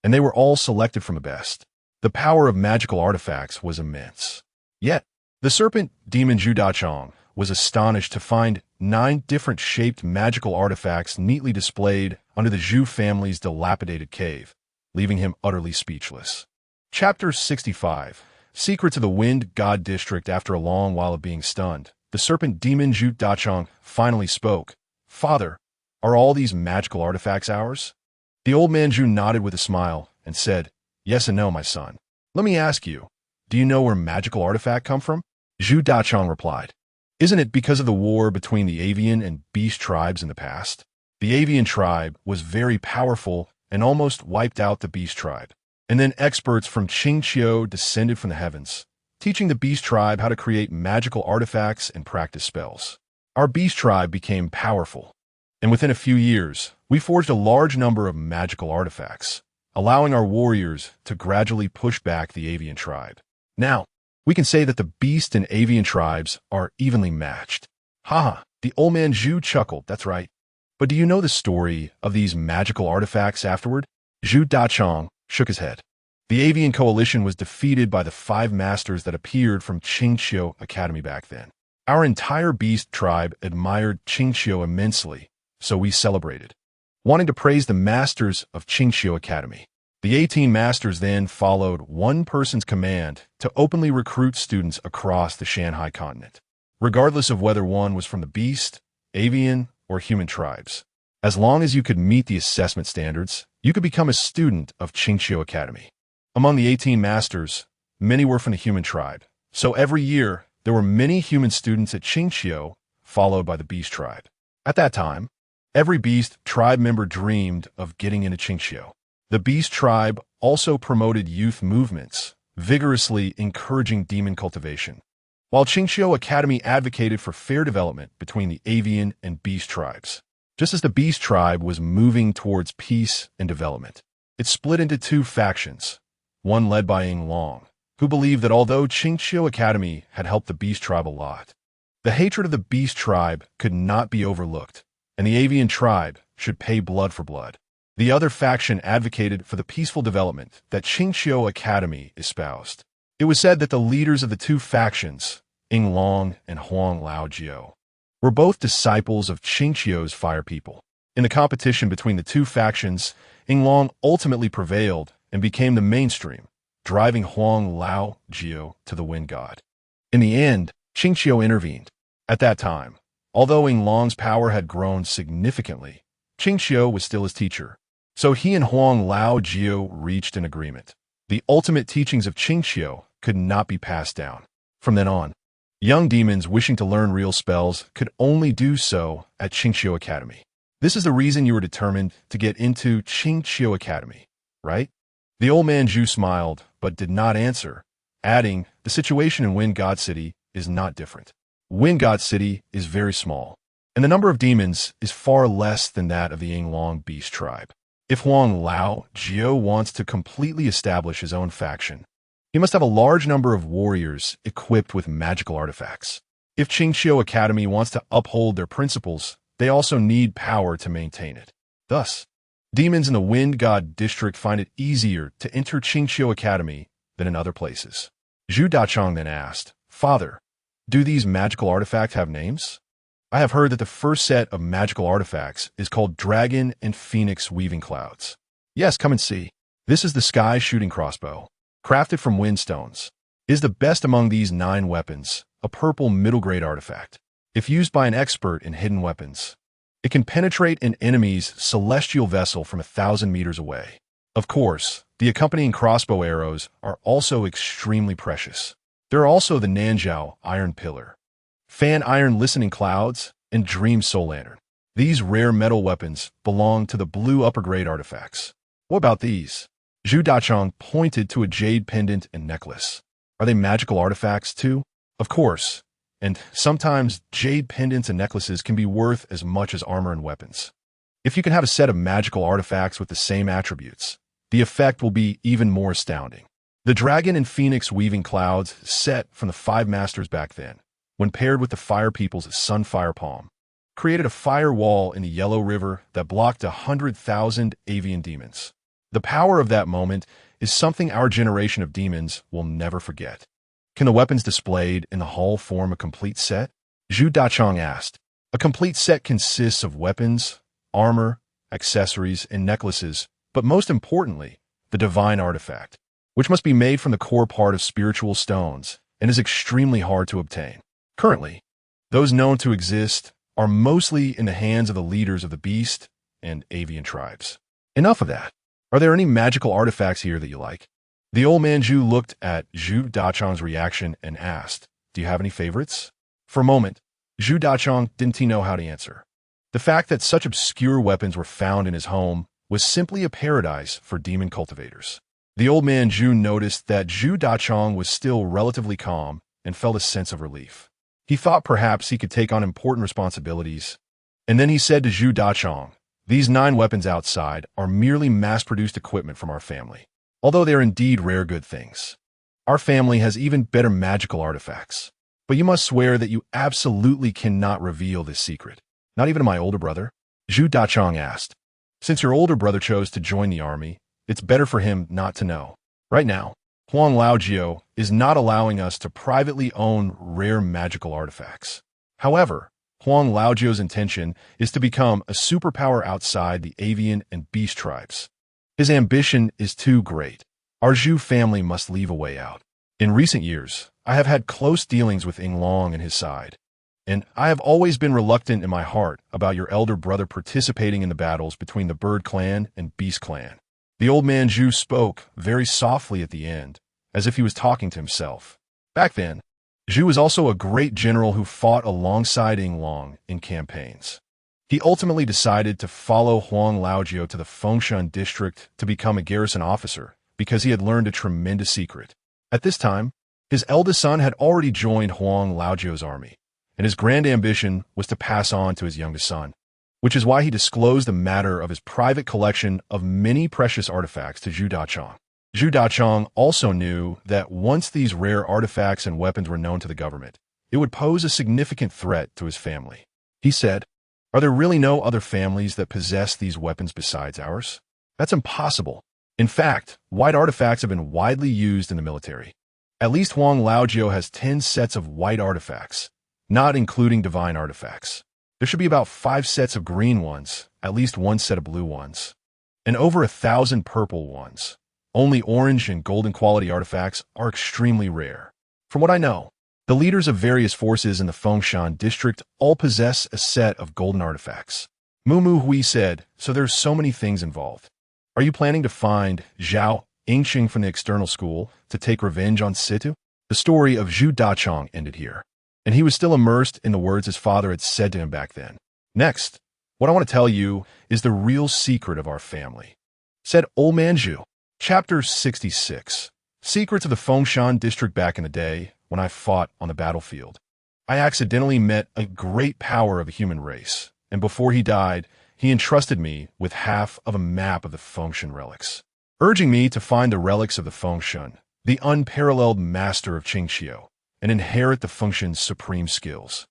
and they were all selected from the best. The power of magical artifacts was immense. Yet, the serpent demon Zhu Dachang was astonished to find 9 different shaped magical artifacts neatly displayed under the Zhu family's dilapidated cave, leaving him utterly speechless. Chapter 65. Secrets of the Wind God District. After a long while of being stunned, the serpent demon Zhu Dachang finally spoke. "Father, are all these magical artifacts ours?" The old man Zhu nodded with a smile and said, "Yes and no, my son. Let me ask you, do you know where magical artifacts come from?" Zhu Dachang replied, "Isn't it because of the war between the avian and beast tribes in the past? The avian tribe was very powerful and almost wiped out the beast tribe. And then experts from Qingqiu descended from the heavens, teaching the beast tribe how to create magical artifacts and practice spells. Our beast tribe became powerful, and within a few years, we forged a large number of magical artifacts, allowing our warriors to gradually push back the avian tribe. Now, we can say that the beast and avian tribes are evenly matched." Haha, the old man Zhu chuckled. "That's right. But do you know the story of these magical artifacts afterward?" Zhu Dachang shook his head. The avian coalition was defeated by the 5 masters that appeared from Qingqiu Academy back then. Our entire beast tribe admired Qingqiu immensely, so we celebrated, wanting to praise the masters of Qingqiu Academy. The 18 masters then followed one person's command to openly recruit students across the Shan Hai continent, regardless of whether one was from the beast, avian, or human tribes. As long as you could meet the assessment standards, you could become a student of Qingqiu Academy. Among the 18 masters, many were from the human tribe, so every year there were many human students at Qingqiu, followed by the beast tribe. At that time, every beast tribe member dreamed of getting into Qingqiu. The beast tribe also promoted youth movements, vigorously encouraging demon cultivation, while Qingqiu Academy advocated for fair development between the avian and beast tribes. Just as the beast tribe was moving towards peace and development, it split into 2 factions, one led by Ying Long, who believed that although Qingqiu Academy had helped the beast tribe a lot, the hatred of the beast tribe could not be overlooked, and the avian tribe should pay blood for blood. The other faction advocated for the peaceful development that Qingqiu Academy espoused. It was said that the leaders of the 2 factions, Ying Long and Huang Laojiu, were both disciples of Qingqiu's fire people. In the competition between the 2 factions, Ying Long ultimately prevailed and became the mainstream, driving Huang Laojiu to the wind god. In the end, Qingqiu intervened. At that time, although Ying Long's power had grown significantly, Qingqiu was still his teacher. So he and Huang Laojiu reached an agreement. The ultimate teachings of Qingqiu could not be passed down. From then on, young demons wishing to learn real spells could only do so at Qingqiu Academy. This is the reason you were determined to get into Qingqiu Academy, right? The old man Zhu smiled, but did not answer, adding, "The situation in Wind God City is not different. Wind God City is very small, and the number of demons is far less than that of the Yinglong beast tribe. If Huang Laojiu wants to completely establish his own faction, he must have a large number of warriors equipped with magical artifacts. If Qingqiu Academy wants to uphold their principles, they also need power to maintain it. Thus, demons in the Wind God District find it easier to enter Qingqiu Academy than in other places." Zhu Dachang then asked, "Father, do these magical artifacts have names?" I have heard that the first set of magical artifacts is called Dragon and Phoenix Weaving Clouds. Yes, come and see. This is the Sky Shooting Crossbow, crafted from windstones. It is the best among these 9 weapons, a purple middle-grade artifact. If used by an expert in hidden weapons, it can penetrate an enemy's celestial vessel from 1,000 meters away. Of course, the accompanying crossbow arrows are also extremely precious. There are also the Nanjiao Iron Pillar, Fan Iron Listening Clouds, and Dream Soul Lantern. These rare metal weapons belong to the blue upper-grade artifacts. What about these? Zhu Dachong pointed to a jade pendant and necklace. Are they magical artifacts too? Of course. And sometimes jade pendants and necklaces can be worth as much as armor and weapons. If you can have a set of magical artifacts with the same attributes, the effect will be even more astounding. The Dragon and Phoenix Weaving Clouds set from the 5 masters back then, when paired with the Fire People's Sunfire Palm, created a fire wall in the Yellow River that blocked 100,000 avian demons. The power of that moment is something our generation of demons will never forget. Can the weapons displayed in the hall form a complete set? Zhu Dachong asked. A complete set consists of weapons, armor, accessories, and necklaces, but most importantly, the divine artifact, which must be made from the core part of spiritual stones and is extremely hard to obtain. Currently, those known to exist are mostly in the hands of the leaders of the beast and avian tribes. Enough of that. Are there any magical artifacts here that you like? The old man Zhu looked at Zhu Dachong's reaction and asked, "Do you have any favorites?" For a moment, Zhu Dachong didn't know how to answer. The fact that such obscure weapons were found in his home was simply a paradise for demon cultivators. The old man Zhu noticed that Zhu Dachong was still relatively calm and felt a sense of relief. He thought perhaps he could take on important responsibilities. And then he said to Zhu Dachong, "These 9 weapons outside are merely mass-produced equipment from our family. Although they are indeed rare good things. Our family has even better magical artifacts. But you must swear that you absolutely cannot reveal this secret. Not even to my older brother?" Zhu Dachong asked. "Since your older brother chose to join the army, it's better for him not to know. Right now, Huang Laojiu is not allowing us to privately own rare magical artifacts. However, Huang Laojiu's intention is to become a superpower outside the avian and beast tribes. His ambition is too great. Our Zhu family must leave a way out. In recent years, I have had close dealings with Ying Long and his side, and I have always been reluctant in my heart about your elder brother participating in the battles between the Bird Clan and Beast Clan." The old man Zhu spoke very softly at the end, as if he was talking to himself. Back then, Zhu was also a great general who fought alongside Ying Long in campaigns. He ultimately decided to follow Huang Laojiu to the Fengshan district to become a garrison officer because he had learned a tremendous secret. At this time, his eldest son had already joined Huang Laojiu's army, and his grand ambition was to pass on to his youngest son, which is why he disclosed the matter of his private collection of many precious artifacts to Zhu Dachong. Zhu Dachong also knew that once these rare artifacts and weapons were known to the government, it would pose a significant threat to his family. He said, "Are there really no other families that possess these weapons besides ours? That's impossible. In fact, white artifacts have been widely used in the military. At least Huang Laojiu has 10 sets of white artifacts, not including divine artifacts. There should be about 5 sets of green ones, at least 1 set of blue ones, and over 1,000 purple ones. Only orange and golden quality artifacts are extremely rare. From what I know, the leaders of various forces in the Fengshan district all possess a set of golden artifacts." Mu Hui said, "So there's so many things involved. Are you planning to find Zhao Yingxing from the external school to take revenge on Situ?" The story of Zhu Dachong ended here, and he was still immersed in the words his father had said to him back then. "Next, what I want to tell you is the real secret of our family," said Old Man Zhu. Chapter 66. Secrets of the Fengshan district. Back in the day, when I fought on the battlefield, I accidentally met a great power of a human race, and before he died, he entrusted me with half of a map of the Fengshan relics, urging me to find the relics of the Fengshan, the unparalleled master of Qingqiu, and inherit the Fengshan's supreme skills.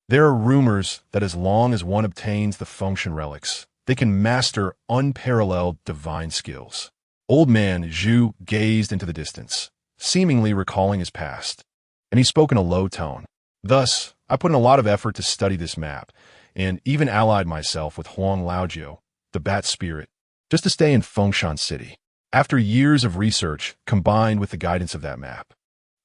There are rumors that as long as one obtains the Fengshan relics, they can master unparalleled divine skills. Old man Zhu gazed into the distance, seemingly recalling his past, and he spoke in a low tone. "Thus, I put in a lot of effort to study this map, and even allied myself with Huang Laojiu, the Bat Spirit, just to stay in Fengshan City. After years of research, combined with the guidance of that map,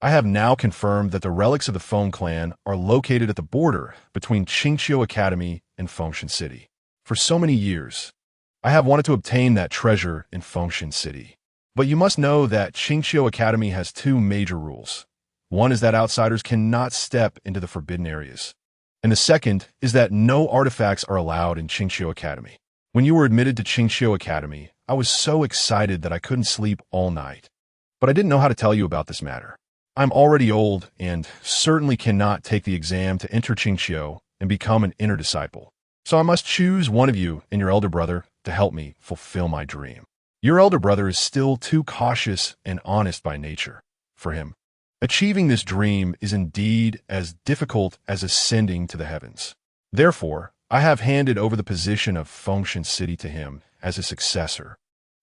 I have now confirmed that the relics of the Feng clan are located at the border between Qingqiu Academy and Fengshan City. For so many years, I have wanted to obtain that treasure in Fengshan City. But you must know that Qingqiu Academy has two major rules. One is that outsiders cannot step into the forbidden areas. And the second is that no artifacts are allowed in Qingqiu Academy. When you were admitted to Qingqiu Academy, I was so excited that I couldn't sleep all night. But I didn't know how to tell you about this matter. I'm already old and certainly cannot take the exam to enter Qingqiu and become an inner disciple. So I must choose one of you and your elder brother to help me fulfill my dream. Your elder brother is still too cautious and honest by nature for him. Achieving this dream is indeed as difficult as ascending to the heavens. Therefore, I have handed over the position of Fengshan City to him as a successor,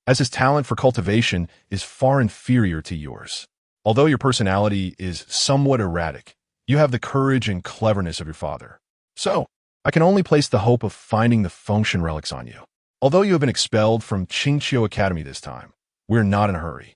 as his talent for cultivation is far inferior to yours. Although your personality is somewhat erratic, you have the courage and cleverness of your father. So, I can only place the hope of finding the Fengshan relics on you. Although you have been expelled from Qingqiu Academy this time, we're not in a hurry.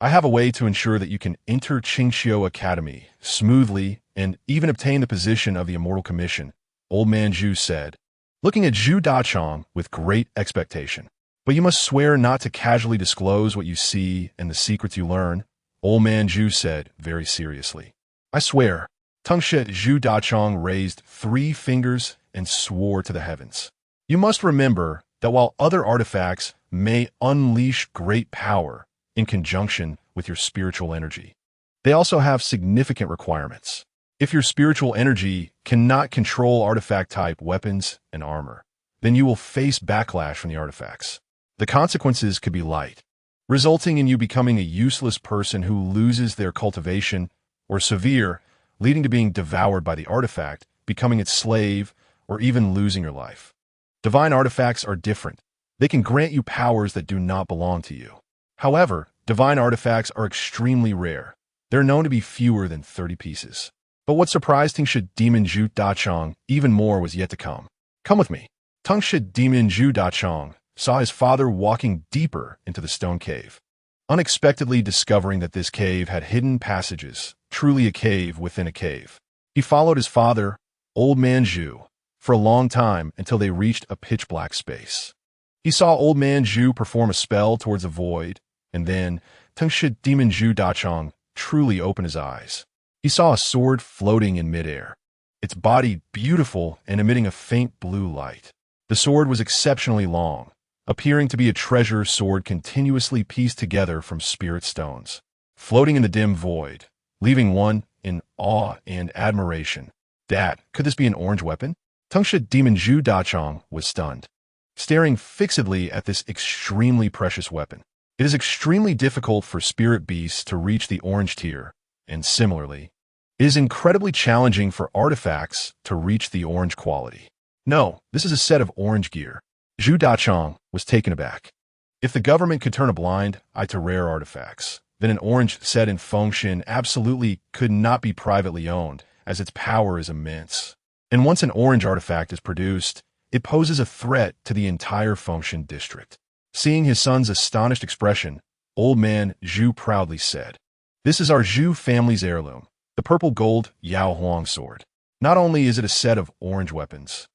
I have a way to ensure that you can enter Qingqiu Academy smoothly and even obtain the position of the Immortal Commission, Old Man Zhu said, looking at Zhu Dachong with great expectation. But you must swear not to casually disclose what you see and the secrets you learn, Old Man Zhu said very seriously. I swear. Tungshet Zhu Dachong raised 3 fingers and swore to the heavens. You must remember that while other artifacts may unleash great power in conjunction with your spiritual energy, they also have significant requirements. If your spiritual energy cannot control artifact-type weapons and armor, then you will face backlash from the artifacts. The consequences could be light, resulting in you becoming a useless person who loses their cultivation, or severe, leading to being devoured by the artifact, becoming its slave, or even losing your life. Divine artifacts are different. They can grant you powers that do not belong to you. However, divine artifacts are extremely rare. They're known to be fewer than 30 pieces. But what surprised Tungshet Demon Zhu Dachong even more was yet to come. Come with me. Tungshet Demon Zhu Dachong saw his father walking deeper into the stone cave, unexpectedly discovering that this cave had hidden passages, truly a cave within a cave. He followed his father, Old Man Zhu, for a long time until they reached a pitch-black space. He saw Old Man Zhu perform a spell towards a void, and then Tungshet Demon Zhu Dachong truly opened his eyes. He saw a sword floating in midair, its body beautiful and emitting a faint blue light. The sword was exceptionally long, appearing to be a treasure sword continuously pieced together from spirit stones, floating in the dim void, leaving one in awe and admiration. Dad, could this be an orange weapon? Tungshet Demon Zhu Dachong was stunned, staring fixedly at this extremely precious weapon. It is extremely difficult for spirit beasts to reach the orange tier, and similarly, it is incredibly challenging for artifacts to reach the orange quality. No, this is a set of orange gear. Zhu Dachong was taken aback. If the government could turn a blind eye to rare artifacts, then an orange set in Fengshan absolutely could not be privately owned, as its power is immense. And once an orange artifact is produced, it poses a threat to the entire Fengshan district. Seeing his son's astonished expression, Old Man Zhu proudly said, "This is our Zhu family's heirloom, the purple gold Yao Huang sword. Not only is it a set of orange weapons,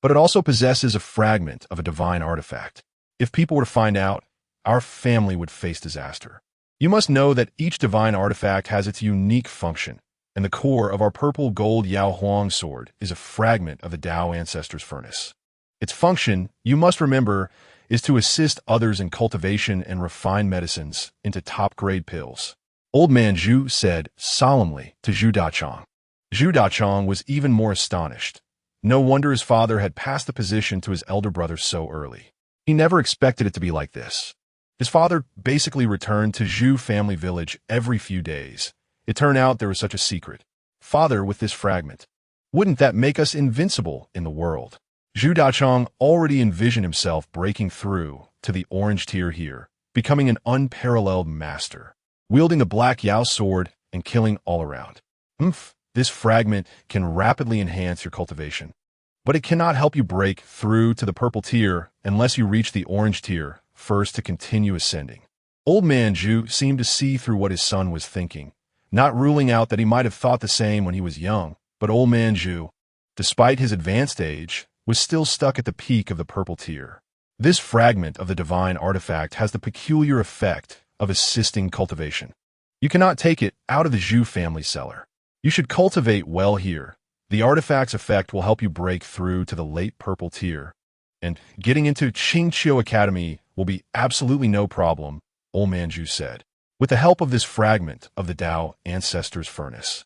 but it also possesses a fragment of a divine artifact. If people were to find out, our family would face disaster. You must know that each divine artifact has its unique function, and the core of our purple gold Yao Huang sword is a fragment of the Dao Ancestors' furnace. Its function, you must remember, is to assist others in cultivation and refine medicines into top-grade pills." Old Man Zhu said solemnly to Zhu Dachong. Zhu Dachong was even more astonished. No wonder his father had passed the position to his elder brother so early. He never expected it to be like this. His father basically returned to Zhu family village every few days. It turned out there was such a secret. Father, with this fragment, wouldn't that make us invincible in the world? Zhu Dachong already envisioned himself breaking through to the orange tier here, becoming an unparalleled master, wielding the black Yao sword and killing all around. This fragment can rapidly enhance your cultivation, but it cannot help you break through to the purple tier unless you reach the orange tier first to continue ascending. Old Man Zhu seemed to see through what his son was thinking, not ruling out that he might have thought the same when he was young, but Old Man Zhu, despite his advanced age, was still stuck at the peak of the purple tier. This fragment of the divine artifact has the peculiar effect of assisting cultivation. You cannot take it out of the Zhu family cellar. You should cultivate well here. The artifact's effect will help you break through to the late purple tier, and getting into Qingqiu Academy will be absolutely no problem, Old Man Zhu said, with the help of this fragment of the Dao Ancestors' Furnace.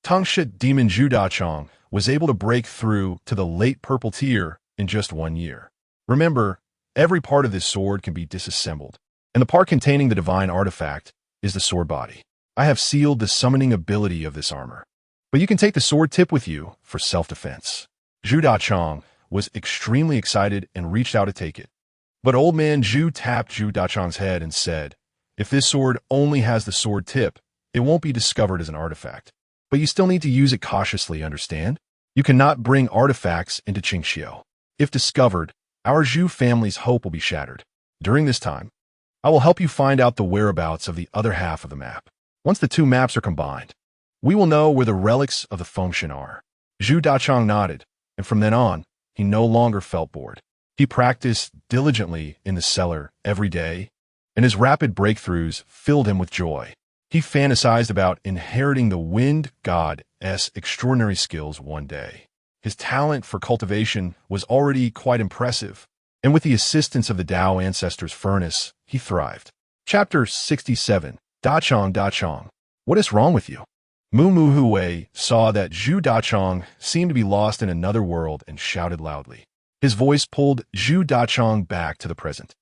Tongshi Demon Zhu Dachong was able to break through to the late purple tier in just 1 year. Remember, every part of this sword can be disassembled, and the part containing the divine artifact is the sword body. I have sealed the summoning ability of this armor, but you can take the sword tip with you for self-defense. Zhu Dachong was extremely excited and reached out to take it. But Old Man Zhu tapped Zhu Dachong's head and said, if this sword only has the sword tip, it won't be discovered as an artifact. But you still need to use it cautiously, understand? You cannot bring artifacts into Qingqiu. If discovered, our Zhu family's hope will be shattered. During this time, I will help you find out the whereabouts of the other half of the map. Once the two maps are combined, we will know where the relics of the function are. Zhu Dachong nodded, and from then on, he no longer felt bored. He practiced diligently in the cellar every day, and his rapid breakthroughs filled him with joy. He fantasized about inheriting the Wind God's extraordinary skills one day. His talent for cultivation was already quite impressive, and with the assistance of the Dao Ancestors' Furnace, he thrived. Chapter 67. Dachong, what is wrong with you? Mu Hui saw that Zhu Dachong seemed to be lost in another world and shouted loudly. His voice pulled Zhu Dachong back to the present.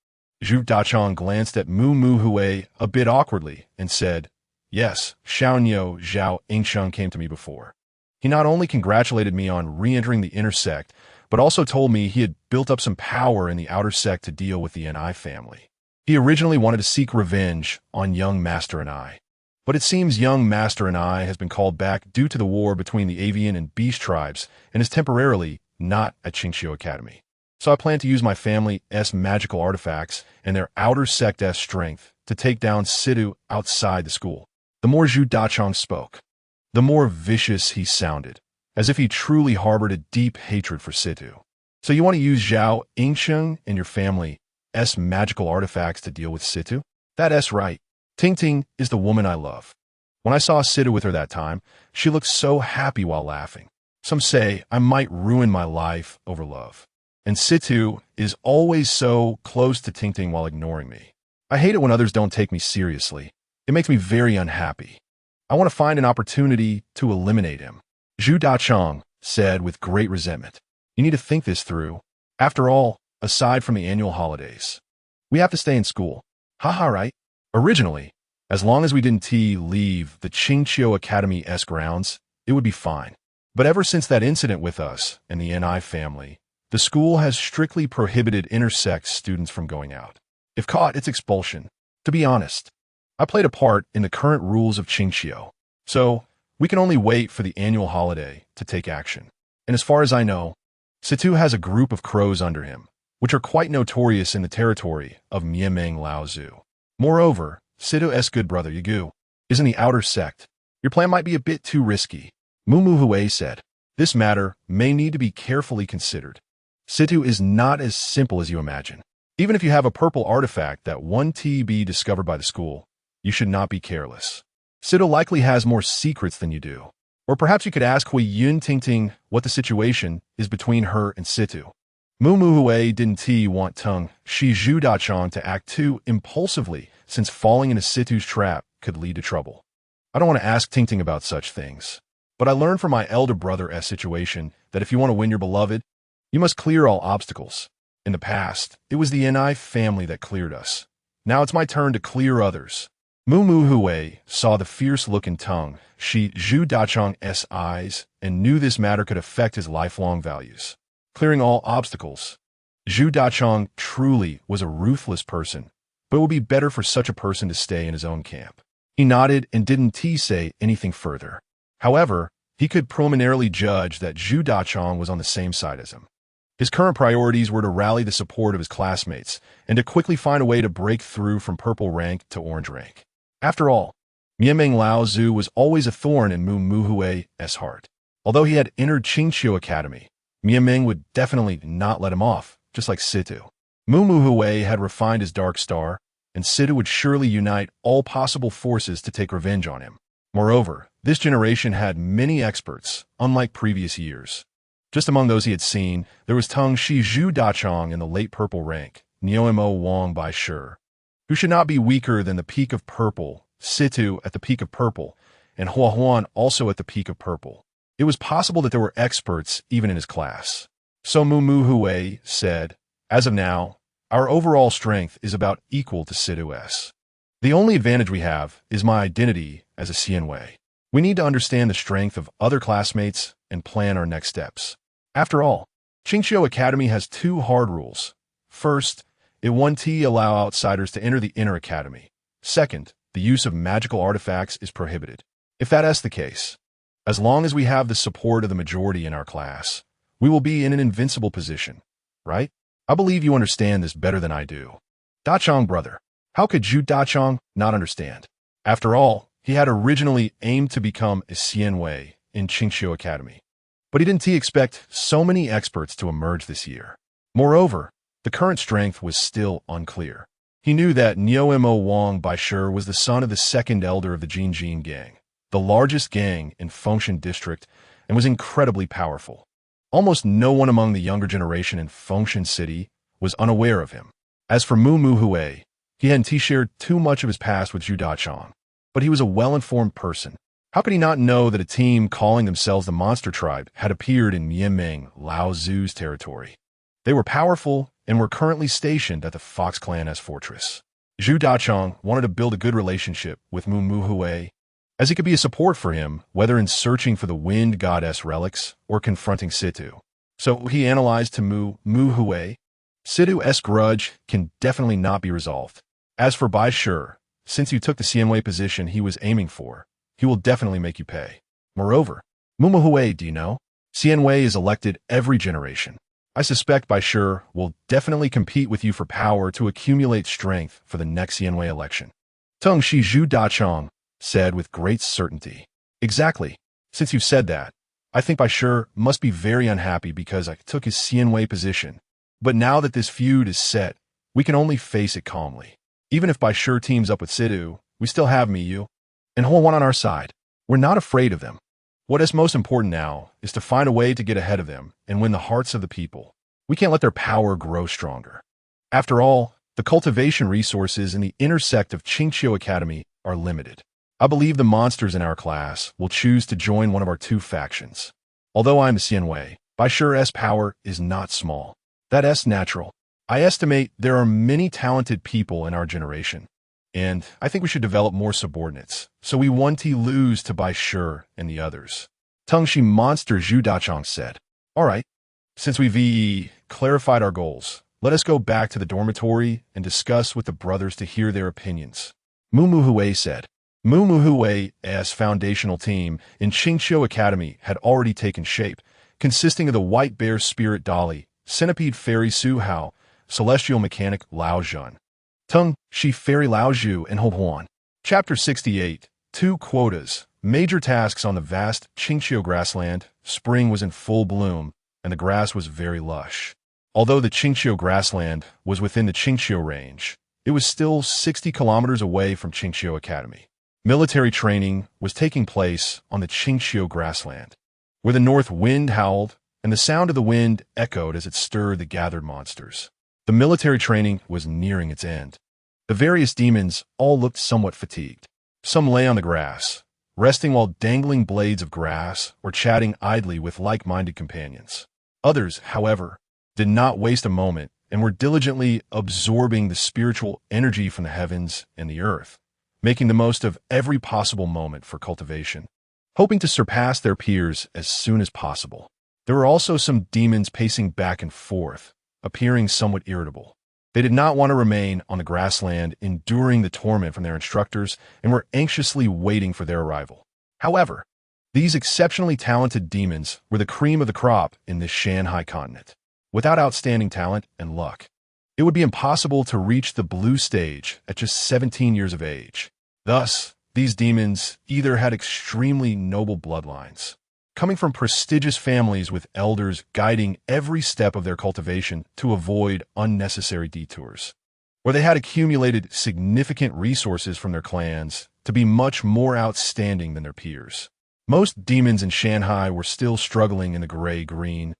Zhu Dachong glanced at Mu Hui a bit awkwardly and said, yes, Xiaoniao Zhao Yingsheng came to me before. He not only congratulated me on re-entering the inner sect, but also told me he had built up some power in the outer sect to deal with the NI family. He originally wanted to seek revenge on young Master NI, but it seems young Master NI has been called back due to the war between the avian and beast tribes and is temporarily not at Qingqiu Academy. So I plan to use my family's magical artifacts and their outer sect's strength to take down Situ outside the school. The more Zhu Dachong spoke, the more vicious he sounded, as if he truly harbored a deep hatred for Situ. So you want to use Zhao Yingsheng and your family's magical artifacts to deal with Situ? That's right. Ting Ting is the woman I love. When I saw Situ with her that time, she looked so happy while laughing. Some say I might ruin my life over love. And Situ is always so close to Ting Ting while ignoring me. I hate it when others don't take me seriously. It makes me very unhappy. I want to find an opportunity to eliminate him. Zhu Dachong said with great resentment. You need to think this through. After all, aside from the annual holidays, we have to stay in school. Haha, right? Originally, as long as we didn't leave the Qingqiu Academy's grounds, it would be fine. But ever since that incident with us and the NI family, the school has strictly prohibited intersect students from going out. If caught, it's expulsion. To be honest, I played a part in the current rules of Qingqiu, so we can only wait for the annual holiday to take action. And as far as I know, Situ has a group of crows under him, which are quite notorious in the territory of Miemeng Laozu. Moreover, Situ's good brother Yagu is in the outer sect. Your plan might be a bit too risky, Mu Hui said. This matter may need to be carefully considered. Situ is not as simple as you imagine. Even if you have a purple artifact that won't be discovered by the school, you should not be careless. Situ likely has more secrets than you do. Or perhaps you could ask Hui Yun Tingting what the situation is between her and Situ. Mu Hui didn't want Tung Shi Zhu Dachong to act too impulsively, since falling into Situ's trap could lead to trouble. I don't want to ask Tingting about such things, but I learned from my elder brother's situation that if you want to win your beloved, you must clear all obstacles. In the past, it was the NI family that cleared us. Now it's my turn to clear others. Mu Hui saw the fierce look in Tung Shi Zhu Dachong's eyes and knew this matter could affect his lifelong values. Clearing all obstacles. Zhu Dachong truly was a ruthless person, but it would be better for such a person to stay in his own camp. He nodded and didn't say anything further. However, he could preliminarily judge that Zhu Dachong was on the same side as him. His current priorities were to rally the support of his classmates and to quickly find a way to break through from purple rank to orange rank. After all, Mianming Lao Zhu was always a thorn in Mu Muhui's heart. Although he had entered Qingqiu Academy, Mianming would definitely not let him off, just like Situ. Mu Muhui had refined his dark star, and Situ would surely unite all possible forces to take revenge on him. Moreover, this generation had many experts, unlike previous years. Just among those he had seen, there was Tung Shi Zhu Dachong in the late purple rank, Niuemo Wang Bai Shi, who should not be weaker than the peak of purple, Situ at the peak of purple, and Hua Huan also at the peak of purple. It was possible that there were experts even in his class. So Mu Muhui said, "As of now, our overall strength is about equal to Situ's. The only advantage we have is my identity as a Xianwei. We need to understand the strength of other classmates and plan our next steps." After all, Qingqiu Academy has two hard rules. First, it won't allow outsiders to enter the inner academy. Second, the use of magical artifacts is prohibited. If that's the case, as long as we have the support of the majority in our class, we will be in an invincible position, right? I believe you understand this better than I do. Dachong brother, how could Zhu Dachong not understand? After all, he had originally aimed to become a Xianwei in Qingqiu Academy. But he didn't expect so many experts to emerge this year. Moreover, the current strength was still unclear. He knew that Niuemo Wang Bai Shi was the son of the second elder of the Jinjin gang, the largest gang in Fengshan district, and was incredibly powerful. Almost no one among the younger generation in Fengshan City was unaware of him. As for Mu Muhui, he hadn't shared too much of his past with Zhu Dachong, but he was a well-informed person. How could he not know that a team calling themselves the Monster Tribe had appeared in Mianming Lao Zhu's territory? They were powerful and were currently stationed at the Fox Clan's fortress. Zhu Dachong wanted to build a good relationship with Mu Muhui, as he could be a support for him, whether in searching for the Wind Goddess relics or confronting Situ. So he analyzed to Mu Muhui. Situ's grudge can definitely not be resolved. As for Bai Shi, since you took the Xianwei position he was aiming for, he will definitely make you pay. Moreover, Mu Muhui, do you know? Xianwei is elected every generation. I suspect Bai Shi will definitely compete with you for power to accumulate strength for the next Xianwei election. Tung Shi Zhu Dachong said with great certainty. Exactly. Since you've said that, I think Bai Shi must be very unhappy because I took his Xianwei position. But now that this feud is set, we can only face it calmly. Even if Bai Shi teams up with Situ, we still have me, you, and Hua Wan on our side. We're not afraid of them. What is most important now is to find a way to get ahead of them and win the hearts of the people. We can't let their power grow stronger. After all, the cultivation resources in the inner sect of Qingqiu Academy are limited. I believe the monsters in our class will choose to join one of our two factions. Although I'm a Xianwei, Bai Shi's power is not small. That's natural. I estimate there are many talented people in our generation, and I think we should develop more subordinates, so we won't lose to Bai Shi and the others. Tungshi Monster Zhu Dachong said, "All right, since we've clarified our goals, let us go back to the dormitory and discuss with the brothers to hear their opinions." Mu Muhui said. Mu Muhui's foundational team in Qingqiu Academy had already taken shape, consisting of the White Bear Spirit Dolly, Centipede Fairy Su Hao, Celestial Mechanic Lao Zhun, Tung Shi Fairy Lao Zhu, and Ho Huan. Chapter 68, 2 Quotas. Major tasks on the vast Qingqiu grassland. Spring was in full bloom, and the grass was very lush. Although the Qingqiu grassland was within the Qingqiu range, it was still 60 kilometers away from Qingqiu Academy. Military training was taking place on the Qingqiu grassland, where the north wind howled and the sound of the wind echoed as it stirred the gathered monsters. The military training was nearing its end. The various demons all looked somewhat fatigued. Some lay on the grass, resting while dangling blades of grass or chatting idly with like-minded companions. Others, however, did not waste a moment and were diligently absorbing the spiritual energy from the heavens and the earth, making the most of every possible moment for cultivation, hoping to surpass their peers as soon as possible. There were also some demons pacing back and forth, appearing somewhat irritable. They did not want to remain on the grassland enduring the torment from their instructors and were anxiously waiting for their arrival. However, These exceptionally talented demons were the cream of the crop in this Shan Hai continent. Without outstanding talent and luck, it would be impossible to reach the blue stage at just 17 years of age. Thus, these demons either had extremely noble bloodlines, coming from prestigious families with elders guiding every step of their cultivation to avoid unnecessary detours, or they had accumulated significant resources from their clans to be much more outstanding than their peers. Most demons in Shan Hai were still struggling in the gray, green,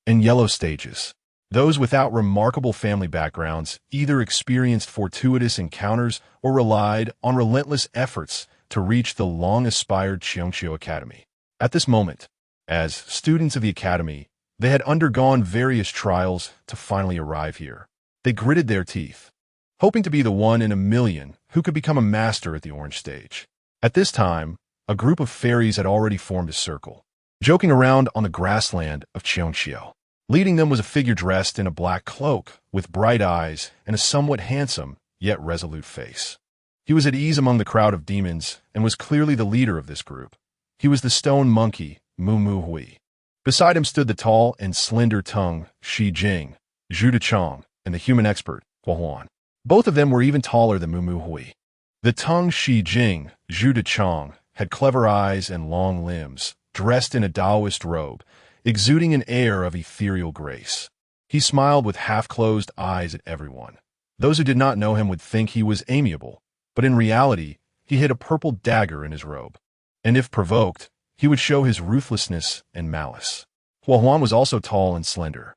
and yellow stages. Those without remarkable family backgrounds either experienced fortuitous encounters or relied on relentless efforts to reach the long-aspired Cheongqiu Academy. At this moment, as students of the academy, they had undergone various trials to finally arrive here. They gritted their teeth, hoping to be the one in a million who could become a master at the orange stage. At this time, a group of fairies had already formed a circle, joking around on the grassland of Cheongqiu. Leading them was a figure dressed in a black cloak, with bright eyes and a somewhat handsome, yet resolute face. He was at ease among the crowd of demons and was clearly the leader of this group. He was the stone monkey, Mu Mu Hui. Beside him stood the tall and slender-tongued Shi Jing, Zhu Dechong, and the human expert, Hua Huan. Both of them were even taller than Mu Mu Hui. The tongue Shi Jing, Zhu Dechong, had clever eyes and long limbs, dressed in a Taoist robe, exuding an air of ethereal grace. He smiled with half-closed eyes at everyone. Those who did not know him would think he was amiable, but in reality, he hid a purple dagger in his robe. And if provoked, he would show his ruthlessness and malice. Hua Huan was also tall and slender,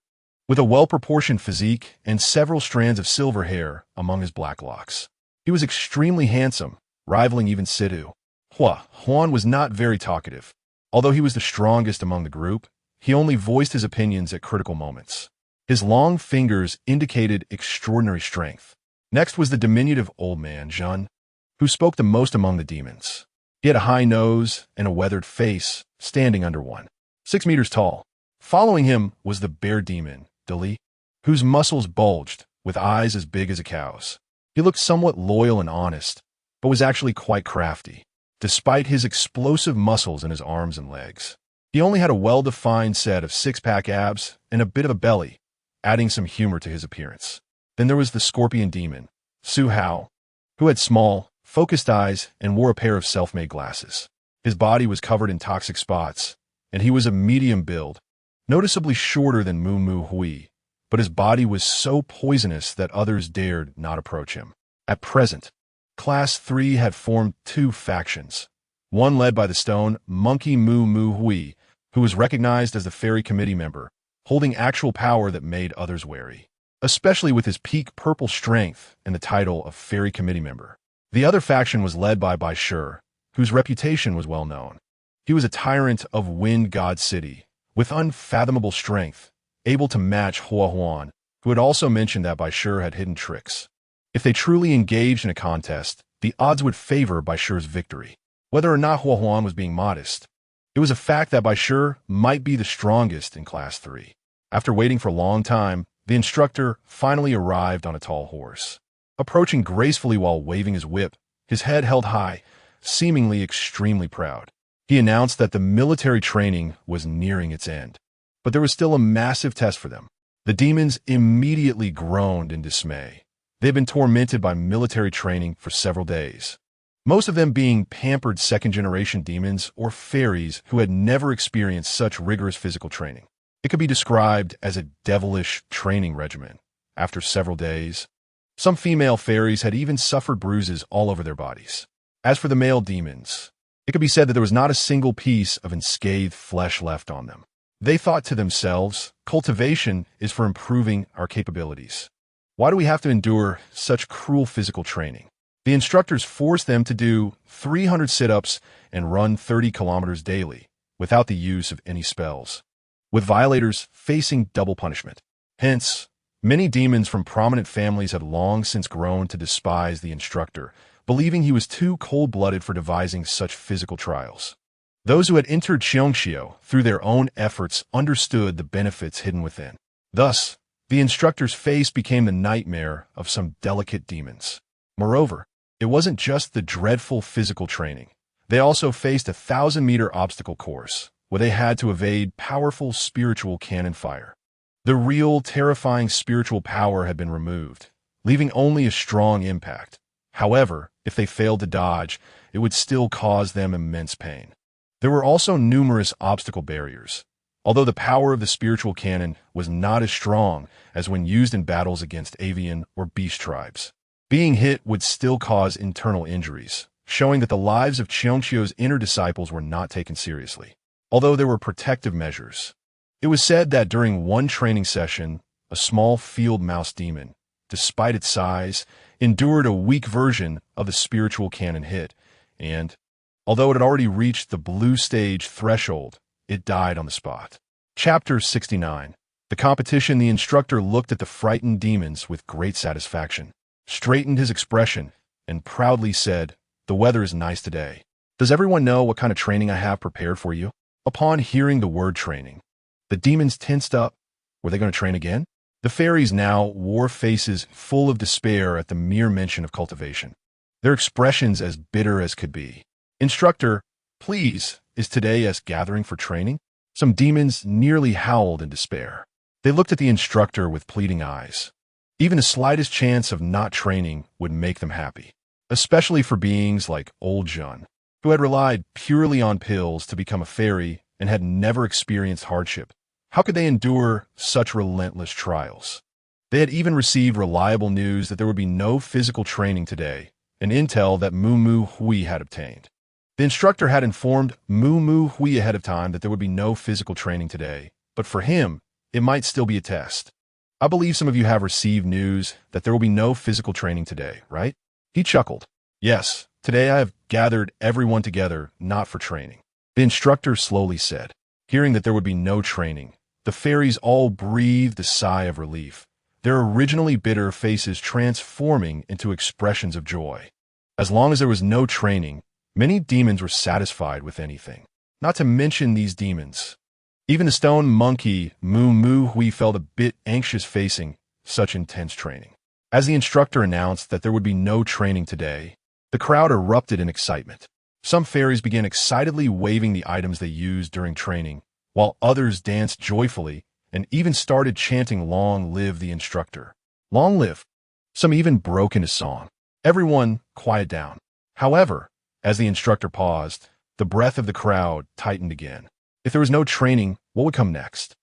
with a well-proportioned physique and several strands of silver hair among his black locks. He was extremely handsome, rivaling even Sidhu. Hua Huan was not very talkative. Although he was the strongest among the group, he only voiced his opinions at critical moments. His long fingers indicated extraordinary strength. Next was the diminutive old man, Zhen, who spoke the most among the demons. He had a high nose and a weathered face, standing under 6 meters tall. Following him was the bear demon, Dali, whose muscles bulged, with eyes as big as a cow's. He looked somewhat loyal and honest, but was actually quite crafty, despite his explosive muscles in his arms and legs. He only had a well-defined set of six-pack abs and a bit of a belly, adding some humor to his appearance. Then there was the scorpion demon, Su Hao, who had small, focused eyes and wore a pair of self-made glasses. His body was covered in toxic spots, and he was a medium build, noticeably shorter than Mu Mu Hui, but his body was so poisonous that others dared not approach him. At present, Class 3 had formed 2 factions, one led by the stone monkey Mu Mu Hui, who was recognized as the fairy committee member, holding actual power that made others wary, especially with his peak purple strength and the title of fairy committee member. The other faction was led by Bai Shi, whose reputation was well known. He was a tyrant of Wind God City, with unfathomable strength, able to match Hua Huan, who had also mentioned that Bai Shi had hidden tricks. If they truly engaged in a contest, the odds would favor Bai Shi's victory. Whether or not Hua Huan was being modest, it was a fact that Bai Shi might be the strongest in Class 3. After waiting for a long time, the instructor finally arrived on a tall horse. Approaching gracefully while waving his whip, his head held high, seemingly extremely proud. He announced that the military training was nearing its end, but there was still a massive test for them. The demons immediately groaned in dismay. They had been tormented by military training for several days, most of them being pampered second-generation demons or fairies who had never experienced such rigorous physical training. It could be described as a devilish training regimen. After several days, some female fairies had even suffered bruises all over their bodies. As for the male demons, it could be said that there was not a single piece of unscathed flesh left on them. They thought to themselves, cultivation is for improving our capabilities. Why do we have to endure such cruel physical training? The instructors forced them to do 300 sit-ups and run 30 kilometers daily, without the use of any spells, with violators facing double punishment. Hence, many demons from prominent families had long since grown to despise the instructor, believing he was too cold-blooded for devising such physical trials. Those who had entered Cheongqiu through their own efforts understood the benefits hidden within. Thus, the instructor's face became the nightmare of some delicate demons. Moreover, it wasn't just the dreadful physical training. They also faced a 1,000-meter obstacle course, where they had to evade powerful spiritual cannon fire. The real, terrifying spiritual power had been removed, leaving only a strong impact. However, if they failed to dodge, it would still cause them immense pain. There were also numerous obstacle barriers, although the power of the spiritual cannon was not as strong as when used in battles against avian or beast tribes. Being hit would still cause internal injuries, showing that the lives of Cheongcheo's inner disciples were not taken seriously, although there were protective measures. It was said that during one training session, a small field mouse demon, despite its size, endured a weak version of the spiritual cannon hit, and, although it had already reached the blue stage threshold, it died on the spot. Chapter 69. The competition. The instructor looked at the frightened demons with great satisfaction, straightened his expression, and proudly said, "The weather is nice today. Does everyone know what kind of training I have prepared for you?" Upon hearing the word training, the demons tensed up. Were they going to train again? The fairies now wore faces full of despair at the mere mention of cultivation, their expressions as bitter as could be. "Instructor, please, is today us gathering for training?" Some demons nearly howled in despair. They looked at the instructor with pleading eyes. Even the slightest chance of not training would make them happy, especially for beings like old Jun, who had relied purely on pills to become a fairy and had never experienced hardship. How could they endure such relentless trials? They had even received reliable news that there would be no physical training today, an intel that Moo Hui had obtained. The instructor had informed Moo Hui ahead of time that there would be no physical training today, but for him, it might still be a test. "I believe some of you have received news that there will be no physical training today, right?" He chuckled. "Yes, today I have gathered everyone together, not for training," the instructor slowly said. Hearing that there would be no training, the fairies all breathed a sigh of relief, their originally bitter faces transforming into expressions of joy. As long as there was no training, many demons were satisfied with anything. Not to mention these demons. Even the stone monkey Moo Hui felt a bit anxious facing such intense training. As the instructor announced that there would be no training today, the crowd erupted in excitement. Some fairies began excitedly waving the items they used during training, while others danced joyfully and even started chanting "Long live the instructor! Long live!" Some even broke into song. Everyone quiet down. However, as the instructor paused, the breath of the crowd tightened again. If there was no training, what would come next?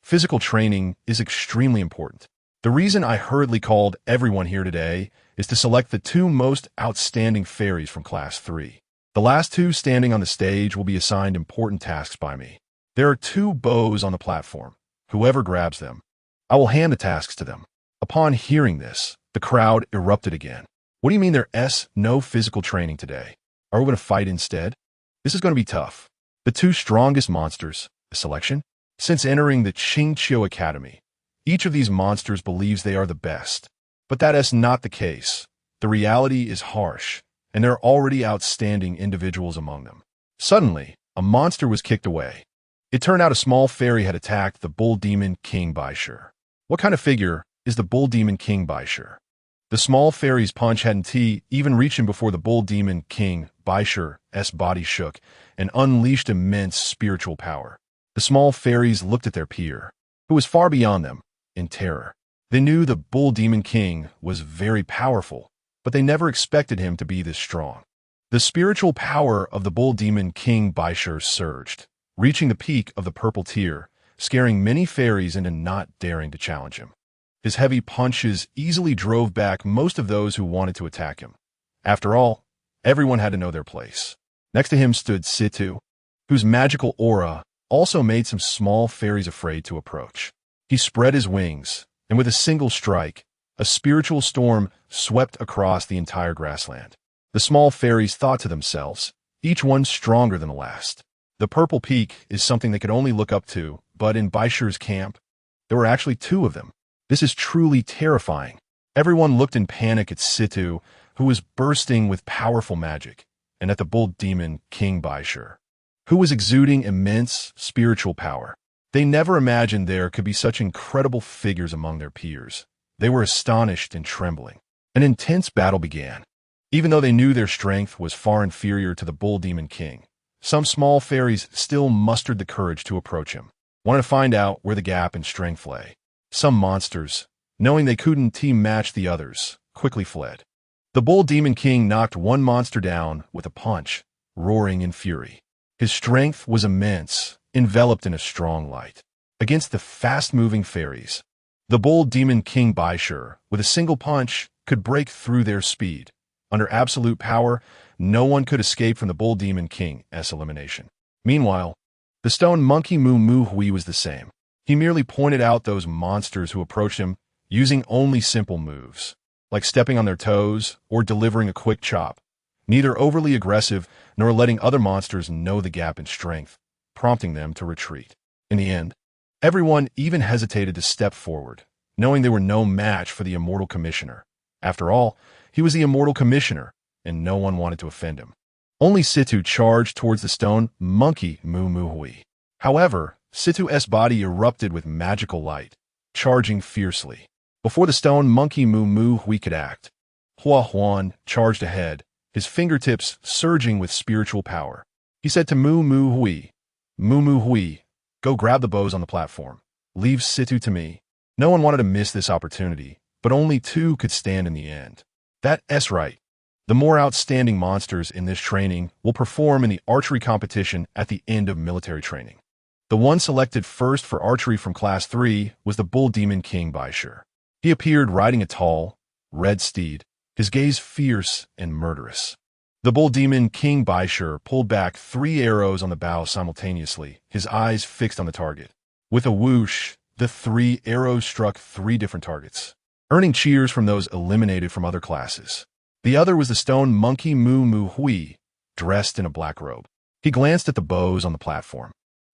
Physical training is extremely important. The reason I hurriedly called everyone here today is to select the 2 most outstanding fairies from Class 3. The last 2 standing on the stage will be assigned important tasks by me. There are 2 bows on the platform. Whoever grabs them, I will hand the tasks to them. Upon hearing this, the crowd erupted again. "What do you mean there's no physical training today? Are we going to fight instead? This is going to be tough." The 2 strongest monsters, the selection? Since entering the Cheongcheo Academy, each of these monsters believes they are the best. But that is not the case. The reality is harsh, and there are already outstanding individuals among them. Suddenly, a monster was kicked away. It turned out a small fairy had attacked the bull demon King Baishur. What kind of figure is the bull demon King Baishur? The small fairy's punch hadn't even reached him before the bull demon King Baishur's body shook and unleashed immense spiritual power. The small fairies looked at their peer, who was far beyond them, in terror. They knew the bull demon king was very powerful, but they never expected him to be this strong. The spiritual power of the bull demon King Baishur surged, reaching the peak of the purple tier, scaring many fairies into not daring to challenge him. His heavy punches easily drove back most of those who wanted to attack him. After all, everyone had to know their place. Next to him stood Situ, whose magical aura also made some small fairies afraid to approach. He spread his wings, and with a single strike, a spiritual storm swept across the entire grassland. The small fairies thought to themselves, each one stronger than the last. The purple peak is something they could only look up to, but in Baishur's camp, there were actually 2 of them. This is truly terrifying. Everyone looked in panic at Situ, who was bursting with powerful magic, and at the bull demon King Baishur, who was exuding immense spiritual power. They never imagined there could be such incredible figures among their peers. They were astonished and trembling. An intense battle began. Even though they knew their strength was far inferior to the Bull Demon King, some small fairies still mustered the courage to approach him, wanted to find out where the gap in strength lay. Some monsters, knowing they couldn't team match the others, quickly fled. The Bull Demon King knocked one monster down with a punch, roaring in fury. His strength was immense, enveloped in a strong light. Against the fast-moving fairies, the Bull Demon King Baishur, with a single punch, could break through their speed. Under absolute power, no one could escape from the Bull Demon King's elimination. Meanwhile, the stone monkey Moo Moo Hui was the same. He merely pointed out those monsters who approached him using only simple moves, like stepping on their toes or delivering a quick chop, neither overly aggressive nor letting other monsters know the gap in strength, prompting them to retreat. In the end, everyone even hesitated to step forward, knowing they were no match for the Immortal Commissioner. After all, he was the Immortal Commissioner, and no one wanted to offend him. Only Situ charged towards the stone monkey Moo Moo Hui. However, Situ's body erupted with magical light, charging fiercely. Before the stone monkey Moo Moo Hui could act, Hua Huan charged ahead, his fingertips surging with spiritual power. He said to Moo Moo Hui, go grab the bows on the platform. Leave Situ to me. No one wanted to miss this opportunity, but only two could stand in the end. That's right. The more outstanding monsters in this training will perform in the archery competition at the end of military training. The one selected first for archery from Class 3 was the Bull Demon King Baishur. He appeared riding a tall, red steed, his gaze fierce and murderous. The Bull Demon King Baishur pulled back 3 arrows on the bow simultaneously, his eyes fixed on the target. With a whoosh, the 3 arrows struck 3 different targets, earning cheers from those eliminated from other classes. The other was the stone monkey Moo Moo Hui, dressed in a black robe. He glanced at the bows on the platform,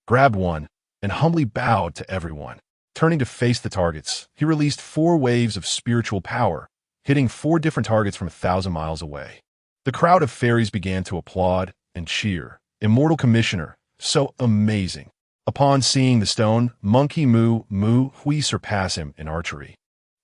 grabbed one, and humbly bowed to everyone. Turning to face the targets, he released 4 waves of spiritual power, hitting 4 different targets from 1,000 miles away. The crowd of fairies began to applaud and cheer. Immortal Commissioner, so amazing. Upon seeing the stone, monkey Moo Moo Hui surpass him in archery.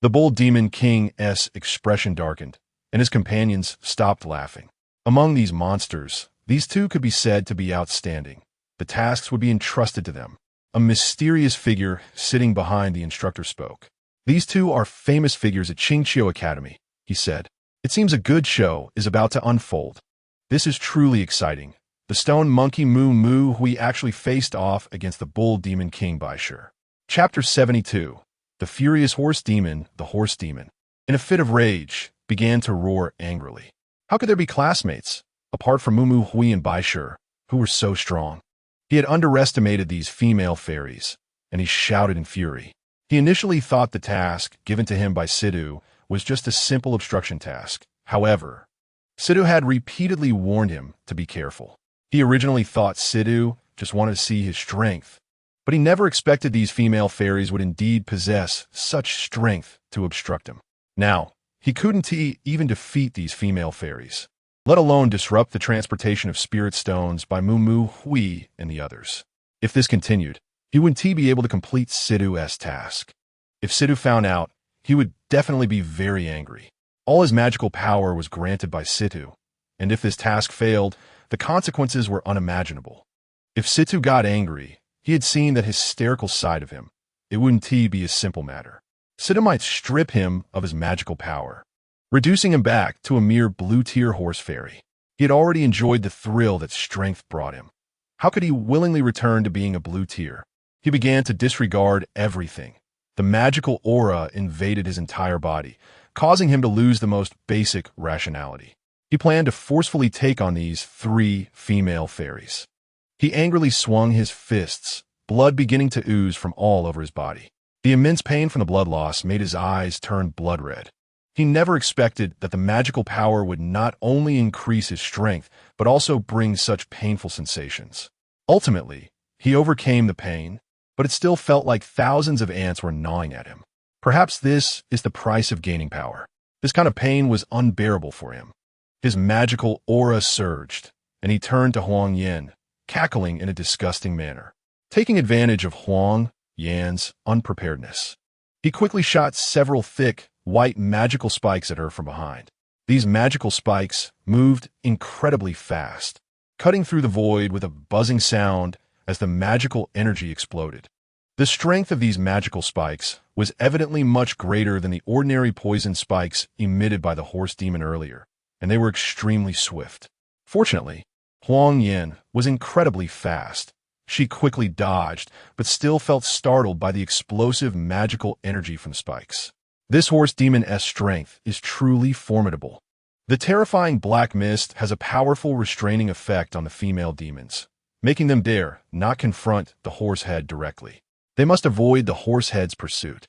The Bull Demon King's expression darkened, and his companions stopped laughing. Among these monsters, these 2 could be said to be outstanding. The tasks would be entrusted to them. A mysterious figure sitting behind the instructor spoke. These 2 are famous figures at Qingqiu Academy, he said. It seems a good show is about to unfold. This is truly exciting. The stone monkey Moo Moo Hui actually faced off against the Bull Demon King Baishur. Chapter 72. The Furious Horse Demon, the Horse Demon, in a fit of rage, began to roar angrily. How could there be classmates, apart from Moo Moo Hui and Baishur, who were so strong? He had underestimated these female fairies, and he shouted in fury. He initially thought the task given to him by Situ was just a simple obstruction task. However, Situ had repeatedly warned him to be careful. He originally thought Situ just wanted to see his strength, but he never expected these female fairies would indeed possess such strength to obstruct him. Now, he couldn't even defeat these female fairies, let alone disrupt the transportation of spirit stones by Moo Moo Hui and the others. If this continued, he wouldn't be able to complete Situ's task. If Situ found out, he would definitely be very angry. All his magical power was granted by Situ, and if this task failed, the consequences were unimaginable. If Situ got angry, he had seen that hysterical side of him. It wouldn't be a simple matter. Situ might strip him of his magical power, reducing him back to a mere blue-tier horse fairy. He had already enjoyed the thrill that strength brought him. How could he willingly return to being a blue tier? He began to disregard everything. The magical aura invaded his entire body, causing him to lose the most basic rationality. He planned to forcefully take on these 3 female fairies. He angrily swung his fists, blood beginning to ooze from all over his body. The immense pain from the blood loss made his eyes turn blood red. He never expected that the magical power would not only increase his strength, but also bring such painful sensations. Ultimately, he overcame the pain, but it still felt like thousands of ants were gnawing at him. Perhaps this is the price of gaining power. This kind of pain was unbearable for him. His magical aura surged, and he turned to Huang Yan, cackling in a disgusting manner. Taking advantage of Huang Yan's unpreparedness, he quickly shot several thick, white magical spikes at her from behind. These magical spikes moved incredibly fast, cutting through the void with a buzzing sound as the magical energy exploded. The strength of these magical spikes was evidently much greater than the ordinary poison spikes emitted by the horse demon earlier, and they were extremely swift. Fortunately, Huang Yin was incredibly fast. She quickly dodged, but still felt startled by the explosive magical energy from spikes. This horse demon's strength is truly formidable. The terrifying black mist has a powerful restraining effect on the female demons, making them dare not confront the horse head directly. They must avoid the horse head's pursuit,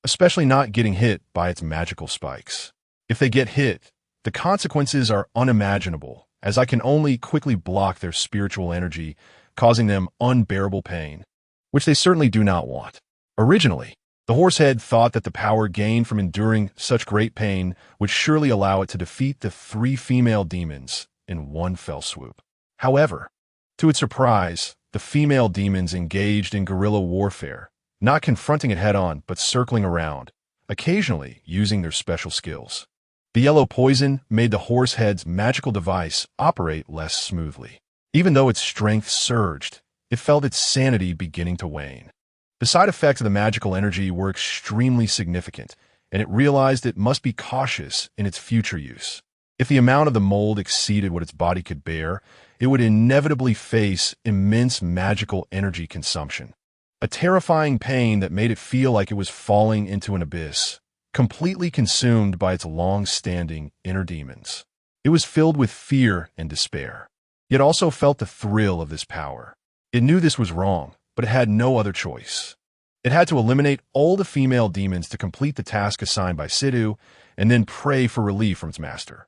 especially not getting hit by its magical spikes. If they get hit, the consequences are unimaginable, as I can only quickly block their spiritual energy, causing them unbearable pain, which they certainly do not want. Originally, the horsehead thought that the power gained from enduring such great pain would surely allow it to defeat the 3 female demons in one fell swoop. However, to its surprise, the female demons engaged in guerrilla warfare, not confronting it head-on but circling around, occasionally using their special skills. The yellow poison made the horsehead's magical device operate less smoothly. Even though its strength surged, it felt its sanity beginning to wane. The side effects of the magical energy were extremely significant, and it realized it must be cautious in its future use. If the amount of the mold exceeded what its body could bear, it would inevitably face immense magical energy consumption. A terrifying pain that made it feel like it was falling into an abyss, completely consumed by its long-standing inner demons. It was filled with fear and despair, yet also felt the thrill of this power. It knew this was wrong, but it had no other choice. It had to eliminate all the female demons to complete the task assigned by Sidhu, and then pray for relief from its master.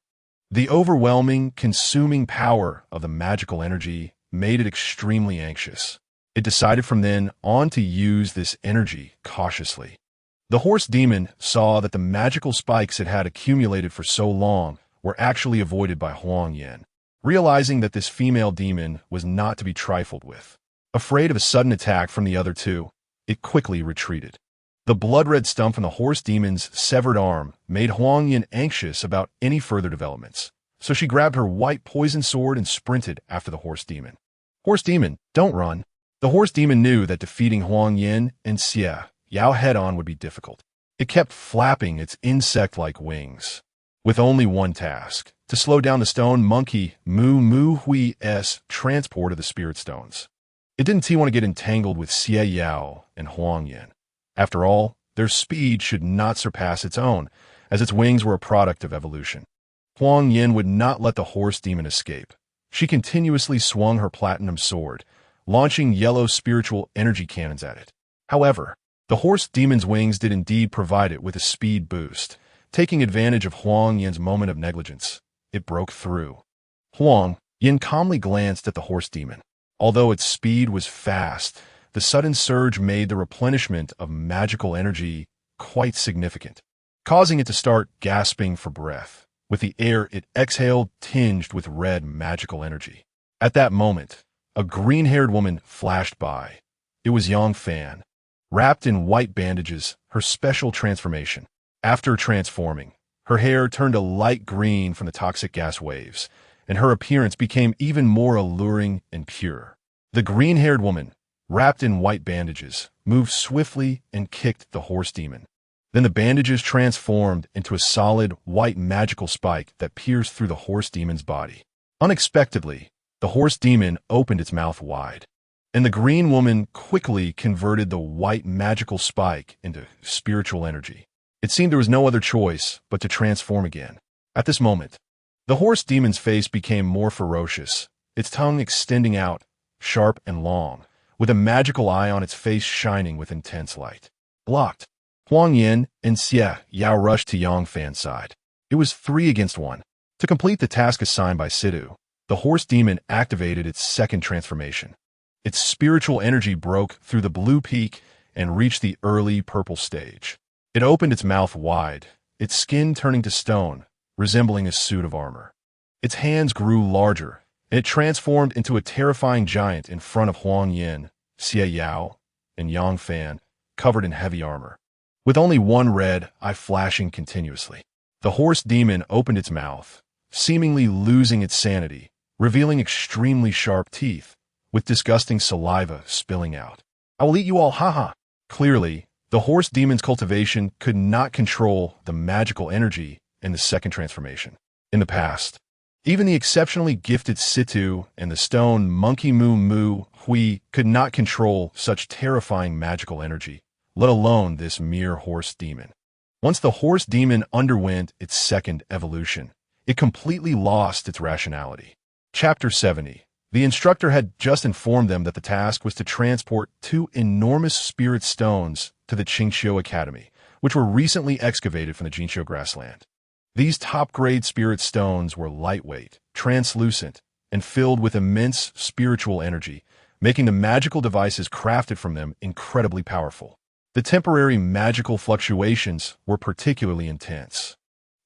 The overwhelming, consuming power of the magical energy made it extremely anxious. It decided from then on to use this energy cautiously. The horse demon saw that the magical spikes it had accumulated for so long were actually avoided by Huang Yin, realizing that this female demon was not to be trifled with. Afraid of a sudden attack from the other 2, it quickly retreated. The blood-red stump from the horse demon's severed arm made Huang Yin anxious about any further developments, so she grabbed her white poison sword and sprinted after the horse demon. Horse demon, don't run. The horse demon knew that defeating Huang Yin and Xie Yao head-on would be difficult. It kept flapping its insect-like wings, with only one task: to slow down the stone monkey Mu Mu Hui's transport of the spirit stones. It didn't want to get entangled with Xie Yao and Huang Yin. After all, their speed should not surpass its own, as its wings were a product of evolution. Huang Yin would not let the horse demon escape. She continuously swung her platinum sword, launching yellow spiritual energy cannons at it. However, the horse demon's wings did indeed provide it with a speed boost. Taking advantage of Huang Yin's moment of negligence, it broke through. Huang Yin calmly glanced at the horse demon. Although its speed was fast, the sudden surge made the replenishment of magical energy quite significant, causing it to start gasping for breath, with the air it exhaled tinged with red magical energy. At that moment, a green-haired woman flashed by. It was Yang Fan, wrapped in white bandages, her special transformation. After transforming, her hair turned a light green from the toxic gas waves, and her appearance became even more alluring and pure. The green-haired woman, wrapped in white bandages, moved swiftly and kicked the horse demon. Then the bandages transformed into a solid, white magical spike that pierced through the horse demon's body. Unexpectedly, the horse demon opened its mouth wide, and the green woman quickly converted the white magical spike into spiritual energy. It seemed there was no other choice but to transform again. At this moment, the horse demon's face became more ferocious, its tongue extending out, sharp and long, with a magical eye on its face shining with intense light. Blocked. Huang Yin and Xie Yao rushed to Yang Fan's side. It was 3 against 1. To complete the task assigned by Sidhu, the horse demon activated its second transformation. Its spiritual energy broke through the blue peak and reached the early purple stage. It opened its mouth wide, its skin turning to stone, resembling a suit of armor. Its hands grew larger, and it transformed into a terrifying giant in front of Huang Yin, Xie Yao, and Yang Fan, covered in heavy armor, with only one red eye flashing continuously. The horse demon opened its mouth, seemingly losing its sanity, revealing extremely sharp teeth, with disgusting saliva spilling out. "I will eat you all, haha." Clearly, the horse demon's cultivation could not control the magical energy in the second transformation. In the past, even the exceptionally gifted Situ and the stone monkey Moo Moo Hui could not control such terrifying magical energy, let alone this mere horse demon. Once the horse demon underwent its second evolution, it completely lost its rationality. Chapter 70. The instructor had just informed them that the task was to transport 2 enormous spirit stones to the Qingxiu Academy, which were recently excavated from the Jinqiu grassland. These top-grade spirit stones were lightweight, translucent, and filled with immense spiritual energy, making the magical devices crafted from them incredibly powerful. The temporary magical fluctuations were particularly intense,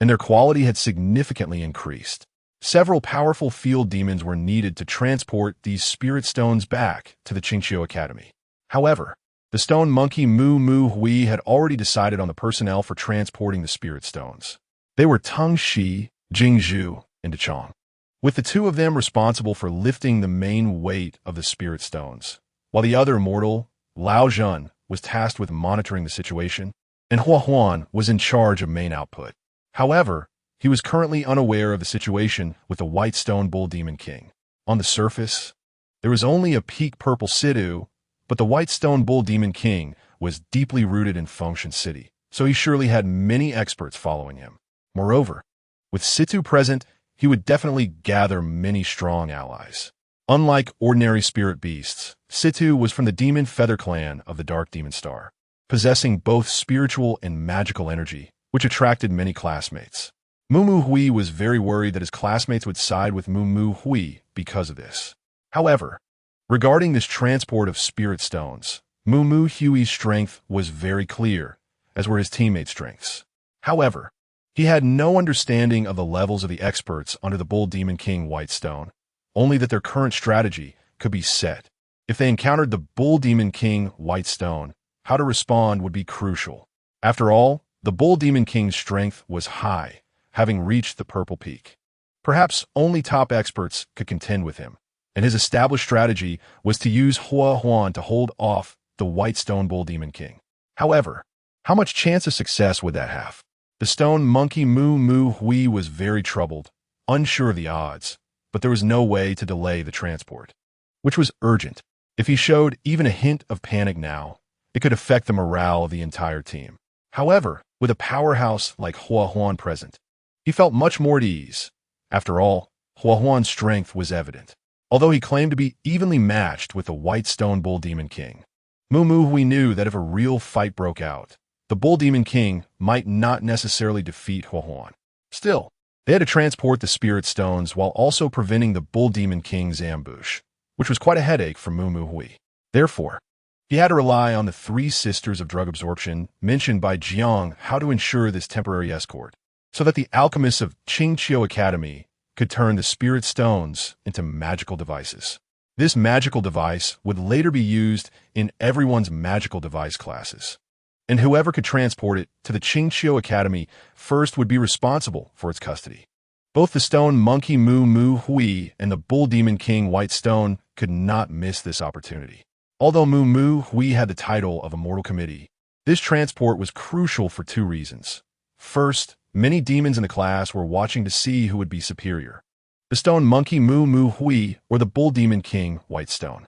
and their quality had significantly increased. Several powerful field demons were needed to transport these spirit stones back to the Qingqiu Academy. However, the stone monkey Moo Moo Hui had already decided on the personnel for transporting the spirit stones. They were Teng Shi, Jing Zhu, and Chong, with the 2 of them responsible for lifting the main weight of the spirit stones, while the other mortal, Lao Zhen, was tasked with monitoring the situation, and Hua Huan was in charge of main output. However, he was currently unaware of the situation with the White Stone Bull Demon King. On the surface, there was only a peak purple Sidu, but the White Stone Bull Demon King was deeply rooted in Fengshan City, so he surely had many experts following him. Moreover, with Situ present, he would definitely gather many strong allies. Unlike ordinary spirit beasts, Situ was from the Demon Feather clan of the Dark Demon Star, possessing both spiritual and magical energy, which attracted many classmates. Moo Moo Hui was very worried that his classmates would side with Moo Moo Hui because of this. However, regarding this transport of spirit stones, Moo Moo Hui's strength was very clear, as were his teammates' strengths. However, he had no understanding of the levels of the experts under the Bull Demon King White Stone, only that their current strategy could be set. If they encountered the Bull Demon King White Stone, how to respond would be crucial. After all, the Bull Demon King's strength was high, having reached the Purple Peak. Perhaps only top experts could contend with him, and his established strategy was to use Hua Huan to hold off the White Stone Bull Demon King. However, how much chance of success would that have? The stone monkey Moo Moo Hui was very troubled, unsure of the odds, but there was no way to delay the transport, which was urgent. If he showed even a hint of panic now, it could affect the morale of the entire team. However, with a powerhouse like Hua Huan present, he felt much more at ease. After all, Hua Huan's strength was evident, although he claimed to be evenly matched with the White Stone Bull Demon King. Moo Moo Hui knew that if a real fight broke out, the Bull Demon King might not necessarily defeat Hua Huan. Still, they had to transport the spirit stones while also preventing the Bull Demon King's ambush, which was quite a headache for Moo Moo Hui. Therefore, he had to rely on the 3 sisters of drug absorption mentioned by Jiang how to ensure this temporary escort, so that the alchemists of Qingqiu Academy could turn the spirit stones into magical devices. This magical device would later be used in everyone's magical device classes, and whoever could transport it to the Qingqiu Academy first would be responsible for its custody. Both the stone monkey Moo Moo Hui and the Bull Demon King White Stone could not miss this opportunity. Although Moo Moo Hui had the title of Immortal Committee, this transport was crucial for 2 reasons. First, many demons in the class were watching to see who would be superior, the stone monkey Moo Moo Hui or the Bull Demon King White Stone.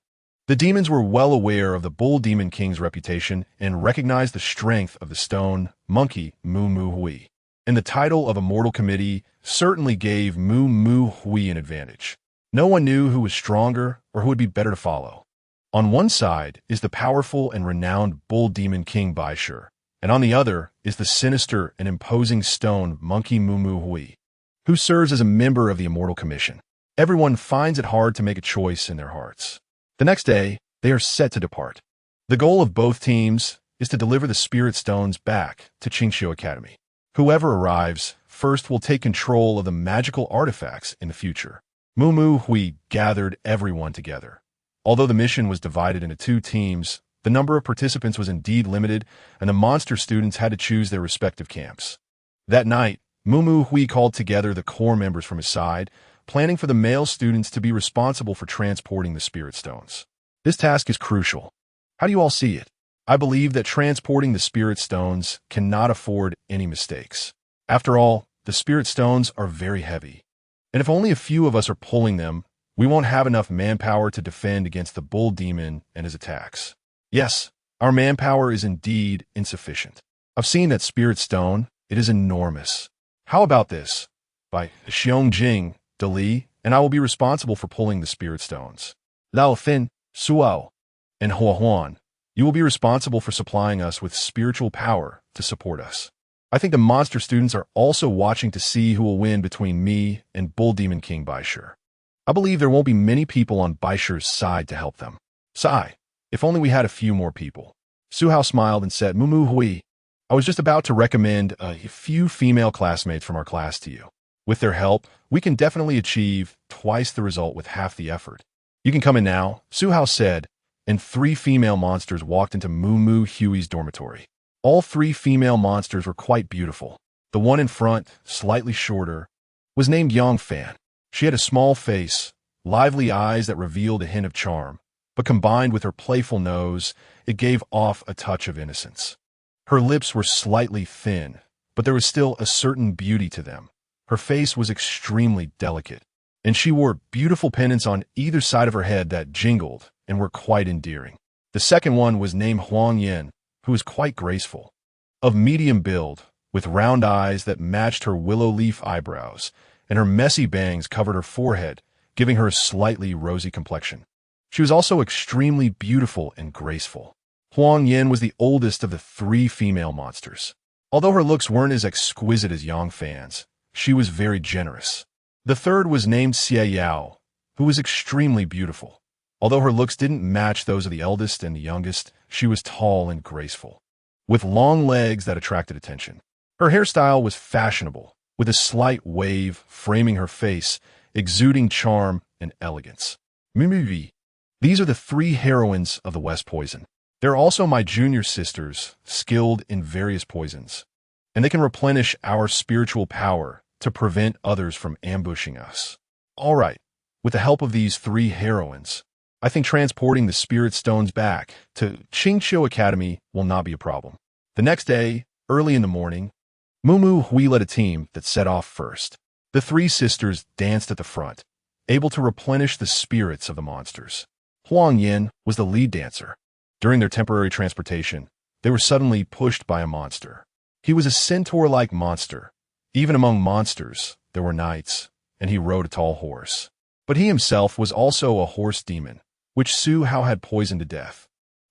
The demons were well aware of the Bull Demon King's reputation and recognized the strength of the stone monkey Moo Moo Hui, and the title of Immortal Committee certainly gave Moo Moo Hui an advantage. No one knew who was stronger or who would be better to follow. On one side is the powerful and renowned Bull Demon King Bai Shi, and on the other is the sinister and imposing stone monkey Moo Moo Hui, who serves as a member of the Immortal Commission. Everyone finds it hard to make a choice in their hearts. The next day, they are set to depart. The goal of both teams is to deliver the spirit stones back to Qingqiu Academy. Whoever arrives first will take control of the magical artifacts in the future. Moo Moo Hui gathered everyone together. Although the mission was divided into 2 teams, the number of participants was indeed limited, and the monster students had to choose their respective camps. That night, Mumu Hui called together the core members from his side, planning for the male students to be responsible for transporting the spirit stones. This task is crucial. How do you all see it? I believe that transporting the spirit stones cannot afford any mistakes. After all, the spirit stones are very heavy. And if only a few of us are pulling them, we won't have enough manpower to defend against the bull demon and his attacks. Yes, our manpower is indeed insufficient. I've seen that spirit stone. It is enormous. How about this? By Shan Hai Jing, Dali, and I will be responsible for pulling the spirit stones. Lao Fin, Suao, and Hua Huan, you will be responsible for supplying us with spiritual power to support us. I think the monster students are also watching to see who will win between me and Bull Demon King Baishir. I believe there won't be many people on Baishir's side to help them. Sigh, if only we had a few more people. Su Hao smiled and said, Mumu Hui, I was just about to recommend a few female classmates from our class to you. With their help, we can definitely achieve twice the result with half the effort. You can come in now, Su Hao said, and 3 female monsters walked into Mumu Hui's dormitory. All 3 female monsters were quite beautiful. The one in front, slightly shorter, was named Yang Fan. She had a small face, lively eyes that revealed a hint of charm, but combined with her playful nose, it gave off a touch of innocence. Her lips were slightly thin, but there was still a certain beauty to them. Her face was extremely delicate, and she wore beautiful pendants on either side of her head that jingled and were quite endearing. The second one was named Huang Yan, who was quite graceful. Of medium build, with round eyes that matched her willow leaf eyebrows, and her messy bangs covered her forehead, giving her a slightly rosy complexion. She was also extremely beautiful and graceful. Huang Yan was the oldest of the 3 female monsters. Although her looks weren't as exquisite as Yang Fan's, she was very generous. The third was named Xie Yao, who was extremely beautiful. Although her looks didn't match those of the eldest and the youngest, she was tall and graceful, with long legs that attracted attention. Her hairstyle was fashionable, with a slight wave framing her face, exuding charm and elegance. Mimivi. These are the 3 heroines of the West Poison. They're also my junior sisters, skilled in various poisons, and they can replenish our spiritual power to prevent others from ambushing us. All right, with the help of these 3 heroines, I think transporting the spirit stones back to Qingqiu Academy will not be a problem. The next day, early in the morning, Mumu Hui led a team that set off first. The 3 sisters danced at the front, able to replenish the spirits of the monsters. Huang Yan was the lead dancer. During their temporary transportation, they were suddenly pushed by a monster. He was a centaur-like monster. Even among monsters, there were knights, and he rode a tall horse. But he himself was also a horse demon, which Su Hao had poisoned to death.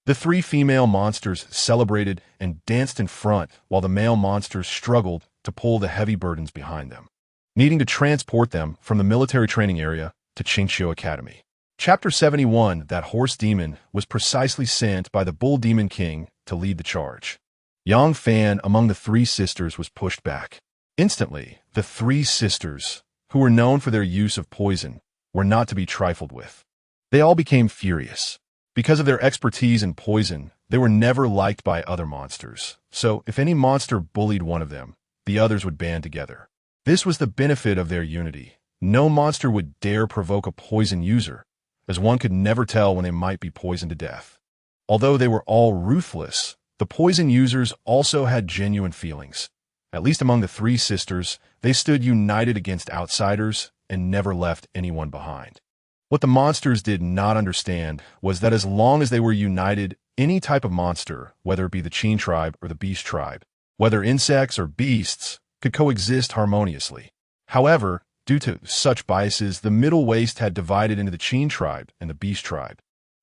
The 3 female monsters celebrated and danced in front while the male monsters struggled to pull the heavy burdens behind them, needing to transport them from the military training area to Qingqiu Academy. Chapter 71, that horse demon, was precisely sent by the Bull Demon King to lead the charge. Yang Fan among the 3 sisters was pushed back. Instantly, the 3 sisters, who were known for their use of poison, were not to be trifled with. They all became furious. Because of their expertise in poison, they were never liked by other monsters, so if any monster bullied one of them, the others would band together. This was the benefit of their unity. No monster would dare provoke a poison user, as one could never tell when they might be poisoned to death. Although they were all ruthless, the poison users also had genuine feelings. At least among the 3 sisters, they stood united against outsiders and never left anyone behind. What the monsters did not understand was that as long as they were united, any type of monster, whether it be the Qin tribe or the Beast tribe, whether insects or beasts, could coexist harmoniously. However, due to such biases, the Middle Waste had divided into the Qin tribe and the Beast tribe,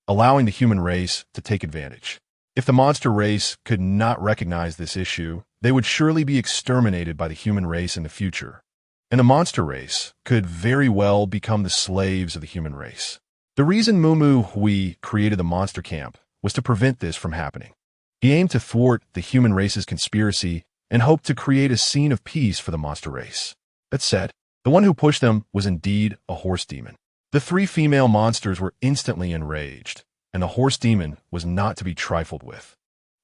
allowing the human race to take advantage. If the monster race could not recognize this issue, they would surely be exterminated by the human race in the future, and the monster race could very well become the slaves of the human race. The reason Mumu Hui created the monster camp was to prevent this from happening. He aimed to thwart the human race's conspiracy and hoped to create a scene of peace for the monster race. That said, the one who pushed them was indeed a horse demon. The 3 female monsters were instantly enraged, and the horse demon was not to be trifled with.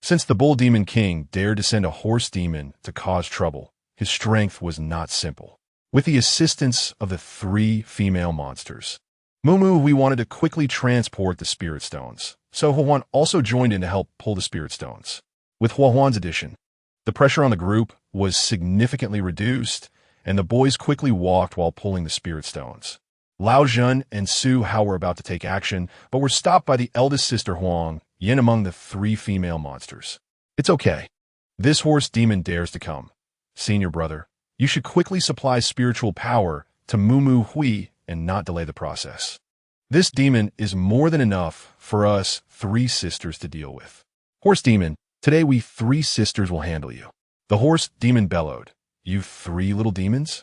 Since the Bull Demon King dared to send a horse demon to cause trouble, his strength was not simple. With the assistance of the 3 female monsters, we wanted to quickly transport the spirit stones, so Huan also joined in to help pull the spirit stones. With Huan's addition, the pressure on the group was significantly reduced, and the boys quickly walked while pulling the spirit stones. Lao Zhen and Su Hao were about to take action, but were stopped by the eldest sister Huang Yin among the 3 female monsters. It's okay. This horse demon dares to come. Senior brother, you should quickly supply spiritual power to Mu Hui and not delay the process. This demon is more than enough for us 3 sisters to deal with. Horse demon, today we 3 sisters will handle you. The horse demon bellowed. You 3 little demons?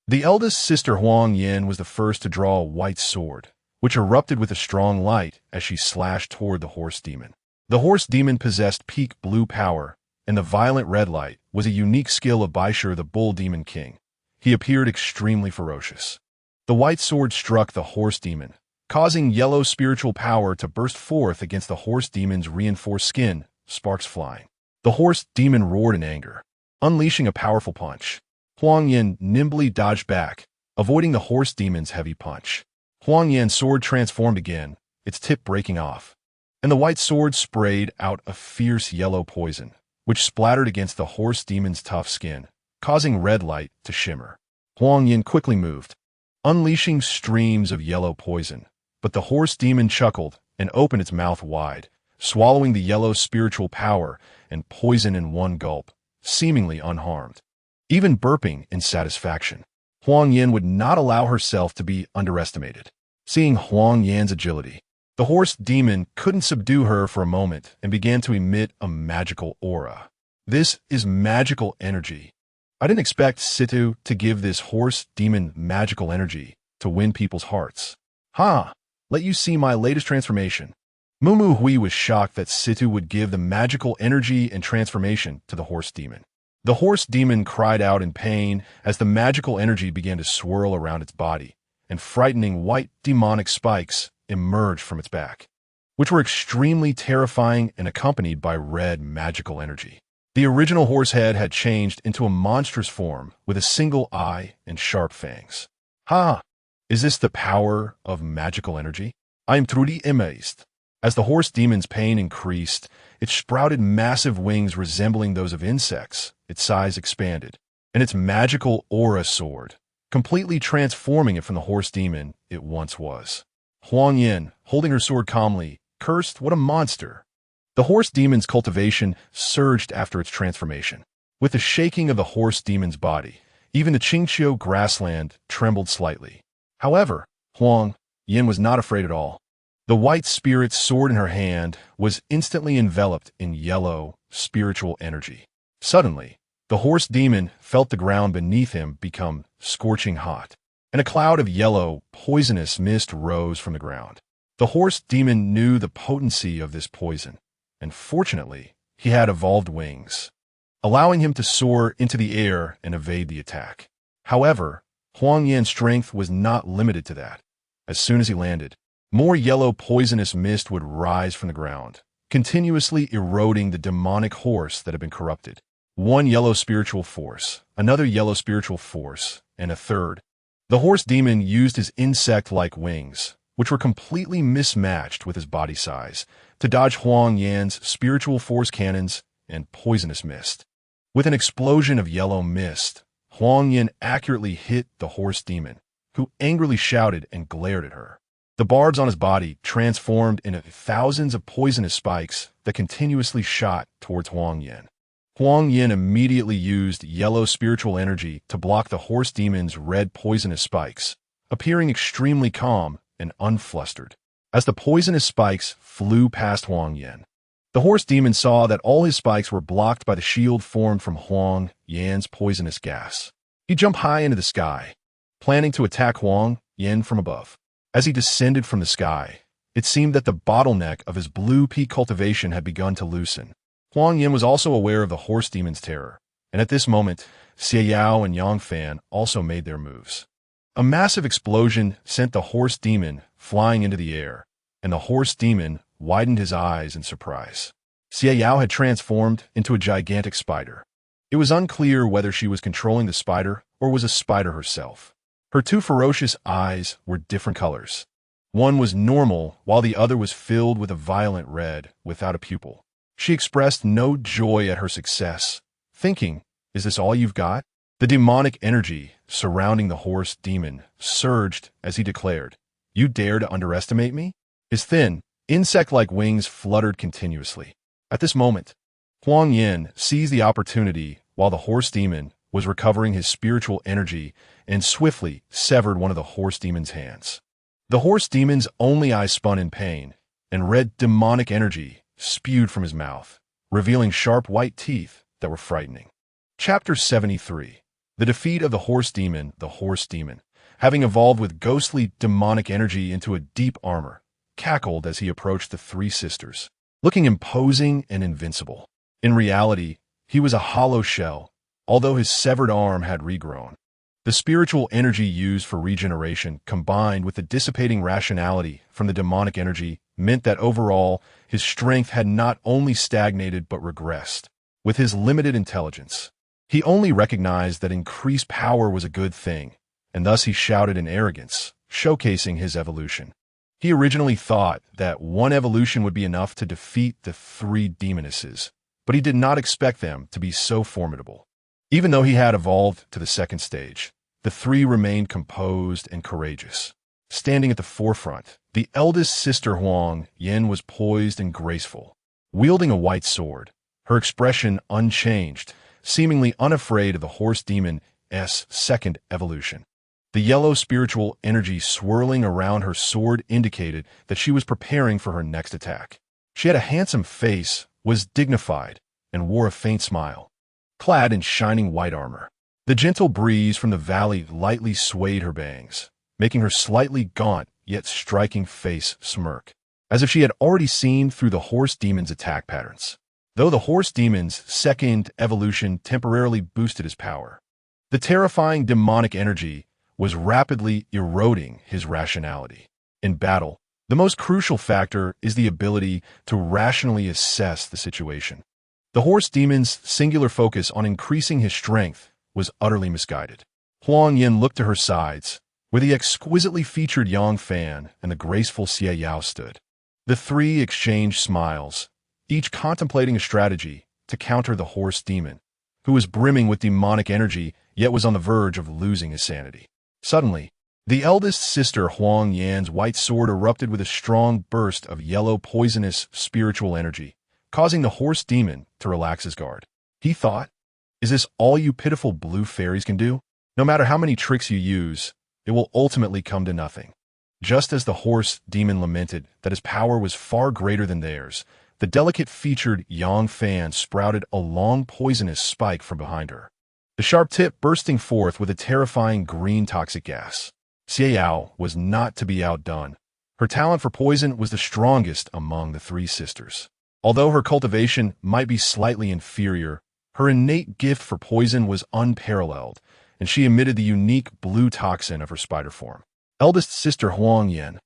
The eldest sister Huang Yin was the first to draw a white sword, which erupted with a strong light as she slashed toward the horse demon. The horse demon possessed peak blue power, and the violent red light was a unique skill of Baishur the bull demon king. He appeared extremely ferocious. The white sword struck the horse demon, causing yellow spiritual power to burst forth against the horse demon's reinforced skin, sparks flying. The horse demon roared in anger, unleashing a powerful punch. Huang Yin nimbly dodged back, avoiding the horse demon's heavy punch. Huang Yin's sword transformed again, its tip breaking off, and the white sword sprayed out a fierce yellow poison, which splattered against the horse demon's tough skin, causing red light to shimmer. Huang Yin quickly moved, unleashing streams of yellow poison, but the horse demon chuckled and opened its mouth wide, swallowing the yellow spiritual power and poison in one gulp, seemingly unharmed, even burping in satisfaction. Huang Yin would not allow herself to be underestimated. Seeing Huang Yan's agility, the horse demon couldn't subdue her for a moment and began to emit a magical aura. This is magical energy. I didn't expect Situ to give this horse demon magical energy to win people's hearts. Let you see my latest transformation. Mu Hui was shocked that Situ would give the magical energy and transformation to the horse demon. The horse demon cried out in pain as the magical energy began to swirl around its body, and frightening white demonic spikes emerged from its back, which were extremely terrifying and accompanied by red magical energy. The original horse head had changed into a monstrous form with a single eye and sharp fangs. Is this the power of magical energy? I am truly amazed. As the horse demon's pain increased, it sprouted massive wings resembling those of insects. Its size expanded, and its magical aura soared, completely transforming it from the horse demon it once was. Huang Yin, holding her sword calmly, cursed, "What a monster!" The horse demon's cultivation surged after its transformation. With the shaking of the horse demon's body, even the Qingqiu grassland trembled slightly. However, Huang Yin was not afraid at all. The white spirit's sword in her hand was instantly enveloped in yellow, spiritual energy. Suddenly, the horse demon felt the ground beneath him become scorching hot, and a cloud of yellow, poisonous mist rose from the ground. The horse demon knew the potency of this poison, and fortunately, he had evolved wings, allowing him to soar into the air and evade the attack. However, Huang Yan's strength was not limited to that. As soon as he landed, more yellow poisonous mist would rise from the ground, continuously eroding the demonic horse that had been corrupted. One yellow spiritual force, another yellow spiritual force, and a third. The horse demon used his insect-like wings, which were completely mismatched with his body size, to dodge Huang Yan's spiritual force cannons and poisonous mist. With an explosion of yellow mist, Huang Yan accurately hit the horse demon, who angrily shouted and glared at her. The barbs on his body transformed into thousands of poisonous spikes that continuously shot towards Huang Yan. Huang Yin immediately used yellow spiritual energy to block the horse demon's red poisonous spikes, appearing extremely calm and unflustered. As the poisonous spikes flew past Huang Yin, the horse demon saw that all his spikes were blocked by the shield formed from Huang Yan's poisonous gas. He jumped high into the sky, planning to attack Huang Yin from above. As he descended from the sky, it seemed that the bottleneck of his blue peak cultivation had begun to loosen. Huang Yin was also aware of the horse demon's terror, and at this moment, Xie Yao and Yang Fan also made their moves. A massive explosion sent the horse demon flying into the air, and the horse demon widened his eyes in surprise. Xie Yao had transformed into a gigantic spider, It was unclear whether she was controlling the spider or was a spider herself. Her two ferocious eyes were different colors. One was normal, while the other was filled with a violent red, without a pupil. She expressed no joy at her success, thinking, "Is this all you've got?" The demonic energy surrounding the horse demon surged as he declared, "You dare to underestimate me?" His thin, insect-like wings fluttered continuously. At this moment, Huang Yin seized the opportunity while the horse demon was recovering his spiritual energy and swiftly severed one of the horse demon's hands. The horse demon's only eyes spun in pain, and red demonic energy spewed from his mouth, revealing sharp white teeth that were frightening. Chapter 73. The defeat of the horse demon, having evolved with ghostly demonic energy into a deep armor, cackled as he approached the three sisters, looking imposing and invincible. In reality, he was a hollow shell, although his severed arm had regrown. The spiritual energy used for regeneration, combined with the dissipating rationality from the demonic energy, meant that overall, his strength had not only stagnated but regressed. With his limited intelligence, he only recognized that increased power was a good thing, and thus he shouted in arrogance, showcasing his evolution. He originally thought that one evolution would be enough to defeat the three demonesses, but he did not expect them to be so formidable. Even though he had evolved to the second stage, the three remained composed and courageous. Standing at the forefront, the eldest sister Huang Yin was poised and graceful, wielding a white sword, her expression unchanged, seemingly unafraid of the horse demon's second evolution. The yellow spiritual energy swirling around her sword indicated that she was preparing for her next attack. She had a handsome face, was dignified, and wore a faint smile. Clad in shining white armor, the gentle breeze from the valley lightly swayed her bangs, making her slightly gaunt yet striking face smirk, as if she had already seen through the horse demon's attack patterns. Though the horse demon's second evolution temporarily boosted his power, the terrifying demonic energy was rapidly eroding his rationality. In battle, the most crucial factor is the ability to rationally assess the situation. The horse demon's singular focus on increasing his strength was utterly misguided. Huang Yin looked to her sides, where the exquisitely featured Yang Fan and the graceful Xie Yao stood. The three exchanged smiles, each contemplating a strategy to counter the horse demon, who was brimming with demonic energy yet was on the verge of losing his sanity. Suddenly, the eldest sister Huang Yan's white sword erupted with a strong burst of yellow poisonous spiritual energy, causing the horse demon to relax his guard. He thought, "Is this all you pitiful blue fairies can do? No matter how many tricks you use, it will ultimately come to nothing." Just as the horse demon lamented that his power was far greater than theirs, the delicate-featured Yang Fan sprouted a long poisonous spike from behind her, the sharp tip bursting forth with a terrifying green toxic gas. Xie Yao was not to be outdone. Her talent for poison was the strongest among the three sisters. Although her cultivation might be slightly inferior, her innate gift for poison was unparalleled, and she emitted the unique blue toxin of her spider form. Eldest sister Huang Yin,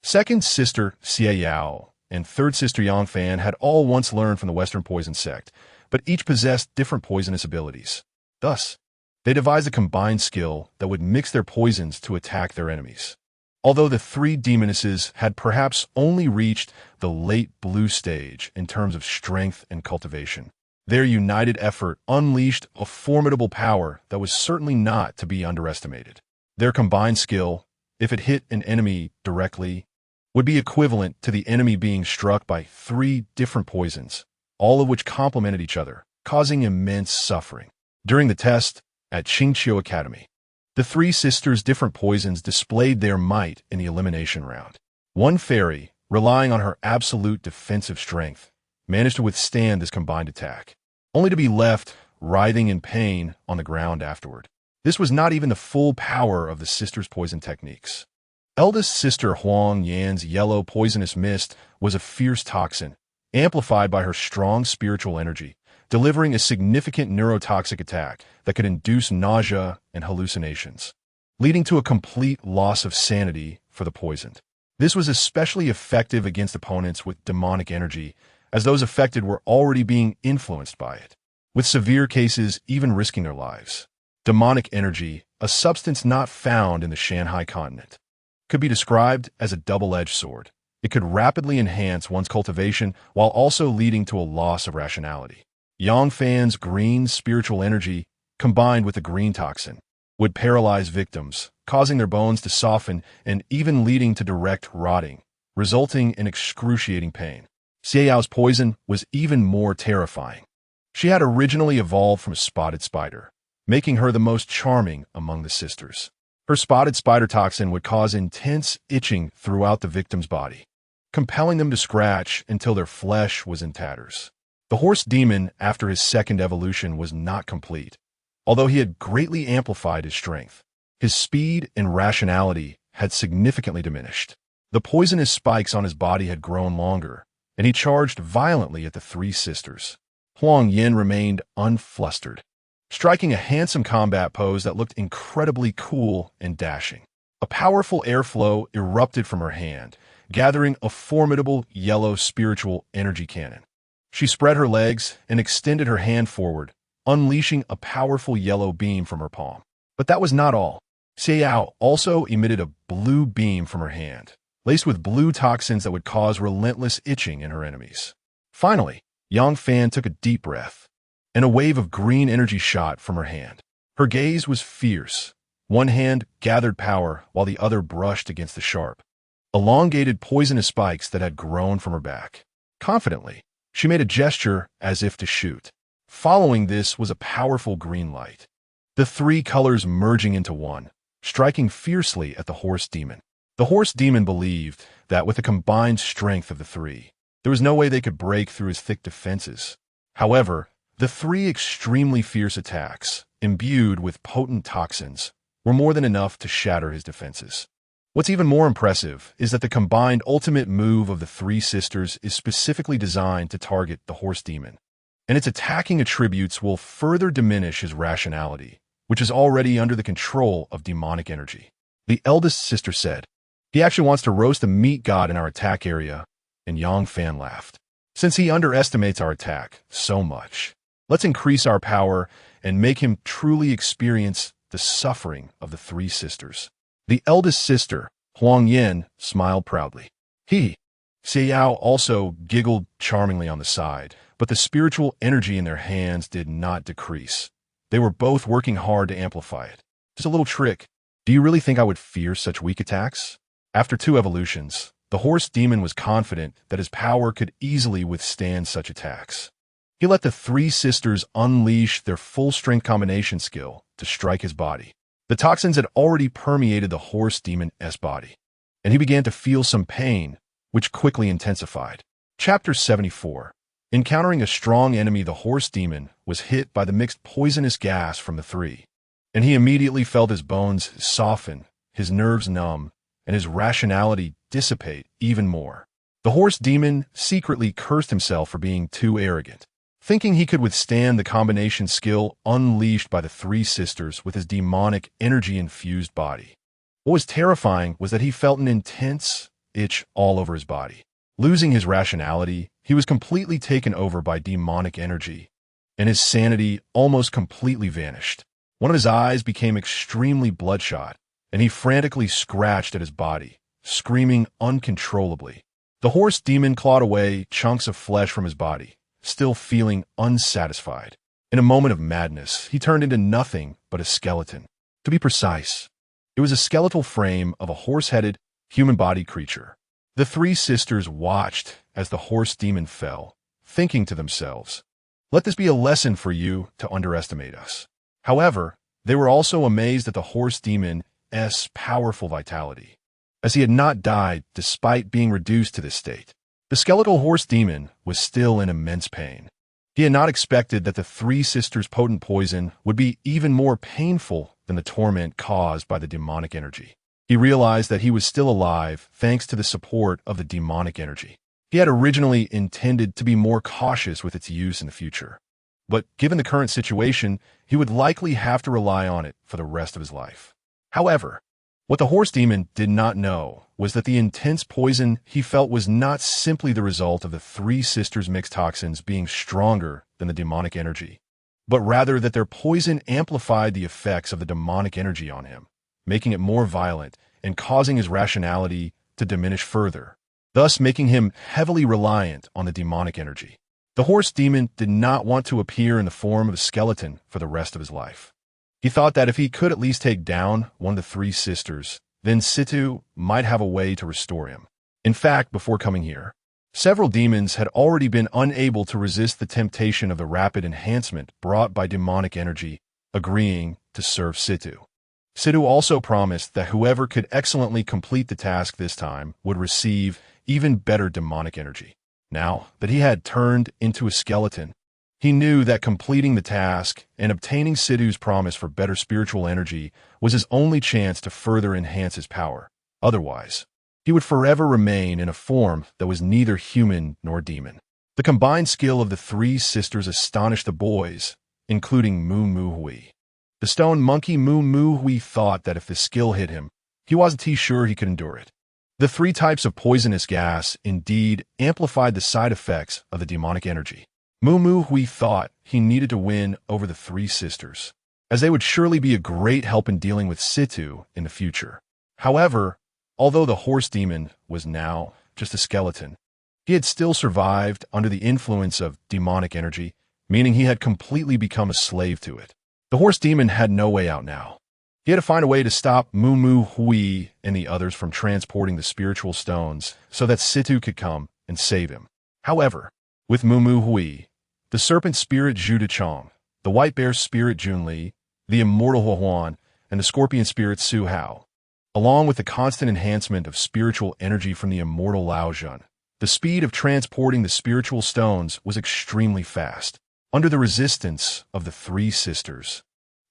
second sister Xie Yao, and third sister Yang Fan had all once learned from the Western poison sect, but each possessed different poisonous abilities. Thus, they devised a combined skill that would mix their poisons to attack their enemies. Although the three demonesses had perhaps only reached the late blue stage in terms of strength and cultivation, their united effort unleashed a formidable power that was certainly not to be underestimated. Their combined skill, if it hit an enemy directly, would be equivalent to the enemy being struck by three different poisons, all of which complemented each other, causing immense suffering. During the test at Qingqiu Academy, the three sisters' different poisons displayed their might in the elimination round. One fairy, relying on her absolute defensive strength, managed to withstand this combined attack, only to be left writhing in pain on the ground afterward. This was not even the full power of the sisters' poison techniques. Eldest sister Huang Yan's yellow poisonous mist was a fierce toxin, amplified by her strong spiritual energy, delivering a significant neurotoxic attack that could induce nausea and hallucinations, leading to a complete loss of sanity for the poisoned. This was especially effective against opponents with demonic energy, as those affected were already being influenced by it. with severe cases even risking their lives. Demonic energy, a substance not found in the Shan Hai continent, could be described as a double-edged sword. It could rapidly enhance one's cultivation while also leading to a loss of rationality. Yang Fan's green spiritual energy, combined with the green toxin, would paralyze victims, causing their bones to soften and even leading to direct rotting, resulting in excruciating pain. Xiao's poison was even more terrifying. She had originally evolved from a spotted spider, making her the most charming among the sisters. Her spotted spider toxin would cause intense itching throughout the victim's body, compelling them to scratch until their flesh was in tatters. The horse demon, after his second evolution, was not complete. Although he had greatly amplified his strength, his speed and rationality had significantly diminished. The poisonous spikes on his body had grown longer, and he charged violently at the three sisters. Huang Yin remained unflustered, striking a handsome combat pose that looked incredibly cool and dashing. A powerful airflow erupted from her hand, gathering a formidable yellow spiritual energy cannon. She spread her legs and extended her hand forward, unleashing a powerful yellow beam from her palm. But that was not all. Xiao also emitted a blue beam from her hand, laced with blue toxins that would cause relentless itching in her enemies. Finally, Yang Fan took a deep breath, and a wave of green energy shot from her hand. Her gaze was fierce. One hand gathered power while the other brushed against the sharp, elongated poisonous spikes that had grown from her back. Confidently, she made a gesture as if to shoot. Following this was a powerful green light, the three colors merging into one, striking fiercely at the horse demon. The horse demon believed that with the combined strength of the three, there was no way they could break through his thick defenses. However, the three extremely fierce attacks, imbued with potent toxins, were more than enough to shatter his defenses. What's even more impressive is that the combined ultimate move of the three sisters is specifically designed to target the horse demon, and its attacking attributes will further diminish his rationality, which is already under the control of demonic energy. The eldest sister said, "He actually wants to roast the meat god in our attack area," and Yang Fan laughed. "Since he underestimates our attack so much, let's increase our power and make him truly experience the suffering of the three sisters." The eldest sister, Huang Yin, smiled proudly. Xiao also giggled charmingly on the side, but the spiritual energy in their hands did not decrease. They were both working hard to amplify it. Just a little trick. Do you really think I would fear such weak attacks? After 2 evolutions, the horse demon was confident that his power could easily withstand such attacks. He let the three sisters unleash their full-strength combination skill to strike his body. The toxins had already permeated the horse demon's body, and he began to feel some pain, which quickly intensified. Chapter 74. Encountering a strong enemy, the horse demon was hit by the mixed poisonous gas from the three, and he immediately felt his bones soften, his nerves numb, and his rationality dissipate even more. The horse demon secretly cursed himself for being too arrogant, thinking he could withstand the combination skill unleashed by the three sisters with his demonic energy-infused body. What was terrifying was that he felt an intense itch all over his body. Losing his rationality, he was completely taken over by demonic energy, and his sanity almost completely vanished. One of his eyes became extremely bloodshot, and he frantically scratched at his body, screaming uncontrollably. The horse demon clawed away chunks of flesh from his body, still feeling unsatisfied. In a moment of madness, he turned into nothing but a skeleton. To be precise, it was a skeletal frame of a horse-headed, human-bodied creature. The three sisters watched as the horse demon fell, thinking to themselves, "Let this be a lesson for you to underestimate us." However, they were also amazed at the horse demon's powerful vitality, as he had not died despite being reduced to this state. The skeletal horse demon was still in immense pain. He had not expected that the three sisters' potent poison would be even more painful than the torment caused by the demonic energy. He realized that he was still alive thanks to the support of the demonic energy. He had originally intended to be more cautious with its use in the future, but given the current situation, he would likely have to rely on it for the rest of his life. However, what the horse demon did not know was that the intense poison he felt was not simply the result of the three sisters' mixed toxins being stronger than the demonic energy. but rather that their poison amplified the effects of the demonic energy on him, making it more violent and causing his rationality to diminish further, thus making him heavily reliant on the demonic energy. The horse demon did not want to appear in the form of a skeleton for the rest of his life. He thought that if he could at least take down one of the three sisters, then Situ might have a way to restore him. In fact, before coming here, several demons had already been unable to resist the temptation of the rapid enhancement brought by demonic energy, agreeing to serve Situ. Situ also promised that whoever could excellently complete the task this time would receive even better demonic energy. Now that he had turned into a skeleton, he knew that completing the task and obtaining Situ's promise for better spiritual energy was his only chance to further enhance his power. Otherwise, he would forever remain in a form that was neither human nor demon. The combined skill of the three sisters astonished the boys, including Moo Moo Hui. The stone monkey Moo Moo Hui thought that if the skill hit him, he wasn't too sure he could endure it. The three types of poisonous gas indeed amplified the side effects of the demonic energy. Moo Moo Hui thought he needed to win over the three sisters, as they would surely be a great help in dealing with Situ in the future. However, although the horse demon was now just a skeleton, he had still survived under the influence of demonic energy, meaning he had completely become a slave to it. The horse demon had no way out now. He had to find a way to stop Moo Moo Hui and the others from transporting the spiritual stones so that Situ could come and save him. However, with Moo Moo Hui, the serpent spirit Zhu Chong, the white bear spirit Junli, the immortal Huan, and the scorpion spirit Su Hao, along with the constant enhancement of spiritual energy from the immortal Lao Zhen, the speed of transporting the spiritual stones was extremely fast. Under the resistance of the three sisters,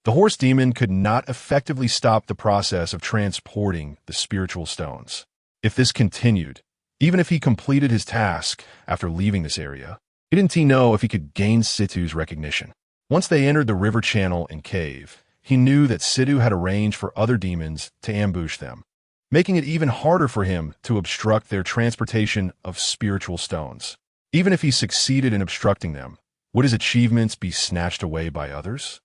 the horse demon could not effectively stop the process of transporting the spiritual stones. If this continued, even if he completed his task after leaving this area, he didn't know if he could gain Situ's recognition. Once they entered the river channel and cave, he knew that Situ had arranged for other demons to ambush them, making it even harder for him to obstruct their transportation of spiritual stones. Even if he succeeded in obstructing them, would his achievements be snatched away by others?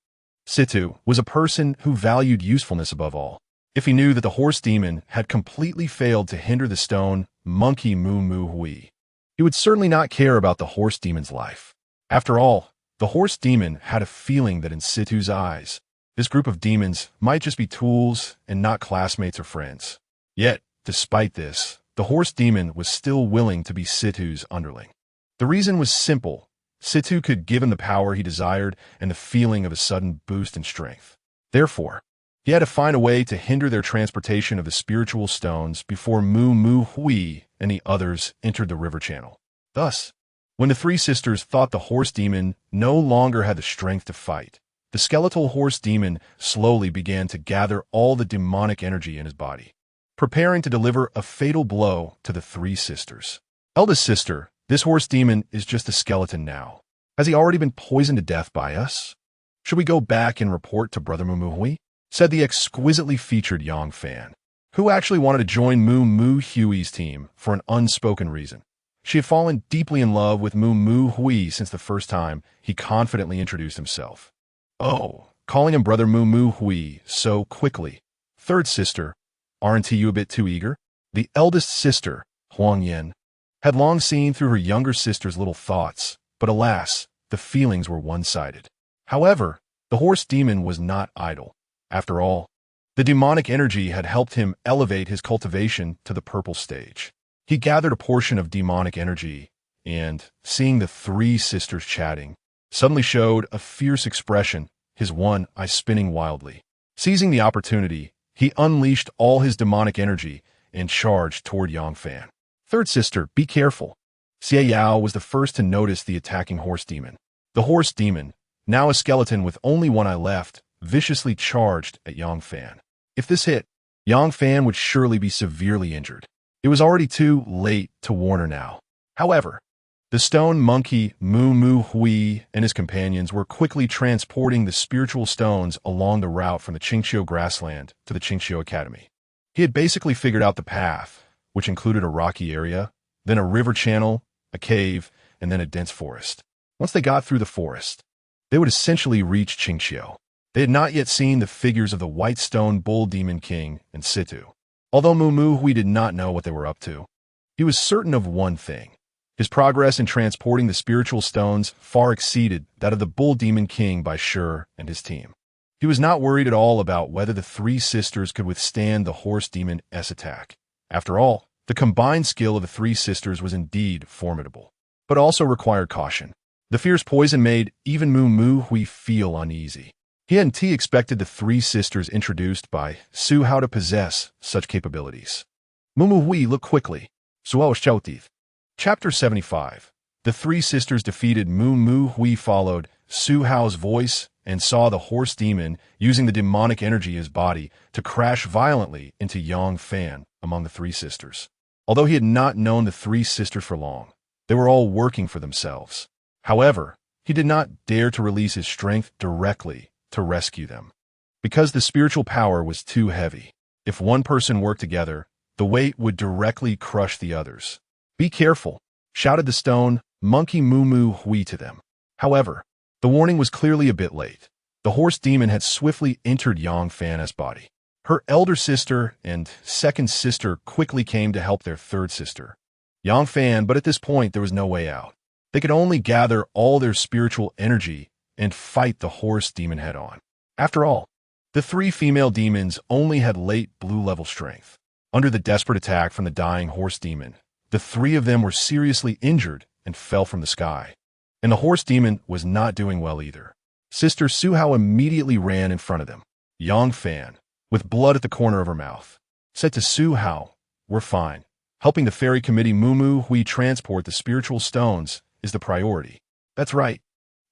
Situ was a person who valued usefulness above all. If he knew that the horse demon had completely failed to hinder the stone monkey Moo Moo Hui, he would certainly not care about the horse demon's life. After all, the horse demon had a feeling that in Situ's eyes, this group of demons might just be tools and not classmates or friends. Yet, despite this, the horse demon was still willing to be Situ's underling. The reason was simple. Situ could give him the power he desired and the feeling of a sudden boost in strength. Therefore, he had to find a way to hinder their transportation of the spiritual stones before Moo Moo Hui and the others entered the river channel. Thus, when the three sisters thought the horse demon no longer had the strength to fight, the skeletal horse demon slowly began to gather all the demonic energy in his body, preparing to deliver a fatal blow to the three sisters. Eldest sister, this horse demon is just a skeleton now. Has he already been poisoned to death by us? Should we go back and report to Brother Moo Moo Hui? Said the exquisitely featured Yang Fan, who actually wanted to join Moo Moo Hui's team for an unspoken reason. She had fallen deeply in love with Moo Moo Hui since the first time he confidently introduced himself. Oh, calling him Brother Moo Moo Hui so quickly. Third sister, aren't you a bit too eager? The eldest sister, Huang Yin, had long seen through her younger sister's little thoughts, but alas, the feelings were one-sided. However, the horse demon was not idle. After all, the demonic energy had helped him elevate his cultivation to the purple stage. He gathered a portion of demonic energy and, seeing the three sisters chatting, suddenly showed a fierce expression, his one eye spinning wildly. Seizing the opportunity, he unleashed all his demonic energy and charged toward Yang Fan. Third sister, be careful. Xie Yao was the first to notice the attacking horse demon. The horse demon, now a skeleton with only one eye left, viciously charged at Yang Fan. If this hit, Yang Fan would surely be severely injured. It was already too late to warn her now. However, the stone monkey Moo Moo Hui and his companions were quickly transporting the spiritual stones along the route from the Qingqiu grassland to the Qingqiu Academy. He had basically figured out the path, which included a rocky area, then a river channel, a cave, and then a dense forest. Once they got through the forest, they would essentially reach Qingqiu. They had not yet seen the figures of the White Stone Bull Demon King in situ. Although Mu Hui did not know what they were up to, he was certain of one thing. His progress in transporting the spiritual stones far exceeded that of the Bull Demon King by Shi and his team. He was not worried at all about whether the three sisters could withstand the Horse Demon's attack. After all, the combined skill of the three sisters was indeed formidable, but also required caution. The fierce poison made even Mu Hui feel uneasy. He hadn't expected the three sisters introduced by Su Hao to possess such capabilities. Mu Hui looked quickly. Suo Xiaoteeth. Chapter 75. The three sisters defeated Mu Hui followed Su Hao's voice and saw the horse demon using the demonic energy of his body to crash violently into Yang Fan among the three sisters. Although he had not known the three sisters for long, they were all working for themselves. However, he did not dare to release his strength directly to rescue them, because the spiritual power was too heavy. If one person worked together, the weight would directly crush the others. "Be careful," shouted the stone monkey Mu Hui to them. However, the warning was clearly a bit late. The horse demon had swiftly entered Yang Fan's body. Her elder sister and second sister quickly came to help their third sister, Yang Fan, but at this point there was no way out. They could only gather all their spiritual energy and fight the horse demon head-on. After all, the three female demons only had late blue-level strength. Under the desperate attack from the dying horse demon, the three of them were seriously injured and fell from the sky. And the horse demon was not doing well either. Sister Su Hao immediately ran in front of them. Yang Fan, with blood at the corner of her mouth, said to Su Hao, "We're fine. Helping the fairy committee Mu Hui transport the spiritual stones is the priority." "That's right.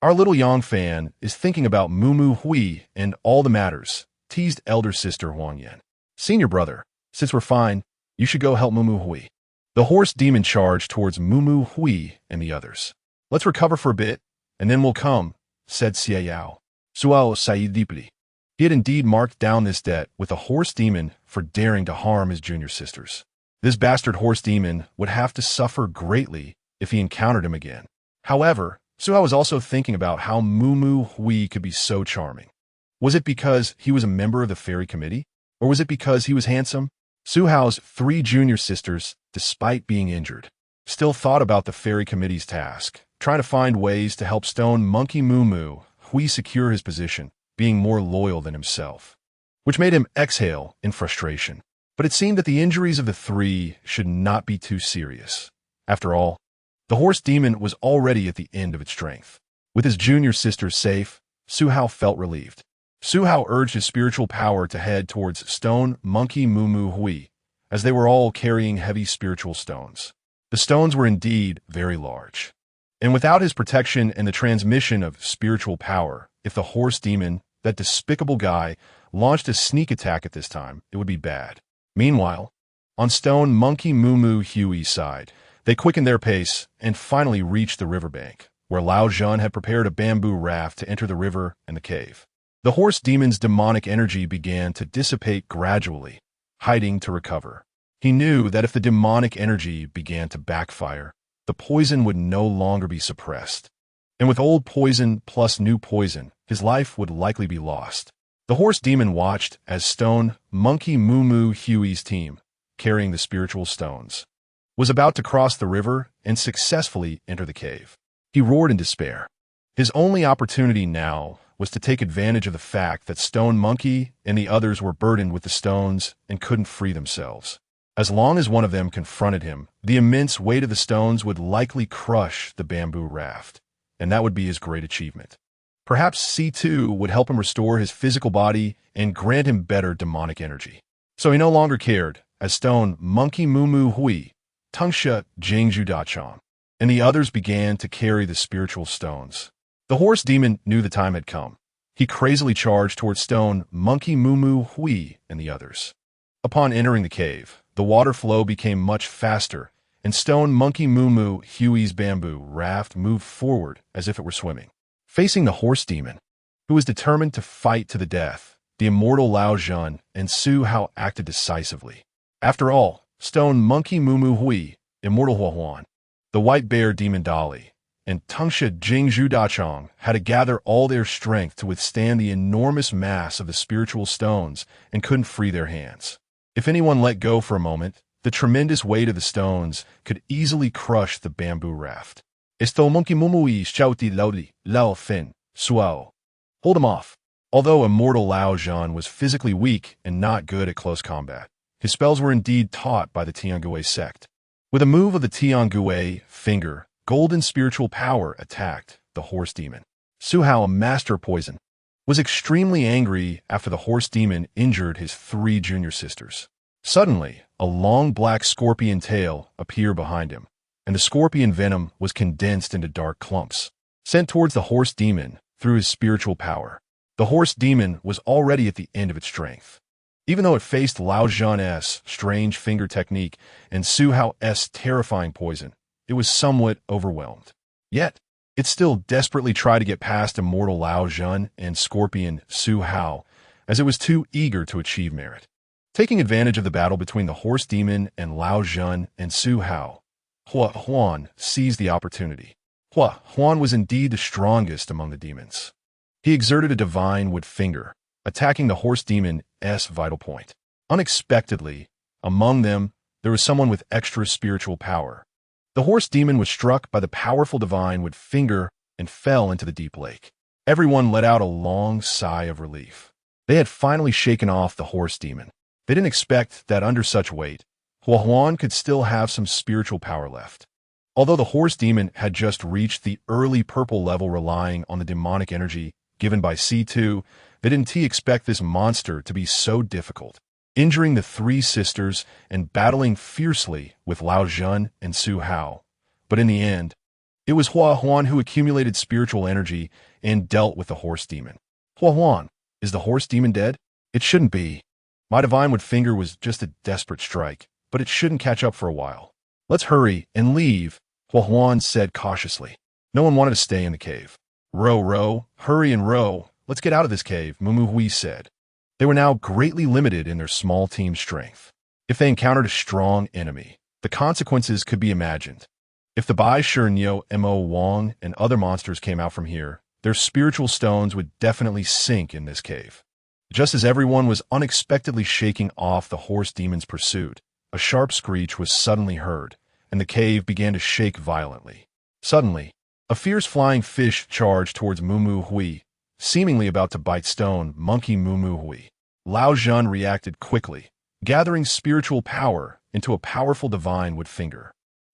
Our little Yang Fan is thinking about Mu Hui and all the matters," teased elder sister Huang Yan. "Senior brother, since we're fine, you should go help Mu Hui." The horse demon charged towards Mu Hui and the others. "Let's recover for a bit, and then we'll come," said Xie Yao. Suo sighed deeply. He had indeed marked down this debt with the horse demon for daring to harm his junior sisters. This bastard horse demon would have to suffer greatly if he encountered him again. However, Suo was also thinking about how Mu Hui could be so charming. Was it because he was a member of the fairy committee? Or was it because he was handsome? Su Hao's three junior sisters, despite being injured, still thought about the fairy committee's task, trying to find ways to help stone monkey Mu Hui secure his position, being more loyal than himself, which made him exhale in frustration. But it seemed that the injuries of the three should not be too serious. After all, the horse demon was already at the end of its strength. With his junior sisters safe, Su Hao felt relieved. Su Hao urged his spiritual power to head towards stone monkey Mu Hui, as they were all carrying heavy spiritual stones. The stones were indeed very large. And without his protection and the transmission of spiritual power, if the horse demon, that despicable guy, launched a sneak attack at this time, it would be bad. Meanwhile, on stone monkey Mu Hui's side, they quickened their pace and finally reached the riverbank, where Lao Zhan had prepared a bamboo raft to enter the river and the cave. The horse demon's demonic energy began to dissipate gradually, hiding to recover. He knew that if the demonic energy began to backfire, the poison would no longer be suppressed. And with old poison plus new poison, his life would likely be lost. The horse demon watched as stone monkey Mu Hui's team, carrying the spiritual stones, was about to cross the river and successfully enter the cave. He roared in despair. His only opportunity now was to take advantage of the fact that Stone Monkey and the others were burdened with the stones and couldn't free themselves. As long as one of them confronted him, the immense weight of the stones would likely crush the bamboo raft, and that would be his great achievement. Perhaps C2 would help him restore his physical body and grant him better demonic energy. So he no longer cared, as Stone Monkey Mu Hui, Tangsha Jingju Dachong, and the others began to carry the spiritual stones. The horse demon knew the time had come. He crazily charged towards Stone Monkey Mu Hui and the others. Upon entering the cave, the water flow became much faster, and Stone Monkey Mu Hui's bamboo raft moved forward as if it were swimming. Facing the horse demon, who was determined to fight to the death, the immortal Lao Zhan and Su Hao acted decisively. After all, Stone Monkey Mu Hui, Immortal Huahuan, the White Bear Demon Dolly, and Tangsha Jingzhu Dachong had to gather all their strength to withstand the enormous mass of the spiritual stones and couldn't free their hands. If anyone let go for a moment, the tremendous weight of the stones could easily crush the bamboo raft. Esto monkey mumui shouty laudi, lao fin, suao. Hold him off. Although immortal Lao Zhan was physically weak and not good at close combat, his spells were indeed taught by the Tiangui sect. With a move of the Tiangui finger, golden spiritual power attacked the horse demon. Su Hao, a master poison, was extremely angry after the horse demon injured his 3 junior sisters. Suddenly, a long black scorpion tail appeared behind him, and the scorpion venom was condensed into dark clumps, sent towards the horse demon through his spiritual power. The horse demon was already at the end of its strength. Even though it faced Lao Zhan's strange finger technique and Su Hao's terrifying poison, it was somewhat overwhelmed. Yet, it still desperately tried to get past immortal Lao Zhan and scorpion Su Hao, as it was too eager to achieve merit. Taking advantage of the battle between the horse demon and Lao Zhan and Su Hao, Hua Huan seized the opportunity. Hua Huan was indeed the strongest among the demons. He exerted a divine wood finger, attacking the horse demon's vital point. Unexpectedly, among them, there was someone with extra spiritual power. The horse demon was struck by the powerful divine wood finger and fell into the deep lake. Everyone let out a long sigh of relief. They had finally shaken off the horse demon. They didn't expect that under such weight, Hua Huan could still have some spiritual power left. Although the horse demon had just reached the early purple level relying on the demonic energy given by C2, they didn't expect this monster to be so difficult, injuring the 3 sisters and battling fiercely with Lao Zhan and Su Hao. But in the end, it was Hua Huan who accumulated spiritual energy and dealt with the horse demon. Hua Huan, is the horse demon dead? It shouldn't be. My divine wood finger was just a desperate strike, but it shouldn't catch up for a while. Let's hurry and leave, Hua Huan said cautiously. No one wanted to stay in the cave. Row, hurry and row. Let's get out of this cave, Mumu Hui said. They were now greatly limited in their small team strength. If they encountered a strong enemy, the consequences could be imagined. If the Bai Shi Nyo Mo Wang and other monsters came out from here, their spiritual stones would definitely sink in this cave. Just as everyone was unexpectedly shaking off the horse demon's pursuit, a sharp screech was suddenly heard, and the cave began to shake violently. Suddenly, a fierce flying fish charged towards Mumu Hui, seemingly about to bite stone monkey Mumu Hui. Lao Zhan reacted quickly, gathering spiritual power into a powerful divine wood finger.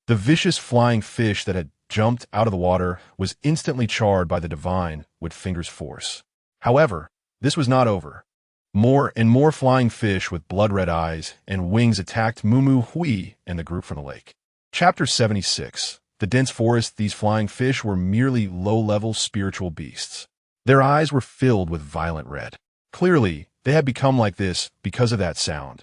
The vicious flying fish that had jumped out of the water was instantly charred by the divine wood finger's force. However, this was not over. More and more flying fish with blood-red eyes and wings attacked Mumu Hui and the group from the lake. Chapter 76. The dense forest. These flying fish were merely low-level spiritual beasts. Their eyes were filled with violent red. Clearly, they had become like this because of that sound.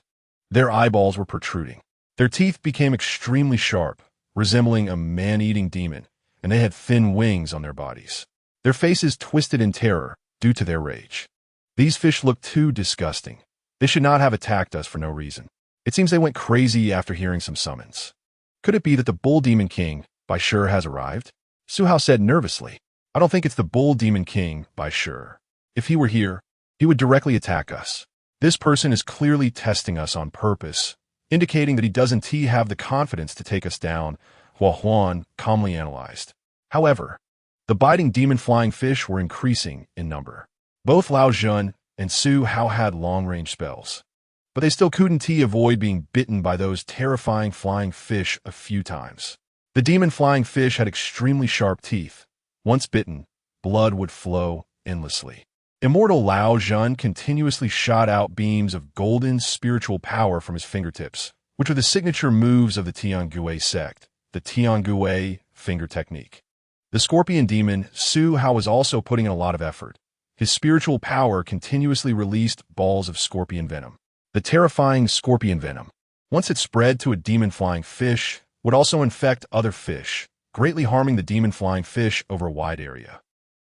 Their eyeballs were protruding. Their teeth became extremely sharp, resembling a man-eating demon, and they had thin wings on their bodies. Their faces twisted in terror due to their rage. These fish looked too disgusting. They should not have attacked us for no reason. It seems they went crazy after hearing some summons. Could it be that the Bull Demon King, Bai Shi, has arrived? Su Hao said nervously. I don't think it's the Bull Demon King, Bai Shi. If he were here, he would directly attack us. This person is clearly testing us on purpose, indicating that he doesn't have the confidence to take us down, Hua Huan calmly analyzed. However, the biting demon flying fish were increasing in number. Both Lao Zhan and Su Hao had long-range spells, but they still couldn't avoid being bitten by those terrifying flying fish a few times. The demon flying fish had extremely sharp teeth. Once bitten, blood would flow endlessly. Immortal Lao Zhan continuously shot out beams of golden spiritual power from his fingertips, which were the signature moves of the Tiangui sect, the Tiangui finger technique. The scorpion demon, Su Hao, was also putting in a lot of effort. His spiritual power continuously released balls of scorpion venom. The terrifying scorpion venom, once it spread to a demon-flying fish, would also infect other fish, greatly harming the demon-flying fish over a wide area.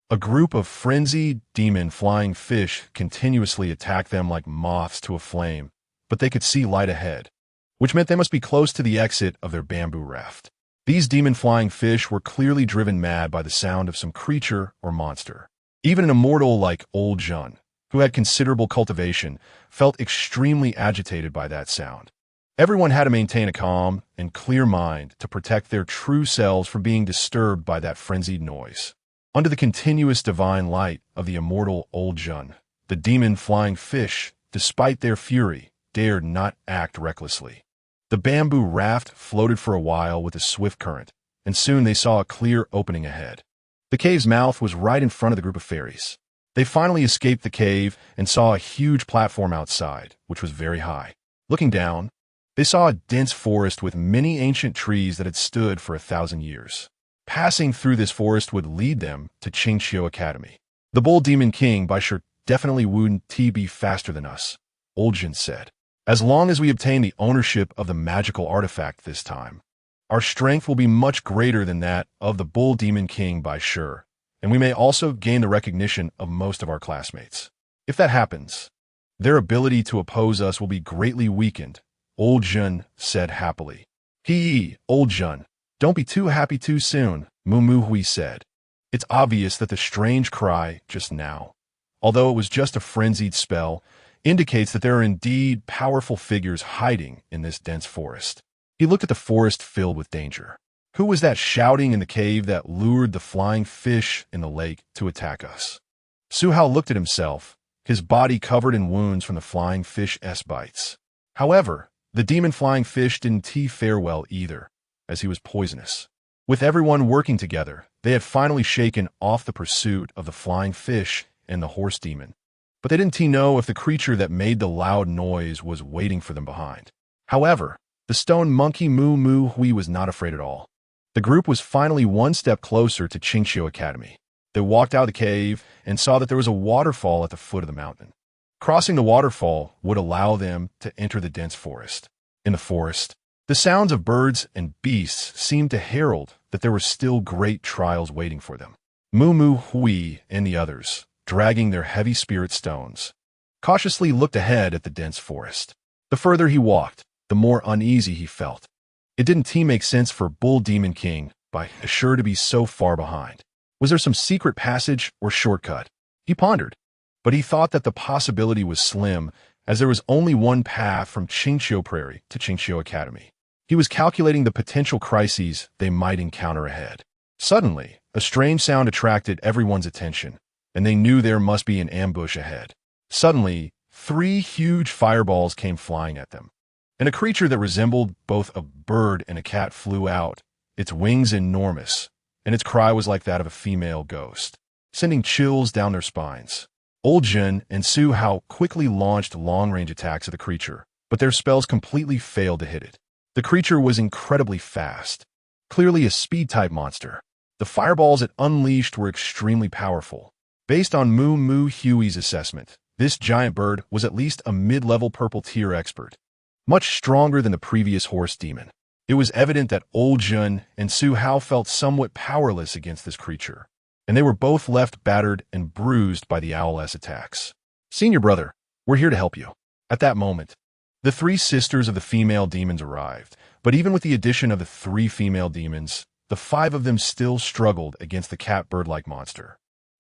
A group of frenzied demon-flying fish continuously attacked them like moths to a flame, but they could see light ahead, which meant they must be close to the exit of their bamboo raft. These demon-flying fish were clearly driven mad by the sound of some creature or monster. Even an immortal like Old Jun, who had considerable cultivation, felt extremely agitated by that sound. Everyone had to maintain a calm and clear mind to protect their true selves from being disturbed by that frenzied noise. Under the continuous divine light of the immortal Old Jun, the demon-flying fish, despite their fury, dared not act recklessly. The bamboo raft floated for a while with a swift current, and soon they saw a clear opening ahead. The cave's mouth was right in front of the group of fairies. They finally escaped the cave and saw a huge platform outside, which was very high. Looking down, they saw a dense forest with many ancient trees that had stood for 1,000 years. Passing through this forest would lead them to Qingqiu Academy. The Bull Demon King, by sure, definitely wouldn't be faster than us, Old Jin said. As long as we obtain the ownership of the magical artifact this time, our strength will be much greater than that of the Bull Demon King by sure, and we may also gain the recognition of most of our classmates. If that happens, their ability to oppose us will be greatly weakened, Old Jun said happily. Old Jun, don't be too happy too soon, Mu Hui said. It's obvious that the strange cry just now, although it was just a frenzied spell, indicates that there are indeed powerful figures hiding in this dense forest. He looked at the forest filled with danger. Who was that shouting in the cave that lured the flying fish in the lake to attack us? Su Hao looked at himself, his body covered in wounds from the flying fish's bites. However, the demon-flying fish didn't fare well either, as he was poisonous. With everyone working together, they had finally shaken off the pursuit of the flying fish and the horse demon. But they didn't know if the creature that made the loud noise was waiting for them behind. However, the stone monkey Mu Hui was not afraid at all. The group was finally one step closer to Qingqiu Academy. They walked out of the cave and saw that there was a waterfall at the foot of the mountain. Crossing the waterfall would allow them to enter the dense forest. In the forest, the sounds of birds and beasts seemed to herald that there were still great trials waiting for them. Mu Hui and the others, dragging their heavy spirit stones, cautiously looked ahead at the dense forest. The further he walked, the more uneasy he felt. It didn't make sense for Bull Demon King, by sure, to be so far behind. Was there some secret passage or shortcut? He pondered, but he thought that the possibility was slim, as there was only one path from Qingqiu Prairie to Qingqiu Academy. He was calculating the potential crises they might encounter ahead. Suddenly, a strange sound attracted everyone's attention, and they knew there must be an ambush ahead. Suddenly, 3 huge fireballs came flying at them, and a creature that resembled both a bird and a cat flew out, its wings enormous, and its cry was like that of a female ghost, sending chills down their spines. Old Jin and Su Hao quickly launched long-range attacks at the creature, but their spells completely failed to hit it. The creature was incredibly fast, clearly a speed-type monster. The fireballs it unleashed were extremely powerful. Based on Mu Hui's assessment, this giant bird was at least a mid-level purple tier expert, much stronger than the previous horse demon. It was evident that Old Jun and Su Hao felt somewhat powerless against this creature, and they were both left battered and bruised by the owl's attacks. "Senior brother, we're here to help you." At that moment, the 3 sisters of the female demons arrived, but even with the addition of the 3 female demons, the 5 of them still struggled against the cat-bird-like monster,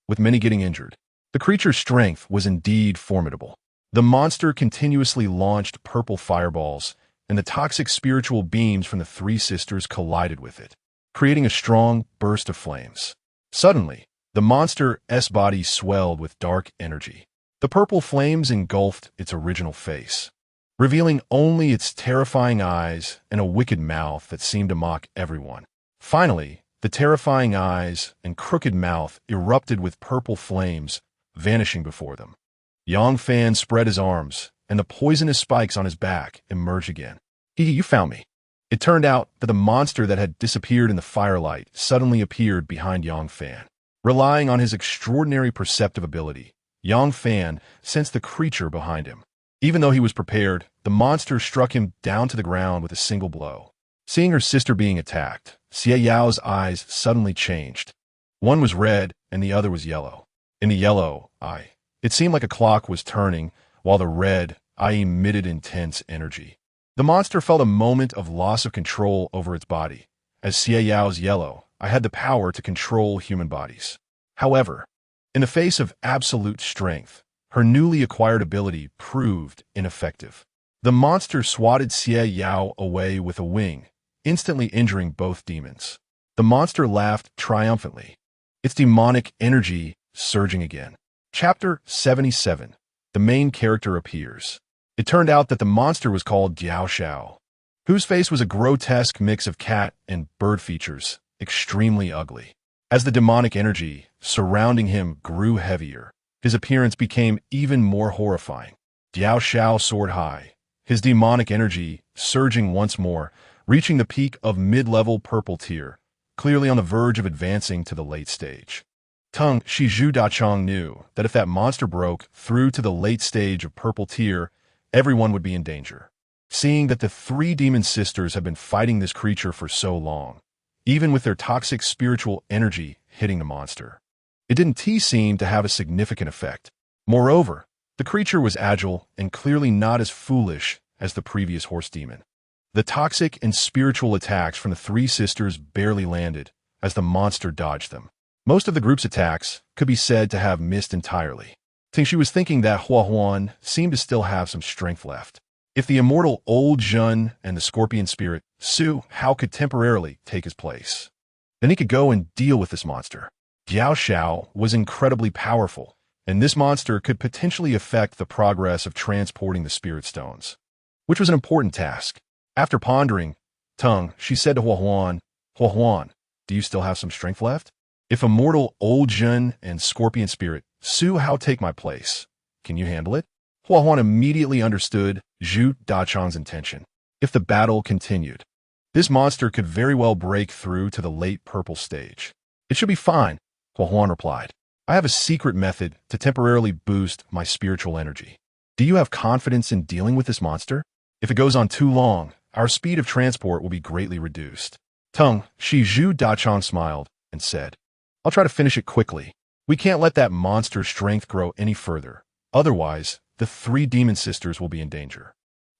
with many getting injured. The creature's strength was indeed formidable. The monster continuously launched purple fireballs, and the toxic spiritual beams from the 3 sisters collided with it, creating a strong burst of flames. Suddenly, the monster's body swelled with dark energy. The purple flames engulfed its original face, revealing only its terrifying eyes and a wicked mouth that seemed to mock everyone. Finally, the terrifying eyes and crooked mouth erupted with purple flames, vanishing before them. Yang Fan spread his arms, and the poisonous spikes on his back emerged again. You found me." It turned out that the monster that had disappeared in the firelight suddenly appeared behind Yang Fan. Relying on his extraordinary perceptive ability, Yang Fan sensed the creature behind him. Even though he was prepared, the monster struck him down to the ground with a single blow. Seeing her sister being attacked, Xie Yao's eyes suddenly changed. One was red and the other was yellow. In the yellow eye, it seemed like a clock was turning, while the red eye emitted intense energy. The monster felt a moment of loss of control over its body, as Xie Yao's yellow, I had the power to control human bodies. However, in the face of absolute strength, her newly acquired ability proved ineffective. The monster swatted Xie Yao away with a wing, instantly injuring both demons. The monster laughed triumphantly, its demonic energy surging again. Chapter 77. The main character appears. It turned out that the monster was called Diao Shao, whose face was a grotesque mix of cat and bird features, extremely ugly. As the demonic energy surrounding him grew heavier, his appearance became even more horrifying. Diao Shao soared high, his demonic energy surging once more, reaching the peak of mid-level purple tier, clearly on the verge of advancing to the late stage. Tung Shizhu Dachong knew that if that monster broke through to the late stage of purple tier, everyone would be in danger. Seeing that the three demon sisters had been fighting this creature for so long, even with their toxic spiritual energy hitting the monster, it didn't seem to have a significant effect. Moreover, the creature was agile and clearly not as foolish as the previous horse demon. The toxic and spiritual attacks from the three sisters barely landed as the monster dodged them. Most of the group's attacks could be said to have missed entirely. She was thinking that Hua Huan seemed to still have some strength left. If the immortal Old Zhen and the scorpion spirit, Su Hao, could temporarily take his place, then he could go and deal with this monster. Diao Shao was incredibly powerful, and this monster could potentially affect the progress of transporting the spirit stones, which was an important task. After pondering, she said to Hua Huan, do you still have some strength left? If immortal Old Zhen and scorpion spirit, Su Hao, take my place, can you handle it? Hua Huan immediately understood Zhu Dachong's intention. If the battle continued, this monster could very well break through to the late purple stage. It should be fine, Hua Huan replied. I have a secret method to temporarily boost my spiritual energy. Do you have confidence in dealing with this monster? If it goes on too long, our speed of transport will be greatly reduced. Zhu Dachong smiled and said, I'll try to finish it quickly. We can't let that monster's strength grow any further. Otherwise, the three demon sisters will be in danger.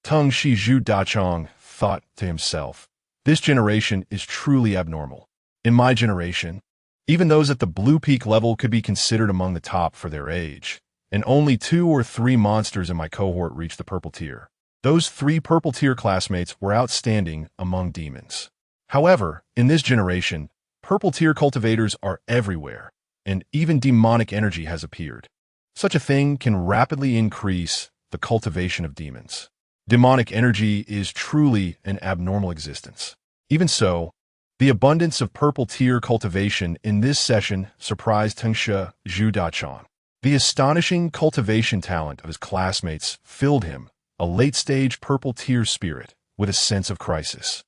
Zhu Dachong thought to himself, this generation is truly abnormal. In my generation, even those at the blue peak level could be considered among the top for their age, and only 2 or 3 monsters in my cohort reached the purple tier. Those 3 purple tier classmates were outstanding among demons. However, in this generation, purple tier cultivators are everywhere, and even demonic energy has appeared. Such a thing can rapidly increase the cultivation of demons. Demonic energy is truly an abnormal existence. Even so, the abundance of purple tier cultivation in this session surprised Zhu Dachong. The astonishing cultivation talent of his classmates filled him, a late-stage purple tier spirit, with a sense of crisis.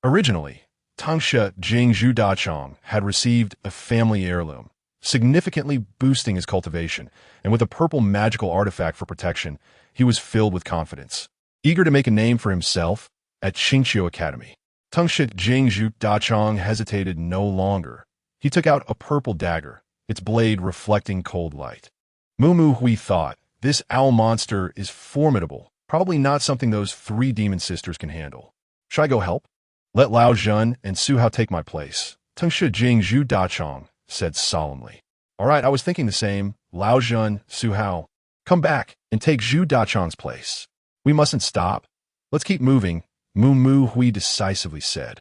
Originally, Zhu Dachong had received a family heirloom, significantly boosting his cultivation, and with a purple magical artifact for protection, he was filled with confidence. Eager to make a name for himself, at Qingqiu Academy, Zhu Dachong hesitated no longer. He took out a purple dagger, its blade reflecting cold light. Mu Hui thought, this owl monster is formidable, probably not something those 3 demon sisters can handle. Should I go help? Let Lao Zhen and Su Hao take my place, Zhu Dachong said solemnly. All right, I was thinking the same. Lao Zhen, Su Hao, come back and take Zhu Dachong's place. We mustn't stop. Let's keep moving, Mu Hui decisively said.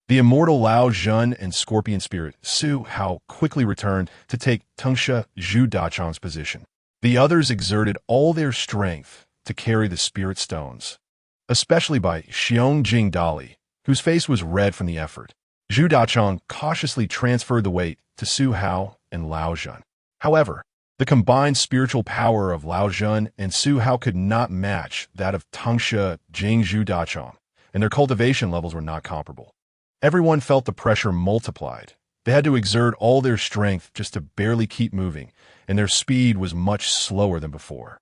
The immortal Lao Zhen and scorpion spirit, Su Hao, quickly returned to take Zhu Dachong's position. The others exerted all their strength to carry the spirit stones, especially by Xiong Jing Dali, whose face was red from the effort. Zhu Dachong cautiously transferred the weight to Su Hao and Lao Zhen. However, the combined spiritual power of Lao Zhen and Su Hao could not match that of Zhu Dachong, and their cultivation levels were not comparable. Everyone felt the pressure multiplied. They had to exert all their strength just to barely keep moving, and their speed was much slower than before.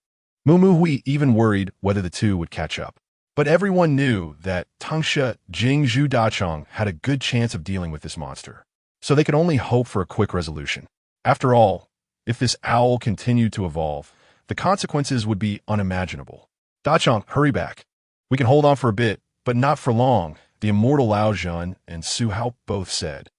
Mu Hui even worried whether the two would catch up. But everyone knew that Zhu Dachong had a good chance of dealing with this monster, so they could only hope for a quick resolution. After all, if this owl continued to evolve, the consequences would be unimaginable. Dachong, hurry back. We can hold on for a bit, but not for long, the immortal Lao Zhan and Su Hao both said,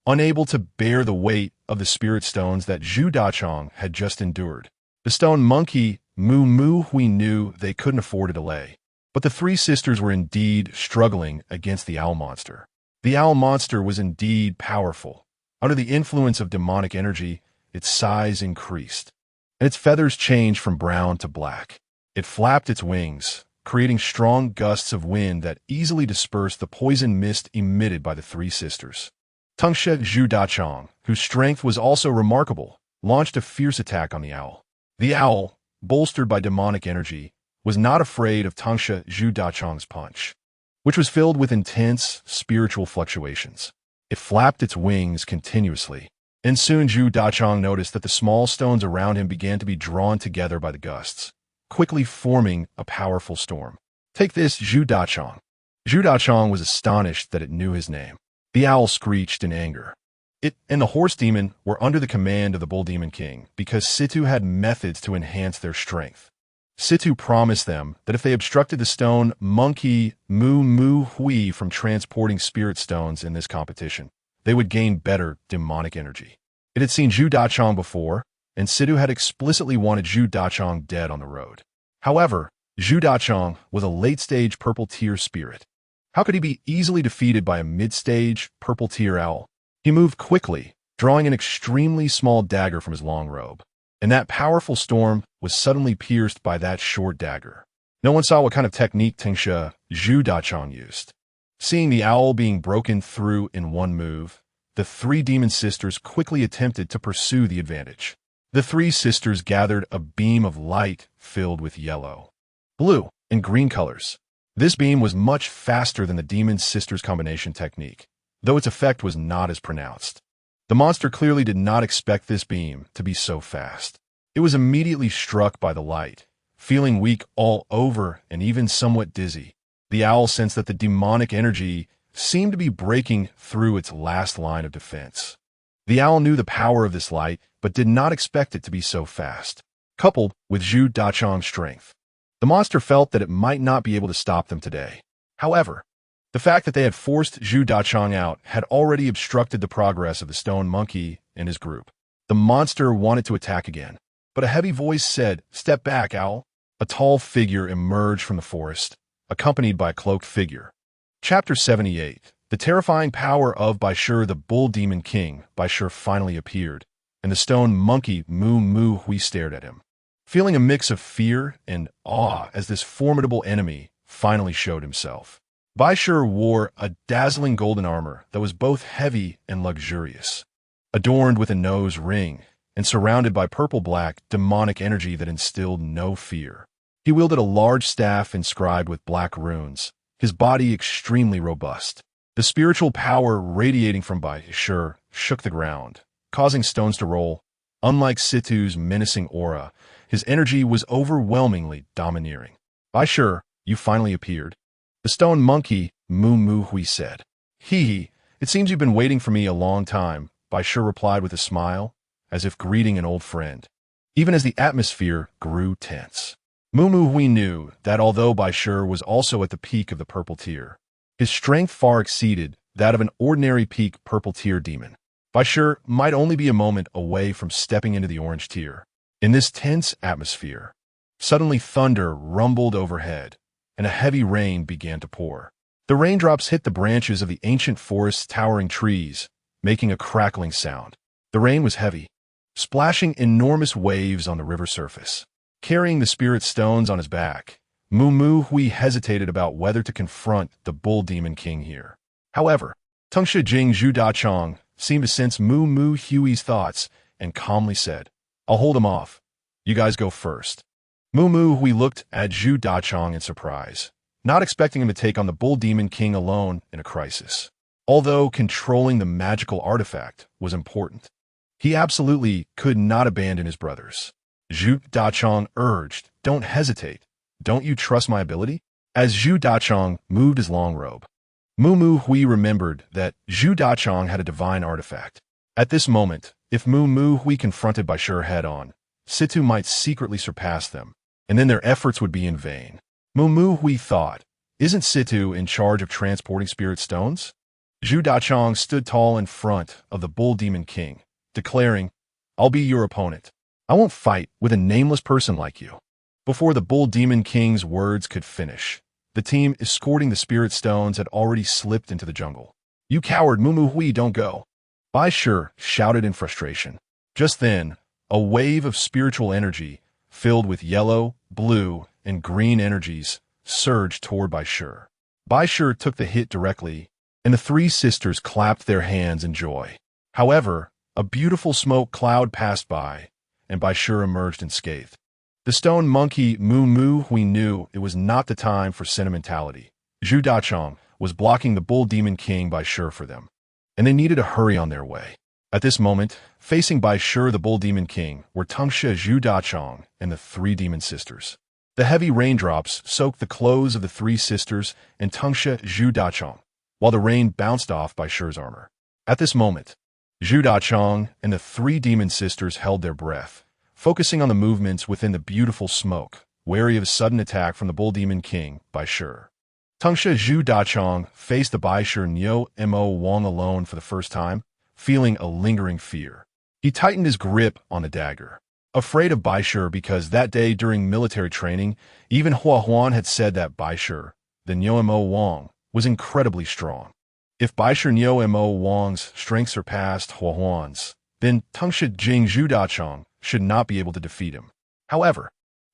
unable to bear the weight of the spirit stones that Zhu Dachong had just endured. The stone monkey, Mu Mu Hui, knew they couldn't afford a delay. But the three sisters were indeed struggling against the owl monster. The owl monster was indeed powerful. Under the influence of demonic energy, its size increased, and its feathers changed from brown to black. It flapped its wings, creating strong gusts of wind that easily dispersed the poison mist emitted by the three sisters. Tangshe Zhu Dachong, whose strength was also remarkable, launched a fierce attack on the owl. The owl, bolstered by demonic energy, was not afraid of Tangshe Zhu Dachong's punch, which was filled with intense spiritual fluctuations. It flapped its wings continuously, and soon Zhu Dachong noticed that the small stones around him began to be drawn together by the gusts, quickly forming a powerful storm. Take this, Zhu Dachong. Zhu Dachong was astonished that it knew his name. The owl screeched in anger. It and the horse demon were under the command of the bull demon king because Situ had methods to enhance their strength. Situ promised them that if they obstructed the stone monkey Mu Mu Hui from transporting spirit stones in this competition, they would gain better demonic energy. It had seen Zhu Dachong before, and Situ had explicitly wanted Zhu Dachong dead on the road. However, Zhu Dachong was a late-stage purple-tier spirit. How could he be easily defeated by a mid-stage purple-tier owl? He moved quickly, drawing an extremely small dagger from his long robe, and that powerful storm was suddenly pierced by that short dagger. No one saw what kind of technique Tangshe Zhu Dachong used. Seeing the owl being broken through in one move, the three demon sisters quickly attempted to pursue the advantage. The three sisters gathered a beam of light filled with yellow, blue, and green colors. This beam was much faster than the demon sisters' combination technique, though its effect was not as pronounced. The monster clearly did not expect this beam to be so fast. It was immediately struck by the light, feeling weak all over and even somewhat dizzy. The owl sensed that the demonic energy seemed to be breaking through its last line of defense. The owl knew the power of this light, but did not expect it to be so fast. Coupled with Zhu Dachong's strength, the monster felt that it might not be able to stop them today. However, the fact that they had forced Zhu Dachong out had already obstructed the progress of the stone monkey and his group. The monster wanted to attack again, but a heavy voice said, "Step back, owl." A tall figure emerged from the forest, accompanied by a cloaked figure. Chapter 78. The terrifying power of Baishur, the bull demon king. Baishur finally appeared, and the stone monkey Mu Mu Hui stared at him, feeling a mix of fear and awe as this formidable enemy finally showed himself. Baishur wore a dazzling golden armor that was both heavy and luxurious, adorned with a nose ring and surrounded by purple-black demonic energy that instilled no fear. He wielded a large staff inscribed with black runes, his body extremely robust. The spiritual power radiating from Baishur shook the ground, causing stones to roll. Unlike Situ's menacing aura, his energy was overwhelmingly domineering. "Baishur, you finally appeared." The stone monkey, Mu Mu Hui, said. Hee, it seems you've been waiting for me a long time," Baishur replied with a smile, as if greeting an old friend, even as the atmosphere grew tense. Mu Mu Hui knew that although Baishur was also at the peak of the purple tier, his strength far exceeded that of an ordinary peak purple tier demon. Baishur might only be a moment away from stepping into the orange tier. In this tense atmosphere, suddenly thunder rumbled overhead, and a heavy rain began to pour. The raindrops hit the branches of the ancient forest's towering trees, making a crackling sound. The rain was heavy, splashing enormous waves on the river surface. Carrying the spirit stones on his back, Mu Mu Hui hesitated about whether to confront the bull demon king here. However, Tangshe Jing Zhu Dachong seemed to sense Mu Mu Hui's thoughts and calmly said, "I'll hold him off. You guys go first." Mu Mu Hui looked at Zhu Dachong in surprise, not expecting him to take on the bull demon king alone in a crisis. Although controlling the magical artifact was important, he absolutely could not abandon his brothers. Zhu Dachong urged, "Don't hesitate. Don't you trust my ability?" As Zhu Dachong moved his long robe, Mu Mu Hui remembered that Zhu Dachong had a divine artifact. At this moment, if Mu Mu Hui confronted Baishur head-on, Situ might secretly surpass them, and then their efforts would be in vain. Mu Mu Hui thought, Isn't Situ in charge of transporting spirit stones? Zhu Dachong stood tall in front of the Bull Demon King, declaring, I'll be your opponent. I won't fight with a nameless person like you. Before the Bull Demon King's words could finish, the team escorting the spirit stones had already slipped into the jungle. You coward, Mumu Hui, don't go. Bai Shi shouted in frustration. Just then, a wave of spiritual energy, filled with yellow, blue, and green energies, surged toward Bai Shi. Bai Shi took the hit directly, and the three sisters clapped their hands in joy. However, a beautiful smoke cloud passed by, and Bai Shi emerged unscathed. The stone monkey Mumu Hui knew it was not the time for sentimentality. Zhu Dachong was blocking the Bull Demon King Bai Shi for them, and they needed to hurry on their way. At this moment, facing Bai Shi the Bull Demon King were Tangsha, Zhu Dachong, and the three demon sisters. The heavy raindrops soaked the clothes of the three sisters and Tangsha, Zhu Dachong, while the rain bounced off Bai Shi's armor. At this moment, Zhu Dachong and the three demon sisters held their breath, focusing on the movements within the beautiful smoke, wary of a sudden attack from the Bull Demon King, Bai Shi. Tangsha Zhu Dachong faced the Bai Shi Nyo Mo Wang alone for the first time, feeling a lingering fear. He tightened his grip on the dagger, afraid of Bai Shi because that day during military training, even Hua Huan had said that Bai Shi, the Nyo Mo Wang, was incredibly strong. If Bai Shi Nyo Mo Wang's strength surpassed Hua Huan's, then Tangsha Jing Zhu Dachong should not be able to defeat him. However,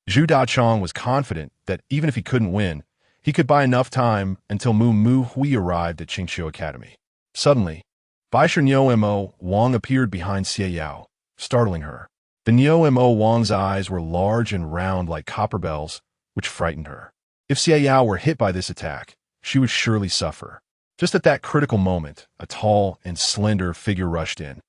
Zhu Dachong was confident that even if he couldn't win, he could buy enough time until Mu Hui arrived at Qingqiu Academy. Suddenly, Bai Shi Nyo Mo Wang appeared behind Xie Yao, startling her. The Nyo Mo Wang's eyes were large and round like copper bells, which frightened her. If Xie Yao were hit by this attack, she would surely suffer. Just at that critical moment, a tall and slender figure rushed in,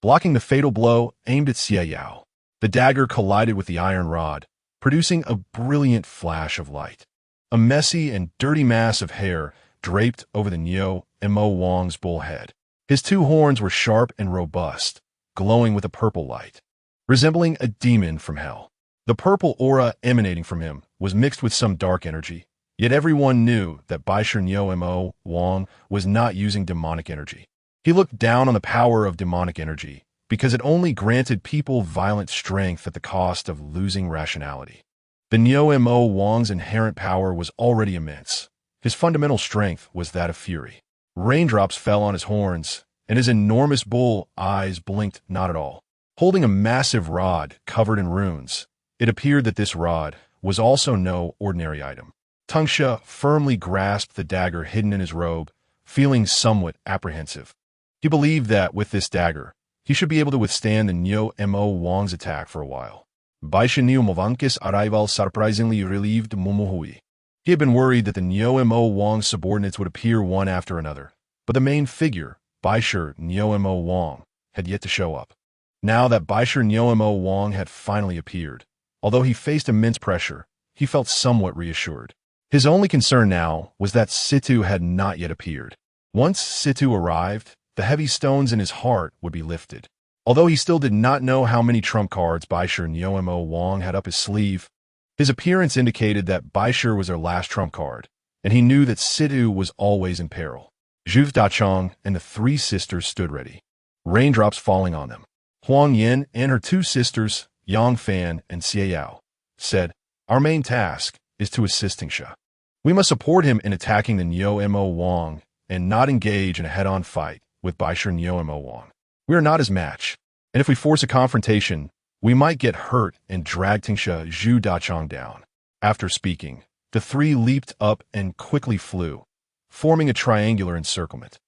blocking the fatal blow aimed at Xie Yao. The dagger collided with the iron rod, producing a brilliant flash of light. A messy and dirty mass of hair draped over the Nyo Mo Wang's bull head. His two horns were sharp and robust, glowing with a purple light, resembling a demon from hell. The purple aura emanating from him was mixed with some dark energy, yet everyone knew that Bai Shi Nyo Mo Wang was not using demonic energy. He looked down on the power of demonic energy because it only granted people violent strength at the cost of losing rationality. The Nyo Mo Wang's inherent power was already immense. His fundamental strength was that of fury. Raindrops fell on his horns, and his enormous bull eyes blinked not at all. Holding a massive rod covered in runes, it appeared that this rod was also no ordinary item. Tangsha firmly grasped the dagger hidden in his robe, feeling somewhat apprehensive. He believed that with this dagger, he should be able to withstand the Nyo Mo Wang's attack for a while. Bai Shi Nyo Movank's arrival surprisingly relieved Mumu Hui. He had been worried that the Nyo Mo Wang's subordinates would appear one after another, but the main figure, Bai Shi Nyo Mo Wang, had yet to show up. Now that Bai Shi Nyo Mo Wang had finally appeared, although he faced immense pressure, he felt somewhat reassured. His only concern now was that Situ had not yet appeared. Once Situ arrived, the heavy stones in his heart would be lifted. Although he still did not know how many trump cards Bai Shi Nyo Mo Wang had up his sleeve, his appearance indicated that Bai Shi was their last trump card, and he knew that Situ was always in peril. Zhu Dachong and the three sisters stood ready, raindrops falling on them. Huang Yin and her two sisters, Yang Fan and Xie Yao, said, Our main task is to assist Tangsha. We must support him in attacking the Nyo Mo Wang and not engage in a head-on fight with Bai Shi Nyo Mo Wang. We are not his match, and if we force a confrontation, we might get hurt and drag Tangsha Zhu Dachong down. After speaking, the three leaped up and quickly flew, forming a triangular encirclement.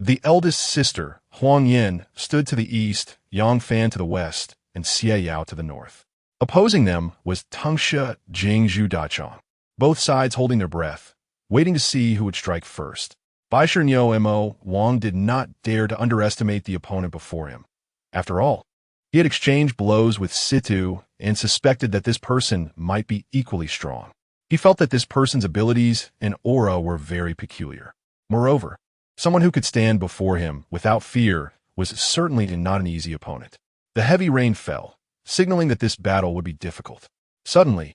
The eldest sister, Huang Yin, stood to the east, Yang Fan to the west, and Xie Yao to the north. Opposing them was Tangsha Jing Zhu Dachong, both sides holding their breath, waiting to see who would strike first. Bai Shi Nyo Mo Wang did not dare to underestimate the opponent before him. After all, he had exchanged blows with Situ and suspected that this person might be equally strong. He felt that this person's abilities and aura were very peculiar. Moreover, someone who could stand before him without fear was certainly not an easy opponent. The heavy rain fell, signaling that this battle would be difficult. Suddenly,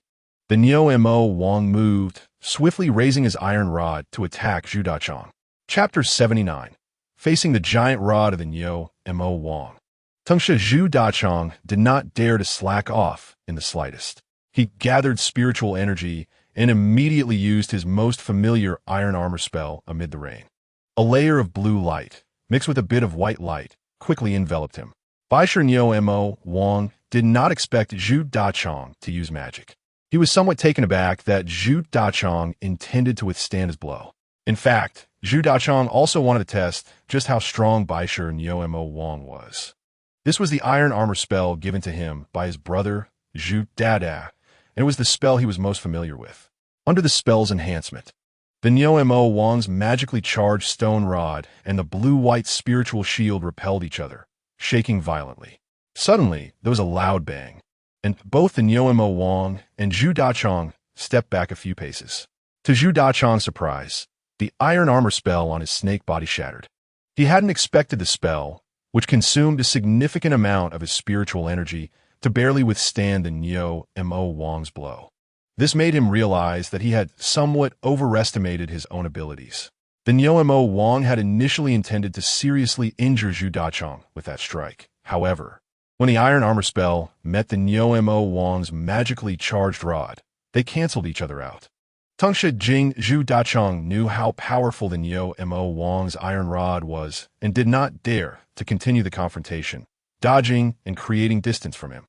The Neo-Mo Wang moved, swiftly raising his iron rod to attack Zhu Dachang. Chapter 79. Facing the giant rod of the Neo-Mo Wang. Tangsha Zhu Dachang did not dare to slack off in the slightest. He gathered spiritual energy and immediately used his most familiar iron armor spell amid the rain. A layer of blue light, mixed with a bit of white light, quickly enveloped him. Baisher Neo-Mo Wang did not expect Zhu Dachang to use magic. He was somewhat taken aback that Zhu Dachang intended to withstand his blow. In fact, Zhu Dachang also wanted to test just how strong Baisher Neo-Mo Wang was. This was the iron armor spell given to him by his brother, Zhu Dada, and it was the spell he was most familiar with. Under the spell's enhancement, the Neo-Mo Wang's magically charged stone rod and the blue-white spiritual shield repelled each other, shaking violently. Suddenly, there was a loud bang, and both the Neo-Mo Wang and Zhu Dachang stepped back a few paces. To Zhu Dachang's surprise, the iron armor spell on his snake body shattered. He hadn't expected the spell, which consumed a significant amount of his spiritual energy, to barely withstand the Neo-Mo Wang's blow. This made him realize that he had somewhat overestimated his own abilities. The Neo-Mo Wang had initially intended to seriously injure Zhu Dachang with that strike. However, when the iron armor spell met the Neo-Mo Wang's magically charged rod, they canceled each other out. Tangsha Jing Zhu Dachang knew how powerful the Neo-Mo Wang's iron rod was and did not dare to continue the confrontation, dodging and creating distance from him.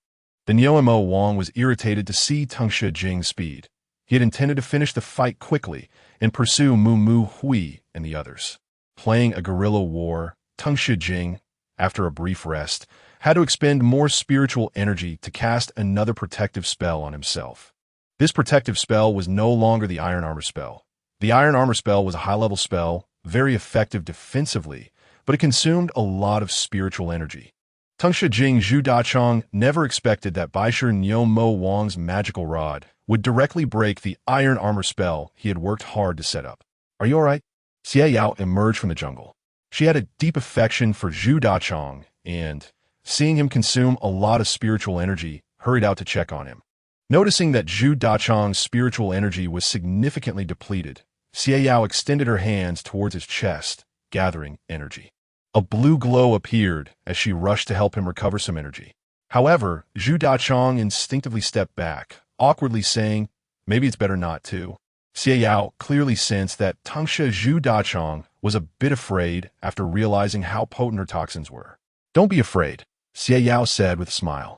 The Neo-Mo Wang was irritated to see Tangsha Jing's speed. He had intended to finish the fight quickly and pursue Mu Mu Hui and the others. Playing a guerrilla war, Tangsha Jing, after a brief rest, had to expend more spiritual energy to cast another protective spell on himself. This protective spell was no longer the iron armor spell. The iron armor spell was a high-level spell, very effective defensively, but it consumed a lot of spiritual energy. Tangsha Jing Zhu Dachang never expected that Baisher Neo-Mo Wang's magical rod would directly break the iron armor spell he had worked hard to set up. "Are you all right?" Xie Yao emerged from the jungle. She had a deep affection for Zhu Dachang and, seeing him consume a lot of spiritual energy, hurried out to check on him. Noticing that Zhu Dachang's spiritual energy was significantly depleted, Xie Yao extended her hands towards his chest, gathering energy. A blue glow appeared as she rushed to help him recover some energy. However, Zhu Dachang instinctively stepped back, awkwardly saying, "Maybe it's better not to." Xie Yao clearly sensed that Tangsha Zhu Dachang was a bit afraid after realizing how potent her toxins were. "Don't be afraid," Xie Yao said with a smile,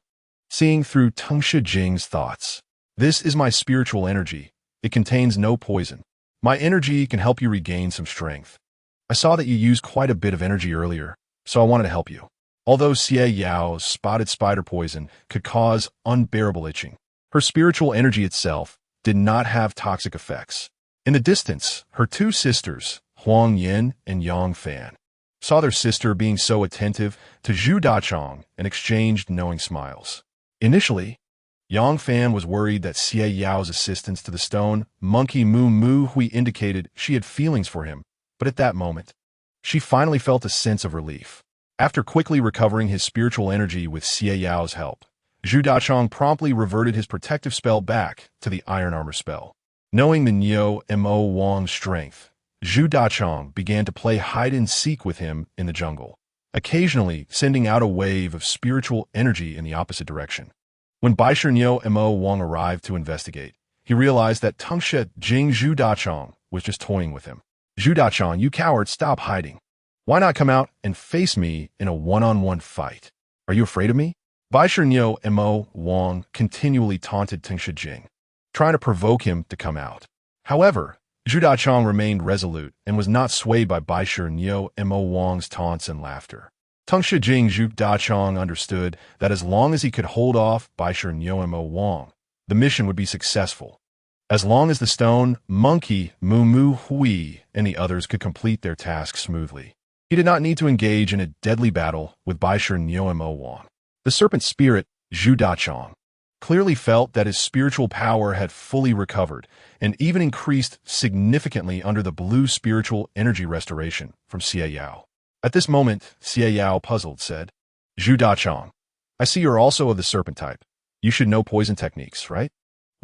seeing through Tangsha Jing's thoughts. "This is my spiritual energy. It contains no poison. My energy can help you regain some strength. I saw that you used quite a bit of energy earlier, so I wanted to help you." Although Xie Yao's spotted spider poison could cause unbearable itching, her spiritual energy itself did not have toxic effects. In the distance, her two sisters, Huang Yin and Yang Fan, saw their sister being so attentive to Zhu Dachang and exchanged knowing smiles. Initially, Yang Fan was worried that Xie Yao's assistance to the stone monkey Mu Mu Hui indicated she had feelings for him, but at that moment, she finally felt a sense of relief. After quickly recovering his spiritual energy with Xie Yao's help, Zhu Dachang promptly reverted his protective spell back to the iron armor spell. Knowing the Neo-Mo Wang's strength, Zhu Dachang began to play hide-and-seek with him in the jungle, occasionally sending out a wave of spiritual energy in the opposite direction. When Baisher Neo-Mo Wang arrived to investigate, he realized that Tangsha Jing Zhu Dachang was just toying with him. "Zhu Dachang, you coward, stop hiding. Why not come out and face me in a one-on-one fight? Are you afraid of me?" Baisher Neo-Mo Wang continually taunted Tangsha Jing, trying to provoke him to come out. However, Zhu Dachang remained resolute and was not swayed by Baisher Neo-Mo Wang's taunts and laughter. Tangsha Jing Zhu Dachang understood that as long as he could hold off Baisher Neo-Mo Wang, the mission would be successful. As long as the stone monkey Mu Mu Hui and the others could complete their task smoothly, he did not need to engage in a deadly battle with Baisher Neo-Mo Wang. The serpent spirit, Zhu Dachang, clearly felt that his spiritual power had fully recovered and even increased significantly under the blue spiritual energy restoration from Xie Yao. At this moment, Xie Yao, puzzled, said, "Zhu Dachang, I see you're also of the serpent type. You should know poison techniques, right?"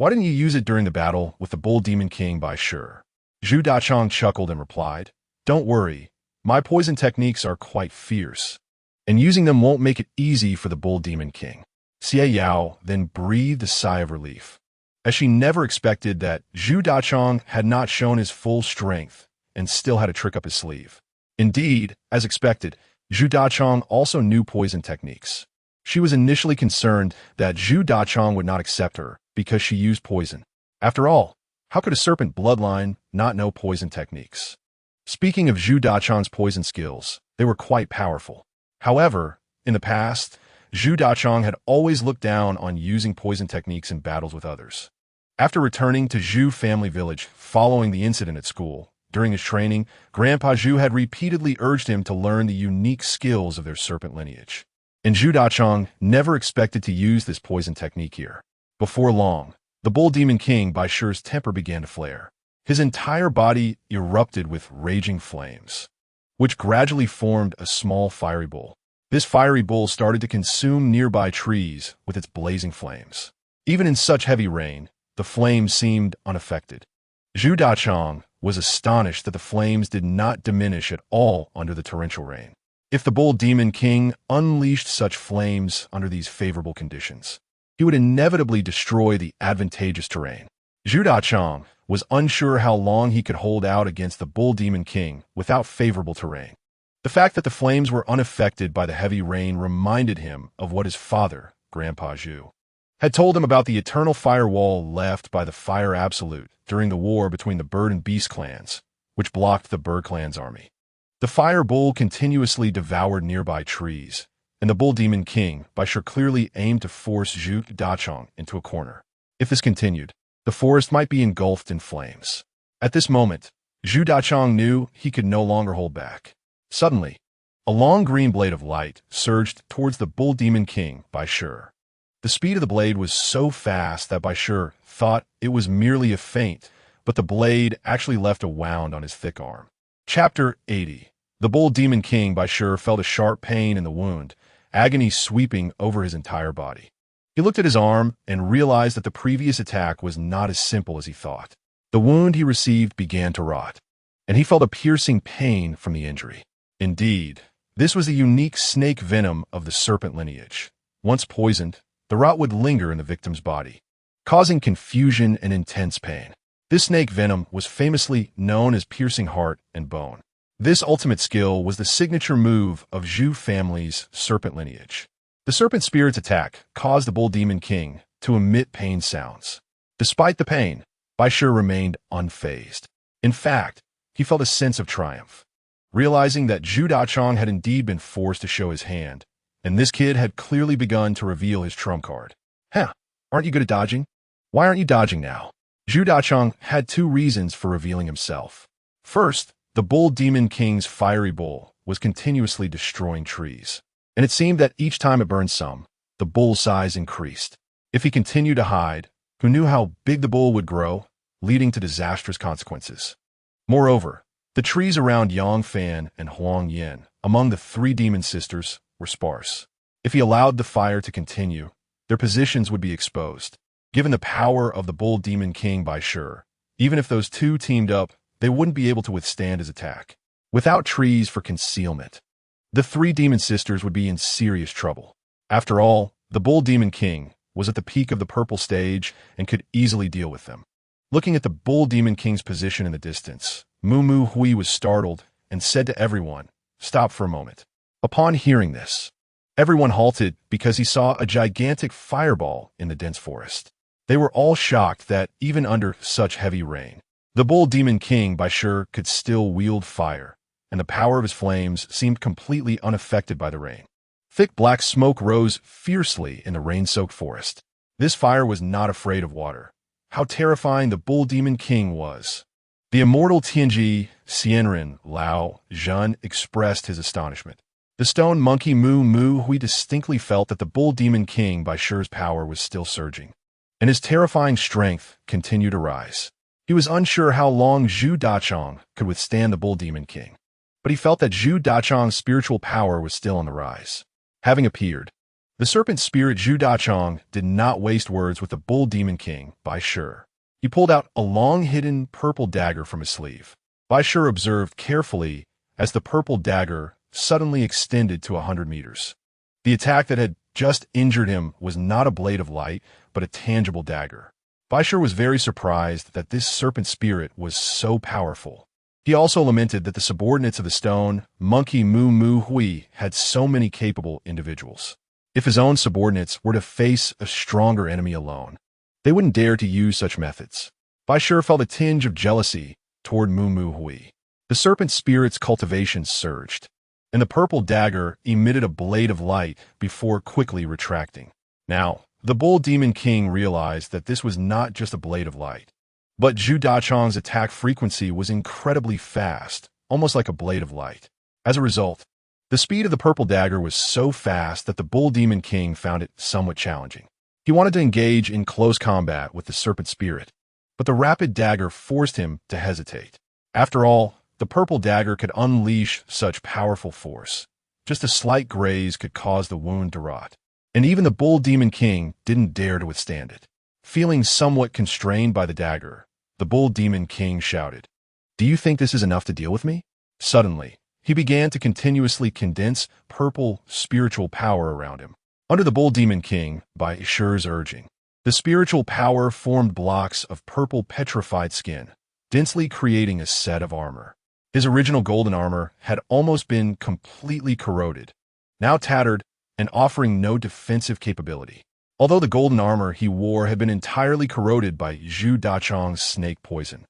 Why didn't you use it during the battle with the Bull Demon King by Sure? Zhu Dachong chuckled and replied, "Don't worry, my poison techniques are quite fierce, and using them won't make it easy for the Bull Demon King." Xie Yao then breathed a sigh of relief, as she never expected that Zhu Dachong had not shown his full strength and still had a trick up his sleeve. Indeed, as expected, Zhu Dachong also knew poison techniques. She was initially concerned that Zhu Dachong would not accept her because she used poison. After all, how could a serpent bloodline not know poison techniques? Speaking of Zhu Dachong's poison skills, they were quite powerful. However, in the past, Zhu Dachong had always looked down on using poison techniques in battles with others. After returning to Zhu family village following the incident at school, during his training, Grandpa Zhu had repeatedly urged him to learn the unique skills of their serpent lineage. And Zhu Dachong never expected to use this poison technique here. Before long, the Bull Demon King by Shure's temper began to flare. His entire body erupted with raging flames, which gradually formed a small fiery bull. This fiery bull started to consume nearby trees with its blazing flames. Even in such heavy rain, the flames seemed unaffected. Zhu Dachong was astonished that the flames did not diminish at all under the torrential rain. If the Bull Demon King unleashed such flames under these favorable conditions, he would inevitably destroy the advantageous terrain. Zhu Dachong was unsure how long he could hold out against the Bull Demon King without favorable terrain. The fact that the flames were unaffected by the heavy rain reminded him of what his father, Grandpa Zhu, had told him about the eternal firewall left by the Fire Absolute during the war between the Bird and Beast clans, which blocked the Bird clan's army. The Fire Bull continuously devoured nearby trees, and the Bull Demon King by Sure clearly aimed to force Zhu Dachong into a corner. If this continued, the forest might be engulfed in flames. At this moment, Zhu Dachong knew he could no longer hold back. Suddenly, a long green blade of light surged towards the Bull Demon King by Sure. The speed of the blade was so fast that by Sure thought it was merely a feint, but the blade actually left a wound on his thick arm. Chapter 80. The Bull Demon King by Sure felt a sharp pain in the wound, agony sweeping over his entire body. He looked at his arm and realized that the previous attack was not as simple as he thought. The wound he received began to rot, and he felt a piercing pain from the injury. Indeed, this was the unique snake venom of the serpent lineage. Once poisoned, the rot would linger in the victim's body, causing confusion and intense pain. This snake venom was famously known as piercing heart and bone. This ultimate skill was the signature move of Zhu family's serpent lineage. The serpent spirit's attack caused the Bull Demon King to emit pain sounds. Despite the pain, Bai Sure remained unfazed. In fact, he felt a sense of triumph, realizing that Zhu Dachong had indeed been forced to show his hand, and this kid had clearly begun to reveal his trump card. Huh, aren't you good at dodging? Why aren't you dodging now? Zhu Dachong had two reasons for revealing himself. First, the Bull Demon King's fiery bull was continuously destroying trees, and it seemed that each time it burned some, the bull's size increased. If he continued to hide, who knew how big the bull would grow, leading to disastrous consequences. Moreover, the trees around Yongfan and Huang Yin, among the three demon sisters, were sparse. If he allowed the fire to continue, their positions would be exposed. Given the power of the Bull Demon King by Sure, even if those two teamed up, they wouldn't be able to withstand his attack. Without trees for concealment, the three demon sisters would be in serious trouble. After all, the Bull Demon King was at the peak of the purple stage and could easily deal with them. Looking at the Bull Demon King's position in the distance, Mu Mu Hui was startled and said to everyone, "Stop for a moment." Upon hearing this, everyone halted because he saw a gigantic fireball in the dense forest. They were all shocked that, even under such heavy rain, the Bull Demon King by Sure could still wield fire, and the power of his flames seemed completely unaffected by the rain. Thick black smoke rose fiercely in the rain-soaked forest. This fire was not afraid of water. How terrifying the Bull Demon King was. The immortal Tianji, Xianren, Lao, Zhen expressed his astonishment. The stone monkey Mu Mu Hui distinctly felt that the Bull Demon King by Sure's power was still surging, and his terrifying strength continued to rise. He was unsure how long Zhu Dachong could withstand the Bull Demon King, but he felt that Zhu Dachong's spiritual power was still on the rise. Having appeared, The serpent spirit Zhu Dachong did not waste words with the Bull Demon King, Bai Shi. He pulled out a long hidden purple dagger from his sleeve. Bai Shi observed carefully as the purple dagger suddenly extended to 100 meters. The attack that had just injured him was not a blade of light, but a tangible dagger. Bai Shi was very surprised that this serpent spirit was so powerful. He also lamented that the subordinates of the stone monkey Mu Mu Hui had so many capable individuals. If his own subordinates were to face a stronger enemy alone, they wouldn't dare to use such methods. Bai Shi felt a tinge of jealousy toward Mu Mu Hui. The serpent spirit's cultivation surged, and the purple dagger emitted a blade of light before quickly retracting. Now, the Bull Demon King realized that this was not just a blade of light, but Zhu Dachong's attack frequency was incredibly fast, almost like a blade of light. As a result, the speed of the purple dagger was so fast that the Bull Demon King found it somewhat challenging. He wanted to engage in close combat with the serpent spirit, but the rapid dagger forced him to hesitate. After all, the purple dagger could unleash such powerful force. Just a slight graze could cause the wound to rot. And even the Bull Demon King didn't dare to withstand it. Feeling somewhat constrained by the dagger, the Bull Demon King shouted, "Do you think this is enough to deal with me?" Suddenly, he began to continuously condense purple spiritual power around him. Under the Bull Demon King, by Shi's urging, the spiritual power formed blocks of purple petrified skin, densely creating a set of armor. His original golden armor had almost been completely corroded, now tattered and offering no defensive capability. Although the golden armor he wore had been entirely corroded by Zhu Dachong's snake poison,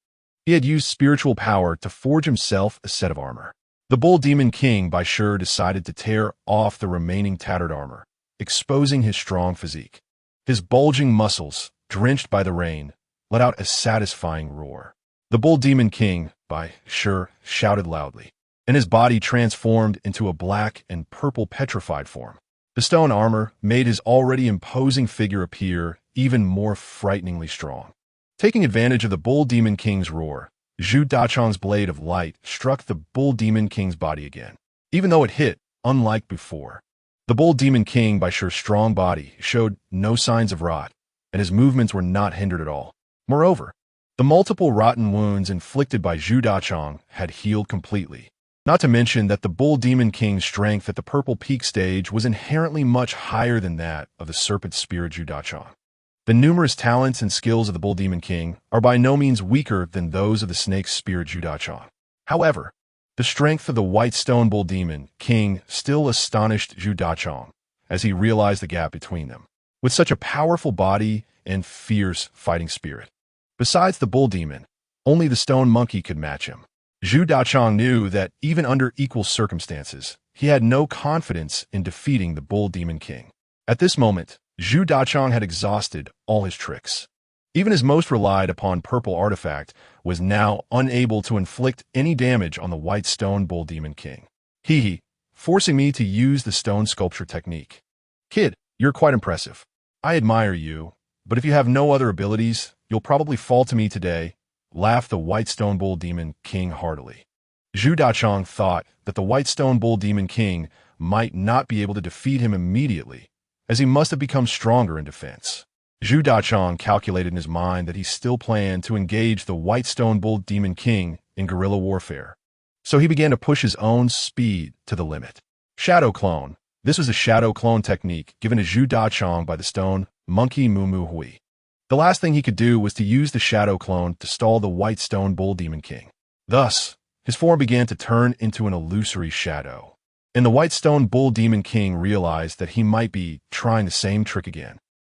he had used spiritual power to forge himself a set of armor. The Bull Demon King, Bai Shi, decided to tear off the remaining tattered armor, exposing his strong physique. His bulging muscles, drenched by the rain, let out a satisfying roar. The Bull Demon King, Bai Shi, shouted loudly, and his body transformed into a black and purple petrified form. The stone armor made his already imposing figure appear even more frighteningly strong. Taking advantage of the Bull Demon King's roar, Zhu Dachong's blade of light struck the Bull Demon King's body again. Even though it hit, unlike before, the Bull Demon King, Bai Shi's strong body, showed no signs of rot, and his movements were not hindered at all. Moreover, the multiple rotten wounds inflicted by Zhu Dachong had healed completely. Not to mention that the Bull Demon King's strength at the Purple Peak stage was inherently much higher than that of the serpent spirit Zhu Dachong. The numerous talents and skills of the Bull Demon King are by no means weaker than those of the snake spirit Zhu Dachong. However, the strength of the White Stone Bull Demon King still astonished Zhu Dachong as he realized the gap between them. With such a powerful body and fierce fighting spirit, besides the Bull Demon, only the Stone Monkey could match him. Zhu Dachong knew that even under equal circumstances, he had no confidence in defeating the Bull Demon King. At this moment, Zhu Dachong had exhausted all his tricks. Even his most relied upon purple artifact was now unable to inflict any damage on the White Stone Bull Demon King. Forcing me to use the stone sculpture technique. Kid, you're quite impressive. I admire you, but if you have no other abilities, you'll probably fall to me today, laughed the White Stone Bull Demon King heartily. Zhu Dachong thought that the White Stone Bull Demon King might not be able to defeat him immediately, as he must have become stronger in defense. Zhu Dachong calculated in his mind that he still planned to engage the White Stone Bull Demon King in guerrilla warfare, so he began to push his own speed to the limit. Shadow Clone. This was a shadow clone technique given to Zhu Dachong by the stone monkey Mu Mu Hui. The last thing he could do was to use the shadow clone to stall the White Stone Bull Demon King. Thus, his form began to turn into an illusory shadow, and the White Stone Bull Demon King realized that he might be trying the same trick again.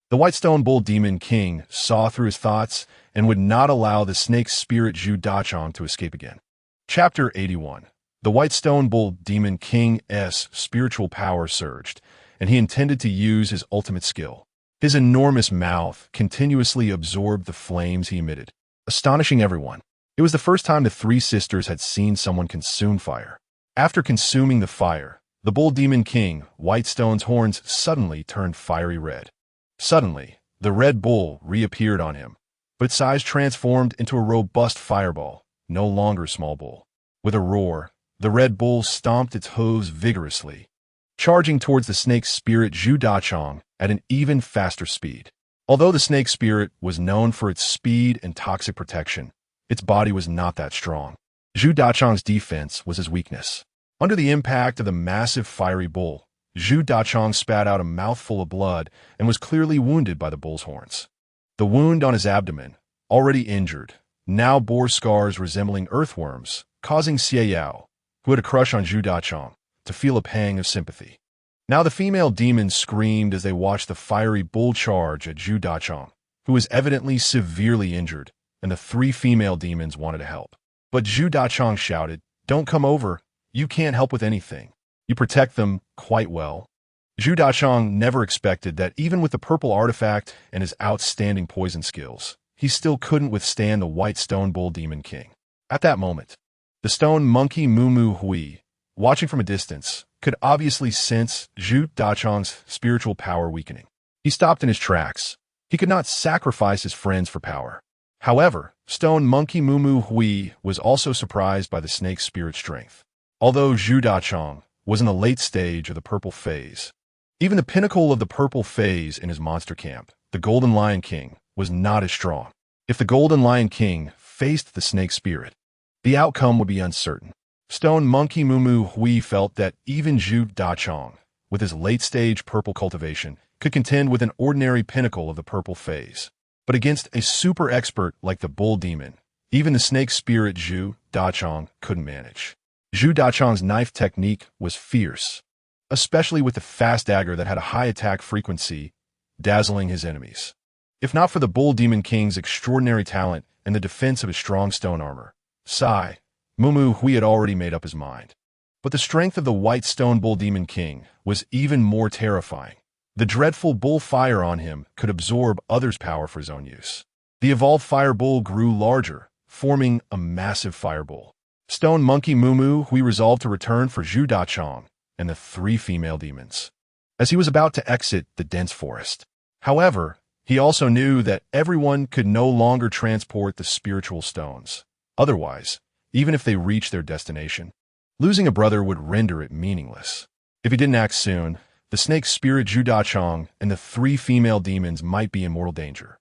The White Stone Bull Demon King saw through his thoughts and would not allow the snake spirit Zhu Dachong to escape again. Chapter 81. The White Stone Bull Demon King's spiritual power surged, and he intended to use his ultimate skill. His enormous mouth continuously absorbed the flames he emitted, astonishing everyone. It was the first time the three sisters had seen someone consume fire. After consuming the fire, the Bull Demon King, White Stone's horns suddenly turned fiery red. Suddenly, the red bull reappeared on him, but its size transformed into a robust fireball, no longer a small bull. With a roar, the red bull stomped its hooves vigorously, charging towards the snake spirit Zhu Dachong at an even faster speed. Although the snake spirit was known for its speed and toxic protection, its body was not that strong. Zhu Dachong's defense was his weakness. Under the impact of the massive fiery bull, Zhu Dachong spat out a mouthful of blood and was clearly wounded by the bull's horns. The wound on his abdomen, already injured, now bore scars resembling earthworms, causing Xie Yao, who had a crush on Zhu Dachong, to feel a pang of sympathy. Now the female demons screamed as they watched the fiery bull charge at Zhu Dachong, who was evidently severely injured, and the three female demons wanted to help. But Zhu Dachong shouted, "Don't come over. You can't help with anything. You protect them quite well." Zhu Dachong never expected that even with the purple artifact and his outstanding poison skills, he still couldn't withstand the white stone bull demon king. At that moment, the stone monkey Mumu Hui, watching from a distance, could obviously sense Zhu Dachong's spiritual power weakening. He stopped in his tracks. He could not sacrifice his friends for power. However, stone monkey Mumu Hui was also surprised by the snake's spirit strength. Although Zhu Dachong was in the late stage of the purple phase, even the pinnacle of the purple phase in his monster camp, the Golden Lion King, was not as strong. If the Golden Lion King faced the snake spirit, the outcome would be uncertain. Stone monkey Mumu Hui felt that even Zhu Dachong, with his late-stage purple cultivation, could contend with an ordinary pinnacle of the purple phase. But against a super expert like the bull demon, even the snake spirit Zhu Dachong couldn't manage. Zhu Dachong's knife technique was fierce, especially with the fast dagger that had a high attack frequency, dazzling his enemies. If not for the bull demon king's extraordinary talent and the defense of his strong stone armor, Mumu Hui had already made up his mind. But the strength of the white stone bull demon king was even more terrifying. The dreadful bull fire on him could absorb others' power for his own use. The evolved fire bull grew larger, forming a massive fire bull. Stone monkey Mumu Hui resolved to return for Zhu Dachong and the three female demons, as he was about to exit the dense forest. However, he also knew that everyone could no longer transport the spiritual stones. Otherwise, even if they reached their destination, losing a brother would render it meaningless. If he didn't act soon, the snake spirit Zhu Dachong and the three female demons might be in mortal danger.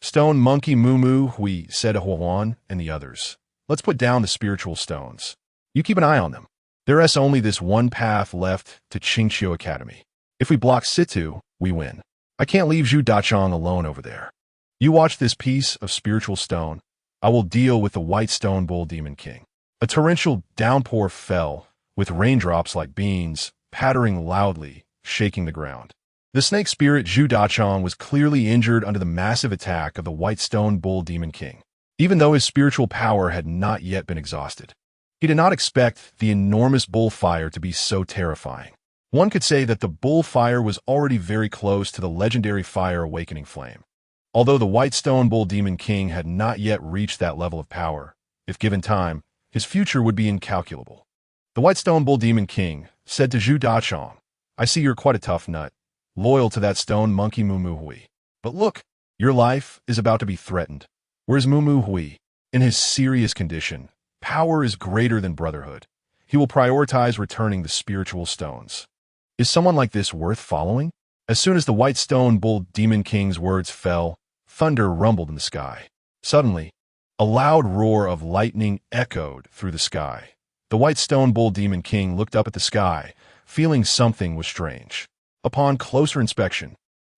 Stone monkey Mumu Hui said to Huan and the others, "Let's put down the spiritual stones. You keep an eye on them. There is only this one path left to Qingqiu Academy. If we block Situ, we win. I can't leave Zhu Dachong alone over there. You watch this piece of spiritual stone. I will deal with the white stone bull demon king." A torrential downpour fell, with raindrops like beans, pattering loudly, shaking the ground. The snake spirit Zhu Dachong was clearly injured under the massive attack of the white stone bull demon king, even though his spiritual power had not yet been exhausted. He did not expect the enormous bull fire to be so terrifying. One could say that the bull fire was already very close to the legendary fire awakening flame. Although the white stone bull demon king had not yet reached that level of power, if given time, his future would be incalculable. The white stone bull demon king said to Zhu Dachong, "I see you're quite a tough nut, loyal to that stone monkey Mumu Hui. But look, your life is about to be threatened. Where's Mumu Hui? In his serious condition, power is greater than brotherhood. He will prioritize returning the spiritual stones. Is someone like this worth following?" As soon as the white stone bull demon king's words fell, thunder rumbled in the sky. Suddenly, a loud roar of lightning echoed through the sky. The white stone bull demon king looked up at the sky, feeling something was strange. Upon closer inspection,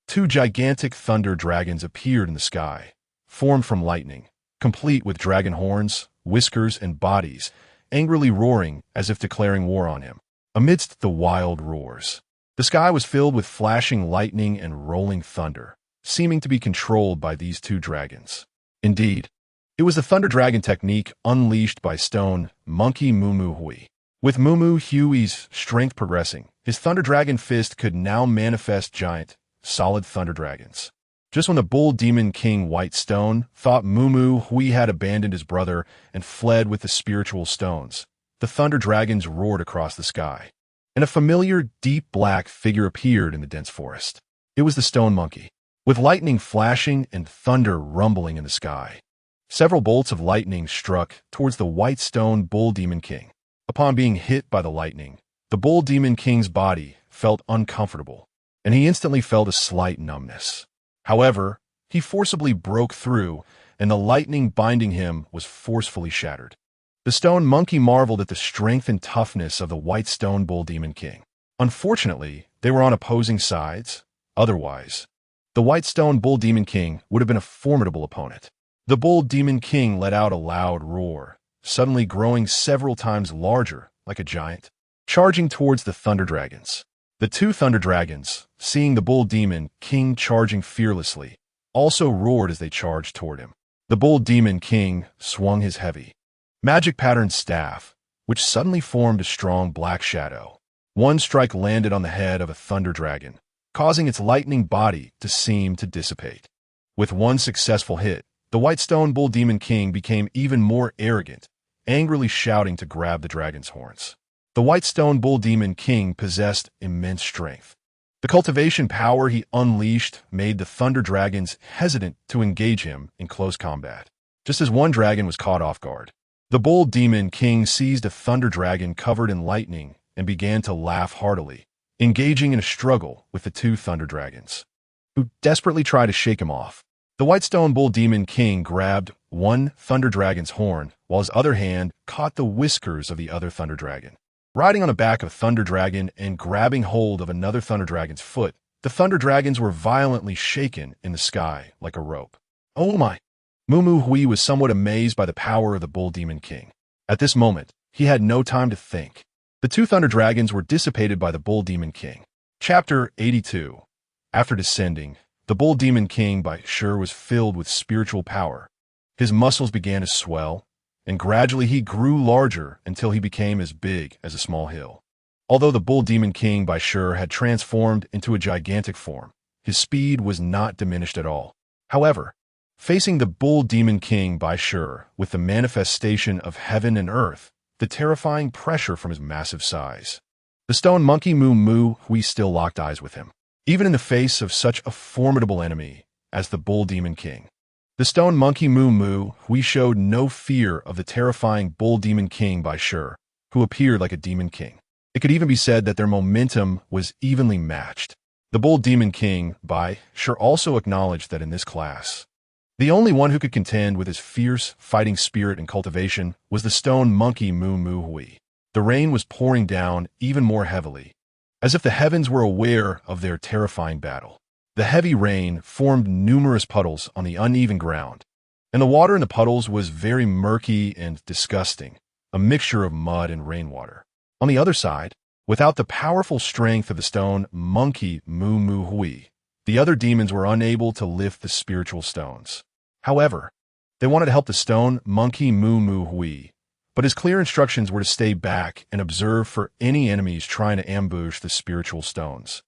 two gigantic thunder dragons appeared in the sky, formed from lightning, complete with dragon horns, whiskers, and bodies, angrily roaring as if declaring war on him. Amidst the wild roars, the sky was filled with flashing lightning and rolling thunder, seeming to be controlled by these two dragons. Indeed, it was the thunder dragon technique unleashed by stone monkey Mumu Hui. With Mumu Hui's strength progressing, his thunder dragon fist could now manifest giant, solid thunder dragons. Just when the bull demon king White Stone thought Mumu Hui had abandoned his brother and fled with the spiritual stones, the thunder dragons roared across the sky, and a familiar deep black figure appeared in the dense forest. It was the stone monkey, with lightning flashing and thunder rumbling in the sky. Several bolts of lightning struck towards the white stone bull demon king. Upon being hit by the lightning, the bull demon king's body felt uncomfortable, and he instantly felt a slight numbness. However, he forcibly broke through, and the lightning binding him was forcefully shattered. The stone monkey marveled at the strength and toughness of the white stone bull demon king. Unfortunately, they were on opposing sides. Otherwise, the white stone bull demon king would have been a formidable opponent. The bull demon king let out a loud roar, suddenly growing several times larger, like a giant, charging towards the thunder dragons. The two thunder dragons, seeing the bull demon king charging fearlessly, also roared as they charged toward him. The bull demon king swung his heavy, magic-patterned staff, which suddenly formed a strong black shadow. One strike landed on the head of a thunder dragon, causing its lightning body to seem to dissipate. With one successful hit, the white stone bull demon king became even more arrogant, angrily shouting to grab the dragon's horns. The white stone bull demon king possessed immense strength. The cultivation power he unleashed made the thunder dragons hesitant to engage him in close combat. Just as one dragon was caught off guard, the bull demon king seized a thunder dragon covered in lightning and began to laugh heartily, engaging in a struggle with the two thunder dragons, who desperately tried to shake him off. The white stone bull demon king grabbed one thunder dragon's horn, while his other hand caught the whiskers of the other thunder dragon. Riding on the back of a thunder dragon and grabbing hold of another thunder dragon's foot, the thunder dragons were violently shaken in the sky like a rope. Oh my! Moo Hui was somewhat amazed by the power of the bull demon king. At this moment, he had no time to think. The two thunder dragons were dissipated by the bull demon king. Chapter 82. After descending, the bull demon king by sure was filled with spiritual power. His muscles began to swell, and gradually he grew larger until he became as big as a small hill. Although the bull demon king by sure had transformed into a gigantic form, his speed was not diminished at all. However, facing the bull demon king by sure with the manifestation of heaven and earth, the terrifying pressure from his massive size, the stone monkey Moo Hui still locked eyes with him. Even in the face of such a formidable enemy as the bull demon king, the stone monkey Moo Hui showed no fear of the terrifying bull demon king by sure, who appeared like a demon king. It could even be said that their momentum was evenly matched. The bull demon king by sure also acknowledged that in this class, the only one who could contend with his fierce fighting spirit and cultivation was the stone monkey Moo Hui. The rain was pouring down even more heavily, as if the heavens were aware of their terrifying battle. The heavy rain formed numerous puddles on the uneven ground, and the water in the puddles was very murky and disgusting, a mixture of mud and rainwater. On the other side, without the powerful strength of the stone monkey Moo Hui, the other demons were unable to lift the spiritual stones. However, they wanted to help the stone monkey Moo Hui, but his clear instructions were to stay back and observe for any enemies trying to ambush the spiritual stones,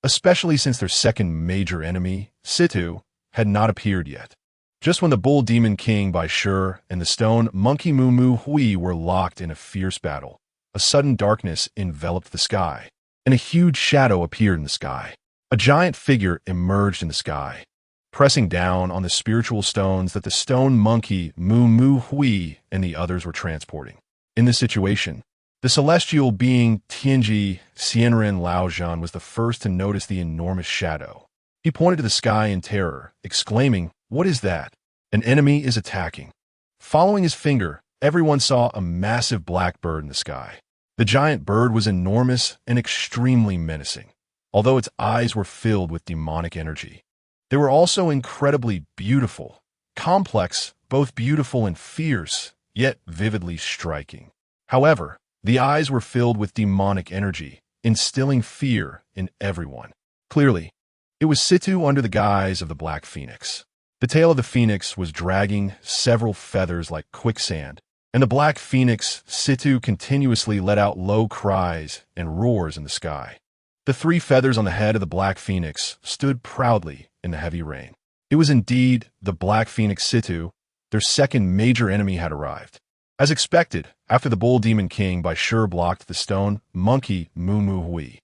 especially since their second major enemy, Situ, had not appeared yet. Just when the bull demon king by sure and the stone monkey Moo Hui were locked in a fierce battle, a sudden darkness enveloped the sky, and a huge shadow appeared in the sky. A giant figure emerged in the sky, pressing down on the spiritual stones that the stone monkey Moo Hui and the others were transporting. In this situation, the celestial being Tianji Xianren Laozhan was the first to notice the enormous shadow. He pointed to the sky in terror, exclaiming, "What is that? An enemy is attacking." Following his finger, everyone saw a massive black bird in the sky. The giant bird was enormous and extremely menacing, although its eyes were filled with demonic energy. They were also incredibly beautiful, complex, both beautiful and fierce, yet vividly striking. However, the eyes were filled with demonic energy, instilling fear in everyone. Clearly, it was Situ under the guise of the Black Phoenix. The tail of the phoenix was dragging several feathers like quicksand, and the Black Phoenix Situ continuously let out low cries and roars in the sky. The three feathers on the head of the Black Phoenix stood proudly in the heavy rain. It was indeed the Black Phoenix Situ. Their second major enemy had arrived. As expected, after the bull demon king by sure blocked the stone monkey Moo Hui,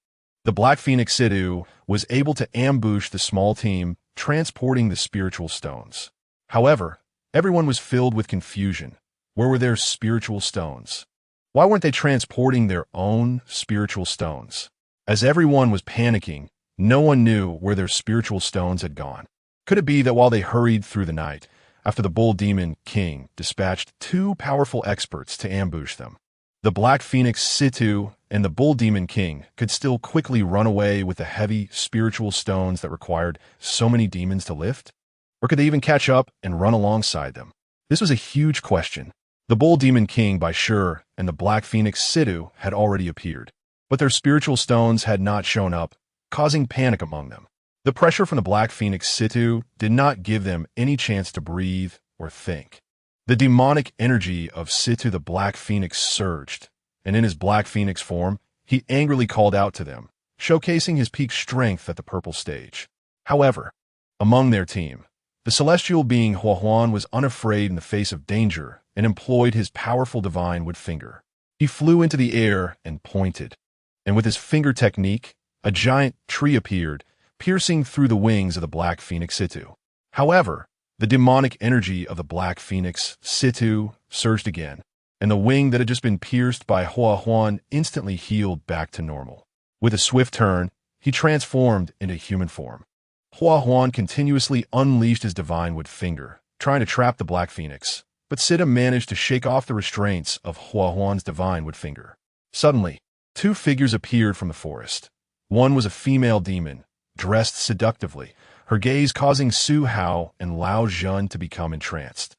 the Black Phoenix Situ was able to ambush the small team transporting the spiritual stones. However, everyone was filled with confusion. Where were their spiritual stones? Why weren't they transporting their own spiritual stones? As everyone was panicking, no one knew where their spiritual stones had gone. Could it be that while they hurried through the night, after the Bull Demon King dispatched two powerful experts to ambush them, the Black Phoenix Situ and the Bull Demon King could still quickly run away with the heavy spiritual stones that required so many demons to lift? Or could they even catch up and run alongside them? This was a huge question. The Bull Demon King by Sure and the Black Phoenix Situ had already appeared, but their spiritual stones had not shown up, causing panic among them. The pressure from the Black Phoenix Situ did not give them any chance to breathe or think. The demonic energy of Situ the Black Phoenix surged, and in his Black Phoenix form, he angrily called out to them, showcasing his peak strength at the purple stage. However, among their team, the celestial being Huahuan was unafraid in the face of danger and employed his powerful divine wood finger. He flew into the air and pointed, and with his finger technique, a giant tree appeared, piercing through the wings of the Black Phoenix Situ. However, the demonic energy of the Black Phoenix Situ surged again, and the wing that had just been pierced by Huahuan instantly healed back to normal. With a swift turn, he transformed into human form. Huahuan continuously unleashed his divine wood finger, trying to trap the Black Phoenix, but Sita managed to shake off the restraints of Huahuan's divine wood finger. Suddenly, two figures appeared from the forest. One was a female demon, dressed seductively, her gaze causing Su Hao and Lao Zhen to become entranced.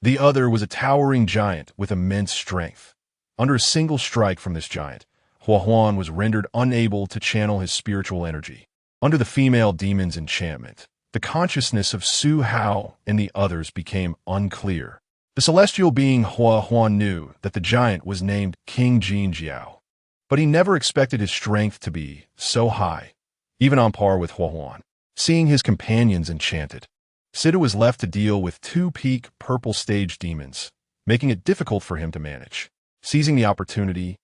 The other was a towering giant with immense strength. Under a single strike from this giant, Huahuan was rendered unable to channel his spiritual energy. Under the female demon's enchantment, the consciousness of Su Hao and the others became unclear. The celestial being Huahuan knew that the giant was named King Jin Jiao, but he never expected his strength to be so high, even on par with Huahuan. Seeing his companions enchanted, Sita was left to deal with two peak purple stage demons, making it difficult for him to manage. Seizing the opportunity,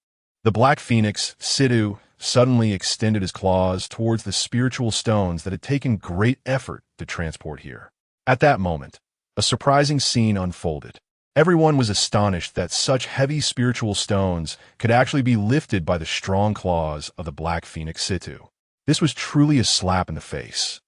the Black Phoenix, Situ, suddenly extended his claws towards the spiritual stones that had taken great effort to transport here. At that moment, a surprising scene unfolded. Everyone was astonished that such heavy spiritual stones could actually be lifted by the strong claws of the Black Phoenix Situ. This was truly a slap in the face.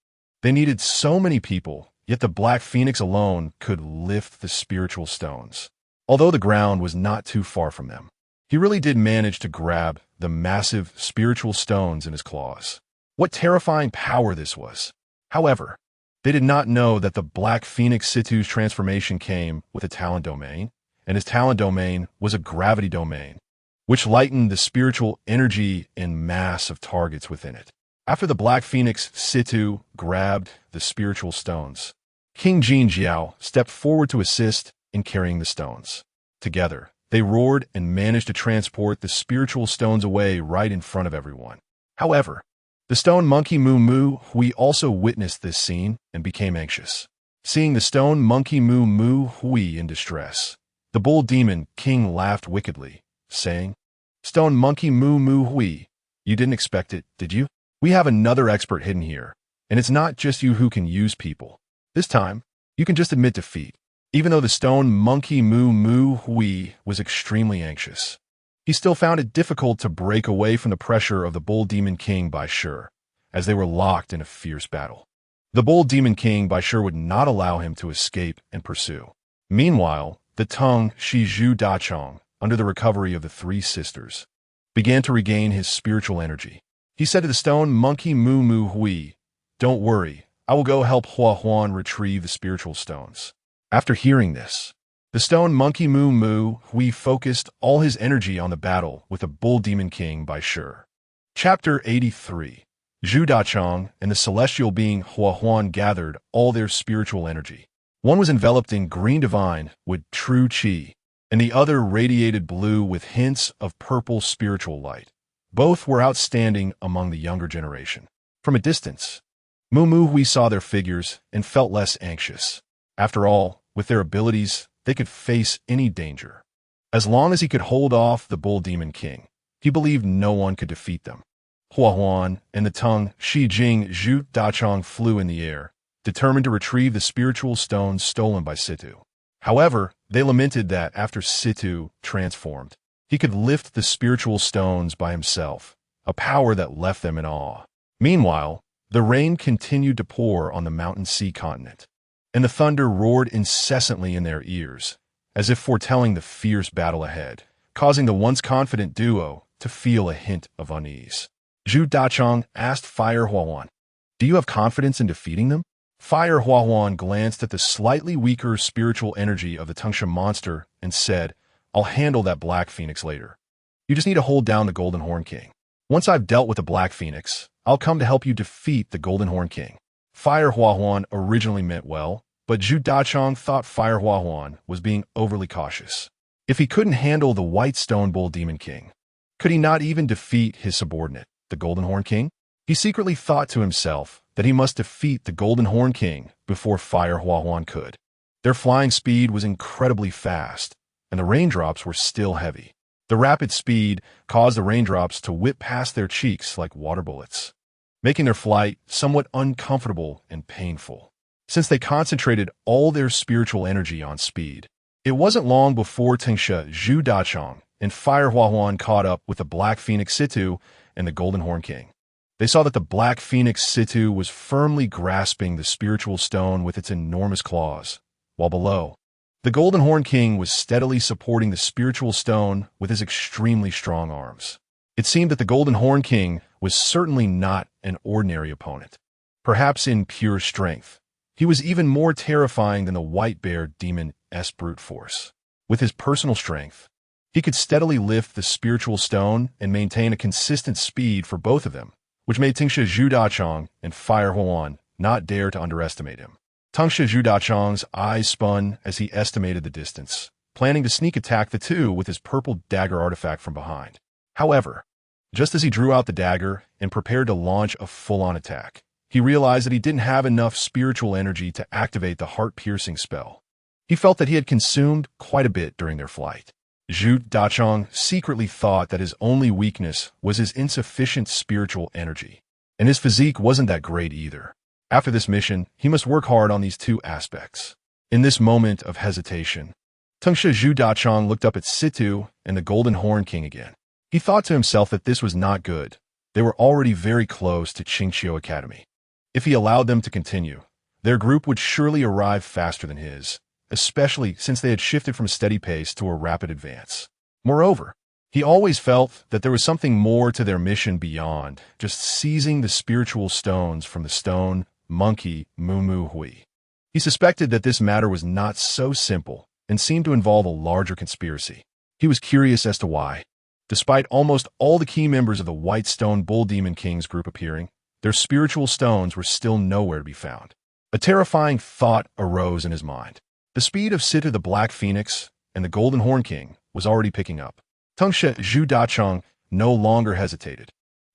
They needed so many people, yet the Black Phoenix alone could lift the spiritual stones. Although the ground was not too far from them, he really did manage to grab the massive spiritual stones in his claws. What terrifying power this was! However, they did not know that the Black Phoenix Situ's transformation came with a talent domain, and his talent domain was a gravity domain, which lightened the spiritual energy and mass of targets within it. After the Black Phoenix Situ grabbed the spiritual stones, King Jin Jiao stepped forward to assist in carrying the stones. Together, they roared and managed to transport the spiritual stones away right in front of everyone. However, the stone monkey Mu Mu Hui also witnessed this scene and became anxious. Seeing the stone monkey Mu Mu Hui in distress, the Bull Demon King laughed wickedly, saying, "Stone monkey Mu Mu Hui, you didn't expect it, did you? We have another expert hidden here, and it's not just you who can use people. This time, you can just admit defeat." Even though the stone monkey Mu Mu Hui was extremely anxious, he still found it difficult to break away from the pressure of the Bull Demon King by Sure, as they were locked in a fierce battle. The Bull Demon King by Sure would not allow him to escape and pursue. Meanwhile, the Tung Shi Zhu Dachong, under the recovery of the three sisters, began to regain his spiritual energy. He said to the stone monkey Mu Mu Hui, "Don't worry, I will go help Huahuan retrieve the spiritual stones." After hearing this, the stone monkey Mu Mu Hui focused all his energy on the battle with the Bull Demon King by Sure. Chapter 83. Zhu Dachong and the celestial being Huahuan gathered all their spiritual energy. One was enveloped in green divine with true qi, and the other radiated blue with hints of purple spiritual light. Both were outstanding among the younger generation. From a distance, Mu Mu Hui saw their figures and felt less anxious. After all, with their abilities, they could face any danger. As long as he could hold off the Bull Demon King, he believed no one could defeat them. Huahuan and the Tung Shi Jing Zhu Dachong flew in the air, determined to retrieve the spiritual stones stolen by Situ. However, they lamented that after Situ transformed, he could lift the spiritual stones by himself, a power that left them in awe. Meanwhile, the rain continued to pour on the mountain sea continent, and the thunder roared incessantly in their ears, as if foretelling the fierce battle ahead, causing the once confident duo to feel a hint of unease. Zhu Dachong asked Fire Huahuan, "Do you have confidence in defeating them?" Fire Huahuan glanced at the slightly weaker spiritual energy of the Tangsha monster and said, "I'll handle that Black Phoenix later. You just need to hold down the Golden Horn King. Once I've dealt with the Black Phoenix, I'll come to help you defeat the Golden Horn King." Fire Huahuan originally meant well, but Zhu Dachong thought Fire Huahuan was being overly cautious. If he couldn't handle the White Stone Bull Demon King, could he not even defeat his subordinate, the Golden Horn King? He secretly thought to himself that he must defeat the Golden Horn King before Fire Huahuan could. Their flying speed was incredibly fast, and the raindrops were still heavy. The rapid speed caused the raindrops to whip past their cheeks like water bullets, making their flight somewhat uncomfortable and painful, since they concentrated all their spiritual energy on speed. It wasn't long before Tangsha, Zhu Dachong, and Fire Huahuan caught up with the Black Phoenix Situ and the Golden Horn King. They saw that the Black Phoenix Situ was firmly grasping the spiritual stone with its enormous claws, while below, the Golden Horn King was steadily supporting the spiritual stone with his extremely strong arms. It seemed that the Golden Horn King was certainly not an ordinary opponent. Perhaps in pure strength, he was even more terrifying than the White Bear Demon S brute force. With his personal strength, he could steadily lift the spiritual stone and maintain a consistent speed for both of them, which made Tangsha Zhu Dachong and Fire Huahuan not dare to underestimate him. Tangsha Zhu Dachong's eyes spun as he estimated the distance, planning to sneak attack the two with his purple dagger artifact from behind. However, just as he drew out the dagger and prepared to launch a full-on attack, he realized that he didn't have enough spiritual energy to activate the heart-piercing spell. He felt that he had consumed quite a bit during their flight. Zhu Dachong secretly thought that his only weakness was his insufficient spiritual energy, and his physique wasn't that great either. After this mission, he must work hard on these two aspects. In this moment of hesitation, Tangsha Zhu Dachong looked up at Situ and the Golden Horn King again. He thought to himself that this was not good. They were already very close to Qingqiu Academy. If he allowed them to continue, their group would surely arrive faster than his, especially since they had shifted from a steady pace to a rapid advance. Moreover, he always felt that there was something more to their mission beyond just seizing the spiritual stones from the stone monkey Mu Hui. He suspected that this matter was not so simple and seemed to involve a larger conspiracy. He was curious as to why. Despite almost all the key members of the White Stone Bull Demon King's group appearing, their spiritual stones were still nowhere to be found. A terrifying thought arose in his mind. The speed of Situ the Black Phoenix and the Golden Horn King was already picking up. Tangsha Zhu Dachong no longer hesitated.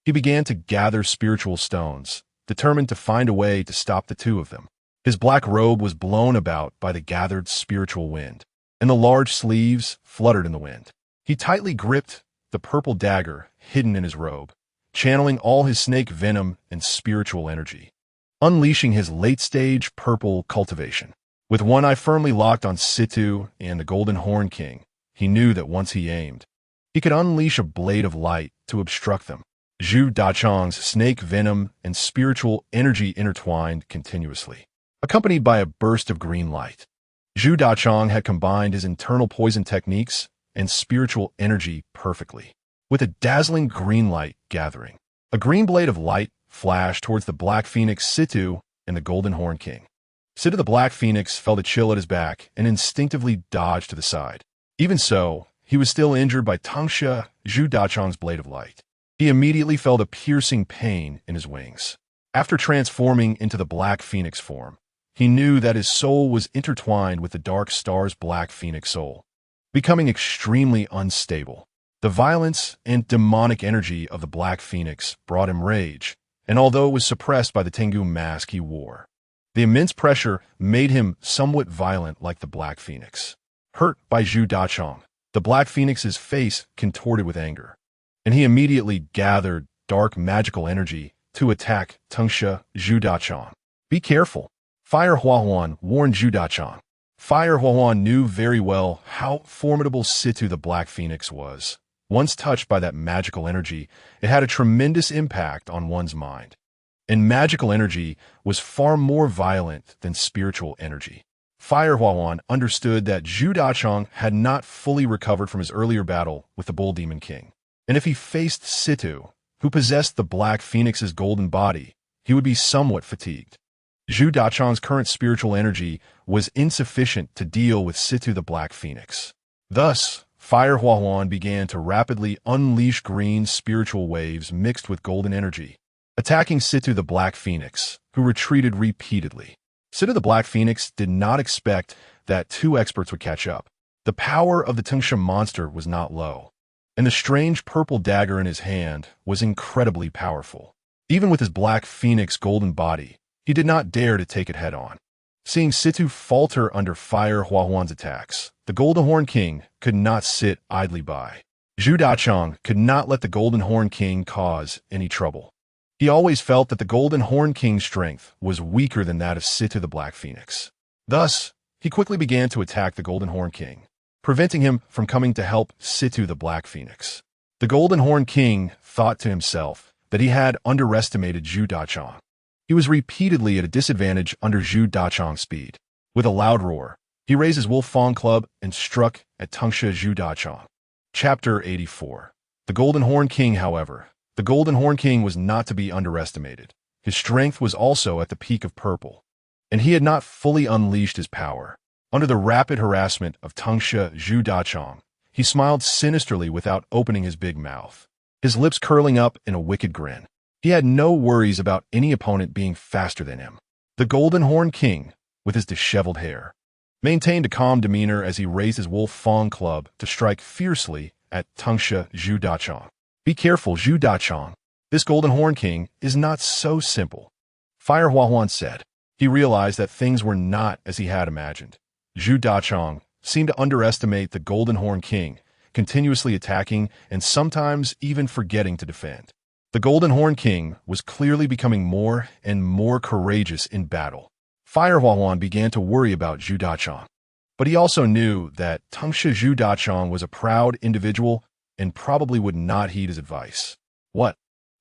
He began to gather spiritual stones, determined to find a way to stop the two of them. His black robe was blown about by the gathered spiritual wind, and the large sleeves fluttered in the wind. He tightly gripped the purple dagger hidden in his robe, channeling all his snake venom and spiritual energy, unleashing his late-stage purple cultivation. With one eye firmly locked on Situ and the Golden Horn King, he knew that once he aimed, he could unleash a blade of light to obstruct them. Zhu Dachong's snake venom and spiritual energy intertwined continuously, accompanied by a burst of green light. Zhu Dachong had combined his internal poison techniques and spiritual energy perfectly, with a dazzling green light gathering. A green blade of light flashed towards the Black Phoenix Situ and the Golden Horn King. Situ the Black Phoenix felt a chill at his back and instinctively dodged to the side. Even so, he was still injured by Tangsha Zhu Dachong's blade of light. He immediately felt a piercing pain in his wings. After transforming into the Black Phoenix form, he knew that his soul was intertwined with the Dark Star's Black Phoenix soul, becoming extremely unstable. The violence and demonic energy of the Black Phoenix brought him rage, and although it was suppressed by the Tengu mask he wore, the immense pressure made him somewhat violent like the Black Phoenix. Hurt by Zhu Dachong, the Black Phoenix's face contorted with anger, and he immediately gathered dark magical energy to attack Tangsha Zhu Dachong. "Be careful," Fire Huahuan warned Zhu Dachong. Fire Huahuan knew very well how formidable Situ the Black Phoenix was, Once touched by that magical energy, it had a tremendous impact on one's mind. And magical energy was far more violent than spiritual energy. Fire Huahuan understood that Zhu Dachong had not fully recovered from his earlier battle with the Bull Demon King. And if he faced Situ, who possessed the Black Phoenix's golden body, he would be somewhat fatigued. Zhu Dachong's current spiritual energy was insufficient to deal with Situ the Black Phoenix. Thus, Fire Huahuan began to rapidly unleash green spiritual waves mixed with golden energy, attacking Situ the Black Phoenix, who retreated repeatedly. Situ the Black Phoenix did not expect that two experts would catch up. The power of the Tengsha monster was not low, and the strange purple dagger in his hand was incredibly powerful. Even with his Black Phoenix golden body, he did not dare to take it head-on. Seeing Situ falter under Fire Huahuan's attacks, the Golden Horn King could not sit idly by. Zhu Dachong could not let the Golden Horn King cause any trouble. He always felt that the Golden Horn King's strength was weaker than that of Situ the Black Phoenix. Thus, he quickly began to attack the Golden Horn King, preventing him from coming to help Situ the Black Phoenix. The Golden Horn King thought to himself that he had underestimated Zhu Dachong. He was repeatedly at a disadvantage under Zhu Dachong's speed. With a loud roar, he raised his Wolf Fang club and struck at Tengsha Zhu Dachong. Chapter 84. The Golden Horn King, however. The Golden Horn King was not to be underestimated. His strength was also at the peak of purple, and he had not fully unleashed his power. Under the rapid harassment of Tengsha Zhu Dachong, he smiled sinisterly without opening his big mouth, his lips curling up in a wicked grin. He had no worries about any opponent being faster than him. The Golden Horn King, with his disheveled hair, maintained a calm demeanor as he raised his Wolf Fang club to strike fiercely at Tengsha Zhu Dachong. Be careful, Zhu Dachong. This Golden Horn King is not so simple, Fire Huahuan said. He realized that things were not as he had imagined. Zhu Dachong seemed to underestimate the Golden Horn King, continuously attacking and sometimes even forgetting to defend. The Golden Horn King was clearly becoming more and more courageous in battle. Fire Huahuan began to worry about Zhu Dachong, but he also knew that Tengsha Zhu Dachong was a proud individual and probably would not heed his advice. What?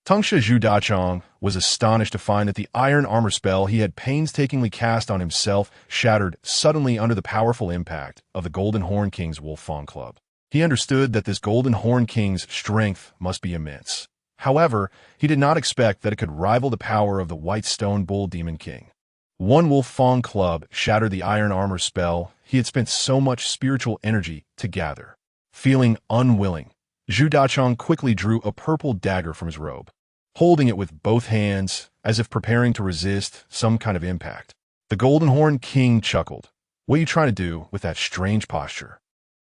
Tengsha Zhu Dachong was astonished to find that the iron armor spell he had painstakingly cast on himself shattered suddenly under the powerful impact of the Golden Horn King's Wolf Fang club. He understood that this Golden Horn King's strength must be immense. However, he did not expect that it could rival the power of the White Stone Bull Demon King. One Wolf Fang club shattered the iron armor spell he had spent so much spiritual energy to gather. Feeling unwilling, Zhu Dachong quickly drew a purple dagger from his robe, holding it with both hands as if preparing to resist some kind of impact. The Golden Horn King chuckled. What are you trying to do with that strange posture?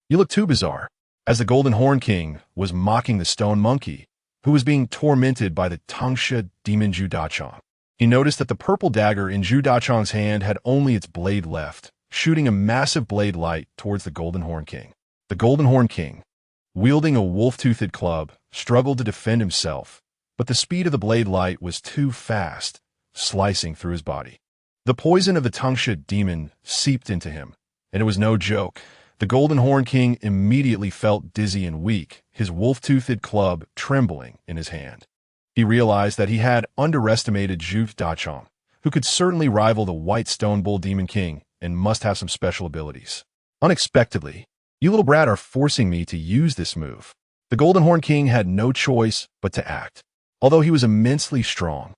You look too bizarre. As the Golden Horn King was mocking the stone monkey, who was being tormented by the Tengsha demon Zhu Dachong, he noticed that the purple dagger in Zhu Dachong's hand had only its blade left, shooting a massive blade light towards the Golden Horn King. The Golden Horn King, wielding a wolf-toothed club, struggled to defend himself, but the speed of the blade light was too fast, slicing through his body. The poison of the Tengsha demon seeped into him, and it was no joke. The Golden Horn King immediately felt dizzy and weak, his wolf-toothed club trembling in his hand. He realized that he had underestimated Zhu Dachong, who could certainly rival the White Stone Bull Demon King and must have some special abilities. Unexpectedly, you little brat are forcing me to use this move. The Golden Horn King had no choice but to act. Although he was immensely strong,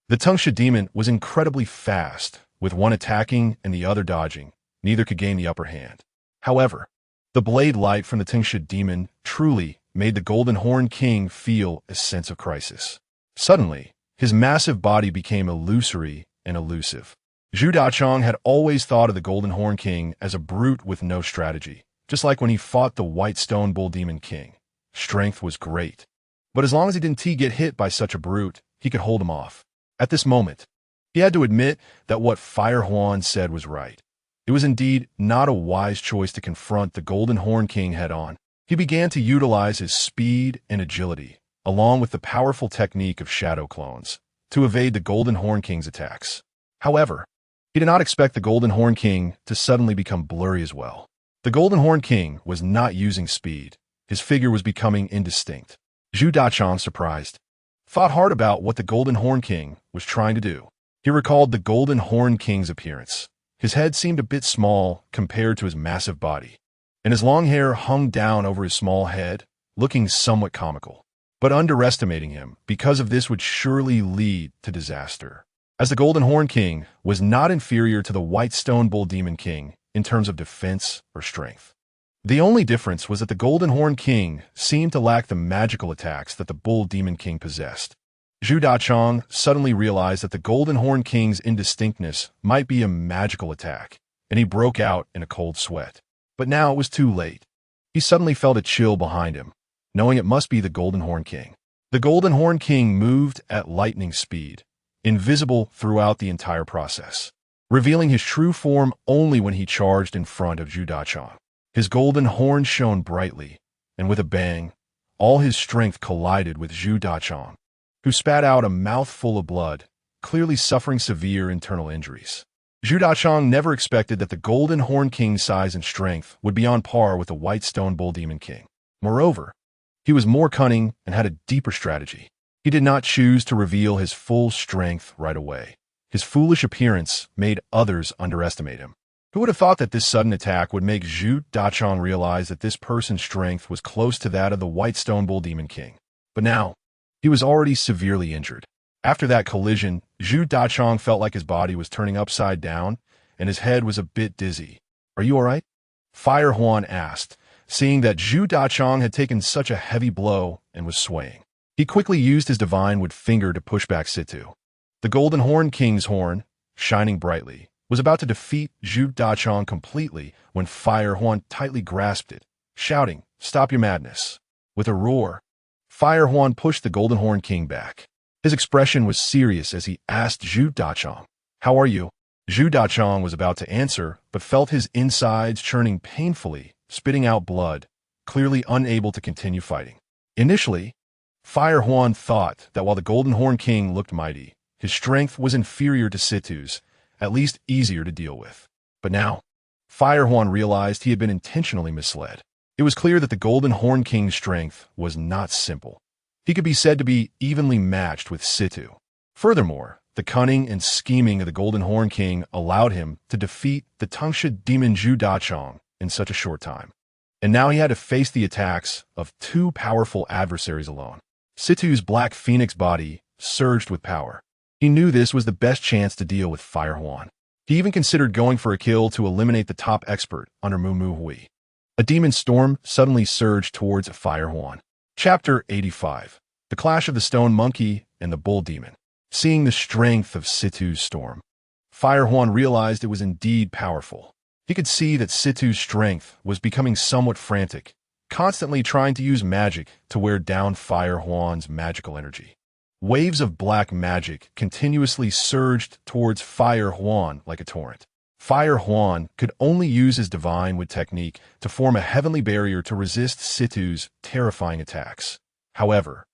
the Tengsha demon was incredibly fast, with one attacking and the other dodging. Neither could gain the upper hand. However, the blade light from the Tengsha demon truly made the Golden Horn King feel a sense of crisis. Suddenly, his massive body became illusory and elusive. Zhu Dachong had always thought of the Golden Horn King as a brute with no strategy, just like when he fought the White Stone Bull Demon King. Strength was great, but as long as he didn't get hit by such a brute, he could hold him off. At this moment, he had to admit that what Fire Huan said was right. It was indeed not a wise choice to confront the Golden Horn King head-on. He began to utilize his speed and agility, along with the powerful technique of shadow clones, to evade the Golden Horn King's attacks. However, he did not expect the Golden Horn King to suddenly become blurry as well. The Golden Horn King was not using speed. His figure was becoming indistinct. Zhu Dachong, surprised, thought hard about what the Golden Horn King was trying to do. He recalled the Golden Horn King's appearance. His head seemed a bit small compared to his massive body, and his long hair hung down over his small head, looking somewhat comical. But underestimating him because of this would surely lead to disaster, as the Golden Horn King was not inferior to the White Stone Bull Demon King in terms of defense or strength. The only difference was that the Golden Horn King seemed to lack the magical attacks that the Bull Demon King possessed. Zhu Dachong suddenly realized that the Golden Horn King's indistinctness might be a magical attack, and he broke out in a cold sweat. But now it was too late. He suddenly felt a chill behind him, knowing it must be the Golden Horn King. The Golden Horn King moved at lightning speed, invisible throughout the entire process, revealing his true form only when he charged in front of Zhu Dachong. His golden horn shone brightly, and with a bang, all his strength collided with Zhu Dachong, who spat out a mouthful of blood, clearly suffering severe internal injuries. Zhu Dachong never expected that the Golden Horn King's size and strength would be on par with the White Stone Bull Demon King. Moreover, he was more cunning and had a deeper strategy. He did not choose to reveal his full strength right away. His foolish appearance made others underestimate him. Who would have thought that this sudden attack would make Zhu Dachong realize that this person's strength was close to that of the White Stone Bull Demon King? But now, he was already severely injured. After that collision, Zhu Dachong felt like his body was turning upside down, and his head was a bit dizzy. "Are you all right?" Fire Huan asked, seeing that Zhu Dachong had taken such a heavy blow and was swaying. He quickly used his Divine Wood finger to push back Situ. The Golden Horn King's horn, shining brightly, was about to defeat Zhu Dachong completely when Fire Huan tightly grasped it, shouting, "Stop your madness." With a roar, Fire Huan pushed the Golden Horn King back. His expression was serious as he asked Zhu Dachong, "How are you?" Zhu Dachong was about to answer, but felt his insides churning painfully, spitting out blood, clearly unable to continue fighting. Initially, Fire Huan thought that while the Golden Horn King looked mighty, his strength was inferior to Situ's, at least easier to deal with. But now, Fire Huan realized he had been intentionally misled. It was clear that the Golden Horn King's strength was not simple. He could be said to be evenly matched with Situ. Furthermore, the cunning and scheming of the Golden Horn King allowed him to defeat the Tangsha demon Zhu Dachong in such a short time. And now he had to face the attacks of two powerful adversaries alone. Situ's Black Phoenix body surged with power. He knew this was the best chance to deal with Fire Huan. He even considered going for a kill to eliminate the top expert under Mu Mu Hui. A demon storm suddenly surged towards Fire Huan. Chapter 85. The Clash of the Stone Monkey and the Bull Demon. Seeing the strength of Situ's storm, Fire Huan realized it was indeed powerful. He could see that Situ's strength was becoming somewhat frantic, constantly trying to use magic to wear down Fire Huan's magical energy. Waves of black magic continuously surged towards Fire Huan like a torrent. Fire Huan could only use his Divine Wood technique to form a heavenly barrier to resist Situ's terrifying attacks. However,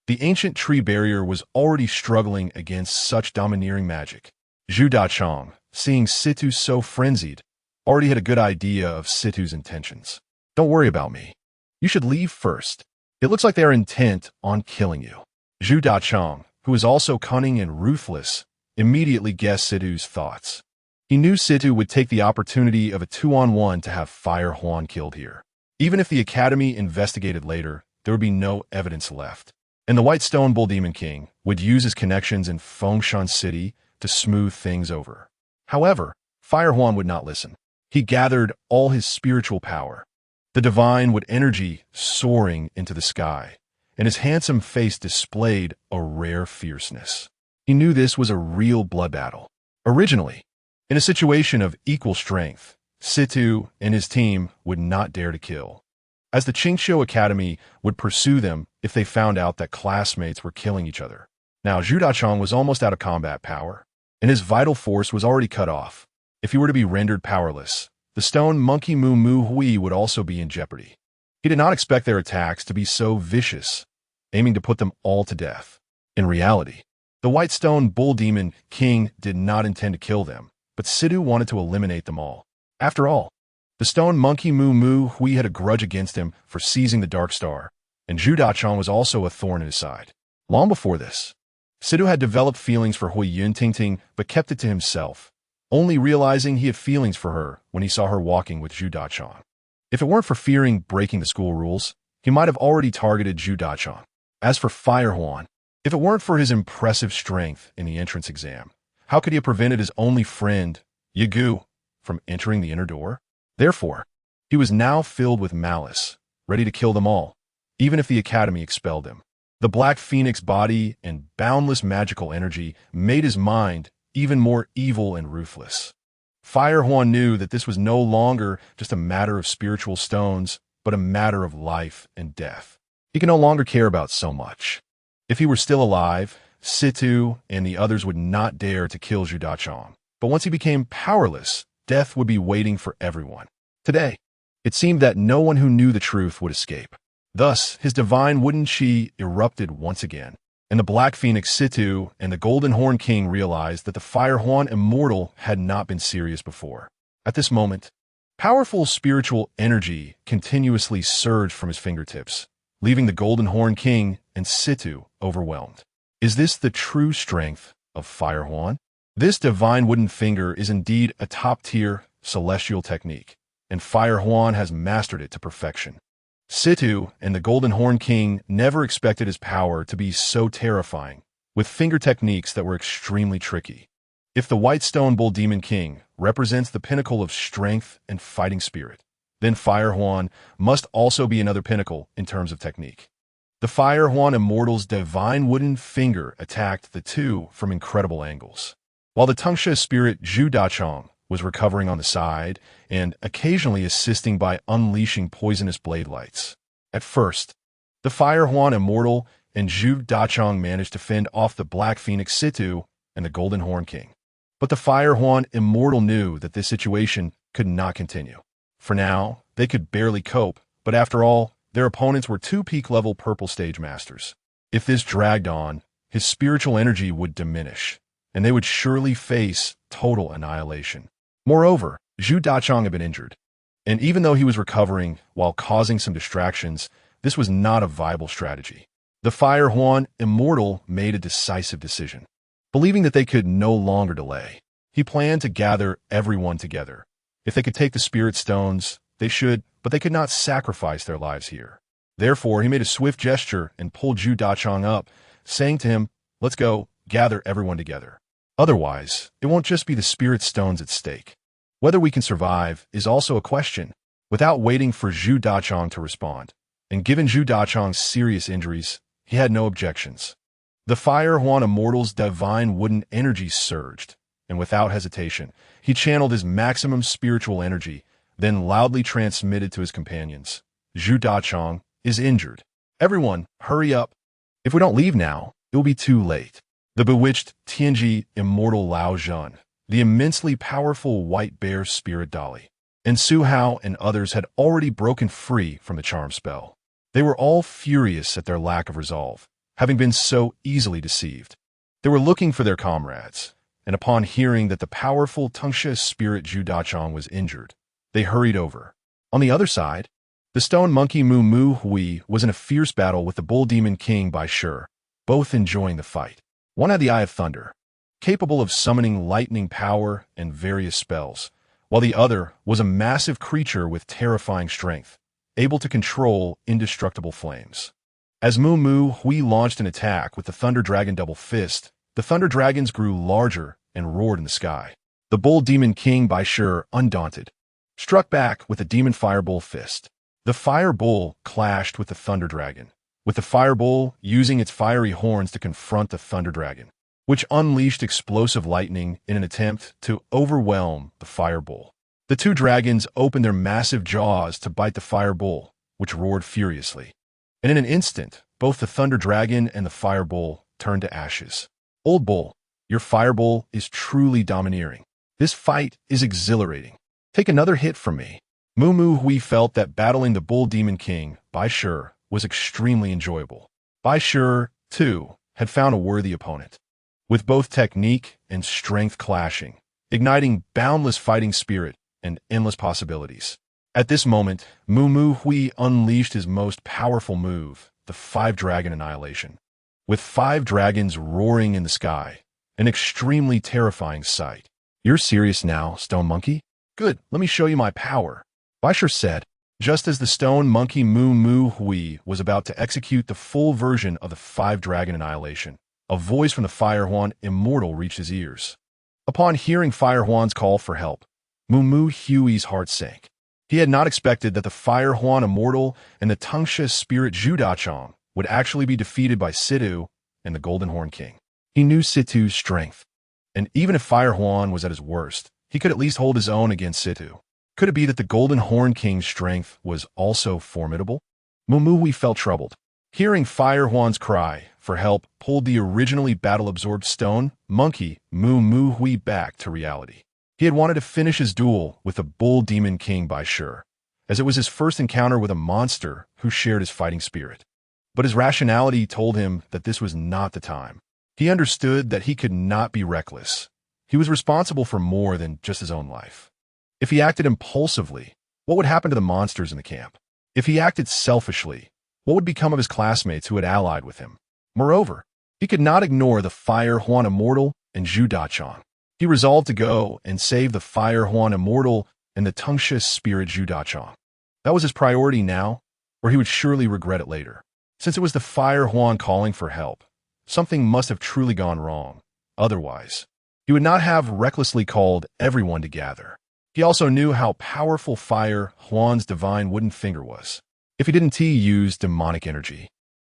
the ancient tree barrier was already struggling against such domineering magic. Zhu Dachong, seeing Situ so frenzied, already had a good idea of Situ's intentions. "Don't worry about me. You should leave first. It looks like they are intent on killing you." Zhu Dachong, who was also cunning and ruthless, immediately guessed Situ's thoughts. He knew Situ would take the opportunity of a 2-on-1 to have Fire Huan killed here. Even if the Academy investigated later, there would be no evidence left. And the White Stone Bull Demon King would use his connections in Fengshan City to smooth things over. However, Fire Huan would not listen. He gathered all his spiritual power, the Divine Wood energy soaring into the sky, and his handsome face displayed a rare fierceness. He knew this was a real blood battle. Originally, in a situation of equal strength, Situ and his team would not dare to kill, as the Qingqiu Academy would pursue them if they found out that classmates were killing each other. Now, Zhu Dachong was almost out of combat power, and his vital force was already cut off. If he were to be rendered powerless, the stone monkey Mu Mu Hui would also be in jeopardy. He did not expect their attacks to be so vicious, aiming to put them all to death. In reality, the White Stone Bull Demon King did not intend to kill them, but Situ wanted to eliminate them all. After all, The stone monkey Mu Mu Hui had a grudge against him for seizing the Dark Star, and Zhu Dachang was also a thorn in his side. Long before this, Sidu had developed feelings for Hui Yuntingting but kept it to himself, only realizing he had feelings for her when he saw her walking with Zhu Dachang. If it weren't for fearing breaking the school rules, he might have already targeted Zhu Dachang. As for Fire Huan, if it weren't for his impressive strength in the entrance exam, how could he have prevented his only friend, Yagu, from entering the inner door? Therefore, he was now filled with malice, ready to kill them all, even if the academy expelled him. The Black Phoenix body and boundless magical energy made his mind even more evil and ruthless. Fire Huan knew that this was no longer just a matter of spiritual stones, but a matter of life and death. He could no longer care about so much. If he were still alive, Situ and the others would not dare to kill Zhu Dachang. But once he became powerless, death would be waiting for everyone. Today, it seemed that no one who knew the truth would escape. Thus, his divine wooden chi erupted once again, and the Black Phoenix Situ and the Golden Horn King realized that the Fire Huan Immortal had not been serious before. At this moment, powerful spiritual energy continuously surged from his fingertips, leaving the Golden Horn King and Situ overwhelmed. Is this the true strength of Fire Huan? This divine wooden finger is indeed a top-tier celestial technique, and Fire Huan has mastered it to perfection. Situ and the Golden Horn King never expected his power to be so terrifying, with finger techniques that were extremely tricky. If the White Stone Bull Demon King represents the pinnacle of strength and fighting spirit, then Fire Huan must also be another pinnacle in terms of technique. The Fire Huan Immortal's divine wooden finger attacked the two from incredible angles, while the Tungsha spirit Zhu Dachang was recovering on the side and occasionally assisting by unleashing poisonous blade lights. At first, the Fire Huan Immortal and Zhu Dachang managed to fend off the Black Phoenix Situ and the Golden Horn King. But the Fire Huan Immortal knew that this situation could not continue. For now, they could barely cope, but after all, their opponents were two peak-level purple stage masters. If this dragged on, his spiritual energy would diminish, and they would surely face total annihilation. Moreover, Zhu Dachang had been injured, and even though he was recovering while causing some distractions, this was not a viable strategy. The Fire Huan Immortal made a decisive decision. Believing that they could no longer delay, he planned to gather everyone together. If they could take the spirit stones, they should, but they could not sacrifice their lives here. Therefore, he made a swift gesture and pulled Zhu Dachang up, saying to him, "Let's go, gather everyone together. Otherwise, it won't just be the spirit stones at stake. Whether we can survive is also a question." Without waiting for Zhu Dachang to respond, and given Zhu Dachang's serious injuries, he had no objections. The Fire Huan Immortal's divine wooden energy surged, and without hesitation, he channeled his maximum spiritual energy, then loudly transmitted to his companions, "Zhu Dachang is injured. Everyone, hurry up. If we don't leave now, it will be too late." The bewitched Tianji Immortal Lao Zhan, the immensely powerful white bear spirit dolly, and Su Hao and others had already broken free from the charm spell. They were all furious at their lack of resolve, having been so easily deceived. They were looking for their comrades, and upon hearing that the powerful Tungsha spirit Zhu Dachang was injured, they hurried over. On the other side, the stone monkey Mu Mu Hui was in a fierce battle with the Bull Demon King Bai Shi, both enjoying the fight. One had the Eye of Thunder, capable of summoning lightning power and various spells, while the other was a massive creature with terrifying strength, able to control indestructible flames. As Mu Mu Hui launched an attack with the Thunder Dragon Double Fist, the Thunder Dragons grew larger and roared in the sky. The Bull Demon King Bai Shi, undaunted, struck back with a Demon Fire Bull Fist. The Fire Bull clashed with the Thunder Dragon, with the Fire Bull using its fiery horns to confront the Thunder Dragon, which unleashed explosive lightning in an attempt to overwhelm the Fire Bull. The two dragons opened their massive jaws to bite the Fire Bull, which roared furiously. And in an instant, both the Thunder Dragon and the Fire Bull turned to ashes. "Old Bull, your Fire Bull is truly domineering. This fight is exhilarating. Take another hit from me." Mu Mu Hui felt that battling the Bull Demon King, Bai Shi, was extremely enjoyable. Bai Shi, too, had found a worthy opponent, with both technique and strength clashing, igniting boundless fighting spirit and endless possibilities. At this moment, Mu Mu Hui unleashed his most powerful move, the Five-Dragon Annihilation. With 5 dragons roaring in the sky, an extremely terrifying sight. "You're serious now, Stone Monkey? Good, let me show you my power," Baisher said, just as the Stone Monkey Mu Mu Hui was about to execute the full version of the Five-Dragon Annihilation. A voice from the Fire Huan Immortal reached his ears. Upon hearing Fire Huan's call for help, Mu Mu Hui's heart sank. He had not expected that the Fire Huan Immortal and the Tangsha Spirit Zhu Dachong would actually be defeated by Situ and the Golden Horn King. He knew Situ's strength, and even if Fire Huan was at his worst, he could at least hold his own against Situ. Could it be that the Golden Horn King's strength was also formidable? Mu Mu Hui felt troubled. Hearing Fire Huan's cry for help pulled the originally battle-absorbed Stone Monkey Mu Mu Hui back to reality. He had wanted to finish his duel with the Bull Demon King Baisher, as it was his first encounter with a monster who shared his fighting spirit. But his rationality told him that this was not the time. He understood that he could not be reckless. He was responsible for more than just his own life. If he acted impulsively, what would happen to the monsters in the camp? If he acted selfishly, what would become of his classmates who had allied with him? Moreover, he could not ignore the Fire Huan Immortal and Zhu Dachong. He resolved to go and save the Fire Huan Immortal and the Tangsha Spirit Zhu Dachong. That was his priority now, or he would surely regret it later. Since it was the Fire Huan calling for help, something must have truly gone wrong. Otherwise, he would not have recklessly called everyone to gather. He also knew how powerful Fire Huan's divine wooden finger was. If he didn't use demonic energy,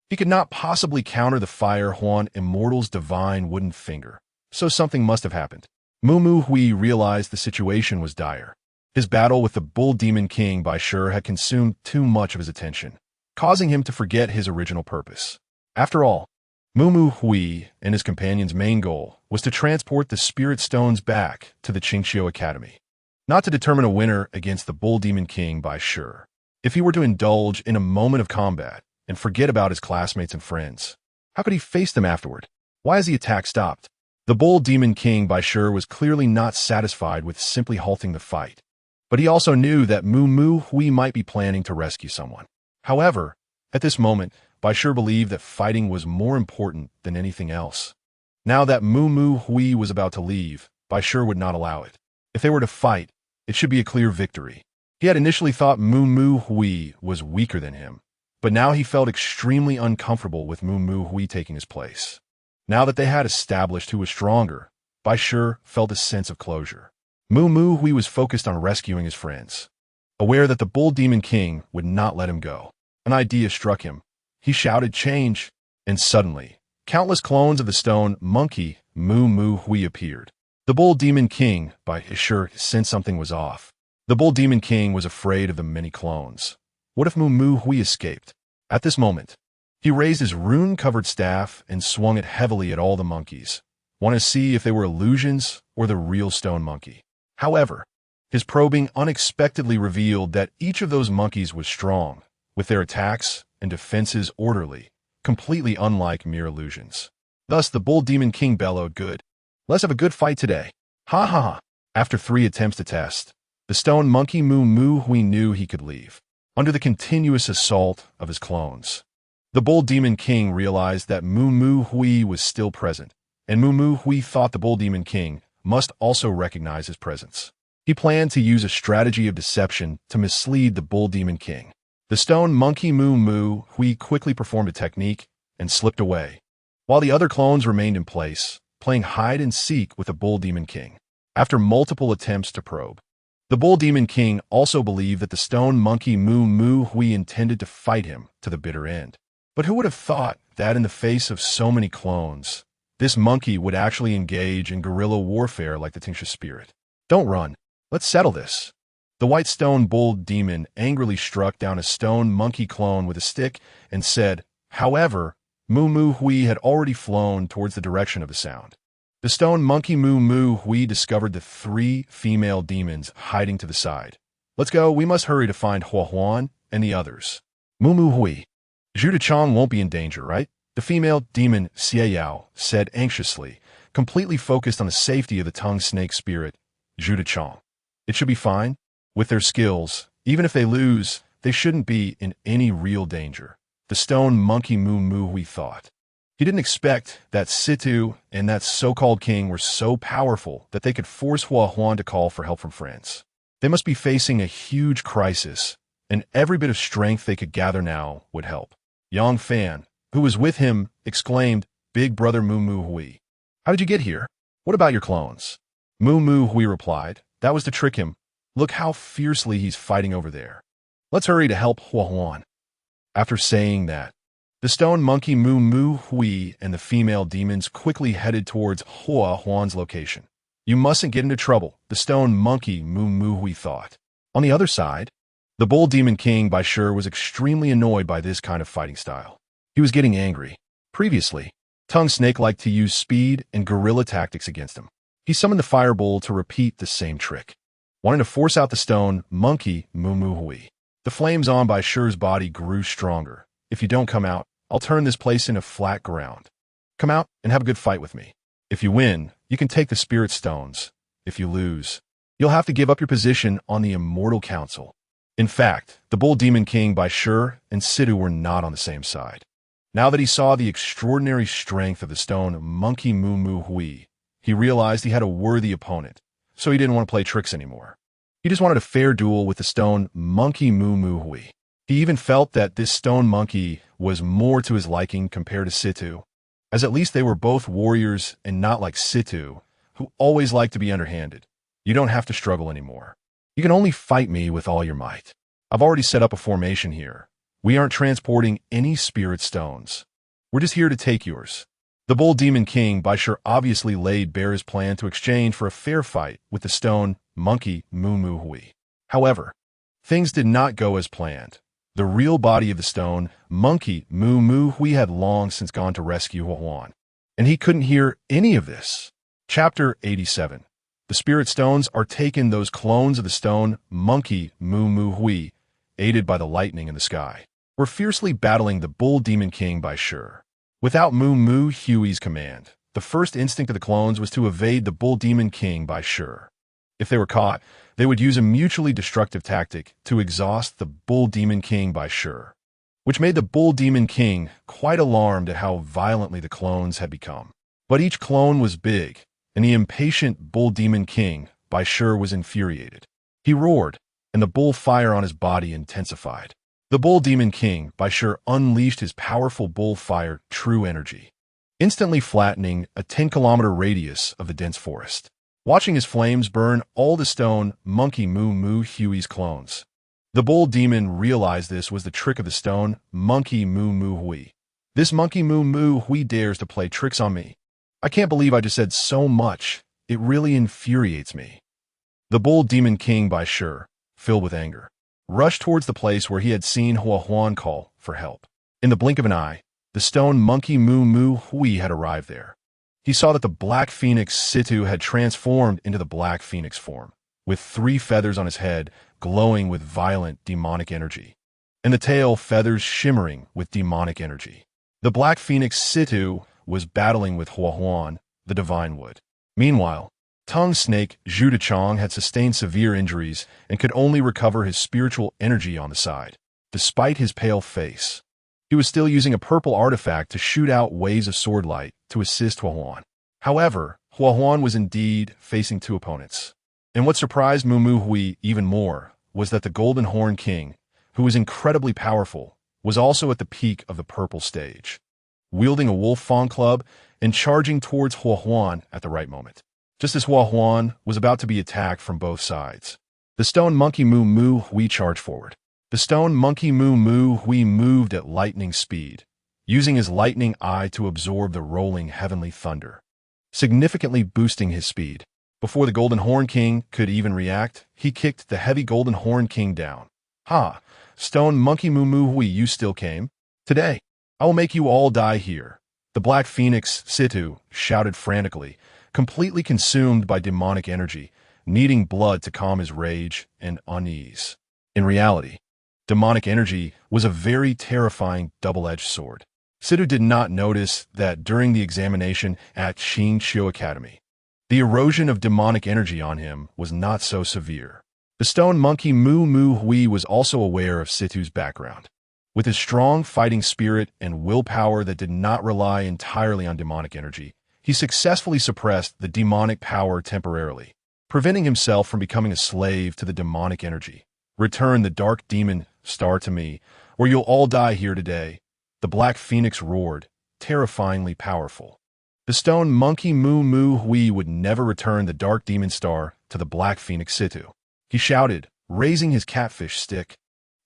he could not possibly counter the Fire Huan Immortal's divine wooden finger. So something must have happened. Mu Mu Hui realized the situation was dire. His battle with the Bull Demon King Baisher had consumed too much of his attention, causing him to forget his original purpose. After all, Mu Mu Hui and his companion's main goal was to transport the Spirit Stones back to the Qingxiu Academy, not to determine a winner against the Bull Demon King Baisher. If he were to indulge in a moment of combat and forget about his classmates and friends, how could he face them afterward? Why has the attack stopped? The Bull Demon King Baisher was clearly not satisfied with simply halting the fight, but he also knew that Mu Mu Hui might be planning to rescue someone. However, at this moment, Baisher believed that fighting was more important than anything else. Now that Mu Mu Hui was about to leave, Baisher would not allow it. If they were to fight, it should be a clear victory. He had initially thought Mu Mu Hui was weaker than him, but now he felt extremely uncomfortable with Mu Mu Hui taking his place. Now that they had established who was stronger, Baisher felt a sense of closure. Mu Mu Hui was focused on rescuing his friends. Aware that the Bull Demon King would not let him go, an idea struck him. He shouted, "Change!" And suddenly, countless clones of the Stone Monkey Mu Mu Hui appeared. The Bull Demon King Baisher sensed something was off. The Bull Demon King was afraid of the many clones. What if Mu Mu Hui escaped? At this moment, he raised his rune-covered staff and swung it heavily at all the monkeys, wanting to see if they were illusions or the real Stone Monkey. However, his probing unexpectedly revealed that each of those monkeys was strong, with their attacks and defenses orderly, completely unlike mere illusions. Thus, the Bull Demon King bellowed, "Good. Let's have a good fight today. Ha ha ha." After 3 attempts to test, the Stone Monkey Mu Mu Hui knew he could leave, under the continuous assault of his clones. The Bull Demon King realized that Mu Mu Hui was still present, and Mu Mu Hui thought the Bull Demon King must also recognize his presence. He planned to use a strategy of deception to mislead the Bull Demon King. The Stone Monkey Mu Mu Hui quickly performed a technique and slipped away, while the other clones remained in place, playing hide-and-seek with the Bull Demon King. After multiple attempts to probe, the Bull Demon King also believed that the Stone Monkey Mu Mu Hui intended to fight him to the bitter end. But who would have thought that in the face of so many clones, this monkey would actually engage in guerrilla warfare like the Tangsha Spirit? "Don't run. Let's settle this." The White Stone Bull Demon angrily struck down a Stone Monkey clone with a stick and said, however, Mu Mu Hui had already flown towards the direction of the sound. The Stone Monkey Mu Mu Hui discovered the 3 female demons hiding to the side. "Let's go. We must hurry to find Hua Huan and the others." Mu Mu Hui. "Zhu Dachong won't be in danger, right?" The female demon Xie Yao said anxiously, completely focused on the safety of the tongue snake spirit, Zhu Dachong. "It should be fine. With their skills, Even if they lose, they shouldn't be in any real danger. The stone monkey Moo thought. He didn't expect that Situ and that so-called king were so powerful that they could force Huan to call for help from friends. They must be facing a huge crisis, and every bit of strength they could gather now would help. Yang Fan, who was with him, exclaimed, "Big brother Hui, how did you get here? What about your clones?" Hui replied, "That was to trick him. Look how fiercely he's fighting over there. Let's hurry to help Huan." After saying that, the stone monkey Hui and the female demons quickly headed towards Huan's location. You mustn't get into trouble, the stone monkey Hui thought. On the other side, the bull demon king Bai Shi was extremely annoyed by this kind of fighting style. He was getting angry. Previously, Tongue Snake liked to use speed and guerrilla tactics against him. He summoned the fire bull to repeat the same trick, wanting to force out the stone monkey Hui. The flames on Bai Shi's body grew stronger. "If you don't come out, I'll turn this place into flat ground. Come out and have a good fight with me. If you win, you can take the spirit stones. If you lose, you'll have to give up your position on the Immortal Council." In fact, the bull demon king Bai Shi and Situ were not on the same side. Now that he saw the extraordinary strength of the stone monkey Hui, he realized he had a worthy opponent, so he didn't want to play tricks anymore. He just wanted a fair duel with the stone monkey Hui. He even felt that this stone monkey was more to his liking compared to Situ, as at least they were both warriors and not like Situ, who always liked to be underhanded. "You don't have to struggle anymore. You can only fight me with all your might. I've already set up a formation here. We aren't transporting any spirit stones. We're just here to take yours." The bull demon king Bai Shi obviously laid bare his plan to exchange for a fair fight with the stone monkey Hui. However, things did not go as planned. The real body of the stone monkey Hui had long since gone to rescue Huan, and he couldn't hear any of this. Chapter 87. The spirit stones are taken. Those clones of the stone monkey Hui, aided by the lightning in the sky, were fiercely battling the bull demon king Bai Shi. Without Hui's command, the first instinct of the clones was to evade the bull demon king Bai Shi. If they were caught, they would use a mutually destructive tactic to exhaust the bull demon king Bai Shi, which made the bull demon king quite alarmed at how violently the clones had become. But each clone was big, and the impatient bull demon king Bai Shi was infuriated. He roared, and the bull fire on his body intensified. The bull demon king Bai Shi unleashed his powerful bull fire true energy, instantly flattening a 10-kilometer radius of the dense forest. Watching his flames burn all the stone monkey Hui's clones, the bull demon realized this was the trick of the stone monkey Hui. "This monkey Hui dares to play tricks on me. I can't believe I just said so much. It really infuriates me." The bull demon king Bai Shi, filled with anger, rushed towards the place where he had seen Huan call for help. In the blink of an eye, the stone monkey Hui had arrived there. He saw that the black phoenix Situ had transformed into the black phoenix form, with 3 feathers on his head glowing with violent demonic energy, and the tail feathers shimmering with demonic energy. The black phoenix Situ was battling with Huan, the divine wood. Meanwhile, Tongue Snake Zhu Chong had sustained severe injuries and could only recover his spiritual energy on the side. Despite his pale face, he was still using a purple artifact to shoot out waves of sword light to assist Huan. However, Huan was indeed facing 2 opponents. And what surprised Hui even more was that the Golden Horn King, who was incredibly powerful, was also at the peak of the purple stage, wielding a wolf fawn club and charging towards Huan at the right moment. Just as Huan was about to be attacked from both sides, the stone monkey Hui charged forward. The stone monkey Hui moved at lightning speed, using his lightning eye to absorb the rolling heavenly thunder, significantly boosting his speed. Before the Golden Horn King could even react, he kicked the heavy Golden Horn King down. "Ha! Stone monkey Hui, you still came? Today, I will make you all die here." The black phoenix Situ shouted frantically, completely consumed by demonic energy, needing blood to calm his rage and unease. In reality, demonic energy was a very terrifying double-edged sword. Situ did not notice that during the examination at Xingqiu Academy, the erosion of demonic energy on him was not so severe. The stone monkey Mu Mu Hui was also aware of Situ's background. With his strong fighting spirit and willpower that did not rely entirely on demonic energy, he successfully suppressed the demonic power temporarily, preventing himself from becoming a slave to the demonic energy. "Return the dark demon star to me, or you'll all die here today," the black phoenix roared, terrifyingly powerful. The stone monkey Mu Mu Hui would never return the dark demon star to the black phoenix Situ. He shouted, raising his catfish stick,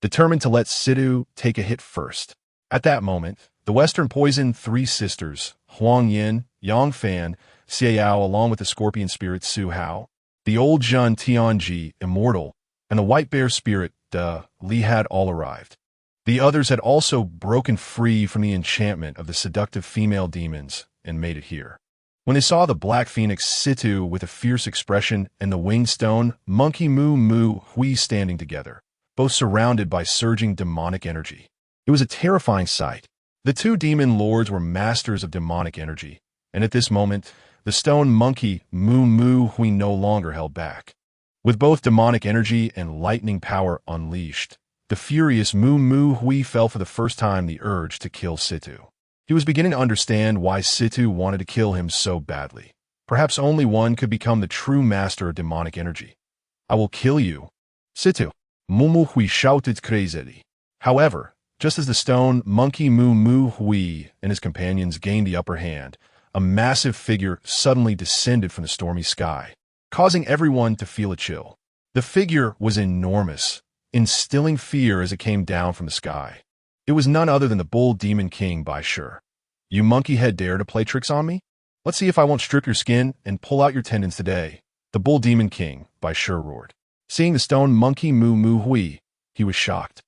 determined to let Situ take a hit first. At that moment, the Western Poison Three Sisters, Huang Yin, Yang Fan, Xiao, along with the Scorpion Spirit Su Hao, the Old Zhun Tianji, Immortal, and the White Bear Spirit, Li had all arrived. The others had also broken free from the enchantment of the seductive female demons and made it here. When they saw the Black Phoenix Situ with a fierce expression and the Winged Stone Monkey Mu Mu Hui standing together, both surrounded by surging demonic energy, it was a terrifying sight. The two demon lords were masters of demonic energy, and at this moment, the stone monkey Mu Mu Hui no longer held back. With both demonic energy and lightning power unleashed, the furious Mu Mu Hui felt for the first time the urge to kill Situ. He was beginning to understand why Situ wanted to kill him so badly. Perhaps only one could become the true master of demonic energy. "I will kill you, Situ," Mu Mu Hui shouted crazily. However, just as the stone monkey Mu Mu Hui and his companions gained the upper hand, a massive figure suddenly descended from the stormy sky, causing everyone to feel a chill. The figure was enormous, instilling fear as it came down from the sky. It was none other than the Bull Demon King Bai Shi. "You monkey head dare to play tricks on me? Let's see if I won't strip your skin and pull out your tendons today," the Bull Demon King Bai Shi roared. Seeing the stone monkey Mu Mu Hui, he was shocked.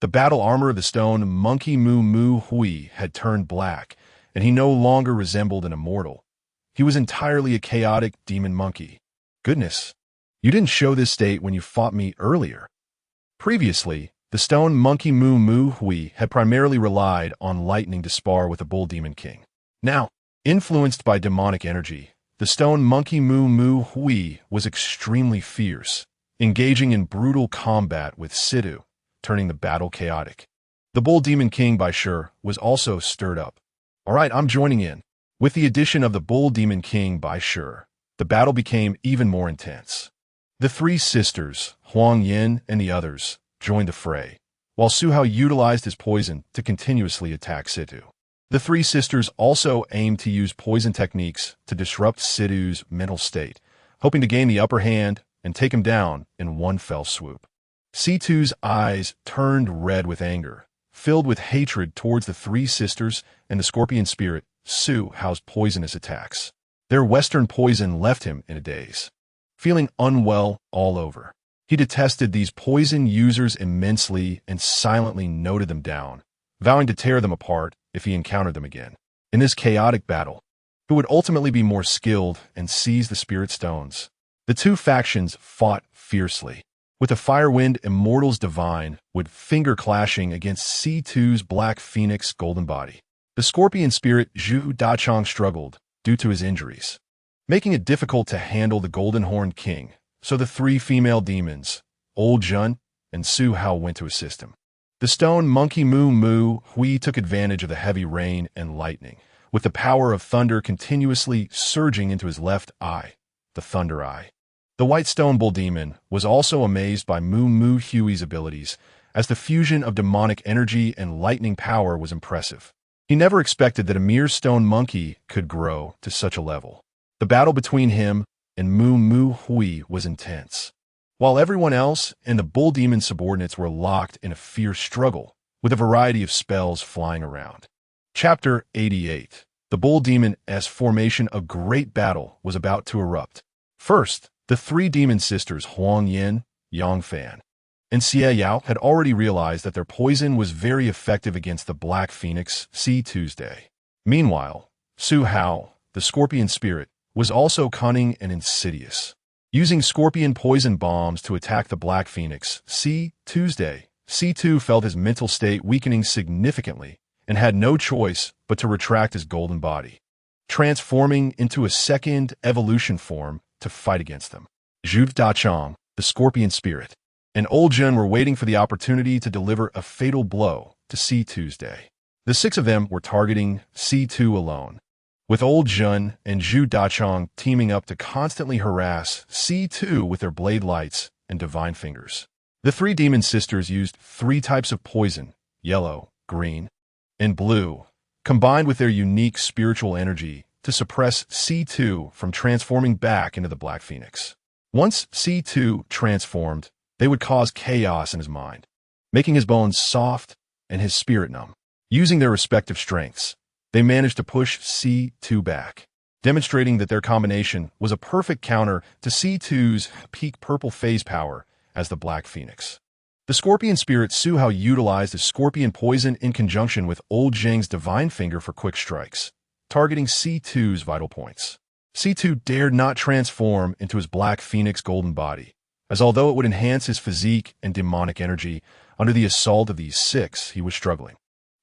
The battle armor of the stone monkey Mu Mu Hui had turned black, and he no longer resembled an immortal. He was entirely a chaotic demon monkey. "Goodness, you didn't show this state when you fought me earlier." Previously, the stone monkey Mu Mu Hui had primarily relied on lightning to spar with the Bull Demon King. Now, influenced by demonic energy, the stone monkey Mu Mu Hui was extremely fierce, engaging in brutal combat with Situ, turning the battle chaotic. The Bull Demon King Bai Shi was also stirred up. "All right, I'm joining in." With the addition of the Bull Demon King Bai Shi, the battle became even more intense. The three sisters, Huang Yin and the others, joined the fray, while Su Hao utilized his poison to continuously attack Situ. The three sisters also aimed to use poison techniques to disrupt Situ's mental state, hoping to gain the upper hand and take him down in one fell swoop. Situ's eyes turned red with anger, filled with hatred towards the three sisters and the Scorpion Spirit Su Hao's poisonous attacks. Their Western poison left him in a daze, feeling unwell all over. He detested these poison users immensely and silently noted them down, vowing to tear them apart if he encountered them again. In this chaotic battle, who would ultimately be more skilled and seize the spirit stones? The two factions fought fiercely, with the Firewind Immortals Divine would finger clashing against C2's Black Phoenix Golden Body. The Scorpion Spirit Zhu Dachong struggled due to his injuries, making it difficult to handle the Golden Horned King. So the three female demons, Old Zhun and Su Hao, went to assist him. The stone monkey Mu Mu Hui took advantage of the heavy rain and lightning, with the power of thunder continuously surging into his left eye, the Thunder Eye. The White Stone Bull Demon was also amazed by Mu Mu Hui's abilities, as the fusion of demonic energy and lightning power was impressive. He never expected that a mere stone monkey could grow to such a level. The battle between him and Mu Mu Hui was intense, while everyone else and the Bull Demon subordinates were locked in a fierce struggle, with a variety of spells flying around. Chapter 88. The Bull Demon's formation. A great battle was about to erupt. First, the three demon sisters Huang Yin, Yang Fan, and Xiao had already realized that their poison was very effective against the Black Phoenix C Tuesday. Meanwhile, Su Hao, the Scorpion Spirit, was also cunning and insidious, using scorpion poison bombs to attack the Black Phoenix C Tuesday. C2 felt his mental state weakening significantly and had no choice but to retract his golden body, transforming into a second evolution form to fight against them. Zhu Dachong, the Scorpion Spirit, and Old Jun were waiting for the opportunity to deliver a fatal blow to C2's day. The 6 of them were targeting C2 alone, with Old Jun and Zhu Dachong teaming up to constantly harass C2 with their blade lights and divine fingers. The 3 demon sisters used 3 types of poison, yellow, green, and blue, combined with their unique spiritual energy to suppress C2 from transforming back into the Black Phoenix. Once C2 transformed, they would cause chaos in his mind, making his bones soft and his spirit numb. Using their respective strengths, they managed to push C2 back, demonstrating that their combination was a perfect counter to C2's peak purple phase power as the Black Phoenix. The Scorpion Spirit Su Hao utilized his Scorpion Poison in conjunction with Old Zheng's Divine Finger for quick strikes, targeting C2's vital points. C2 dared not transform into his Black Phoenix golden body, as although it would enhance his physique and demonic energy, under the assault of these 6, he was struggling.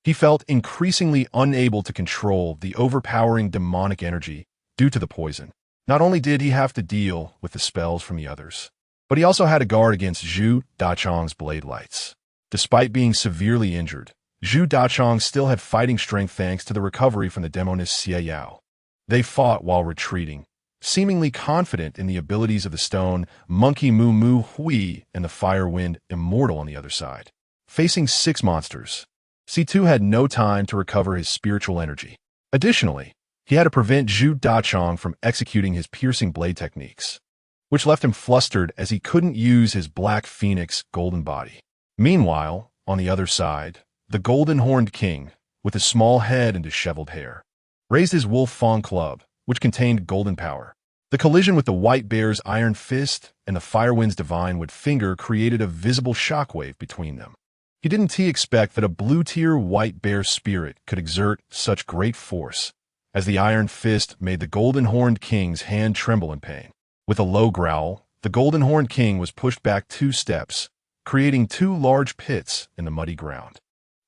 He felt increasingly unable to control the overpowering demonic energy due to the poison. Not only did he have to deal with the spells from the others, but he also had to guard against Zhu Dachong's blade lights. Despite being severely injured, Zhu Dachong still had fighting strength thanks to the recovery from the demoness Xie Yao. They fought while retreating, seemingly confident in the abilities of the stone monkey Mu Mu Hui and the fire wind immortal on the other side. Facing 6 monsters, C2 had no time to recover his spiritual energy. Additionally, he had to prevent Zhu Dachong from executing his piercing blade techniques, which left him flustered as he couldn't use his Black Phoenix golden body. Meanwhile, on the other side, the Golden Horned King, with his small head and disheveled hair, raised his Wolf Fang club, which contained golden power. The collision with the White Bear's Iron Fist and the Firewind's Divine Wood Finger created a visible shockwave between them. He didn't expect that a blue-tier White Bear spirit could exert such great force, as the Iron Fist made the Golden Horned King's hand tremble in pain. With a low growl, the Golden Horned King was pushed back 2 steps, creating 2 large pits in the muddy ground.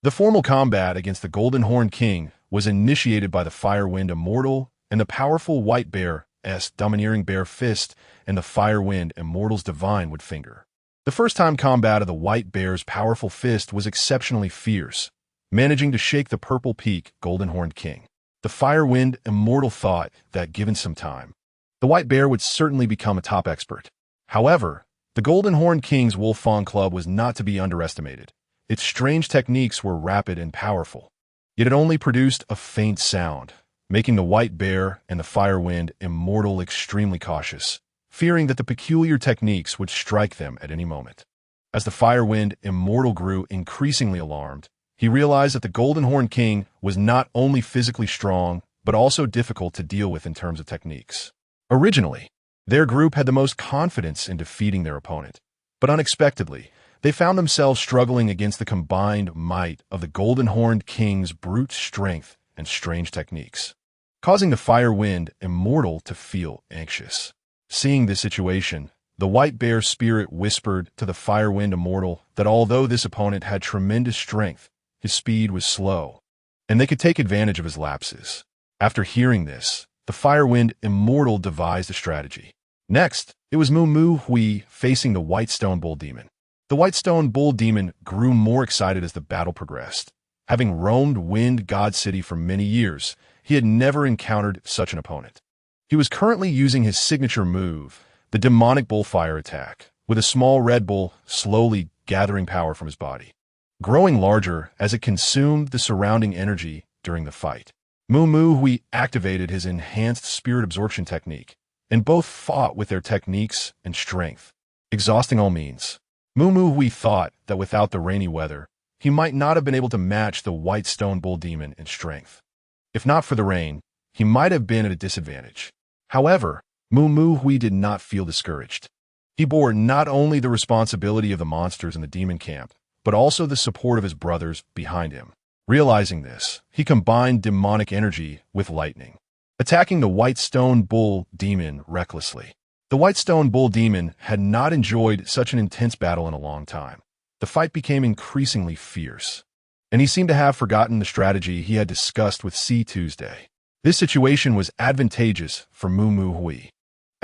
The formal combat against the Golden Horned King was initiated by the Firewind Immortal and the powerful White Bear's Domineering Bear Fist and the Firewind Immortal's Divine Wood Finger. The first-time combat of the White Bear's powerful fist was exceptionally fierce, managing to shake the Purple Peak Golden Horned King. The Firewind Immortal thought that, given some time, the White Bear would certainly become a top expert. However, the Golden Horned King's Wolf Fang Club was not to be underestimated. Its strange techniques were rapid and powerful, yet it only produced a faint sound, making the White Bear and the Firewind Immortal extremely cautious, fearing that the peculiar techniques would strike them at any moment. As the Firewind Immortal grew increasingly alarmed, he realized that the Golden Horned King was not only physically strong, but also difficult to deal with in terms of techniques. Originally, their group had the most confidence in defeating their opponent, but unexpectedly, they found themselves struggling against the combined might of the Golden Horned King's brute strength and strange techniques, causing the Firewind Immortal to feel anxious. Seeing this situation, the White Bear spirit whispered to the Firewind Immortal that although this opponent had tremendous strength, his speed was slow, and they could take advantage of his lapses. After hearing this, the Firewind Immortal devised a strategy. Next, it was Mu Mu Hui facing the White Stone Bull Demon. The White Stone Bull Demon grew more excited as the battle progressed. Having roamed Wind God City for many years, he had never encountered such an opponent. He was currently using his signature move, the Demonic Bullfire attack, with a small red bull slowly gathering power from his body, growing larger as it consumed the surrounding energy during the fight. Mu Mu Hui activated his enhanced spirit absorption technique, and both fought with their techniques and strength, exhausting all means. Mu Mu Hui thought that without the rainy weather, he might not have been able to match the White Stone Bull Demon in strength. If not for the rain, he might have been at a disadvantage. However, Mu Mu Hui did not feel discouraged. He bore not only the responsibility of the monsters in the demon camp, but also the support of his brothers behind him. Realizing this, he combined demonic energy with lightning, attacking the White Stone Bull Demon recklessly. The White Stone Bull Demon had not enjoyed such an intense battle in a long time. The fight became increasingly fierce, and he seemed to have forgotten the strategy he had discussed with C2's day. This situation was advantageous for Mu Mu Hui,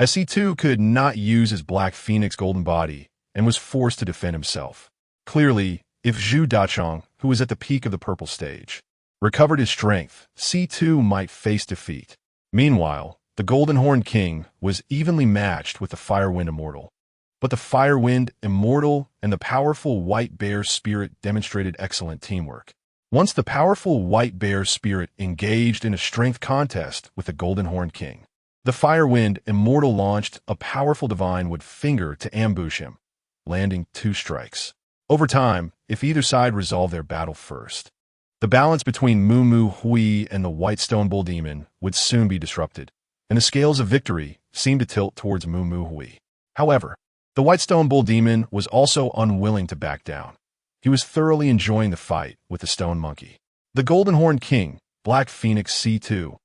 as C2 could not use his Black Phoenix golden body and was forced to defend himself. Clearly, if Zhu Dachong, who was at the peak of the purple stage, recovered his strength, C2 might face defeat. Meanwhile, the Golden Horned King was evenly matched with the Firewind Immortal. But the Firewind Immortal and the powerful White Bear Spirit demonstrated excellent teamwork. Once the powerful White Bear Spirit engaged in a strength contest with the Golden Horned King, the Firewind Immortal launched a powerful Divine Wood Finger to ambush him, landing 2 strikes. Over time, if either side resolved their battle first, the balance between Mu Mu Hui and the White Stone Bull Demon would soon be disrupted, and the scales of victory seemed to tilt towards Mu Mu Hui. However, the White Stone Bull Demon was also unwilling to back down. He was thoroughly enjoying the fight with the Stone Monkey. The Golden Horned King, Black Phoenix C2,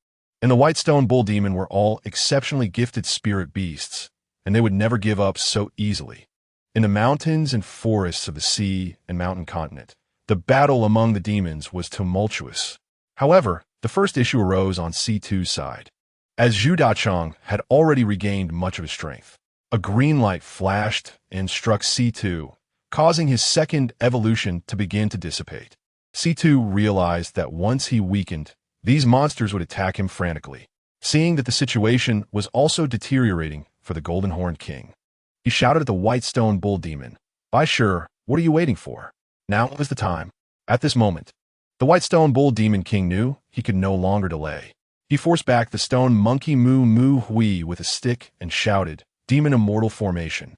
and the White Stone Bull Demon were all exceptionally gifted spirit beasts, and they would never give up so easily. In the mountains and forests of the sea and mountain continent, the battle among the demons was tumultuous. However, the first issue arose on C2's side. As Zhu Dachong had already regained much of his strength, a green light flashed and struck C2, causing his second evolution to begin to dissipate. C2 realized that once he weakened, these monsters would attack him frantically. Seeing that the situation was also deteriorating for the Golden Horned King, he shouted at the White Stone Bull Demon, "By sure, what are you waiting for? Now is the time." At this moment, the White Stone Bull Demon King knew he could no longer delay. He forced back the Stone Monkey Mu Mu Hui with a stick and shouted, "Demon Immortal Formation."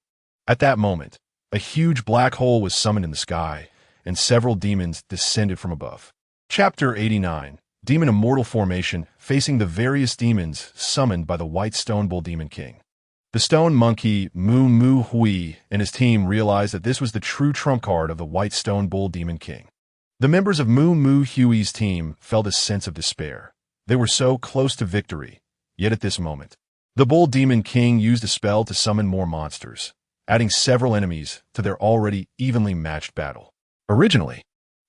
At that moment, a huge black hole was summoned in the sky, and several demons descended from above. Chapter 89, Demon Immortal Formation, facing the various demons summoned by the White Stone Bull Demon King. The Stone Monkey Mu Mu Hui and his team realized that this was the true trump card of the White Stone Bull Demon King. The members of Mu Mu Hui's team felt a sense of despair. They were so close to victory, yet at this moment, the Bull Demon King used a spell to summon more monsters, adding several enemies to their already evenly matched battle. Originally,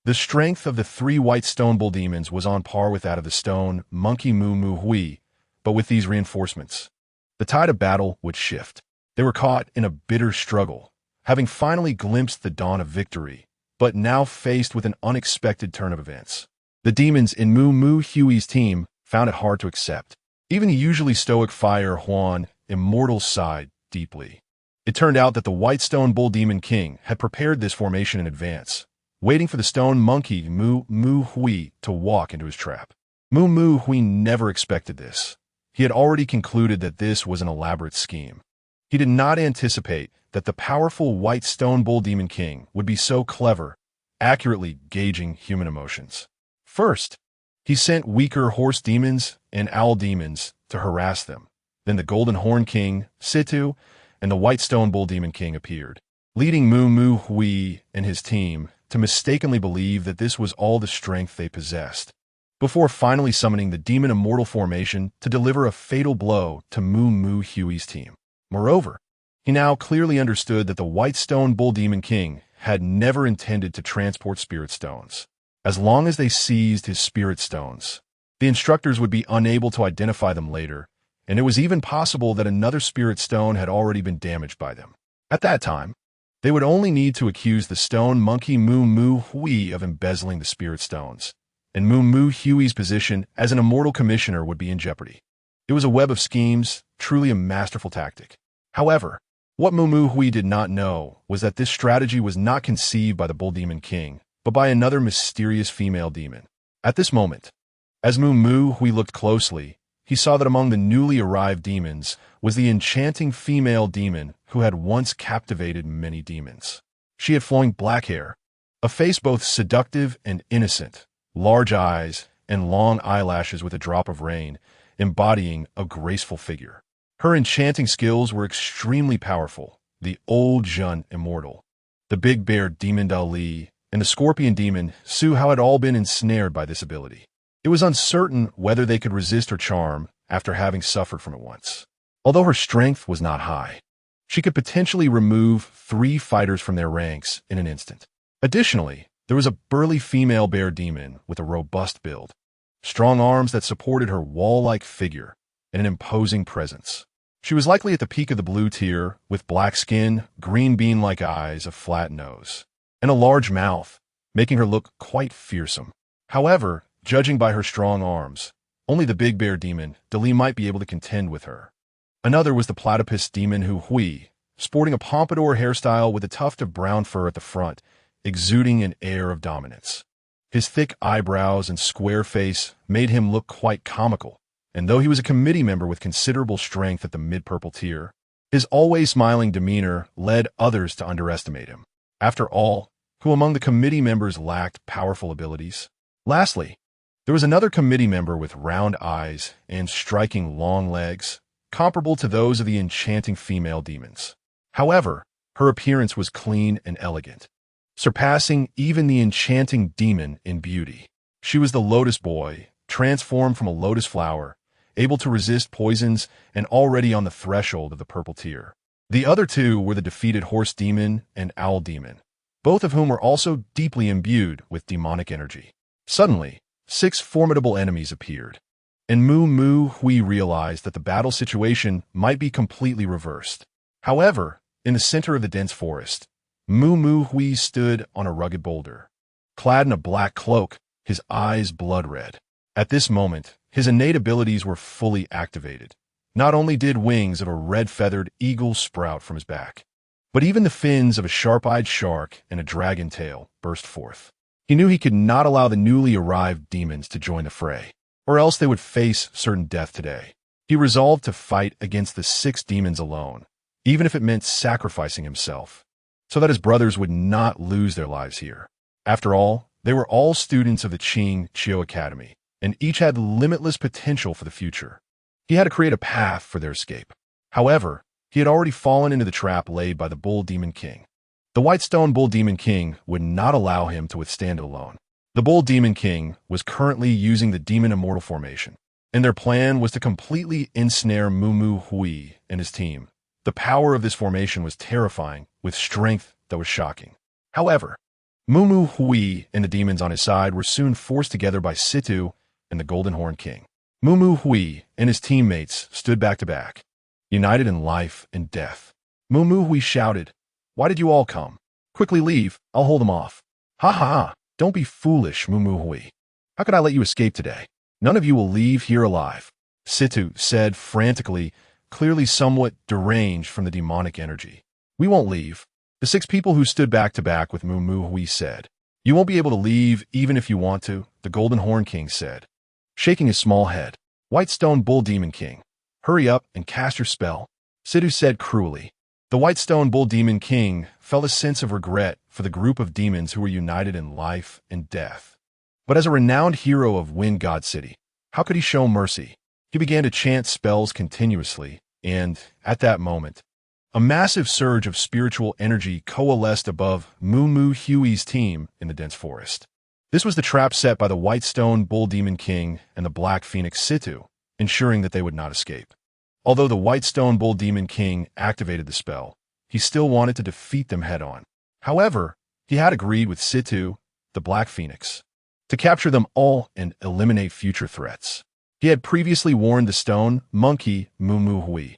the strength of the 3 White Stone Bull Demons was on par with that of the Stone Monkey Mu Mu Hui, but with these reinforcements, the tide of battle would shift. They were caught in a bitter struggle, having finally glimpsed the dawn of victory, but now faced with an unexpected turn of events. The demons in Mu Mu Hui's team found it hard to accept. Even the usually stoic Fire Huan Immortal sighed deeply. It turned out that the White Stone Bull Demon King had prepared this formation in advance, waiting for the Stone Monkey Mu Mu Hui to walk into his trap. Mu Mu Hui never expected this. He had already concluded that this was an elaborate scheme. He did not anticipate that the powerful White Stone Bull Demon King would be so clever, accurately gauging human emotions. First, he sent weaker horse demons and owl demons to harass them. Then the Golden Horn King, Situ, and the White Stone Bull Demon King appeared, leading Mu Mu Hui and his team to mistakenly believe that this was all the strength they possessed, before finally summoning the Demon Immortal Formation to deliver a fatal blow to Mu Mu Hui's team. Moreover, he now clearly understood that the White Stone Bull Demon King had never intended to transport spirit stones. As long as they seized his spirit stones, the instructors would be unable to identify them later, and it was even possible that another spirit stone had already been damaged by them. At that time, they would only need to accuse the Stone Monkey Mu Mu Hui of embezzling the spirit stones, and Mu Mu Hui's position as an immortal commissioner would be in jeopardy. It was a web of schemes, truly a masterful tactic. However, what Mu Mu Hui did not know was that this strategy was not conceived by the Bull Demon King, but by another mysterious female demon. At this moment, as Mu Mu Hui looked closely, he saw that among the newly arrived demons was the enchanting female demon who had once captivated many demons. She had flowing black hair, a face both seductive and innocent, large eyes, and long eyelashes with a drop of rain, embodying a graceful figure. Her enchanting skills were extremely powerful. The Old Jun Immortal, the Big Bear Demon Dali, and the Scorpion Demon Su Hao had all been ensnared by this ability. It was uncertain whether they could resist her charm after having suffered from it once. Although her strength was not high, she could potentially remove 3 fighters from their ranks in an instant. Additionally, there was a burly female bear demon with a robust build, strong arms that supported her wall-like figure, and an imposing presence. She was likely at the peak of the blue tier, with black skin, green bean-like eyes, a flat nose, and a large mouth, making her look quite fearsome. However, judging by her strong arms, only the big bear demon, Dali, might be able to contend with her. Another was the platypus demon Hui, sporting a pompadour hairstyle with a tuft of brown fur at the front, exuding an air of dominance. His thick eyebrows and square face made him look quite comical, and though he was a committee member with considerable strength at the mid-purple tier, his always smiling demeanor led others to underestimate him. After all, who among the committee members lacked powerful abilities? Lastly, there was another committee member with round eyes and striking long legs, comparable to those of the enchanting female demons. However, her appearance was clean and elegant, surpassing even the enchanting demon in beauty. She was the Lotus Boy, transformed from a lotus flower, able to resist poisons and already on the threshold of the purple tier. The other two were the defeated Horse Demon and Owl Demon, both of whom were also deeply imbued with demonic energy. Suddenly, 6 formidable enemies appeared, and Hui realized that the battle situation might be completely reversed. However, in the center of the dense forest, Hui stood on a rugged boulder. Clad in a black cloak, his eyes blood-red. At this moment, his innate abilities were fully activated. Not only did wings of a red-feathered eagle sprout from his back, but even the fins of a sharp-eyed shark and a dragon tail burst forth. He knew he could not allow the newly arrived demons to join the fray, or else they would face certain death today. He resolved to fight against the 6 demons alone, even if it meant sacrificing himself, so that his brothers would not lose their lives here. After all, they were all students of the Qing Chiu Academy, and each had limitless potential for the future. He had to create a path for their escape. However, he had already fallen into the trap laid by the Bull Demon King. The White Stone Bull Demon King would not allow him to withstand it alone. The Bull Demon King was currently using the Demon Immortal formation, and their plan was to completely ensnare Hui and his team. The power of this formation was terrifying, with strength that was shocking. However, Hui and the demons on his side were soon forced together by Situ and the Golden Horn King. Hui and his teammates stood back to back, united in life and death. Hui shouted, "Why did you all come? Quickly leave, I'll hold them off." "Ha ha, don't be foolish, Hui. How could I let you escape today? None of you will leave here alive," Situ said frantically, clearly somewhat deranged from the demonic energy. "We won't leave," the 6 people who stood back to back with Hui said. "You won't be able to leave even if you want to," the Golden Horn King said, shaking his small head. "White Stone Bull Demon King, hurry up and cast your spell," Situ said cruelly. The White Stone Bull Demon King felt a sense of regret for the group of demons who were united in life and death. But as a renowned hero of Wind God City, how could he show mercy? He began to chant spells continuously, and, at that moment, a massive surge of spiritual energy coalesced above Hui's team in the dense forest. This was the trap set by the White Stone Bull Demon King and the Black Phoenix Situ, ensuring that they would not escape. Although the White Stone Bull Demon King activated the spell, he still wanted to defeat them head-on. However, he had agreed with Situ, the Black Phoenix, to capture them all and eliminate future threats. He had previously warned the stone monkey Hui,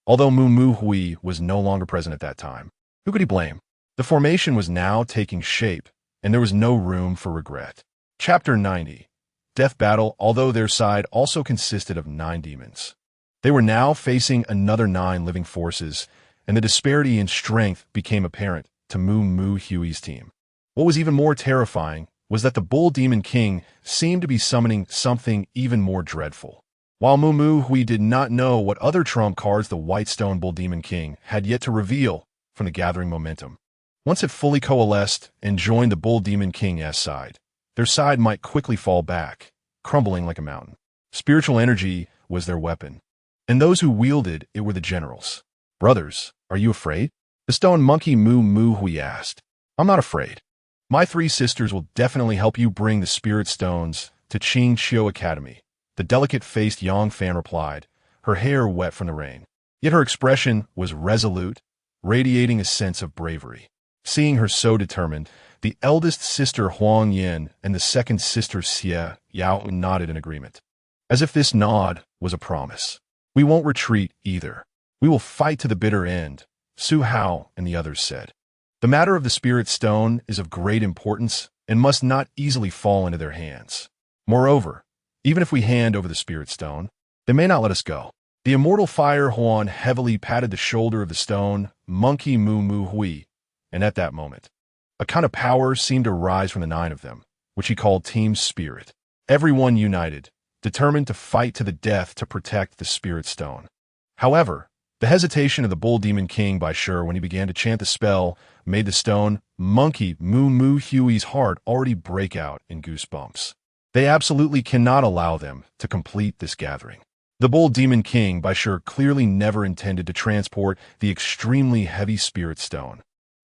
although Hui was no longer present at that time. Who could he blame? The formation was now taking shape, and there was no room for regret. Chapter 90. Death Battle. Although their side also consisted of 9 demons, they were now facing another 9 living forces, and the disparity in strength became apparent to Hui's team. What was even more terrifying was that the Bull Demon King seemed to be summoning something even more dreadful. While Hui did not know what other trump cards the White Stone Bull Demon King had yet to reveal from the gathering momentum. Once it fully coalesced and joined the Bull Demon King's side, their side might quickly fall back, crumbling like a mountain. Spiritual energy was their weapon, and those who wielded it were the generals. "Brothers, are you afraid?" the stone monkey Hui asked. "I'm not afraid. My 3 sisters will definitely help you bring the spirit stones to Qing Chiu Academy," the delicate-faced Yang Fan replied, her hair wet from the rain. Yet her expression was resolute, radiating a sense of bravery. Seeing her so determined, the eldest sister Huang Yin and the second sister Xie Yao nodded in agreement, as if this nod was a promise. "We won't retreat either," "We will fight to the bitter end," Su Hao and the others said. "The matter of the spirit stone is of great importance and must not easily fall into their hands. Moreover, even if we hand over the spirit stone, they may not let us go." The immortal fire Huan heavily patted the shoulder of the stone monkey Mu Mu Hui, and at that moment, a kind of power seemed to rise from the 9 of them, which he called Team Spirit. Everyone united, determined to fight to the death to protect the spirit stone. However, the hesitation of the Bull Demon King Bai Shi when he began to chant the spell made the stone monkey Mu Mu Hui's heart already break out in goosebumps. They absolutely cannot allow them to complete this gathering. The Bull Demon King Bai Shi clearly never intended to transport the extremely heavy spirit stone.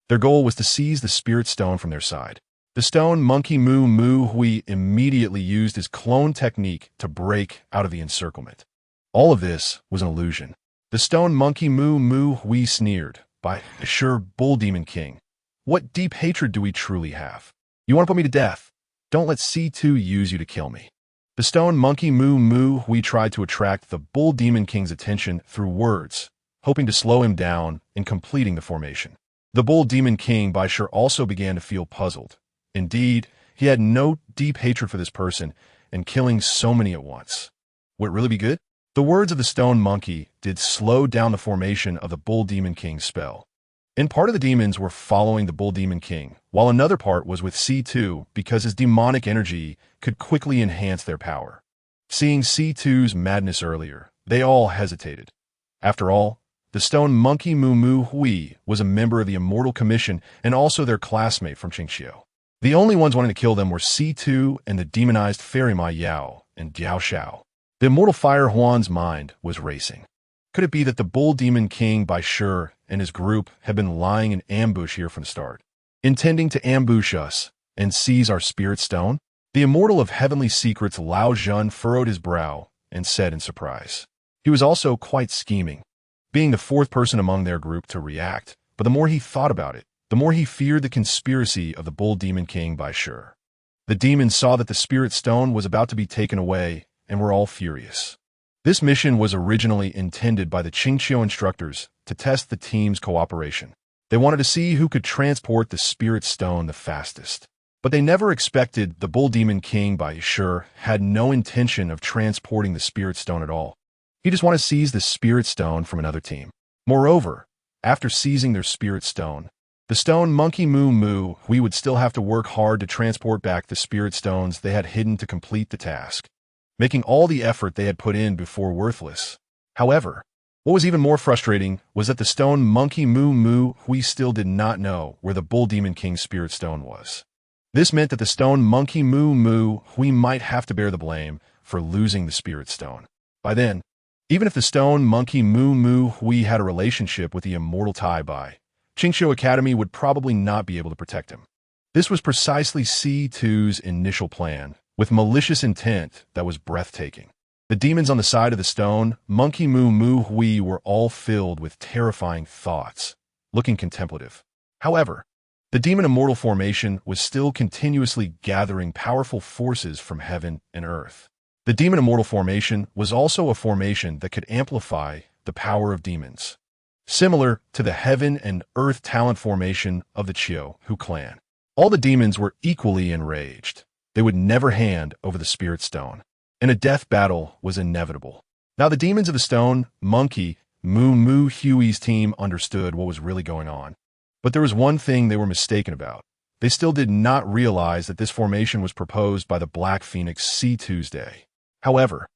Their goal was to seize the spirit stone from their side. The stone monkey Mu Mu Hui immediately used his clone technique to break out of the encirclement. All of this was an illusion. The stone monkey Mu Mu Hui sneered, "By sure, Bull Demon King, what deep hatred do we truly have? You want to put me to death? Don't let C2 use you to kill me." The stone monkey Mu Mu Hui tried to attract the Bull Demon King's attention through words, hoping to slow him down in completing the formation. The Bull Demon King Bai Shi also began to feel puzzled. Indeed, he had no deep hatred for this person, and killing so many at once. Would it really be good? The words of the stone monkey did slow down the formation of the Bull Demon King's spell. And part of the demons were following the Bull Demon King, while another part was with C2 because his demonic energy could quickly enhance their power. Seeing C2's madness earlier, they all hesitated. After all, the stone monkey Mu Mu Hui was a member of the Immortal Commission and also their classmate from Qingxiu. The only ones wanting to kill them were C2 and the demonized fairy Ma Yao and Diao Xiao. The immortal fire Huan's mind was racing. Could it be that the Bull Demon King Bai Shi and his group had been lying in ambush here from the start, intending to ambush us and seize our spirit stone? The immortal of heavenly secrets Lao Zhen furrowed his brow and said in surprise. He was also quite scheming, being the 4th person among their group to react, but the more he thought about it, the more he feared the conspiracy of the Bull Demon King Bai Shi. The demons saw that the spirit stone was about to be taken away and were all furious. This mission was originally intended by the Qingxiu instructors to test the team's cooperation. They wanted to see who could transport the spirit stone the fastest. But they never expected the Bull Demon King Bai Shi had no intention of transporting the spirit stone at all. He just wanted to seize the spirit stone from another team. Moreover, after seizing their spirit stone, the stone monkey Mu Mu Hui would still have to work hard to transport back the spirit stones they had hidden to complete the task, making all the effort they had put in before worthless. However, what was even more frustrating was that the stone monkey Mu Mu Hui still did not know where the Bull Demon King's spirit stone was. This meant that the stone monkey Mu Mu Hui might have to bear the blame for losing the spirit stone. By then, even if the stone monkey Mu Mu Hui had a relationship with the immortal Tai Bai, Qingxiu Academy would probably not be able to protect him. This was precisely C2's initial plan, with malicious intent that was breathtaking. The demons on the side of the stone monkey Mu Mu Hui were all filled with terrifying thoughts, looking contemplative. However, the demon immortal formation was still continuously gathering powerful forces from heaven and earth. The demon immortal formation was also a formation that could amplify the power of demons, similar to the heaven and earth talent formation of the Qiu Hu clan. All the demons were equally enraged. They would never hand over the spirit stone, and a death battle was inevitable. Now the demons of the stone monkey Mu Mu Hui's team understood what was really going on. But there was one thing they were mistaken about. They still did not realize that this formation was proposed by the Black Phoenix C2's day. However,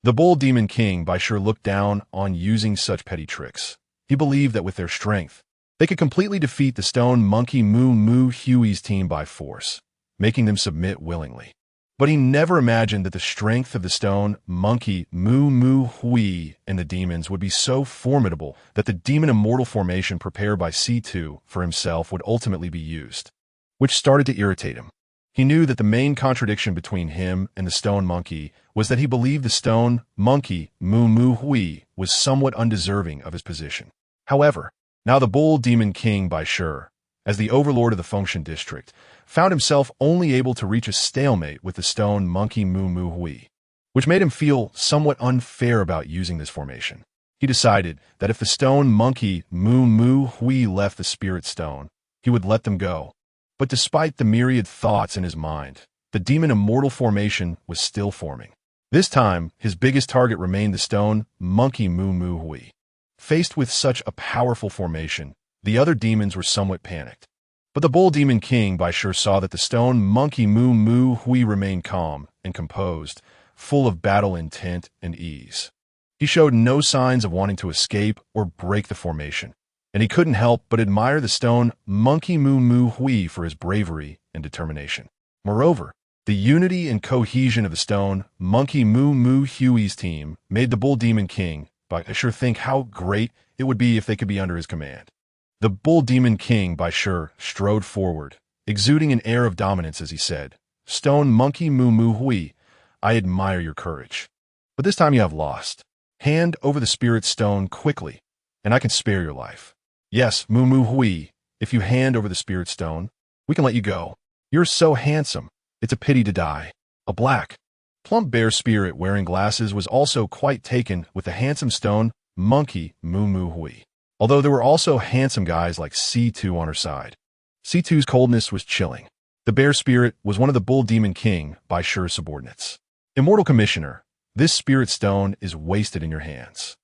the Bull Demon King Bai Shi looked down on using such petty tricks. He believed that with their strength, they could completely defeat the stone monkey Mu Mu Hui's team by force, making them submit willingly. But he never imagined that the strength of the stone monkey Mu Mu Hui and the demons would be so formidable that the demon immortal formation prepared by C2 for himself would ultimately be used, which started to irritate him. He knew that the main contradiction between him and the stone monkey was that he believed the stone monkey Mu Mu Hui was somewhat undeserving of his position. However, now the Bull Demon King Bai Shi, as the overlord of the Function District, found himself only able to reach a stalemate with the stone monkey Mu Mu Hui, which made him feel somewhat unfair about using this formation. He decided that if the stone monkey Moo Moo Hui left the spirit stone, he would let them go. But despite the myriad thoughts in his mind, the demon immortal formation was still forming. This time, his biggest target remained the stone monkey Moo Moo Hui. Faced with such a powerful formation, the other demons were somewhat panicked. But the Bull Demon King by sure saw that the stone monkey Moo Moo Hui remained calm and composed, full of battle intent and ease. He showed no signs of wanting to escape or break the formation, and he couldn't help but admire the stone monkey Moo Moo Hui for his bravery and determination. Moreover, the unity and cohesion of the stone monkey Moo Moo Hui's team made the Bull Demon King by sure think how great it would be if they could be under his command. The Bull Demon King by sure strode forward, exuding an air of dominance as he said, "Stone monkey Moo Moo Hui, I admire your courage. But this time you have lost. Hand over the spirit stone quickly, and I can spare your life. Yes, Moo Moo Hui, if you hand over the spirit stone, we can let you go. You're so handsome. It's a pity to die." A black, plump bear spirit wearing glasses was also quite taken with the handsome stone monkey Moo Moo Hui. Although there were also handsome guys like C2 on her side. C2's coldness was chilling. The bear spirit was one of the Bull Demon King by sure's subordinates. "Immortal Commissioner, this spirit stone is wasted in your hands.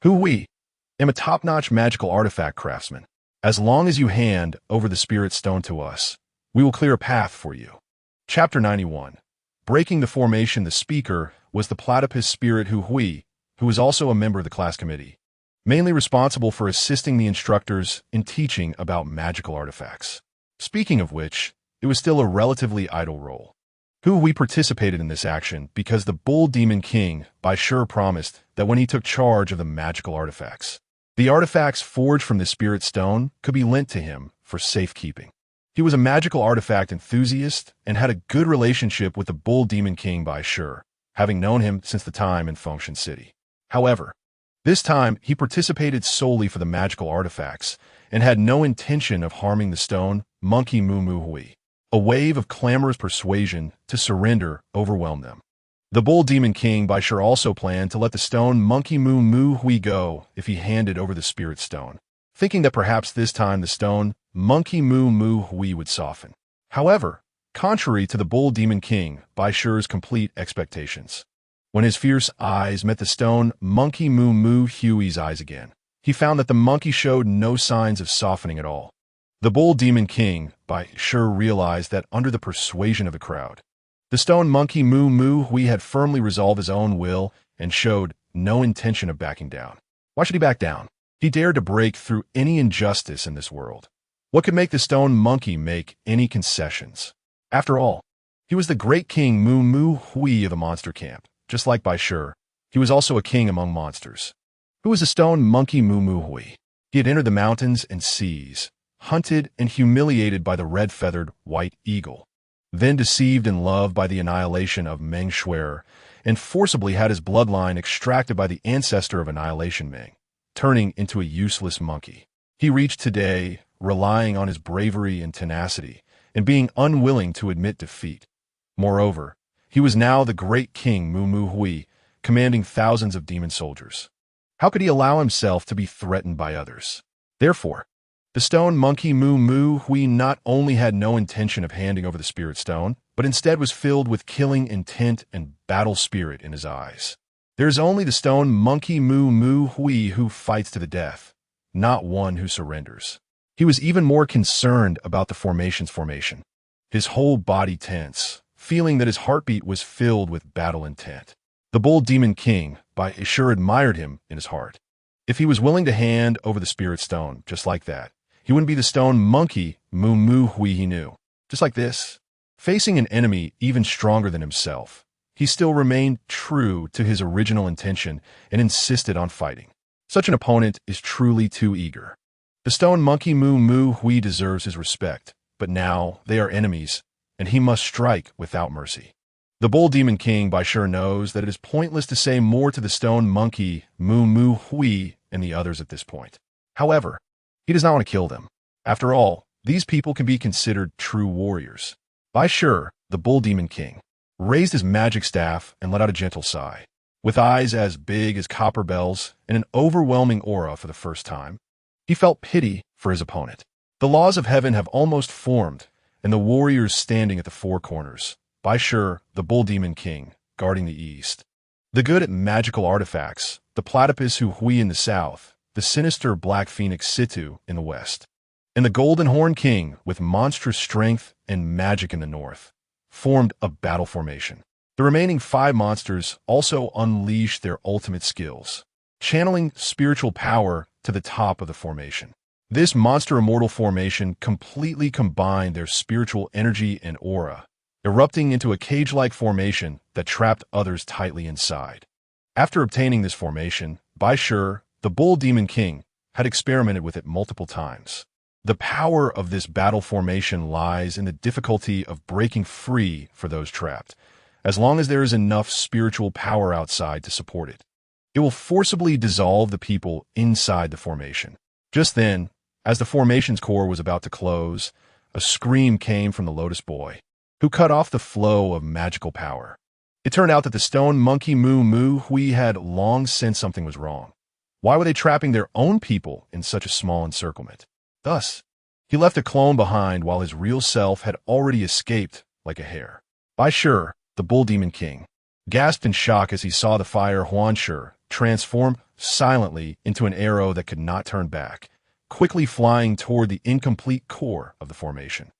We am a top-notch magical artifact craftsman. As long as you hand over the spirit stone to us, we will clear a path for you." Chapter 91. Breaking the formation. The speaker was the platypus spirit Hui, who was also a member of the class committee, mainly responsible for assisting the instructors in teaching about magical artifacts. Speaking of which, it was still a relatively idle role. Hui participated in this action because the Bull Demon King by sure promised that when he took charge of the magical artifacts, the artifacts forged from the spirit stone could be lent to him for safekeeping. He was a magical artifact enthusiast and had a good relationship with the Bull Demon King by sure, having known him since the time in Function City. However, this time he participated solely for the magical artifacts and had no intention of harming the stone monkey Moo Moo Hui. A wave of clamorous persuasion to surrender overwhelmed them. The Bull Demon King by sure also planned to let the stone monkey Moo Moo Hui go if he handed over the spirit stone, thinking that perhaps this time the stone monkey Moo Moo Hui would soften. However, contrary to the Bull Demon King by sure's complete expectations, when his fierce eyes met the stone monkey Moo Moo Hui's eyes again, he found that the monkey showed no signs of softening at all. The Bull Demon King by sure realized that under the persuasion of the crowd, the stone monkey Moo Moo Hui had firmly resolved his own will and showed no intention of backing down. Why should he back down? He dared to break through any injustice in this world. What could make the stone monkey make any concessions? After all, he was the great king Moo Moo Hui of the monster camp. Just like by sure, he was also a king among monsters. Who was the stone monkey Moo Moo Hui? He had entered the mountains and seas, hunted and humiliated by the red-feathered white eagle, then deceived and loved by the annihilation of Meng Shuer, and forcibly had his bloodline extracted by the ancestor of Annihilation Meng, turning into a useless monkey. He reached today, relying on his bravery and tenacity, and being unwilling to admit defeat. Moreover, he was now the great king Moo Moo Hui, commanding thousands of demon soldiers. How could he allow himself to be threatened by others? Therefore, the stone monkey Moo Moo Hui not only had no intention of handing over the spirit stone, but instead was filled with killing intent and battle spirit in his eyes. There is only the stone monkey Moo Moo Hui who fights to the death, not one who surrenders. He was even more concerned about the formation's formation, his whole body tense, feeling that his heartbeat was filled with battle intent. The Bull Demon King by sure admired him in his heart. If he was willing to hand over the spirit stone just like that, he wouldn't be the stone monkey Moo Moo Hui he knew. Just like this, facing an enemy even stronger than himself, he still remained true to his original intention and insisted on fighting. Such an opponent is truly too eager. The stone monkey Moo Moo Hui deserves his respect, but now they are enemies, and he must strike without mercy. The Bull Demon King by sure knows that it is pointless to say more to the stone monkey Moo Moo Hui and the others at this point. However, he does not want to kill them. After all, these people can be considered true warriors. By sure, the Bull Demon King raised his magic staff and let out a gentle sigh. with eyes as big as copper bells and an overwhelming aura for the first time. He felt pity for his opponent. The laws of heaven have almost formed, and the warriors standing at the four corners. Bai Shi, the bull demon king, guarding the east. The good at magical artifacts, the platypus Hu Hui in the south, the sinister black phoenix Situ in the west, and the golden horn king, with monstrous strength and magic in the north, formed a battle formation. The remaining 5 monsters also unleashed their ultimate skills, channeling spiritual power to the top of the formation. This monster immortal formation completely combined their spiritual energy and aura, erupting into a cage-like formation that trapped others tightly inside. After obtaining this formation, Bai Shi, the bull demon king, had experimented with it multiple times. The power of this battle formation lies in the difficulty of breaking free for those trapped, as long as there is enough spiritual power outside to support it. It will forcibly dissolve the people inside the formation. Just then, as the formation's core was about to close, a scream came from the Lotus Boy, who cut off the flow of magical power. It turned out that the stone monkey Mu Hui had long sensed something was wrong. Why were they trapping their own people in such a small encirclement? Thus, he left a clone behind while his real self had already escaped like a hare. Bai Shi, the bull demon king, gasped in shock as he saw the fire Huan Shi transform silently into an arrow that could not turn back, quickly flying toward the incomplete core of the formation.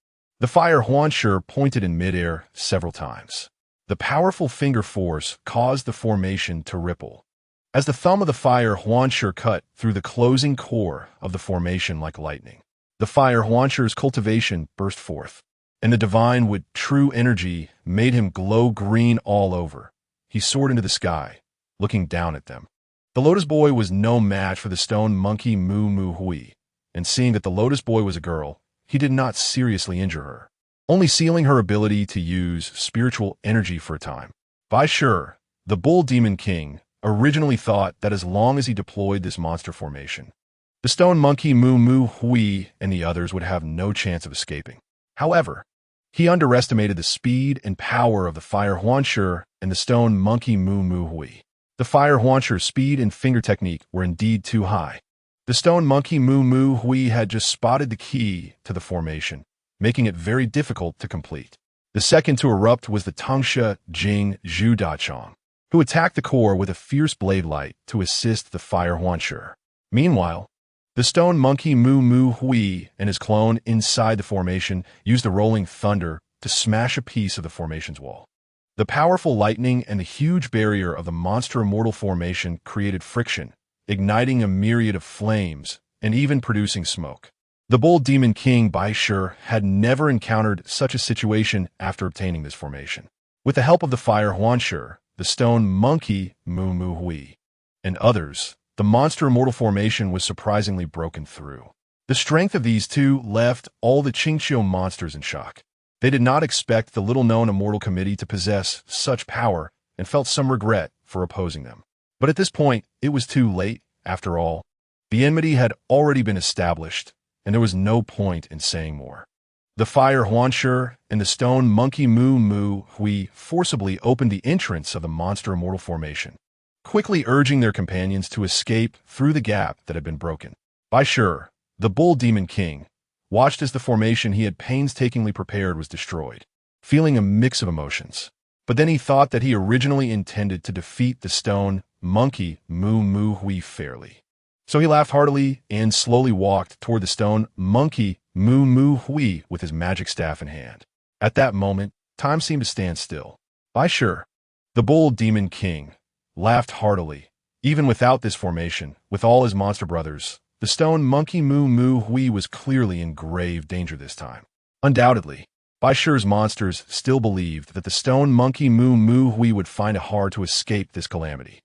The fire Huan Shi pointed in midair several times. The powerful finger force caused the formation to ripple, as the thumb of the fire Huan Shi cut through the closing core of the formation like lightning. The fire Huan Shi's cultivation burst forth, and the divine with true energy made him glow green all over. He soared into the sky, looking down at them. The Lotus Boy was no match for the stone monkey Mu Hui, and seeing that the Lotus Boy was a girl, he did not seriously injure her, only sealing her ability to use spiritual energy for a time. Bai Shi, the bull demon king, originally thought that as long as he deployed this monster formation, the stone monkey Mu Hui and the others would have no chance of escaping. However, he underestimated the speed and power of the fire Huan Shi and the stone monkey Mu Hui. The fire Huan Shi's speed and finger technique were indeed too high. The stone monkey Mu Hui had just spotted the key to the formation, making it very difficult to complete. The second to erupt was the Shan Hai Jing Zhu Dachong, who attacked the core with a fierce blade light to assist the fire Huan Shi. Meanwhile, the stone monkey Mu Hui and his clone inside the formation used the rolling thunder to smash a piece of the formation's wall. The powerful lightning and the huge barrier of the monster immortal formation created friction, igniting a myriad of flames and even producing smoke. The bull demon king Bai Shi had never encountered such a situation after obtaining this formation. With the help of the fire Huan Shi, the stone monkey Mu Hui, and others, the monster immortal formation was surprisingly broken through. The strength of these two left all the Qingqiu monsters in shock. They did not expect the little-known immortal committee to possess such power and felt some regret for opposing them. But at this point, it was too late, after all. The enmity had already been established, and there was no point in saying more. The fire Huan Shi and the stone monkey Mu Hui forcibly opened the entrance of the monster immortal formation, quickly urging their companions to escape through the gap that had been broken. Bai Shi, the bull demon king, watched as the formation he had painstakingly prepared was destroyed, feeling a mix of emotions. But then he thought that he originally intended to defeat the stone monkey Mu Hui fairly. So he laughed heartily and slowly walked toward the stone monkey Mu Hui with his magic staff in hand. At that moment, time seemed to stand still. Bai Shi, the bull demon king, laughed heartily. Even without this formation, with all his monster brothers, the stone monkey Mu Hui was clearly in grave danger this time. Undoubtedly, Bai Shi's monsters still believed that the stone monkey Mu Hui would find it hard to escape this calamity.